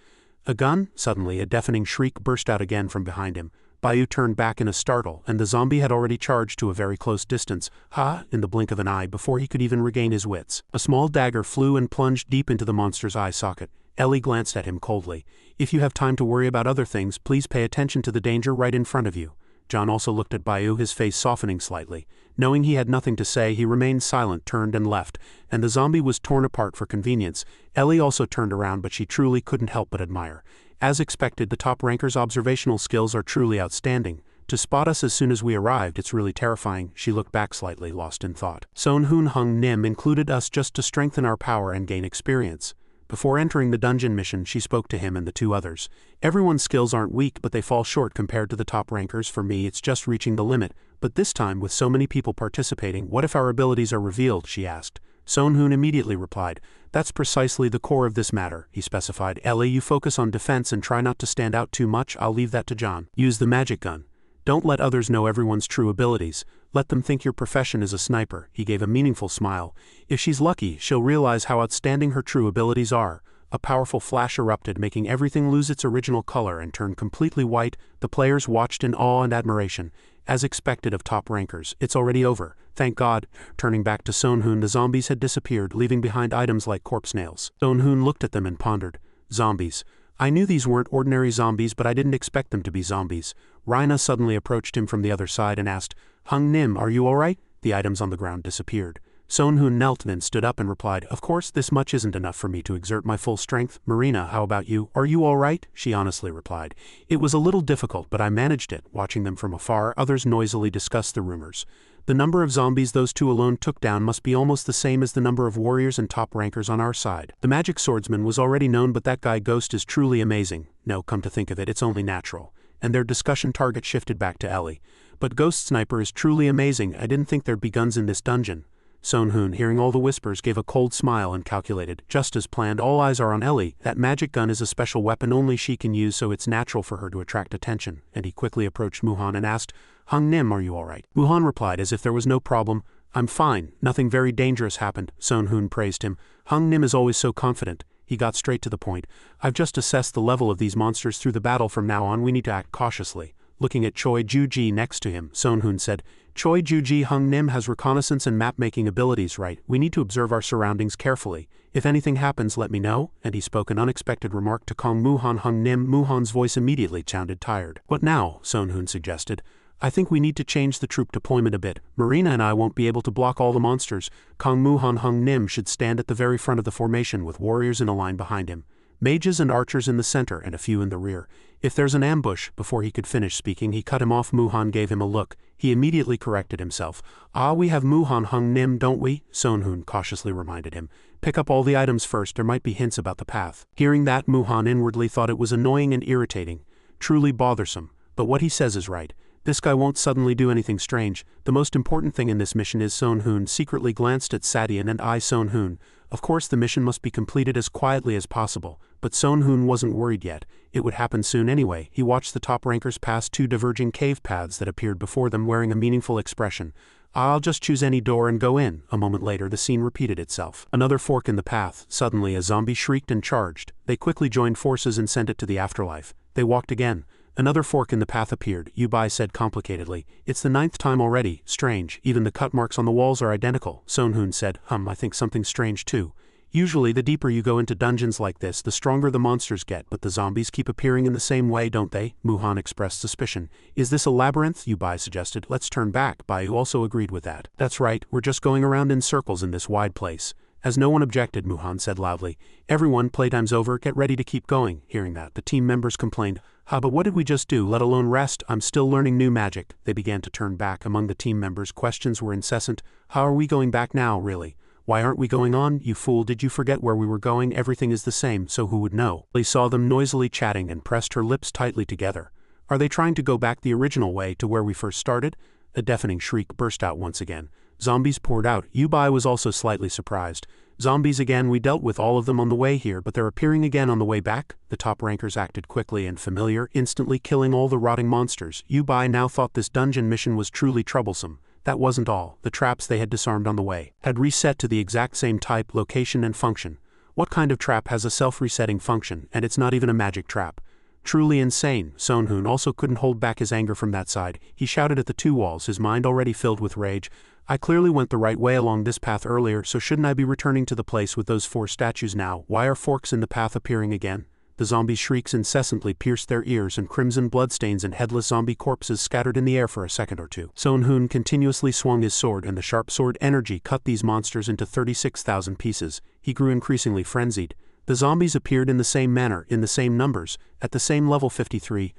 "A gun?" Suddenly, a deafening shriek burst out again from behind him. Bayu turned back in a startle, and the zombie had already charged to a very close distance. "Ha!" in the blink of an eye, before he could even regain his wits. A small dagger flew and plunged deep into the monster's eye socket. Ellie glanced at him coldly. "If you have time to worry about other things, please pay attention to the danger right in front of you." John also looked at Bayu, his face softening slightly. Knowing he had nothing to say, he remained silent, turned and left, and the zombie was torn apart for convenience. Ellie also turned around, but she truly couldn't help but admire. As expected, the top ranker's observational skills are truly outstanding. To spot us as soon as we arrived, it's really terrifying. She looked back slightly, lost in thought. Son Hoon Hung Nim included us just to strengthen our power and gain experience. Before entering the dungeon mission, she spoke to him and the two others. "Everyone's skills aren't weak, but they fall short compared to the top rankers. For me, it's just reaching the limit. But this time, with so many people participating, what if our abilities are revealed?" she asked. Son Hoon immediately replied, "That's precisely the core of this matter," he specified. "Ellie, you focus on defense and try not to stand out too much. I'll leave that to John. Use the magic gun. Don't let others know everyone's true abilities. Let them think your profession is a sniper." He gave a meaningful smile. "If she's lucky, she'll realize how outstanding her true abilities are." A powerful flash erupted, making everything lose its original color and turn completely white. The players watched in awe and admiration. As expected of top rankers, "It's already over. Thank God." Turning back to Son Hoon, the zombies had disappeared, leaving behind items like corpse nails. Son Hoon looked at them and pondered. "Zombies. I knew these weren't ordinary zombies, but I didn't expect them to be zombies." Raina suddenly approached him from the other side and asked, "Hung Nim, are you all right?" The items on the ground disappeared. Son Hoon knelt, then stood up and replied, "Of course, this much isn't enough for me to exert my full strength. Marina, how about you? Are you all right?" She honestly replied, "It was a little difficult, but I managed it." Watching them from afar, others noisily discussed the rumors. The number of zombies those two alone took down must be almost the same as the number of warriors and top rankers on our side. The magic swordsman was already known, but that guy Ghost is truly amazing. No, come to think of it, it's only natural. And their discussion target shifted back to Ellie. "But Ghost Sniper is truly amazing. I didn't think there'd be guns in this dungeon." Son Hoon, hearing all the whispers, gave a cold smile and calculated. "Just as planned, all eyes are on Ellie. That magic gun is a special weapon only she can use, so it's natural for her to attract attention." And he quickly approached Muhan and asked, "Hung Nim, are you all right?" Muhan replied as if there was no problem, "I'm fine. Nothing very dangerous happened." Son Hoon praised him. Hung Nim is always so confident. He got straight to the point. "I've just assessed the level of these monsters through the battle. From now on, we need to act cautiously." Looking at Choi Ju-ji next to him, Son Hoon said, "Choi Ju-ji, Hung Nim has reconnaissance and map-making abilities, right? We need to observe our surroundings carefully. If anything happens, let me know." And he spoke an unexpected remark to Kong Muhan Hung Nim. Muhan's voice immediately sounded tired. "What now?" Son Hoon suggested. "I think we need to change the troop deployment a bit. Marina and I won't be able to block all the monsters. Kong Muhan Hung Nim should stand at the very front of the formation with warriors in a line behind him. Mages and archers in the center and a few in the rear. If there's an ambush," before he could finish speaking, he cut him off. Muhan gave him a look. He immediately corrected himself. "Ah, we have Muhan Hung Nim, don't we?" Son Hoon cautiously reminded him. "Pick up all the items first, there might be hints about the path." Hearing that, Muhan inwardly thought it was annoying and irritating. Truly bothersome. But what he says is right. This guy won't suddenly do anything strange. The most important thing in this mission is Son Hoon secretly glanced at Sadian and I. Son Hoon. Of course the mission must be completed as quietly as possible, but Sonhoon wasn't worried yet. It would happen soon anyway. He watched the top rankers pass 2 diverging cave paths that appeared before them wearing a meaningful expression. I'll just choose any door and go in. A moment later the scene repeated itself. Another fork in the path. Suddenly a zombie shrieked and charged. They quickly joined forces and sent it to the afterlife. They walked again. Another fork in the path appeared. Yubai said complicatedly. It's the 9th time already. Strange. Even the cut marks on the walls are identical. Sonhoon said, I think something strange too. Usually the deeper you go into dungeons like this, the stronger the monsters get, but the zombies keep appearing in the same way, don't they? Muhan expressed suspicion. Is this a labyrinth? Yubai suggested. Let's turn back. Bai also agreed with that. That's right, we're just going around in circles in this wide place. As no one objected, Muhan said loudly. Everyone, playtime's over, get ready to keep going. Hearing that, the team members complained. But what did we just do, let alone rest? I'm still learning new magic. They began to turn back. Among the team members, questions were incessant. How are we going back now, really? Why aren't we going on? You fool, did you forget where we were going? Everything is the same, so who would know? They saw them noisily chatting and pressed her lips tightly together. Are they trying to go back the original way to where we first started? A deafening shriek burst out once again. Zombies poured out. Yubai was also slightly surprised. Zombies again, we dealt with all of them on the way here, but they're appearing again on the way back? The top rankers acted quickly and familiar, instantly killing all the rotting monsters. Yubai now thought this dungeon mission was truly troublesome. That wasn't all. The traps they had disarmed on the way had reset to the exact same type, location and function. What kind of trap has a self-resetting function, and it's not even a magic trap? Truly insane. Sonhoon also couldn't hold back his anger from that side. He shouted at the 2 walls, his mind already filled with rage. I clearly went the right way along this path earlier, so shouldn't I be returning to the place with those 4 statues now? Why are forks in the path appearing again? The zombies' shrieks incessantly pierced their ears, and crimson bloodstains and headless zombie corpses scattered in the air for a second or two. Sonhoon continuously swung his sword, and the sharp sword energy cut these monsters into 36,000 pieces. He grew increasingly frenzied. The zombies appeared in the same manner, in the same numbers, at the same level 53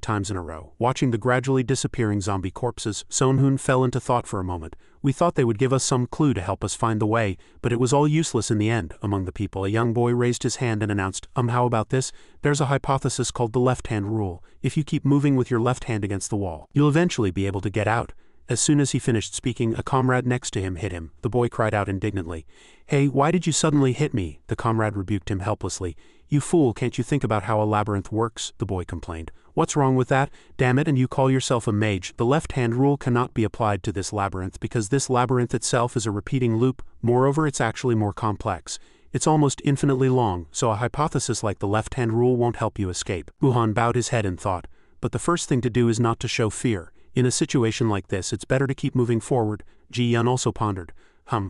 times in a row. Watching the gradually disappearing zombie corpses, Sonhoon fell into thought for a moment. We thought they would give us some clue to help us find the way, but it was all useless in the end. Among the people, a young boy raised his hand and announced, how about this? There's a hypothesis called the left-hand rule. If you keep moving with your left hand against the wall, you'll eventually be able to get out. As soon as he finished speaking, a comrade next to him hit him. The boy cried out indignantly. Hey, why did you suddenly hit me? The comrade rebuked him helplessly. You fool, can't you think about how a labyrinth works? The boy complained. What's wrong with that? Damn it, and you call yourself a mage. The left-hand rule cannot be applied to this labyrinth because this labyrinth itself is a repeating loop. Moreover, it's actually more complex. It's almost infinitely long, so a hypothesis like the left-hand rule won't help you escape. Muhan bowed his head in thought. But the first thing to do is not to show fear. In a situation like this, it's better to keep moving forward. Ji Yun also pondered.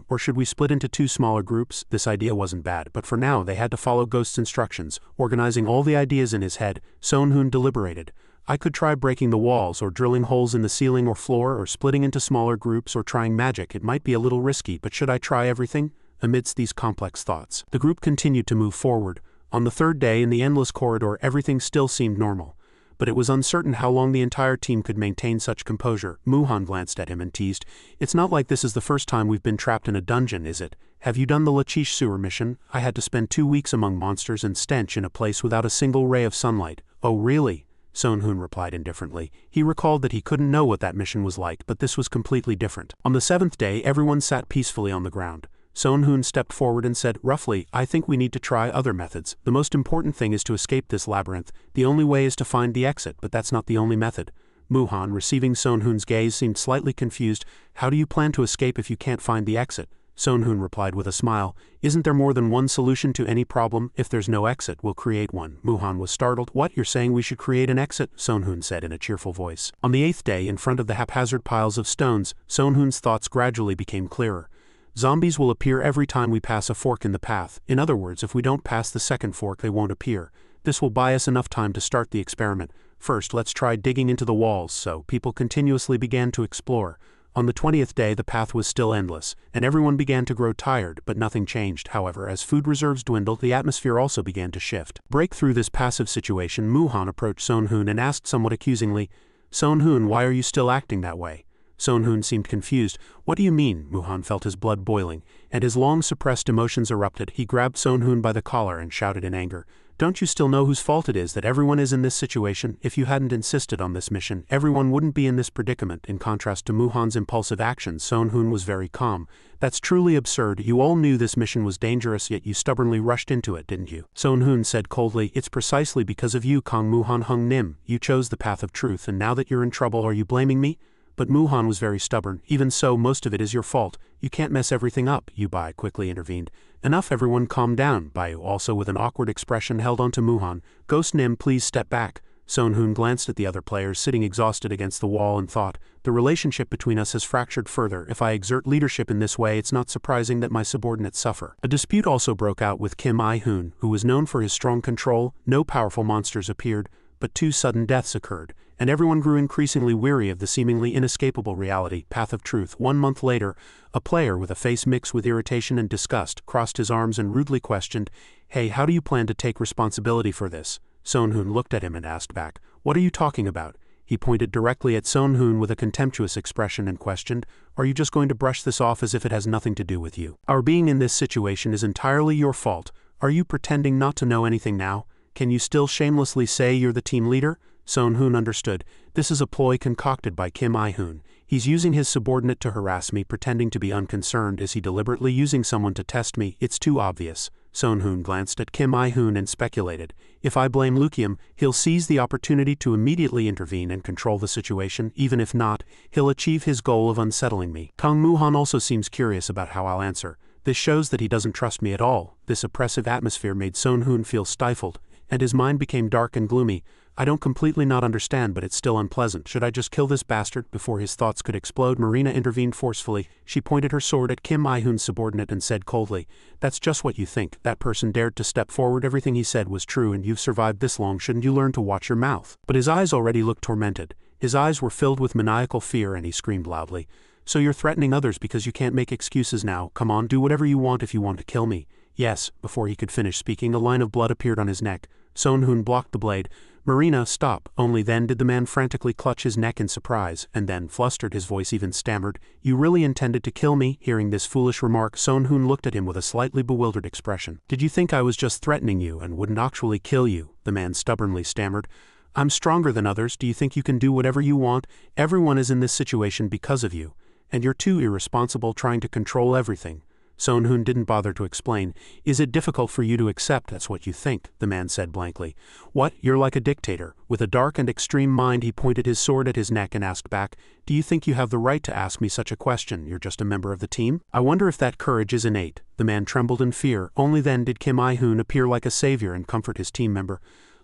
Or should we split into 2 smaller groups? This idea wasn't bad, but for now they had to follow Ghost's instructions. Organizing all the ideas in his head, Sonhoon deliberated. I could try breaking the walls, or drilling holes in the ceiling or floor, or splitting into smaller groups, or trying magic. It might be a little risky, but should I try everything? Amidst these complex thoughts, the group continued to move forward. On the 3rd day in the endless corridor, everything still seemed normal. But it was uncertain how long the entire team could maintain such composure. Muhan glanced at him and teased, It's not like this is the first time we've been trapped in a dungeon, is it? Have you done the Lachish sewer mission? I had to spend 2 weeks among monsters and stench in a place without a single ray of sunlight. Oh really? Sonhoon replied indifferently. He recalled that he couldn't know what that mission was like, but this was completely different. On the 7th day, everyone sat peacefully on the ground. Sonhoon stepped forward and said, roughly, I think we need to try other methods. The most important thing is to escape this labyrinth. The only way is to find the exit, but that's not the only method. Muhan, receiving Sonhoon's gaze, seemed slightly confused. How do you plan to escape if you can't find the exit? Sonhoon replied with a smile. Isn't there more than one solution to any problem? If there's no exit, we'll create one. Muhan was startled. What, you're saying we should create an exit? Sonhoon said in a cheerful voice. On the 8th day, in front of the haphazard piles of stones, Sonhoon's thoughts gradually became clearer. Zombies will appear every time we pass a fork in the path. In other words, if we don't pass the 2nd fork, they won't appear. This will buy us enough time to start the experiment. First, let's try digging into the walls. So, people continuously began to explore. On the 20th day, the path was still endless, and everyone began to grow tired, but nothing changed. However, as food reserves dwindled, the atmosphere also began to shift. Break through this passive situation, Muhan approached Sonhoon and asked somewhat accusingly, Sonhoon, why are you still acting that way? Sonhoon seemed confused. What do you mean? Muhan felt his blood boiling, and his long-suppressed emotions erupted. He grabbed Sonhoon by the collar and shouted in anger. Don't you still know whose fault it is that everyone is in this situation? If you hadn't insisted on this mission, everyone wouldn't be in this predicament." In contrast to Muhan's impulsive actions, Sonhoon was very calm. "That's truly absurd. You all knew this mission was dangerous, yet you stubbornly rushed into it, didn't you?" Sonhoon said coldly. "It's precisely because of you, Kong Muhan Hung Nim. You chose the path of truth, and now that you're in trouble, are you blaming me?" But Muhan was very stubborn. "Even so, most of it is your fault. You can't mess everything up," Yu Bai quickly intervened. "Enough, everyone calm down." Bai, also with an awkward expression, held on to Muhan. "Ghost Nim, please step back." Sonhoon glanced at the other players sitting exhausted against the wall and thought, "The relationship between us has fractured further. If I exert leadership in this way, it's not surprising that my subordinates suffer." A dispute also broke out with Kim I-hoon, who was known for his strong control. No powerful monsters appeared, but 2 sudden deaths occurred, and everyone grew increasingly weary of the seemingly inescapable reality, path of truth. 1 month later, a player with a face mixed with irritation and disgust crossed his arms and rudely questioned, "Hey, how do you plan to take responsibility for this?" Sonhoon looked at him and asked back, "What are you talking about?" He pointed directly at Sonhoon with a contemptuous expression and questioned, "Are you just going to brush this off as if it has nothing to do with you? Our being in this situation is entirely your fault. Are you pretending not to know anything now? Can you still shamelessly say you're the team leader?" Sonhoon understood. This is a ploy concocted by Kim I-hoon. He's using his subordinate to harass me, pretending to be unconcerned. Is he deliberately using someone to test me? It's too obvious. Sonhoon glanced at Kim I-hoon and speculated, "If I blame Lukium, he'll seize the opportunity to immediately intervene and control the situation. Even if not, he'll achieve his goal of unsettling me." Kong Muhan also seems curious about how I'll answer. This shows that he doesn't trust me at all. This oppressive atmosphere made Sonhoon feel stifled, and his mind became dark and gloomy. "I don't completely not understand, but it's still unpleasant. Should I just kill this bastard?" Before his thoughts could explode, Marina intervened forcefully. She pointed her sword at Kim I-hoon's subordinate and said coldly, "That's just what you think. That person dared to step forward. Everything he said was true, and you've survived this long. Shouldn't you learn to watch your mouth?" But his eyes already looked tormented. His eyes were filled with maniacal fear, and he screamed loudly, "So you're threatening others because you can't make excuses now? Come on, do whatever you want if you want to kill me." "Yes." Before he could finish speaking, a line of blood appeared on his neck. Sonhoon blocked the blade. "Marina, stop." Only then did the man frantically clutch his neck in surprise, and then, flustered, his voice even stammered, "You really intended to kill me?" Hearing this foolish remark, Sonhoon looked at him with a slightly bewildered expression. "Did you think I was just threatening you and wouldn't actually kill you?" The man stubbornly stammered. "I'm stronger than others. Do you think you can do whatever you want? Everyone is in this situation because of you. And you're too irresponsible, trying to control everything." Sonhoon didn't bother to explain. "Is it difficult for you to accept that's what you think?" the man said blankly. "What? You're like a dictator." With a dark and extreme mind, he pointed his sword at his neck and asked back, "Do you think you have the right to ask me such a question? You're just a member of the team? I wonder if that courage is innate." The man trembled in fear. Only then did Kim I-hoon appear like a savior and comfort his team member.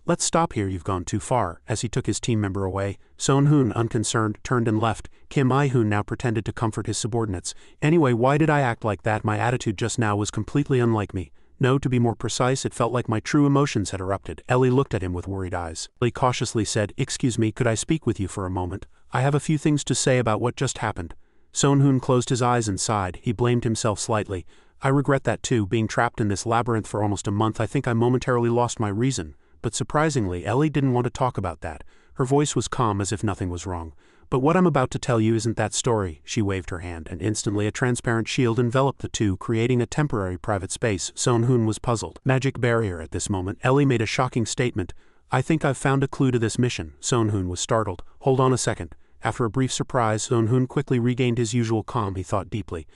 "Let's stop here, you've gone too far." As he took his team member away, Sonhoon, unconcerned, turned and left. Kim I-hoon now pretended to comfort his subordinates. "Anyway, why did I act like that? My attitude just now was completely unlike me. No, to be more precise, it felt like my true emotions had erupted." Ellie looked at him with worried eyes. Ellie cautiously said, "Excuse me, could I speak with you for a moment? I have a few things to say about what just happened." Sonhoon closed his eyes and sighed. He blamed himself slightly. "I regret that too, being trapped in this labyrinth for almost a month. I think I momentarily lost my reason." But surprisingly, Ellie didn't want to talk about that. Her voice was calm as if nothing was wrong. "But what I'm about to tell you isn't that story." She waved her hand, and instantly a transparent shield enveloped the two, creating a temporary private space. Sonhoon was puzzled. Magic barrier. At this moment, Ellie made a shocking statement. "I think I've found a clue to this mission." Sonhoon was startled. "Hold on a second." After a brief surprise, Sonhoon quickly regained his usual calm. He thought deeply.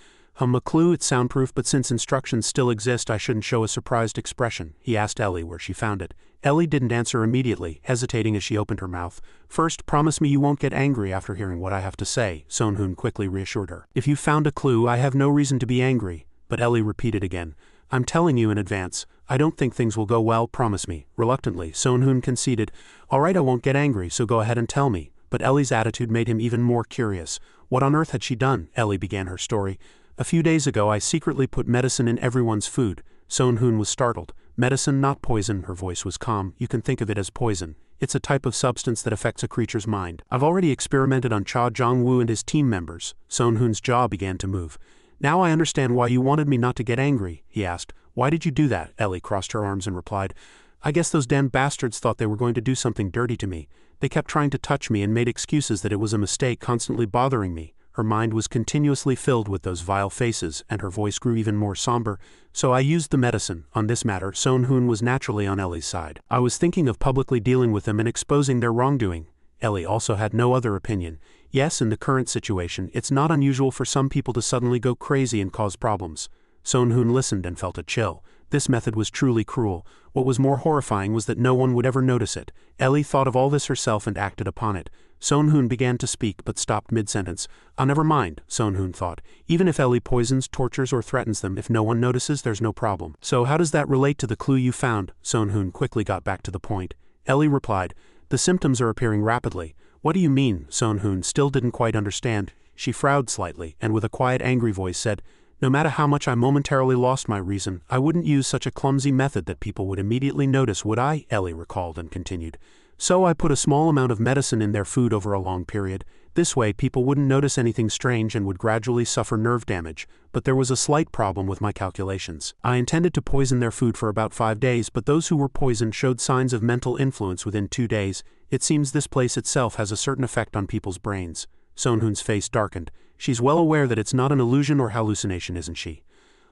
A clue, it's soundproof, but since instructions still exist, I shouldn't show a surprised expression." He asked Ellie where she found it. Ellie didn't answer immediately, hesitating as she opened her mouth. "First, promise me you won't get angry after hearing what I have to say," Sonhoon quickly reassured her. "If you found a clue, I have no reason to be angry." But Ellie repeated again, "I'm telling you in advance. I don't think things will go well, promise me." Reluctantly, Sonhoon conceded, "All right, I won't get angry, so go ahead and tell me." But Ellie's attitude made him even more curious. What on earth had she done? Ellie began her story. "A few days ago I secretly put medicine in everyone's food." Sonhoon was startled. "Medicine, not poison." Her voice was calm. "You can think of it as poison. It's a type of substance that affects a creature's mind. I've already experimented on Cha Jong-woo and his team members." Sonhoon's jaw began to move. "Now I understand why you wanted me not to get angry," he asked. "Why did you do that?" Ellie crossed her arms and replied, "I guess those damn bastards thought they were going to do something dirty to me. They kept trying to touch me and made excuses that it was a mistake, constantly bothering me." Her mind was continuously filled with those vile faces, and her voice grew even more somber. So I used the medicine. On this matter, Soon-hoon was naturally on Ellie's side. I was thinking of publicly dealing with them and exposing their wrongdoing. Ellie also had no other opinion. Yes, in the current situation, it's not unusual for some people to suddenly go crazy and cause problems. Soon-hoon listened and felt a chill. This method was truly cruel. What was more horrifying was that no one would ever notice it. Ellie thought of all this herself and acted upon it. Soon-hoon began to speak but stopped mid-sentence. Never mind, Soon-hoon thought. Even if Ellie poisons, tortures, or threatens them, if no one notices, there's no problem. So how does that relate to the clue you found? Soon-hoon quickly got back to the point. Ellie replied, the symptoms are appearing rapidly. What do you mean? Soon-hoon still didn't quite understand. She frowned slightly, and with a quiet, angry voice said, no matter how much I momentarily lost my reason, I wouldn't use such a clumsy method that people would immediately notice, would I? Ellie recalled and continued. So I put a small amount of medicine in their food over a long period. This way people wouldn't notice anything strange and would gradually suffer nerve damage, but there was a slight problem with my calculations. I intended to poison their food for about 5 days, but those who were poisoned showed signs of mental influence within 2 days. It seems this place itself has a certain effect on people's brains. Soon-hoon's face darkened. She's well aware that it's not an illusion or hallucination, isn't she?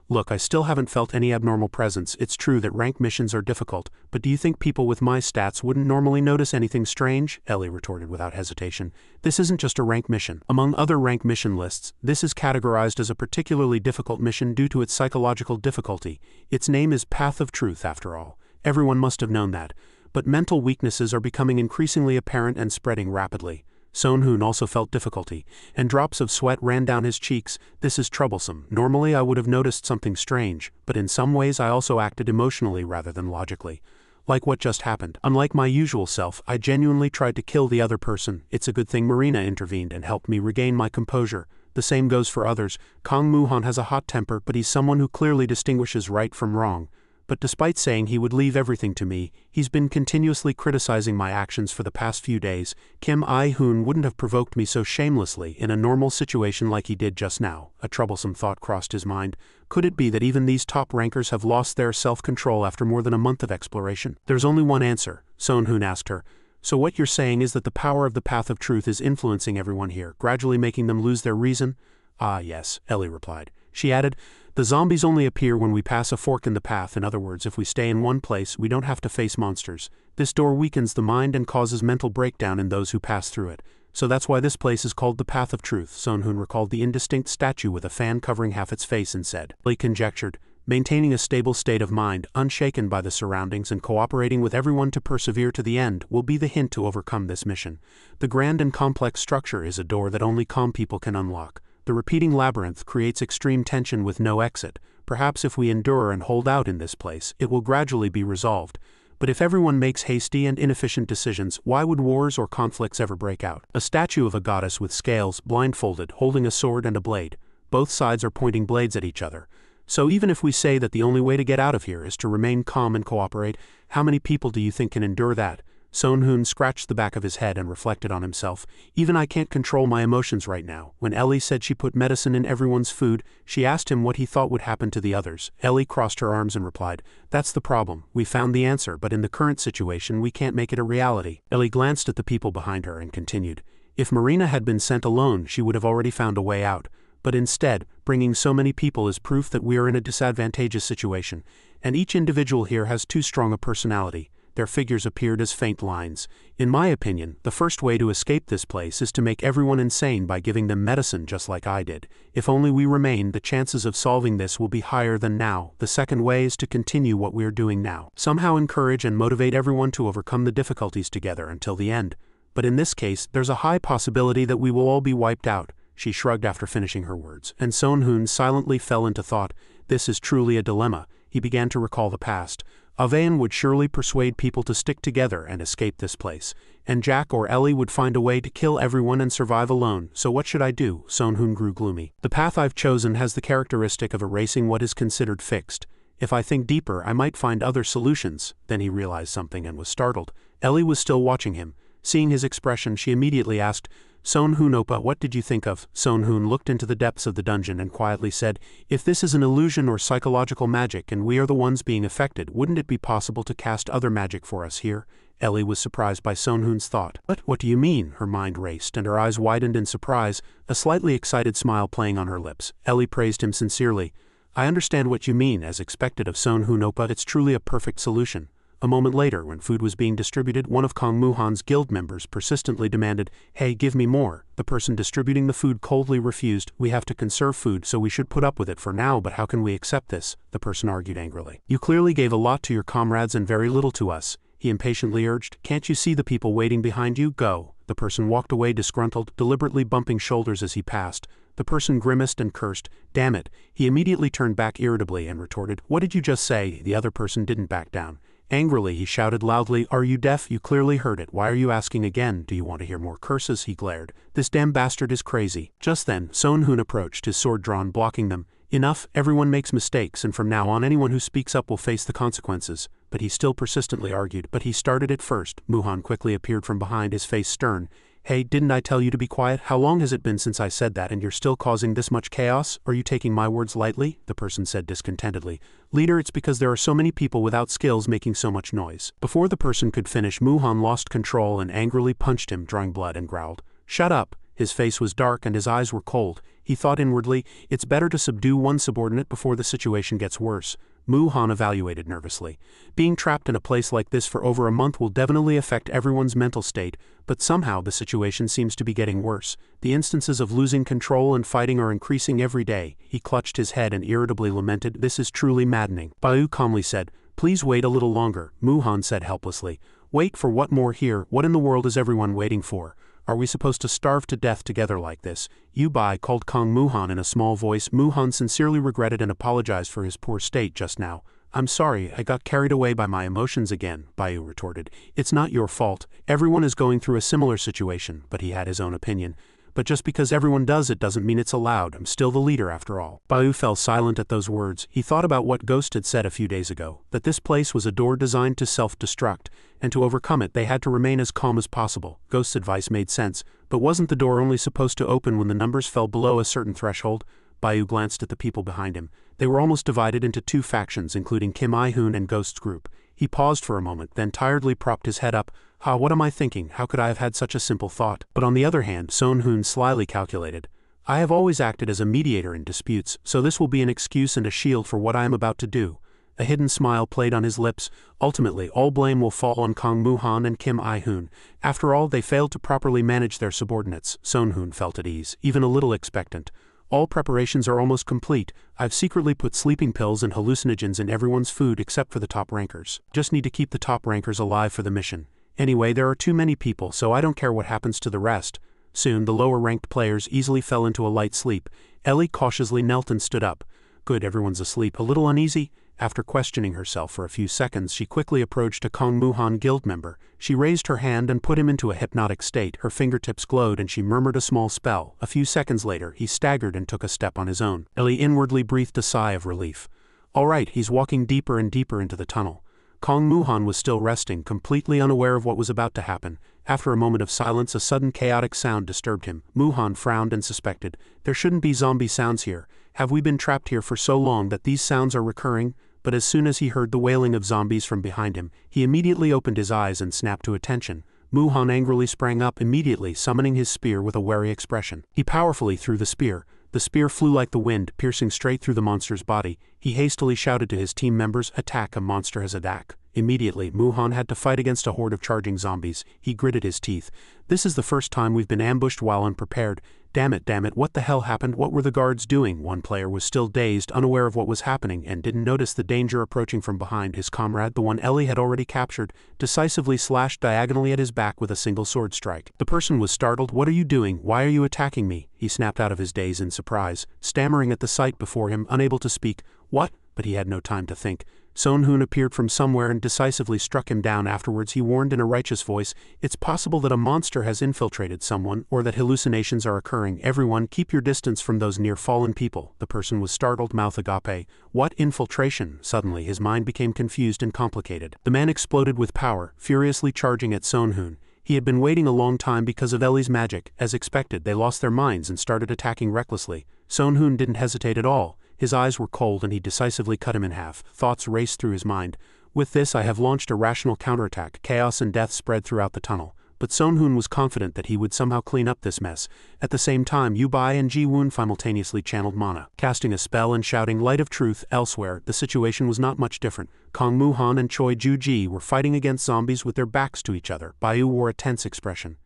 Look, I still haven't felt any abnormal presence. It's true that rank missions are difficult, but do you think people with my stats wouldn't normally notice anything strange? Ellie retorted without hesitation. This isn't just a rank mission. Among other rank mission lists, this is categorized as a particularly difficult mission due to its psychological difficulty. Its name is Path of Truth, after all. Everyone must have known that. But mental weaknesses are becoming increasingly apparent and spreading rapidly. Soon-hoon also felt difficulty, and drops of sweat ran down his cheeks. This is troublesome. Normally I would have noticed something strange, but in some ways I also acted emotionally rather than logically. Like what just happened. Unlike my usual self, I genuinely tried to kill the other person. It's a good thing Marina intervened and helped me regain my composure. The same goes for others. Kang Moo-han has a hot temper, but he's someone who clearly distinguishes right from wrong. But despite saying he would leave everything to me, he's been continuously criticizing my actions for the past few days. Kim I-hoon wouldn't have provoked me so shamelessly in a normal situation like he did just now. A troublesome thought crossed his mind. Could it be that even these top rankers have lost their self-control after more than a month of exploration? There's only one answer, Soon-hoon asked her. So what you're saying is that the power of the Path of Truth is influencing everyone here, gradually making them lose their reason? Ah yes, Ellie replied. She added, the zombies only appear when we pass a fork in the path. In other words, if we stay in one place, we don't have to face monsters. This door weakens the mind and causes mental breakdown in those who pass through it. So that's why this place is called the Path of Truth. Soon-hoon recalled the indistinct statue with a fan covering half its face and said, Lee conjectured, maintaining a stable state of mind, unshaken by the surroundings and cooperating with everyone to persevere to the end, will be the hint to overcome this mission. The grand and complex structure is a door that only calm people can unlock. The repeating labyrinth creates extreme tension with no exit. Perhaps if we endure and hold out in this place, it will gradually be resolved. But if everyone makes hasty and inefficient decisions, why would wars or conflicts ever break out? A statue of a goddess with scales, blindfolded, holding a sword and a blade. Both sides are pointing blades at each other. So even if we say that the only way to get out of here is to remain calm and cooperate, how many people do you think can endure that? Soon-hoon scratched the back of his head and reflected on himself. Even I can't control my emotions right now. When Ellie said she put medicine in everyone's food, she asked him what he thought would happen to the others. Ellie crossed her arms and replied, that's the problem. We found the answer, but in the current situation we can't make it a reality. Ellie glanced at the people behind her and continued, if Marina had been sent alone, she would have already found a way out. But instead, bringing so many people is proof that we are in a disadvantageous situation, and each individual here has too strong a personality. Their figures appeared as faint lines. In my opinion, the first way to escape this place is to make everyone insane by giving them medicine just like I did. If only we remain, the chances of solving this will be higher than now. The second way is to continue what we are doing now. Somehow encourage and motivate everyone to overcome the difficulties together until the end. But in this case, there's a high possibility that we will all be wiped out. She shrugged after finishing her words, and Soon-hoon silently fell into thought. This is truly a dilemma. He began to recall the past. Avayan would surely persuade people to stick together and escape this place, and Jack or Ellie would find a way to kill everyone and survive alone. So what should I do? Soon-hoon grew gloomy. The path I've chosen has the characteristic of erasing what is considered fixed. If I think deeper, I might find other solutions. Then he realized something and was startled. Ellie was still watching him. Seeing his expression, she immediately asked, Son Hoon Oppa, what did you think of? Son Hoon looked into the depths of the dungeon and quietly said, if this is an illusion or psychological magic and we are the ones being affected, wouldn't it be possible to cast other magic for us here? Ellie was surprised by Son Hoon's thought. What do you mean? Her mind raced and her eyes widened in surprise, a slightly excited smile playing on her lips. Ellie praised him sincerely. I understand what you mean, as expected of Son Hoon Oppa, it's truly a perfect solution. A moment later, when food was being distributed, one of Kong Muhan's guild members persistently demanded, hey, give me more. The person distributing the food coldly refused. We have to conserve food, so we should put up with it for now, but how can we accept this? The person argued angrily. You clearly gave a lot to your comrades and very little to us, he impatiently urged. Can't you see the people waiting behind you? Go. The person walked away disgruntled, deliberately bumping shoulders as he passed. The person grimaced and cursed. Damn it. He immediately turned back irritably and retorted, what did you just say? The other person didn't back down. Angrily, he shouted loudly, are you deaf? You clearly heard it. Why are you asking again? Do you want to hear more curses? He glared. This damn bastard is crazy. Just then, Son Hoon approached, his sword drawn, blocking them. Enough, everyone makes mistakes, and from now on anyone who speaks up will face the consequences. But he still persistently argued. But he started it first. Muhan quickly appeared from behind, his face stern. Hey, didn't I tell you to be quiet? How long has it been since I said that and you're still causing this much chaos? Are you taking my words lightly? The person said discontentedly. Leader, it's because there are so many people without skills making so much noise. Before the person could finish, Muhan lost control and angrily punched him, drawing blood, and growled. Shut up. His face was dark and his eyes were cold. He thought inwardly, it's better to subdue one subordinate before the situation gets worse. Muhan evaluated nervously. Being trapped in a place like this for over a month will definitely affect everyone's mental state, but somehow the situation seems to be getting worse. The instances of losing control and fighting are increasing every day. He clutched his head and irritably lamented, this is truly maddening. Bayu calmly said, please wait a little longer. Muhan said helplessly. Wait for what? More here? What in the world is everyone waiting for? Are we supposed to starve to death together like this? You Bai, called Kong Muhan in a small voice. Muhan sincerely regretted and apologized for his poor state just now. I'm sorry, I got carried away by my emotions again, Bayu retorted. It's not your fault. Everyone is going through a similar situation, but he had his own opinion. But just because everyone does it doesn't mean it's allowed. I'm still the leader after all. Bayu fell silent at those words. He thought about what Ghost had said a few days ago, that this place was a door designed to self-destruct, and to overcome it they had to remain as calm as possible. Ghost's advice made sense, but wasn't the door only supposed to open when the numbers fell below a certain threshold? Bayu glanced at the people behind him. They were almost divided into two factions, including Kim I-hoon and Ghost's group. He paused for a moment, then tiredly propped his head up. What am I thinking? How could I have had such a simple thought? But on the other hand, Son Hoon slyly calculated. I have always acted as a mediator in disputes, so this will be an excuse and a shield for what I am about to do. A hidden smile played on his lips. Ultimately, all blame will fall on Kong Muhan and Kim I-hoon. After all, they failed to properly manage their subordinates. Son Hoon felt at ease, even a little expectant. All preparations are almost complete. I've secretly put sleeping pills and hallucinogens in everyone's food except for the top rankers. Just need to keep the top rankers alive for the mission. Anyway, there are too many people, so I don't care what happens to the rest. Soon, the lower-ranked players easily fell into a light sleep. Ellie cautiously knelt and stood up. Good, everyone's asleep. A little uneasy? After questioning herself for a few seconds, she quickly approached a Kong Muhan guild member. She raised her hand and put him into a hypnotic state. Her fingertips glowed and she murmured a small spell. A few seconds later, he staggered and took a step on his own. Ellie inwardly breathed a sigh of relief. All right, he's walking deeper and deeper into the tunnel. Kong Muhan was still resting, completely unaware of what was about to happen. After a moment of silence, a sudden chaotic sound disturbed him. Muhan frowned and suspected. There shouldn't be zombie sounds here. Have we been trapped here for so long that these sounds are recurring? But as soon as he heard the wailing of zombies from behind him, he immediately opened his eyes and snapped to attention. Muhan angrily sprang up, immediately summoning his spear with a wary expression. He powerfully threw the spear. The spear flew like the wind, piercing straight through the monster's body. He hastily shouted to his team members, "Attack, a monster has attacked." Immediately, Muhan had to fight against a horde of charging zombies. He gritted his teeth. This is the first time we've been ambushed while unprepared. Damn it, what the hell happened? What were the guards doing? One player was still dazed, unaware of what was happening, and didn't notice the danger approaching from behind. His comrade, the one Ellie had already captured, decisively slashed diagonally at his back with a single sword strike. The person was startled. What are you doing? Why are you attacking me? He snapped out of his daze in surprise, stammering at the sight before him, unable to speak. What? But he had no time to think. Son Hoon appeared from somewhere and decisively struck him down. Afterwards he warned in a righteous voice, "It's possible that a monster has infiltrated someone, or that hallucinations are occurring. Everyone, keep your distance from those near-fallen people." The person was startled, mouth agape. What infiltration? Suddenly his mind became confused and complicated. The man exploded with power, furiously charging at Son Hoon. He had been waiting a long time because of Ellie's magic. As expected, they lost their minds and started attacking recklessly. Sonhoon didn't hesitate at all. His eyes were cold and he decisively cut him in half. Thoughts raced through his mind. With this I have launched a rational counterattack. Chaos and death spread throughout the tunnel. But Sonhoon was confident that he would somehow clean up this mess. At the same time, Yubai and Ji-woon simultaneously channeled mana, casting a spell and shouting Light of Truth. Elsewhere, the situation was not much different. Kong Mu-han and Choi Ju-ji were fighting against zombies with their backs to each other. Baiyu wore a tense expression.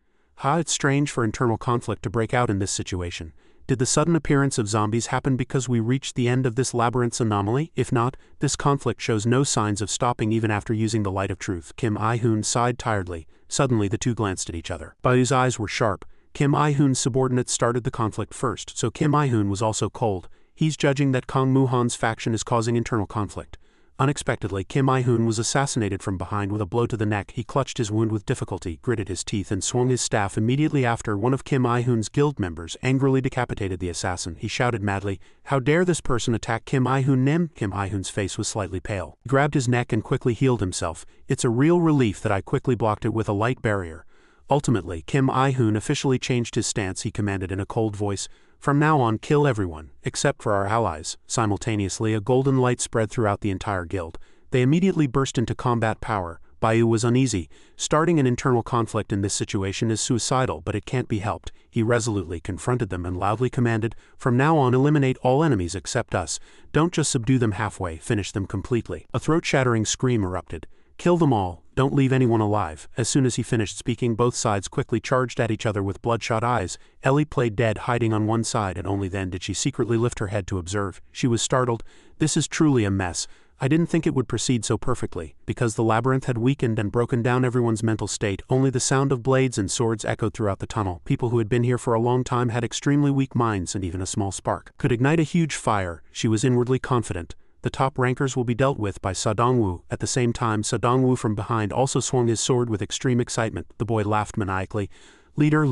It's strange for internal conflict to break out in this situation. Did the sudden appearance of zombies happen because we reached the end of this labyrinth's anomaly? If not, this conflict shows no signs of stopping even after using the Light of Truth. Kim I-hoon sighed tiredly. Suddenly the two glanced at each other. Bayu's eyes were sharp. Kim I-hoon's subordinate started the conflict first, so Kim I-hoon was also cold. He's judging that Kong Mu-han's faction is causing internal conflict. Unexpectedly, Kim I-hoon was assassinated from behind with a blow to the neck. He clutched his wound with difficulty, gritted his teeth and swung his staff. Immediately after, one of Kim I-hoon's guild members angrily decapitated the assassin. He shouted madly, "How dare this person attack Kim I-hoon Nim?" Kim I-hoon's face was slightly pale. He grabbed his neck and quickly healed himself. "It's a real relief that I quickly blocked it with a light barrier." Ultimately, Kim I-hoon officially changed his stance. He commanded in a cold voice, "From now on, kill everyone, except for our allies." Simultaneously, a golden light spread throughout the entire guild. They immediately burst into combat power. Baiyu was uneasy. Starting an internal conflict in this situation is suicidal, but it can't be helped. He resolutely confronted them and loudly commanded, "From now on, eliminate all enemies except us. Don't just subdue them halfway, finish them completely." A throat-shattering scream erupted. "Kill them all, don't leave anyone alive." As soon as he finished speaking, both sides quickly charged at each other with bloodshot eyes. Ellie played dead, hiding on one side, and only then did she secretly lift her head to observe. She was startled. "This is truly a mess. I didn't think it would proceed so perfectly." Because the labyrinth had weakened and broken down everyone's mental state, only the sound of blades and swords echoed throughout the tunnel. People who had been here for a long time had extremely weak minds, and even a small spark could ignite a huge fire. She was inwardly confident. The top rankers will be dealt with by Sa-dong-woo. At the same time, Sa-dong-woo from behind also swung his sword with extreme excitement. The boy laughed maniacally. Leader,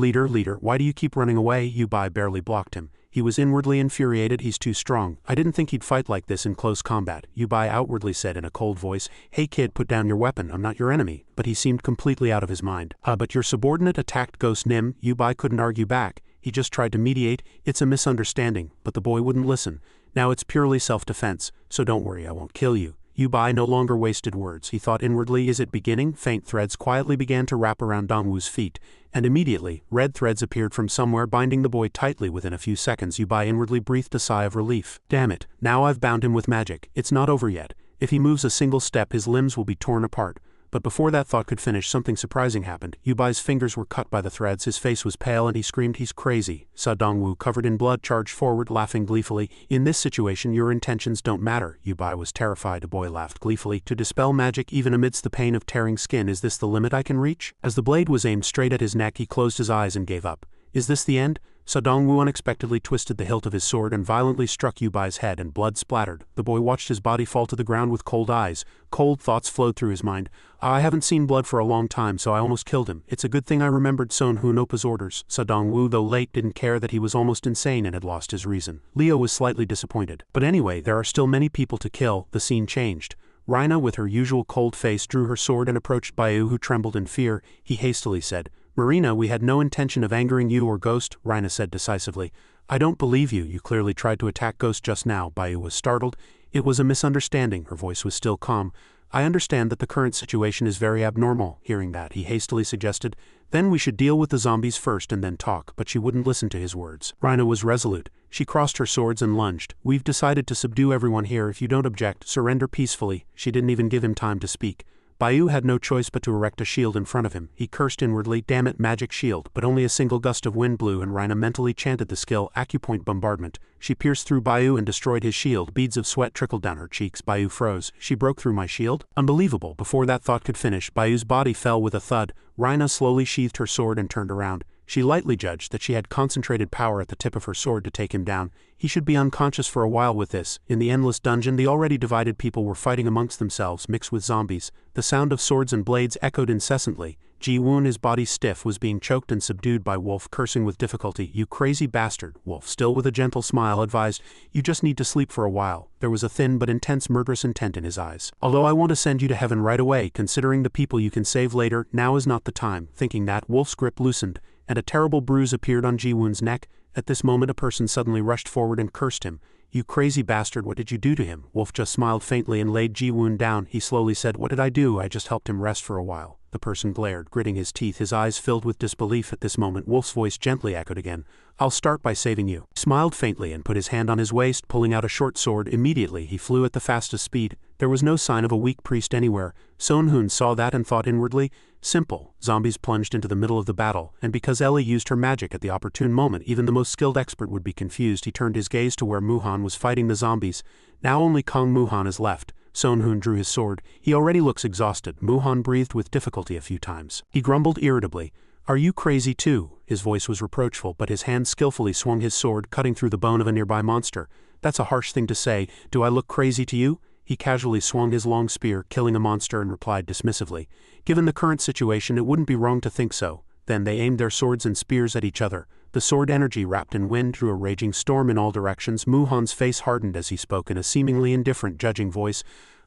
why do you keep running away?" Yubai barely blocked him. He was inwardly infuriated. "He's too strong. I didn't think he'd fight like this in close combat." Yubai outwardly said in a cold voice, "Hey kid, put down your weapon. I'm not your enemy." But he seemed completely out of his mind. But your subordinate attacked Ghost Nim." Yubai couldn't argue back. He just tried to mediate. "It's a misunderstanding." But the boy wouldn't listen. "Now it's purely self-defense, so don't worry, I won't kill you." Yubai no longer wasted words. He thought inwardly, "Is it beginning?" Faint threads quietly began to wrap around Dongwoo's feet, and immediately, red threads appeared from somewhere, binding the boy tightly. Within a few seconds, Yubai inwardly breathed a sigh of relief. "Damn it, now I've bound him with magic. It's not over yet. If he moves a single step, his limbs will be torn apart." But before that thought could finish, something surprising happened. Yubai's fingers were cut by the threads, his face was pale, and he screamed, "He's crazy." Sa-dong-woo, covered in blood, charged forward, laughing gleefully. "In this situation, your intentions don't matter." Yubai was terrified. The boy laughed gleefully. "To dispel magic even amidst the pain of tearing skin, is this the limit I can reach?" As the blade was aimed straight at his neck, he closed his eyes and gave up. "Is this the end?" Sa-dong-woo unexpectedly twisted the hilt of his sword and violently struck Yubai's head, and blood splattered. The boy watched his body fall to the ground with cold eyes. Cold thoughts flowed through his mind. "I haven't seen blood for a long time, so I almost killed him. It's a good thing I remembered Sonhoon Oppa's orders." Sa-dong-woo, though late, didn't care that he was almost insane and had lost his reason. Leo was slightly disappointed. "But anyway, there are still many people to kill." The scene changed. Rhina, with her usual cold face, drew her sword and approached Baiyu, who trembled in fear. He hastily said, "Marina, we had no intention of angering you or Ghost," Rhina said decisively. "I don't believe you. You clearly tried to attack Ghost just now." Baiyu was startled. "It was a misunderstanding." Her voice was still calm. "I understand that the current situation is very abnormal." Hearing that, he hastily suggested, "Then we should deal with the zombies first and then talk," but she wouldn't listen to his words. Rhina was resolute. She crossed her swords and lunged. "We've decided to subdue everyone here. If you don't object, surrender peacefully." She didn't even give him time to speak. Baiyu had no choice but to erect a shield in front of him. He cursed inwardly, "Damn it, magic shield," but only a single gust of wind blew, and Rhina mentally chanted the skill, Acupoint Bombardment. She pierced through Baiyu and destroyed his shield. Beads of sweat trickled down her cheeks. Baiyu froze. "She broke through my shield? Unbelievable." Before that thought could finish, Bayu's body fell with a thud. Rhina slowly sheathed her sword and turned around. She lightly judged that she had concentrated power at the tip of her sword to take him down. He should be unconscious for a while with this. In the endless dungeon, the already divided people were fighting amongst themselves, mixed with zombies. The sound of swords and blades echoed incessantly. Ji-woon, his body stiff, was being choked and subdued by Wolf, cursing with difficulty. "You crazy bastard," Wolf, still with a gentle smile, advised. "You just need to sleep for a while." There was a thin but intense murderous intent in his eyes. "Although I want to send you to heaven right away, considering the people you can save later, now is not the time." Thinking that, Wolf's grip loosened, and a terrible bruise appeared on Ji-woon's neck. At this moment a person suddenly rushed forward and cursed him. "You crazy bastard, what did you do to him?" Wolf just smiled faintly and laid Ji-woon down. He slowly said, "What did I do? I just helped him rest for a while." The person glared, gritting his teeth, his eyes filled with disbelief. At this moment Wolf's voice gently echoed again. "I'll start by saving you." He smiled faintly and put his hand on his waist, pulling out a short sword. Immediately he flew at the fastest speed. There was no sign of a weak priest anywhere. Son-hoon saw that and thought inwardly, simple. Zombies plunged into the middle of the battle, and because Ellie used her magic at the opportune moment, even the most skilled expert would be confused. He turned his gaze to where Muhan was fighting the zombies. Now only Kong Muhan is left. Son-hoon drew his sword. "He already looks exhausted." Muhan breathed with difficulty a few times. He grumbled irritably, "Are you crazy too?" His voice was reproachful, but his hand skillfully swung his sword, cutting through the bone of a nearby monster. "That's a harsh thing to say. Do I look crazy to you?" He casually swung his long spear, killing a monster, and replied dismissively, "Given the current situation, it wouldn't be wrong to think so." Then they aimed their swords and spears at each other. The sword energy wrapped in wind drew a raging storm in all directions. Muhan's face hardened as he spoke in a seemingly indifferent, judging voice.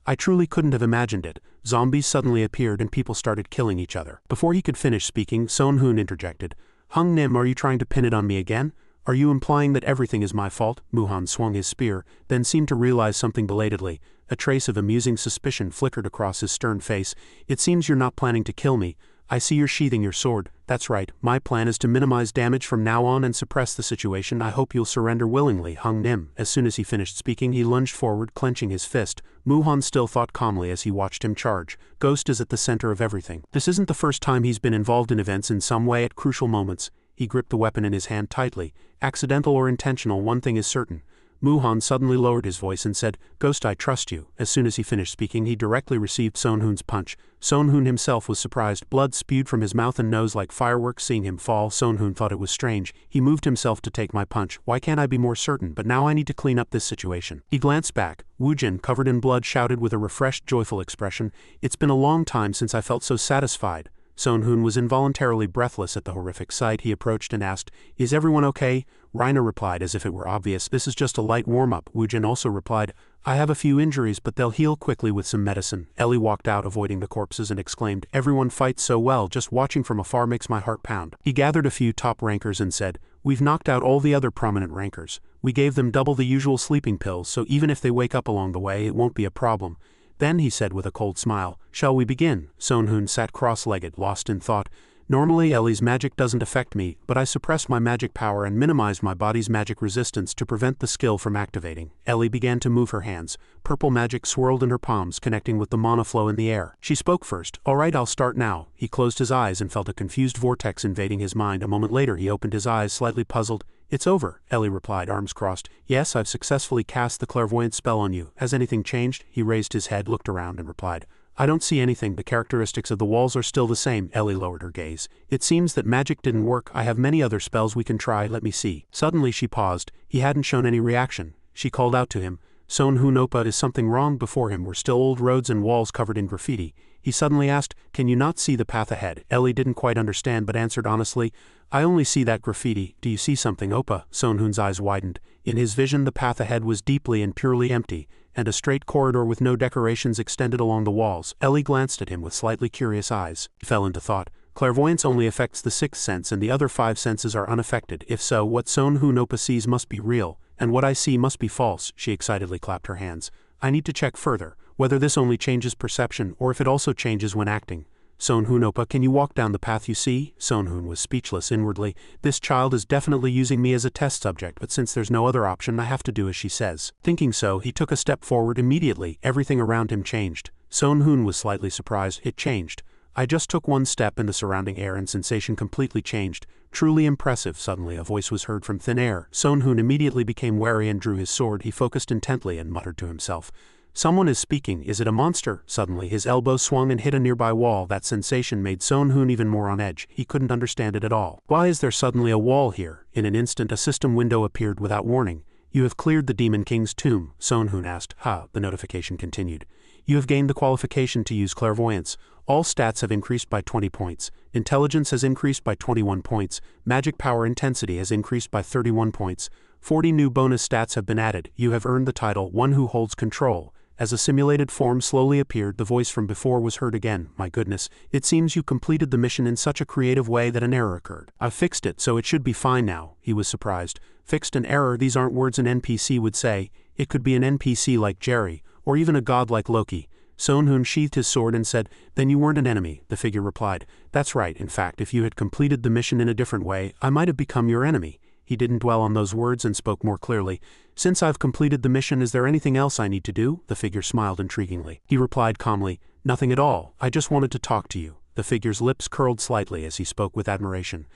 "I truly couldn't have imagined it." Zombies suddenly appeared and people started killing each other. Before he could finish speaking, Son-hoon interjected. "Hung Nim, are you trying to pin it on me again? Are you implying that everything is my fault?" Muhan swung his spear, then seemed to realize something belatedly. A trace of amusing suspicion flickered across his stern face. "It seems you're not planning to kill me. I see you're sheathing your sword." "That's right. My plan is to minimize damage from now on and suppress the situation. I hope you'll surrender willingly." Hung Nim. As soon as he finished speaking, he lunged forward, clenching his fist. Muhan still thought calmly as he watched him charge. Ghost is at the center of everything. This isn't the first time he's been involved in events in some way at crucial moments. He gripped the weapon in his hand tightly. Accidental or intentional, one thing is certain. Muhan suddenly lowered his voice and said, "Ghost, I trust you." As soon as he finished speaking, he directly received Son-hoon's punch. Son-hoon himself was surprised. Blood spewed from his mouth and nose like fireworks. Seeing him fall, Son-hoon thought it was strange. He moved himself to take my punch. Why can't I be more certain? But now I need to clean up this situation. He glanced back. Woojin, covered in blood, shouted with a refreshed, joyful expression, "It's been a long time since I felt so satisfied." Son-hoon was involuntarily breathless at the horrific sight. He approached and asked, "Is everyone okay?" Reiner replied as if it were obvious, "This is just a light warm-up." Woojin also replied, "I have a few injuries, but they'll heal quickly with some medicine." Ellie walked out, avoiding the corpses, and exclaimed, "Everyone fights so well, just watching from afar makes my heart pound." He gathered a few top rankers and said, "We've knocked out all the other prominent rankers. We gave them double the usual sleeping pills, so even if they wake up along the way, it won't be a problem." Then he said with a cold smile, "Shall we begin?" Son-hoon sat cross-legged, lost in thought. "Normally Ellie's magic doesn't affect me, but I suppressed my magic power and minimized my body's magic resistance to prevent the skill from activating." Ellie began to move her hands. Purple magic swirled in her palms, connecting with the mana flow in the air. She spoke first. "All right, I'll start now." He closed his eyes and felt a confused vortex invading his mind. A moment later he opened his eyes, slightly puzzled. "It's over," Ellie replied, arms crossed. "Yes, I've successfully cast the clairvoyant spell on you. Has anything changed?" He raised his head, looked around, and replied, "I don't see anything. The characteristics of the walls are still the same." Ellie lowered her gaze. "It seems that magic didn't work. I have many other spells we can try. Let me see." Suddenly she paused. He hadn't shown any reaction. She called out to him. Son-hoon, Oppa, is something wrong? Before him were still old roads and walls covered in graffiti. He suddenly asked, "Can you not see the path ahead?" Ellie didn't quite understand but answered honestly, "I only see that graffiti." "Do you see something, Oppa?" Son-hoon's eyes widened. In his vision the path ahead was deeply and purely empty, and a straight corridor with no decorations extended along the walls. Ellie glanced at him with slightly curious eyes. He fell into thought. Clairvoyance only affects the sixth sense and the other five senses are unaffected. If so, what Son-hoon Oppa sees must be real, and what I see must be false. She excitedly clapped her hands. "I need to check further, whether this only changes perception or if it also changes when acting. Son-hoon Oppa, can you walk down the path you see?" Son-hoon was speechless inwardly. This child is definitely using me as a test subject, but since there's no other option, I have to do as she says. Thinking so, he took a step forward. Immediately, everything around him changed. Son-hoon was slightly surprised. It changed. "I just took one step and the surrounding air and sensation completely changed. Truly impressive." Suddenly a voice was heard from thin air. Son-hoon immediately became wary and drew his sword. He focused intently and muttered to himself, "Someone is speaking. Is it a monster?" Suddenly his elbow swung and hit a nearby wall. That sensation made Son-hoon even more on edge. He couldn't understand it at all. Why is there suddenly a wall here? In an instant a system window appeared without warning. "You have cleared the Demon King's tomb," Son-hoon asked. "Ha," the notification continued. You have gained the qualification to use clairvoyance. All stats have increased by 20 points. Intelligence has increased by 21 points. Magic power intensity has increased by 31 points. 40 new bonus stats have been added. You have earned the title One Who Holds Control. As a simulated form slowly appeared, the voice from before was heard again. My goodness, it seems you completed the mission in such a creative way that an error occurred. I've fixed it, so it should be fine now. He was surprised. Fixed an error, these aren't words an NPC would say. It could be an NPC like Jerry, or even a god like Loki. Sonhun sheathed his sword and said, "Then you weren't an enemy," the figure replied. "That's right, in fact, if you had completed the mission in a different way, I might have become your enemy." He didn't dwell on those words and spoke more clearly. "Since I've completed the mission, is there anything else I need to do?" The figure smiled intriguingly. He replied calmly, "Nothing at all, I just wanted to talk to you." The figure's lips curled slightly as he spoke with admiration.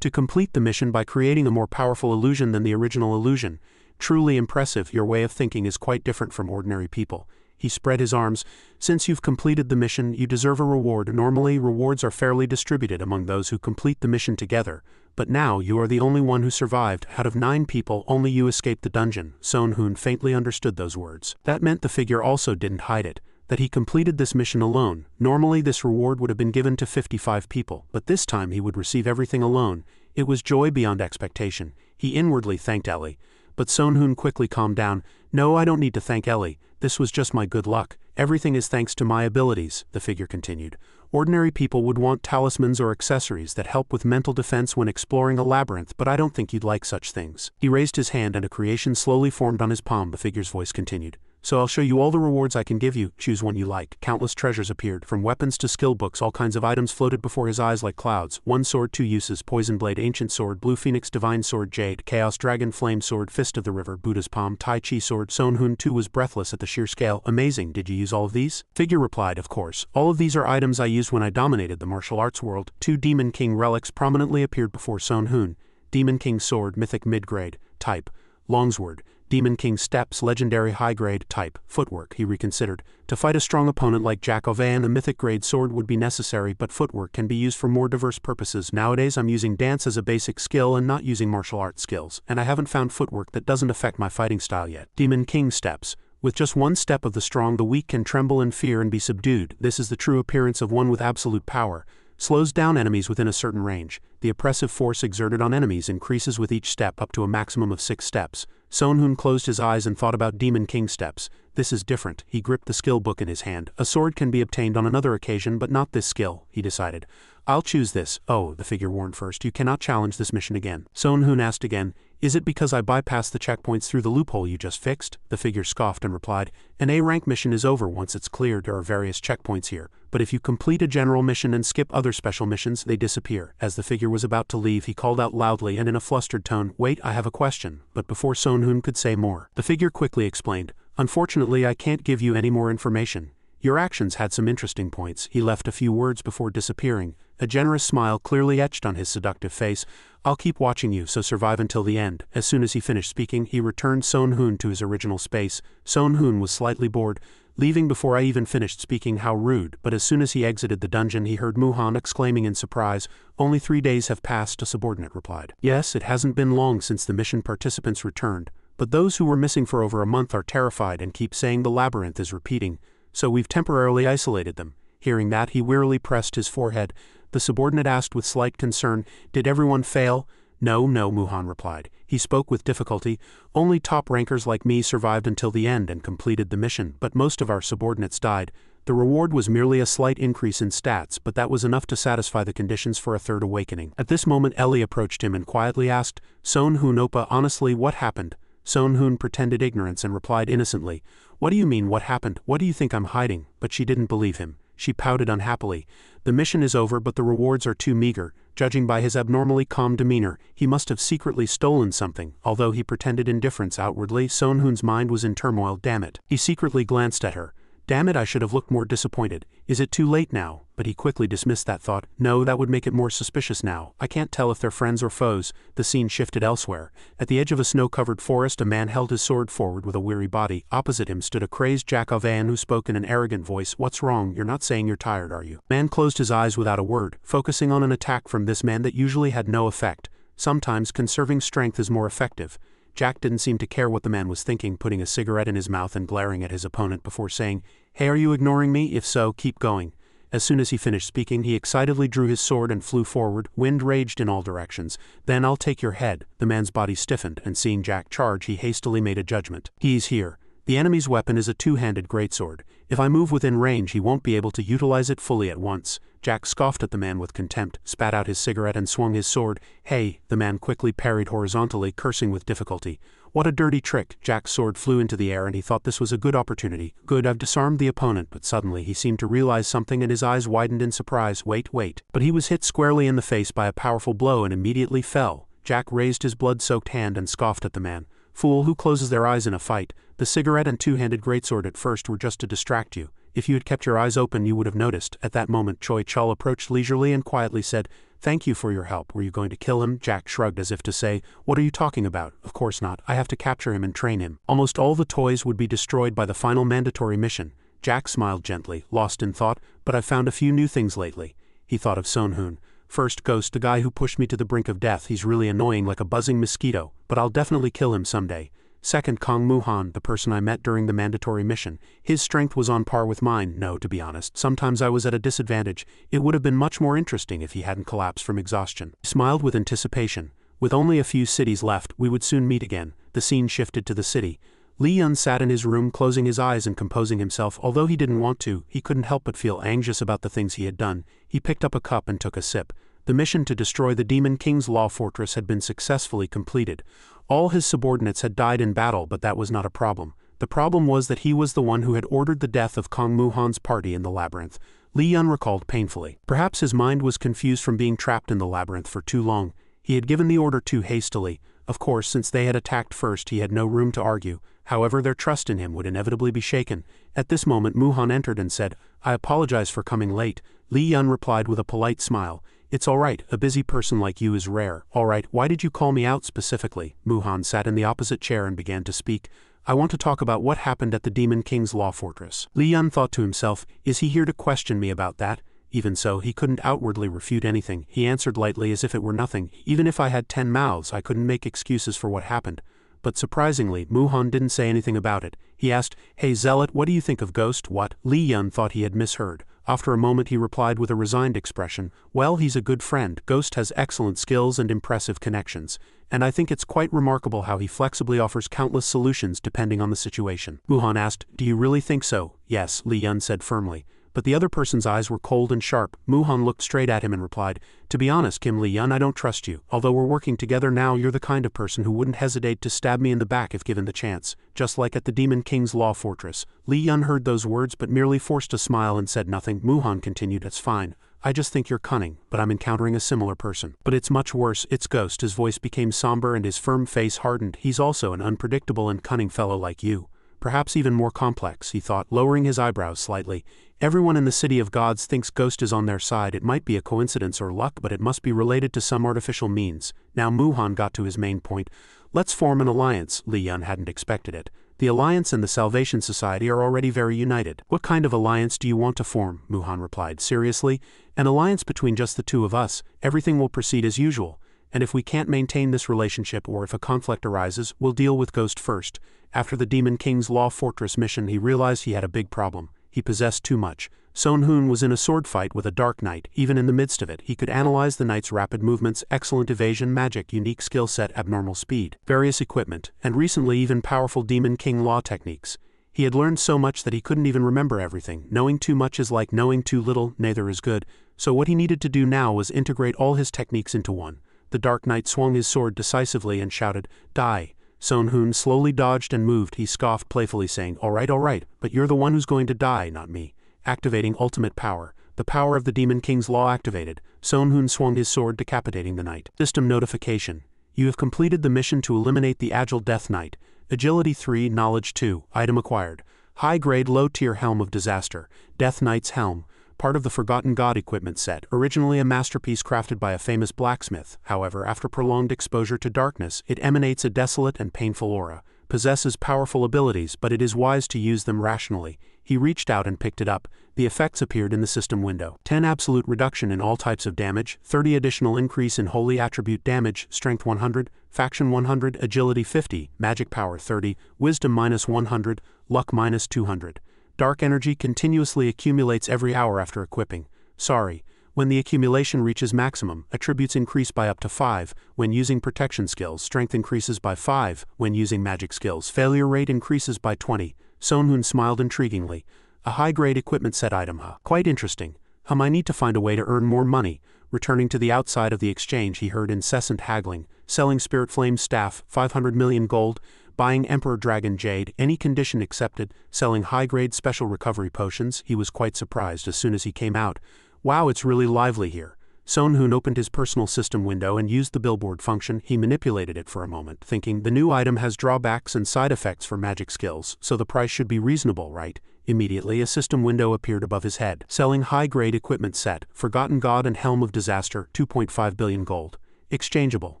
"To complete the mission by creating a more powerful illusion than the original illusion. Truly impressive, your way of thinking is quite different from ordinary people." He spread his arms. "Since you've completed the mission, you deserve a reward. Normally, rewards are fairly distributed among those who complete the mission together. But now, you are the only one who survived. Out of 9 people, only you escaped the dungeon." Sonhun faintly understood those words. That meant the figure also didn't hide it, that he completed this mission alone. Normally, this reward would have been given to 55 people, but this time he would receive everything alone. It was joy beyond expectation. He inwardly thanked Ellie. But Sonhun quickly calmed down. "No, I don't need to thank Ellie. This was just my good luck. Everything is thanks to my abilities," the figure continued. "Ordinary people would want talismans or accessories that help with mental defense when exploring a labyrinth, but I don't think you'd like such things." He raised his hand and a creation slowly formed on his palm, the figure's voice continued. "So I'll show you all the rewards I can give you. Choose one you like." Countless treasures appeared, from weapons to skill books. All kinds of items floated before his eyes like clouds. One sword, 2 uses: poison blade, ancient sword, blue phoenix, divine sword, jade, chaos dragon, flame sword, fist of the river, Buddha's palm, tai chi sword. Sonhun too was breathless at the sheer scale. "Amazing, did you use all of these?" Figure replied, "Of course. All of these are items I used when I dominated the martial arts world." 2 Demon King relics prominently appeared before Sonhun. Demon King sword, mythic mid-grade, type, longsword. Demon King steps, legendary high-grade, type, footwork. He reconsidered. To fight a strong opponent like Jack Ovan, a mythic-grade sword would be necessary, but footwork can be used for more diverse purposes. Nowadays I'm using dance as a basic skill and not using martial arts skills, and I haven't found footwork that doesn't affect my fighting style yet. Demon King steps. With just one step of the strong, the weak can tremble in fear and be subdued. This is the true appearance of one with absolute power. Slows down enemies within a certain range. The oppressive force exerted on enemies increases with each step up to a maximum of 6 steps. Sonhun closed his eyes and thought about Demon King steps. This is different. He gripped the skill book in his hand. A sword can be obtained on another occasion, but not this skill, he decided. "I'll choose this." "Oh," the figure warned first, "you cannot challenge this mission again." Sonhun asked again, "Is it because I bypassed the checkpoints through the loophole you just fixed?" The figure scoffed and replied, "An A-rank mission is over once it's cleared. There are various checkpoints here, but if you complete a general mission and skip other special missions, they disappear." As the figure was about to leave, he called out loudly and in a flustered tone, "Wait, I have a question." But before Sonhun could say more, the figure quickly explained, "Unfortunately, I can't give you any more information. Your actions had some interesting points." He left a few words before disappearing, a generous smile clearly etched on his seductive face. "I'll keep watching you, so survive until the end." As soon as he finished speaking, he returned Sonhun to his original space. Sonhun was slightly bored. "Leaving before I even finished speaking, how rude." But as soon as he exited the dungeon, he heard Muhan exclaiming in surprise, "Only 3 days have passed," a subordinate replied. "Yes, it hasn't been long since the mission participants returned, but those who were missing for over a month are terrified and keep saying the labyrinth is repeating, so we've temporarily isolated them." Hearing that, he wearily pressed his forehead. The subordinate asked with slight concern, "Did everyone fail?" No, Muhan replied. He spoke with difficulty. "Only top rankers like me survived until the end and completed the mission, but most of our subordinates died. The reward was merely a slight increase in stats, but that was enough to satisfy the conditions for a 3rd awakening." At this moment Ellie approached him and quietly asked, "Sonhun Oppa, honestly, what happened?" Sonhun pretended ignorance and replied innocently, "What do you mean, what happened? What do you think I'm hiding?" But she didn't believe him. She pouted unhappily. "The mission is over, but the rewards are too meager. Judging by his abnormally calm demeanor, he must have secretly stolen something." Although he pretended indifference outwardly, Sonhun's mind was in turmoil. Damn it. He secretly glanced at her. Damn it, I should have looked more disappointed. Is it too late now? But he quickly dismissed that thought. No, that would make it more suspicious now. I can't tell if they're friends or foes. The scene shifted elsewhere. At the edge of a snow-covered forest, a man held his sword forward with a weary body. Opposite him stood a crazed Jack Ovan who spoke in an arrogant voice. "What's wrong? You're not saying you're tired, are you?" Man closed his eyes without a word, focusing on an attack from this man that usually had no effect. Sometimes conserving strength is more effective. Jack didn't seem to care what the man was thinking, putting a cigarette in his mouth and glaring at his opponent before saying, "Hey, are you ignoring me? If so, keep going." As soon as he finished speaking, he excitedly drew his sword and flew forward. Wind raged in all directions. "Then I'll take your head." The man's body stiffened, and seeing Jack charge, he hastily made a judgment. "He's here. The enemy's weapon is a two-handed greatsword. If I move within range, he won't be able to utilize it fully at once." Jack scoffed at the man with contempt, spat out his cigarette and swung his sword. "Hey!" The man quickly parried horizontally, cursing with difficulty. "What a dirty trick!" Jack's sword flew into the air and he thought this was a good opportunity. Good, I've disarmed the opponent, but suddenly he seemed to realize something and his eyes widened in surprise. Wait. But he was hit squarely in the face by a powerful blow and immediately fell. Jack raised his blood-soaked hand and scoffed at the man. "Fool, who closes their eyes in a fight? The cigarette and two-handed greatsword at first were just to distract you. If you had kept your eyes open, you would have noticed." At that moment, Choi Chul approached leisurely and quietly said, "Thank you for your help. Were you going to kill him?" Jack shrugged as if to say, "What are you talking about? Of course not. I have to capture him and train him. Almost all the toys would be destroyed by the final mandatory mission." Jack smiled gently, lost in thought, "But I've found a few new things lately." He thought of Sonhoon. "First, Ghost, the guy who pushed me to the brink of death. He's really annoying like a buzzing mosquito, but I'll definitely kill him someday. Second, Kong Muhan, the person I met during the mandatory mission. His strength was on par with mine. No, to be honest, sometimes I was at a disadvantage. It would have been much more interesting if he hadn't collapsed from exhaustion." He smiled with anticipation. "With only a few cities left, we would soon meet again." The scene shifted to the city. Li Yun sat in his room closing his eyes and composing himself. Although he didn't want to, he couldn't help but feel anxious about the things he had done. He picked up a cup and took a sip. The mission to destroy the Demon King's law fortress had been successfully completed. All his subordinates had died in battle, but that was not a problem. The problem was that he was the one who had ordered the death of Kong Muhan's party in the labyrinth. Li Yun recalled painfully. Perhaps his mind was confused from being trapped in the labyrinth for too long. He had given the order too hastily. Of course, since they had attacked first, he had no room to argue. However, their trust in him would inevitably be shaken. At this moment, Muhan entered and said, "I apologize for coming late." Li Yun replied with a polite smile. "It's all right, a busy person like you is rare." "All right, why did you call me out specifically?" Muhan sat in the opposite chair and began to speak. "I want to talk about what happened at the Demon King's law fortress." Li Yun thought to himself, "Is he here to question me about that?" Even so, he couldn't outwardly refute anything. He answered lightly as if it were nothing. "Even if I had 10 mouths, I couldn't make excuses for what happened." But surprisingly, Muhan didn't say anything about it. He asked, "Hey Zealot, what do you think of Ghost?" "What?" Li Yun thought he had misheard. After a moment he replied with a resigned expression, "Well, he's a good friend. Ghost has excellent skills and impressive connections. And I think it's quite remarkable how he flexibly offers countless solutions depending on the situation." Muhan asked, "Do you really think so?" "Yes," Li Yun said firmly. But the other person's eyes were cold and sharp. Muhan looked straight at him and replied, "To be honest, Kim Li Yun, I don't trust you. Although we're working together now, you're the kind of person who wouldn't hesitate to stab me in the back if given the chance. Just like at the Demon King's law fortress." Li Yun heard those words but merely forced a smile and said nothing. Muhan continued, "It's fine. I just think you're cunning, but I'm encountering a similar person. But it's much worse, it's Ghost." His voice became somber and his firm face hardened. "He's also an unpredictable and cunning fellow like you. Perhaps even more complex," he thought, lowering his eyebrows slightly. "Everyone in the City of Gods thinks Ghost is on their side. It might be a coincidence or luck, but it must be related to some artificial means." Now Muhan got to his main point. "Let's form an alliance." Li Yun hadn't expected it. "The Alliance and the Salvation Society are already very united." "What kind of alliance do you want to form?" Muhan replied seriously. "An alliance between just the two of us. Everything will proceed as usual. And if we can't maintain this relationship or if a conflict arises, we'll deal with Ghost first." After the Demon King's law fortress mission, he realized he had a big problem. He possessed too much. Sonhoon was in a sword fight with a Dark Knight. Even in the midst of it, he could analyze the knight's rapid movements, excellent evasion, magic, unique skill set, abnormal speed, various equipment, and recently even powerful Demon King law techniques. He had learned so much that he couldn't even remember everything. Knowing too much is like knowing too little, neither is good. So what he needed to do now was integrate all his techniques into one. The Dark Knight swung his sword decisively and shouted, "Die!" Sonhoon slowly dodged and moved. He scoffed playfully, saying, all right, but you're the one who's going to die, not me." Activating ultimate power. The power of the Demon King's law activated. Sonhoon swung his sword, decapitating the knight. System notification. You have completed the mission to eliminate the Agile Death Knight. Agility 3, Knowledge 2. Item acquired. High-grade, low-tier Helm of Disaster. Death Knight's Helm. Part of the Forgotten God equipment set, originally a masterpiece crafted by a famous blacksmith. However, after prolonged exposure to darkness, it emanates a desolate and painful aura. Possesses powerful abilities, but it is wise to use them rationally. He reached out and picked it up. The effects appeared in the system window. 10 absolute reduction in all types of damage, 30 additional increase in holy attribute damage, strength 100, faction 100, agility 50, magic power 30, wisdom -100, luck -200. Dark energy continuously accumulates every hour after equipping. Sorry. When the accumulation reaches maximum, attributes increase by up to 5, when using protection skills, strength increases by 5, when using magic skills, failure rate increases by 20. Sonhun smiled intriguingly. A high-grade equipment set item, huh? Quite interesting. I need to find a way to earn more money. Returning to the outside of the exchange, he heard incessant haggling, selling Spirit Flame Staff, 500 million gold, buying Emperor Dragon Jade, any condition accepted, selling high-grade special recovery potions. He was quite surprised as soon as he came out. Wow, it's really lively here. Sonhun opened his personal system window and used the billboard function. He manipulated it for a moment, thinking the new item has drawbacks and side effects for magic skills, so the price should be reasonable, right? Immediately, a system window appeared above his head, selling high-grade equipment set, Forgotten God and Helm of Disaster, 2.5 billion gold. Exchangeable.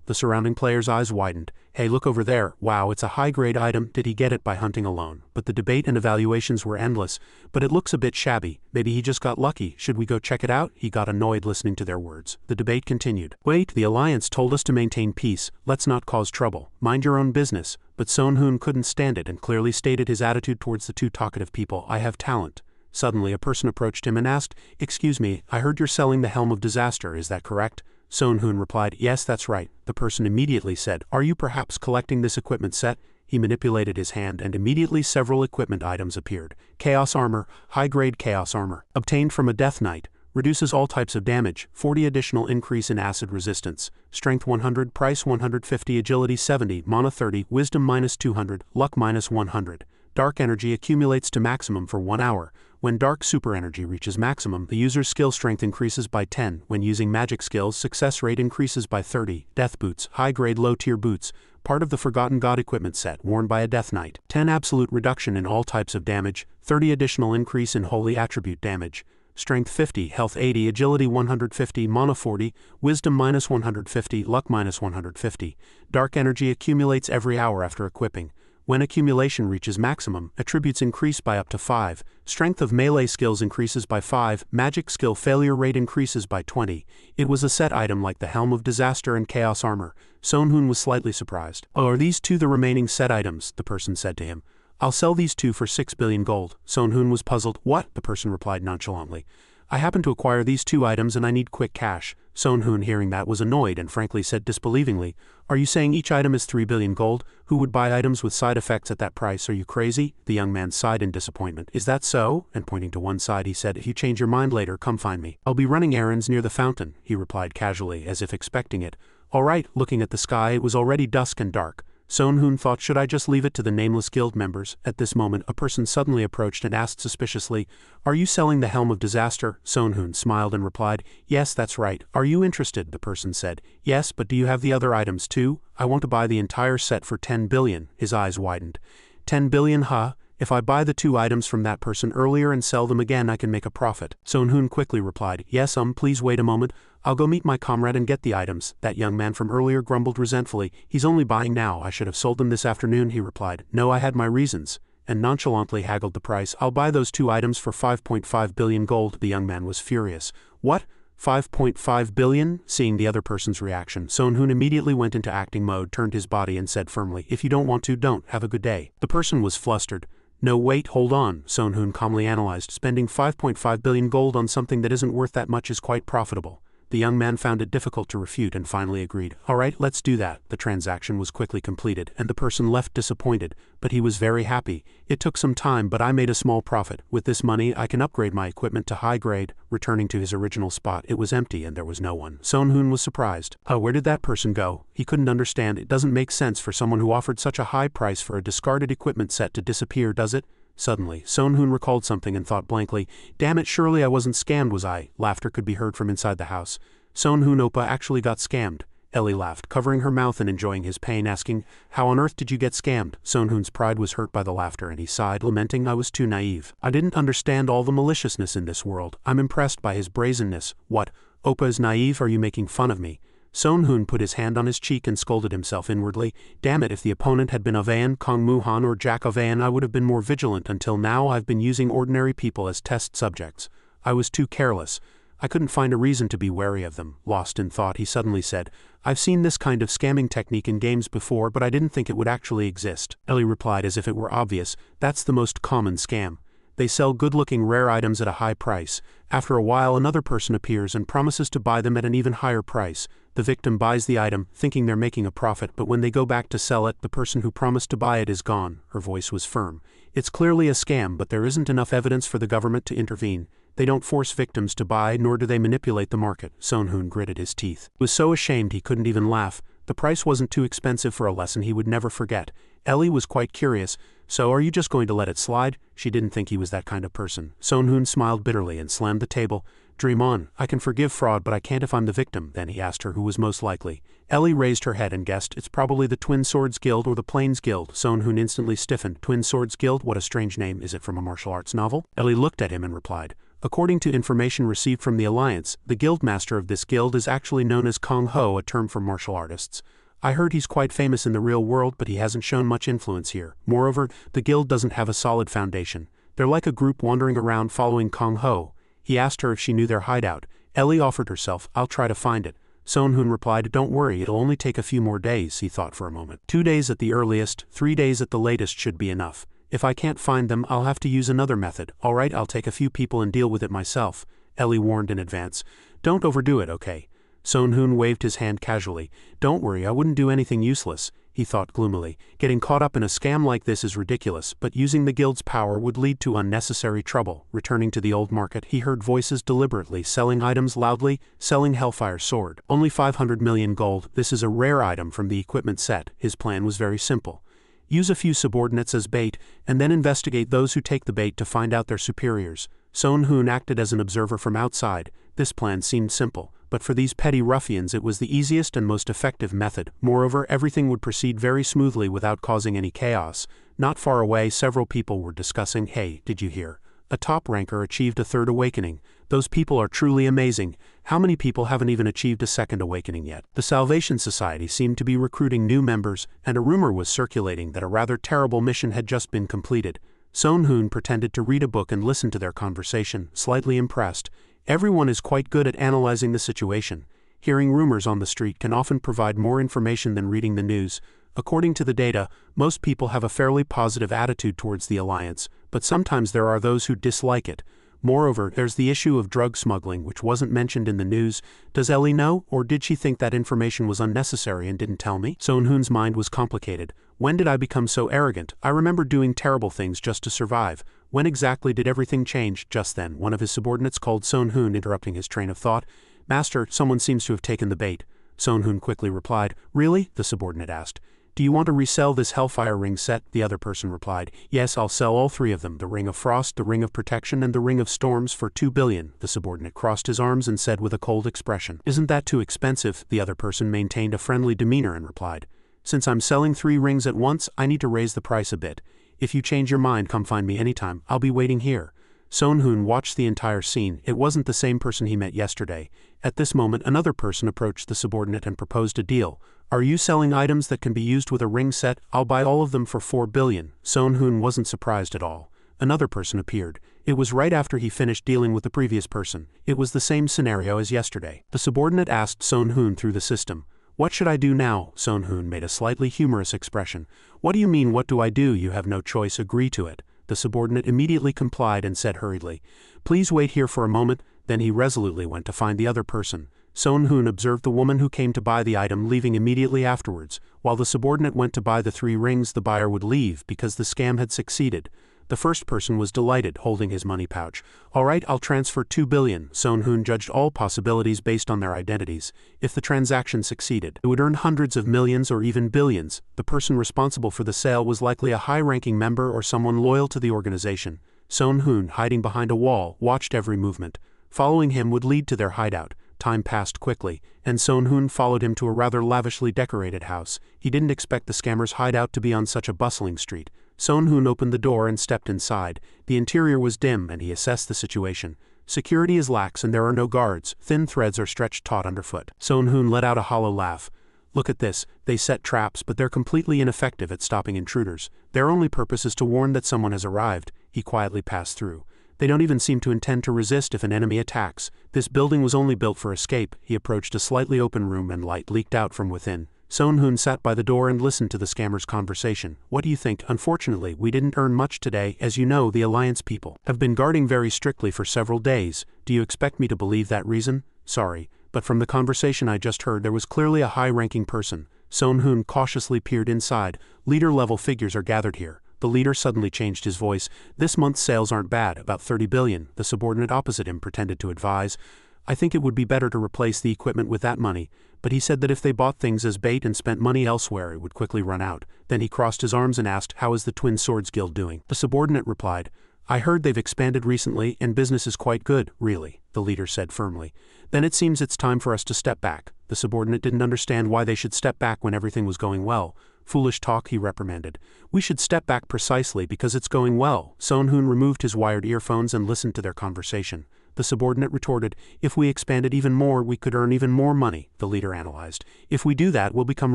The surrounding player's eyes widened. Hey, look over there. Wow, it's a high-grade item. Did he get it by hunting alone? But the debate and evaluations were endless. But it looks a bit shabby. Maybe he just got lucky. Should we go check it out? He got annoyed listening to their words. The debate continued. Wait, the Alliance told us to maintain peace. Let's not cause trouble. Mind your own business. But Sonhun couldn't stand it and clearly stated his attitude towards the two talkative people. I have talent. Suddenly, a person approached him and asked, Excuse me, I heard you're selling the Helm of Disaster, is that correct? Sonhun replied, Yes, that's right. The person immediately said, Are you perhaps collecting this equipment set? He manipulated his hand and immediately several equipment items appeared. Chaos Armor, high-grade Chaos Armor, obtained from a Death Knight, reduces all types of damage, 40 additional increase in acid resistance, strength 100, price 150, agility 70, mana 30, wisdom -200, luck -100. Dark energy accumulates to maximum for 1 hour. When dark super energy reaches maximum, the user's skill strength increases by 10. When using magic skills, success rate increases by 30. Death boots, high-grade low-tier boots, part of the Forgotten God equipment set, worn by a Death Knight. 10 absolute reduction in all types of damage, 30 additional increase in holy attribute damage. Strength 50, health 80, agility 150, mana 40, wisdom -150, luck -150. Dark energy accumulates every hour after equipping. When accumulation reaches maximum, attributes increase by up to 5, strength of melee skills increases by 5, magic skill failure rate increases by 20. It was a set item like the Helm of Disaster and Chaos Armor. Sonhun was slightly surprised. Oh, are these two the remaining set items? The person said to him. I'll sell these two for 6 billion gold. Sonhun was puzzled. What? The person replied nonchalantly. I happen to acquire these two items and I need quick cash. Sonhun, hearing that, was annoyed and frankly said disbelievingly, Are you saying each item is 3 billion gold? Who would buy items with side effects at that price? Are you crazy? The young man sighed in disappointment. Is that so? And pointing to one side he said, If you change your mind later, come find me. I'll be running errands near the fountain, he replied casually, as if expecting it. All right. Looking at the sky, it was already dusk and dark. Sonhun thought, should I just leave it to the nameless guild members? At this moment, a person suddenly approached and asked suspiciously, Are you selling the Helm of Disaster? Sonhun smiled and replied, Yes, that's right. Are you interested? The person said, Yes, but do you have the other items too? I want to buy the entire set for 10 billion. His eyes widened. 10 billion, huh? If I buy the two items from that person earlier and sell them again, I can make a profit. Sonhun quickly replied, Yes, please wait a moment. I'll go meet my comrade and get the items. That young man from earlier grumbled resentfully. He's only buying now. I should have sold them this afternoon, he replied. No, I had my reasons. And nonchalantly haggled the price. I'll buy those two items for 5.5 billion gold. The young man was furious. What? 5.5 billion? Seeing the other person's reaction, Sonhun immediately went into acting mode, turned his body and said firmly, If you don't want to, don't. Have a good day. The person was flustered. No, wait, hold on, Sonhun calmly analyzed. Spending 5.5 billion gold on something that isn't worth that much is quite profitable. The young man found it difficult to refute and finally agreed. All right, let's do that. The transaction was quickly completed, and the person left disappointed, but he was very happy. It took some time, but I made a small profit. With this money, I can upgrade my equipment to high grade. Returning to his original spot, it was empty and there was no one. Sonhun was surprised. Where did that person go? He couldn't understand. It doesn't make sense for someone who offered such a high price for a discarded equipment set to disappear, does it? Suddenly, Sonhun recalled something and thought blankly, Damn it, surely I wasn't scammed, was I? Laughter could be heard from inside the house. Sonhun Oppa actually got scammed. Ellie laughed, covering her mouth and enjoying his pain, asking, How on earth did you get scammed? Sonhun's pride was hurt by the laughter and he sighed, lamenting, I was too naive. I didn't understand all the maliciousness in this world. I'm impressed by his brazenness. What? Oppa is naive? Are you making fun of me? Sonhun put his hand on his cheek and scolded himself inwardly. Damn it, if the opponent had been Avayan, Kong Muhan or Jack Avayan, I would have been more vigilant. Until now I've been using ordinary people as test subjects. I was too careless. I couldn't find a reason to be wary of them. Lost in thought, he suddenly said, I've seen this kind of scamming technique in games before, but I didn't think it would actually exist. Ellie replied as if it were obvious, that's the most common scam. They sell good-looking rare items at a high price. After a while, another person appears and promises to buy them at an even higher price. The victim buys the item, thinking they're making a profit, but when they go back to sell it, the person who promised to buy it is gone. Her voice was firm. It's clearly a scam, but there isn't enough evidence for the government to intervene. They don't force victims to buy, nor do they manipulate the market. Sonhoon gritted his teeth. He was so ashamed he couldn't even laugh. The price wasn't too expensive for a lesson he would never forget. Ellie was quite curious. So are you just going to let it slide? She didn't think he was that kind of person. Sonhoon smiled bitterly and slammed the table. Dream on. I can forgive fraud, but I can't if I'm the victim. Then he asked her who was most likely. Ellie raised her head and guessed, it's probably the Twin Swords Guild or the Plains Guild. Sonhoon instantly stiffened. Twin Swords Guild? What a strange name. Is it from a martial arts novel? Ellie looked at him and replied, according to information received from the Alliance, the guildmaster of this guild is actually known as Kong Ho, a term for martial artists. I heard he's quite famous in the real world, but he hasn't shown much influence here. Moreover, the guild doesn't have a solid foundation. They're like a group wandering around following Kong Ho. He asked her if she knew their hideout. Ellie offered herself, I'll try to find it. Sonhoon replied, don't worry, it'll only take a few more days. He thought for a moment. 2 days at the earliest, 3 days at the latest should be enough. If I can't find them, I'll have to use another method. All right, I'll take a few people and deal with it myself. Ellie warned in advance. Don't overdo it, okay? Sonhoon waved his hand casually. Don't worry, I wouldn't do anything useless. He thought gloomily. Getting caught up in a scam like this is ridiculous, but using the guild's power would lead to unnecessary trouble. Returning to the old market, he heard voices deliberately selling items loudly, selling Hellfire Sword. Only 500 million gold. This is a rare item from the equipment set. His plan was very simple. Use a few subordinates as bait, and then investigate those who take the bait to find out their superiors. Sonhoon acted as an observer from outside. This plan seemed simple, but for these petty ruffians it was the easiest and most effective method. Moreover, everything would proceed very smoothly without causing any chaos. Not far away, several people were discussing, hey, did you hear? A top ranker achieved a third awakening. Those people are truly amazing. How many people haven't even achieved a second awakening yet? The Salvation Society seemed to be recruiting new members, and a rumor was circulating that a rather terrible mission had just been completed. Sonhoon pretended to read a book and listen to their conversation, slightly impressed. Everyone is quite good at analyzing the situation. Hearing rumors on the street can often provide more information than reading the news. According to the data, most people have a fairly positive attitude towards the Alliance, but sometimes there are those who dislike it. Moreover, there's the issue of drug smuggling, which wasn't mentioned in the news. Does Ellie know, or did she think that information was unnecessary and didn't tell me? Sonhoon's mind was complicated. When did I become so arrogant? I remember doing terrible things just to survive. When exactly did everything change? Just then, one of his subordinates called Sonhoon, interrupting his train of thought. Master, someone seems to have taken the bait. Sonhoon quickly replied. Really? The subordinate asked. Do you want to resell this Hellfire Ring set? The other person replied. Yes, I'll sell all three of them, the Ring of Frost, the Ring of Protection, and the Ring of Storms for 2 billion. The subordinate crossed his arms and said with a cold expression. Isn't that too expensive? The other person maintained a friendly demeanor and replied. Since I'm selling 3 rings at once, I need to raise the price a bit. If you change your mind, come find me anytime. I'll be waiting here. Sonhoon watched the entire scene. It wasn't the same person he met yesterday. At this moment, another person approached the subordinate and proposed a deal. Are you selling items that can be used with a ring set? I'll buy all of them for 4 billion. Sonhoon wasn't surprised at all. Another person appeared. It was right after he finished dealing with the previous person. It was the same scenario as yesterday. The subordinate asked Sonhoon through the system. What should I do now? Sonhoon made a slightly humorous expression. What do you mean, what do I do? You have no choice, agree to it. The subordinate immediately complied and said hurriedly, Please wait here for a moment. Then he resolutely went to find the other person. Sonhoon observed the woman who came to buy the item leaving immediately afterwards. While the subordinate went to buy the 3 rings, the buyer would leave because the scam had succeeded. The first person was delighted, holding his money pouch. All right, I'll transfer 2 billion. Sonhoon judged all possibilities based on their identities. If the transaction succeeded, it would earn hundreds of millions or even billions. The person responsible for the sale was likely a high-ranking member or someone loyal to the organization. Sonhoon, hiding behind a wall, watched every movement. Following him would lead to their hideout. Time passed quickly, and Sonhoon followed him to a rather lavishly decorated house. He didn't expect the scammer's hideout to be on such a bustling street. Sonhoon opened the door and stepped inside. The interior was dim, and he assessed the situation. Security is lax and there are no guards. Thin threads are stretched taut underfoot. Sonhoon let out a hollow laugh. Look at this. They set traps, but they're completely ineffective at stopping intruders. Their only purpose is to warn that someone has arrived. He quietly passed through. They don't even seem to intend to resist if an enemy attacks. This building was only built for escape. He approached a slightly open room and light leaked out from within. Soon-hoon sat by the door and listened to the scammer's conversation. What do you think? Unfortunately, we didn't earn much today. As you know, the Alliance people have been guarding very strictly for several days. Do you expect me to believe that reason? Sorry, but from the conversation I just heard there was clearly a high-ranking person. Soon-hoon cautiously peered inside. Leader-level figures are gathered here. The leader suddenly changed his voice. This month's sales aren't bad, about 30 billion, the subordinate opposite him pretended to advise. I think it would be better to replace the equipment with that money, but he said that if they bought things as bait and spent money elsewhere it would quickly run out. Then he crossed his arms and asked, how is the Twin Swords Guild doing? The subordinate replied, I heard they've expanded recently and business is quite good, really, the leader said firmly. Then it seems it's time for us to step back. The subordinate didn't understand why they should step back when everything was going well. Foolish talk, he reprimanded. We should step back precisely because it's going well. Soon-hoon removed his wired earphones and listened to their conversation. The subordinate retorted, if we expanded even more, we could earn even more money, the leader analyzed. If we do that, we'll become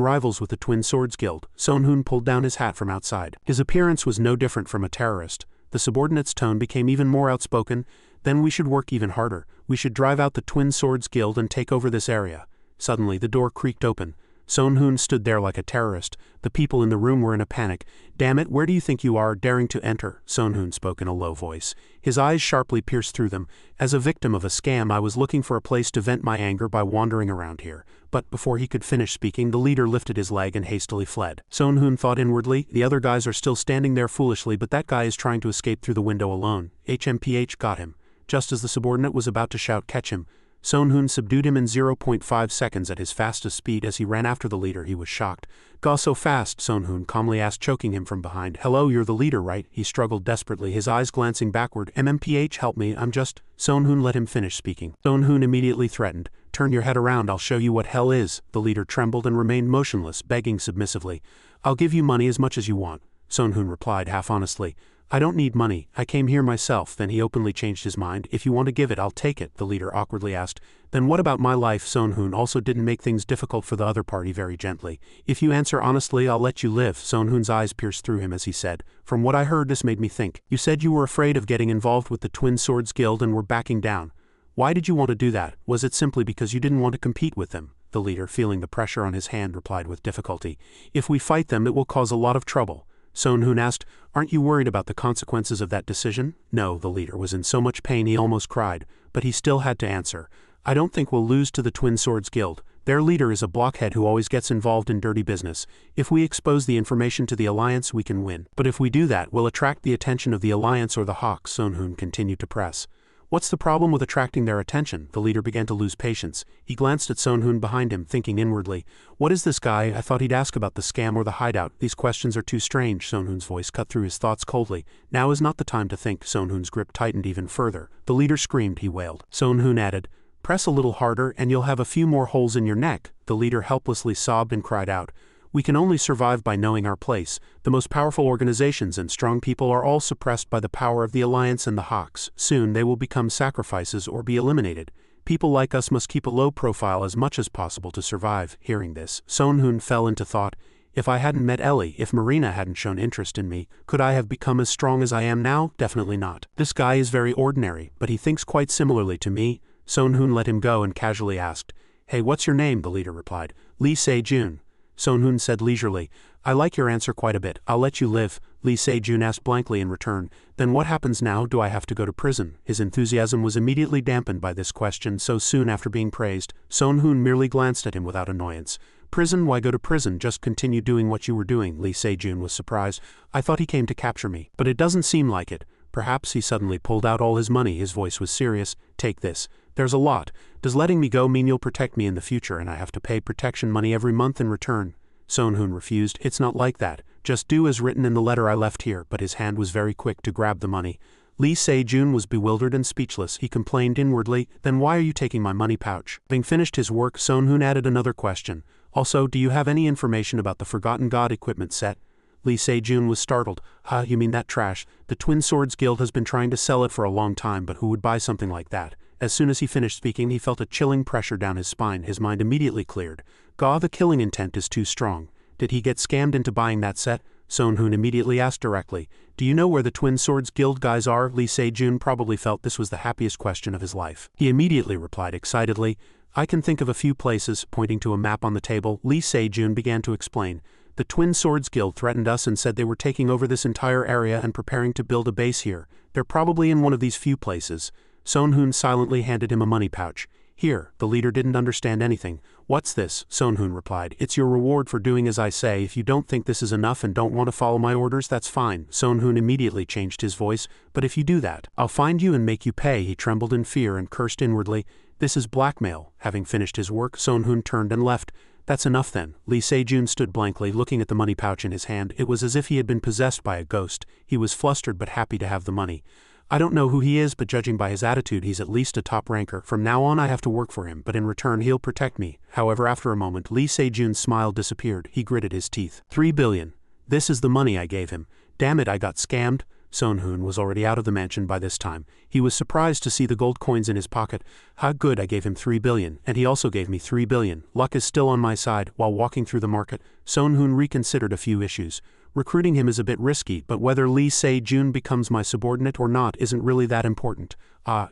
rivals with the Twin Swords Guild. Soon-hoon pulled down his hat from outside. His appearance was no different from a terrorist. The subordinate's tone became even more outspoken. Then we should work even harder. We should drive out the Twin Swords Guild and take over this area. Suddenly, the door creaked open. Soon-hoon stood there like a terrorist. The people in the room were in a panic. Damn it, where do you think you are, daring to enter? Soon-hoon spoke in a low voice. His eyes sharply pierced through them. As a victim of a scam, I was looking for a place to vent my anger by wandering around here. But before he could finish speaking, the leader lifted his leg and hastily fled. Soon-hoon thought inwardly, the other guys are still standing there foolishly, but that guy is trying to escape through the window alone. HMPH got him. Just as the subordinate was about to shout, catch him, Soon-hoon subdued him in 0.5 seconds at his fastest speed. As he ran after the leader, he was shocked. Go so fast, Soon-hoon calmly asked, choking him from behind. Hello, you're the leader, right? He struggled desperately, his eyes glancing backward. MMPH, help me, I'm just... Soon-hoon let him finish speaking. Soon-hoon immediately threatened. Turn your head around, I'll show you what hell is. The leader trembled and remained motionless, begging submissively. I'll give you money as much as you want. Soon-hoon replied half honestly. I don't need money, I came here myself. Then he openly changed his mind. If you want to give it, I'll take it, the leader awkwardly asked. Then what about my life? Soon-hoon also didn't make things difficult for the other party, very gently. If you answer honestly, I'll let you live. Soon-hoon's eyes pierced through him as he said, from what I heard this made me think. You said you were afraid of getting involved with the Twin Swords Guild and were backing down. Why did you want to do that? Was it simply because you didn't want to compete with them? The leader, feeling the pressure on his hand, replied with difficulty. If we fight them, it will cause a lot of trouble. Soon-hoon asked, aren't you worried about the consequences of that decision? No, the leader was in so much pain he almost cried, but he still had to answer. I don't think we'll lose to the Twin Swords Guild. Their leader is a blockhead who always gets involved in dirty business. If we expose the information to the Alliance, we can win. But if we do that, we'll attract the attention of the Alliance or the Hawks. Soon-hoon continued to press. What's the problem with attracting their attention? The leader began to lose patience. He glanced at Soon-hoon behind him, thinking inwardly, what is this guy? I thought he'd ask about the scam or the hideout. These questions are too strange. Soon-hoon's voice cut through his thoughts coldly. Now is not the time to think. Soon-hoon's grip tightened even further. The leader screamed, he wailed. Soon-hoon added, press a little harder and you'll have a few more holes in your neck. The leader helplessly sobbed and cried out. We can only survive by knowing our place. The most powerful organizations and strong people are all suppressed by the power of the Alliance and the Hawks. Soon they will become sacrifices or be eliminated. People like us must keep a low profile as much as possible to survive. Hearing this, Soon-hoon fell into thought. If I hadn't met Ellie, if Marina hadn't shown interest in me, could I have become as strong as I am now? Definitely not. This guy is very ordinary, but he thinks quite similarly to me. Soon-hoon let him go and casually asked, Hey, what's your name? The leader replied. Lee Se-jun. Soon-hoon said leisurely, I like your answer quite a bit. I'll let you live. Lee Se-jun asked blankly in return, then what happens now? Do I have to go to prison? His enthusiasm was immediately dampened by this question so soon after being praised. Soon-hoon merely glanced at him without annoyance. Prison? Why go to prison? Just continue doing what you were doing. Lee Se-jun was surprised. I thought he came to capture me. But it doesn't seem like it. Perhaps he suddenly pulled out all his money. His voice was serious. Take this. There's a lot. Does letting me go mean you'll protect me in the future and I have to pay protection money every month in return? Soon-hoon refused. It's not like that. Just do as written in the letter I left here. But his hand was very quick to grab the money. Lee Se-jun was bewildered and speechless. He complained inwardly, then why are you taking my money pouch? Having finished his work, Soon-hoon added another question. Also, do you have any information about the Forgotten God equipment set? Lee Se-jun was startled. You mean that trash? The Twin Swords Guild has been trying to sell it for a long time, but who would buy something like that? As soon as he finished speaking, he felt a chilling pressure down his spine. His mind immediately cleared. The killing intent is too strong. Did he get scammed into buying that set? Son Hoon immediately asked directly. Do you know where the Twin Swords Guild guys are? Lee Se-jun probably felt this was the happiest question of his life. He immediately replied excitedly, I can think of a few places, pointing to a map on the table. Lee Se-jun began to explain. The Twin Swords Guild threatened us and said they were taking over this entire area and preparing to build a base here. They're probably in one of these few places. Son Hoon silently handed him a money pouch. Here, the leader didn't understand anything. What's this? Son Hoon replied. It's your reward for doing as I say. If you don't think this is enough and don't want to follow my orders, that's fine. Son Hoon immediately changed his voice. But if you do that, I'll find you and make you pay. He trembled in fear and cursed inwardly. This is blackmail. Having finished his work, Son Hoon turned and left. That's enough then. Lee Se-jun stood blankly, looking at the money pouch in his hand. It was as if he had been possessed by a ghost. He was flustered but happy to have the money. I don't know who he is, but judging by his attitude he's at least a top ranker. From now on I have to work for him, but in return he'll protect me. However, after a moment, Lee Se-jun's smile disappeared. He gritted his teeth. 3 billion. This is the money I gave him. Damn it, I got scammed. Son Hoon was already out of the mansion by this time. He was surprised to see the gold coins in his pocket. How good, I gave him 3 billion, and he also gave me 3 billion. Luck is still on my side. While walking through the market, Son Hoon reconsidered a few issues. Recruiting him is a bit risky, but whether Lee Se-jun becomes my subordinate or not isn't really that important.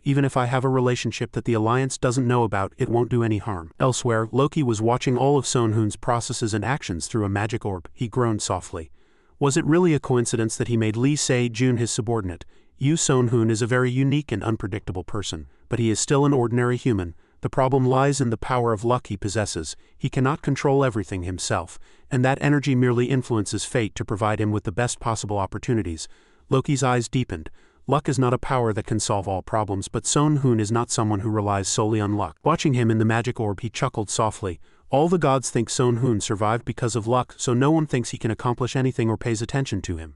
Even if I have a relationship that the Alliance doesn't know about, it won't do any harm. Elsewhere, Loki was watching all of Son Hoon's processes and actions through a magic orb. He groaned softly. Was it really a coincidence that he made Lee Se-jun his subordinate? Son Hoon is a very unique and unpredictable person, but he is still an ordinary human. The problem lies in the power of luck he possesses. He cannot control everything himself, and that energy merely influences fate to provide him with the best possible opportunities. Loki's eyes deepened. Luck is not a power that can solve all problems, but Son Hoon is not someone who relies solely on luck. Watching him in the magic orb, he chuckled softly. All the gods think Son Hoon survived because of luck, so no one thinks he can accomplish anything or pays attention to him.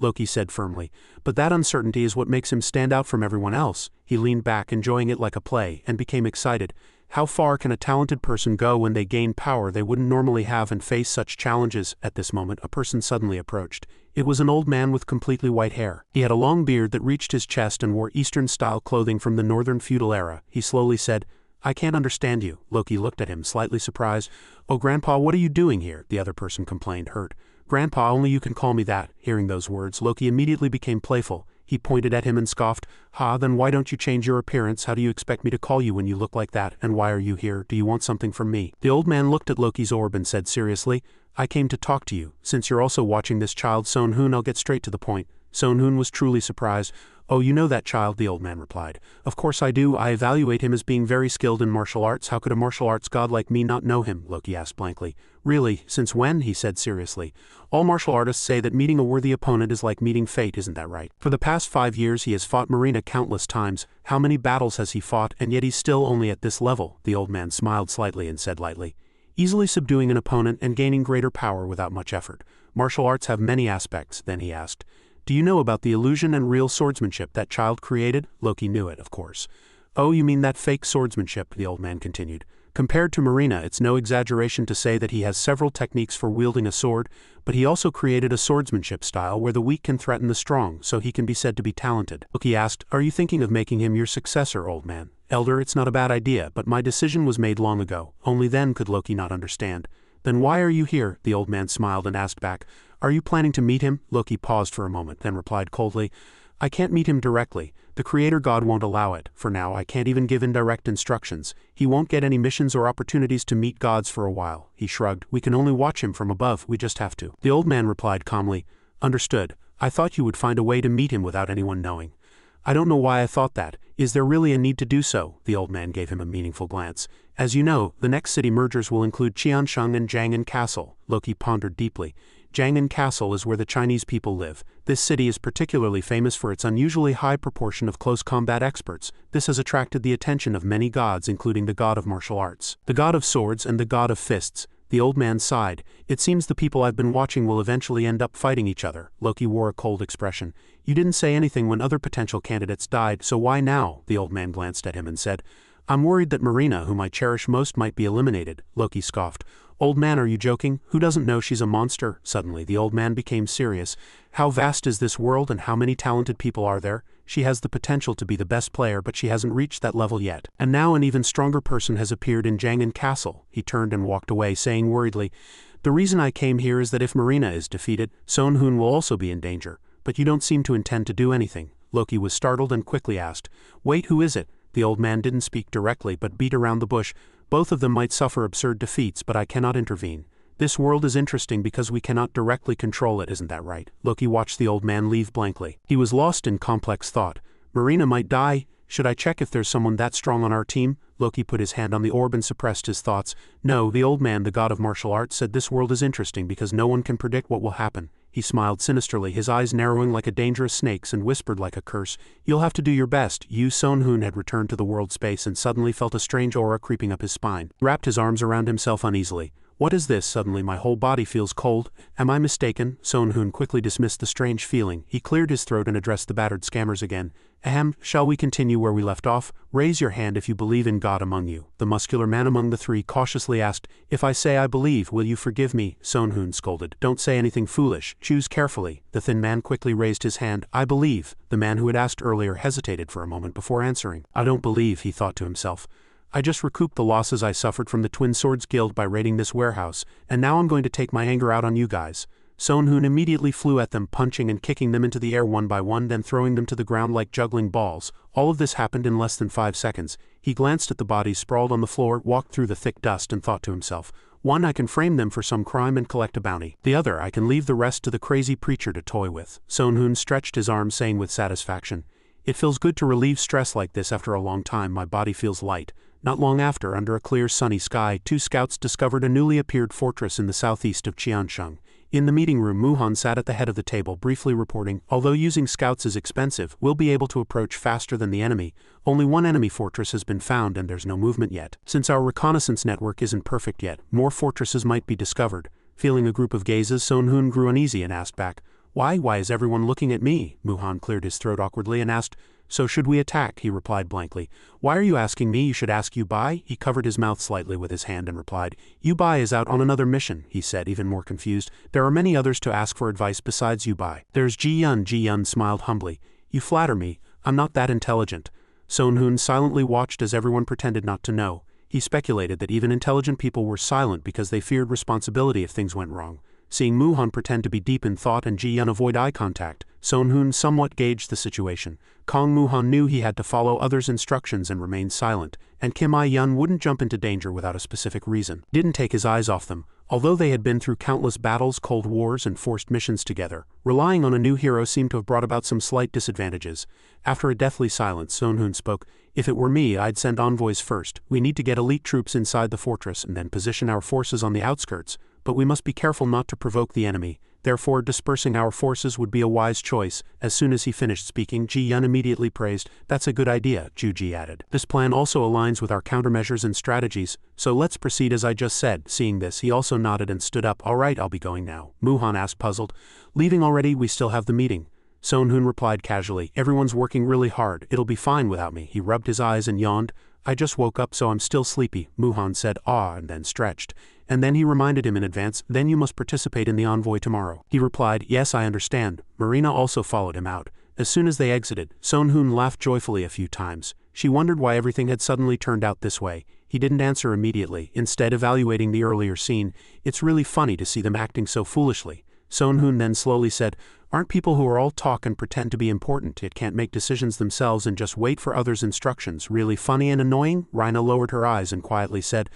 Loki said firmly. But that uncertainty is what makes him stand out from everyone else. He leaned back, enjoying it like a play, and became excited. How far can a talented person go when they gain power they wouldn't normally have and face such challenges? At this moment, a person suddenly approached. It was an old man with completely white hair. He had a long beard that reached his chest and wore Eastern-style clothing from the northern feudal era. He slowly said, I can't understand you. Loki looked at him, slightly surprised. Oh, Grandpa, what are you doing here? The other person complained, hurt. Grandpa, only you can call me that. Hearing those words, Loki immediately became playful. He pointed at him and scoffed. Ha, then why don't you change your appearance? How do you expect me to call you when you look like that? And why are you here? Do you want something from me? The old man looked at Loki's orb and said seriously, I came to talk to you. Since you're also watching this child Son Hoon, I'll get straight to the point. Son Hoon was truly surprised. Oh, you know that child, the old man replied. Of course I do. I evaluate him as being very skilled in martial arts. How could a martial arts god like me not know him? Loki asked blankly. Really, since when? He said seriously. All martial artists say that meeting a worthy opponent is like meeting fate, isn't that right? For the past 5 years he has fought Marina countless times. How many battles has he fought, and yet he's still only at this level? The old man smiled slightly and said lightly. Easily subduing an opponent and gaining greater power without much effort. Martial arts have many aspects. Then he asked. Do you know about the illusion and real swordsmanship that child created? Loki knew it, of course. Oh, you mean that fake swordsmanship, the old man continued. Compared to Marina, it's no exaggeration to say that he has several techniques for wielding a sword, but he also created a swordsmanship style where the weak can threaten the strong, so he can be said to be talented. Loki asked, Are you thinking of making him your successor, old man? Elder, it's not a bad idea, but my decision was made long ago. Only then could Loki not understand. Then why are you here? The old man smiled and asked back. Are you planning to meet him? Loki paused for a moment, then replied coldly. I can't meet him directly. The creator god won't allow it. For now, I can't even give indirect instructions. He won't get any missions or opportunities to meet gods for a while. He shrugged. We can only watch him from above. We just have to. The old man replied calmly. Understood. I thought you would find a way to meet him without anyone knowing. I don't know why I thought that. Is there really a need to do so? The old man gave him a meaningful glance. As you know, the next city mergers will include Qiansheng and Jiang'an Castle. Loki pondered deeply. Jiang'an Castle is where the Chinese people live. This city is particularly famous for its unusually high proportion of close combat experts. This has attracted the attention of many gods, including the god of martial arts, the god of swords, and the god of fists. The old man sighed. It seems the people I've been watching will eventually end up fighting each other. Loki wore a cold expression. You didn't say anything when other potential candidates died, so why now? The old man glanced at him and said, I'm worried that Marina, whom I cherish most, might be eliminated. Loki scoffed. Old man, are you joking? Who doesn't know she's a monster? Suddenly, the old man became serious. How vast is this world and how many talented people are there? She has the potential to be the best player, but she hasn't reached that level yet. And now an even stronger person has appeared in Jiang'an Castle. He turned and walked away, saying worriedly, The reason I came here is that if Marina is defeated, Sonhun will also be in danger. But you don't seem to intend to do anything. Loki was startled and quickly asked, "Wait, who is it?" The old man didn't speak directly but beat around the bush. "Both of them might suffer absurd defeats, but I cannot intervene. This world is interesting because we cannot directly control it, isn't that right?" Loki watched the old man leave blankly. He was lost in complex thought. Marina might die. Should I check if there's someone that strong on our team? Loki put his hand on the orb and suppressed his thoughts. No, the old man, the god of martial arts, said this world is interesting because no one can predict what will happen. He smiled sinisterly, his eyes narrowing like a dangerous snake's, and whispered like a curse, "You'll have to do your best." Sonhun had returned to the world space and suddenly felt a strange aura creeping up his spine. He wrapped his arms around himself uneasily. "What is this? Suddenly my whole body feels cold. Am I mistaken?" Sonhun quickly dismissed the strange feeling. He cleared his throat and addressed the battered scammers again. "Ahem, shall we continue where we left off? Raise your hand if you believe in God among you." The muscular man among the three cautiously asked, "If I say I believe, will you forgive me?" Sonhun scolded. "Don't say anything foolish. Choose carefully." The thin man quickly raised his hand. "I believe." The man who had asked earlier hesitated for a moment before answering. "I don't believe," he thought to himself. "I just recouped the losses I suffered from the Twin Swords Guild by raiding this warehouse, and now I'm going to take my anger out on you guys." Sonhun immediately flew at them, punching and kicking them into the air one by one, then throwing them to the ground like juggling balls. All of this happened in less than 5 seconds. He glanced at the bodies sprawled on the floor, walked through the thick dust, and thought to himself, "One, I can frame them for some crime and collect a bounty. The other, I can leave the rest to the crazy preacher to toy with." Sonhun stretched his arms, saying with satisfaction, "It feels good to relieve stress like this after a long time. My body feels light." Not long after, under a clear sunny sky, 2 scouts discovered a newly appeared fortress in the southeast of Qiansheng. In the meeting room, Muhan sat at the head of the table, briefly reporting, "Although using scouts is expensive, we'll be able to approach faster than the enemy. Only one enemy fortress has been found and there's no movement yet. Since our reconnaissance network isn't perfect yet, more fortresses might be discovered." Feeling a group of gazes, Sonhun grew uneasy and asked back, Why is everyone looking at me?" Muhan cleared his throat awkwardly and asked, "So should we attack?" He replied blankly. "Why are you asking me? You should ask Yubai." He covered his mouth slightly with his hand and replied, "Yubai is out on another mission," he said, even more confused. "There are many others to ask for advice besides Yubai. There's Ji Yun." Ji Yun smiled humbly. "You flatter me. I'm not that intelligent." Sonhun silently watched as everyone pretended not to know. He speculated that even intelligent people were silent because they feared responsibility if things went wrong. Seeing Muhan pretend to be deep in thought and Ji Yun avoid eye contact, Sonhun somewhat gauged the situation. Kong Muhan knew he had to follow others' instructions and remain silent, and Kim I-yun wouldn't jump into danger without a specific reason. Didn't take his eyes off them. Although they had been through countless battles, cold wars, and forced missions together, relying on a new hero seemed to have brought about some slight disadvantages. After a deathly silence, Sonhun spoke, "If it were me, I'd send envoys first. We need to get elite troops inside the fortress and then position our forces on the outskirts. But we must be careful not to provoke the enemy. Therefore, dispersing our forces would be a wise choice." As soon as he finished speaking, Ji Yun immediately praised, "That's a good idea," Ju Ji added. "This plan also aligns with our countermeasures and strategies, so let's proceed as I just said." Seeing this, he also nodded and stood up. "All right, I'll be going now." Muhan asked, puzzled, "Leaving already? We still have the meeting." Sonhun replied casually, "Everyone's working really hard. It'll be fine without me." He rubbed his eyes and yawned. "I just woke up, so I'm still sleepy." Muhan said, "Ah," and then stretched. And then he reminded him in advance, "Then you must participate in the envoy tomorrow." He replied, "Yes, I understand." Marina also followed him out. As soon as they exited, Sonhun laughed joyfully a few times. She wondered why everything had suddenly turned out this way. He didn't answer immediately, instead evaluating the earlier scene. "It's really funny to see them acting so foolishly." Sonhun then slowly said, "Aren't people who are all talk and pretend to be important, yet can't make decisions themselves and just wait for others' instructions, really funny and annoying?" Rina lowered her eyes and quietly said,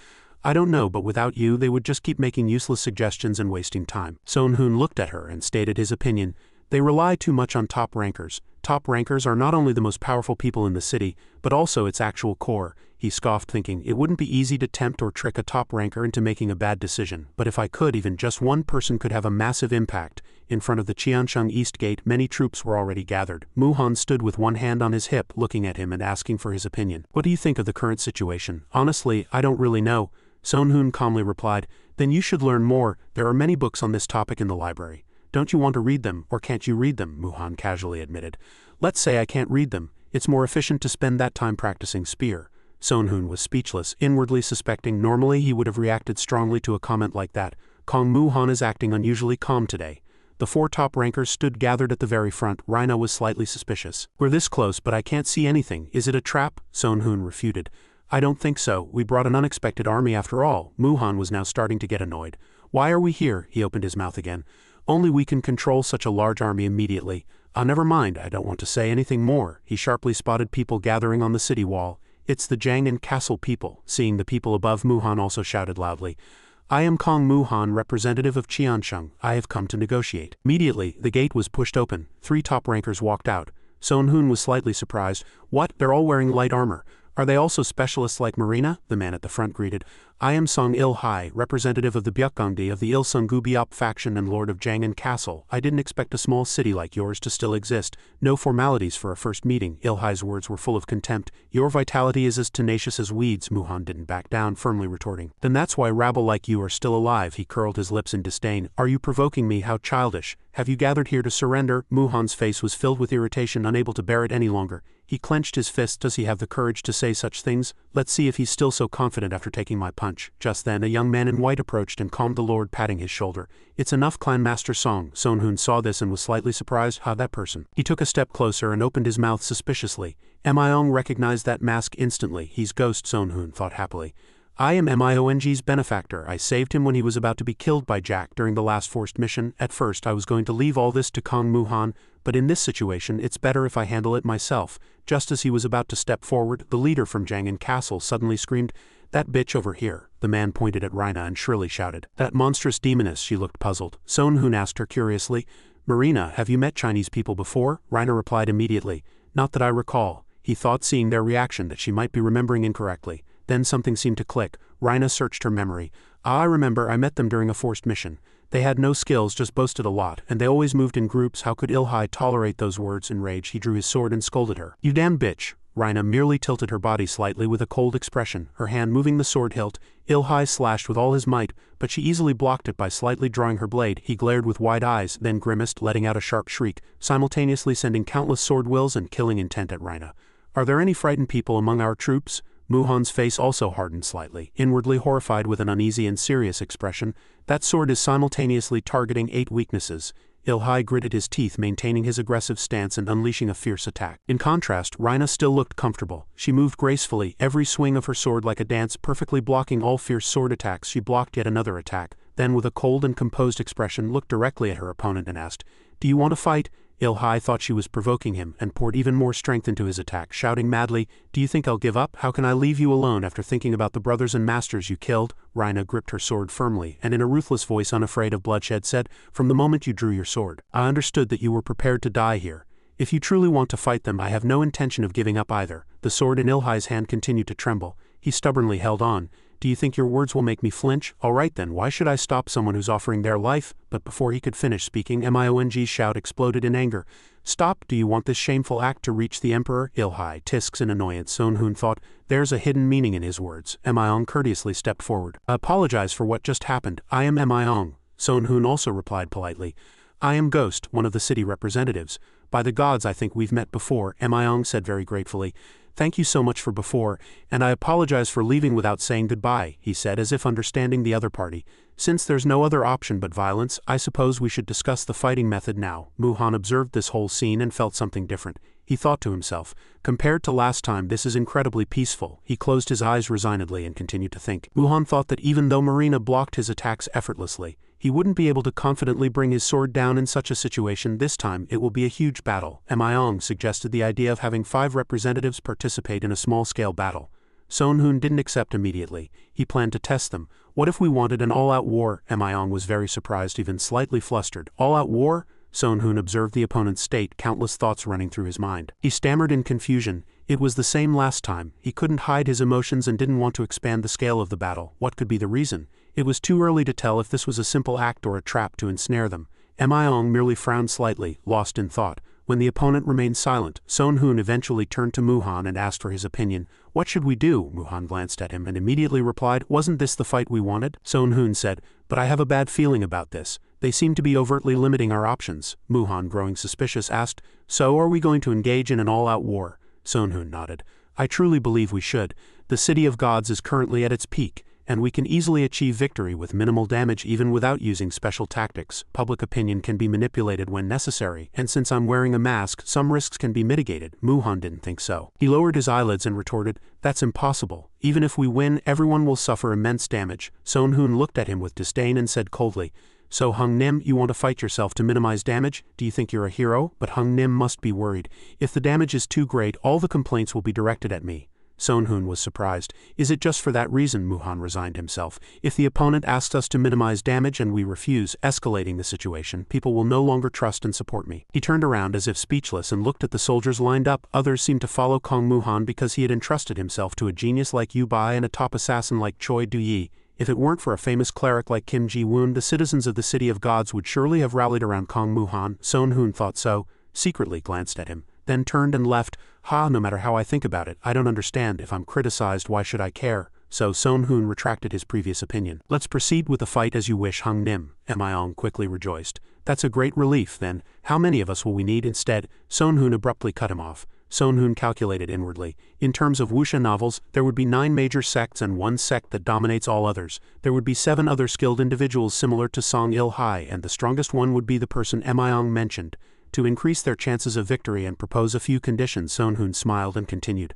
"I don't know, but without you, they would just keep making useless suggestions and wasting time." Sonhun looked at her and stated his opinion. "They rely too much on top rankers. Top rankers are not only the most powerful people in the city, but also its actual core." He scoffed, thinking, "It wouldn't be easy to tempt or trick a top ranker into making a bad decision, but if I could, even just one person could have a massive impact." In front of the Qiansheng East Gate, many troops were already gathered. Muhan stood with one hand on his hip, looking at him and asking for his opinion. "What do you think of the current situation?" "Honestly, I don't really know." Sonhun calmly replied, "Then you should learn more. There are many books on this topic in the library. Don't you want to read them, or can't you read them?" Muhan casually admitted. "Let's say I can't read them. It's more efficient to spend that time practicing spear." Sonhun was speechless, inwardly suspecting normally he would have reacted strongly to a comment like that. Kong Muhan is acting unusually calm today. The 4 top rankers stood gathered at the very front. Rina was slightly suspicious. "We're this close, but I can't see anything. Is it a trap?" Sonhun refuted. "I don't think so. We brought an unexpected army after all." Muhan was now starting to get annoyed. Why are we here? He opened his mouth again. Only we can control such a large army immediately. Never mind, I don't want to say anything more. He sharply spotted people gathering on the city wall. It's the Jiangnan Castle people. Seeing the people above, Muhan also shouted loudly. I am Kong Muhan, representative of Qiansheng. I have come to negotiate. Immediately, the gate was pushed open. 3 top rankers walked out. Son Hoon was slightly surprised. What? They're all wearing light armor. Are they also specialists like Marina? The man at the front greeted. I am Song Il-hai, representative of the Byukgongdi of the Il-sung-gu Biop faction and lord of Jiangnan Castle. I didn't expect a small city like yours to still exist. No formalities for a first meeting. Il-hai's words were full of contempt. Your vitality is as tenacious as weeds. Muhan didn't back down, firmly retorting. Then that's why rabble like you are still alive. He curled his lips in disdain. Are you provoking me? How childish. Have you gathered here to surrender? Muhan's face was filled with irritation, unable to bear it any longer. He clenched his fist. Does he have the courage to say such things? Let's see if he's still so confident after taking my punch. Just then a young man in white approached and calmed the lord, patting his shoulder. It's enough, Clan Master Song. Son Hoon saw this and was slightly surprised. How that person? He took a step closer and opened his mouth suspiciously. Miong recognized that mask instantly. He's Ghost, Son Hoon thought happily. I am Miong's benefactor. I saved him when he was about to be killed by Jack during the last forced mission. At first I was going to leave all this to Kong Muhan, but in this situation it's better if I handle it myself. Just as he was about to step forward, the leader from Jiangnan Castle suddenly screamed, That bitch over here. The man pointed at Rina and shrilly shouted, That monstrous demoness. She looked puzzled. Son Hoon asked her curiously, Marina, have you met Chinese people before? Rina replied immediately, Not that I recall. He thought, seeing their reaction, that she might be remembering incorrectly. Then something seemed to click. Rina searched her memory. I remember, I met them during a forced mission. They had no skills, just boasted a lot, and they always moved in groups. How could Il-hai tolerate those words? In rage, he drew his sword and scolded her. You damn bitch. Rina merely tilted her body slightly with a cold expression, her hand moving the sword hilt. Il-hai slashed with all his might, but she easily blocked it by slightly drawing her blade. He glared with wide eyes, then grimaced, letting out a sharp shriek, simultaneously sending countless sword wills and killing intent at Rina. Are there any frightened people among our troops? Muhan's face also hardened slightly, inwardly horrified with an uneasy and serious expression. That sword is simultaneously targeting 8 weaknesses. Il-hai gritted his teeth, maintaining his aggressive stance and unleashing a fierce attack. In contrast, Rina still looked comfortable. She moved gracefully, every swing of her sword like a dance, perfectly blocking all fierce sword attacks. She blocked yet another attack, then with a cold and composed expression looked directly at her opponent and asked, Do you want to fight? Il-hai thought she was provoking him and poured even more strength into his attack, shouting madly, Do you think I'll give up? How can I leave you alone after thinking about the brothers and masters you killed? Rina gripped her sword firmly and in a ruthless voice unafraid of bloodshed said, From the moment you drew your sword, I understood that you were prepared to die here. If you truly want to fight them, I have no intention of giving up either. The sword in Il-hai's hand continued to tremble. He stubbornly held on. Do you think your words will make me flinch? All right then, why should I stop someone who's offering their life? But before he could finish speaking, Miong's shout exploded in anger. Stop! Do you want this shameful act to reach the emperor? Il-hai tisks in annoyance. Son Hoon thought, there's a hidden meaning in his words. Miong courteously stepped forward. I apologize for what just happened. I am Miong. Son Hoon also replied politely. I am Ghost, one of the city representatives. By the gods, I think we've met before, Miong said very gratefully. Thank you so much for before, and I apologize for leaving without saying goodbye, he said as if understanding the other party. Since there's no other option but violence, I suppose we should discuss the fighting method now. Muhan observed this whole scene and felt something different. He thought to himself, compared to last time this is incredibly peaceful. He closed his eyes resignedly and continued to think. Muhan thought that even though Marina blocked his attacks effortlessly, he wouldn't be able to confidently bring his sword down in such a situation. This time it will be a huge battle. Miong suggested the idea of having 5 representatives participate in a small-scale battle. Son Hoon didn't accept immediately. He planned to test them. What if we wanted an all-out war? Miong was very surprised, even slightly flustered. All-out war? Son Hoon observed the opponent's state, countless thoughts running through his mind. He stammered in confusion. It was the same last time. He couldn't hide his emotions and didn't want to expand the scale of the battle. What could be the reason? It was too early to tell if this was a simple act or a trap to ensnare them. Miong merely frowned slightly, lost in thought. When the opponent remained silent, Son Hoon eventually turned to Muhan and asked for his opinion. What should we do? Muhan glanced at him and immediately replied, Wasn't this the fight we wanted? Son Hoon said, But I have a bad feeling about this. They seem to be overtly limiting our options. Muhan, growing suspicious, asked, So are we going to engage in an all-out war? Son Hoon nodded. I truly believe we should. The city of gods is currently at its peak. and we can easily achieve victory with minimal damage even without using special tactics. Public opinion can be manipulated when necessary, and since I'm wearing a mask, some risks can be mitigated. Manhwa didn't think so. He lowered his eyelids and retorted, "That's impossible. Even if we win, everyone will suffer immense damage." Sonhoon looked at him with disdain and said coldly, "So Hung Nim, you want to fight yourself to minimize damage? Do you think you're a hero?" But Hung Nim must be worried. If the damage is too great, all the complaints will be directed at me. Sonhoon was surprised. "Is it just for that reason?" Manhwa resigned himself. "If the opponent asks us to minimize damage and we refuse, escalating the situation, people will no longer trust and support me." He turned around as if speechless and looked at the soldiers lined up. Others seemed to follow Kong Manhwa because he had entrusted himself to a genius like Yu Bai and a top assassin like Choi Du-yi. If it weren't for a famous cleric like Kim Ji-woon, the citizens of the City of Gods would surely have rallied around Kong Manhwa. Sonhoon thought so, secretly glanced at him, then turned and left. No matter how I think about it, I don't understand. If I'm criticized, why should I care? So Sonhoon retracted his previous opinion. "Let's proceed with the fight as you wish, Hung Nim," Myong quickly rejoiced. "That's a great relief, then. How many of us will we need instead?" Sonhoon abruptly cut him off. Sonhoon calculated inwardly. In terms of wuxia novels, there would be 9 major sects and 1 sect that dominates all others. There would be 7 other skilled individuals similar to Song Il-hai, and the strongest one would be the person Myong mentioned. To increase their chances of victory and propose a few conditions, Sonhoon smiled and continued.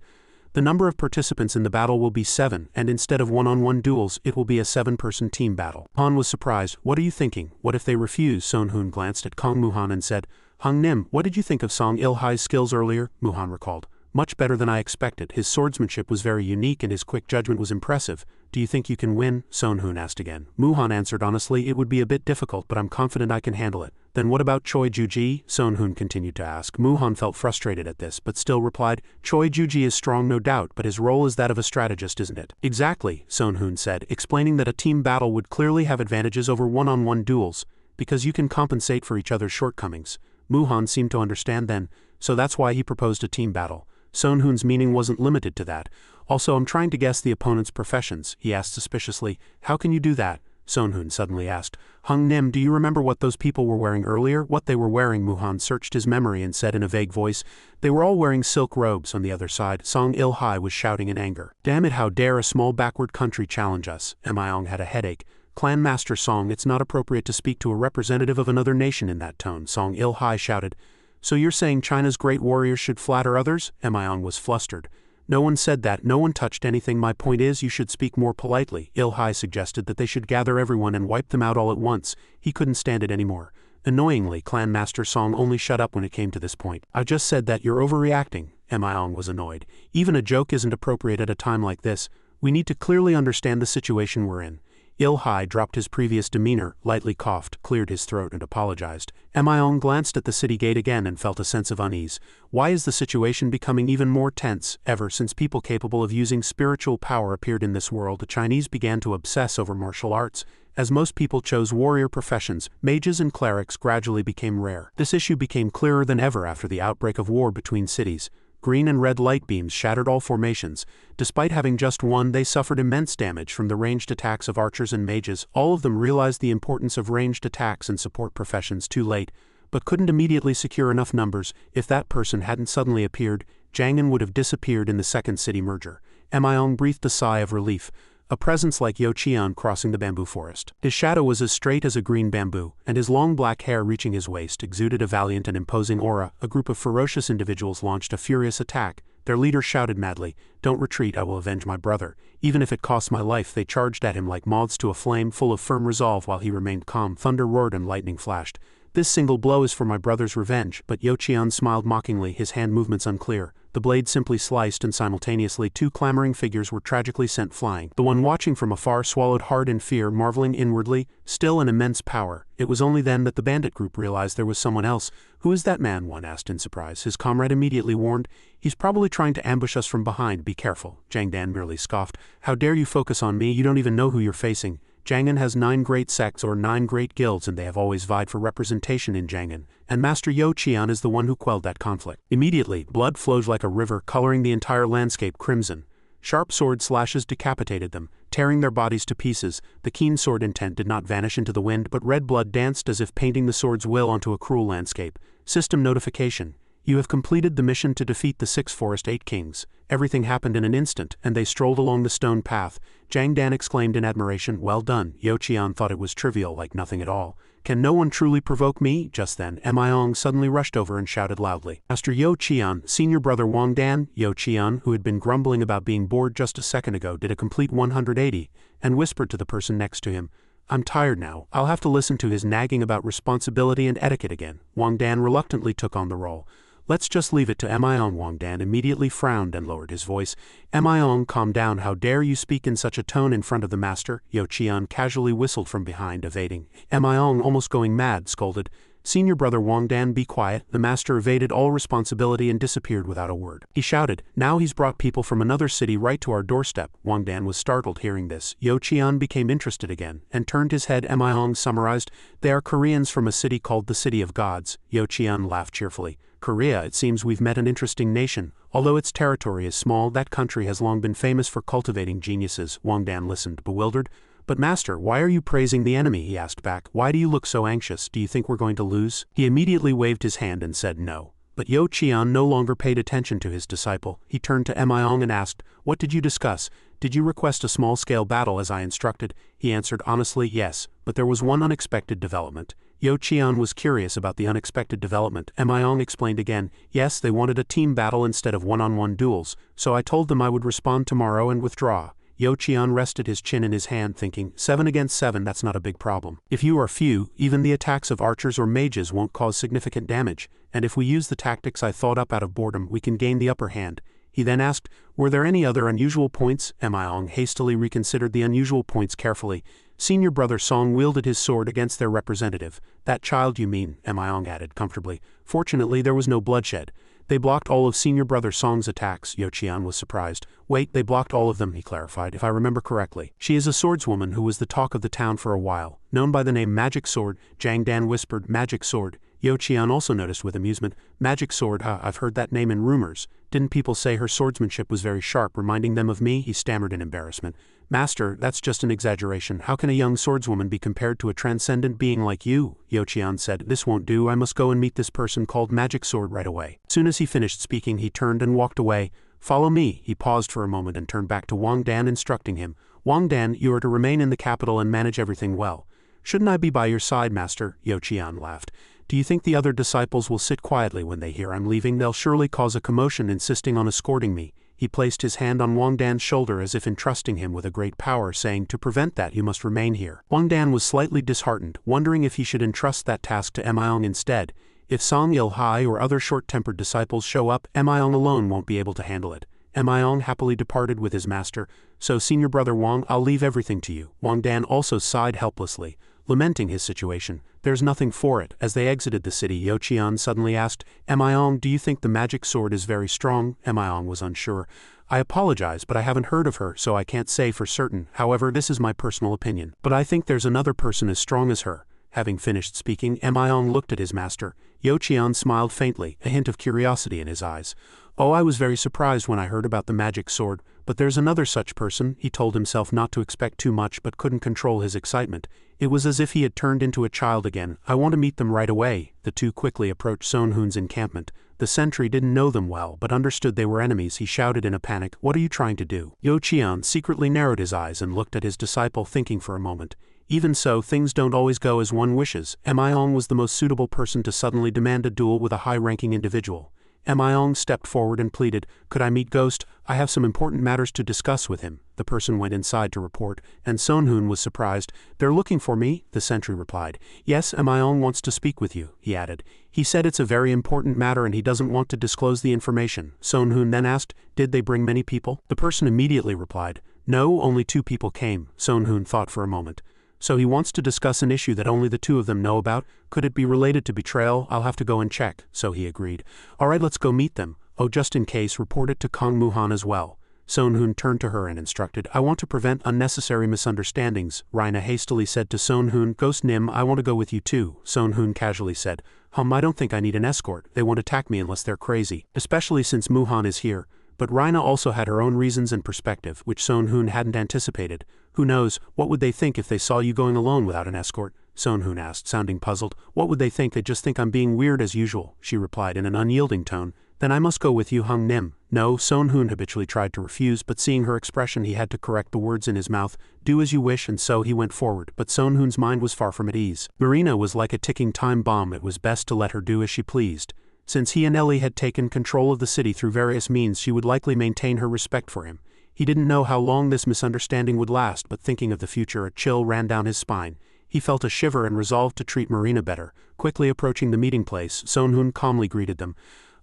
"The number of participants in the battle will be 7, and instead of one-on-one duels, it will be a 7-person team battle." Han was surprised. "What are you thinking? What if they refuse?" Sonhoon glanced at Kong Manhwa and said, "Hung Nim, what did you think of Song Il-hai's skills earlier?" Manhwa recalled. "Much better than I expected. His swordsmanship was very unique and his quick judgment was impressive. Do you think you can win?" Sonhoon asked again. Manhwa answered honestly, "It would be a bit difficult, but I'm confident I can handle it." "Then what about Choi Du-yi?" Sonhoon continued to ask. Manhwa felt frustrated at this, but still replied, "Choi Du-yi is strong no doubt, but his role is that of a strategist, isn't it?" "Exactly," Sonhoon said, explaining that a team battle would clearly have advantages over one-on-one duels, because you can compensate for each other's shortcomings. Manhwa seemed to understand then, so that's why he proposed a team battle. Sonhoon's meaning wasn't limited to that. "Also, I'm trying to guess the opponent's professions," he asked suspiciously. "How can you do that?" Sonhoon suddenly asked. "Hung Nim, do you remember what those people were wearing earlier?" What they were wearing? Manhwa searched his memory and said in a vague voice, "They were all wearing silk robes." On the other side, Song Il-hai was shouting in anger. "Damn it, how dare a small backward country challenge us?" Myong had a headache. "Clan Master Song, it's not appropriate to speak to a representative of another nation in that tone," Song Il-hai shouted. "So you're saying China's great warriors should flatter others?" Myong was flustered. "No one said that, no one touched anything. My point is you should speak more politely." Il-hai suggested that they should gather everyone and wipe them out all at once. He couldn't stand it anymore. Annoyingly, Clan Master Song only shut up when it came to this point. "I just said that you're overreacting." Myong was annoyed. "Even a joke isn't appropriate at a time like this. We need to clearly understand the situation we're in." Il-hai dropped his previous demeanor, lightly coughed, cleared his throat and apologized. Myong glanced at the city gate again and felt a sense of unease. Why is the situation becoming even more tense? Ever since people capable of using spiritual power appeared in this world, the Chinese began to obsess over martial arts. As most people chose warrior professions, mages and clerics gradually became rare. This issue became clearer than ever after the outbreak of war between cities. Green and red light beams shattered all formations. Despite having just one, they suffered immense damage from the ranged attacks of archers and mages. All of them realized the importance of ranged attacks and support professions too late, but couldn't immediately secure enough numbers. If that person hadn't suddenly appeared, Jangin would have disappeared in the second city merger. Myong breathed a sigh of relief. A presence like Yo Qian crossing the bamboo forest. His shadow was as straight as a green bamboo, and his long black hair reaching his waist exuded a valiant and imposing aura. A group of ferocious individuals launched a furious attack. Their leader shouted madly, "Don't retreat, I will avenge my brother." Even if it costs my life, they charged at him like moths to a flame, full of firm resolve. While he remained calm, thunder roared and lightning flashed. "This single blow is for my brother's revenge." But Yo Qian smiled mockingly, his hand movements unclear. The blade simply sliced, and simultaneously 2 clamoring figures were tragically sent flying. The one watching from afar swallowed hard in fear, marveling inwardly, still an immense power. It was only then that the bandit group realized there was someone else. "Who is that man?" one asked in surprise. His comrade immediately warned, "He's probably trying to ambush us from behind. Be careful." Jang Dan merely scoffed. "How dare you focus on me? You don't even know who you're facing." Jangin has 9 great sects or 9 great guilds, and they have always vied for representation in Jangin, and Master Yo Qian is the one who quelled that conflict. Immediately, blood flowed like a river, coloring the entire landscape crimson. Sharp sword slashes decapitated them, tearing their bodies to pieces. The keen sword intent did not vanish into the wind, but red blood danced as if painting the sword's will onto a cruel landscape. System notification. You have completed the mission to defeat the 6 Forest 8 Kings. Everything happened in an instant, and they strolled along the stone path. Jiang Dan exclaimed in admiration, "Well done." Yo Qian thought it was trivial, like nothing at all. "Can no one truly provoke me?" Just then, Emiong suddenly rushed over and shouted loudly, "Master Yo Qian, senior brother Wang Dan." Yo Qian, who had been grumbling about being bored just a second ago, did a complete 180, and whispered to the person next to him, "I'm tired now. I'll have to listen to his nagging about responsibility and etiquette again." Wang Dan reluctantly took on the role. "Let's just leave it to Emiong." Wang Dan immediately frowned and lowered his voice. "Emiong, calm down. How dare you speak in such a tone in front of the master?" Yo Qian casually whistled from behind, evading. Emiong, almost going mad, scolded, "Senior brother Wang Dan, be quiet." The master evaded all responsibility and disappeared without a word. He shouted, "Now he's brought people from another city right to our doorstep." Wang Dan was startled hearing this. Yo Qian became interested again, and turned his head. Emiong summarized, "They are Koreans from a city called the City of Gods." Yo Qian laughed cheerfully. "Korea, it seems we've met an interesting nation. Although its territory is small, that country has long been famous for cultivating geniuses." Wang Dan listened, bewildered. "But master, why are you praising the enemy?" he asked back. "Why do you look so anxious? Do you think we're going to lose?" He immediately waved his hand and said no. But Yo Qian no longer paid attention to his disciple. He turned to Emiong and asked, "What did you discuss? Did you request a small-scale battle as I instructed?" He answered honestly, "Yes, but there was one unexpected development." Yo Qian was curious about the unexpected development. Emiong explained again, "Yes, they wanted a team battle instead of one-on-one duels, so I told them I would respond tomorrow and withdraw." Yo Qian rested his chin in his hand, thinking, 7 against 7, that's not a big problem. If you are few, even the attacks of archers or mages won't cause significant damage, and if we use the tactics I thought up out of boredom, we can gain the upper hand. He then asked, "Were there any other unusual points?" Emiong hastily reconsidered the unusual points carefully. Senior brother Song wielded his sword against their representative. "That child you mean," Emiong added comfortably. "Fortunately, there was no bloodshed. They blocked all of senior brother Song's attacks." Yo Qian was surprised. "Wait, they blocked all of them," he clarified, "if I remember correctly. She is a swordswoman who was the talk of the town for a while, known by the name Magic Sword." Jiang Dan whispered, "Magic Sword." Yo Qian also noticed with amusement, "Magic Sword, I've heard that name in rumors. Didn't people say her swordsmanship was very sharp, reminding them of me?" He stammered in embarrassment. "Master, that's just an exaggeration. How can a young swordswoman be compared to a transcendent being like you?" Yo Qian said, "This won't do. I must go and meet this person called Magic Sword right away." Soon as he finished speaking, he turned and walked away. "Follow me." He paused for a moment and turned back to Wang Dan, instructing him, "Wang Dan, you are to remain in the capital and manage everything well." "Shouldn't I be by your side, master?" Yo Qian laughed. "Do you think the other disciples will sit quietly when they hear I'm leaving? They'll surely cause a commotion, insisting on escorting me." He placed his hand on Wang Dan's shoulder as if entrusting him with a great power, saying, "To prevent that, you must remain here." Wang Dan was slightly disheartened, wondering if he should entrust that task to Emiong instead. If Song Il-hai or other short-tempered disciples show up, Emiong alone won't be able to handle it. Emiong happily departed with his master. "So, senior brother Wang, I'll leave everything to you." Wang Dan also sighed helplessly, lamenting his situation. "There's nothing for it." As they exited the city, Yo Qian suddenly asked, "Emiong, do you think the magic sword is very strong?" Emiong was unsure. "I apologize, but I haven't heard of her, so I can't say for certain. However, this is my personal opinion. But I think there's another person as strong as her." Having finished speaking, Emiong looked at his master. Yo Qian smiled faintly, a hint of curiosity in his eyes. "Oh, I was very surprised when I heard about the magic sword, but there's another such person." He told himself not to expect too much but couldn't control his excitement. It was as if he had turned into a child again. "I want to meet them right away." The two quickly approached Son Hoon's encampment. The sentry didn't know them well but understood they were enemies. He shouted in a panic, "What are you trying to do?" Yo Qian secretly narrowed his eyes and looked at his disciple, thinking for a moment. Even so, things don't always go as one wishes. Emiong was the most suitable person to suddenly demand a duel with a high-ranking individual. Emiong stepped forward and pleaded, "Could I meet Ghost? I have some important matters to discuss with him." The person went inside to report, and Son Hoon was surprised. "They're looking for me?" the sentry replied. "Yes, Emiong wants to speak with you," he added. "He said it's a very important matter and he doesn't want to disclose the information." Son Hoon then asked, "Did they bring many people?" The person immediately replied, "No, only 2 people came." Son Hoon thought for a moment. "So he wants to discuss an issue that only the 2 of them know about? Could it be related to betrayal? I'll have to go and check." So he agreed. "All right, let's go meet them. Oh, just in case, report it to Kong Muhan as well." Son Hoon turned to her and instructed, "I want to prevent unnecessary misunderstandings." Rina hastily said to Son Hoon, "Ghost Nim, I want to go with you too." Son Hoon casually said, I don't think I need an escort. They won't attack me unless they're crazy, especially since Muhan is here." But Rina also had her own reasons and perspective, which Son Hoon hadn't anticipated. "Who knows, what would they think if they saw you going alone without an escort?" Sonhoon asked, sounding puzzled. What would they think? They'd just think I'm being weird as usual, she replied in an unyielding tone. Then I must go with you, Hung Nim. No, Sonhoon habitually tried to refuse, but seeing her expression he had to correct the words in his mouth. Do as you wish, and so he went forward, but Sonhoon's mind was far from at ease. Marina was like a ticking time bomb. It was best to let her do as she pleased. Since he and Ellie had taken control of the city through various means, she would likely maintain her respect for him. He didn't know how long this misunderstanding would last, but thinking of the future a chill ran down his spine. He felt a shiver and resolved to treat Marina better. Quickly approaching the meeting place, Sonhoon calmly greeted them.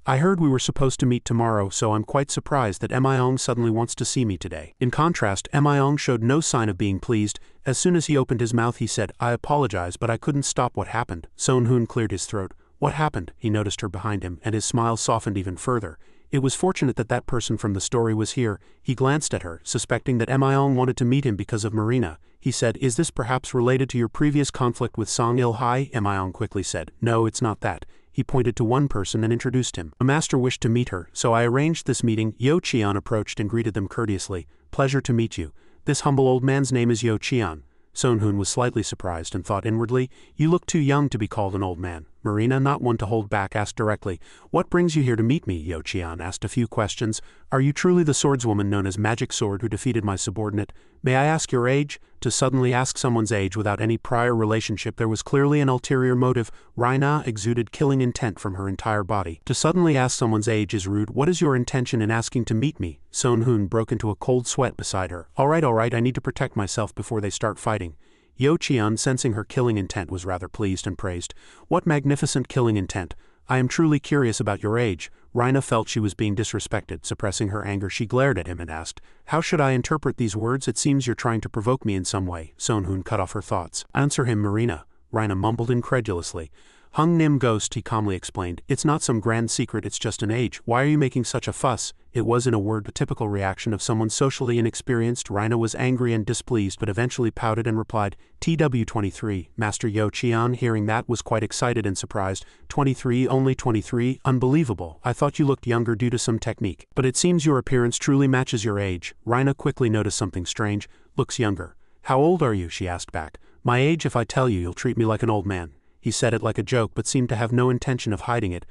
I heard we were supposed to meet tomorrow, so I'm quite surprised that Myong suddenly wants to see me today. In contrast, Myong showed no sign of being pleased. As soon as he opened his mouth he said, I apologize, but I couldn't stop what happened. Sonhoon cleared his throat. What happened? He noticed her behind him, and his smile softened even further. It was fortunate that that person from the story was here. He glanced at her, suspecting that Myong wanted to meet him because of Marina. He said, Is this perhaps related to your previous conflict with Song Il-hai? Myong quickly said, No, it's not that. He pointed to one person and introduced him. A master wished to meet her, so I arranged this meeting. Yo Qian approached and greeted them courteously. Pleasure to meet you. This humble old man's name is Yo Qian. Sonhoon was slightly surprised and thought inwardly, You look too young to be called an old man. Marina, not one to hold back, asked directly, What brings you here to meet me? Yo Qian asked a few questions. Are you truly the swordswoman known as Magic Sword who defeated my subordinate? May I ask your age? To suddenly ask someone's age without any prior relationship, there was clearly an ulterior motive. Raina exuded killing intent from her entire body. To suddenly ask someone's age is rude. What is your intention in asking to meet me? Sonhoon broke into a cold sweat beside her. All right, I need to protect myself before they start fighting. Yo Qian, sensing her killing intent, was rather pleased and praised. What magnificent killing intent. I am truly curious about your age. Raina felt she was being disrespected. Suppressing her anger, she glared at him and asked, How should I interpret these words? It seems you're trying to provoke me in some way. Sonhoon cut off her thoughts. Answer him, Marina. Raina mumbled incredulously. Hung Nim Ghost, he calmly explained. It's not some grand secret, it's just an age. Why are you making such a fuss? It was, in a word, the typical reaction of someone socially inexperienced. Raina was angry and displeased, but eventually pouted and replied, TW23. Master Yo Qian, hearing that, was quite excited and surprised. 23, only 23? Unbelievable. I thought you looked younger due to some technique. But it seems your appearance truly matches your age. Raina quickly noticed something strange. Looks younger. How old are you? She asked back. My age, if I tell you, you'll treat me like an old man. He said it like a joke but seemed to have no intention of hiding it.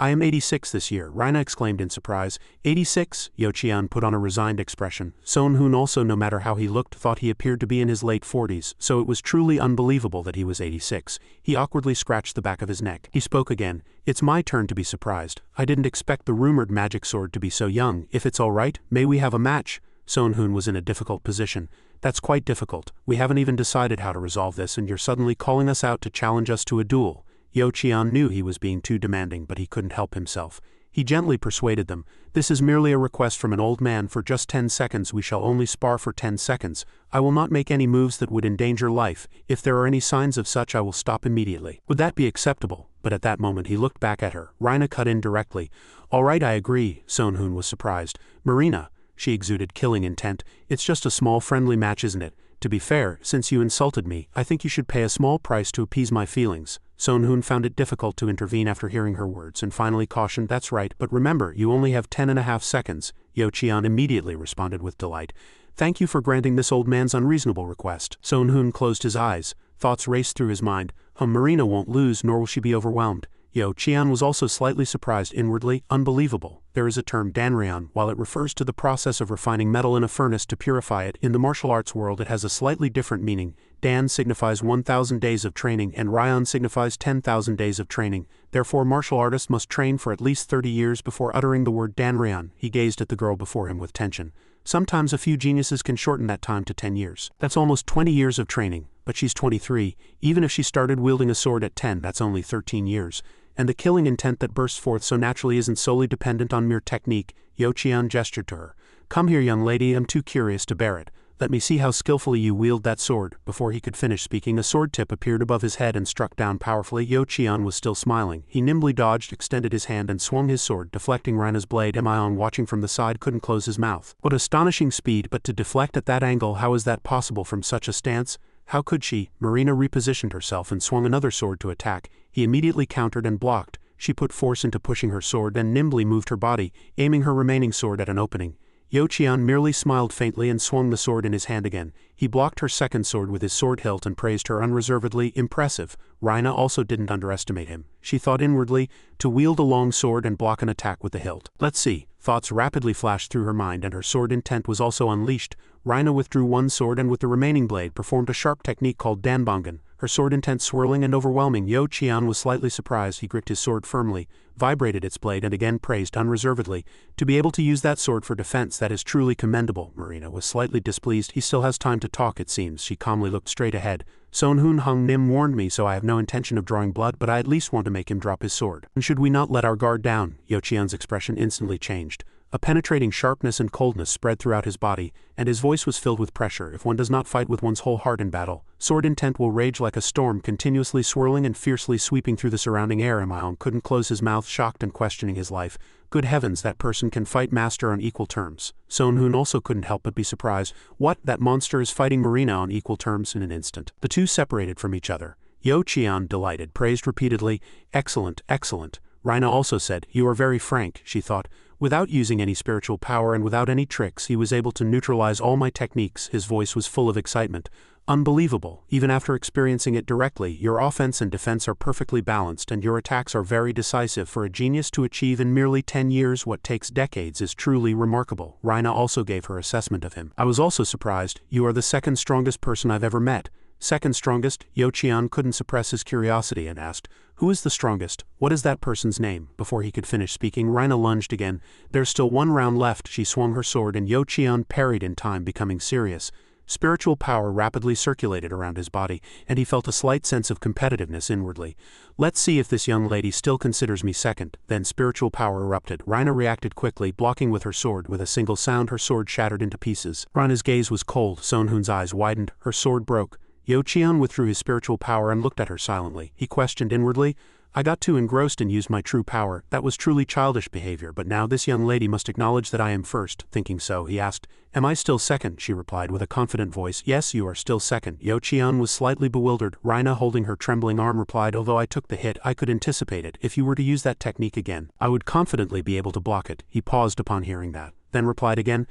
I am 86 this year, Raina exclaimed in surprise. 86? Yo Qian put on a resigned expression. Sonhoon also, no matter how he looked, thought he appeared to be in his late 40s, so it was truly unbelievable that he was 86. He awkwardly scratched the back of his neck. He spoke again. It's my turn to be surprised. I didn't expect the rumored magic sword to be so young. If it's all right, may we have a match? Sonhoon was in a difficult position. That's quite difficult. We haven't even decided how to resolve this, and you're suddenly calling us out to challenge us to a duel. Yo Qian knew he was being too demanding, but he couldn't help himself. He gently persuaded them. This is merely a request from an old man. For just 10 seconds we shall only spar for 10 seconds. I will not make any moves that would endanger life. If there are any signs of such, I will stop immediately. Would that be acceptable? But at that moment he looked back at her. Raina cut in directly. All right, I agree. Sonhoon was surprised. Marina. She exuded killing intent. It's just a small friendly match, isn't it? To be fair, since you insulted me, I think you should pay a small price to appease my feelings. Sonhoon found it difficult to intervene after hearing her words and finally cautioned, That's right, but remember, you only have 10.5 seconds. Yo Qian immediately responded with delight. Thank you for granting this old man's unreasonable request. Sonhoon closed his eyes. Thoughts raced through his mind. Marina won't lose, nor will she be overwhelmed. Yo Qian was also slightly surprised inwardly. Unbelievable. There is a term Danryan. While it refers to the process of refining metal in a furnace to purify it, in the martial arts world it has a slightly different meaning. Dan signifies 1,000 days of training and Ryan signifies 10,000 days of training. Therefore martial artists must train for at least 30 years before uttering the word Danryan. He gazed at the girl before him with tension. Sometimes a few geniuses can shorten that time to 10 years. That's almost 20 years of training. But she's 23. Even if she started wielding a sword at 10, that's only 13 years. And the killing intent that bursts forth so naturally isn't solely dependent on mere technique. Yo Qian gestured to her. Come here, young lady, I'm too curious to bear it. Let me see how skillfully you wield that sword. Before he could finish speaking, a sword tip appeared above his head and struck down powerfully. Yo Qian was still smiling. He nimbly dodged, extended his hand and swung his sword, deflecting Raina's blade. Emion, watching from the side, couldn't close his mouth. What astonishing speed, but to deflect at that angle, how is that possible from such a stance? How could she? Marina repositioned herself and swung another sword to attack. He immediately countered and blocked. She put force into pushing her sword, then nimbly moved her body, aiming her remaining sword at an opening. Yo Qian merely smiled faintly and swung the sword in his hand again. He blocked her second sword with his sword hilt and praised her unreservedly. Impressive. Rhina also didn't underestimate him. She thought inwardly, to wield a long sword and block an attack with the hilt. Let's see. Thoughts rapidly flashed through her mind and her sword intent was also unleashed. Rhina withdrew one sword and with the remaining blade performed a sharp technique called danbangen. Her sword intent swirling and overwhelming. Yo Qian was slightly surprised. He gripped his sword firmly, vibrated its blade and again praised unreservedly. To be able to use that sword for defense, that is truly commendable. Marina was slightly displeased. He still has time to talk, it seems. She calmly looked straight ahead. Sonhun Hung Nim warned me, so I have no intention of drawing blood, but I at least want to make him drop his sword. And should we not let our guard down? Yo Qian's expression instantly changed. A penetrating sharpness and coldness spread throughout his body, and his voice was filled with pressure. If one does not fight with one's whole heart in battle, sword intent will rage like a storm, continuously swirling and fiercely sweeping through the surrounding air. Maon couldn't close his mouth, shocked and questioning his life. Good heavens, that person can fight master on equal terms. Sonhun also couldn't help but be surprised. What? That monster is fighting Marina on equal terms in an instant. The two separated from each other. Yo Qian, delighted, praised repeatedly. Excellent, excellent. Rhina also said, you are very frank, she thought. Without using any spiritual power and without any tricks, he was able to neutralize all my techniques. His voice was full of excitement. Unbelievable. Even after experiencing it directly, your offense and defense are perfectly balanced and your attacks are very decisive. For a genius to achieve in merely 10 years what takes decades is truly remarkable. Rhina also gave her assessment of him. I was also surprised. You are the second strongest person I've ever met. Second strongest? Yo Qian couldn't suppress his curiosity and asked, who is the strongest? What is that person's name? Before he could finish speaking, Rhina lunged again. There's still one round left. She swung her sword and Yo Qian parried in time, becoming serious. Spiritual power rapidly circulated around his body, and he felt a slight sense of competitiveness inwardly. Let's see if this young lady still considers me second. Then spiritual power erupted. Rhina reacted quickly, blocking with her sword. With a single sound, her sword shattered into pieces. Rhina's gaze was cold. Sonhun's eyes widened. Her sword broke. Yo Qian withdrew his spiritual power and looked at her silently. He questioned inwardly, I got too engrossed and used my true power. That was truly childish behavior, but now this young lady must acknowledge that I am first. Thinking so, he asked, am I still second? She replied with a confident voice, yes, you are still second. Yo Qian was slightly bewildered. Rhina, holding her trembling arm, replied, although I took the hit, I could anticipate it. If you were to use that technique again, I would confidently be able to block it. He paused upon hearing that, then replied again,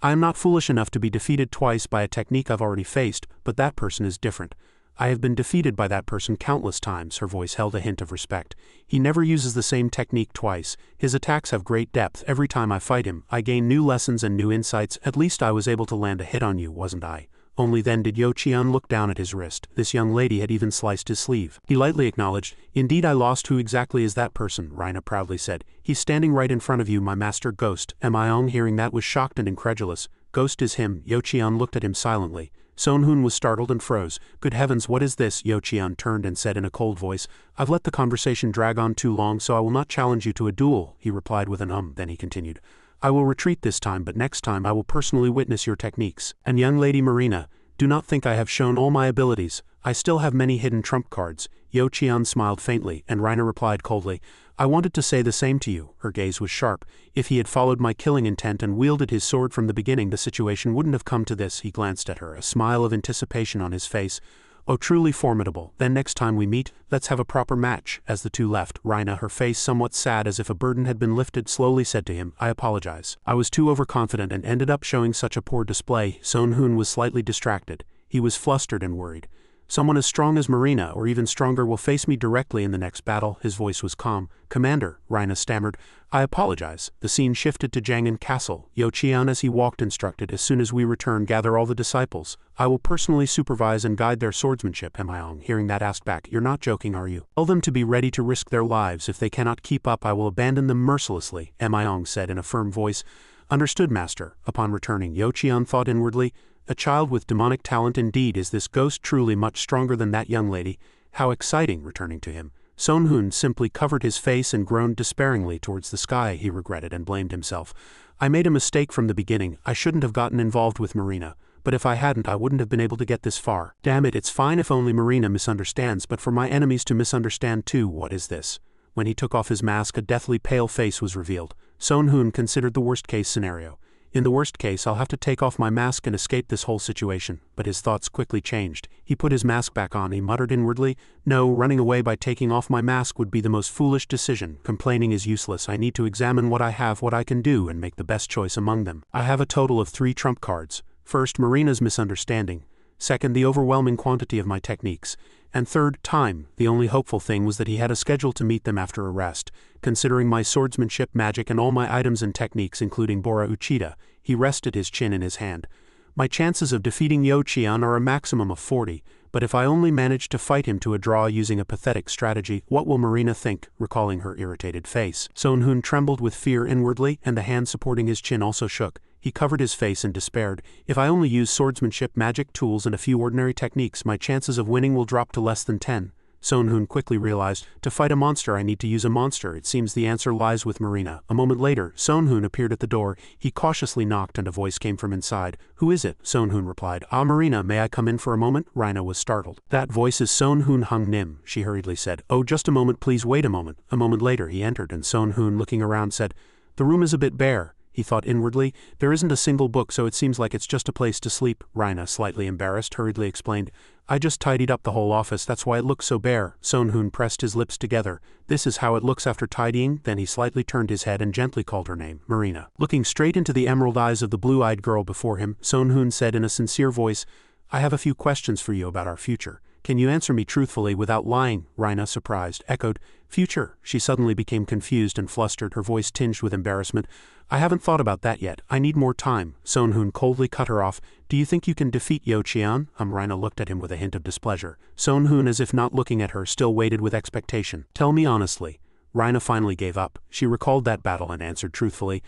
I am not foolish enough to be defeated twice by a technique I've already faced, but that person is different. I have been defeated by that person countless times. Her voice held a hint of respect. He never uses the same technique twice. His attacks have great depth. Every time I fight him, I gain new lessons and new insights. At least I was able to land a hit on you, wasn't I? Only then did Yo Qian look down at his wrist. This young lady had even sliced his sleeve. He lightly acknowledged, indeed I lost. Who exactly is that person? Rhina proudly said. He's standing right in front of you, my master Ghost. Maong, hearing that, was shocked and incredulous. Ghost is him. Yo Qian looked at him silently. Sonhun was startled and froze. Good heavens, what is this? Yo Qian turned and said in a cold voice, I've let the conversation drag on too long, so I will not challenge you to a duel. He replied with an then he continued, I will retreat this time, but next time I will personally witness your techniques. And young lady Marina, do not think I have shown all my abilities. I still have many hidden trump cards. Yo Qian smiled faintly, and Rhina replied coldly, I wanted to say the same to you. Her gaze was sharp. If he had followed my killing intent and wielded his sword from the beginning, the situation wouldn't have come to this. He glanced at her, a smile of anticipation on his face. Oh, truly formidable. Then next time we meet, let's have a proper match. As the two left, Rhina, her face somewhat sad as if a burden had been lifted, slowly said to him, I apologize. I was too overconfident and ended up showing such a poor display. Sonhun was slightly distracted. He was flustered and worried. Someone as strong as Marina, or even stronger, will face me directly in the next battle. His voice was calm. Commander, Rhina stammered, I apologize. The scene shifted to Jiang'an Castle. Yo Qian, as he walked, instructed, as soon as we return, gather all the disciples. I will personally supervise and guide their swordsmanship. Maong, hearing that, asked back, you're not joking, are you? Tell them to be ready to risk their lives. If they cannot keep up, I will abandon them mercilessly. Maong said in a firm voice. Understood, master. Upon returning, Yo Qian thought inwardly, a child with demonic talent indeed. Is this ghost truly much stronger than that young lady? How exciting. Returning to him, Sonhun simply covered his face and groaned despairingly towards the sky. He regretted and blamed himself. I made a mistake from the beginning. I shouldn't have gotten involved with Marina. But if I hadn't, I wouldn't have been able to get this far. Damn it, it's fine if only Marina misunderstands, but for my enemies to misunderstand too. What is this? When he took off his mask, a deathly pale face was revealed. Sonhun considered the worst-case scenario. In the worst case, I'll have to take off my mask and escape this whole situation. But his thoughts quickly changed. He put his mask back on. He muttered inwardly, "No, running away by taking off my mask would be the most foolish decision. Complaining is useless. I need to examine what I have, what I can do, and make the best choice among them. I have a total of 3 trump cards. First, Marina's misunderstanding. Second, the overwhelming quantity of my techniques. And third, time. The only hopeful thing was that he had a schedule to meet them after arrest. Considering my swordsmanship, magic, and all my items and techniques, including Bora Uchida, he rested his chin in his hand. My chances of defeating Yo Qian are a maximum of 40, but if I only manage to fight him to a draw using a pathetic strategy, what will Marina think?" Recalling her irritated face, Son Hoon trembled with fear inwardly, and the hand supporting his chin also shook. He covered his face and despaired. "If I only use swordsmanship, magic, tools, and a few ordinary techniques, my chances of winning will drop to less than 10. Son Hoon quickly realized, to fight a monster I need to use a monster. It seems the answer lies with Marina. A moment later, Son Hoon appeared at the door. He cautiously knocked and a voice came from inside. "Who is it?" Son Hoon replied. "Ah, Marina, may I come in for a moment?" Rina was startled. "That voice is Son Hoon Hung Nim," she hurriedly said. "Oh, just a moment, please wait a moment." A moment later he entered and Son Hoon, looking around, said, "The room is a bit bare." He thought inwardly, "There isn't a single book, so it seems like it's just a place to sleep." Rina, slightly embarrassed, hurriedly explained, "I just tidied up the whole office, that's why it looks so bare." Son Hoon pressed his lips together. "This is how it looks after tidying?" Then he slightly turned his head and gently called her name, Marina. Looking straight into the emerald eyes of the blue-eyed girl before him, Son Hoon said in a sincere voice, "I have a few questions for you about our future. Can you answer me truthfully without lying?" Rina, surprised, echoed, "Future?" She suddenly became confused and flustered, her voice tinged with embarrassment. "I haven't thought about that yet. I need more time." Son Hoon coldly cut her off. "Do you think you can defeat Yo Qian?" Rina looked at him with a hint of displeasure. Son Hoon, as if not looking at her, still waited with expectation. "Tell me honestly." Rina finally gave up. She recalled that battle and answered truthfully,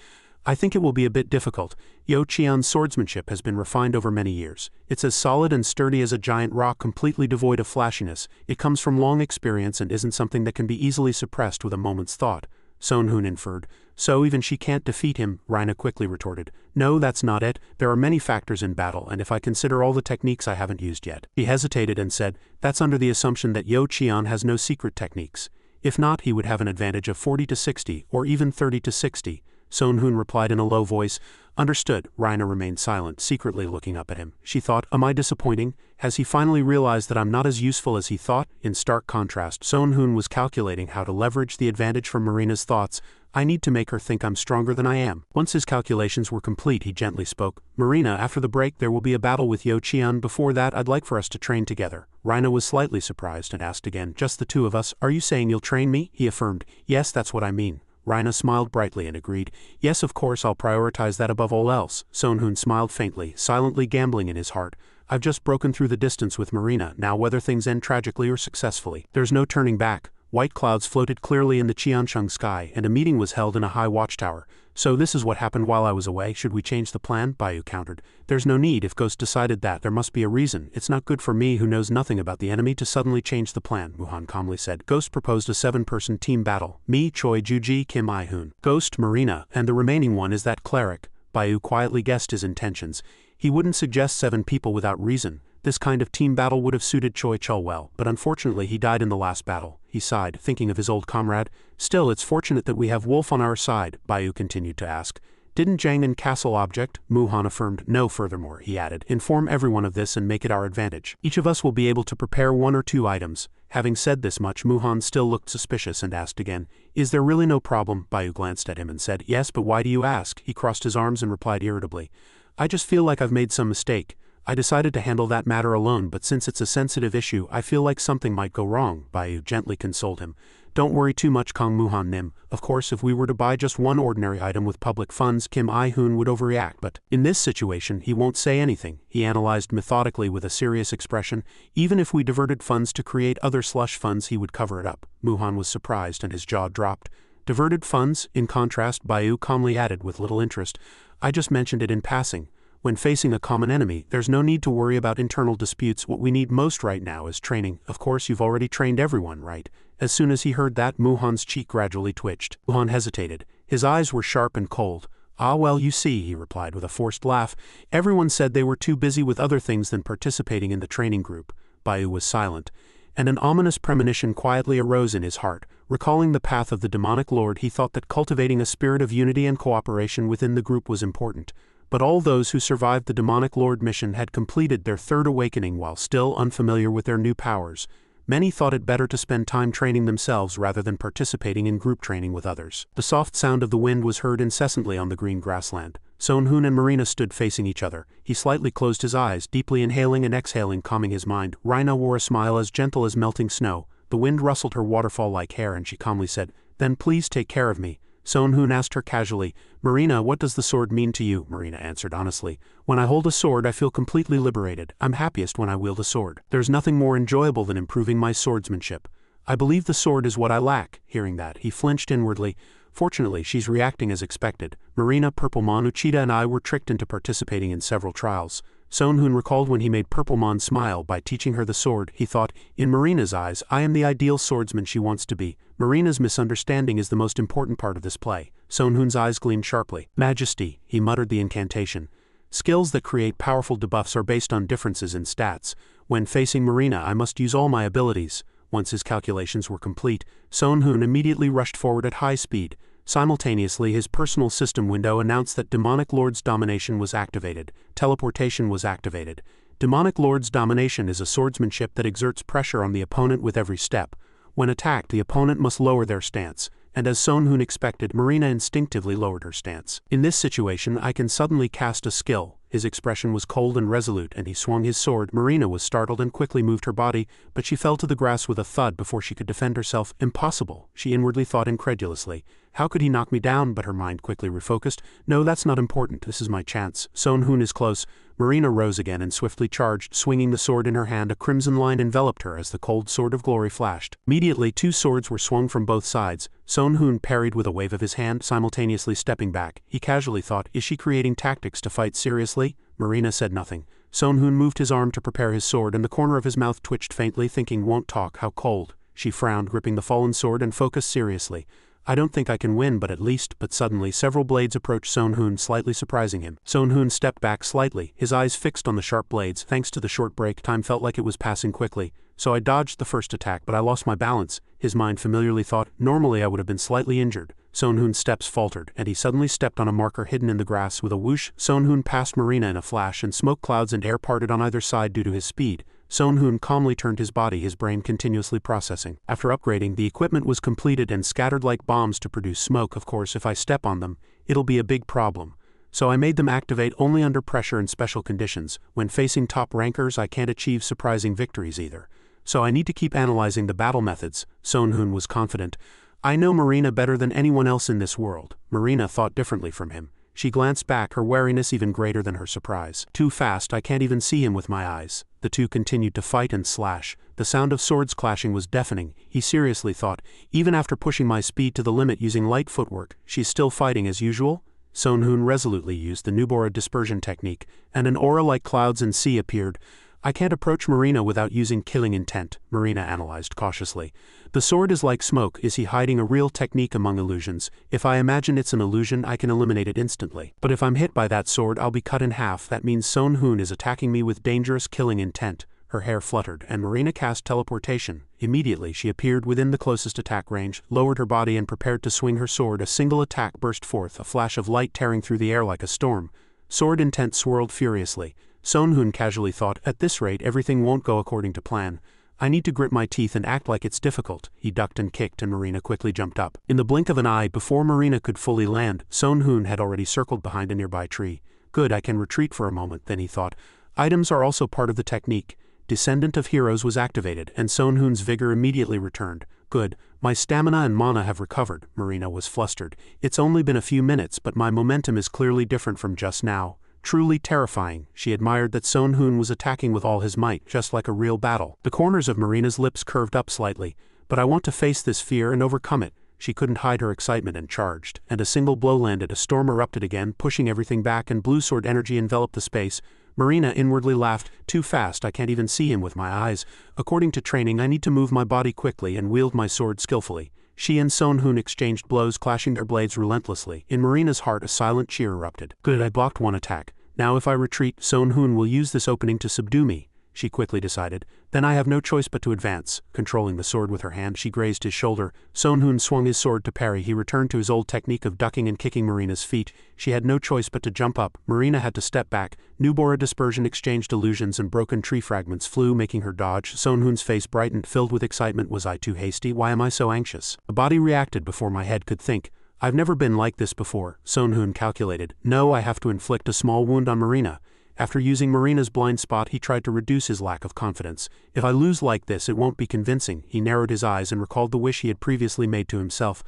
"I think it will be a bit difficult. Yo Qian's swordsmanship has been refined over many years. It's as solid and sturdy as a giant rock, completely devoid of flashiness. It comes from long experience and isn't something that can be easily suppressed with a moment's thought." Son Hoon inferred. "So even she can't defeat him?" Rina quickly retorted. "No, that's not it. There are many factors in battle, and if I consider all the techniques I haven't used yet." He hesitated and said, "That's under the assumption that Yo Qian has no secret techniques. If not, he would have an advantage of 40 to 60, or even 30 to 60. Son Hoon replied in a low voice, "Understood." Rina remained silent, secretly looking up at him. She thought, "Am I disappointing? Has he finally realized that I'm not as useful as he thought?" In stark contrast, Son Hoon was calculating how to leverage the advantage from Marina's thoughts. "I need to make her think I'm stronger than I am." Once his calculations were complete, he gently spoke, "Marina, after the break there will be a battle with Yo Qian. Before that, I'd like for us to train together." Rina was slightly surprised and asked again, "Just the two of us? Are you saying you'll train me?" He affirmed, "Yes, that's what I mean." Rina smiled brightly and agreed, "Yes, of course, I'll prioritize that above all else." Son Hoon smiled faintly, silently gambling in his heart. "I've just broken through the distance with Marina. Now whether things end tragically or successfully, there's no turning back." White clouds floated clearly in the Qiansheng sky, and a meeting was held in a high watchtower. "So this is what happened while I was away. Should we change the plan?" Baiyu countered. "There's no need. If Ghost decided that, there must be a reason. It's not good for me, who knows nothing about the enemy, to suddenly change the plan," Muhan calmly said. "Ghost proposed a 7-person team battle. Me, Choi Juji, Kim I-hoon. Ghost, Marina, and the remaining one is that cleric." Baiyu quietly guessed his intentions. He wouldn't suggest 7 people without reason. This kind of team battle would have suited Choi Chul well, but unfortunately he died in the last battle. He sighed, thinking of his old comrade. "Still, it's fortunate that we have Wolf on our side," Baiyu continued to ask. "Didn't Jangnan Castle object?" Muhan affirmed. "No, furthermore," he added, "inform everyone of this and make it our advantage. Each of us will be able to prepare 1 or 2 items." Having said this much, Muhan still looked suspicious and asked again, "Is there really no problem?" Baiyu glanced at him and said, "Yes, but why do you ask?" He crossed his arms and replied irritably, "I just feel like I've made some mistake. I decided to handle that matter alone, but since it's a sensitive issue, I feel like something might go wrong." Baiyu gently consoled him. "Don't worry too much, Kong Muhan Nim. Of course, if we were to buy just 1 ordinary item with public funds, Kim I-hoon would overreact, but in this situation, he won't say anything." He analyzed methodically with a serious expression. "Even if we diverted funds to create other slush funds, he would cover it up." Muhan was surprised and his jaw dropped. "Diverted funds?" In contrast, Baiyu calmly added with little interest, "I just mentioned it in passing. When facing a common enemy, there's no need to worry about internal disputes. What we need most right now is training. Of course, you've already trained everyone, right?" As soon as he heard that, Muhan's cheek gradually twitched. Muhan hesitated. His eyes were sharp and cold. "Ah well, you see," he replied with a forced laugh. "Everyone said they were too busy with other things than participating in the training group." Baiyu was silent, and an ominous premonition quietly arose in his heart. Recalling the path of the demonic lord, he thought that cultivating a spirit of unity and cooperation within the group was important. but all those who survived the demonic lord mission had completed their third awakening while still unfamiliar with their new powers. Many thought it better to spend time training themselves rather than participating in group training with others. The soft sound of the wind was heard incessantly on the green grassland. Sonhoon and Marina stood facing each other. He slightly closed his eyes, deeply inhaling and exhaling, calming his mind. Rhina wore a smile as gentle as melting snow. The wind rustled her waterfall-like hair and she calmly said, "Then please take care of me." Sonhoon asked her casually, "Marina, what does the sword mean to you?" Marina answered honestly, "When I hold a sword I feel completely liberated. I'm happiest when I wield a sword. There's nothing more enjoyable than improving my swordsmanship. I believe the sword is what I lack." Hearing that, he flinched inwardly. Fortunately, she's reacting as expected. Marina, Purplemon, Uchida and I were tricked into participating in several trials. Sonhoon recalled when he made Purplemon smile by teaching her the sword. He thought, in Marina's eyes, I am the ideal swordsman she wants to be. Marina's misunderstanding is the most important part of this play. Sonhoon's eyes gleamed sharply. "Majesty," he muttered the incantation. Skills that create powerful debuffs are based on differences in stats. When facing Marina, I must use all my abilities. Once his calculations were complete, Sonhoon immediately rushed forward at high speed. Simultaneously, his personal system window announced that Demonic Lord's Domination was activated. Teleportation was activated. Demonic Lord's Domination is a swordsmanship that exerts pressure on the opponent with every step. When attacked, the opponent must lower their stance, and as Sonhoon expected, Marina instinctively lowered her stance. "In this situation, I can suddenly cast a skill." His expression was cold and resolute, and he swung his sword. Marina was startled and quickly moved her body, but she fell to the grass with a thud before she could defend herself. "Impossible," she inwardly thought incredulously. "How could he knock me down?" But her mind quickly refocused. "No, that's not important. This is my chance. Sonhoon is close." Marina rose again and swiftly charged, swinging the sword in her hand. A crimson line enveloped her as the cold sword of glory flashed. Immediately, two swords were swung from both sides. Sonhoon parried with a wave of his hand, simultaneously stepping back. He casually thought, is she creating tactics to fight seriously? Marina said nothing. Sonhoon moved his arm to prepare his sword, and the corner of his mouth twitched faintly, thinking, won't talk, how cold. She frowned, gripping the fallen sword, and focused seriously. "I don't think I can win, but at least," but suddenly several blades approached Sonhoon, slightly surprising him. Sonhoon stepped back slightly, his eyes fixed on the sharp blades. Thanks to the short break, time felt like it was passing quickly. "So I dodged the first attack, but I lost my balance," his mind familiarly thought. "Normally I would have been slightly injured." Sonhoon's steps faltered, and he suddenly stepped on a marker hidden in the grass. With a whoosh, Sonhoon passed Marina in a flash, and smoke clouds and air parted on either side due to his speed. Sonhoon calmly turned his body, his brain continuously processing. After upgrading, the equipment was completed and scattered like bombs to produce smoke. Of course, if I step on them, it'll be a big problem. So I made them activate only under pressure and special conditions. When facing top rankers, I can't achieve surprising victories either. So I need to keep analyzing the battle methods. Sonhoon was confident. "I know Marina better than anyone else in this world." Marina thought differently from him. She glanced back, her wariness even greater than her surprise. "Too fast, I can't even see him with my eyes." The two continued to fight and slash. The sound of swords clashing was deafening. He seriously thought, even after pushing my speed to the limit using light footwork, she's still fighting as usual? Sonhoon resolutely used the Nubora dispersion technique, and an aura like clouds and sea appeared. "I can't approach Marina without using killing intent," Marina analyzed cautiously. "The sword is like smoke. Is he hiding a real technique among illusions? If I imagine it's an illusion, I can eliminate it instantly. But if I'm hit by that sword, I'll be cut in half. That means Sonhoon is attacking me with dangerous killing intent." Her hair fluttered, and Marina cast teleportation. Immediately, she appeared within the closest attack range, lowered her body and prepared to swing her sword. A single attack burst forth, a flash of light tearing through the air like a storm. Sword intent swirled furiously. Sonhoon casually thought, at this rate everything won't go according to plan. I need to grit my teeth and act like it's difficult. He ducked and kicked, and Marina quickly jumped up. In the blink of an eye, before Marina could fully land, Sonhoon had already circled behind a nearby tree. Good, I can retreat for a moment, then he thought. Items are also part of the technique. Descendant of Heroes was activated, and Sonhoon's vigor immediately returned. Good, my stamina and mana have recovered. Marina was flustered. It's only been a few minutes, but my momentum is clearly different from just now. Truly terrifying. She admired that Sonhoon was attacking with all his might, just like a real battle. The corners of Marina's lips curved up slightly. "But I want to face this fear and overcome it." She couldn't hide her excitement and charged, and a single blow landed. A storm erupted again, pushing everything back, and blue sword energy enveloped the space. Marina inwardly laughed. "Too fast, I can't even see him with my eyes. According to training, I need to move my body quickly and wield my sword skillfully." She and Sonhoon exchanged blows, clashing their blades relentlessly. In Marina's heart, a silent cheer erupted. "Good, I blocked one attack. Now if I retreat, Sonhoon will use this opening to subdue me." she quickly decided. Then I have no choice but to advance. Controlling the sword with her hand, she grazed his shoulder. Sonhoon swung his sword to parry. He returned to his old technique of ducking and kicking Marina's feet. She had no choice but to jump up. Marina had to step back. Nubora dispersion exchanged illusions and broken tree fragments flew, making her dodge. Sonhoon's face brightened, filled with excitement. Was I too hasty? Why am I so anxious? The body reacted before my head could think. I've never been like this before, Sonhoon calculated. No, I have to inflict a small wound on Marina. After using Marina's blind spot, he tried to reduce his lack of confidence. If I lose like this, it won't be convincing. He narrowed his eyes and recalled the wish he had previously made to himself.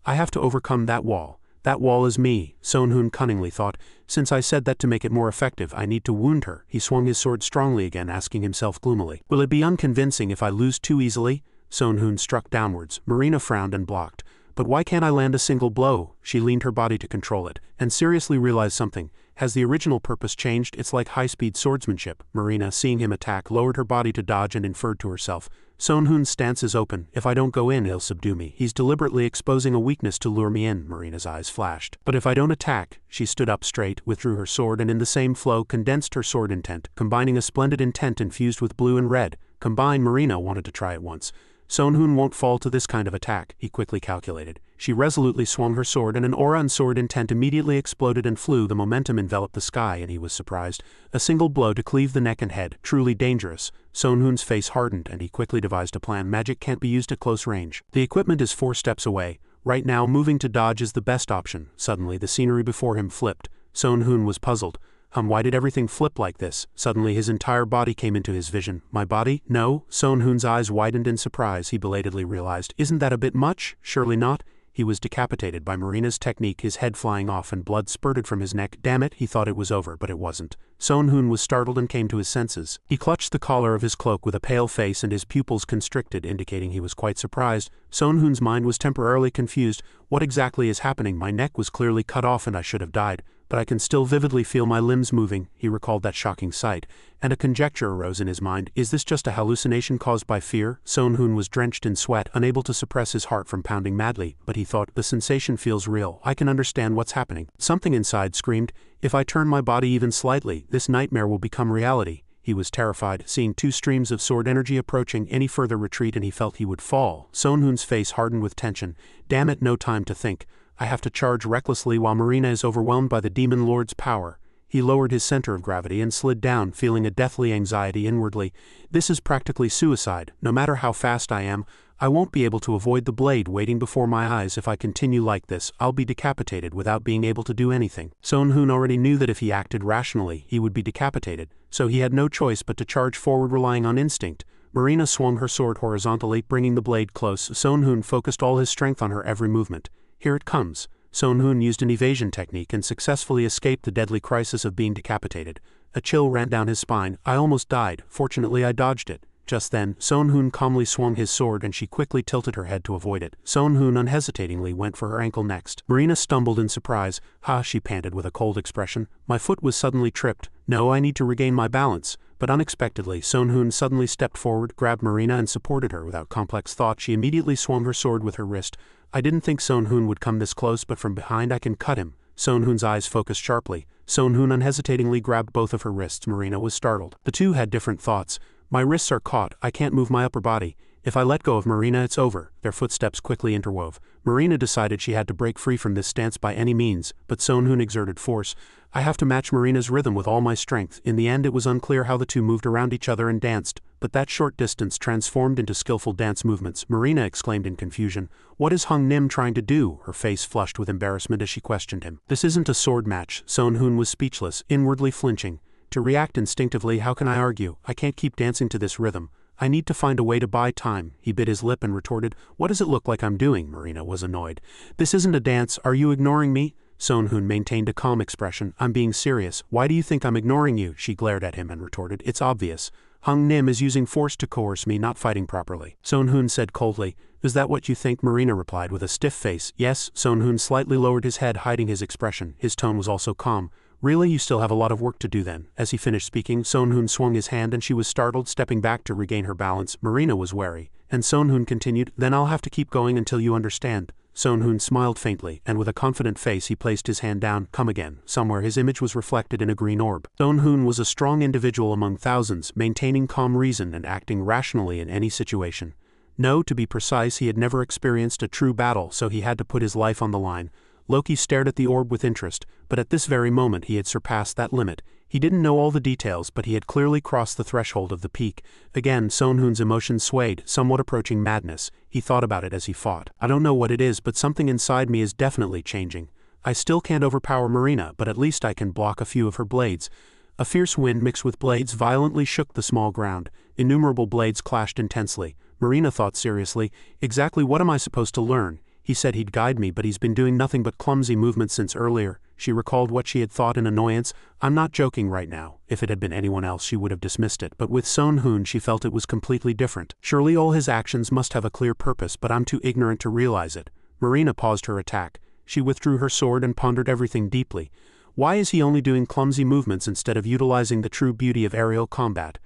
I have to overcome that wall. That wall is me, Sonhoon cunningly thought. Since I said that to make it more effective, I need to wound her. He swung his sword strongly again, asking himself gloomily. Will it be unconvincing if I lose too easily? Sonhoon struck downwards. Marina frowned and blocked. But why can't I land a single blow? She leaned her body to control it, and seriously realized something. Has the original purpose changed? It's like high-speed swordsmanship. Marina, seeing him attack, lowered her body to dodge and inferred to herself. Sonhoon's stance is open. If I don't go in, he'll subdue me. He's deliberately exposing a weakness to lure me in, Marina's eyes flashed. But if I don't attack, she stood up straight, withdrew her sword, and in the same flow condensed her sword intent, combining a splendid intent infused with blue and red. Combined, Marina wanted to try it once. Sonhoon won't fall to this kind of attack, he quickly calculated. She resolutely swung her sword, and an aura and sword intent immediately exploded and flew. The momentum enveloped the sky, and he was surprised. A single blow to cleave the neck and head, truly dangerous. Sonhoon's face hardened, and he quickly devised a plan. Magic can't be used at close range. The equipment is 4 steps away. Right now, moving to dodge is the best option. Suddenly, the scenery before him flipped. Sonhoon was puzzled. Why did everything flip like this? Suddenly his entire body came into his vision. My body? No. Sonhoon's eyes widened in surprise. He belatedly realized. Isn't that a bit much? Surely not. He was decapitated by Marina's technique, his head flying off and blood spurted from his neck. Damn it, he thought it was over, but it wasn't. Sonhoon was startled and came to his senses. He clutched the collar of his cloak with a pale face and his pupils constricted, indicating he was quite surprised. Sonhoon's mind was temporarily confused. What exactly is happening? My neck was clearly cut off and I should have died. But I can still vividly feel my limbs moving. He recalled that shocking sight, and a conjecture arose in his mind. Is this just a hallucination caused by fear? Sonhoon was drenched in sweat, unable to suppress his heart from pounding madly, but he thought, the sensation feels real. I can understand what's happening. Something inside screamed, if I turn my body even slightly, this nightmare will become reality. He was terrified, seeing 2 streams of sword energy approaching. Any further retreat and he felt he would fall. Sonhoon's face hardened with tension. Damn it, no time to think. I have to charge recklessly while Marina is overwhelmed by the demon lord's power. He lowered his center of gravity and slid down, feeling a deathly anxiety inwardly. This is practically suicide. No matter how fast I am, I won't be able to avoid the blade waiting before my eyes. If I continue like this, I'll be decapitated without being able to do anything. Sonhoon already knew that if he acted rationally, he would be decapitated, so he had no choice but to charge forward, relying on instinct. Marina swung her sword horizontally, bringing the blade close. Sonhoon focused all his strength on her every movement. Here it comes. Sonhoon used an evasion technique and successfully escaped the deadly crisis of being decapitated. A chill ran down his spine. I almost died. Fortunately, I dodged it. Just then, Sonhoon calmly swung his sword and she quickly tilted her head to avoid it. Sonhoon unhesitatingly went for her ankle next. Marina stumbled in surprise. Ha, she panted with a cold expression. My foot was suddenly tripped. No, I need to regain my balance. But unexpectedly, Sonhoon suddenly stepped forward, grabbed Marina and supported her. Without complex thought, she immediately swung her sword with her wrist. I didn't think Sonhoon would come this close, but from behind I can cut him. Sonhoon's eyes focused sharply. Sonhoon unhesitatingly grabbed both of her wrists. Marina was startled. The two had different thoughts. My wrists are caught. I can't move my upper body. If I let go of Marina, it's over. Their footsteps quickly interwove. Marina decided she had to break free from this stance by any means, but Sonhoon exerted force. I have to match Marina's rhythm with all my strength. In the end, it was unclear how the two moved around each other and danced, but that short distance transformed into skillful dance movements. Marina exclaimed in confusion, "What is Hung Nim trying to do?" Her face flushed with embarrassment as she questioned him. "This isn't a sword match." Sonhoon was speechless, inwardly flinching. To react instinctively, how can I argue? I can't keep dancing to this rhythm. I need to find a way to buy time. He bit his lip and retorted, "What does it look like I'm doing?" Marina was annoyed. "This isn't a dance. Are you ignoring me?" Sonhoon maintained a calm expression. "I'm being serious. Why do you think I'm ignoring you?" She glared at him and retorted, "It's obvious. Hung Nim is using force to coerce me, not fighting properly." Sonhoon said coldly, "Is that what you think?" Marina replied with a stiff face. "Yes." Sonhoon slightly lowered his head, hiding his expression. His tone was also calm. "Really, you still have a lot of work to do then." As he finished speaking, Sonhoon swung his hand and she was startled, stepping back to regain her balance. Marina was wary, and Sonhoon continued, "Then I'll have to keep going until you understand." Sonhoon smiled faintly, and with a confident face he placed his hand down. Come again. Somewhere his image was reflected in a green orb. Sonhoon was a strong individual among thousands, maintaining calm reason and acting rationally in any situation. No, to be precise, he had never experienced a true battle, so he had to put his life on the line. Loki stared at the orb with interest, but at this very moment he had surpassed that limit. He didn't know all the details, but he had clearly crossed the threshold of the peak. Again, Sonhoon's emotions swayed, somewhat approaching madness. He thought about it as he fought. I don't know what it is, but something inside me is definitely changing. I still can't overpower Marina, but at least I can block a few of her blades. A fierce wind mixed with blades violently shook the small ground. Innumerable blades clashed intensely. Marina thought seriously, exactly what am I supposed to learn? He said he'd guide me, but he's been doing nothing but clumsy movements since earlier. She recalled what she had thought in annoyance. I'm not joking right now. If it had been anyone else she would have dismissed it, but with Sonhoon she felt it was completely different. Surely all his actions must have a clear purpose, but I'm too ignorant to realize it. Marina paused her attack. She withdrew her sword and pondered everything deeply. Why is he only doing clumsy movements instead of utilizing the true beauty of aerial combat?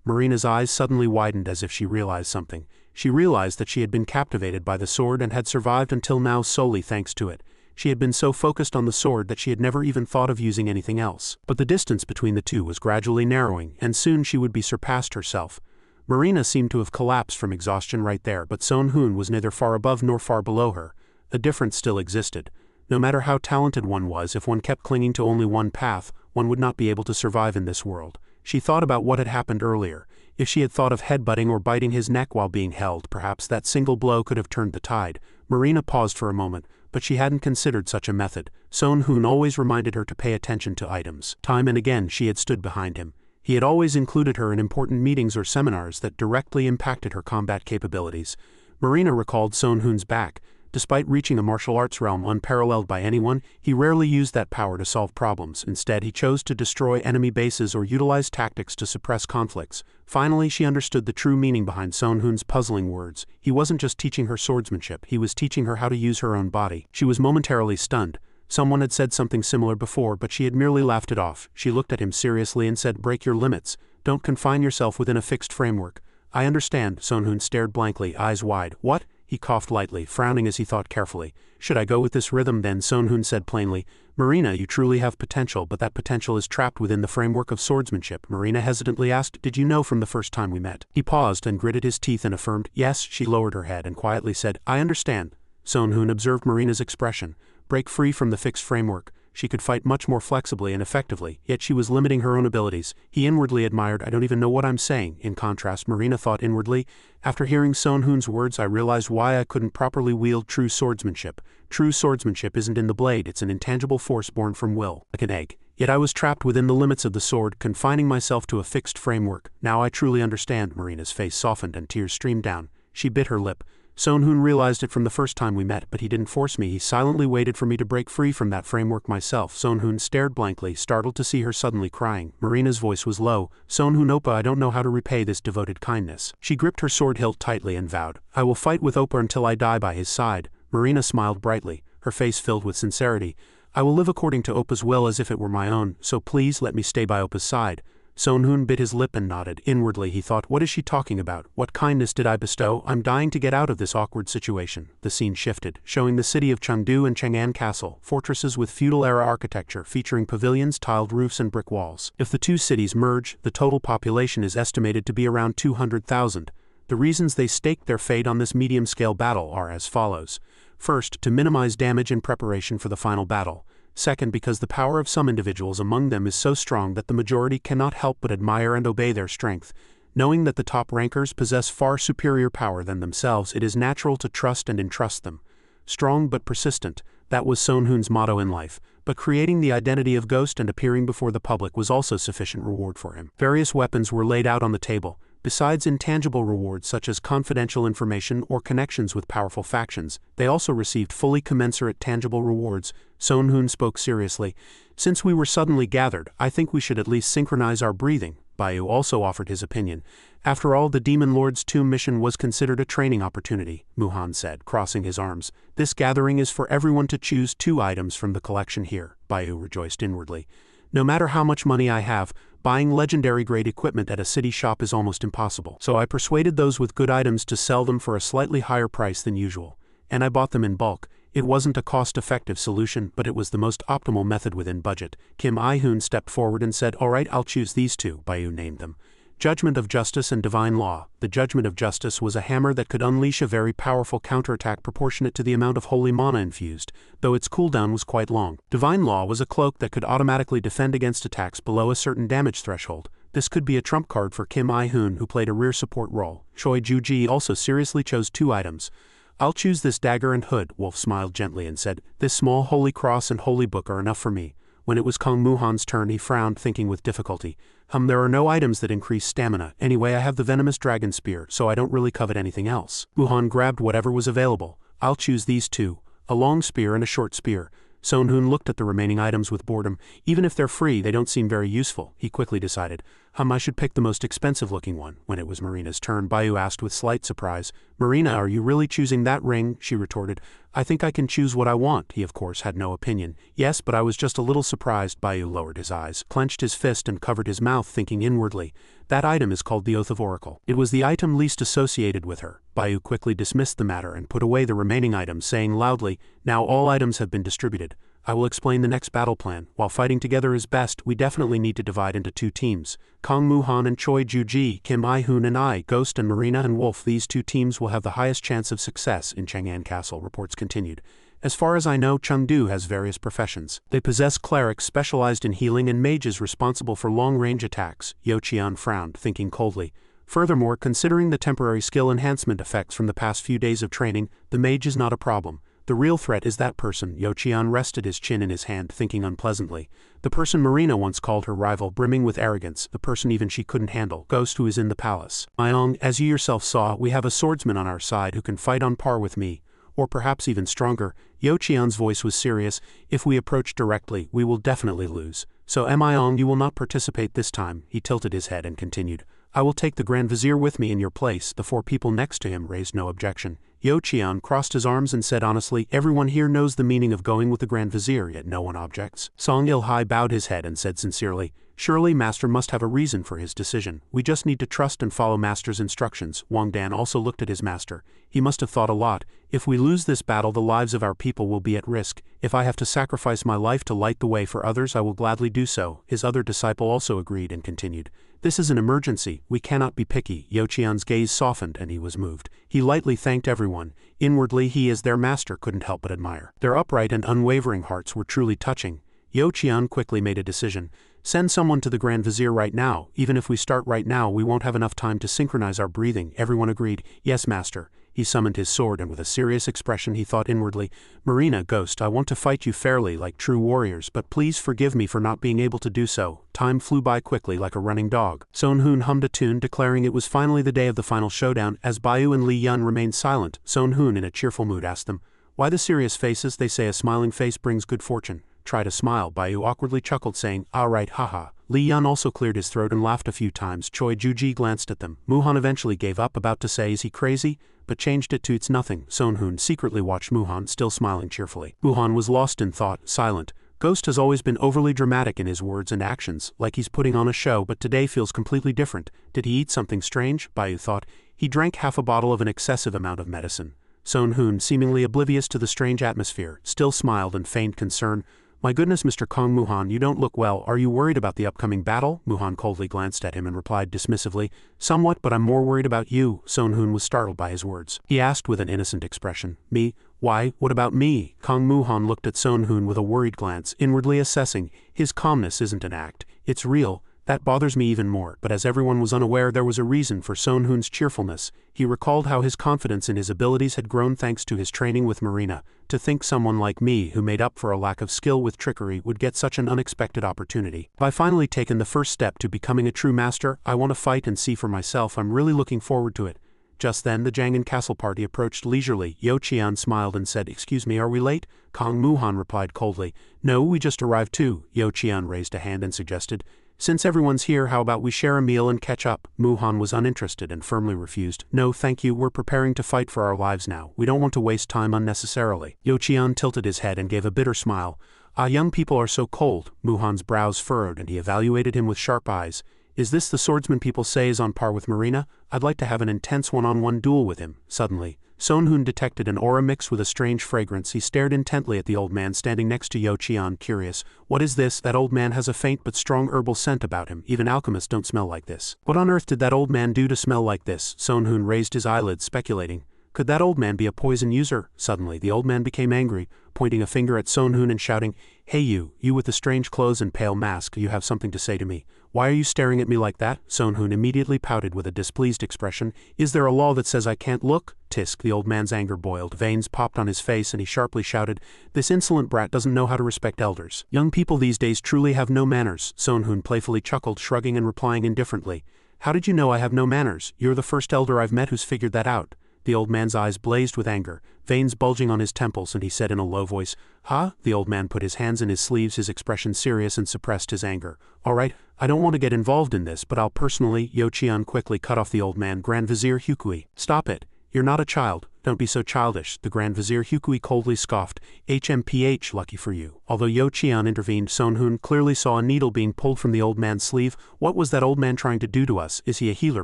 Marina's eyes suddenly widened as if she realized something. She realized that she had been captivated by the sword and had survived until now solely thanks to it. She had been so focused on the sword that she had never even thought of using anything else. But the distance between the two was gradually narrowing, and soon she would be surpassed herself. Marina seemed to have collapsed from exhaustion right there, but Sonhoon was neither far above nor far below her. A difference still existed. No matter how talented one was, if one kept clinging to only one path, one would not be able to survive in this world. She thought about what had happened earlier. If she had thought of headbutting or biting his neck while being held, perhaps that single blow could have turned the tide. Marina paused for a moment, but she hadn't considered such a method. Sonhoon always reminded her to pay attention to items. Time and again she had stood behind him. He had always included her in important meetings or seminars that directly impacted her combat capabilities. Marina recalled Sonhoon's back. Despite reaching a martial arts realm unparalleled by anyone, he rarely used that power to solve problems. Instead, he chose to destroy enemy bases or utilize tactics to suppress conflicts. Finally, she understood the true meaning behind Sonhoon's puzzling words. He wasn't just teaching her swordsmanship, he was teaching her how to use her own body. She was momentarily stunned. Someone had said something similar before, but she had merely laughed it off. She looked at him seriously and said, "Break your limits. Don't confine yourself within a fixed framework." "I understand." Sonhoon stared blankly, eyes wide. "What?" He coughed lightly, frowning as he thought carefully. "Should I go with this rhythm then?" Sonhoon said plainly. "Marina, you truly have potential, but that potential is trapped within the framework of swordsmanship." Marina hesitantly asked, "Did you know from the first time we met?" He paused and gritted his teeth and affirmed, "Yes." She lowered her head and quietly said, "I understand." Sonhoon observed Marina's expression. Break free from the fixed framework. She could fight much more flexibly and effectively, yet she was limiting her own abilities. He inwardly admired, "I don't even know what I'm saying." In contrast, Marina thought inwardly, "After hearing Sonhoon's words I realized why I couldn't properly wield true swordsmanship. True swordsmanship isn't in the blade, it's an intangible force born from will, like an egg. Yet I was trapped within the limits of the sword, confining myself to a fixed framework. Now I truly understand." Marina's face softened and tears streamed down. She bit her lip. "Sonhoon realized it from the first time we met, but he didn't force me. He silently waited for me to break free from that framework myself." Sonhoon stared blankly, startled to see her suddenly crying. Marina's voice was low. "Sonhoon Oppa, I don't know how to repay this devoted kindness." She gripped her sword hilt tightly and vowed, "I will fight with Oppa until I die by his side." Marina smiled brightly, her face filled with sincerity. "I will live according to Oppa's will as if it were my own, so please let me stay by Oppa's side." Sonhoon bit his lip and nodded. Inwardly he thought, what is she talking about? What kindness did I bestow? I'm dying to get out of this awkward situation. The scene shifted, showing the city of Chengdu and Chang'an Castle, fortresses with feudal-era architecture featuring pavilions, tiled roofs and brick walls. If the two cities merge, the total population is estimated to be around 200,000. The reasons they staked their fate on this medium-scale battle are as follows. First, to minimize damage in preparation for the final battle. Second, because the power of some individuals among them is so strong that the majority cannot help but admire and obey their strength. Knowing that the top rankers possess far superior power than themselves, it is natural to trust and entrust them. Strong but persistent, that was Sonhoon's motto in life, but creating the identity of Ghost and appearing before the public was also sufficient reward for him. Various weapons were laid out on the table. Besides intangible rewards such as confidential information or connections with powerful factions, they also received fully commensurate tangible rewards. Sonhoon spoke seriously. "Since we were suddenly gathered, I think we should at least synchronize our breathing." Baiyu also offered his opinion. "After all, the Demon Lord's tomb mission was considered a training opportunity," Muhan said, crossing his arms. "This gathering is for everyone to choose 2 items from the collection here." Baiyu rejoiced inwardly. "No matter how much money I have, buying legendary-grade equipment at a city shop is almost impossible. So I persuaded those with good items to sell them for a slightly higher price than usual. and I bought them in bulk. It wasn't a cost-effective solution, but it was the most optimal method within budget. Kim I-hoon stepped forward and said, "All right, I'll choose these two," Bayu named them. Judgment of Justice and Divine Law. The Judgment of Justice was a hammer that could unleash a very powerful counterattack proportionate to the amount of holy mana infused, though its cooldown was quite long. Divine Law was a cloak that could automatically defend against attacks below a certain damage threshold. This could be a trump card for Kim I-hoon, who played a rear support role. Choi Ju-ji also seriously chose two items. "I'll choose this dagger and hood," Wolf smiled gently and said. "This small holy cross and holy book are enough for me." When it was Kong Muhan's turn, he frowned, thinking with difficulty. There are no items that increase stamina. Anyway, I have the venomous dragon spear, so I don't really covet anything else." Muhan grabbed whatever was available. "I'll choose these two. A long spear and a short spear." Sonhoon looked at the remaining items with boredom. "Even if they're free, they don't seem very useful," he quickly decided. I should pick the most expensive-looking one." When it was Marina's turn, Bayu asked with slight surprise. "Marina, are you really choosing that ring?" she retorted. "I think I can choose what I want." He of course had no opinion. "Yes, but I was just a little surprised." Bayu lowered his eyes, clenched his fist and covered his mouth, thinking inwardly. "That item is called the Oath of Oracle." It was the item least associated with her. Bayu quickly dismissed the matter and put away the remaining items, saying loudly, "Now all items have been distributed. I will explain the next battle plan. While fighting together is best, we definitely need to divide into two teams. Kong Muhan and Choi Ju-ji, Kim I-hoon and I, Ghost and Marina and Wolf. These two teams will have the highest chance of success in Chang'an Castle," reports continued. "As far as I know, Chengdu has various professions. They possess clerics specialized in healing and mages responsible for long-range attacks." Yo Qian frowned, thinking coldly. "Furthermore, considering the temporary skill enhancement effects from the past few days of training, the mage is not a problem. The real threat is that person." Yo Qian rested his chin in his hand, thinking unpleasantly. "The person Marina once called her rival, brimming with arrogance, the person even she couldn't handle, Ghost, who is in the palace. Myong, as you yourself saw, we have a swordsman on our side who can fight on par with me, or perhaps even stronger." Yo Qian's voice was serious. "If we approach directly, we will definitely lose. So Myong, you will not participate this time." He tilted his head and continued. "I will take the Grand Vizier with me in your place." The four people next to him raised no objection. Yo Qian crossed his arms and said honestly, "Everyone here knows the meaning of going with the Grand Vizier, yet no one objects." Song Il-hai bowed his head and said sincerely, "Surely Master must have a reason for his decision. We just need to trust and follow Master's instructions." Wang Dan also looked at his master. "He must have thought a lot. If we lose this battle, the lives of our people will be at risk. If I have to sacrifice my life to light the way for others, I will gladly do so." His other disciple also agreed and continued. "This is an emergency. We cannot be picky." Yo Qian's gaze softened and he was moved. He lightly thanked everyone. Inwardly, he as their master couldn't help but admire. Their upright and unwavering hearts were truly touching. Yo Qian quickly made a decision. "Send someone to the Grand Vizier right now. Even if we start right now, we won't have enough time to synchronize our breathing." Everyone agreed. "Yes, Master." He summoned his sword and with a serious expression he thought inwardly, "Marina, Ghost, I want to fight you fairly like true warriors, but please forgive me for not being able to do so." Time flew by quickly like a running dog. Sonhoon hummed a tune declaring it was finally the day of the final showdown. As Bayu and Li Yun remained silent, Sonhoon in a cheerful mood asked them, "Why the serious faces? They say a smiling face brings good fortune." "Try to smile." Bayu awkwardly chuckled, saying, "All right, haha." Li Yun also cleared his throat and laughed a few times. Choi Ju-ji glanced at them. Muhan eventually gave up, about to say, "Is he crazy?" but changed it to "It's nothing." Sonhoon secretly watched Muhan, still smiling cheerfully. Muhan was lost in thought, silent. Ghost has always been overly dramatic in his words and actions, like he's putting on a show, but today feels completely different. Did he eat something strange? Bayu thought. He drank half a bottle of an excessive amount of medicine. Sonhoon, seemingly oblivious to the strange atmosphere, still smiled and feigned concern. "My goodness, Mr. Kong Muhan, you don't look well. Are you worried about the upcoming battle?" Muhan coldly glanced at him and replied dismissively, "Somewhat, but I'm more worried about you." Sonhoon was startled by his words. He asked with an innocent expression, "Me? Why, what about me?" Kong Muhan looked at Sonhoon with a worried glance, inwardly assessing, his calmness isn't an act, it's real. That bothers me even more. But as everyone was unaware, there was a reason for Sonhoon's cheerfulness. He recalled how his confidence in his abilities had grown thanks to his training with Marina. To think someone like me, who made up for a lack of skill with trickery, would get such an unexpected opportunity. I've finally taken the first step to becoming a true master. I want to fight and see for myself. I'm really looking forward to it. Just then the Chang'an Castle party approached leisurely. Yo Qian smiled and said, "Excuse me, are we late?" Kong Muhan replied coldly, "No, we just arrived too." Yo Qian raised a hand and suggested, "Since everyone's here, how about we share a meal and catch up?" Muhan was uninterested and firmly refused. "No, thank you, we're preparing to fight for our lives now. We don't want to waste time unnecessarily." Yo Qian tilted his head and gave a bitter smile. "Ah, young people are so cold." Muhan's brows furrowed and he evaluated him with sharp eyes. "Is this the swordsman people say is on par with Marina? I'd like to have an intense one-on-one duel with him." Suddenly, Sonhun detected an aura mixed with a strange fragrance. He stared intently at the old man standing next to Yo Qian, curious. What is this? That old man has a faint but strong herbal scent about him. Even alchemists don't smell like this. What on earth did that old man do to smell like this? Sonhun raised his eyelids, speculating. Could that old man be a poison user? Suddenly, the old man became angry, pointing a finger at Sonhun and shouting, Hey you with the strange clothes and pale mask, you have something to say to me. Why are you staring at me like that? Sonhun immediately pouted with a displeased expression. Is there a law that says I can't look? Tisk, the old man's anger boiled. Veins popped on his face and he sharply shouted, This insolent brat doesn't know how to respect elders. Young people these days truly have no manners. Sonhun playfully chuckled, shrugging and replying indifferently. How did you know I have no manners? You're the first elder I've met who's figured that out. The old man's eyes blazed with anger, veins bulging on his temples, and he said in a low voice, Huh? The old man put his hands in his sleeves, his expression serious, and suppressed his anger. All right, I don't want to get involved in this, but I'll personally. Yo Qian quickly cut off the old man. Grand Vizier Hukui. Stop it. You're not a child. Don't be so childish. The Grand Vizier Hukui coldly scoffed. HMPH, lucky for you. Although Yo Qian intervened, Sonhun clearly saw a needle being pulled from the old man's sleeve. What was that old man trying to do to us? Is he a healer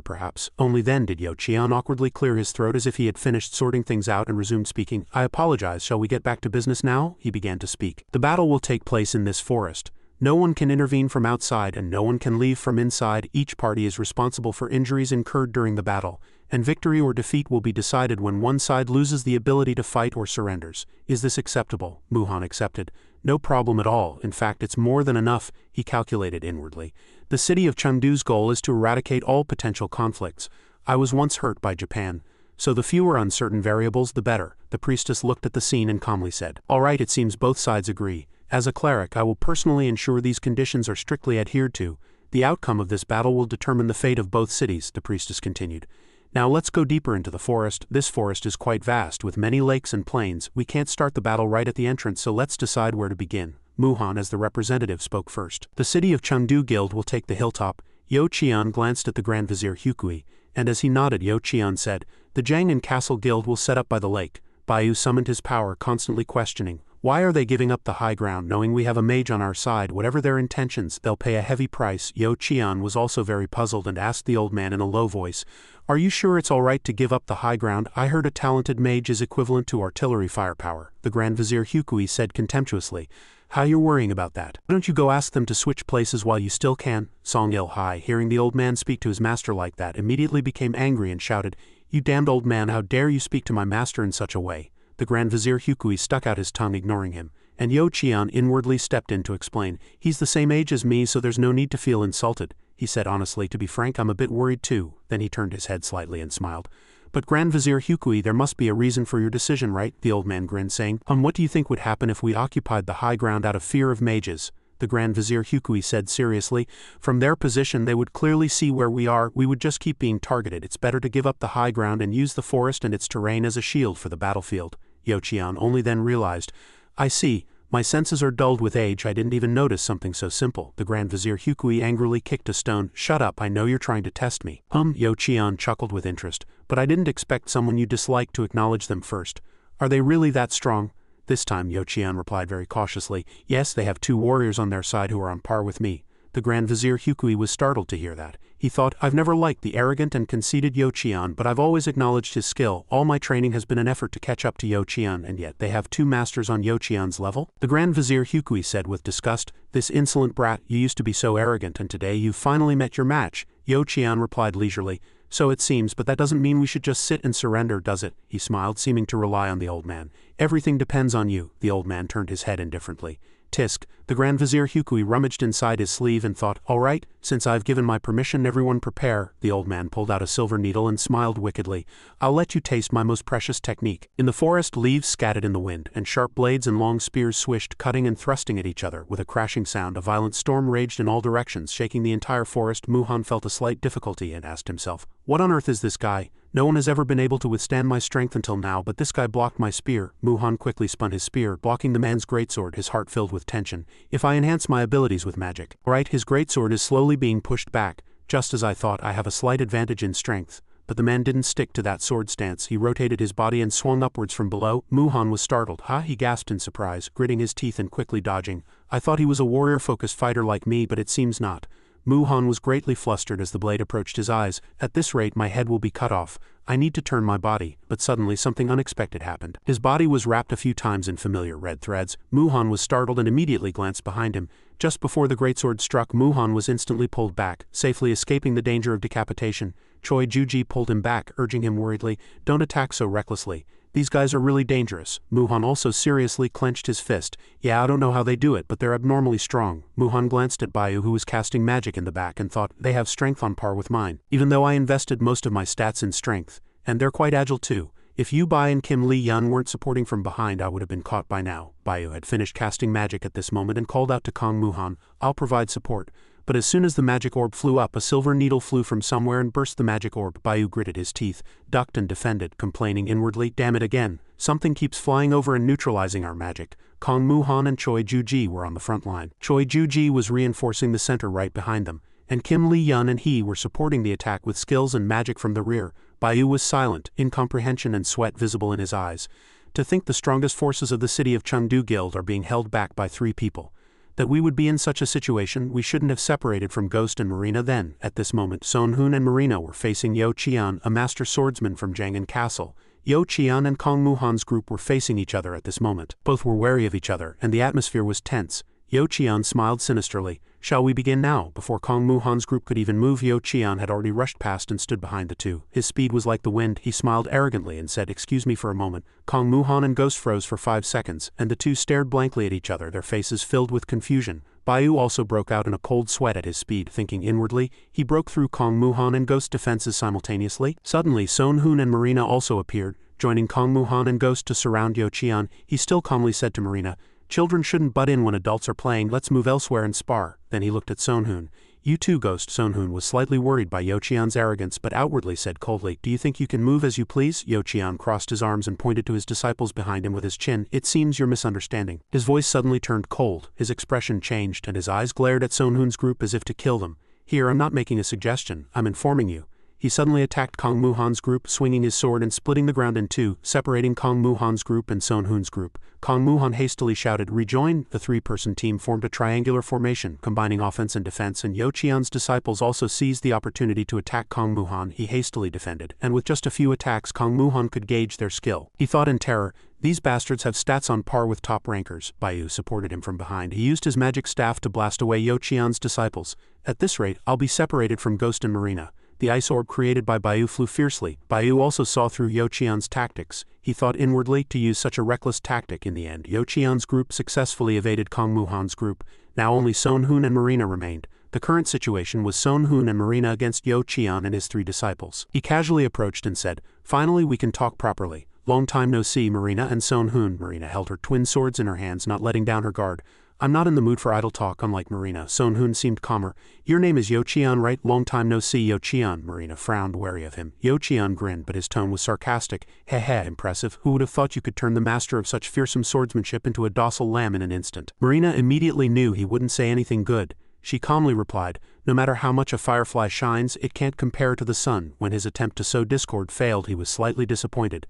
perhaps? Only then did Yo Qian awkwardly clear his throat as if he had finished sorting things out and resumed speaking. I apologize, shall we get back to business now? He began to speak. The battle will take place in this forest. No one can intervene from outside and no one can leave from inside. Each party is responsible for injuries incurred during the battle, and victory or defeat will be decided when one side loses the ability to fight or surrenders. Is this acceptable? Muhan accepted. No problem at all. In fact, it's more than enough, he calculated inwardly. The city of Chengdu's goal is to eradicate all potential conflicts. I was once hurt by Japan, so the fewer uncertain variables the better. The priestess looked at the scene and calmly said, All right, it seems both sides agree. As a cleric, I will personally ensure these conditions are strictly adhered to. The outcome of this battle will determine the fate of both cities, the priestess continued. Now let's go deeper into the forest. This forest is quite vast, with many lakes and plains. We can't start the battle right at the entrance, so let's decide where to begin. Muhan, as the representative, spoke first. The city of Chengdu Guild will take the hilltop. Yo Qian glanced at the Grand Vizier Hukui, and as he nodded, Yo Qian said, The Zhang and Castle Guild will set up by the lake. Baiyu summoned his power, constantly questioning, Why are they giving up the high ground, knowing we have a mage on our side? Whatever their intentions, they'll pay a heavy price. Yo Qian was also very puzzled and asked the old man in a low voice, Are you sure it's all right to give up the high ground? I heard a talented mage is equivalent to artillery firepower. The Grand Vizier Hukui said contemptuously, How you're worrying about that? Why don't you go ask them to switch places while you still can? Song Il-hai, hearing the old man speak to his master like that, immediately became angry and shouted, You damned old man, how dare you speak to my master in such a way? The Grand Vizier Hukui stuck out his tongue, ignoring him, and Yo Qian inwardly stepped in to explain. He's the same age as me, so there's no need to feel insulted, he said honestly. To be frank, I'm a bit worried too. Then he turned his head slightly and smiled. But Grand Vizier Hukui, there must be a reason for your decision, right? The old man grinned, saying, What do you think would happen if we occupied the high ground out of fear of mages? The Grand Vizier Hukui said seriously, From their position they would clearly see where we are. We would just keep being targeted. It's better to give up the high ground and use the forest and its terrain as a shield for the battlefield. Yo Qian only then realized, I see, my senses are dulled with age. I didn't even notice something so simple. The Grand Vizier Hukui angrily kicked a stone. Shut up, I know you're trying to test me. Yo Qian chuckled with interest, but I didn't expect someone you dislike to acknowledge them first. Are they really that strong? This time Yo Qian replied very cautiously, Yes, they have 2 warriors on their side who are on par with me. The Grand Vizier Hukui was startled to hear that. He thought, I've never liked the arrogant and conceited Yo Qian, but I've always acknowledged his skill. All my training has been an effort to catch up to Yo Qian, and yet they have 2 masters on Yo Qian's level? The Grand Vizier Hukui said with disgust, This insolent brat, you used to be so arrogant, and today you've finally met your match. Yo Qian replied leisurely, So it seems, but that doesn't mean we should just sit and surrender, does it? He smiled, seeming to rely on the old man. Everything depends on you. The old man turned his head indifferently. Tisk, the Grand Vizier Hukui rummaged inside his sleeve and thought, All right, since I've given my permission, everyone prepare. The old man pulled out a silver needle and smiled wickedly. I'll let you taste my most precious technique. In the forest, leaves scattered in the wind, and sharp blades and long spears swished, cutting and thrusting at each other. With a crashing sound, a violent storm raged in all directions, shaking the entire forest. Muhan felt a slight difficulty and asked himself, What on earth is this guy? No one has ever been able to withstand my strength until now, but this guy blocked my spear. Muhan quickly spun his spear, blocking the man's greatsword, his heart filled with tension. If I enhance my abilities with magic. Right, his greatsword is slowly being pushed back. Just as I thought, I have a slight advantage in strength. But the man didn't stick to that sword stance. He rotated his body and swung upwards from below. Muhan was startled. He gasped in surprise, gritting his teeth and quickly dodging. I thought he was a warrior-focused fighter like me, but it seems not. Muhan was greatly flustered as the blade approached his eyes. At this rate, my head will be cut off. I need to turn my body, but suddenly something unexpected happened. His body was wrapped a few times in familiar red threads. Muhan was startled and immediately glanced behind him. Just before the greatsword struck, Muhan was instantly pulled back, safely escaping the danger of decapitation. Choi Juji pulled him back, urging him worriedly, "Don't attack so recklessly. These guys are really dangerous." Muhan also seriously clenched his fist. "Yeah, I don't know how they do it, but they're abnormally strong." Muhan glanced at Bayu, who was casting magic in the back, and thought, "They have strength on par with mine. Even though I invested most of my stats in strength. And they're quite agile too. If you Bai and Kim Lee Yun weren't supporting from behind, I would have been caught by now." Bayu had finished casting magic at this moment and called out to Kong Muhan, "I'll provide support." But as soon as the magic orb flew up, a silver needle flew from somewhere and burst the magic orb. Bayu gritted his teeth, ducked and defended, complaining inwardly, "Damn it again. Something keeps flying over and neutralizing our magic." Kong Muhan and Choi Juji were on the front line. Choi Juji was reinforcing the center right behind them, and Kim Lee Yun and he were supporting the attack with skills and magic from the rear. Bayu was silent, incomprehension and sweat visible in his eyes. To think the strongest forces of the city of Chengdu Guild are being held back by 3 people. That we would be in such a situation, we shouldn't have separated from Ghost and Marina then. At this moment, Son Hoon and Marina were facing Yo Qian, a master swordsman from Jiang'an Castle. Yo Qian and Kong Muhan's group were facing each other at this moment. Both were wary of each other, and the atmosphere was tense. Yo Qian smiled sinisterly. "Shall we begin now?" Before Kong Muhan's group could even move, Yo Qian had already rushed past and stood behind the two. His speed was like the wind. He smiled arrogantly and said, "Excuse me for a moment." Kong Muhan and Ghost froze for 5 seconds, and the two stared blankly at each other, their faces filled with confusion. Bayu also broke out in a cold sweat at his speed, thinking inwardly. He broke through Kong Muhan and Ghost's defenses simultaneously. Suddenly, Son Hoon and Marina also appeared, joining Kong Muhan and Ghost to surround Yo Qian. He still calmly said to Marina, "Children shouldn't butt in when adults are playing. Let's move elsewhere and spar." Then he looked at Son Hoon. "You too, Ghost." Son Hoon was slightly worried by Yo Qian's arrogance, but outwardly said coldly, "Do you think you can move as you please?" Yo Qian crossed his arms and pointed to his disciples behind him with his chin. "It seems you're misunderstanding." His voice suddenly turned cold, his expression changed, and his eyes glared at Son Hoon's group as if to kill them. "Here, I'm not making a suggestion, I'm informing you." He suddenly attacked Kong Muhan's group, swinging his sword and splitting the ground in 2, separating Kong Muhan's group and Son Hoon's group. Kong Muhan hastily shouted, "Rejoin!" The 3-person team formed a triangular formation, combining offense and defense, and Yo Qian's disciples also seized the opportunity to attack Kong Muhan. He hastily defended, and with just a few attacks, Kong Muhan could gauge their skill. He thought in terror, "These bastards have stats on par with top rankers." Bayu supported him from behind. He used his magic staff to blast away Yo Qian's disciples. "At this rate, I'll be separated from Ghost and Marina." The ice orb created by Bayu flew fiercely. Bayu also saw through Yo Qian's tactics. He thought inwardly, to use such a reckless tactic. In the end, Yo Qian's group successfully evaded Kong Muhan's group. Now only Son Hoon and Marina remained. The current situation was Son Hoon and Marina against Yo Qian and his 3 disciples. He casually approached and said, "Finally we can talk properly. Long time no see, Marina and Son Hoon." Marina held her twin swords in her hands, not letting down her guard. "I'm not in the mood for idle talk, unlike Marina." Son Hoon seemed calmer. "Your name is Yo Qian, right? Long time no see, Yo Qian." Marina frowned, wary of him. Yo Qian grinned, but his tone was sarcastic. "Heh, impressive. Who would have thought you could turn the master of such fearsome swordsmanship into a docile lamb in an instant?" Marina immediately knew he wouldn't say anything good. She calmly replied, "No matter how much a firefly shines, it can't compare to the sun." When his attempt to sow discord failed, he was slightly disappointed.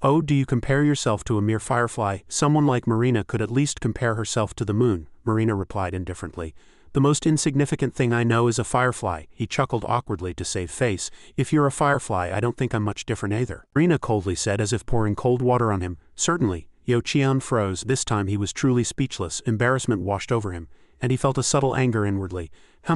"Oh, do you compare yourself to a mere firefly? Someone like Marina could at least compare herself to the moon." Marina replied indifferently. "The most insignificant thing I know is a firefly." He chuckled awkwardly to save face. "If you're a firefly, I don't think I'm much different either." Marina coldly said, as if pouring cold water on him, "Certainly." Yo Qian froze. This time he was truly speechless. Embarrassment washed over him, and he felt a subtle anger inwardly.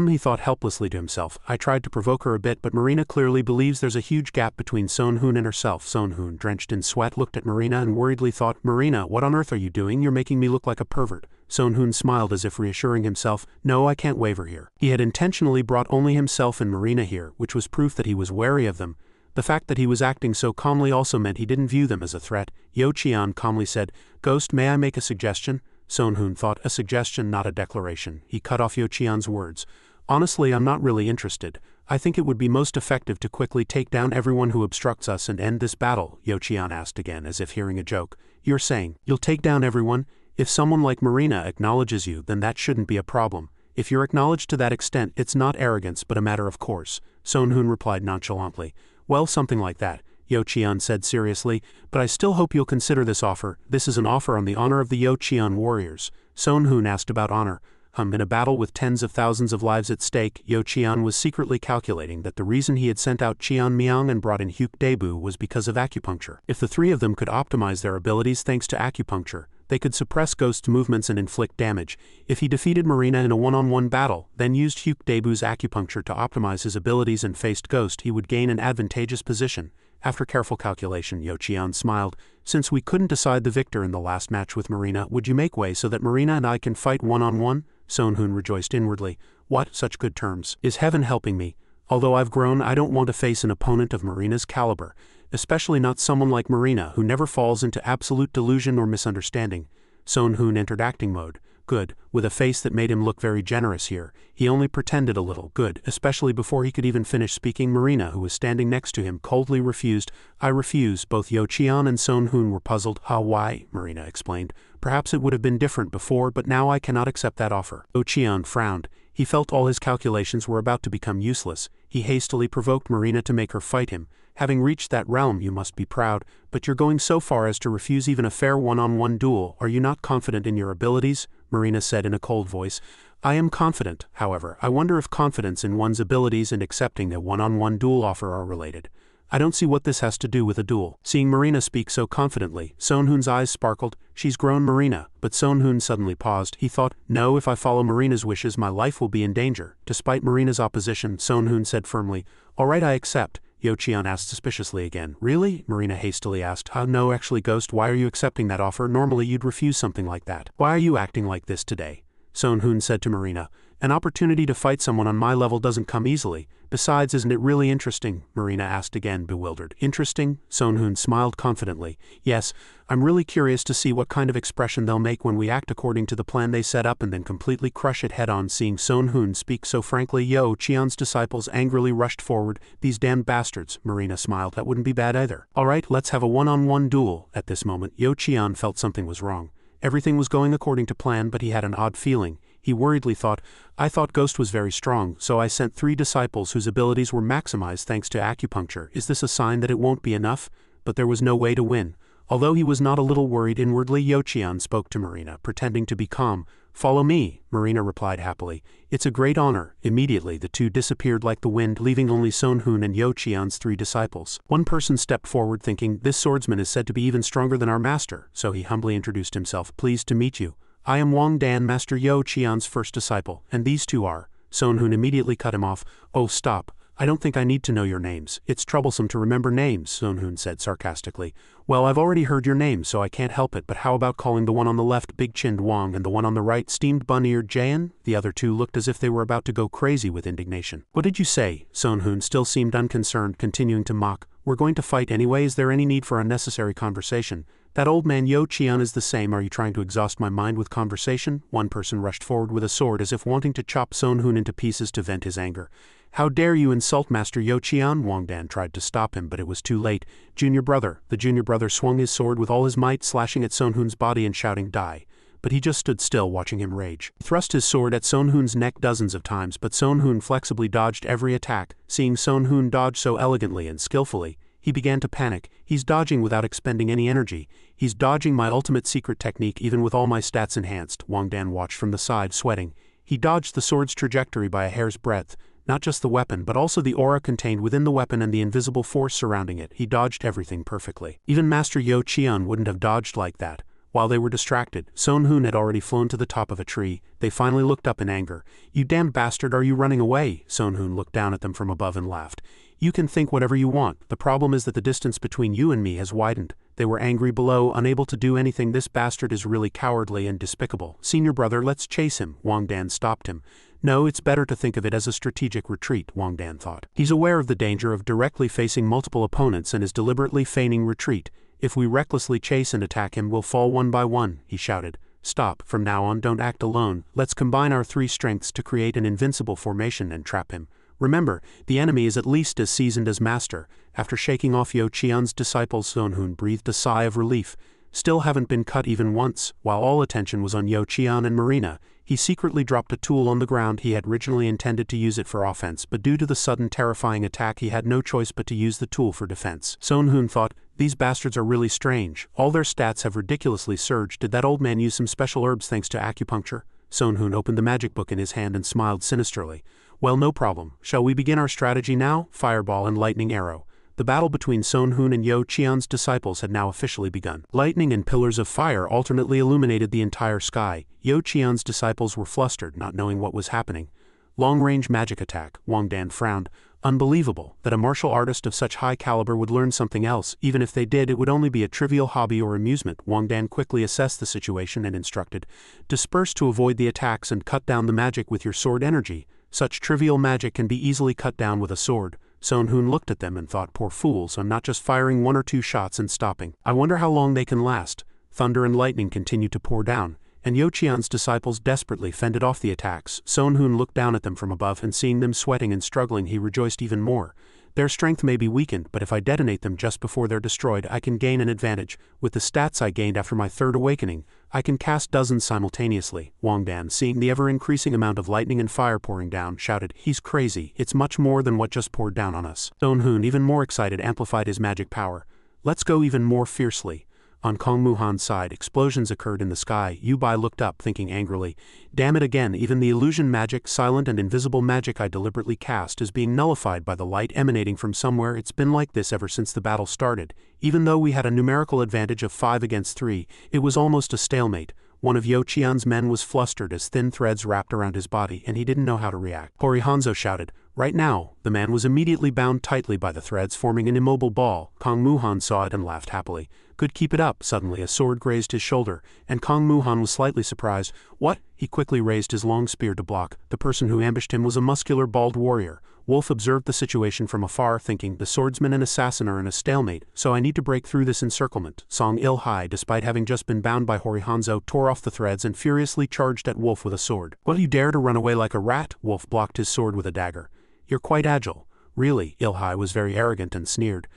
He thought helplessly to himself. "I tried to provoke her a bit, but Marina clearly believes there's a huge gap between Son Hoon and herself." Son Hoon, drenched in sweat, looked at Marina and worriedly thought, "Marina, what on earth are you doing? You're making me look like a pervert." Son Hoon smiled as if reassuring himself, "No, I can't waver here." He had intentionally brought only himself and Marina here, which was proof that he was wary of them. The fact that he was acting so calmly also meant he didn't view them as a threat. Yo Qian calmly said, "Ghost, may I make a suggestion?" Son Hoon thought, a suggestion, not a declaration. He cut off Yo Qian's words. "Honestly, I'm not really interested. I think it would be most effective to quickly take down everyone who obstructs us and end this battle." Yo Qian asked again, as if hearing a joke. "You're saying, you'll take down everyone? If someone like Marina acknowledges you, then that shouldn't be a problem. If you're acknowledged to that extent, it's not arrogance but a matter of course." Son Hoon replied nonchalantly. "Well, something like that," Yo Qian said seriously, "but I still hope you'll consider this offer. This is an offer on the honor of the Yo Qian warriors." Son Hoon asked about honor. In a battle with tens of thousands of lives at stake, Yo Qian was secretly calculating that the reason he had sent out Qian Miang and brought in Huke Debu was because of acupuncture. If the three of them could optimize their abilities thanks to acupuncture, they could suppress Ghost's movements and inflict damage. If he defeated Marina in a one-on-one battle, then used Huke Debu's acupuncture to optimize his abilities and faced Ghost, he would gain an advantageous position. After careful calculation, Yo Qian smiled. Since we couldn't decide the victor in the last match with Marina, would you make way so that Marina and I can fight one-on-one? Son Hun rejoiced inwardly. What, such good terms. Is heaven helping me? Although I've grown, I don't want to face an opponent of Marina's caliber, especially not someone like Marina who never falls into absolute delusion or misunderstanding. Son Hun entered acting mode. Good, with a face that made him look very generous here. He only pretended a little. Good, especially before he could even finish speaking. Marina, who was standing next to him, coldly refused. I refuse. Both Yo Qian and Son Hun were puzzled. Why? Marina explained. Perhaps it would have been different before, but now I cannot accept that offer. Yo Qian frowned. He felt all his calculations were about to become useless. He hastily provoked Marina to make her fight him. Having reached that realm, you must be proud, but you're going so far as to refuse even a fair one-on-one duel. Are you not confident in your abilities? Marina said in a cold voice. I am confident, however. I wonder if confidence in one's abilities and accepting a one-on-one duel offer are related. I don't see what this has to do with a duel. Seeing Marina speak so confidently, Son Hun's eyes sparkled. She's grown, Marina. But Son Hun suddenly paused. He thought, no, if I follow Marina's wishes, my life will be in danger. Despite Marina's opposition, Son Hun said firmly, all right, I accept. Yo Qian asked suspiciously again. Really? Marina hastily asked. No, actually, Ghost, why are you accepting that offer? Normally you'd refuse something like that. Why are you acting like this today? Son Hun said to Marina. An opportunity to fight someone on my level doesn't come easily. Besides, isn't it really interesting? Marina asked again, bewildered. Interesting? Son Hun smiled confidently. Yes, I'm really curious to see what kind of expression they'll make when we act according to the plan they set up and then completely crush it head-on. Seeing Son Hun speak so frankly, Yo Qian's disciples angrily rushed forward. These damned bastards, Marina smiled. That wouldn't be bad either. All right, let's have a one-on-one duel. At this moment, Yo Qian felt something was wrong. Everything was going according to plan, but he had an odd feeling. He worriedly thought, I thought Ghost was very strong, so I sent 3 disciples whose abilities were maximized thanks to acupuncture. Is this a sign that it won't be enough? But there was no way to win. Although he was not a little worried inwardly, Yo Qian spoke to Marina, pretending to be calm. Follow me, Marina replied happily. It's a great honor. Immediately the two disappeared like the wind, leaving only Son Hun and Yo Qian's 3 disciples. One person stepped forward thinking, this swordsman is said to be even stronger than our master, so he humbly introduced himself. Pleased to meet you. I am Wang Dan, Master Yo Qian's first disciple, and these 2 are. Son Hun immediately cut him off. Oh, stop. I don't think I need to know your names. It's troublesome to remember names, Son Hun said sarcastically. Well, I've already heard your names, so I can't help it, but how about calling the one on the left Big-Chinned Wang and the one on the right Steamed Bun-Eared Jayan? The other 2 looked as if they were about to go crazy with indignation. What did you say? Son Hun still seemed unconcerned, continuing to mock. We're going to fight anyway. Is there any need for unnecessary conversation? That old man Yo Qian is the same. Are you trying to exhaust my mind with conversation? One person rushed forward with a sword as if wanting to chop Son Hun into pieces to vent his anger. How dare you insult Master Yo Qian? Wang Dan tried to stop him, but it was too late. Junior brother. The junior brother swung his sword with all his might, slashing at Son Hun's body and shouting, die. But he just stood still, watching him rage. He thrust his sword at Son Hun's neck dozens of times, but Son Hun flexibly dodged every attack. Seeing Son Hun dodge so elegantly and skillfully, he began to panic. He's dodging without expending any energy. He's dodging my ultimate secret technique even with all my stats enhanced. Wang Dan watched from the side, sweating. He dodged the sword's trajectory by a hair's breadth. Not just the weapon, but also the aura contained within the weapon and the invisible force surrounding it. He dodged everything perfectly. Even Master Yo Qian wouldn't have dodged like that. While they were distracted, Son Hun had already flown to the top of a tree. They finally looked up in anger. You damned bastard, are you running away? Son Hun looked down at them from above and laughed. You can think whatever you want. The problem is that the distance between you and me has widened. They were angry below, unable to do anything. This bastard is really cowardly and despicable. Senior brother, let's chase him. Wang Dan stopped him. No, it's better to think of it as a strategic retreat, Wang Dan thought. He's aware of the danger of directly facing multiple opponents and is deliberately feigning retreat. If we recklessly chase and attack him, we'll fall one by one, he shouted. Stop, from now on don't act alone. Let's combine our 3 strengths to create an invincible formation and trap him. Remember, the enemy is at least as seasoned as Master. After shaking off Yo Qian's disciples, Son Hun breathed a sigh of relief. Still haven't been cut even once. While all attention was on Yo Qian and Marina, he secretly dropped a tool on the ground. He had originally intended to use it for offense, but due to the sudden terrifying attack he had no choice but to use the tool for defense. Son Hun thought, these bastards are really strange. All their stats have ridiculously surged. Did that old man use some special herbs thanks to acupuncture? Sonhun opened the magic book in his hand and smiled sinisterly. Well, no problem. Shall we begin our strategy now? Fireball and lightning arrow. The battle between Sonhun and Yo Qian's disciples had now officially begun. Lightning and pillars of fire alternately illuminated the entire sky. Yo Qian's disciples were flustered, not knowing what was happening. Long-range magic attack, Wang Dan frowned. Unbelievable that a martial artist of such high caliber would learn something else. Even if they did, it would only be a trivial hobby or amusement. Wang Dan quickly assessed the situation and instructed, disperse to avoid the attacks and cut down the magic with your sword energy. Such trivial magic can be easily cut down with a sword. Sonhun looked at them and thought, poor fools, I'm not just firing 1 or 2 shots and stopping. I wonder how long they can last. Thunder and lightning continued to pour down, and Yo Qian's disciples desperately fended off the attacks. Sonhun looked down at them from above, and seeing them sweating and struggling, he rejoiced even more. Their strength may be weakened, but if I detonate them just before they're destroyed, I can gain an advantage. With the stats I gained after my 3rd awakening, I can cast dozens simultaneously. Wang Dan, seeing the ever-increasing amount of lightning and fire pouring down, shouted, he's crazy. It's much more than what just poured down on us. Sonhun, even more excited, amplified his magic power. Let's go even more fiercely. On Kong Muhan's side, explosions occurred in the sky. Yu Bai looked up, thinking angrily, damn it again, even the illusion magic, silent and invisible magic I deliberately cast is being nullified by the light emanating from somewhere. It's been like this ever since the battle started. Even though we had a numerical advantage of 5 against 3, it was almost a stalemate. One of Yo Qian's men was flustered as thin threads wrapped around his body, and he didn't know how to react. Hori Hanzo shouted, right now. The man was immediately bound tightly by the threads, forming an immobile ball. Kong Muhan saw it and laughed happily. Could keep it up. Suddenly a sword grazed his shoulder, and Kong Muhan was slightly surprised. What? He quickly raised his long spear to block. The person who ambushed him was a muscular, bald warrior. Wolf observed the situation from afar, thinking, the swordsman and assassin are in a stalemate, so I need to break through this encirclement. Song Il-hai, despite having just been bound by Hori Hanzo, tore off the threads and furiously charged at Wolf with a sword. What, you dare to run away like a rat? Wolf blocked his sword with a dagger. You're quite agile. Really? Il-hai was very arrogant and sneered.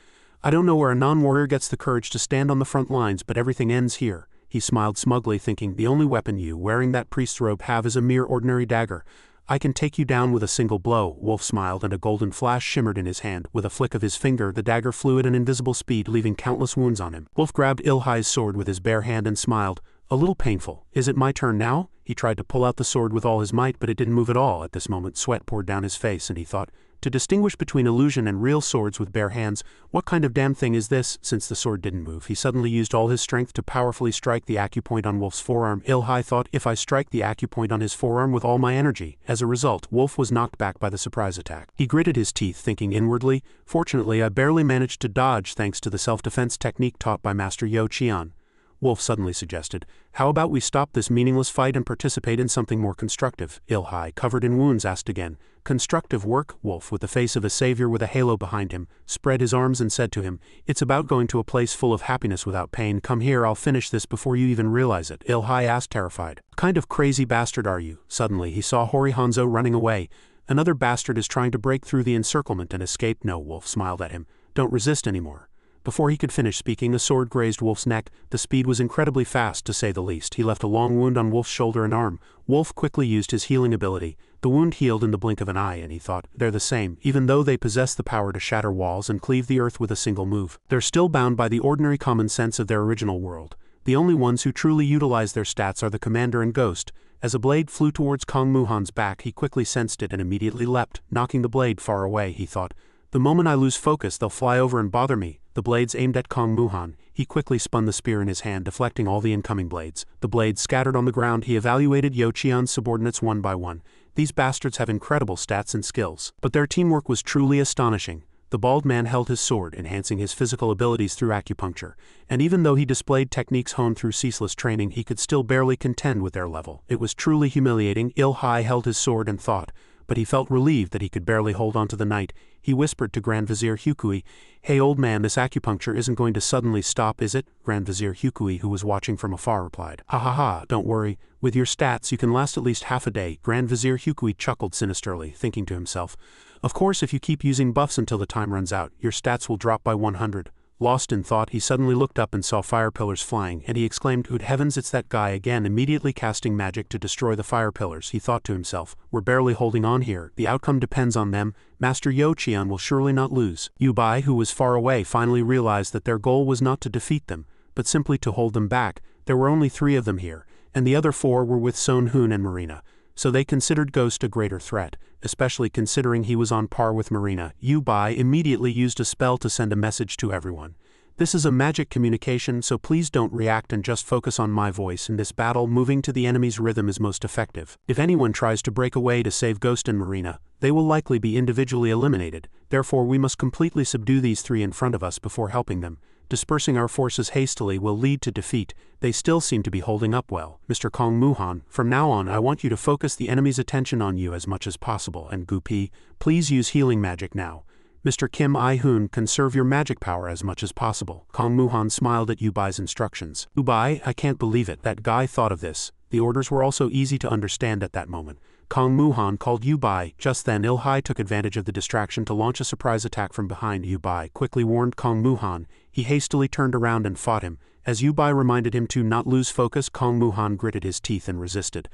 I don't know where a non-warrior gets the courage to stand on the front lines, but everything ends here. He smiled smugly, thinking, the only weapon you, wearing that priest's robe, have is a mere ordinary dagger. I can take you down with a single blow. Wolf smiled, and a golden flash shimmered in his hand. With a flick of his finger, the dagger flew at an invisible speed, leaving countless wounds on him. Wolf grabbed Il-hai's sword with his bare hand and smiled. A little painful. Is it my turn now? He tried to pull out the sword with all his might, but it didn't move at all. At this moment, sweat poured down his face, and he thought, to distinguish between illusion and real swords with bare hands, what kind of damn thing is this? Since the sword didn't move, he suddenly used all his strength to powerfully strike the acupoint on Wolf's forearm. Il-hai thought, if I strike the acupoint on his forearm with all my energy. As a result, Wolf was knocked back by the surprise attack. He gritted his teeth, thinking inwardly, fortunately I barely managed to dodge thanks to the self-defense technique taught by Master Yo Qian. Wolf suddenly suggested, how about we stop this meaningless fight and participate in something more constructive? Il-hai, covered in wounds, asked again. Constructive work? Wolf, with the face of a savior with a halo behind him, spread his arms and said to him, it's about going to a place full of happiness without pain. Come here, I'll finish this before you even realize it. Il-hai asked, terrified. What kind of crazy bastard are you? Suddenly he saw Hori Hanzo running away. Another bastard is trying to break through the encirclement and escape. No, Wolf smiled at him. Don't resist anymore. Before he could finish speaking, a sword grazed Wolf's neck. The speed was incredibly fast, to say the least. He left a long wound on Wolf's shoulder and arm. Wolf quickly used his healing ability. The wound healed in the blink of an eye, and he thought, they're the same. Even though they possess the power to shatter walls and cleave the earth with a single move, they're still bound by the ordinary common sense of their original world. The only ones who truly utilize their stats are the commander and ghost. As a blade flew towards Kong Muhan's back, he quickly sensed it and immediately leapt, knocking the blade far away. He thought, the moment I lose focus, they'll fly over and bother me. The blades aimed at Kong Muhan. He quickly spun the spear in his hand, deflecting all the incoming blades. The blades scattered on the ground. He evaluated Yo Qian's subordinates one by one. These bastards have incredible stats and skills, but their teamwork was truly astonishing. The bald man held his sword, enhancing his physical abilities through acupuncture, and even though he displayed techniques honed through ceaseless training, he could still barely contend with their level. It was truly humiliating. Il-hai held his sword and thought, but he felt relieved that he could barely hold on to the knight. He whispered to Grand Vizier Hukui, hey old man, this acupuncture isn't going to suddenly stop, is it? Grand Vizier Hukui, who was watching from afar, replied, ha ha ha, don't worry. With your stats you can last at least half a day. Grand Vizier Hukui chuckled sinisterly, thinking to himself, of course if you keep using buffs until the time runs out, your stats will drop by 100. Lost in thought, he suddenly looked up and saw fire pillars flying, and he exclaimed, good heavens, it's that guy again. Immediately casting magic to destroy the fire pillars, he thought to himself, we're barely holding on here. The outcome depends on them. Master Yo Qian will surely not lose. Yu Bai, who was far away, finally realized that their goal was not to defeat them, but simply to hold them back. There were only 3 of them here, and the other 4 were with Son Hoon and Marina, so they considered Ghost a greater threat, especially considering he was on par with Marina. Yu Bai immediately used a spell to send a message to everyone. This is a magic communication, so please don't react and just focus on my voice. In this battle, moving to the enemy's rhythm is most effective. If anyone tries to break away to save Ghost and Marina, they will likely be individually eliminated, therefore we must completely subdue these 3 in front of us before helping them. Dispersing our forces hastily will lead to defeat. They still seem to be holding up well. Mr. Kong Muhan, from now on I want you to focus the enemy's attention on you as much as possible, and Gu Pi, please use healing magic now. Mr. Kim I-hoon, conserve your magic power as much as possible. Kong Muhan smiled at Yu Bai's instructions. Yu Bai, I can't believe it, that guy thought of this. The orders were also easy to understand at that moment. Kong Muhan called Yu Bai. Just then Il-hai took advantage of the distraction to launch a surprise attack from behind. Yu Bai quickly warned Kong Muhan. He hastily turned around and fought him. As Yu Bai reminded him to not lose focus, Kong Muhan gritted his teeth and resisted.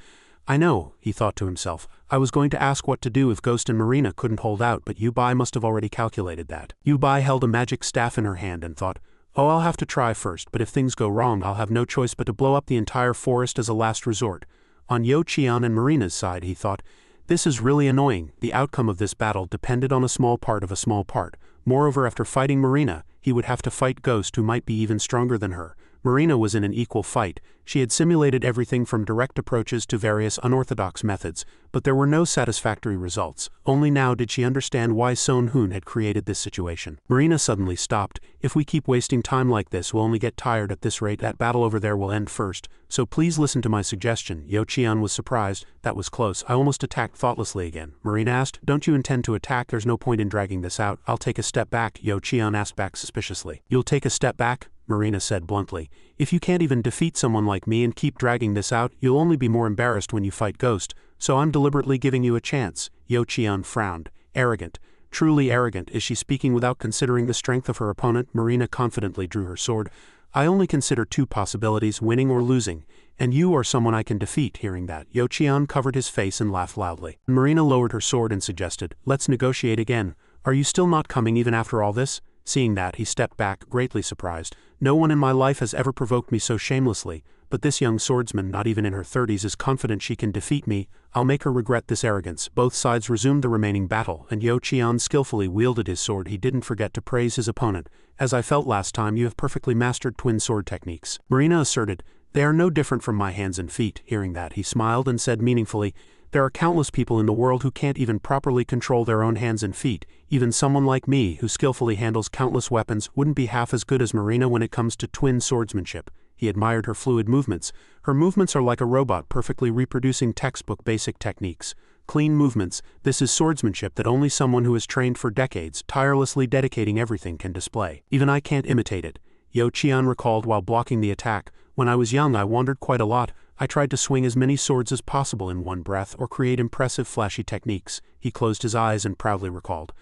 I know, he thought to himself. I was going to ask what to do if Ghost and Marina couldn't hold out, but Yu Bai must have already calculated that. Yu Bai held a magic staff in her hand and thought, oh, I'll have to try first, but if things go wrong I'll have no choice but to blow up the entire forest as a last resort. On Yo Qian and Marina's side, he thought, this is really annoying. The outcome of this battle depended on a small part of a small part. Moreover, after fighting Marina, he would have to fight Ghost, who might be even stronger than her. Marina was in an equal fight. She had simulated everything from direct approaches to various unorthodox methods, but there were no satisfactory results. Only now did she understand why Son Hoon had created this situation. Marina suddenly stopped. If we keep wasting time like this, we'll only get tired at this rate. That battle over there will end first, so please listen to my suggestion. Yo Qian was surprised. That was close. I almost attacked thoughtlessly again. Marina asked, don't you intend to attack? There's no point in dragging this out. I'll take a step back. Yo Qian asked back suspiciously. You'll take a step back? Marina said bluntly. If you can't even defeat someone like me and keep dragging this out, you'll only be more embarrassed when you fight Ghost, so I'm deliberately giving you a chance. Yo Qian frowned. Arrogant. Truly arrogant. Is she speaking without considering the strength of her opponent? Marina confidently drew her sword. I only consider 2 possibilities, winning or losing, and you are someone I can defeat. Hearing that, Yo Qian covered his face and laughed loudly. Marina lowered her sword and suggested, let's negotiate again. Are you still not coming even after all this? Seeing that, he stepped back, greatly surprised. No one in my life has ever provoked me so shamelessly, but this young swordsman, not even in her 30s, is confident she can defeat me. I'll make her regret this arrogance. Both sides resumed the remaining battle, and Yo Qian skillfully wielded his sword. He didn't forget to praise his opponent. As I felt last time, you have perfectly mastered twin sword techniques. Marina asserted, they are no different from my hands and feet. Hearing that, he smiled and said meaningfully, there are countless people in the world who can't even properly control their own hands and feet. Even someone like me, who skillfully handles countless weapons, wouldn't be half as good as Marina when it comes to twin swordsmanship. He admired her fluid movements. Her movements are like a robot, perfectly reproducing textbook basic techniques. Clean movements. This is swordsmanship that only someone who has trained for decades, tirelessly dedicating everything, can display. Even I can't imitate it. Yo Qian recalled while blocking the attack. When I was young I wandered quite a lot. I tried to swing as many swords as possible in one breath or create impressive flashy techniques. He closed his eyes and proudly recalled.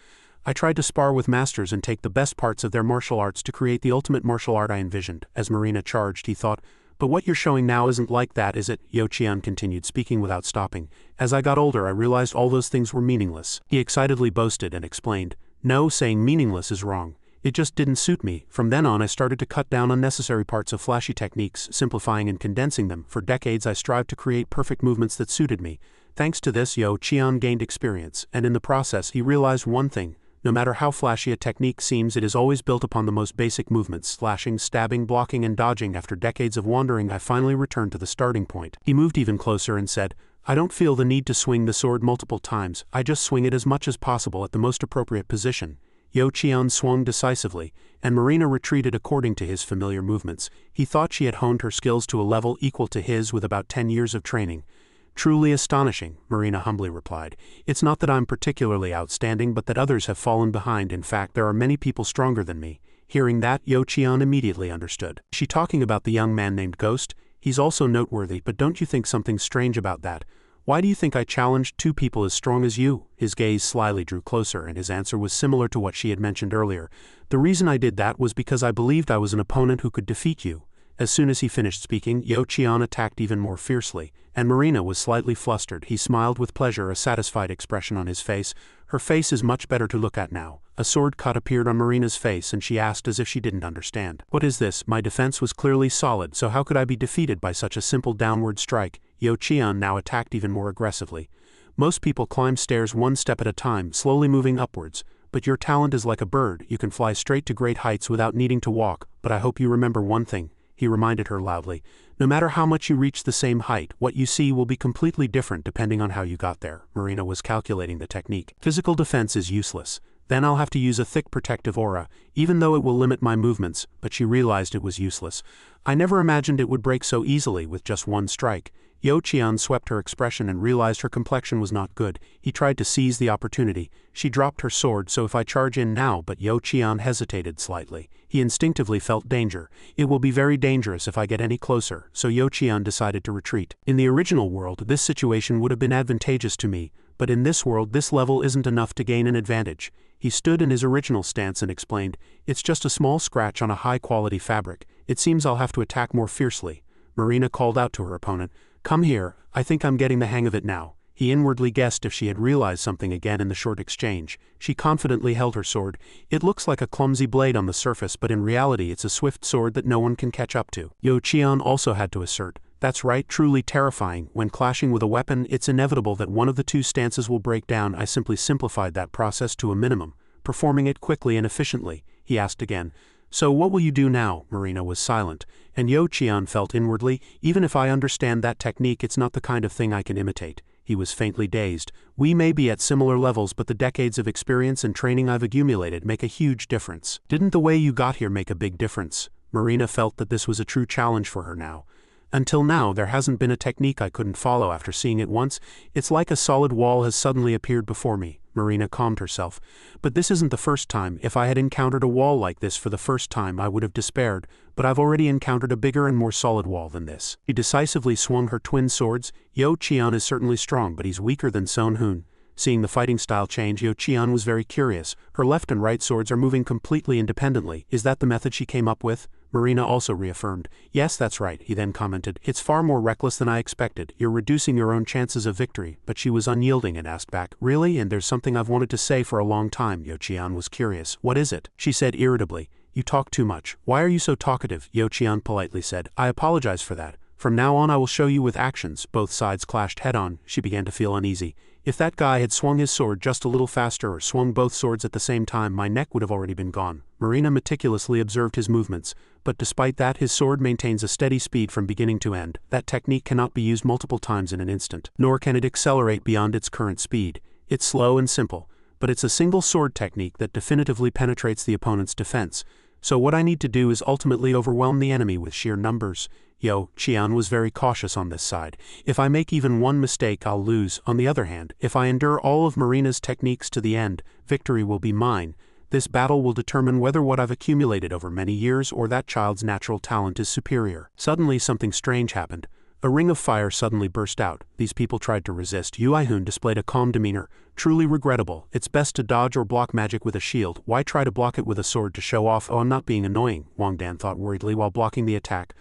I tried to spar with masters and take the best parts of their martial arts to create the ultimate martial art I envisioned. As Marina charged, he thought, but what you're showing now isn't like that, is it? Yo Qian continued, speaking without stopping. As I got older I realized all those things were meaningless. He excitedly boasted and explained, no, saying meaningless is wrong. It just didn't suit me. From then on I started to cut down unnecessary parts of flashy techniques, simplifying and condensing them. For decades I strived to create perfect movements that suited me. Thanks to this, Yo Qian gained experience, and in the process he realized one thing. No matter how flashy a technique seems, it is always built upon the most basic movements, slashing, stabbing, blocking and dodging. After decades of wandering I finally returned to the starting point. He moved even closer and said, I don't feel the need to swing the sword multiple times. I just swing it as much as possible at the most appropriate position. Yo Qian swung decisively, and Marina retreated according to his familiar movements. He thought she had honed her skills to a level equal to his with about 10 years of training. Truly astonishing, Marina humbly replied. It's not that I'm particularly outstanding, but that others have fallen behind. In fact, there are many people stronger than me. Hearing that, Yo Qian immediately understood. Is she talking about the young man named Ghost? He's also noteworthy, but don't you think something strange about that? Why do you think I challenged 2 people as strong as you? His gaze slyly drew closer, and his answer was similar to what she had mentioned earlier. The reason I did that was because I believed I was an opponent who could defeat you. As soon as he finished speaking, Yo Qian attacked even more fiercely, and Marina was slightly flustered. He smiled with pleasure, a satisfied expression on his face. Her face is much better to look at now. A sword cut appeared on Marina's face and she asked as if she didn't understand. What is this? My defense was clearly solid, so how could I be defeated by such a simple downward strike? Yo Qian now attacked even more aggressively. Most people climb stairs one step at a time, slowly moving upwards. But your talent is like a bird, you can fly straight to great heights without needing to walk, but I hope you remember one thing, he reminded her loudly. No matter how much you reach the same height, what you see will be completely different depending on how you got there. Marina was calculating the technique. Physical defense is useless. Then I'll have to use a thick protective aura, even though it will limit my movements, but she realized it was useless. I never imagined it would break so easily with just one strike. Yo Qian swept her expression and realized her complexion was not good. He tried to seize the opportunity. She dropped her sword, so if I charge in now, but Yo Qian hesitated slightly. He instinctively felt danger. It will be very dangerous if I get any closer, so Yo Qian decided to retreat. In the original world, this situation would have been advantageous to me, but in this world this level isn't enough to gain an advantage. He stood in his original stance and explained, it's just a small scratch on a high-quality fabric. It seems I'll have to attack more fiercely. Marina called out to her opponent, come here, I think I'm getting the hang of it now. He inwardly guessed if she had realized something again in the short exchange. She confidently held her sword. It looks like a clumsy blade on the surface, but in reality it's a swift sword that no one can catch up to. Yo Qian also had to assert, that's right, truly terrifying. When clashing with a weapon, it's inevitable that one of the two stances will break down. I simply simplified that process to a minimum, performing it quickly and efficiently. He asked again, so what will you do now? Marina was silent, and Yo Qian felt inwardly, even if I understand that technique, it's not the kind of thing I can imitate. He was faintly dazed. We may be at similar levels, but the decades of experience and training I've accumulated make a huge difference. Didn't the way you got here make a big difference? Marina felt that this was a true challenge for her now. Until now, there hasn't been a technique I couldn't follow after seeing it once. It's like a solid wall has suddenly appeared before me. Marina calmed herself. But this isn't the first time. If I had encountered a wall like this for the first time, I would have despaired, but I've already encountered a bigger and more solid wall than this. She decisively swung her twin swords. Yo Qian is certainly strong, but he's weaker than Son Hun. Seeing the fighting style change, Yo Qian was very curious. Her left and right swords are moving completely independently. Is that the method she came up with? Marina also reaffirmed. Yes, that's right, he then commented. It's far more reckless than I expected. You're reducing your own chances of victory. But she was unyielding and asked back, really? And there's something I've wanted to say for a long time. Yo Qian was curious. What is it? She said irritably. You talk too much. Why are you so talkative? Yo Qian politely said. I apologize for that. From now on I will show you with actions. Both sides clashed head-on. She began to feel uneasy. If that guy had swung his sword just a little faster or swung both swords at the same time, my neck would have already been gone. Marina meticulously observed his movements, but despite that his sword maintains a steady speed from beginning to end. That technique cannot be used multiple times in an instant, nor can it accelerate beyond its current speed. It's slow and simple, but it's a single sword technique that definitively penetrates the opponent's defense. So what I need to do is ultimately overwhelm the enemy with sheer numbers. Yo Qian was very cautious on this side. If I make even one mistake, I'll lose. On the other hand, if I endure all of Marina's techniques to the end, victory will be mine. This battle will determine whether what I've accumulated over many years or that child's natural talent is superior. Suddenly something strange happened. A ring of fire suddenly burst out. These people tried to resist. Yu Aihun displayed a calm demeanor. Truly regrettable. It's best to dodge or block magic with a shield. Why try to block it with a sword to show off? Oh, I'm not being annoying, Wang Dan thought worriedly while blocking the attack.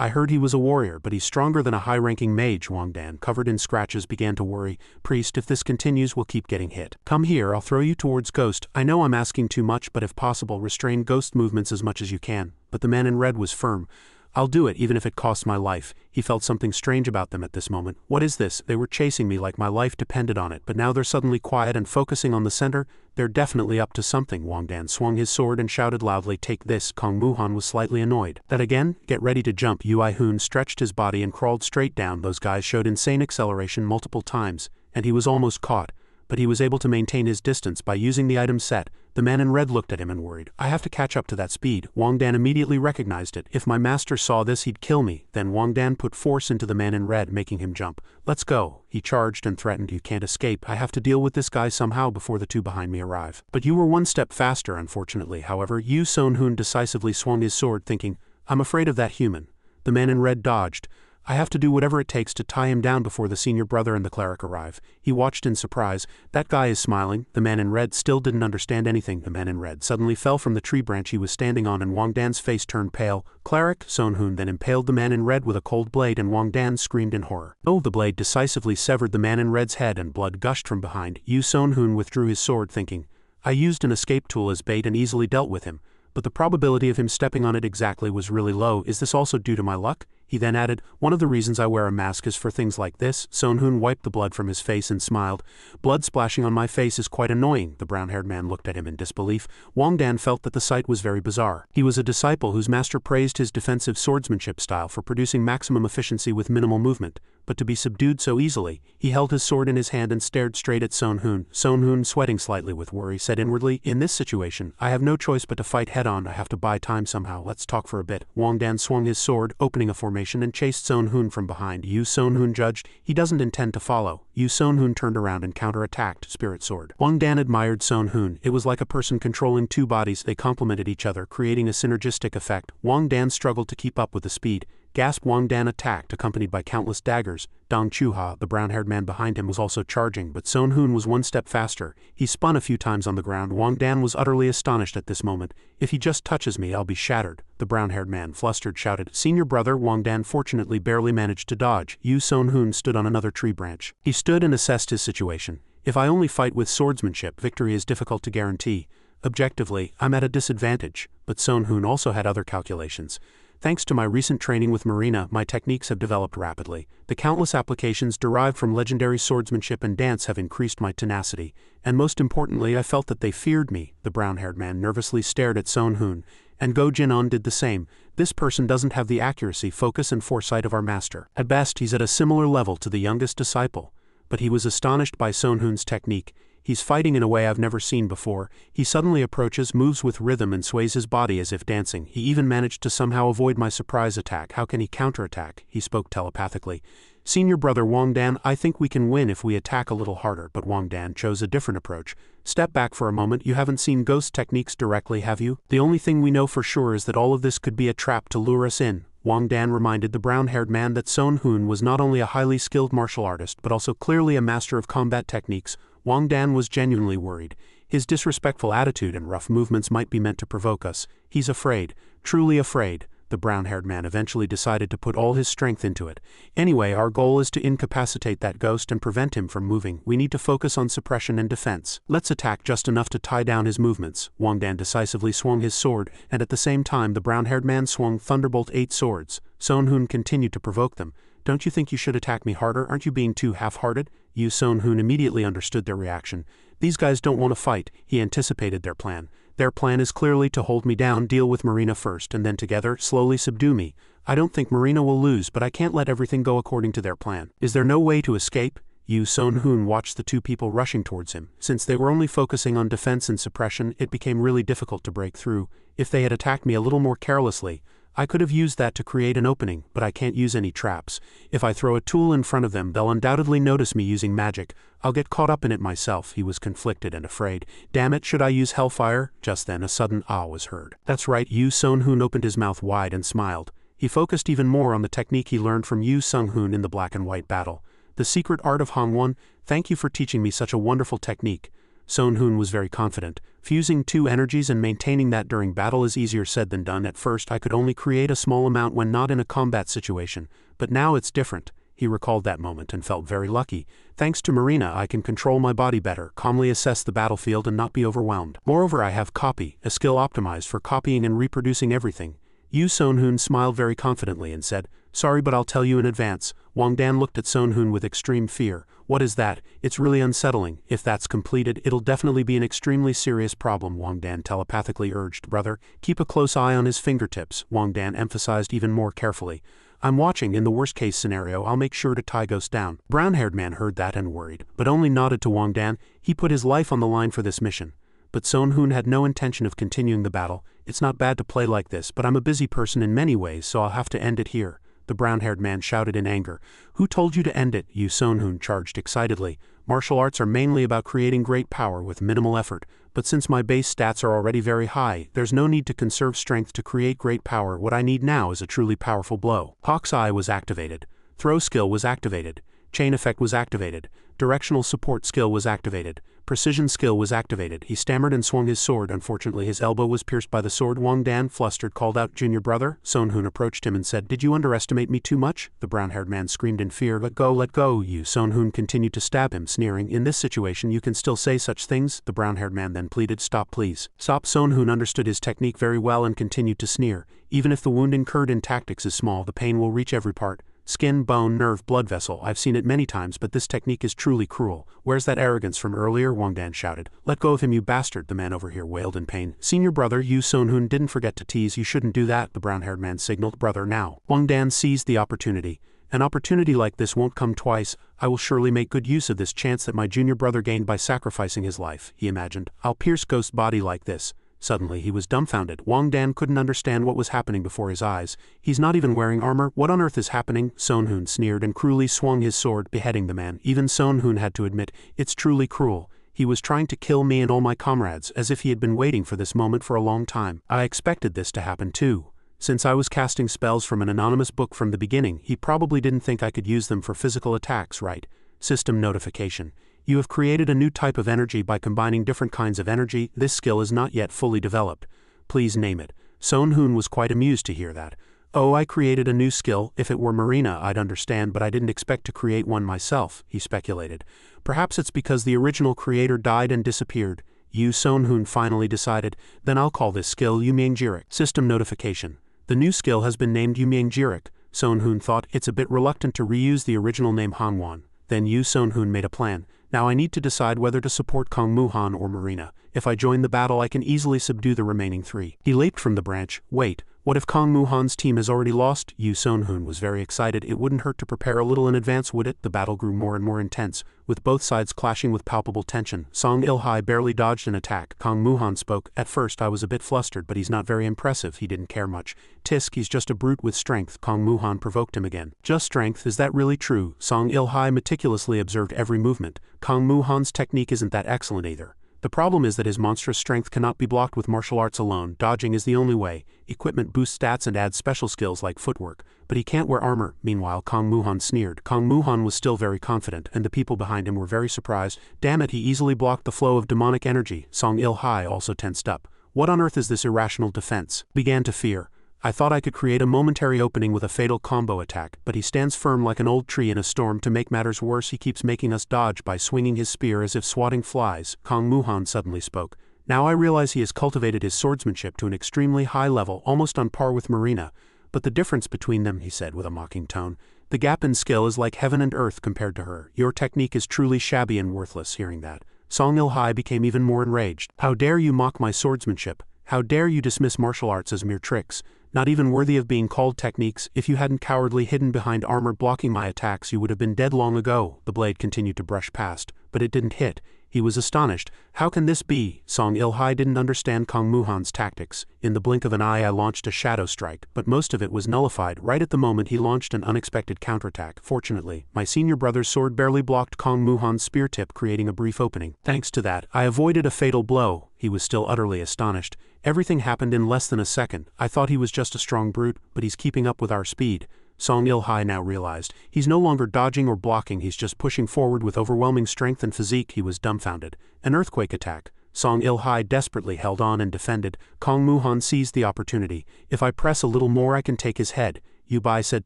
I heard he was a warrior, but he's stronger than a high-ranking mage. Wang Dan, covered in scratches, began to worry. Priest, if this continues, we'll keep getting hit. Come here, I'll throw you towards Ghost. I know I'm asking too much, but if possible, restrain Ghost movements as much as you can. But the man in red was firm. I'll do it even if it costs my life. He felt something strange about them at this moment. What is this? They were chasing me like my life depended on it, but now they're suddenly quiet and focusing on the center? They're definitely up to something. Wang Dan swung his sword and shouted loudly, take this. Kong Muhan was slightly annoyed. That again? Get ready to jump. Yu Aihun stretched his body and crawled straight down. Those guys showed insane acceleration multiple times, and he was almost caught. But he was able to maintain his distance by using the item set. The man in red looked at him and worried. I have to catch up to that speed. Wang Dan immediately recognized it. If my master saw this, he'd kill me. Then Wang Dan put force into the man in red, making him jump. Let's go. He charged and threatened. You can't escape. I have to deal with this guy somehow before the two behind me arrive. But you were one step faster, unfortunately. However, Yu Son Hun decisively swung his sword, thinking, I'm afraid of that human. The man in red dodged. I have to do whatever it takes to tie him down before the senior brother and the cleric arrive. He watched in surprise. That guy is smiling. The man in red still didn't understand anything. The man in red suddenly fell from the tree branch he was standing on and Wang Dan's face turned pale. Cleric, Son Hun then impaled the man in red with a cold blade and Wang Dan screamed in horror. Oh, the blade decisively severed the man in red's head and blood gushed from behind. Yu Son Hun withdrew his sword thinking, I used an escape tool as bait and easily dealt with him, but the probability of him stepping on it exactly was really low. Is this also due to my luck? He then added, one of the reasons I wear a mask is for things like this. Sonhoon wiped the blood from his face and smiled. Blood splashing on my face is quite annoying. The brown-haired man looked at him in disbelief. Wang Dan felt that the sight was very bizarre. He was a disciple whose master praised his defensive swordsmanship style for producing maximum efficiency with minimal movement, but to be subdued so easily, he held his sword in his hand and stared straight at Sonhoon. Sonhoon, sweating slightly with worry, said inwardly, in this situation, I have no choice but to fight head-on. I have to buy time somehow. Let's talk for a bit. Wang Dan swung his sword, opening a formation, and chased Sonhoon from behind. Yu Sonhoon judged, he doesn't intend to follow. Yu Sonhoon turned around and counterattacked, spirit sword. Wang Dan admired Sonhoon. It was like a person controlling two bodies. They complemented each other, creating a synergistic effect. Wang Dan struggled to keep up with the speed. Gasped. Wang Dan attacked, accompanied by countless daggers. Dong Chuha, the brown-haired man behind him, was also charging, but Sonhoon was one step faster. He spun a few times on the ground. Wang Dan was utterly astonished at this moment. If he just touches me, I'll be shattered. The brown-haired man, flustered, shouted, Senior brother. Wang Dan fortunately barely managed to dodge. Yu Sonhoon stood on another tree branch. He stood and assessed his situation. If I only fight with swordsmanship, victory is difficult to guarantee. Objectively, I'm at a disadvantage, but Sonhoon also had other calculations. Thanks to my recent training with Marina, my techniques have developed rapidly. The countless applications derived from legendary swordsmanship and dance have increased my tenacity, and most importantly, I felt that they feared me. The brown-haired man nervously stared at Sonhoon, and Go Jinon did the same. This person doesn't have the accuracy, focus, and foresight of our master. At best, he's at a similar level to the youngest disciple. But he was astonished by Sonhoon's technique. He's fighting in a way I've never seen before. He suddenly approaches, moves with rhythm, and sways his body as if dancing. He even managed to somehow avoid my surprise attack. How can he counterattack? He spoke telepathically. Senior brother Wang Dan, I think we can win if we attack a little harder, but Wang Dan chose a different approach. Step back for a moment. You haven't seen ghost techniques directly, have you? The only thing we know for sure is that all of this could be a trap to lure us in. Wang Dan reminded the brown-haired man that Sonhoon was not only a highly skilled martial artist, but also clearly a master of combat techniques. Wang Dan was genuinely worried. His disrespectful attitude and rough movements might be meant to provoke us. He's afraid, truly afraid. The brown-haired man eventually decided to put all his strength into it. Anyway, our goal is to incapacitate that ghost and prevent him from moving. We need to focus on suppression and defense. Let's attack just enough to tie down his movements. Wang Dan decisively swung his sword, and at the same time the brown-haired man swung Thunderbolt 8 swords. Sonhoon continued to provoke them. Don't you think you should attack me harder? Aren't you being too half-hearted? Yu Sonhoon immediately understood their reaction. These guys don't want to fight. He anticipated their plan. Their plan is clearly to hold me down, deal with Marina first, and then together, slowly subdue me. I don't think Marina will lose, but I can't let everything go according to their plan. Is there no way to escape? Yu Sonhoon watched the two people rushing towards him. Since they were only focusing on defense and suppression, it became really difficult to break through. If they had attacked me a little more carelessly, I could have used that to create an opening, but I can't use any traps. If I throw a tool in front of them, they'll undoubtedly notice me using magic. I'll get caught up in it myself. He was conflicted and afraid. Damn it, should I use hellfire? Just then a sudden ah was heard. That's right, Yu Sonhoon opened his mouth wide and smiled. He focused even more on the technique he learned from Yu Sonhoon in the black and white battle. The secret art of Hongwon. Thank you for teaching me such a wonderful technique. Sonhoon was very confident. Fusing two energies and maintaining that during battle is easier said than done. At first I could only create a small amount when not in a combat situation, but now it's different. He recalled that moment and felt very lucky. Thanks to Marina, I can control my body better, calmly assess the battlefield and not be overwhelmed. Moreover, I have copy, a skill optimized for copying and reproducing everything. Yu Sonhoon smiled very confidently and said, Sorry, but I'll tell you in advance. Wang Dan looked at Sonhoon with extreme fear. What is that? It's really unsettling. If that's completed, it'll definitely be an extremely serious problem, Wang Dan telepathically urged. Brother, keep a close eye on his fingertips, Wang Dan emphasized even more carefully. I'm watching. In the worst-case scenario, I'll make sure to tie Ghost down. Brown-haired man heard that and worried, but only nodded to Wang Dan. He put his life on the line for this mission. But Sonhoon had no intention of continuing the battle. It's not bad to play like this, but I'm a busy person in many ways, so I'll have to end it here. The brown-haired man shouted in anger. Who told you to end it? Yu Sonhoon charged excitedly. Martial arts are mainly about creating great power with minimal effort, but since my base stats are already very high, there's no need to conserve strength to create great power. What I need now is a truly powerful blow. Hawk's Eye was activated. Throw skill was activated. Chain effect was activated. Directional support skill was activated. Precision skill was activated. He stammered and swung his sword. Unfortunately, his elbow was pierced by the sword. Wang Dan, flustered, called out, "Junior brother." Sun Hoon approached him and said, "Did you underestimate me too much?" The brown-haired man screamed in fear, let go, you." Sun Hoon continued to stab him, sneering, "In this situation you can still say such things?" The brown-haired man then pleaded, "Stop, please. Stop." Sun Hoon understood his technique very well and continued to sneer. "Even if the wound incurred in tactics is small, the pain will reach every part. Skin, bone, nerve, blood vessel. I've seen it many times, but this technique is truly cruel. Where's that arrogance from earlier?" Wang Dan shouted. "Let go of him, you bastard," the man over here wailed in pain. "Senior brother, you." Sun Hoon didn't forget to tease. "You shouldn't do that," the brown-haired man signaled. "Brother, now." Wang Dan seized the opportunity. "An opportunity like this won't come twice. I will surely make good use of this chance that my junior brother gained by sacrificing his life," he imagined. "I'll pierce Ghost's body like this." Suddenly he was dumbfounded. Wang Dan couldn't understand what was happening before his eyes. "He's not even wearing armor. What on earth is happening?" Sun Hoon sneered and cruelly swung his sword, beheading the man. Even Sun Hoon had to admit, "It's truly cruel. He was trying to kill me and all my comrades, as if he had been waiting for this moment for a long time. I expected this to happen too. Since I was casting spells from an anonymous book from the beginning, he probably didn't think I could use them for physical attacks, right?" System notification. "You have created a new type of energy by combining different kinds of energy. This skill is not yet fully developed. Please name it." Sun Hoon was quite amused to hear that. "Oh, I created a new skill. If it were Marina, I'd understand, but I didn't expect to create one myself," he speculated. "Perhaps it's because the original creator died and disappeared." Sun Hoon finally decided. "Then I'll call this skill Yumyangjirik." System notification. "The new skill has been named Yumyangjirik." Sun Hoon thought, "It's a bit reluctant to reuse the original name Hanwan." Then Sun Hoon made a plan. "Now I need to decide whether to support Kong Muhan or Marina. If I join the battle I can easily subdue the remaining three." He leaped from the branch. "Wait, what if Kong Muhan's team has already lost?" Sun Hoon was very excited. It wouldn't hurt to prepare a little in advance, would it? The battle grew more and more intense, with both sides clashing with palpable tension. Song Il-hai barely dodged an attack. Kong Muhan spoke. "At first I was a bit flustered, but he's not very impressive." He didn't care much. "Tisk, he's just a brute with strength." Kong Muhan provoked him again. "Just strength, is that really true?" Song Il-hai meticulously observed every movement. "Kong Muhan's technique isn't that excellent either. The problem is that his monstrous strength cannot be blocked with martial arts alone. Dodging is the only way. Equipment boosts stats and adds special skills like footwork, but he can't wear armor." Meanwhile, Kong Muhan sneered. Kong Muhan was still very confident, and the people behind him were very surprised. "Damn it, he easily blocked the flow of demonic energy." Song Il-hai also tensed up. "What on earth is this irrational defense?" Began to fear. "I thought I could create a momentary opening with a fatal combo attack, but he stands firm like an old tree in a storm. To make matters worse, he keeps making us dodge by swinging his spear as if swatting flies." Kong Muhan suddenly spoke. "Now I realize he has cultivated his swordsmanship to an extremely high level, almost on par with Marina. But the difference between them," he said with a mocking tone, "the gap in skill is like heaven and earth compared to her. Your technique is truly shabby and worthless." Hearing that, Song Il-hai became even more enraged. "How dare you mock my swordsmanship? How dare you dismiss martial arts as mere tricks? Not even worthy of being called techniques. If you hadn't cowardly hidden behind armor blocking my attacks, you would have been dead long ago." The blade continued to brush past, but it didn't hit. He was astonished. "How can this be?" Song Il-hai didn't understand Kong Muhan's tactics. "In the blink of an eye I launched a shadow strike, but most of it was nullified. Right at the moment he launched an unexpected counterattack. Fortunately, my senior brother's sword barely blocked Kong Muhan's spear tip, creating a brief opening. Thanks to that, I avoided a fatal blow." He was still utterly astonished. "Everything happened in less than a second. I thought he was just a strong brute, but he's keeping up with our speed." Song Il-hai now realized. He's no longer dodging or blocking, he's just pushing forward with overwhelming strength and physique. He was dumbfounded. An earthquake attack. Song Il-hai desperately held on and defended. Kong Muhan seized the opportunity. "If I press a little more I can take his head." Bai said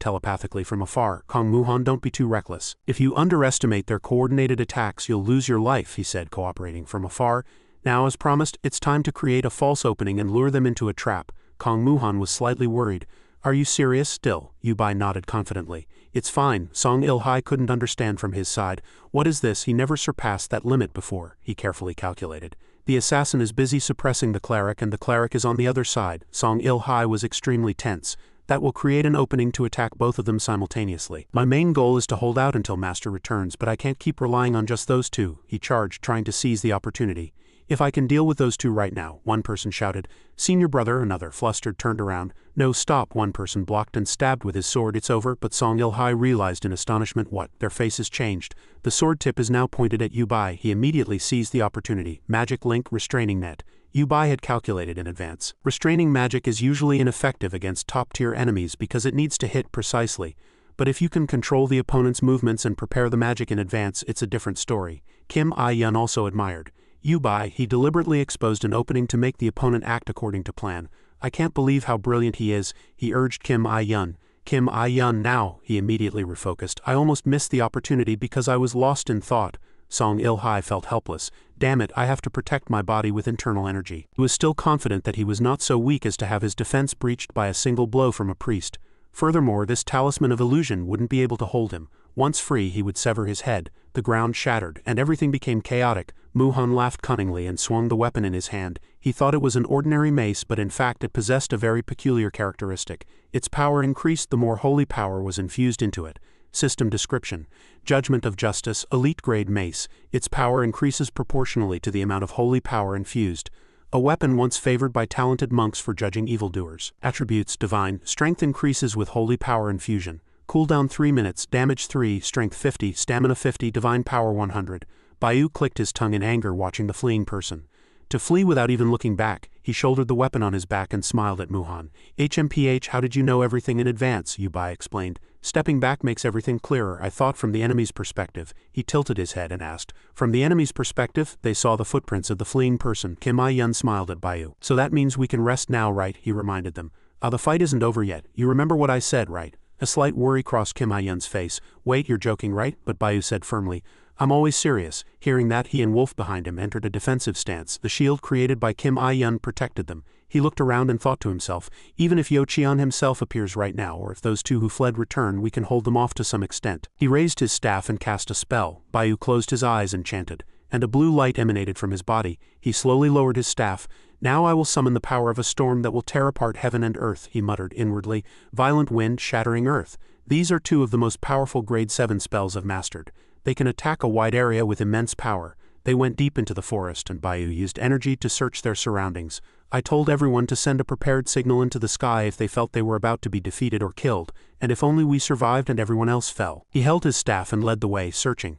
telepathically from afar. "Kong Muhan, don't be too reckless. If you underestimate their coordinated attacks you'll lose your life," he said, cooperating from afar. "Now, as promised, it's time to create a false opening and lure them into a trap." Kong Muhan was slightly worried. "Are you serious still?" Bai nodded confidently. "It's fine." Song Il-hai couldn't understand from his side. "What is this? He never surpassed that limit before." He carefully calculated. "The assassin is busy suppressing the cleric and the cleric is on the other side." Song Il-hai was extremely tense. "That will create an opening to attack both of them simultaneously. My main goal is to hold out until Master returns, but I can't keep relying on just those two." He charged, trying to seize the opportunity. "If I can deal with those two right now," one person shouted. "Senior brother," another, flustered, turned around. "No, stop," one person blocked and stabbed with his sword. "It's over." But Song Il-hai realized in astonishment what? Their faces changed. The sword tip is now pointed at Bai. He immediately seized the opportunity. Magic link, restraining net. Bai had calculated in advance. Restraining magic is usually ineffective against top-tier enemies because it needs to hit precisely. But if you can control the opponent's movements and prepare the magic in advance, it's a different story. Kim I-yun also admired. Bai, he deliberately exposed an opening to make the opponent act according to plan. I can't believe how brilliant he is, he urged Kim I-yun. Kim I-yun now, he immediately refocused. I almost missed the opportunity because I was lost in thought. Song Il-hai felt helpless. Damn it, I have to protect my body with internal energy. He was still confident that he was not so weak as to have his defense breached by a single blow from a priest. Furthermore, this talisman of illusion wouldn't be able to hold him. Once free, he would sever his head. The ground shattered, and everything became chaotic. Muhan laughed cunningly and swung the weapon in his hand. He thought it was an ordinary mace, but in fact it possessed a very peculiar characteristic. Its power increased the more holy power was infused into it. System description. Judgment of Justice, elite-grade mace. Its power increases proportionally to the amount of holy power infused. A weapon once favored by talented monks for judging evildoers. Attributes: divine, strength increases with holy power infusion. Cooldown 3 minutes, damage 3, strength 50, stamina 50, divine power 100. Baiyu clicked his tongue in anger watching the fleeing person. To flee without even looking back, he shouldered the weapon on his back and smiled at Muhan. HMPH, how did you know everything in advance? Bai explained. Stepping back makes everything clearer. I thought from the enemy's perspective. He tilted his head and asked. From the enemy's perspective, they saw the footprints of the fleeing person. Kim I-yun smiled at Baiyu. So that means we can rest now, right? He reminded them. The fight isn't over yet. You remember what I said, right? A slight worry crossed Kim I-yun's face. Wait, you're joking, right? But Baiyu said firmly. I'm always serious. Hearing that, he and Wolf behind him entered a defensive stance. The shield created by Kim I-yun protected them. He looked around and thought to himself, even if Qian himself appears right now, or if those two who fled return, we can hold them off to some extent. He raised his staff and cast a spell. Baiyu closed his eyes and chanted, and a blue light emanated from his body. He slowly lowered his staff. Now I will summon the power of a storm that will tear apart heaven and earth, he muttered inwardly. Violent wind shattering earth. These are two of the most powerful grade 7 spells I've mastered. They can attack a wide area with immense power. They went deep into the forest and Baiyu used energy to search their surroundings. I told everyone to send a prepared signal into the sky if they felt they were about to be defeated or killed, and if only we survived and everyone else fell. He held his staff and led the way, searching.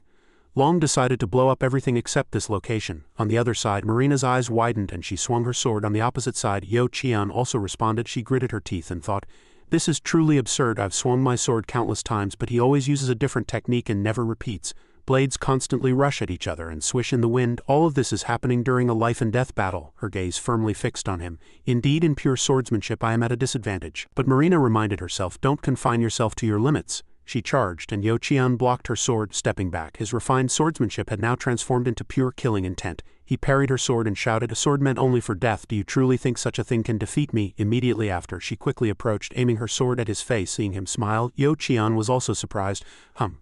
Long decided to blow up everything except this location. On the other side, Marina's eyes widened and she swung her sword on the opposite side. Qian also responded. She gritted her teeth and thought, this is truly absurd. I've swung my sword countless times, but he always uses a different technique and never repeats. Blades constantly rush at each other and swish in the wind. All of this is happening during a life-and-death battle, her gaze firmly fixed on him. Indeed, in pure swordsmanship I am at a disadvantage. But Marina reminded herself, don't confine yourself to your limits. She charged, and Qian blocked her sword, stepping back. His refined swordsmanship had now transformed into pure killing intent. He parried her sword and shouted, a sword meant only for death. Do you truly think such a thing can defeat me? Immediately after, she quickly approached, aiming her sword at his face. Seeing him smile, Qian was also surprised.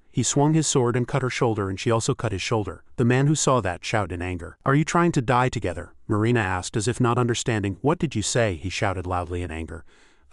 He swung his sword and cut her shoulder, and she also cut his shoulder. The man who saw that shouted in anger. Are you trying to die together? Marina asked, as if not understanding. What did you say? He shouted loudly in anger.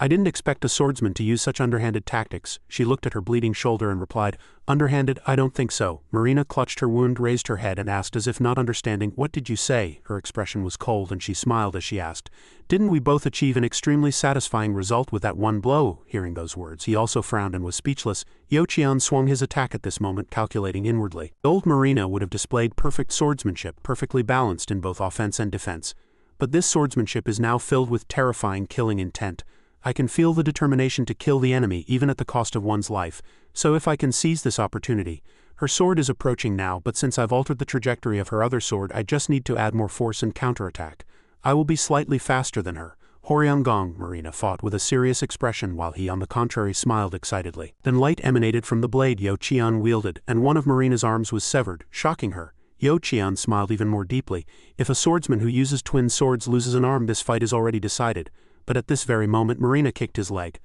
I didn't expect a swordsman to use such underhanded tactics. She looked at her bleeding shoulder and replied, underhanded? I don't think so. Marina clutched her wound, raised her head and asked as if not understanding, what did you say? Her expression was cold and she smiled as she asked, didn't we both achieve an extremely satisfying result with that one blow? Hearing those words, he also frowned and was speechless. Qian swung his attack at this moment, calculating inwardly. Old Marina would have displayed perfect swordsmanship, perfectly balanced in both offense and defense. But this swordsmanship is now filled with terrifying killing intent. I can feel the determination to kill the enemy even at the cost of one's life, so if I can seize this opportunity. Her sword is approaching now, but since I've altered the trajectory of her other sword, I just need to add more force and counterattack. I will be slightly faster than her. Horyang-gong, Marina fought with a serious expression while he on the contrary smiled excitedly. Then light emanated from the blade Qian wielded, and one of Marina's arms was severed, shocking her. Qian smiled even more deeply. If a swordsman who uses twin swords loses an arm, this fight is already decided. But at this very moment Marina kicked his leg.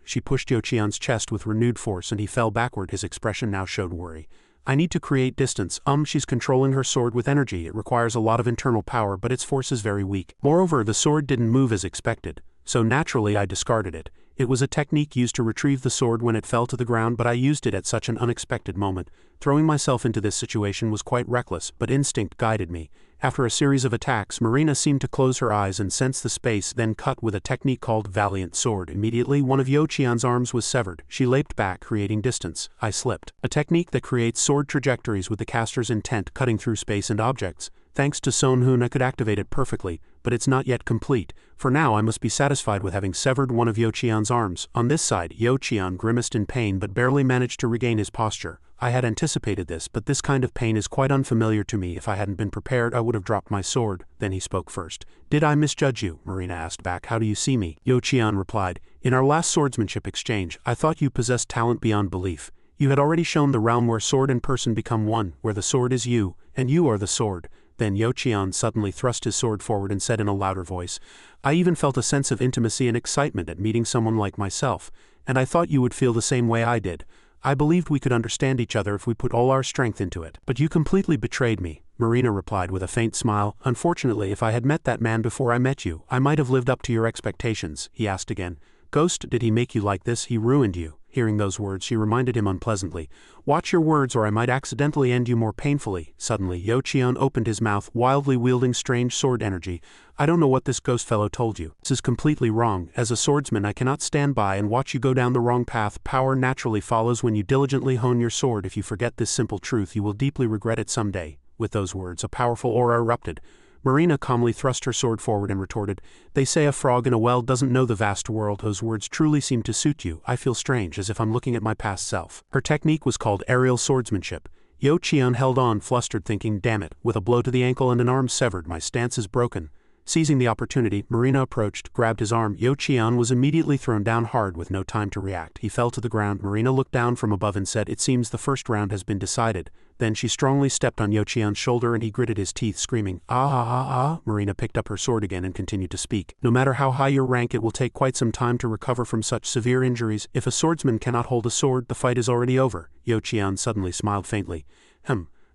She pushed Qian's chest with renewed force and he fell backward. His expression now showed worry. I need to create distance. She's controlling her sword with energy. It requires a lot of internal power, but its force is very weak. Moreover, the sword didn't move as expected. So naturally I discarded it. It was a technique used to retrieve the sword when it fell to the ground, but I used it at such an unexpected moment. Throwing myself into this situation was quite reckless, but instinct guided me. After a series of attacks, Marina seemed to close her eyes and sense the space, then cut with a technique called Valiant Sword. Immediately, one of Qian's arms was severed. She leaped back, creating distance. I slipped. A technique that creates sword trajectories with the caster's intent cutting through space and objects. Thanks to Son Hun, I could activate it perfectly, but it's not yet complete. For now I must be satisfied with having severed one of Yo Qian's arms. On this side, Yo Qian grimaced in pain but barely managed to regain his posture. I had anticipated this, but this kind of pain is quite unfamiliar to me. If I hadn't been prepared, I would have dropped my sword. Then he spoke first. Did I misjudge you? Marina asked back. How do you see me? Yo Qian replied. In our last swordsmanship exchange, I thought you possessed talent beyond belief. You had already shown the realm where sword and person become one, where the sword is you, and you are the sword. Then Yo Qian suddenly thrust his sword forward and said in a louder voice, I even felt a sense of intimacy and excitement at meeting someone like myself, and I thought you would feel the same way I did. I believed we could understand each other if we put all our strength into it. But you completely betrayed me, Marina replied with a faint smile. Unfortunately, if I had met that man before I met you, I might have lived up to your expectations. He asked again. Ghost, did he make you like this? He ruined you. Hearing those words, she reminded him unpleasantly. Watch your words or I might accidentally end you more painfully. Suddenly, Yo Qian opened his mouth, wildly wielding strange sword energy. I don't know what this ghost fellow told you. This is completely wrong. As a swordsman, I cannot stand by and watch you go down the wrong path. Power naturally follows when you diligently hone your sword. If you forget this simple truth, you will deeply regret it someday. With those words, a powerful aura erupted. Marina calmly thrust her sword forward and retorted, They say a frog in a well doesn't know the vast world. Those words truly seem to suit you. I feel strange, as if I'm looking at my past self. Her technique was called aerial swordsmanship. Yo Qian held on, flustered, thinking, damn it, with a blow to the ankle and an arm severed, my stance is broken. Seizing the opportunity, Marina approached, grabbed his arm. Yo Qian was immediately thrown down hard with no time to react. He fell to the ground. Marina looked down from above and said, It seems the first round has been decided. Then she strongly stepped on Yo Qian's shoulder and he gritted his teeth, screaming, Ah ah ah ah. Marina picked up her sword again and continued to speak. No matter how high your rank, it will take quite some time to recover from such severe injuries. If a swordsman cannot hold a sword, the fight is already over. Yo Qian suddenly smiled faintly.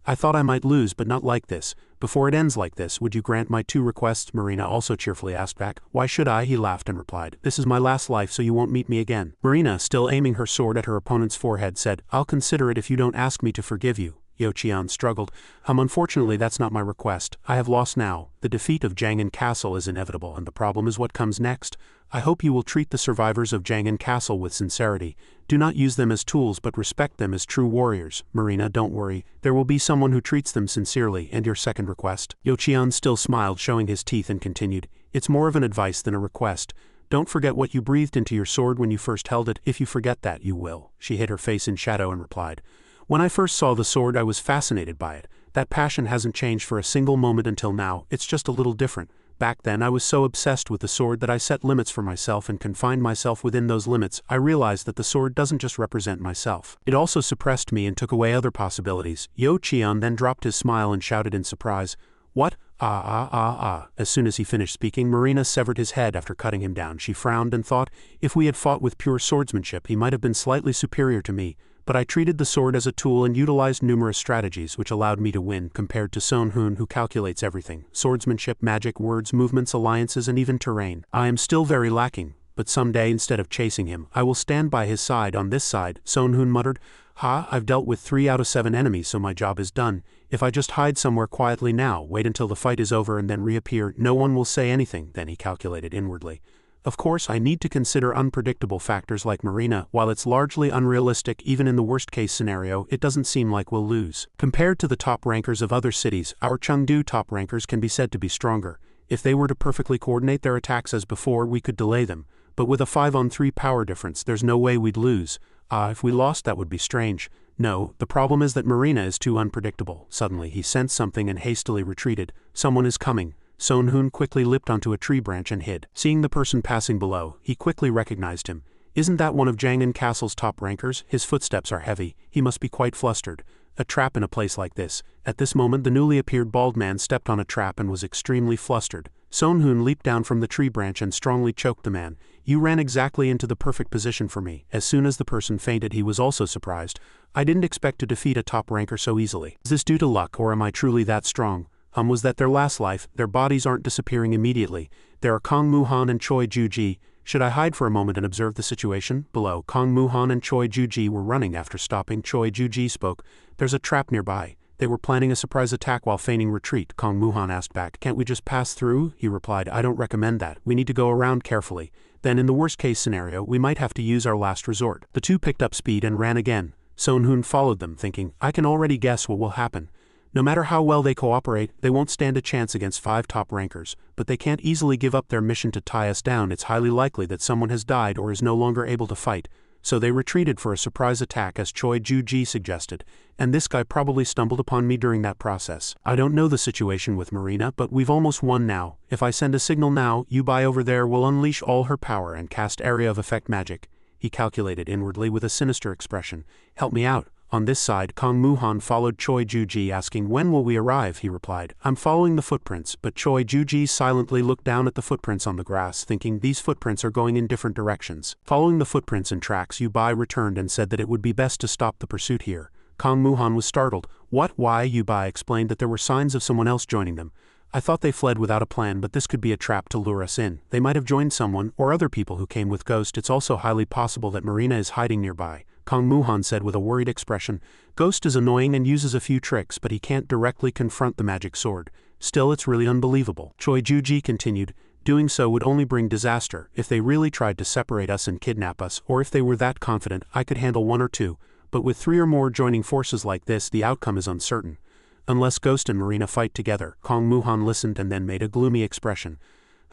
I thought I might lose, but not like this. Before it ends like this, would you grant my 2 requests? Marina also cheerfully asked back. Why should I? He laughed and replied. This is my last life, so you won't meet me again. Marina, still aiming her sword at her opponent's forehead, said, I'll consider it if you don't ask me to forgive you. Yo Qian struggled. Unfortunately that's not my request. I have lost now. The defeat of Jiang'an Castle is inevitable, and the problem is what comes next. I hope you will treat the survivors of Jiang'an Castle with sincerity. Do not use them as tools but respect them as true warriors. Marina, don't worry. There will be someone who treats them sincerely. And your second request? Yo Qian still smiled, showing his teeth, and continued. It's more of an advice than a request. Don't forget what you breathed into your sword when you first held it. If you forget that, you will. She hid her face in shadow and replied. When I first saw the sword, I was fascinated by it. That passion hasn't changed for a single moment until now. It's just a little different. Back then I was so obsessed with the sword that I set limits for myself and confined myself within those limits. I realized that the sword doesn't just represent myself. It also suppressed me and took away other possibilities. Yo Qian then dropped his smile and shouted in surprise, What? Ah ah ah ah. As soon as he finished speaking, Marina severed his head after cutting him down. She frowned and thought, if we had fought with pure swordsmanship, he might have been slightly superior to me. But I treated the sword as a tool and utilized numerous strategies which allowed me to win, compared to Son Hun, who calculates everything: swordsmanship, magic, words, movements, alliances, and even terrain. I am still very lacking, but someday, instead of chasing him, I will stand by his side. On this side, Son Hun muttered, I've dealt with 3 out of 7 enemies, so my job is done. If I just hide somewhere quietly now, wait until the fight is over and then reappear, no one will say anything. Then he calculated inwardly. Of course, I need to consider unpredictable factors like Marina. While it's largely unrealistic, even in the worst-case scenario, it doesn't seem like we'll lose. Compared to the top rankers of other cities, our Chengdu top rankers can be said to be stronger. If they were to perfectly coordinate their attacks as before, we could delay them. But with a 5-on-3 power difference, there's no way we'd lose. If we lost, that would be strange. No, the problem is that Marina is too unpredictable. Suddenly, he sensed something and hastily retreated. Someone is coming. Son Hun quickly leaped onto a tree branch and hid. Seeing the person passing below, he quickly recognized him. Isn't that one of Jiang'an Castle's top rankers? His footsteps are heavy. He must be quite flustered. A trap in a place like this. At this moment, the newly appeared bald man stepped on a trap and was extremely flustered. Son Hun leaped down from the tree branch and strongly choked the man. You ran exactly into the perfect position for me. As soon as the person fainted, he was also surprised. I didn't expect to defeat a top ranker so easily. Is this due to luck, or am I truly that strong? Was that their last life? Their bodies aren't disappearing immediately. There are Kong Muhan and Choi Juji. Should I hide for a moment and observe the situation? Below, Kong Muhan and Choi Juji were running. After stopping, Choi Juji spoke. There's a trap nearby. They were planning a surprise attack while feigning retreat. Kong Muhan asked back, Can't we just pass through? He replied, I don't recommend that. We need to go around carefully. Then in the worst case scenario, we might have to use our last resort. The two picked up speed and ran again. Son Hun followed them, thinking, I can already guess what will happen. No matter how well they cooperate, they won't stand a chance against 5 top rankers, but they can't easily give up their mission to tie us down. It's highly likely that someone has died or is no longer able to fight, so they retreated for a surprise attack as Choi Ju-ji suggested, and this guy probably stumbled upon me during that process. I don't know the situation with Marina, but we've almost won now. If I send a signal now, Yubai over there will unleash all her power and cast area of effect magic. He calculated inwardly with a sinister expression. Help me out. On this side, Kong Muhan followed Choi Ju-ji, asking, when will we arrive? He replied, I'm following the footprints, but Choi Ju-ji silently looked down at the footprints on the grass, thinking these footprints are going in different directions. Following the footprints and tracks, Yubai returned and said that it would be best to stop the pursuit here. Kong Muhan was startled. What? Why? Yubai explained that there were signs of someone else joining them. I thought they fled without a plan, but this could be a trap to lure us in. They might have joined someone, or other people who came with Ghost. It's also highly possible that Marina is hiding nearby. Kong Muhan said with a worried expression. Ghost is annoying and uses a few tricks, but he can't directly confront the magic sword. Still, it's really unbelievable. Choi Ju-ji continued. Doing so would only bring disaster. If they really tried to separate us and kidnap us, or if they were that confident, I could handle 1 or 2. But with 3 or more joining forces like this, the outcome is uncertain. Unless Ghost and Marina fight together. Kong Muhan listened and then made a gloomy expression.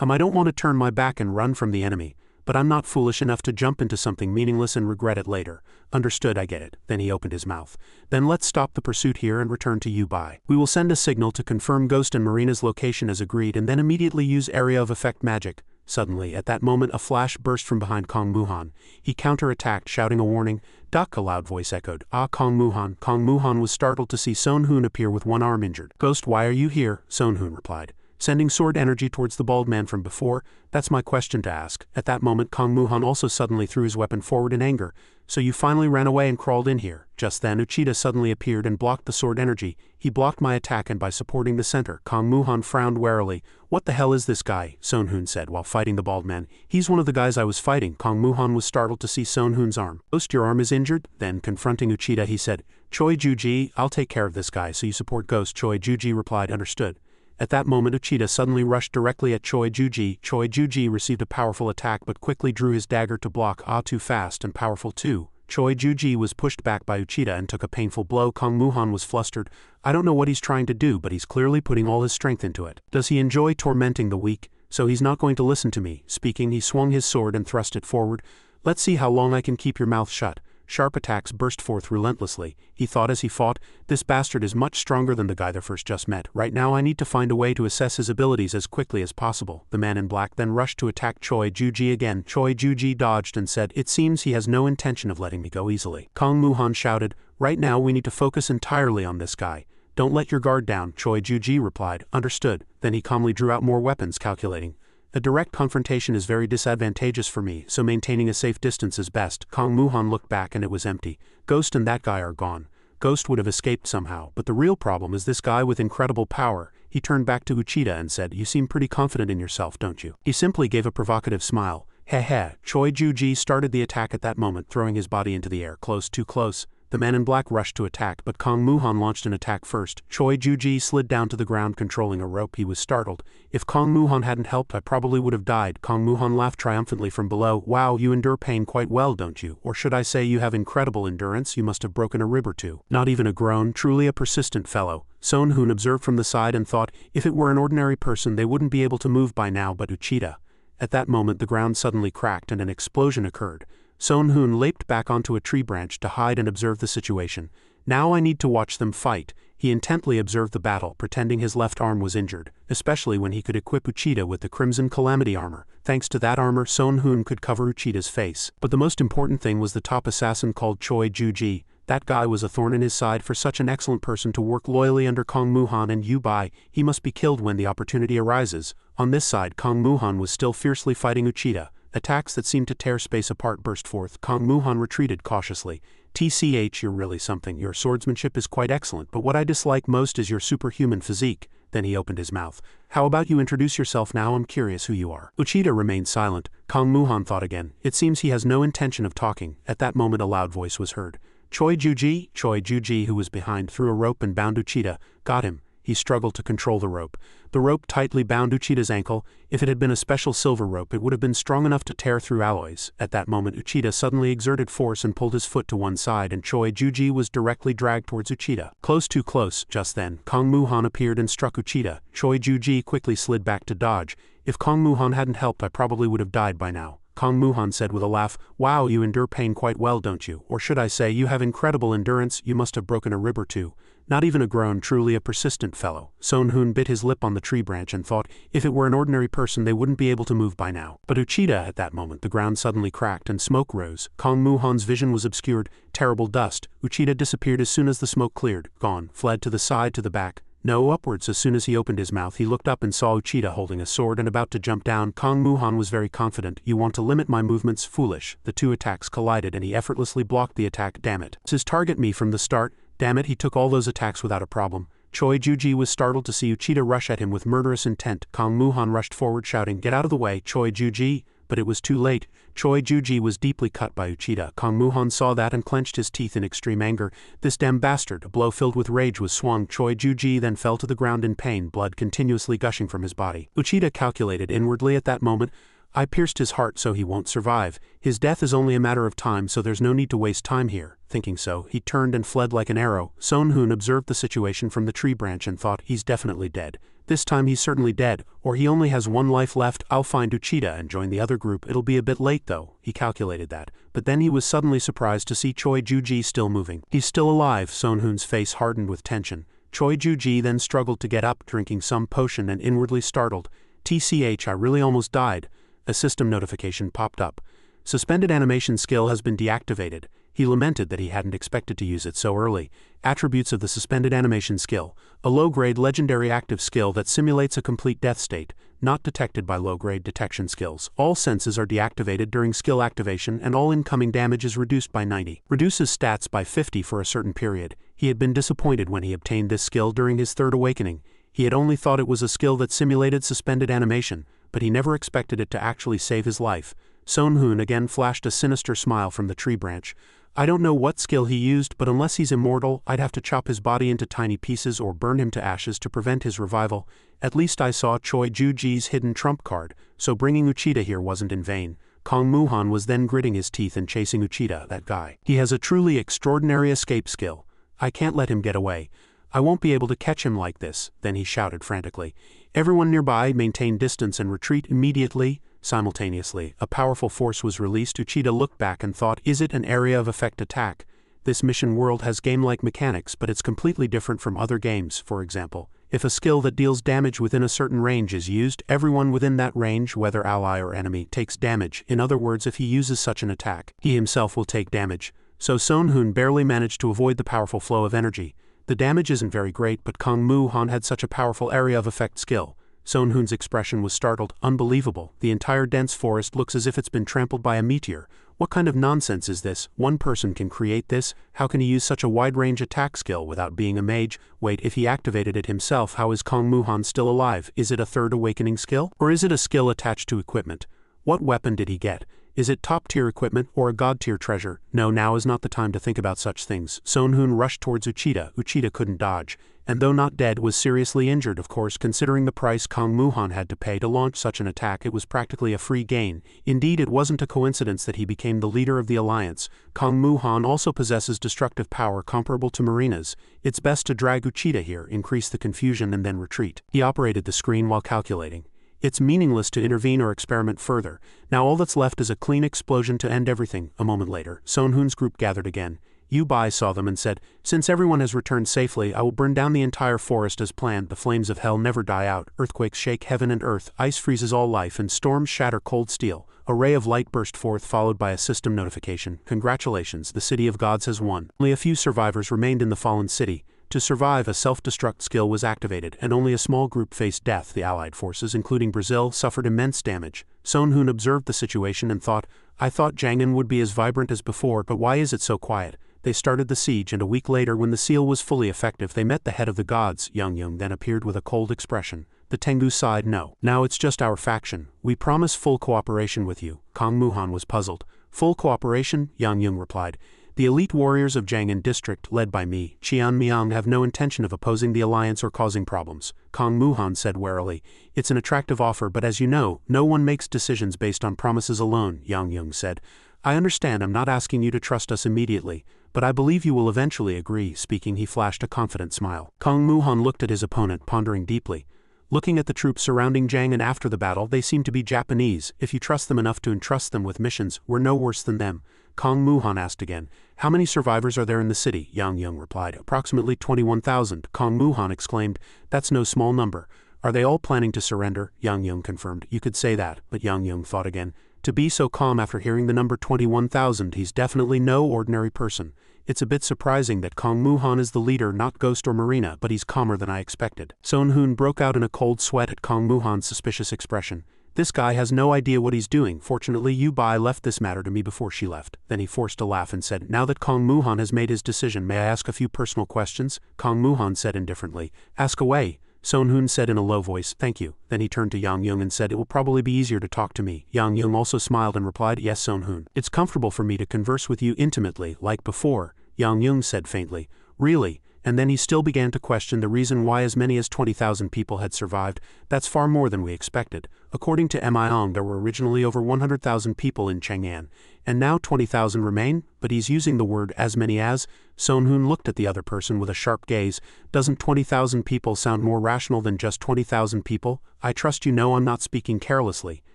I don't want to turn my back and run from the enemy, but I'm not foolish enough to jump into something meaningless and regret it later. Understood, I get it. Then he opened his mouth. Then let's stop the pursuit here and return to Yubai. We will send a signal to confirm Ghost and Marina's location as agreed and then immediately use area of effect magic. Suddenly, at that moment, a flash burst from behind Kong Muhan. He counterattacked, shouting a warning. Duck, a loud voice echoed. Ah, Kong Muhan. Kong Muhan was startled to see Son Hoon appear with one arm injured. Ghost, why are you here? Son Hoon replied. Sending sword energy towards the bald man from before? That's my question to ask. At that moment, Kong Muhan also suddenly threw his weapon forward in anger. So you finally ran away and crawled in here. Just then, Uchida suddenly appeared and blocked the sword energy. He blocked my attack, and by supporting the center, Kong Muhan frowned warily. What the hell is this guy? Son Hoon said while fighting the bald man. He's one of the guys I was fighting. Kong Muhan was startled to see Son Hoon's arm. Ghost, your arm is injured? Then, confronting Uchida, he said, Choi Ju-ji, I'll take care of this guy, so you support Ghost. Choi Ju-ji replied, understood. At that moment, Uchida suddenly rushed directly at Choi Ju-ji. Choi Ju-ji received a powerful attack but quickly drew his dagger to block. Ah, too fast and powerful too. Choi Ju-ji was pushed back by Uchida and took a painful blow. Kong Muhan was flustered. I don't know what he's trying to do, but he's clearly putting all his strength into it. Does he enjoy tormenting the weak? So he's not going to listen to me. Speaking, he swung his sword and thrust it forward. Let's see how long I can keep your mouth shut. Sharp attacks burst forth relentlessly. He thought as he fought, this bastard is much stronger than the guy they first just met. Right now I need to find a way to assess his abilities as quickly as possible. The man in black then rushed to attack Choi Ju-ji again. Choi Ju-ji dodged and said, it seems he has no intention of letting me go easily. Kong Muhan shouted, right now we need to focus entirely on this guy. Don't let your guard down. Choi Ju-ji replied, understood. Then he calmly drew out more weapons, calculating. A direct confrontation is very disadvantageous for me, so maintaining a safe distance is best. Kong Muhan looked back and it was empty. Ghost and that guy are gone. Ghost would have escaped somehow, but the real problem is this guy with incredible power. He turned back to Uchida and said, you seem pretty confident in yourself, don't you? He simply gave a provocative smile. Heh heh. Choi Ju-ji started the attack at that moment, throwing his body into the air. Close, too close. The man in black rushed to attack, but Kong Muhan launched an attack first. Choi Ju-ji slid down to the ground controlling a rope. He was startled. If Kong Muhan hadn't helped, I probably would have died. Kong Muhan laughed triumphantly from below. Wow, you endure pain quite well, don't you? Or should I say you have incredible endurance? You must have broken a rib or two. Not even a groan. Truly a persistent fellow. Son Hoon observed from the side and thought, if it were an ordinary person they wouldn't be able to move by now, but Uchida. At that moment the ground suddenly cracked and an explosion occurred. Son Hoon leaped back onto a tree branch to hide and observe the situation. Now I need to watch them fight. He intently observed the battle, pretending his left arm was injured, especially when he could equip Uchida with the Crimson Calamity armor. Thanks to that armor, Son Hoon could cover Uchida's face. But the most important thing was the top assassin called Choi Ju-ji. That guy was a thorn in his side. For such an excellent person to work loyally under Kong Muhan and Yubai, he must be killed when the opportunity arises. On this side, Kong Muhan was still fiercely fighting Uchida. Attacks that seemed to tear space apart burst forth. Kong Muhan retreated cautiously. TCH, you're really something. Your swordsmanship is quite excellent, but what I dislike most is your superhuman physique. Then he opened his mouth. How about you introduce yourself now? I'm curious who you are. Uchida remained silent. Kong Muhan thought again. It seems he has no intention of talking. At that moment a loud voice was heard. Choi Ju-ji? Choi Ju-ji, who was behind, threw a rope and bound Uchida. Got him. he struggled to control the rope. The rope tightly bound Uchida's ankle. If it had been a special silver rope, it would have been strong enough to tear through alloys. At that moment, Uchida suddenly exerted force and pulled his foot to one side, and Choi Juji was directly dragged towards Uchida. Too close. Just then, Kong Muhan appeared and struck Uchida. Choi Juji quickly slid back to dodge. If Kong Muhan hadn't helped, I probably would have died by now. Kong Muhan said with a laugh. Wow, you endure pain quite well, don't you? Or should I say, you have incredible endurance. You must have broken a rib or two. Not even a groan, truly a persistent fellow. Son Hoon bit his lip on the tree branch and thought, if it were an ordinary person they wouldn't be able to move by now. But Uchida, at that moment, the ground suddenly cracked and smoke rose. Kong Muhan's vision was obscured. Terrible dust. Uchida disappeared as soon as the smoke cleared. Gone. Fled to the side, to the back. No, upwards. As soon as he opened his mouth, he looked up and saw Uchida holding a sword and about to jump down. Kong Muhan was very confident. You want to limit my movements? Foolish. The two attacks collided and he effortlessly blocked the attack. Damn it. His target me from the start. Damn it, he took all those attacks without a problem. Choi Juji was startled to see Uchida rush at him with murderous intent. Kong Muhan rushed forward shouting, "Get out of the way, Choi Juji!" But it was too late. Choi Juji was deeply cut by Uchida. Kong Muhan saw that and clenched his teeth in extreme anger. This damn bastard! A blow filled with rage was swung. Choi Juji then fell to the ground in pain, blood continuously gushing from his body. Uchida calculated inwardly at that moment. I pierced his heart, so he won't survive. His death is only a matter of time, so there's no need to waste time here. Thinking so, he turned and fled like an arrow. Son Hoon observed the situation from the tree branch and thought, he's definitely dead. This time he's certainly dead, or he only has one life left. I'll find Uchida and join the other group. It'll be a bit late though. He calculated that. But then he was suddenly surprised to see Choi Juji still moving. He's still alive. Son Hoon's face hardened with tension. Choi Juji then struggled to get up, drinking some potion and inwardly startled. TCH, I really almost died. A system notification popped up. Suspended animation skill has been deactivated. He lamented that he hadn't expected to use it so early. Attributes of the suspended animation skill. A low-grade legendary active skill that simulates a complete death state, not detected by low-grade detection skills. All senses are deactivated during skill activation and all incoming damage is reduced by 90. Reduces stats by 50 for a certain period. He had been disappointed when he obtained this skill during his third awakening. He had only thought it was a skill that simulated suspended animation, but he never expected it to actually save his life. Son Hoon again flashed a sinister smile from the tree branch. I don't know what skill he used, but unless he's immortal, I'd have to chop his body into tiny pieces or burn him to ashes to prevent his revival. At least I saw Choi Juji's hidden trump card, so bringing Uchida here wasn't in vain. Kong Muhan was then gritting his teeth and chasing Uchida, that guy. He has a truly extraordinary escape skill. I can't let him get away. I won't be able to catch him like this. Then he shouted frantically. Everyone nearby maintain distance and retreat immediately. Simultaneously, a powerful force was released. Uchida looked back and thought, is it an area of effect attack? This mission world has game-like mechanics, but it's completely different from other games. For example, if a skill that deals damage within a certain range is used, everyone within that range, whether ally or enemy, takes damage. In other words, if he uses such an attack, he himself will take damage. So Son Hoon barely managed to avoid the powerful flow of energy. The damage isn't very great, but Kong Muhan had such a powerful area of effect skill. Son Hoon's expression was startled. Unbelievable. The entire dense forest looks as if it's been trampled by a meteor. What kind of nonsense is this? One person can create this? How can he use such a wide-range attack skill without being a mage? Wait, if he activated it himself, how is Kong Muhan still alive? Is it a third awakening skill? Or is it a skill attached to equipment? What weapon did he get? Is it top-tier equipment or a god-tier treasure? No, now is not the time to think about such things. Son Hoon rushed towards Uchida. Uchida couldn't dodge, and though not dead, was seriously injured. Of course, considering the price Kong Muhan had to pay to launch such an attack, it was practically a free gain. Indeed, it wasn't a coincidence that he became the leader of the alliance. Kong Muhan also possesses destructive power comparable to Marina's. It's best to drag Uchida here, increase the confusion, and then retreat. He operated the screen while calculating. It's meaningless to intervene or experiment further. Now all that's left is a clean explosion to end everything. A moment later, Son Hoon's group gathered again. Yu Bai saw them and said, since everyone has returned safely, I will burn down the entire forest as planned. The flames of hell never die out. Earthquakes shake heaven and earth. Ice freezes all life and storms shatter cold steel. A ray of light burst forth, followed by a system notification. Congratulations, the city of gods has won. Only a few survivors remained in the fallen city. To survive, a self-destruct skill was activated, and only a small group faced death. The allied forces, including Brazil, suffered immense damage. Son Hoon observed the situation and thought, I thought Jiangnan would be as vibrant as before, but why is it so quiet? They started the siege, and a week later, when the seal was fully effective, they met the head of the gods. Yang then appeared with a cold expression. The Tengu sighed, no. Now it's just our faction. We promise full cooperation with you. Kong Muhan was puzzled. Full cooperation? Yang replied. The elite warriors of Jiang'an district, led by me, Qian Miang, have no intention of opposing the alliance or causing problems, Kong Muhan said warily. It's an attractive offer, but as you know, no one makes decisions based on promises alone, Yang Yung said. I understand I'm not asking you to trust us immediately, but I believe you will eventually agree. Speaking, he flashed a confident smile. Kong Muhan looked at his opponent, pondering deeply. Looking at the troops surrounding Jiang'an after the battle, they seem to be Japanese. If you trust them enough to entrust them with missions, we're no worse than them. Kong Muhan asked again. How many survivors are there in the city? Yang Yung replied. Approximately 21,000. Kong Muhan exclaimed. That's no small number. Are they all planning to surrender? Yang Yung confirmed. You could say that, but Yang Yung thought again. To be so calm after hearing the number 21,000, he's definitely no ordinary person. It's a bit surprising that Kong Muhan is the leader, not Ghost or Marina, but he's calmer than I expected. Son Hoon broke out in a cold sweat at Kong Muhan's suspicious expression. This guy has no idea what he's doing. Fortunately, Yu Bai left this matter to me before she left. Then he forced a laugh and said, now that Kong Muhan has made his decision, may I ask a few personal questions? Kong Muhan said indifferently. Ask away. Son Hoon said in a low voice, thank you. Then he turned to Yang Yung and said, it will probably be easier to talk to me. Yang Yung also smiled and replied, yes, Son Hoon. It's comfortable for me to converse with you intimately, like before. Yang Yung said faintly, really? And then he still began to question the reason why as many as 20,000 people had survived. That's far more than we expected. According to Miang, there were originally over 100,000 people in Chang'an, and now 20,000 remain, but he's using the word as many as. Son Hoon looked at the other person with a sharp gaze. Doesn't 20,000 people sound more rational than just 20,000 people? I trust you know I'm not speaking carelessly.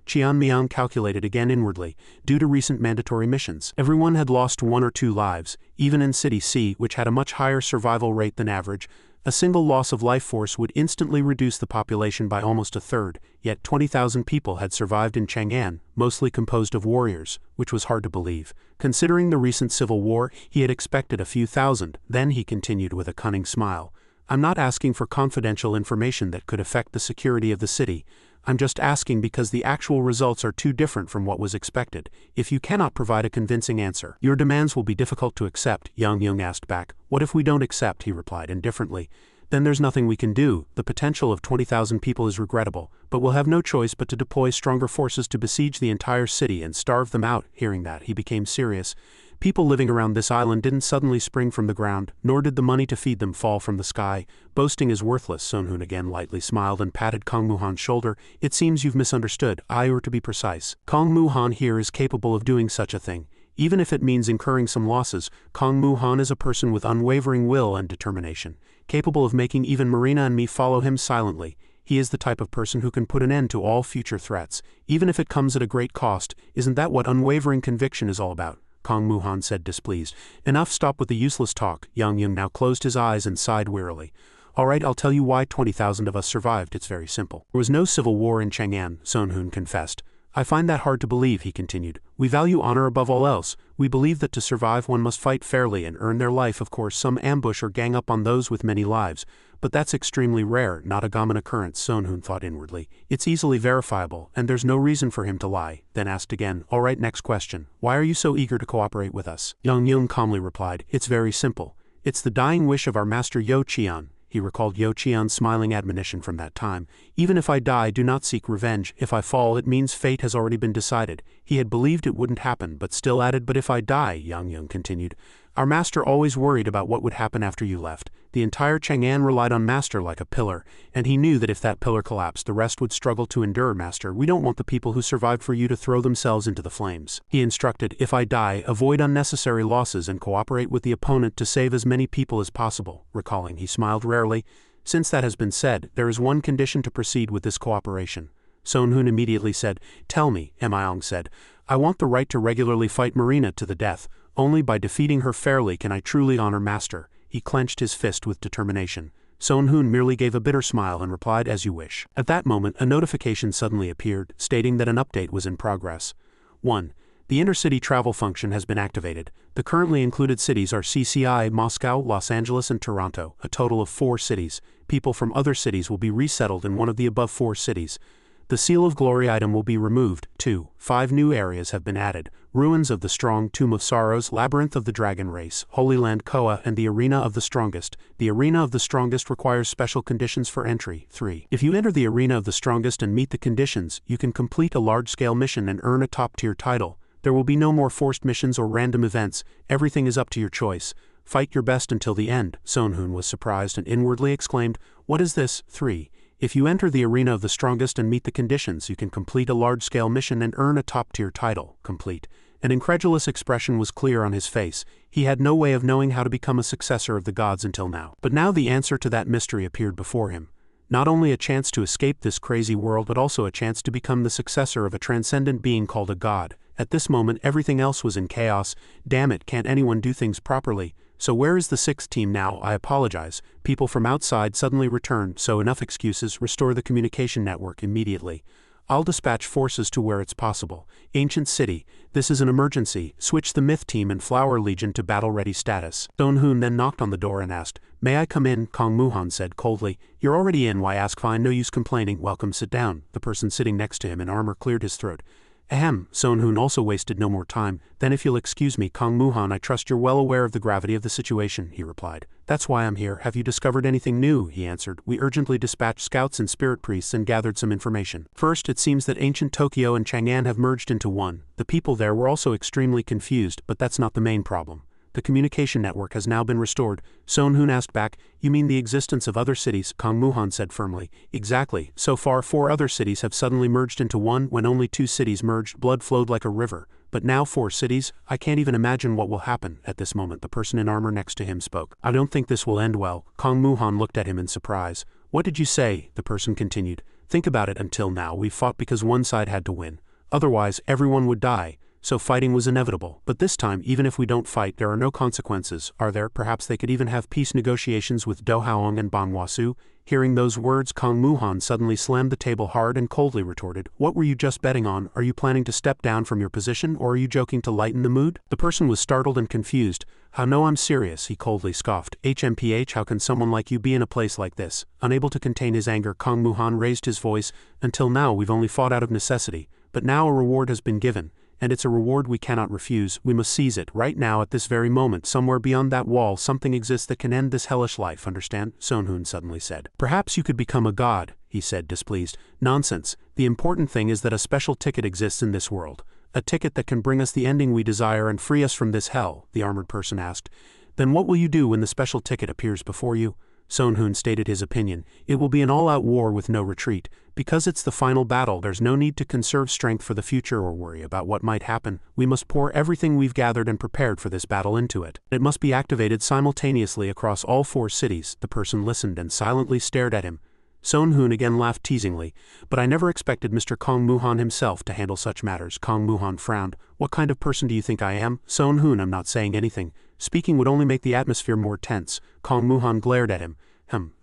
Qian Miang calculated again inwardly. Due to recent mandatory missions, everyone had lost 1 or 2 lives, even in City C, which had a much higher survival rate than average. A single loss of life force would instantly reduce the population by almost a third, yet 20,000 people had survived in Chang'an, mostly composed of warriors, which was hard to believe. Considering the recent civil war, he had expected a few thousand. Then he continued with a cunning smile. I'm not asking for confidential information that could affect the security of the city. I'm just asking because the actual results are too different from what was expected. If you cannot provide a convincing answer, your demands will be difficult to accept, Yang Yung asked back. What if we don't accept? He replied indifferently. Then there's nothing we can do. The potential of 20,000 people is regrettable, but we'll have no choice but to deploy stronger forces to besiege the entire city and starve them out. Hearing that, he became serious. People living around this island didn't suddenly spring from the ground, nor did the money to feed them fall from the sky. Boasting is worthless. Son Hoon again lightly smiled and patted Kong Muhan's shoulder. It seems you've misunderstood. Or to be precise, Kong Muhan here is capable of doing such a thing. Even if it means incurring some losses, Kong Muhan is a person with unwavering will and determination, capable of making even Marina and me follow him silently. He is the type of person who can put an end to all future threats, even if it comes at a great cost. Isn't that what unwavering conviction is all about? Kong Muhan said displeased. Enough, stop with the useless talk. Yang Yung now closed his eyes and sighed wearily. All right, I'll tell you why 20,000 of us survived. It's very simple. There was no civil war in Chang'an, Son Hoon confessed. I find that hard to believe, he continued. We value honor above all else. We believe that to survive one must fight fairly and earn their life. Of course, some ambush or gang up on those with many lives, but that's extremely rare, not a common occurrence, Son Hoon thought inwardly. It's easily verifiable, and there's no reason for him to lie. Then asked again, all right, next question. Why are you so eager to cooperate with us? Yang Yung calmly replied, it's very simple. It's the dying wish of our master Yo Qian. He recalled Yo Qian's smiling admonition from that time. Even if I die, do not seek revenge. If I fall, it means fate has already been decided. He had believed it wouldn't happen, but still added, but if I die, Yang Yung continued. Our master always worried about what would happen after you left. The entire Chang'an relied on master like a pillar, and he knew that if that pillar collapsed, the rest would struggle to endure. Master, we don't want the people who survived for you to throw themselves into the flames. He instructed, if I die, avoid unnecessary losses and cooperate with the opponent to save as many people as possible. Recalling, he smiled rarely. Since that has been said, there is one condition to proceed with this cooperation. Son Hoon immediately said, tell me, Miang said. I want the right to regularly fight Marina to the death. Only by defeating her fairly can I truly honor master. He clenched his fist with determination. Son Hoon merely gave a bitter smile and replied, as you wish. At that moment, a notification suddenly appeared, stating that an update was in progress. 1. The intercity travel function has been activated. The currently included cities are CCI, Moscow, Los Angeles, and Toronto, a total of 4 cities. People from other cities will be resettled in one of the above 4 cities. The Seal of Glory item will be removed. 2. 5 new areas have been added. Ruins of the Strong, Tomb of Sorrows, Labyrinth of the Dragon Race, Holy Land Koa, and the Arena of the Strongest. The Arena of the Strongest requires special conditions for entry. 3. If you enter the Arena of the Strongest and meet the conditions, you can complete a large-scale mission and earn a top-tier title. There will be no more forced missions or random events, everything is up to your choice. Fight your best until the end. Sonhun was surprised and inwardly exclaimed, "What is this?" 3. If you enter the arena of the strongest and meet the conditions, you can complete a large-scale mission and earn a top-tier title. Complete. An incredulous expression was clear on his face. He had no way of knowing how to become a successor of the gods until now. But now the answer to that mystery appeared before him. Not only a chance to escape this crazy world, but also a chance to become the successor of a transcendent being called a god. At this moment everything else was in chaos. Damn it, can't anyone do things properly? So where is the 6th team now? I apologize. People from outside suddenly return, so enough excuses, restore the communication network immediately. I'll dispatch forces to where it's possible. Ancient City, this is an emergency. Switch the Myth Team and Flower Legion to battle-ready status. Sonhun then knocked on the door and asked, "May I come in?" Kong Muhan said coldly. "You're already in, why ask? Fine, no use complaining. Welcome, sit down." The person sitting next to him in armor cleared his throat. Ahem, Sonhun also wasted no more time. "Then if you'll excuse me, Kong Muhan, I trust you're well aware of the gravity of the situation," he replied. "That's why I'm here. Have you discovered anything new?" he answered. "We urgently dispatched scouts and spirit priests and gathered some information. First, it seems that ancient Tokyo and Chang'an have merged into one. The people there were also extremely confused, but that's not the main problem. The communication network has now been restored." Sonhun asked back, "You mean the existence of other cities?" Kong Muhan said firmly. "Exactly. So far 4 other cities have suddenly merged into one. When only 2 cities merged, blood flowed like a river. But now 4 cities? I can't even imagine what will happen." At this moment the person in armor next to him spoke. "I don't think this will end well." Kong Muhan looked at him in surprise. "What did you say?" The person continued. "Think about it. Until now we've fought because one side had to win. Otherwise everyone would die. So fighting was inevitable. But this time, even if we don't fight, there are no consequences, are there? Perhaps they could even have peace negotiations with Dohaong and Banwasu." Hearing those words, Kong Muhan suddenly slammed the table hard and coldly retorted, "What were you just betting on? Are you planning to step down from your position, or are you joking to lighten the mood?" The person was startled and confused. "How no, I'm serious," he coldly scoffed. "HMPH, how can someone like you be in a place like this?" Unable to contain his anger, Kong Muhan raised his voice. "Until now we've only fought out of necessity, but now a reward has been given. And it's a reward we cannot refuse. We must seize it. Right now, at this very moment, somewhere beyond that wall, something exists that can end this hellish life, understand?" Sonhun suddenly said. "Perhaps you could become a god," he said, displeased. "Nonsense. The important thing is that a special ticket exists in this world. A ticket that can bring us the ending we desire and free us from this hell," the armored person asked. "Then what will you do when the special ticket appears before you?" Sonhun stated his opinion. "It will be an all-out war with no retreat. Because it's the final battle, there's no need to conserve strength for the future or worry about what might happen. We must pour everything we've gathered and prepared for this battle into it. It must be activated simultaneously across all 4 cities." The person listened and silently stared at him. Sonhun again laughed teasingly. "But I never expected Mr. Kong Muhan himself to handle such matters." Kong Muhan frowned. "What kind of person do you think I am?" "Sonhun, I'm not saying anything. Speaking would only make the atmosphere more tense." Kong Muhan glared at him.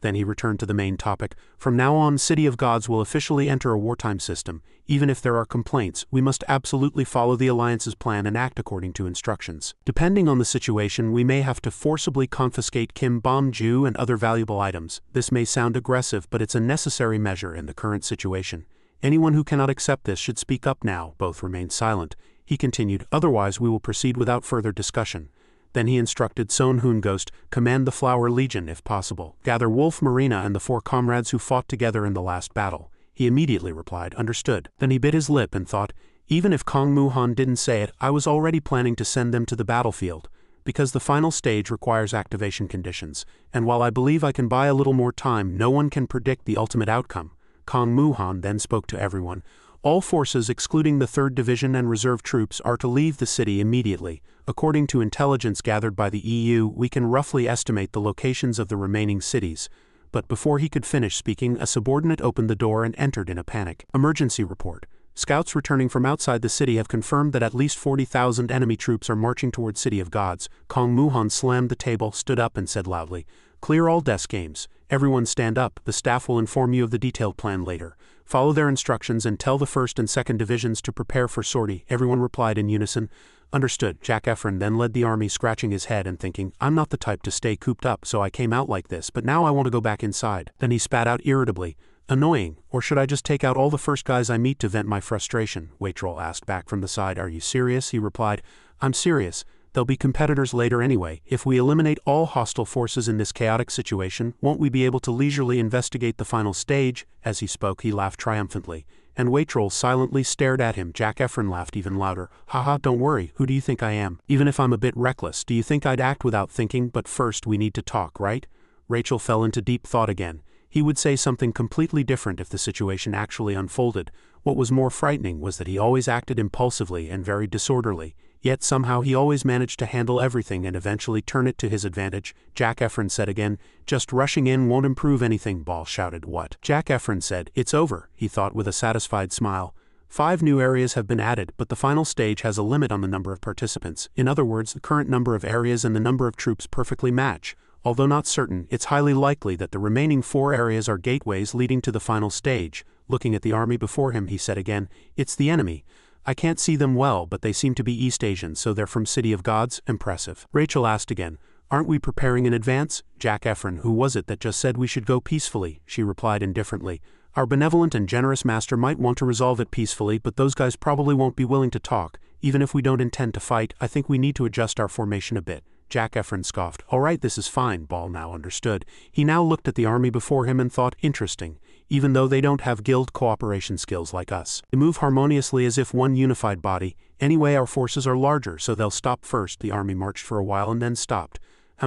Then he returned to the main topic. "From now on, City of Gods will officially enter a wartime system. Even if there are complaints, we must absolutely follow the Alliance's plan and act according to instructions. Depending on the situation, we may have to forcibly confiscate Kim Bom-ju and other valuable items. This may sound aggressive, but it's a necessary measure in the current situation. Anyone who cannot accept this should speak up now." Both remained silent. He continued, "Otherwise we will proceed without further discussion." Then he instructed Sonhun Ghost, "Command the Flower Legion if possible. Gather Wolf Marina and the 4 comrades who fought together in the last battle." He immediately replied, "Understood." Then he bit his lip and thought, even if Kong Muhan didn't say it, I was already planning to send them to the battlefield. Because the final stage requires activation conditions, and while I believe I can buy a little more time, no one can predict the ultimate outcome. Kong Muhan then spoke to everyone. "All forces excluding the 3rd Division and reserve troops are to leave the city immediately. According to intelligence gathered by the EU, we can roughly estimate the locations of the remaining cities." But before he could finish speaking, a subordinate opened the door and entered in a panic. "Emergency report. Scouts returning from outside the city have confirmed that at least 40,000 enemy troops are marching toward City of Gods." Kong Muhan slammed the table, stood up and said loudly, "Clear all desk games. Everyone stand up. The staff will inform you of the detailed plan later. Follow their instructions and tell the 1st and 2nd Divisions to prepare for sortie." Everyone replied in unison. "Understood." Jack Efron then led the army, scratching his head and thinking, "I'm not the type to stay cooped up, so I came out like this, but now I want to go back inside." Then he spat out irritably, "Annoying. Or should I just take out all the first guys I meet to vent my frustration?" Waitrol asked back from the side. "Are you serious?" He replied, "I'm serious. They'll be competitors later anyway. If we eliminate all hostile forces in this chaotic situation, won't we be able to leisurely investigate the final stage?" As he spoke, he laughed triumphantly. and Waitrol silently stared at him. Jack Efron laughed even louder. Haha, don't worry, who do you think I am? Even if I'm a bit reckless, do you think I'd act without thinking? But first we need to talk, right? Rachel fell into deep thought again. He would say something completely different if the situation actually unfolded. What was more frightening was that he always acted impulsively and very disorderly, yet somehow he always managed to handle everything and eventually turn it to his advantage. Jack Efron said again. Just rushing in won't improve anything, Ball shouted. What? Jack Efron said. It's over, he thought with a satisfied smile. 5 new areas have been added, but the final stage has a limit on the number of participants. In other words, the current number of areas and the number of troops perfectly match. Although not certain, it's highly likely that the remaining 4 areas are gateways leading to the final stage. Looking at the army before him, he said again, it's the enemy. I can't see them well, but they seem to be East Asian, so they're from City of Gods. Impressive. Rachel asked again, aren't we preparing in advance? Jack Efron, who was it that just said we should go peacefully? She replied indifferently. Our benevolent and generous master might want to resolve it peacefully, but those guys probably won't be willing to talk. Even if we don't intend to fight, I think we need to adjust our formation a bit. Jack Efron scoffed. All right, this is fine. Ball now understood. He now looked at the army before him and thought, interesting. Even though they don't have guild cooperation skills like us, they move harmoniously as if one unified body. Anyway, our forces are larger, so they'll stop first. The army marched for a while and then stopped.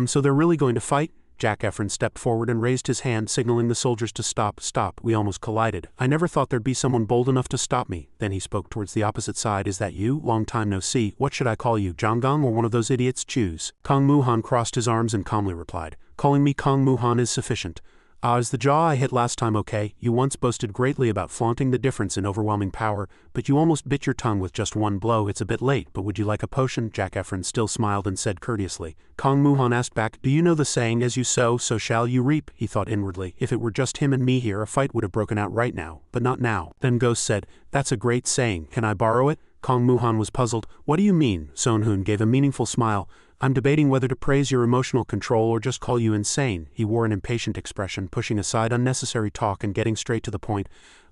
So they're really going to fight? Jack Efron stepped forward and raised his hand, signaling the soldiers to stop. Stop. We almost collided. I never thought there'd be someone bold enough to stop me. Then he spoke towards the opposite side. Is that you? Long time no see. What should I call you? Jonggong or one of those idiots? Choose. Kong Muhan crossed his arms and calmly replied. Calling me Kong Muhan is sufficient. Is the jaw I hit last time okay? You once boasted greatly about flaunting the difference in overwhelming power, but you almost bit your tongue with just one blow. It's a bit late, but would you like a potion? Jack Efron still smiled and said courteously. Kong Muhan asked back, do you know the saying, as you sow, so shall you reap? He thought inwardly, if it were just him and me here, a fight would have broken out right now, but not now. Then Ghost said, that's a great saying, can I borrow it? Kong Muhan was puzzled. What do you mean? Sonhun gave a meaningful smile. I'm debating whether to praise your emotional control or just call you insane. He wore an impatient expression, pushing aside unnecessary talk and getting straight to the point.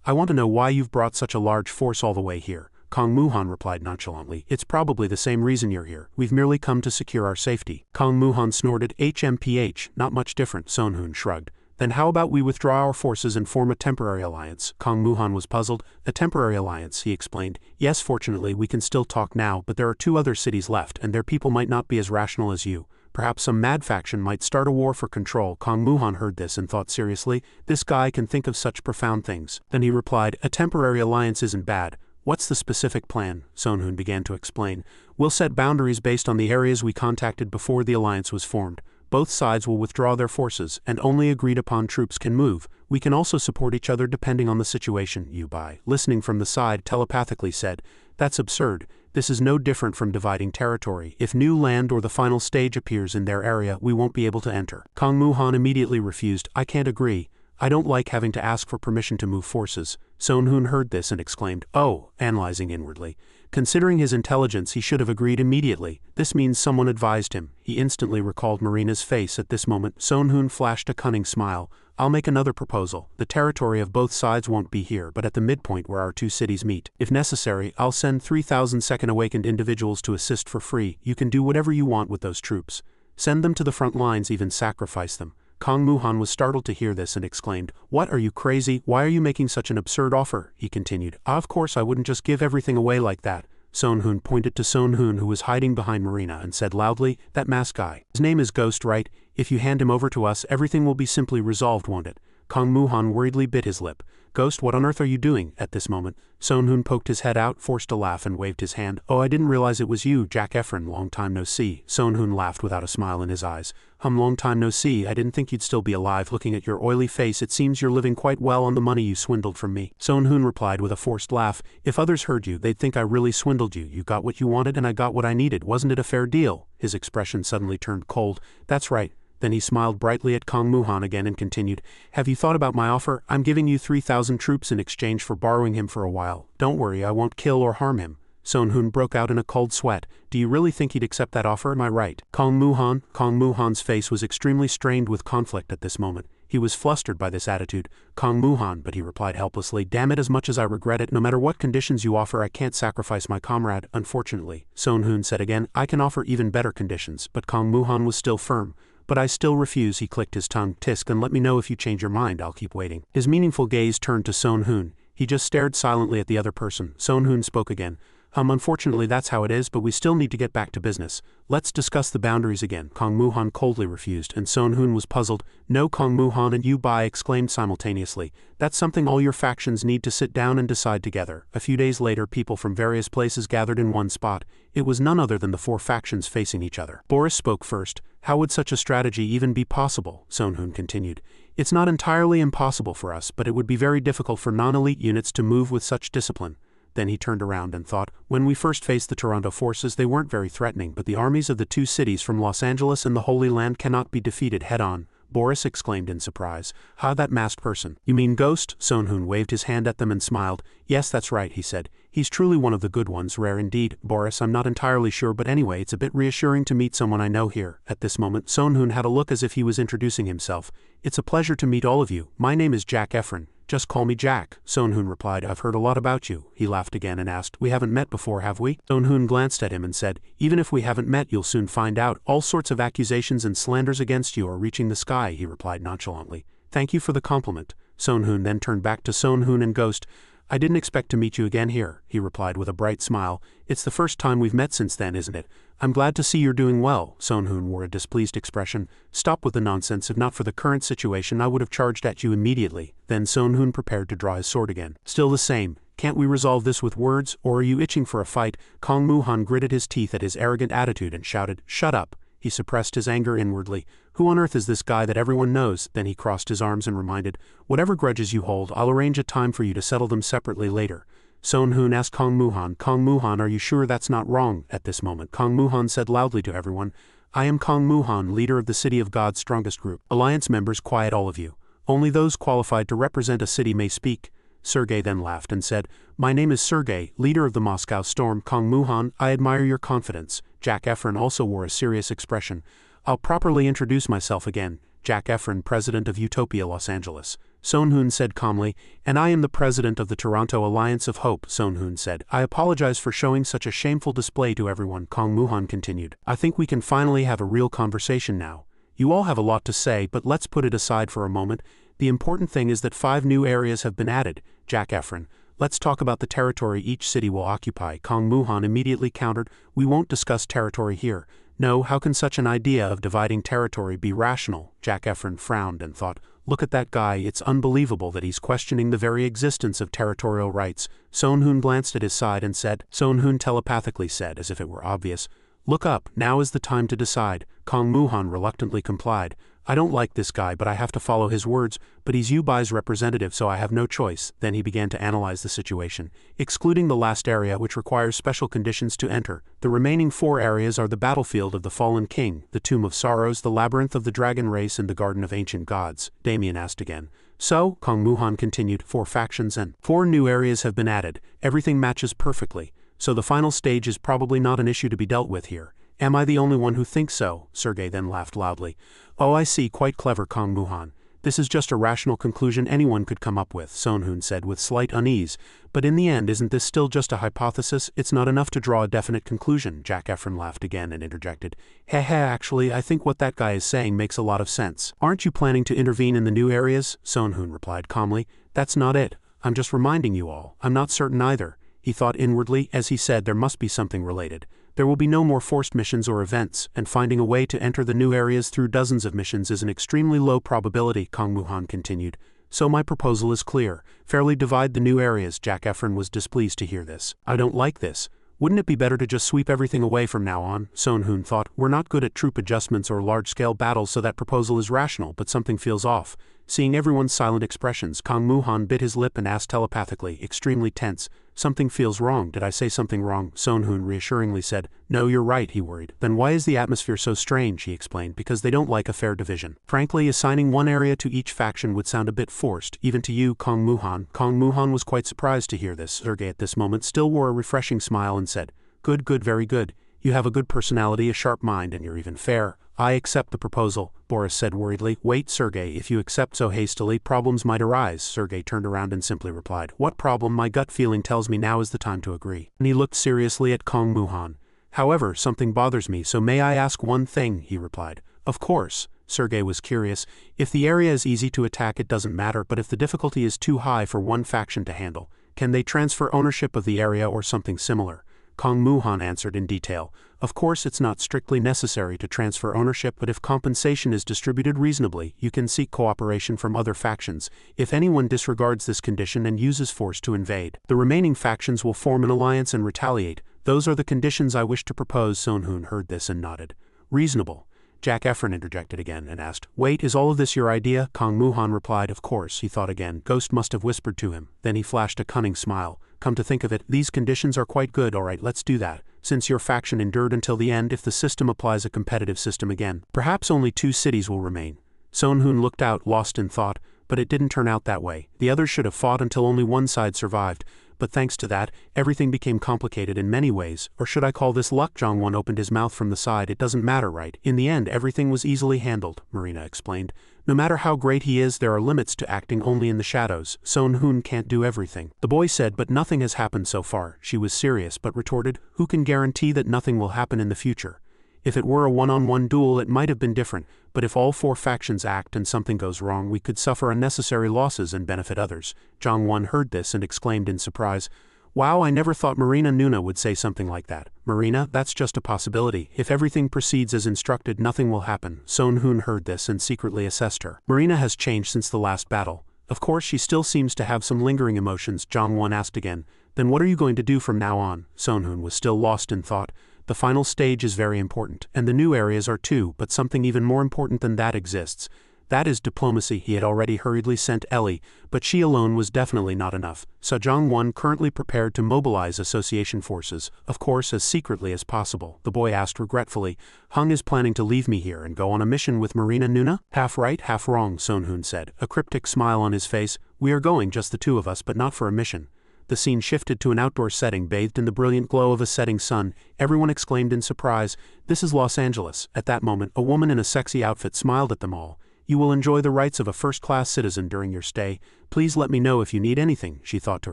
I want to know why you've brought such a large force all the way here. Kong Muhan replied nonchalantly. It's probably the same reason you're here. We've merely come to secure our safety. Kong Muhan snorted. HMPH, not much different. Sonhun shrugged. Then how about we withdraw our forces and form a temporary alliance? Kong Muhan was puzzled. A temporary alliance, he explained. Yes, fortunately, we can still talk now, but there are 2 other cities left, and their people might not be as rational as you. Perhaps some mad faction might start a war for control. Kong Muhan heard this and thought seriously, this guy can think of such profound things. Then he replied, a temporary alliance isn't bad. What's the specific plan? Sonhun began to explain. We'll set boundaries based on the areas we contacted before the alliance was formed. Both sides will withdraw their forces, and only agreed-upon troops can move. We can also support each other depending on the situation. Yubai, listening from the side, telepathically said, that's absurd. This is no different from dividing territory. If new land or the final stage appears in their area, we won't be able to enter. Kong Muhan immediately refused. I can't agree. I don't like having to ask for permission to move forces. Sonhun heard this and exclaimed, oh, analyzing inwardly. Considering his intelligence, he should have agreed immediately. This means someone advised him. He instantly recalled Marina's face at this moment. Sonhun flashed a cunning smile. I'll make another proposal. The territory of both sides won't be here, but at the midpoint where our 2 cities meet. If necessary, I'll send 3,000 second awakened individuals to assist for free. You can do whatever you want with those troops. Send them to the front lines, even sacrifice them. Kong Muhan was startled to hear this and exclaimed, what, are you crazy? Why are you making such an absurd offer? He continued, of course I wouldn't just give everything away like that. Sonhun pointed to Sonhun, who was hiding behind Marina, and said loudly, that masked guy. His name is Ghost, right? If you hand him over to us, everything will be simply resolved, won't it? Kong Muhan worriedly bit his lip. Ghost, what on earth are you doing? At this moment, Sonhun poked his head out, forced a laugh, and waved his hand. Oh, I didn't realize it was you, Jack Efron. Long time no see. Sonhun laughed without a smile in his eyes. Long time no see. I didn't think you'd still be alive. Looking at your oily face, it seems you're living quite well on the money you swindled from me. Sonhun replied with a forced laugh. If others heard you, they'd think I really swindled you. You got what you wanted and I got what I needed. Wasn't it a fair deal? His expression suddenly turned cold. That's right. Then he smiled brightly at Kong Muhan again and continued, have you thought about my offer? I'm giving you 3,000 troops in exchange for borrowing him for a while. Don't worry, I won't kill or harm him. Sonhun broke out in a cold sweat. Do you really think he'd accept that offer? Am I right? Kong Muhan's face was extremely strained with conflict at this moment. He was flustered by this attitude. Kong Muhan, but he replied helplessly, damn it, as much as I regret it, no matter what conditions you offer, I can't sacrifice my comrade, unfortunately. Sonhun said again, I can offer even better conditions, but Kong Muhan was still firm. But I still refuse. He clicked his tongue. Tisk, and let me know if you change your mind. I'll keep waiting. His meaningful gaze turned to Sonhun. He just stared silently at the other person. Sonhoon spoke again. Unfortunately that's how it is, but we still need to get back to business. Let's discuss the boundaries again. Kong Muhan coldly refused, and Sonhoon was puzzled. No, Kong Muhan and Yu Bai exclaimed simultaneously. That's something all your factions need to sit down and decide together. A few days later, people from various places gathered in one spot. It was none other than the four factions facing each other. Boris spoke first. How would such a strategy even be possible? Sonhoon continued. It's not entirely impossible for us, but it would be very difficult for non-elite units to move with such discipline. Then he turned around and thought, when we first faced the Toronto forces they weren't very threatening, but the armies of the two cities from Los Angeles and the Holy Land cannot be defeated head-on. Boris exclaimed in surprise. How, that masked person? You mean Ghost? Sonhoon waved his hand at them and smiled. Yes, that's right, he said. He's truly one of the good ones, rare indeed. Boris, I'm not entirely sure, but anyway, it's a bit reassuring to meet someone I know here. At this moment, Sonhoon had a look as if he was introducing himself. It's a pleasure to meet all of you. My name is Jack Efron. Just call me Jack. Sonhoon replied. I've heard a lot about you. He laughed again and asked, we haven't met before, have we? Sonhoon glanced at him and said, even if we haven't met, you'll soon find out. All sorts of accusations and slanders against you are reaching the sky, he replied nonchalantly. Thank you for the compliment. Sonhoon then turned back to Sonhoon and Ghost. I didn't expect to meet you again here, he replied with a bright smile. It's the first time we've met since then, isn't it? I'm glad to see you're doing well. Sonhoon wore a displeased expression. Stop with the nonsense. If not for the current situation, I would have charged at you immediately. Then Sonhoon prepared to draw his sword again. Still the same. Can't we resolve this with words, or are you itching for a fight? Kong Muhan gritted his teeth at his arrogant attitude and shouted, Shut up. He suppressed his anger inwardly. Who on earth is this guy that everyone knows? Then he crossed his arms and reminded, whatever grudges you hold, I'll arrange a time for you to settle them separately later. Sonhoon asked Kong Muhan, are you sure that's not wrong? At this moment, Kong Muhan said loudly to everyone, I am Kong Muhan, leader of the City of God's strongest group. Alliance members, quiet all of you. Only those qualified to represent a city may speak. Sergei then laughed and said, My name is Sergei, leader of the Moscow Storm. Kong Muhan, I admire your confidence. Jack Efron also wore a serious expression. I'll properly introduce myself again. Jack Efron, president of Utopia Los Angeles. Sonhoon said calmly, and I am the president of the Toronto Alliance of Hope. Sonhoon said, I apologize for showing such a shameful display to everyone. Kong Muhan continued, I think we can finally have a real conversation now. You all have a lot to say, but let's put it aside for a moment. The important thing is that 5 new areas have been added. Jack Efron, let's talk about the territory each city will occupy. Kong Muhan immediately countered, we won't discuss territory here. No, how can such an idea of dividing territory be rational? Jack Efron frowned and thought, look at that guy, it's unbelievable that he's questioning the very existence of territorial rights. Sonhoon glanced at his side and said, Sonhoon telepathically said, as if it were obvious, look up, now is the time to decide. Kong Muhan reluctantly complied. I don't like this guy, but I have to follow his words, but he's Yu Bai's representative, so I have no choice. Then he began to analyze the situation. Excluding the last area, which requires special conditions to enter, the remaining 4 areas are the battlefield of the Fallen King, the Tomb of Sorrows, the Labyrinth of the Dragon Race, and the Garden of Ancient Gods. Damien asked again. So, Kong Muhan continued, 4 factions and 4 new areas have been added. Everything matches perfectly. So the final stage is probably not an issue to be dealt with here. Am I the only one who thinks so? Sergei then laughed loudly. Oh, I see, quite clever, Kong Muhan. This is just a rational conclusion anyone could come up with, Sonhoon said with slight unease. But in the end, isn't this still just a hypothesis? It's not enough to draw a definite conclusion. Jack Efron laughed again and interjected. Actually, I think what that guy is saying makes a lot of sense. Aren't you planning to intervene in the new areas? Sonhoon replied calmly. That's not it. I'm just reminding you all. I'm not certain either. He thought inwardly, as he said, there must be something related. There will be no more forced missions or events, and finding a way to enter the new areas through dozens of missions is an extremely low probability, Kong Muhan continued. So my proposal is clear. Fairly divide the new areas. Jack Efron was displeased to hear this. I don't like this. Wouldn't it be better to just sweep everything away from now on? Sonhoon thought, we're not good at troop adjustments or large-scale battles, so that proposal is rational, but something feels off. Seeing everyone's silent expressions, Kong Muhan bit his lip and asked telepathically, extremely tense, something feels wrong. Did I say something wrong? Sonhoon reassuringly said, no, you're right, he worried. Then why is the atmosphere so strange? He explained, because they don't like a fair division. Frankly, assigning one area to each faction would sound a bit forced, even to you, Kong Muhan. Kong Muhan was quite surprised to hear this. Sergei at this moment still wore a refreshing smile and said, good, very good. You have a good personality, a sharp mind, and you're even fair. I accept the proposal, Boris said worriedly. Wait, Sergei, if you accept so hastily, problems might arise. Sergei turned around and simply replied, what problem? My gut feeling tells me now is the time to agree. And he looked seriously at Kong Muhan. However, something bothers me, so may I ask one thing? He replied. Of course. Sergei was curious. If the area is easy to attack it doesn't matter, but if the difficulty is too high for one faction to handle, can they transfer ownership of the area or something similar? Kong Muhan answered in detail. Of course it's not strictly necessary to transfer ownership, but if compensation is distributed reasonably, you can seek cooperation from other factions. If anyone disregards this condition and uses force to invade, the remaining factions will form an alliance and retaliate. Those are the conditions I wish to propose. Sonhun heard this and nodded. Reasonable. Jack Efron interjected again and asked, Wait, is all of this your idea? Kong Muhan replied, Of course. He thought again. Ghost must have whispered to him. Then he flashed a cunning smile. Come to think of it, these conditions are quite good. Alright, let's do that. Since your faction endured until the end, if the system applies a competitive system again, perhaps only 2 cities will remain. Sonhun looked out, lost in thought, but it didn't turn out that way. The others should have fought until only one side survived. But thanks to that, everything became complicated in many ways. Or should I call this luck? Jong-won opened his mouth from the side. It doesn't matter, right? In the end, everything was easily handled, Marina explained. No matter how great he is, there are limits to acting only in the shadows. Sonhun can't do everything. The boy said, but nothing has happened so far. She was serious, but retorted, Who can guarantee that nothing will happen in the future? If it were a one-on-one duel, it might have been different, but if all 4 factions act and something goes wrong, we could suffer unnecessary losses and benefit others. Jong-won heard this and exclaimed in surprise, Wow, I never thought Marina Nuna would say something like that. Marina, that's just a possibility. If everything proceeds as instructed, nothing will happen. Sonhun heard this and secretly assessed her. Marina has changed since the last battle. Of course, she still seems to have some lingering emotions. Jong-won asked again. Then what are you going to do from now on? Sonhun was still lost in thought. The final stage is very important, and the new areas are too, but something even more important than that exists. That is diplomacy. He had already hurriedly sent Ellie, but she alone was definitely not enough. So Jong-won currently prepared to mobilize association forces, of course as secretly as possible. The boy asked regretfully, Hung is planning to leave me here and go on a mission with Marina Nuna? Half right, half wrong, Sonhun said, a cryptic smile on his face. We are going, just the 2 of us, but not for a mission. The scene shifted to an outdoor setting bathed in the brilliant glow of a setting sun. Everyone exclaimed in surprise, This is Los Angeles. At that moment, a woman in a sexy outfit smiled at them all. You will enjoy the rights of a first-class citizen during your stay. Please let me know if you need anything, she thought to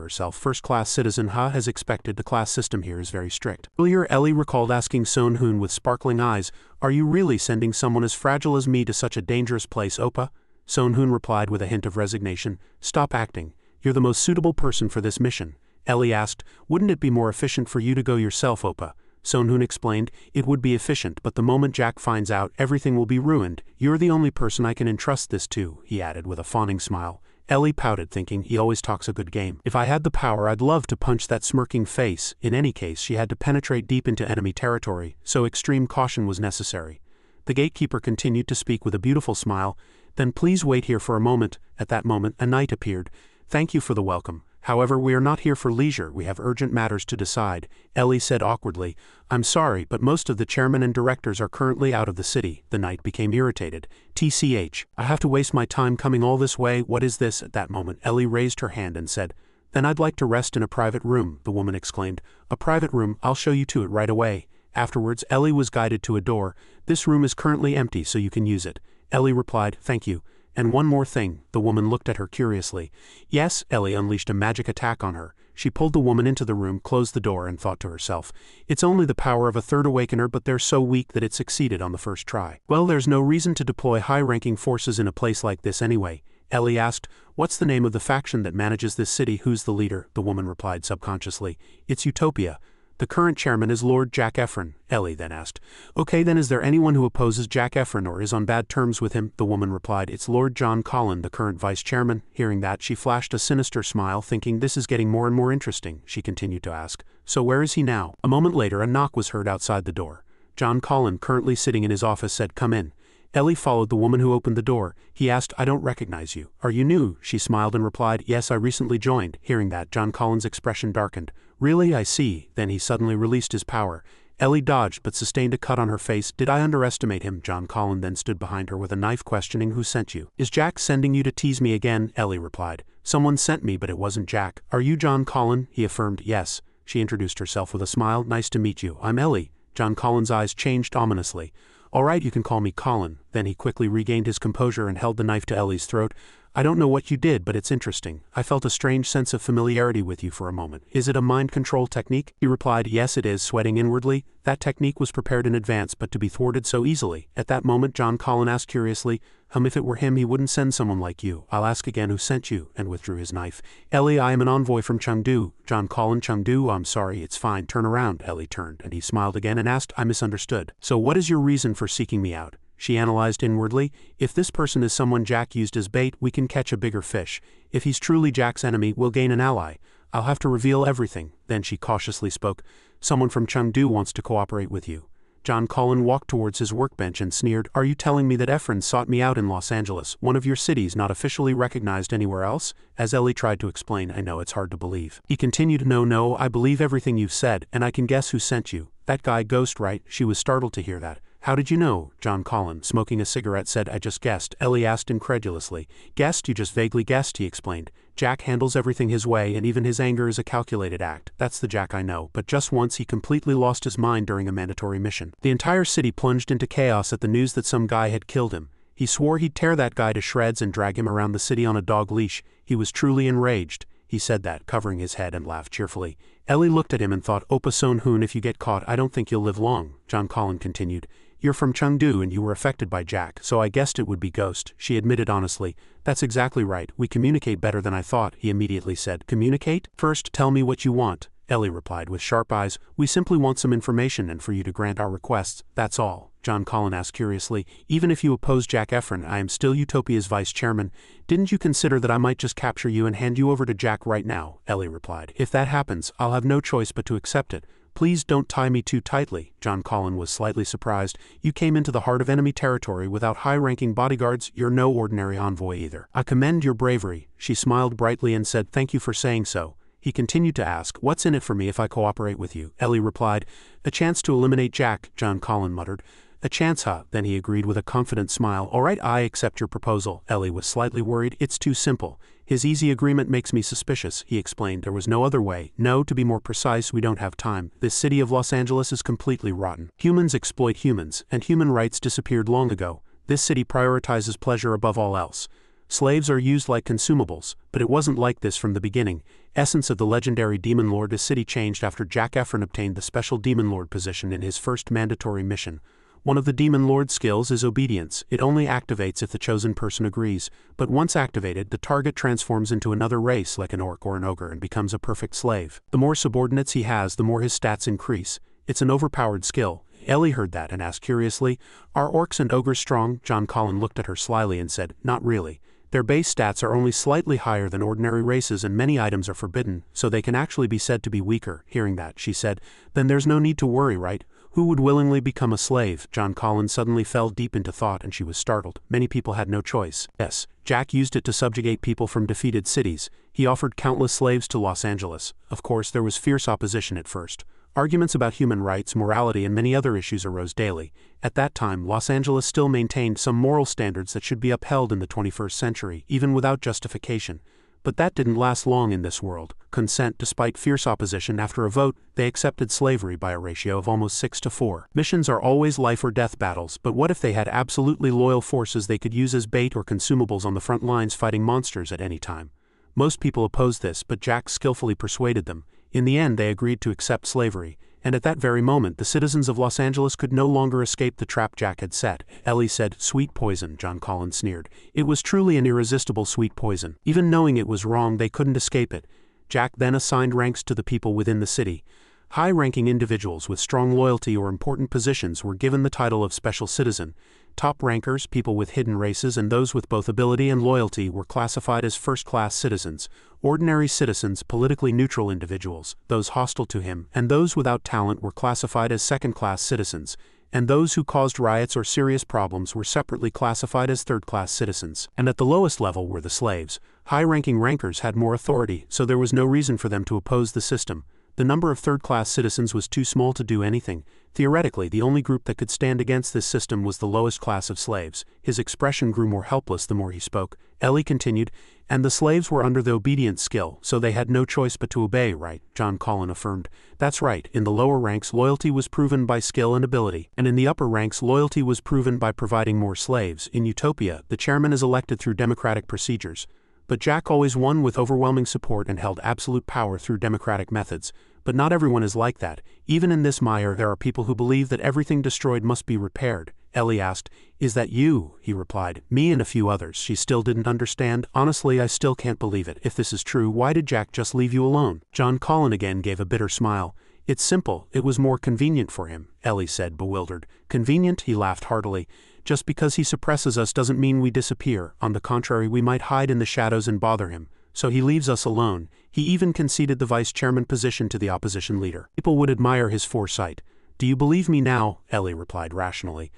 herself. First-class citizen, as expected, the class system here is very strict. Earlier, Ellie recalled asking Sonhun with sparkling eyes, Are you really sending someone as fragile as me to such a dangerous place, Oppa? Sonhun replied with a hint of resignation, Stop acting. You're the most suitable person for this mission. Ellie asked, Wouldn't it be more efficient for you to go yourself, Oppa? Sonhun explained, It would be efficient, but the moment Jack finds out, everything will be ruined. You're the only person I can entrust this to, he added with a fawning smile. Ellie pouted, thinking, he always talks a good game. If I had the power, I'd love to punch that smirking face. In any case, she had to penetrate deep into enemy territory, so extreme caution was necessary. The gatekeeper continued to speak with a beautiful smile. Then please wait here for a moment. At that moment, a knight appeared. Thank you for the welcome. However, we are not here for leisure, we have urgent matters to decide, Ellie said awkwardly. I'm sorry, but most of the chairmen and directors are currently out of the city. The knight became irritated. TCH, I have to waste my time coming all this way, what is this? At that moment, Ellie raised her hand and said, Then I'd like to rest in a private room, the woman exclaimed. A private room, I'll show you to it right away. Afterwards, Ellie was guided to a door. This room is currently empty, so you can use it. Ellie replied, Thank you. And one more thing, the woman looked at her curiously. Yes, Ellie unleashed a magic attack on her. She pulled the woman into the room, closed the door, and thought to herself, It's only the power of a 3rd awakener, but they're so weak that it succeeded on the first try. Well, there's no reason to deploy high-ranking forces in a place like this anyway. Ellie asked, What's the name of the faction that manages this city? Who's the leader? The woman replied subconsciously, It's Utopia. The current chairman is Lord Jack Efron, Ellie then asked. Okay, then is there anyone who opposes Jack Efron or is on bad terms with him? The woman replied, It's Lord John Collin, the current vice chairman. Hearing that, she flashed a sinister smile, thinking this is getting more and more interesting. She continued to ask, So where is he now? A moment later, a knock was heard outside the door. John Collin, currently sitting in his office, said, Come in. Ellie followed the woman who opened the door. He asked, I don't recognize you. Are you new? She smiled and replied, Yes, I recently joined. Hearing that, John Collin's expression darkened. Really, I see. Then he suddenly released his power. Ellie dodged but sustained a cut on her face. Did I underestimate him? John Collin then stood behind her with a knife, questioning, Who sent you? Is Jack sending you to tease me again? Ellie replied. Someone sent me, but it wasn't Jack. Are you John Collin? He affirmed, Yes. She introduced herself with a smile. Nice to meet you. I'm Ellie. John Collin's eyes changed ominously. All right, you can call me Collin. Then he quickly regained his composure and held the knife to Ellie's throat. I don't know what you did, but it's interesting. I felt a strange sense of familiarity with you for a moment. Is it a mind control technique? He replied, yes it is, sweating inwardly. That technique was prepared in advance, but to be thwarted so easily. At that moment John Colin asked curiously, if it were him he wouldn't send someone like you. I'll ask again who sent you, and withdrew his knife. Ellie, I am an envoy from Chengdu. John Colin, Chengdu, I'm sorry, it's fine, turn around. Ellie turned, and he smiled again and asked, I misunderstood. So what is your reason for seeking me out? She analyzed inwardly. If this person is someone Jack used as bait, we can catch a bigger fish. If he's truly Jack's enemy, we'll gain an ally. I'll have to reveal everything. Then she cautiously spoke. Someone from Chengdu wants to cooperate with you. John Colin walked towards his workbench and sneered, are you telling me that Efren sought me out in Los Angeles, one of your cities not officially recognized anywhere else? As Ellie tried to explain, I know it's hard to believe. He continued, no, I believe everything you've said, and I can guess who sent you. That guy Ghost, right? She was startled to hear that. How did you know? John Colin, smoking a cigarette, said, I just guessed. Ellie asked incredulously. Guessed? You just vaguely guessed, he explained. Jack handles everything his way, and even his anger is a calculated act. That's the Jack I know, but just once he completely lost his mind during a mandatory mission. The entire city plunged into chaos at the news that some guy had killed him. He swore he'd tear that guy to shreds and drag him around the city on a dog leash. He was truly enraged. He said that, covering his head, and laughed cheerfully. Ellie looked at him and thought, Opa Son Hoon, if you get caught, I don't think you'll live long. John Colin continued. You're from Chengdu and you were affected by Jack, so I guessed it would be Ghost, she admitted honestly. That's exactly right, we communicate better than I thought, he immediately said. Communicate? First, tell me what you want, Ellie replied with sharp eyes. We simply want some information and for you to grant our requests, that's all. John Colin asked curiously, even if you oppose Jack Efren, I am still Utopia's vice chairman. Didn't you consider that I might just capture you and hand you over to Jack right now? Ellie replied. If that happens, I'll have no choice but to accept it. Please don't tie me too tightly. John Colin was slightly surprised. You came into the heart of enemy territory without high-ranking bodyguards. You're no ordinary envoy either. I commend your bravery. She smiled brightly and said, thank you for saying so. He continued to ask, what's in it for me if I cooperate with you? Ellie replied, a chance to eliminate Jack, John Colin muttered. A chance, huh? Then he agreed with a confident smile. All right, I accept your proposal. Ellie was slightly worried. It's too simple. His easy agreement makes me suspicious, he explained. There was no other way. No, to be more precise, we don't have time. This city of Los Angeles is completely rotten. Humans exploit humans, and human rights disappeared long ago. This city prioritizes pleasure above all else. Slaves are used like consumables, but it wasn't like this from the beginning. Essence of the legendary Demon Lord. This city changed after Jack Efren obtained the special Demon Lord position in his first mandatory mission. One of the Demon Lord's skills is obedience. It only activates if the chosen person agrees, but once activated, the target transforms into another race like an orc or an ogre and becomes a perfect slave. The more subordinates he has, the more his stats increase. It's an overpowered skill. Ellie heard that and asked curiously, are orcs and ogres strong? John Colin looked at her slyly and said, not really. Their base stats are only slightly higher than ordinary races and many items are forbidden, so they can actually be said to be weaker. Hearing that, she said, then there's no need to worry, right? Who would willingly become a slave? John Colin suddenly fell deep into thought and she was startled. Many people had no choice. Yes, Jack used it to subjugate people from defeated cities. He offered countless slaves to Los Angeles. Of course, there was fierce opposition at first. Arguments about human rights, morality, and many other issues arose daily. At that time, Los Angeles still maintained some moral standards that should be upheld in the 21st century, even without justification. But that didn't last long in this world. Consent, despite fierce opposition, after a vote, they accepted slavery by a ratio of almost 6-4. Missions are always life or death battles, but what if they had absolutely loyal forces they could use as bait or consumables on the front lines fighting monsters at any time? Most people opposed this, but Jack skillfully persuaded them. In the end, they agreed to accept slavery, and at that very moment, the citizens of Los Angeles could no longer escape the trap Jack had set. Ellie said, sweet poison, John Colin sneered. It was truly an irresistible sweet poison. Even knowing it was wrong, they couldn't escape it. Jack then assigned ranks to the people within the city. High-ranking individuals with strong loyalty or important positions were given the title of special citizen. Top rankers, people with hidden races, and those with both ability and loyalty were classified as first-class citizens. Ordinary citizens, politically neutral individuals, those hostile to him, and those without talent were classified as second-class citizens, and those who caused riots or serious problems were separately classified as third-class citizens. And at the lowest level were the slaves. High-ranking rankers had more authority, so there was no reason for them to oppose the system. The number of third-class citizens was too small to do anything. Theoretically, the only group that could stand against this system was the lowest class of slaves. His expression grew more helpless the more he spoke. Ellie continued, and the slaves were under the obedience skill, so they had no choice but to obey, right? John Collin affirmed. That's right, in the lower ranks loyalty was proven by skill and ability, and in the upper ranks loyalty was proven by providing more slaves. In Utopia, the chairman is elected through democratic procedures. But Jack always won with overwhelming support and held absolute power through democratic methods. But not everyone is like that. Even in this mire there are people who believe that everything destroyed must be repaired. Ellie asked, "Is that you?" He replied, "Me and a few others." She still didn't understand. "Honestly, I still can't believe it. If this is true, why did Jack just leave you alone?" John Collin again gave a bitter smile. "It's simple. It was more convenient for him," Ellie said, bewildered. "Convenient?" He laughed heartily. "Just because he suppresses us doesn't mean we disappear. On the contrary, we might hide in the shadows and bother him. So he leaves us alone." He even conceded the vice-chairman position to the opposition leader. People would admire his foresight. "Do you believe me now?" Ellie replied rationally.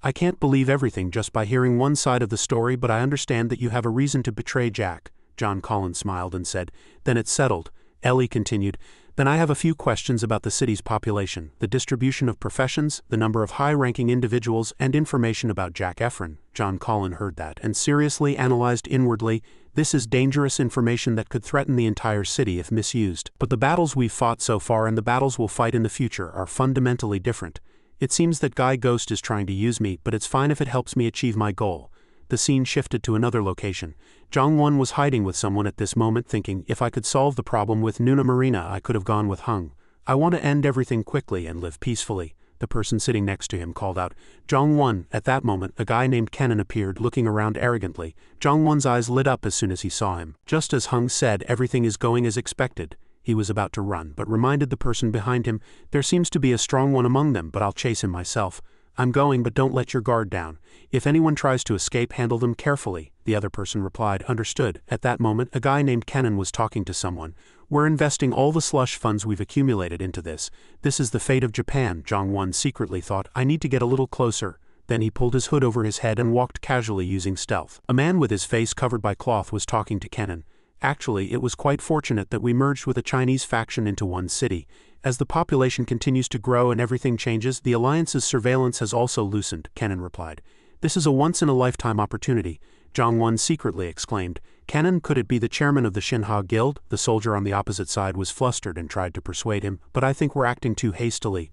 "I can't believe everything just by hearing one side of the story, but I understand that you have a reason to betray Jack." John Collins smiled and said, "Then it's settled." Ellie continued, "Then I have a few questions about the city's population, the distribution of professions, the number of high-ranking individuals, and information about Jack Efron." John Collin heard that and seriously analyzed inwardly. "This is dangerous information that could threaten the entire city if misused. But the battles we've fought so far and the battles we'll fight in the future are fundamentally different. It seems that Guy Ghost is trying to use me, but it's fine if it helps me achieve my goal." The scene shifted to another location. Zhang Wen was hiding with someone at this moment, thinking, "If I could solve the problem with Nuna Marina, I could have gone with Hung. I want to end everything quickly and live peacefully." The person sitting next to him called out, "Zhang Wen." At that moment, a guy named Cunning appeared, looking around arrogantly. Zhang Wen's eyes lit up as soon as he saw him. Just as Hung said, everything is going as expected. He was about to run, but reminded the person behind him, "There seems to be a strong one among them, but I'll chase him myself. I'm going, but don't let your guard down. If anyone tries to escape, handle them carefully." The other person replied, "Understood." At that moment, a guy named Cunning was talking to someone. "We're investing all the slush funds we've accumulated into this. This is the fate of Japan." Zhang Wen secretly thought, "I need to get a little closer." Then he pulled his hood over his head and walked casually using stealth. A man with his face covered by cloth was talking to Cunning. "Actually, it was quite fortunate that we merged with a Chinese faction into one city. As the population continues to grow and everything changes, the alliance's surveillance has also loosened," Cunning replied. "This is a once-in-a-lifetime opportunity," Zhang Wen secretly exclaimed. "Cunning, could it be the chairman of the Shinha Guild?" The soldier on the opposite side was flustered and tried to persuade him, "But I think we're acting too hastily.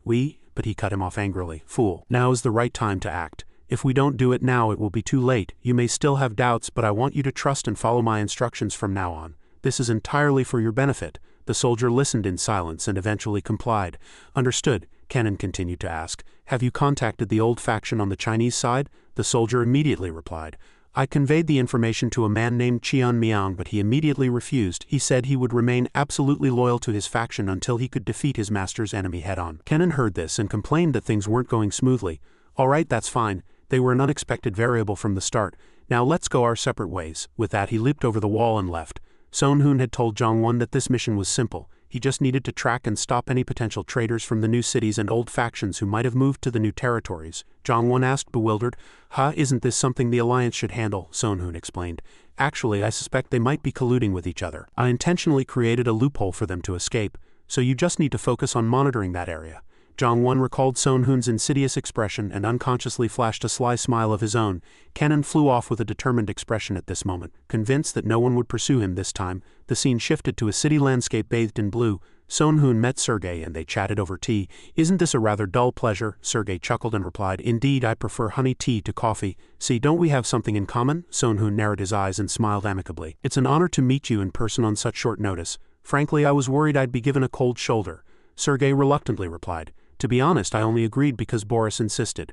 But he cut him off angrily. "Fool, now is the right time to act. If we don't do it now, it will be too late. You may still have doubts, but I want you to trust and follow my instructions from now on. This is entirely for your benefit." The soldier listened in silence and eventually complied. "Understood," Cunning continued to ask. "Have you contacted the old faction on the Chinese side?" The soldier immediately replied. "I conveyed the information to a man named Qian Miang, but he immediately refused. He said he would remain absolutely loyal to his faction until he could defeat his master's enemy head-on." Cunning heard this and complained that things weren't going smoothly. "All right, that's fine. They were an unexpected variable from the start. Now let's go our separate ways." With that, he leaped over the wall and left. Son Hoon had told Zhang Wen that this mission was simple. He just needed to track and stop any potential traitors from the new cities and old factions who might have moved to the new territories. Zhang Wen asked, bewildered. Isn't this something the Alliance should handle?" Son Hoon explained. "Actually, I suspect they might be colluding with each other. I intentionally created a loophole for them to escape, so you just need to focus on monitoring that area." Zhang Wen recalled Son Hoon's insidious expression and unconsciously flashed a sly smile of his own. Cunning flew off with a determined expression at this moment, convinced that no one would pursue him this time. The scene shifted to a city landscape bathed in blue. Son Hoon met Sergei and they chatted over tea. "Isn't this a rather dull pleasure?" Sergei chuckled and replied, "Indeed, I prefer honey tea to coffee. See, don't we have something in common?" Son Hoon narrowed his eyes and smiled amicably. "It's an honor to meet you in person on such short notice. Frankly, I was worried I'd be given a cold shoulder." Sergei reluctantly replied. "To be honest, I only agreed because Boris insisted."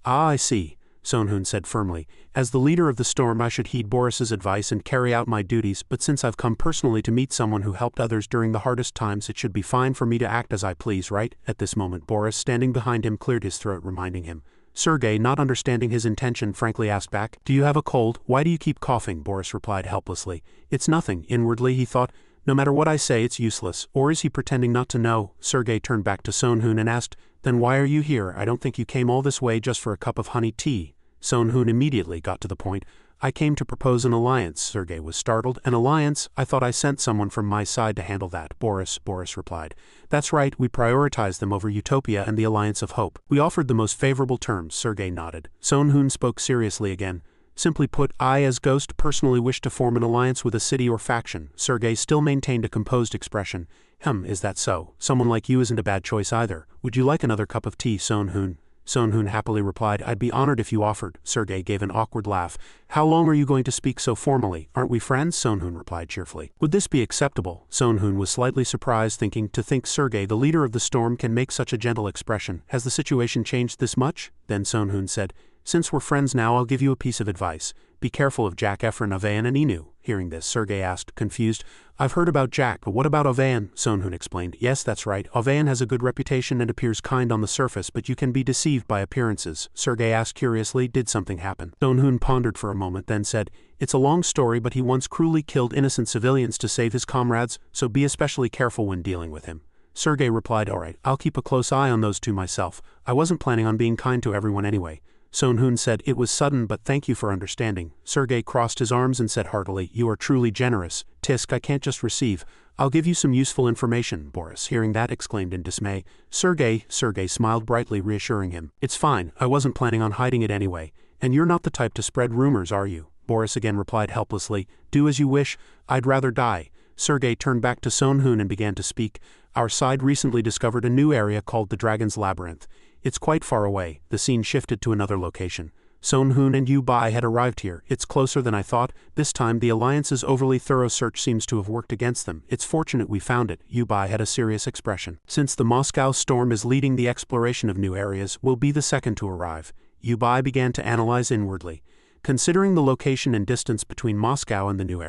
"Ah, I see," Son Hoon said firmly. "As the leader of the storm, I should heed Boris's advice and carry out my duties, but since I've come personally to meet someone who helped others during the hardest times, it should be fine for me to act as I please, right?" At this moment, Boris, standing behind him, cleared his throat, reminding him. Sergei, not understanding his intention, frankly asked back, "Do you have a cold? Why do you keep coughing?" Boris replied helplessly. "It's nothing." Inwardly, he thought, "No matter what I say, it's useless." Or is he pretending not to know? Sergei turned back to Son Hoon and asked, "Then why are you here? I don't think you came all this way just for a cup of honey tea." Son Hoon immediately got to the point. I came to propose an alliance. Sergei was startled. An alliance? I thought I sent someone from my side to handle that. Boris replied. That's right, we prioritized them over Utopia and the Alliance of Hope. We offered the most favorable terms. Sergei nodded. Sonhun spoke seriously again. Simply put, I as Ghost personally wish to form an alliance with a city or faction. Sergei still maintained a composed expression. Is that so? Someone like you isn't a bad choice either. Would you like another cup of tea, Sonhun? Sonhun happily replied, I'd be honored if you offered. Sergei gave an awkward laugh. How long are you going to speak so formally? Aren't we friends? Sonhun replied cheerfully. Would this be acceptable? Sonhun was slightly surprised, thinking, to think Sergei, the leader of the storm, can make such a gentle expression. Has the situation changed this much? Then Sonhun said, Since we're friends now, I'll give you a piece of advice. Be careful of Jack, Efren, Avayan, and Inu. Hearing this, Sergei asked, confused, I've heard about Jack, but what about Avayan? Sonhun explained, Yes, that's right. Avayan has a good reputation and appears kind on the surface, but you can be deceived by appearances. Sergei asked curiously, did something happen? Sonhun pondered for a moment, then said, It's a long story, but he once cruelly killed innocent civilians to save his comrades, so be especially careful when dealing with him. Sergei replied, All right, I'll keep a close eye on those two myself. I wasn't planning on being kind to everyone anyway. Sonhun said, It was sudden, but thank you for understanding. Sergei crossed his arms and said heartily, You are truly generous. Tisk, I can't just receive. I'll give you some useful information. Boris, hearing that, exclaimed in dismay. Sergei smiled brightly, reassuring him. It's fine, I wasn't planning on hiding it anyway. And you're not the type to spread rumors, are you? Boris again replied helplessly, Do as you wish. I'd rather die. Sergei turned back to Sonhun and began to speak. Our side recently discovered a new area called the Dragon's Labyrinth. It's quite far away. The scene shifted to another location. Sonhun and Yu Bai had arrived here. It's closer than I thought. This time the Alliance's overly thorough search seems to have worked against them. It's fortunate we found it. Yu Bai had a serious expression. Since the Moscow storm is leading the exploration of new areas, we'll be the second to arrive. Yu Bai began to analyze inwardly. Considering the location and distance between Moscow and the new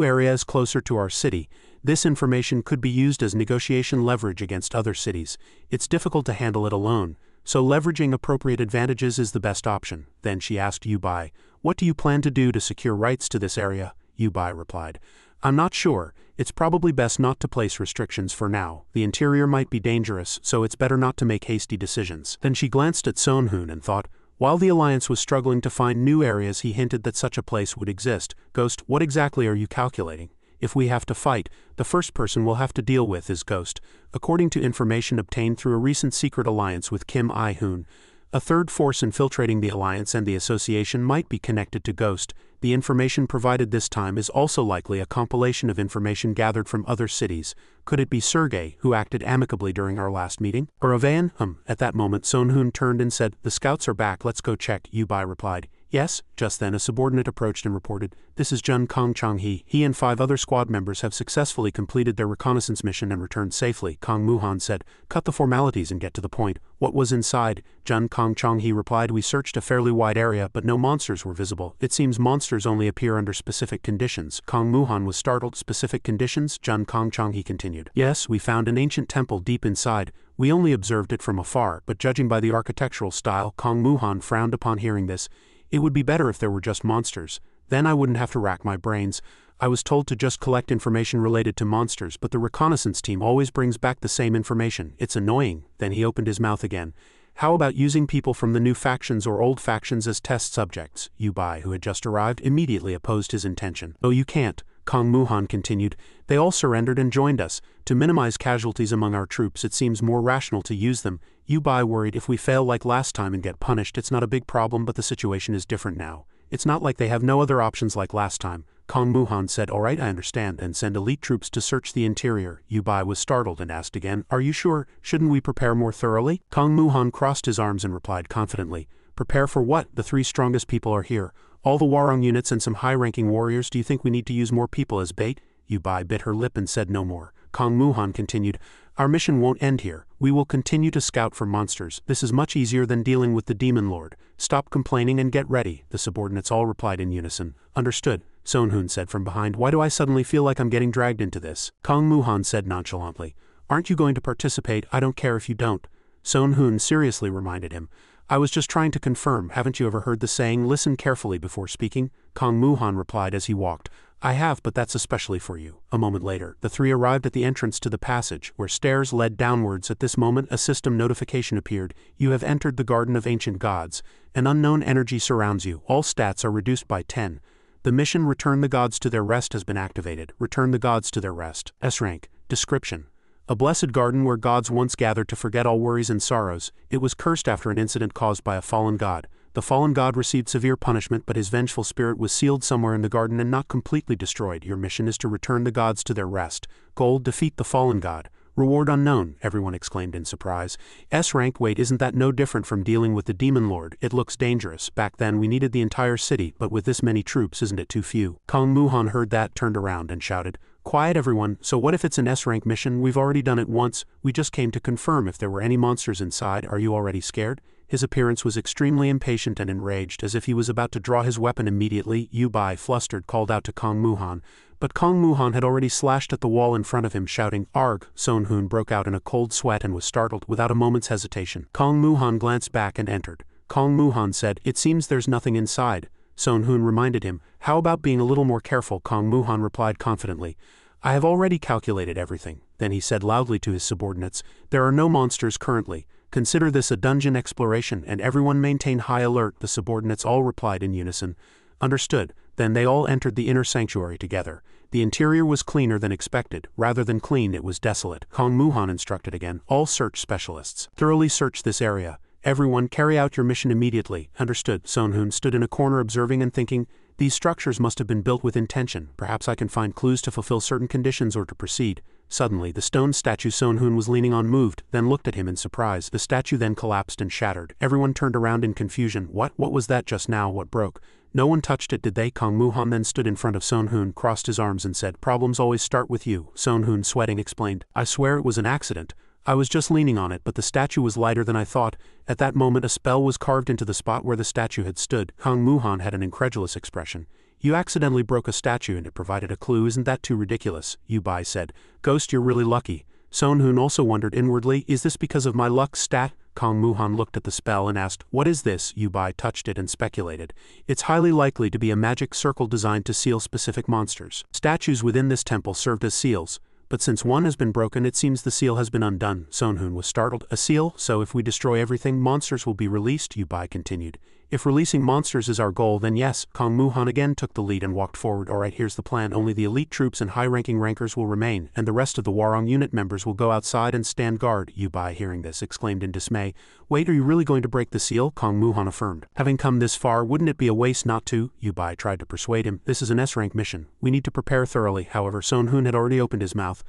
area is closer to our city. This information could be used as negotiation leverage against other cities. It's difficult to handle it alone, so leveraging appropriate advantages is the best option. Then she asked Yu Bai, What do you plan to do to secure rights to this area? Yu Bai replied, I'm not sure. It's probably best not to place restrictions for now. The interior might be dangerous, so it's better not to make hasty decisions. Then she glanced at Sonhun and thought, While the Alliance was struggling to find new areas, he hinted that such a place would exist. Ghost, what exactly are you calculating? If we have to fight, the first person we'll have to deal with is Ghost. According to information obtained through a recent secret alliance with Kim I-hoon, a third force infiltrating the alliance and the association might be connected to Ghost. The information provided this time is also likely a compilation of information gathered from other cities. Could it be Sergei, who acted amicably during our last meeting? Or Avayan? At that moment Sonhun turned and said, The scouts are back, let's go check. Yu Bai replied, Yes. Just then a subordinate approached and reported, This is Jun Kong Chang-hee. He and 5 other squad members have successfully completed their reconnaissance mission and returned safely. Kong Muhan said, Cut the formalities and get to the point. What was inside? Jun Kong Chang-hee replied, We searched a fairly wide area, but no monsters were visible. It seems monsters only appear under specific conditions. Kong Muhan was startled. Specific conditions? Jun Kong Chang-hee continued. Yes, we found an ancient temple deep inside. We only observed it from afar, but judging by the architectural style, Kong Muhan frowned upon hearing this. It would be better if there were just monsters. Then I wouldn't have to rack my brains. I was told to just collect information related to monsters, but the reconnaissance team always brings back the same information. It's annoying. Then he opened his mouth again. How about using people from the new factions or old factions as test subjects? Yu Bai, who had just arrived, immediately opposed his intention. Oh, you can't. Kong Muhan continued. They all surrendered and joined us. To minimize casualties among our troops, it seems more rational to use them. Yu Bai worried, if we fail like last time and get punished, it's not a big problem, but the situation is different now. It's not like they have no other options like last time. Kong Muhan said, All right, I understand, and send elite troops to search the interior. Yu Bai was startled and asked again, Are you sure? Shouldn't we prepare more thoroughly? Kong Muhan crossed his arms and replied confidently, Prepare for what? The 3 strongest people are here. All the Warong units and some high-ranking warriors. Do you think we need to use more people as bait? Yu Bai bit her lip and said no more. Kong Muhan continued, Our mission won't end here. We will continue to scout for monsters. This is much easier than dealing with the Demon Lord. Stop complaining and get ready. The subordinates all replied in unison. Understood. Sonhun said from behind, Why do I suddenly feel like I'm getting dragged into this? Kong Muhan said nonchalantly, Aren't you going to participate? I don't care if you don't. Sonhun seriously reminded him, I was just trying to confirm, haven't you ever heard the saying, listen carefully before speaking? Kong Muhan replied as he walked. I have, but that's especially for you. A moment later, the three arrived at the entrance to the passage, where stairs led downwards. At this moment, a system notification appeared. You have entered the Garden of Ancient Gods. An unknown energy surrounds you. All stats are reduced by 10. The mission Return the Gods to Their Rest has been activated. Return the Gods to Their Rest. S rank. Description. A blessed garden where gods once gathered to forget all worries and sorrows. It was cursed after an incident caused by a fallen god. The fallen god received severe punishment, but his vengeful spirit was sealed somewhere in the garden and not completely destroyed. Your mission is to return the gods to their rest. Goal: defeat the fallen god. Reward unknown, everyone exclaimed in surprise. S rank. Wait, isn't that no different from dealing with the demon lord? It looks dangerous. Back then we needed the entire city, but with this many troops isn't it too few? Kong Muhan heard that, turned around and shouted, Quiet everyone, so what if it's an S-rank mission? We've already done it once. We just came to confirm if there were any monsters inside. Are you already scared? His appearance was extremely impatient and enraged, as if he was about to draw his weapon immediately. Yubai, flustered, called out to Kong Muhan, but Kong Muhan had already slashed at the wall in front of him, shouting, Arg! Sonhun broke out in a cold sweat and was startled, without a moment's hesitation. Kong Muhan glanced back and entered. Kong Muhan said, It seems there's nothing inside. Sonhun reminded him, How about being a little more careful? Kong Muhan replied confidently, I have already calculated everything. Then he said loudly to his subordinates, There are no monsters currently. Consider this a dungeon exploration, and everyone maintain high alert. The subordinates all replied in unison, Understood. Then they all entered the inner sanctuary together. The interior was cleaner than expected. Rather than clean, it was desolate. Kong Muhan instructed again, All search specialists, thoroughly search this area. Everyone carry out your mission immediately. Understood. Sonhun stood in a corner observing and thinking, These structures must have been built with intention. Perhaps I can find clues to fulfill certain conditions or to proceed. Suddenly, the stone statue Sonhun was leaning on moved, then looked at him in surprise. The statue then collapsed and shattered. Everyone turned around in confusion. What was that just now? What broke? No one touched it, did they? Kong Muhan then stood in front of Sonhun, crossed his arms and said, Problems always start with you. Sonhun, sweating, explained, I swear it was an accident. I was just leaning on it, but the statue was lighter than I thought. At that moment a spell was carved into the spot where the statue had stood. Kong Muhan had an incredulous expression. You accidentally broke a statue and it provided a clue. Isn't that too ridiculous? Yubai said. Ghost, you're really lucky. Sonhun also wondered inwardly, Is this because of my luck stat? Kong Muhan looked at the spell and asked, What is this? Yubai touched it and speculated. It's highly likely to be a magic circle designed to seal specific monsters. Statues within this temple served as seals. But since one has been broken, it seems the seal has been undone. Sonhun was startled. A seal? So if we destroy everything, monsters will be released? Yubai continued. If releasing monsters is our goal, then yes. Kong Muhan again took the lead and walked forward. Alright, here's the plan. Only the elite troops and high-ranking rankers will remain, and the rest of the Warong unit members will go outside and stand guard. Yubai, hearing this, exclaimed in dismay. Wait, are you really going to break the seal? Kong Muhan affirmed. Having come this far, wouldn't it be a waste not to? Yubai tried to persuade him. This is an S-rank mission. We need to prepare thoroughly. However, Sonhun had already opened his mouth.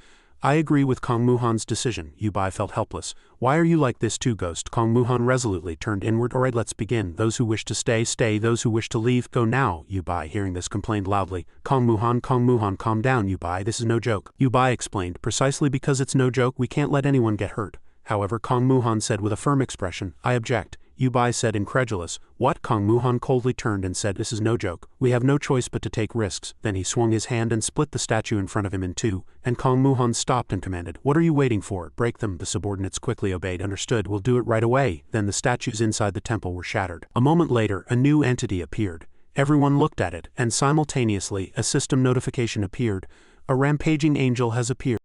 I agree with Kong Muhan's decision. Yubai felt helpless. Why are you like this too, Ghost? Kong Muhan resolutely turned inward. Alright, let's begin. Those who wish to stay, stay. Those who wish to leave, go now. Yubai, hearing this, complained loudly. Kong Muhan, calm down, Yubai. This is no joke. Yubai explained, Precisely because it's no joke, we can't let anyone get hurt. However, Kong Muhan said with a firm expression, I object. Yubai said, incredulous. What? Kong Muhan coldly turned and said, This is no joke. We have no choice but to take risks. Then he swung his hand and split the statue in front of him in two, and Kong Muhan stopped and commanded, What are you waiting for? Break them. The subordinates quickly obeyed. Understood, we'll do it right away. Then the statues inside the temple were shattered. A moment later, a new entity appeared. Everyone looked at it, and simultaneously, a system notification appeared. A rampaging angel has appeared.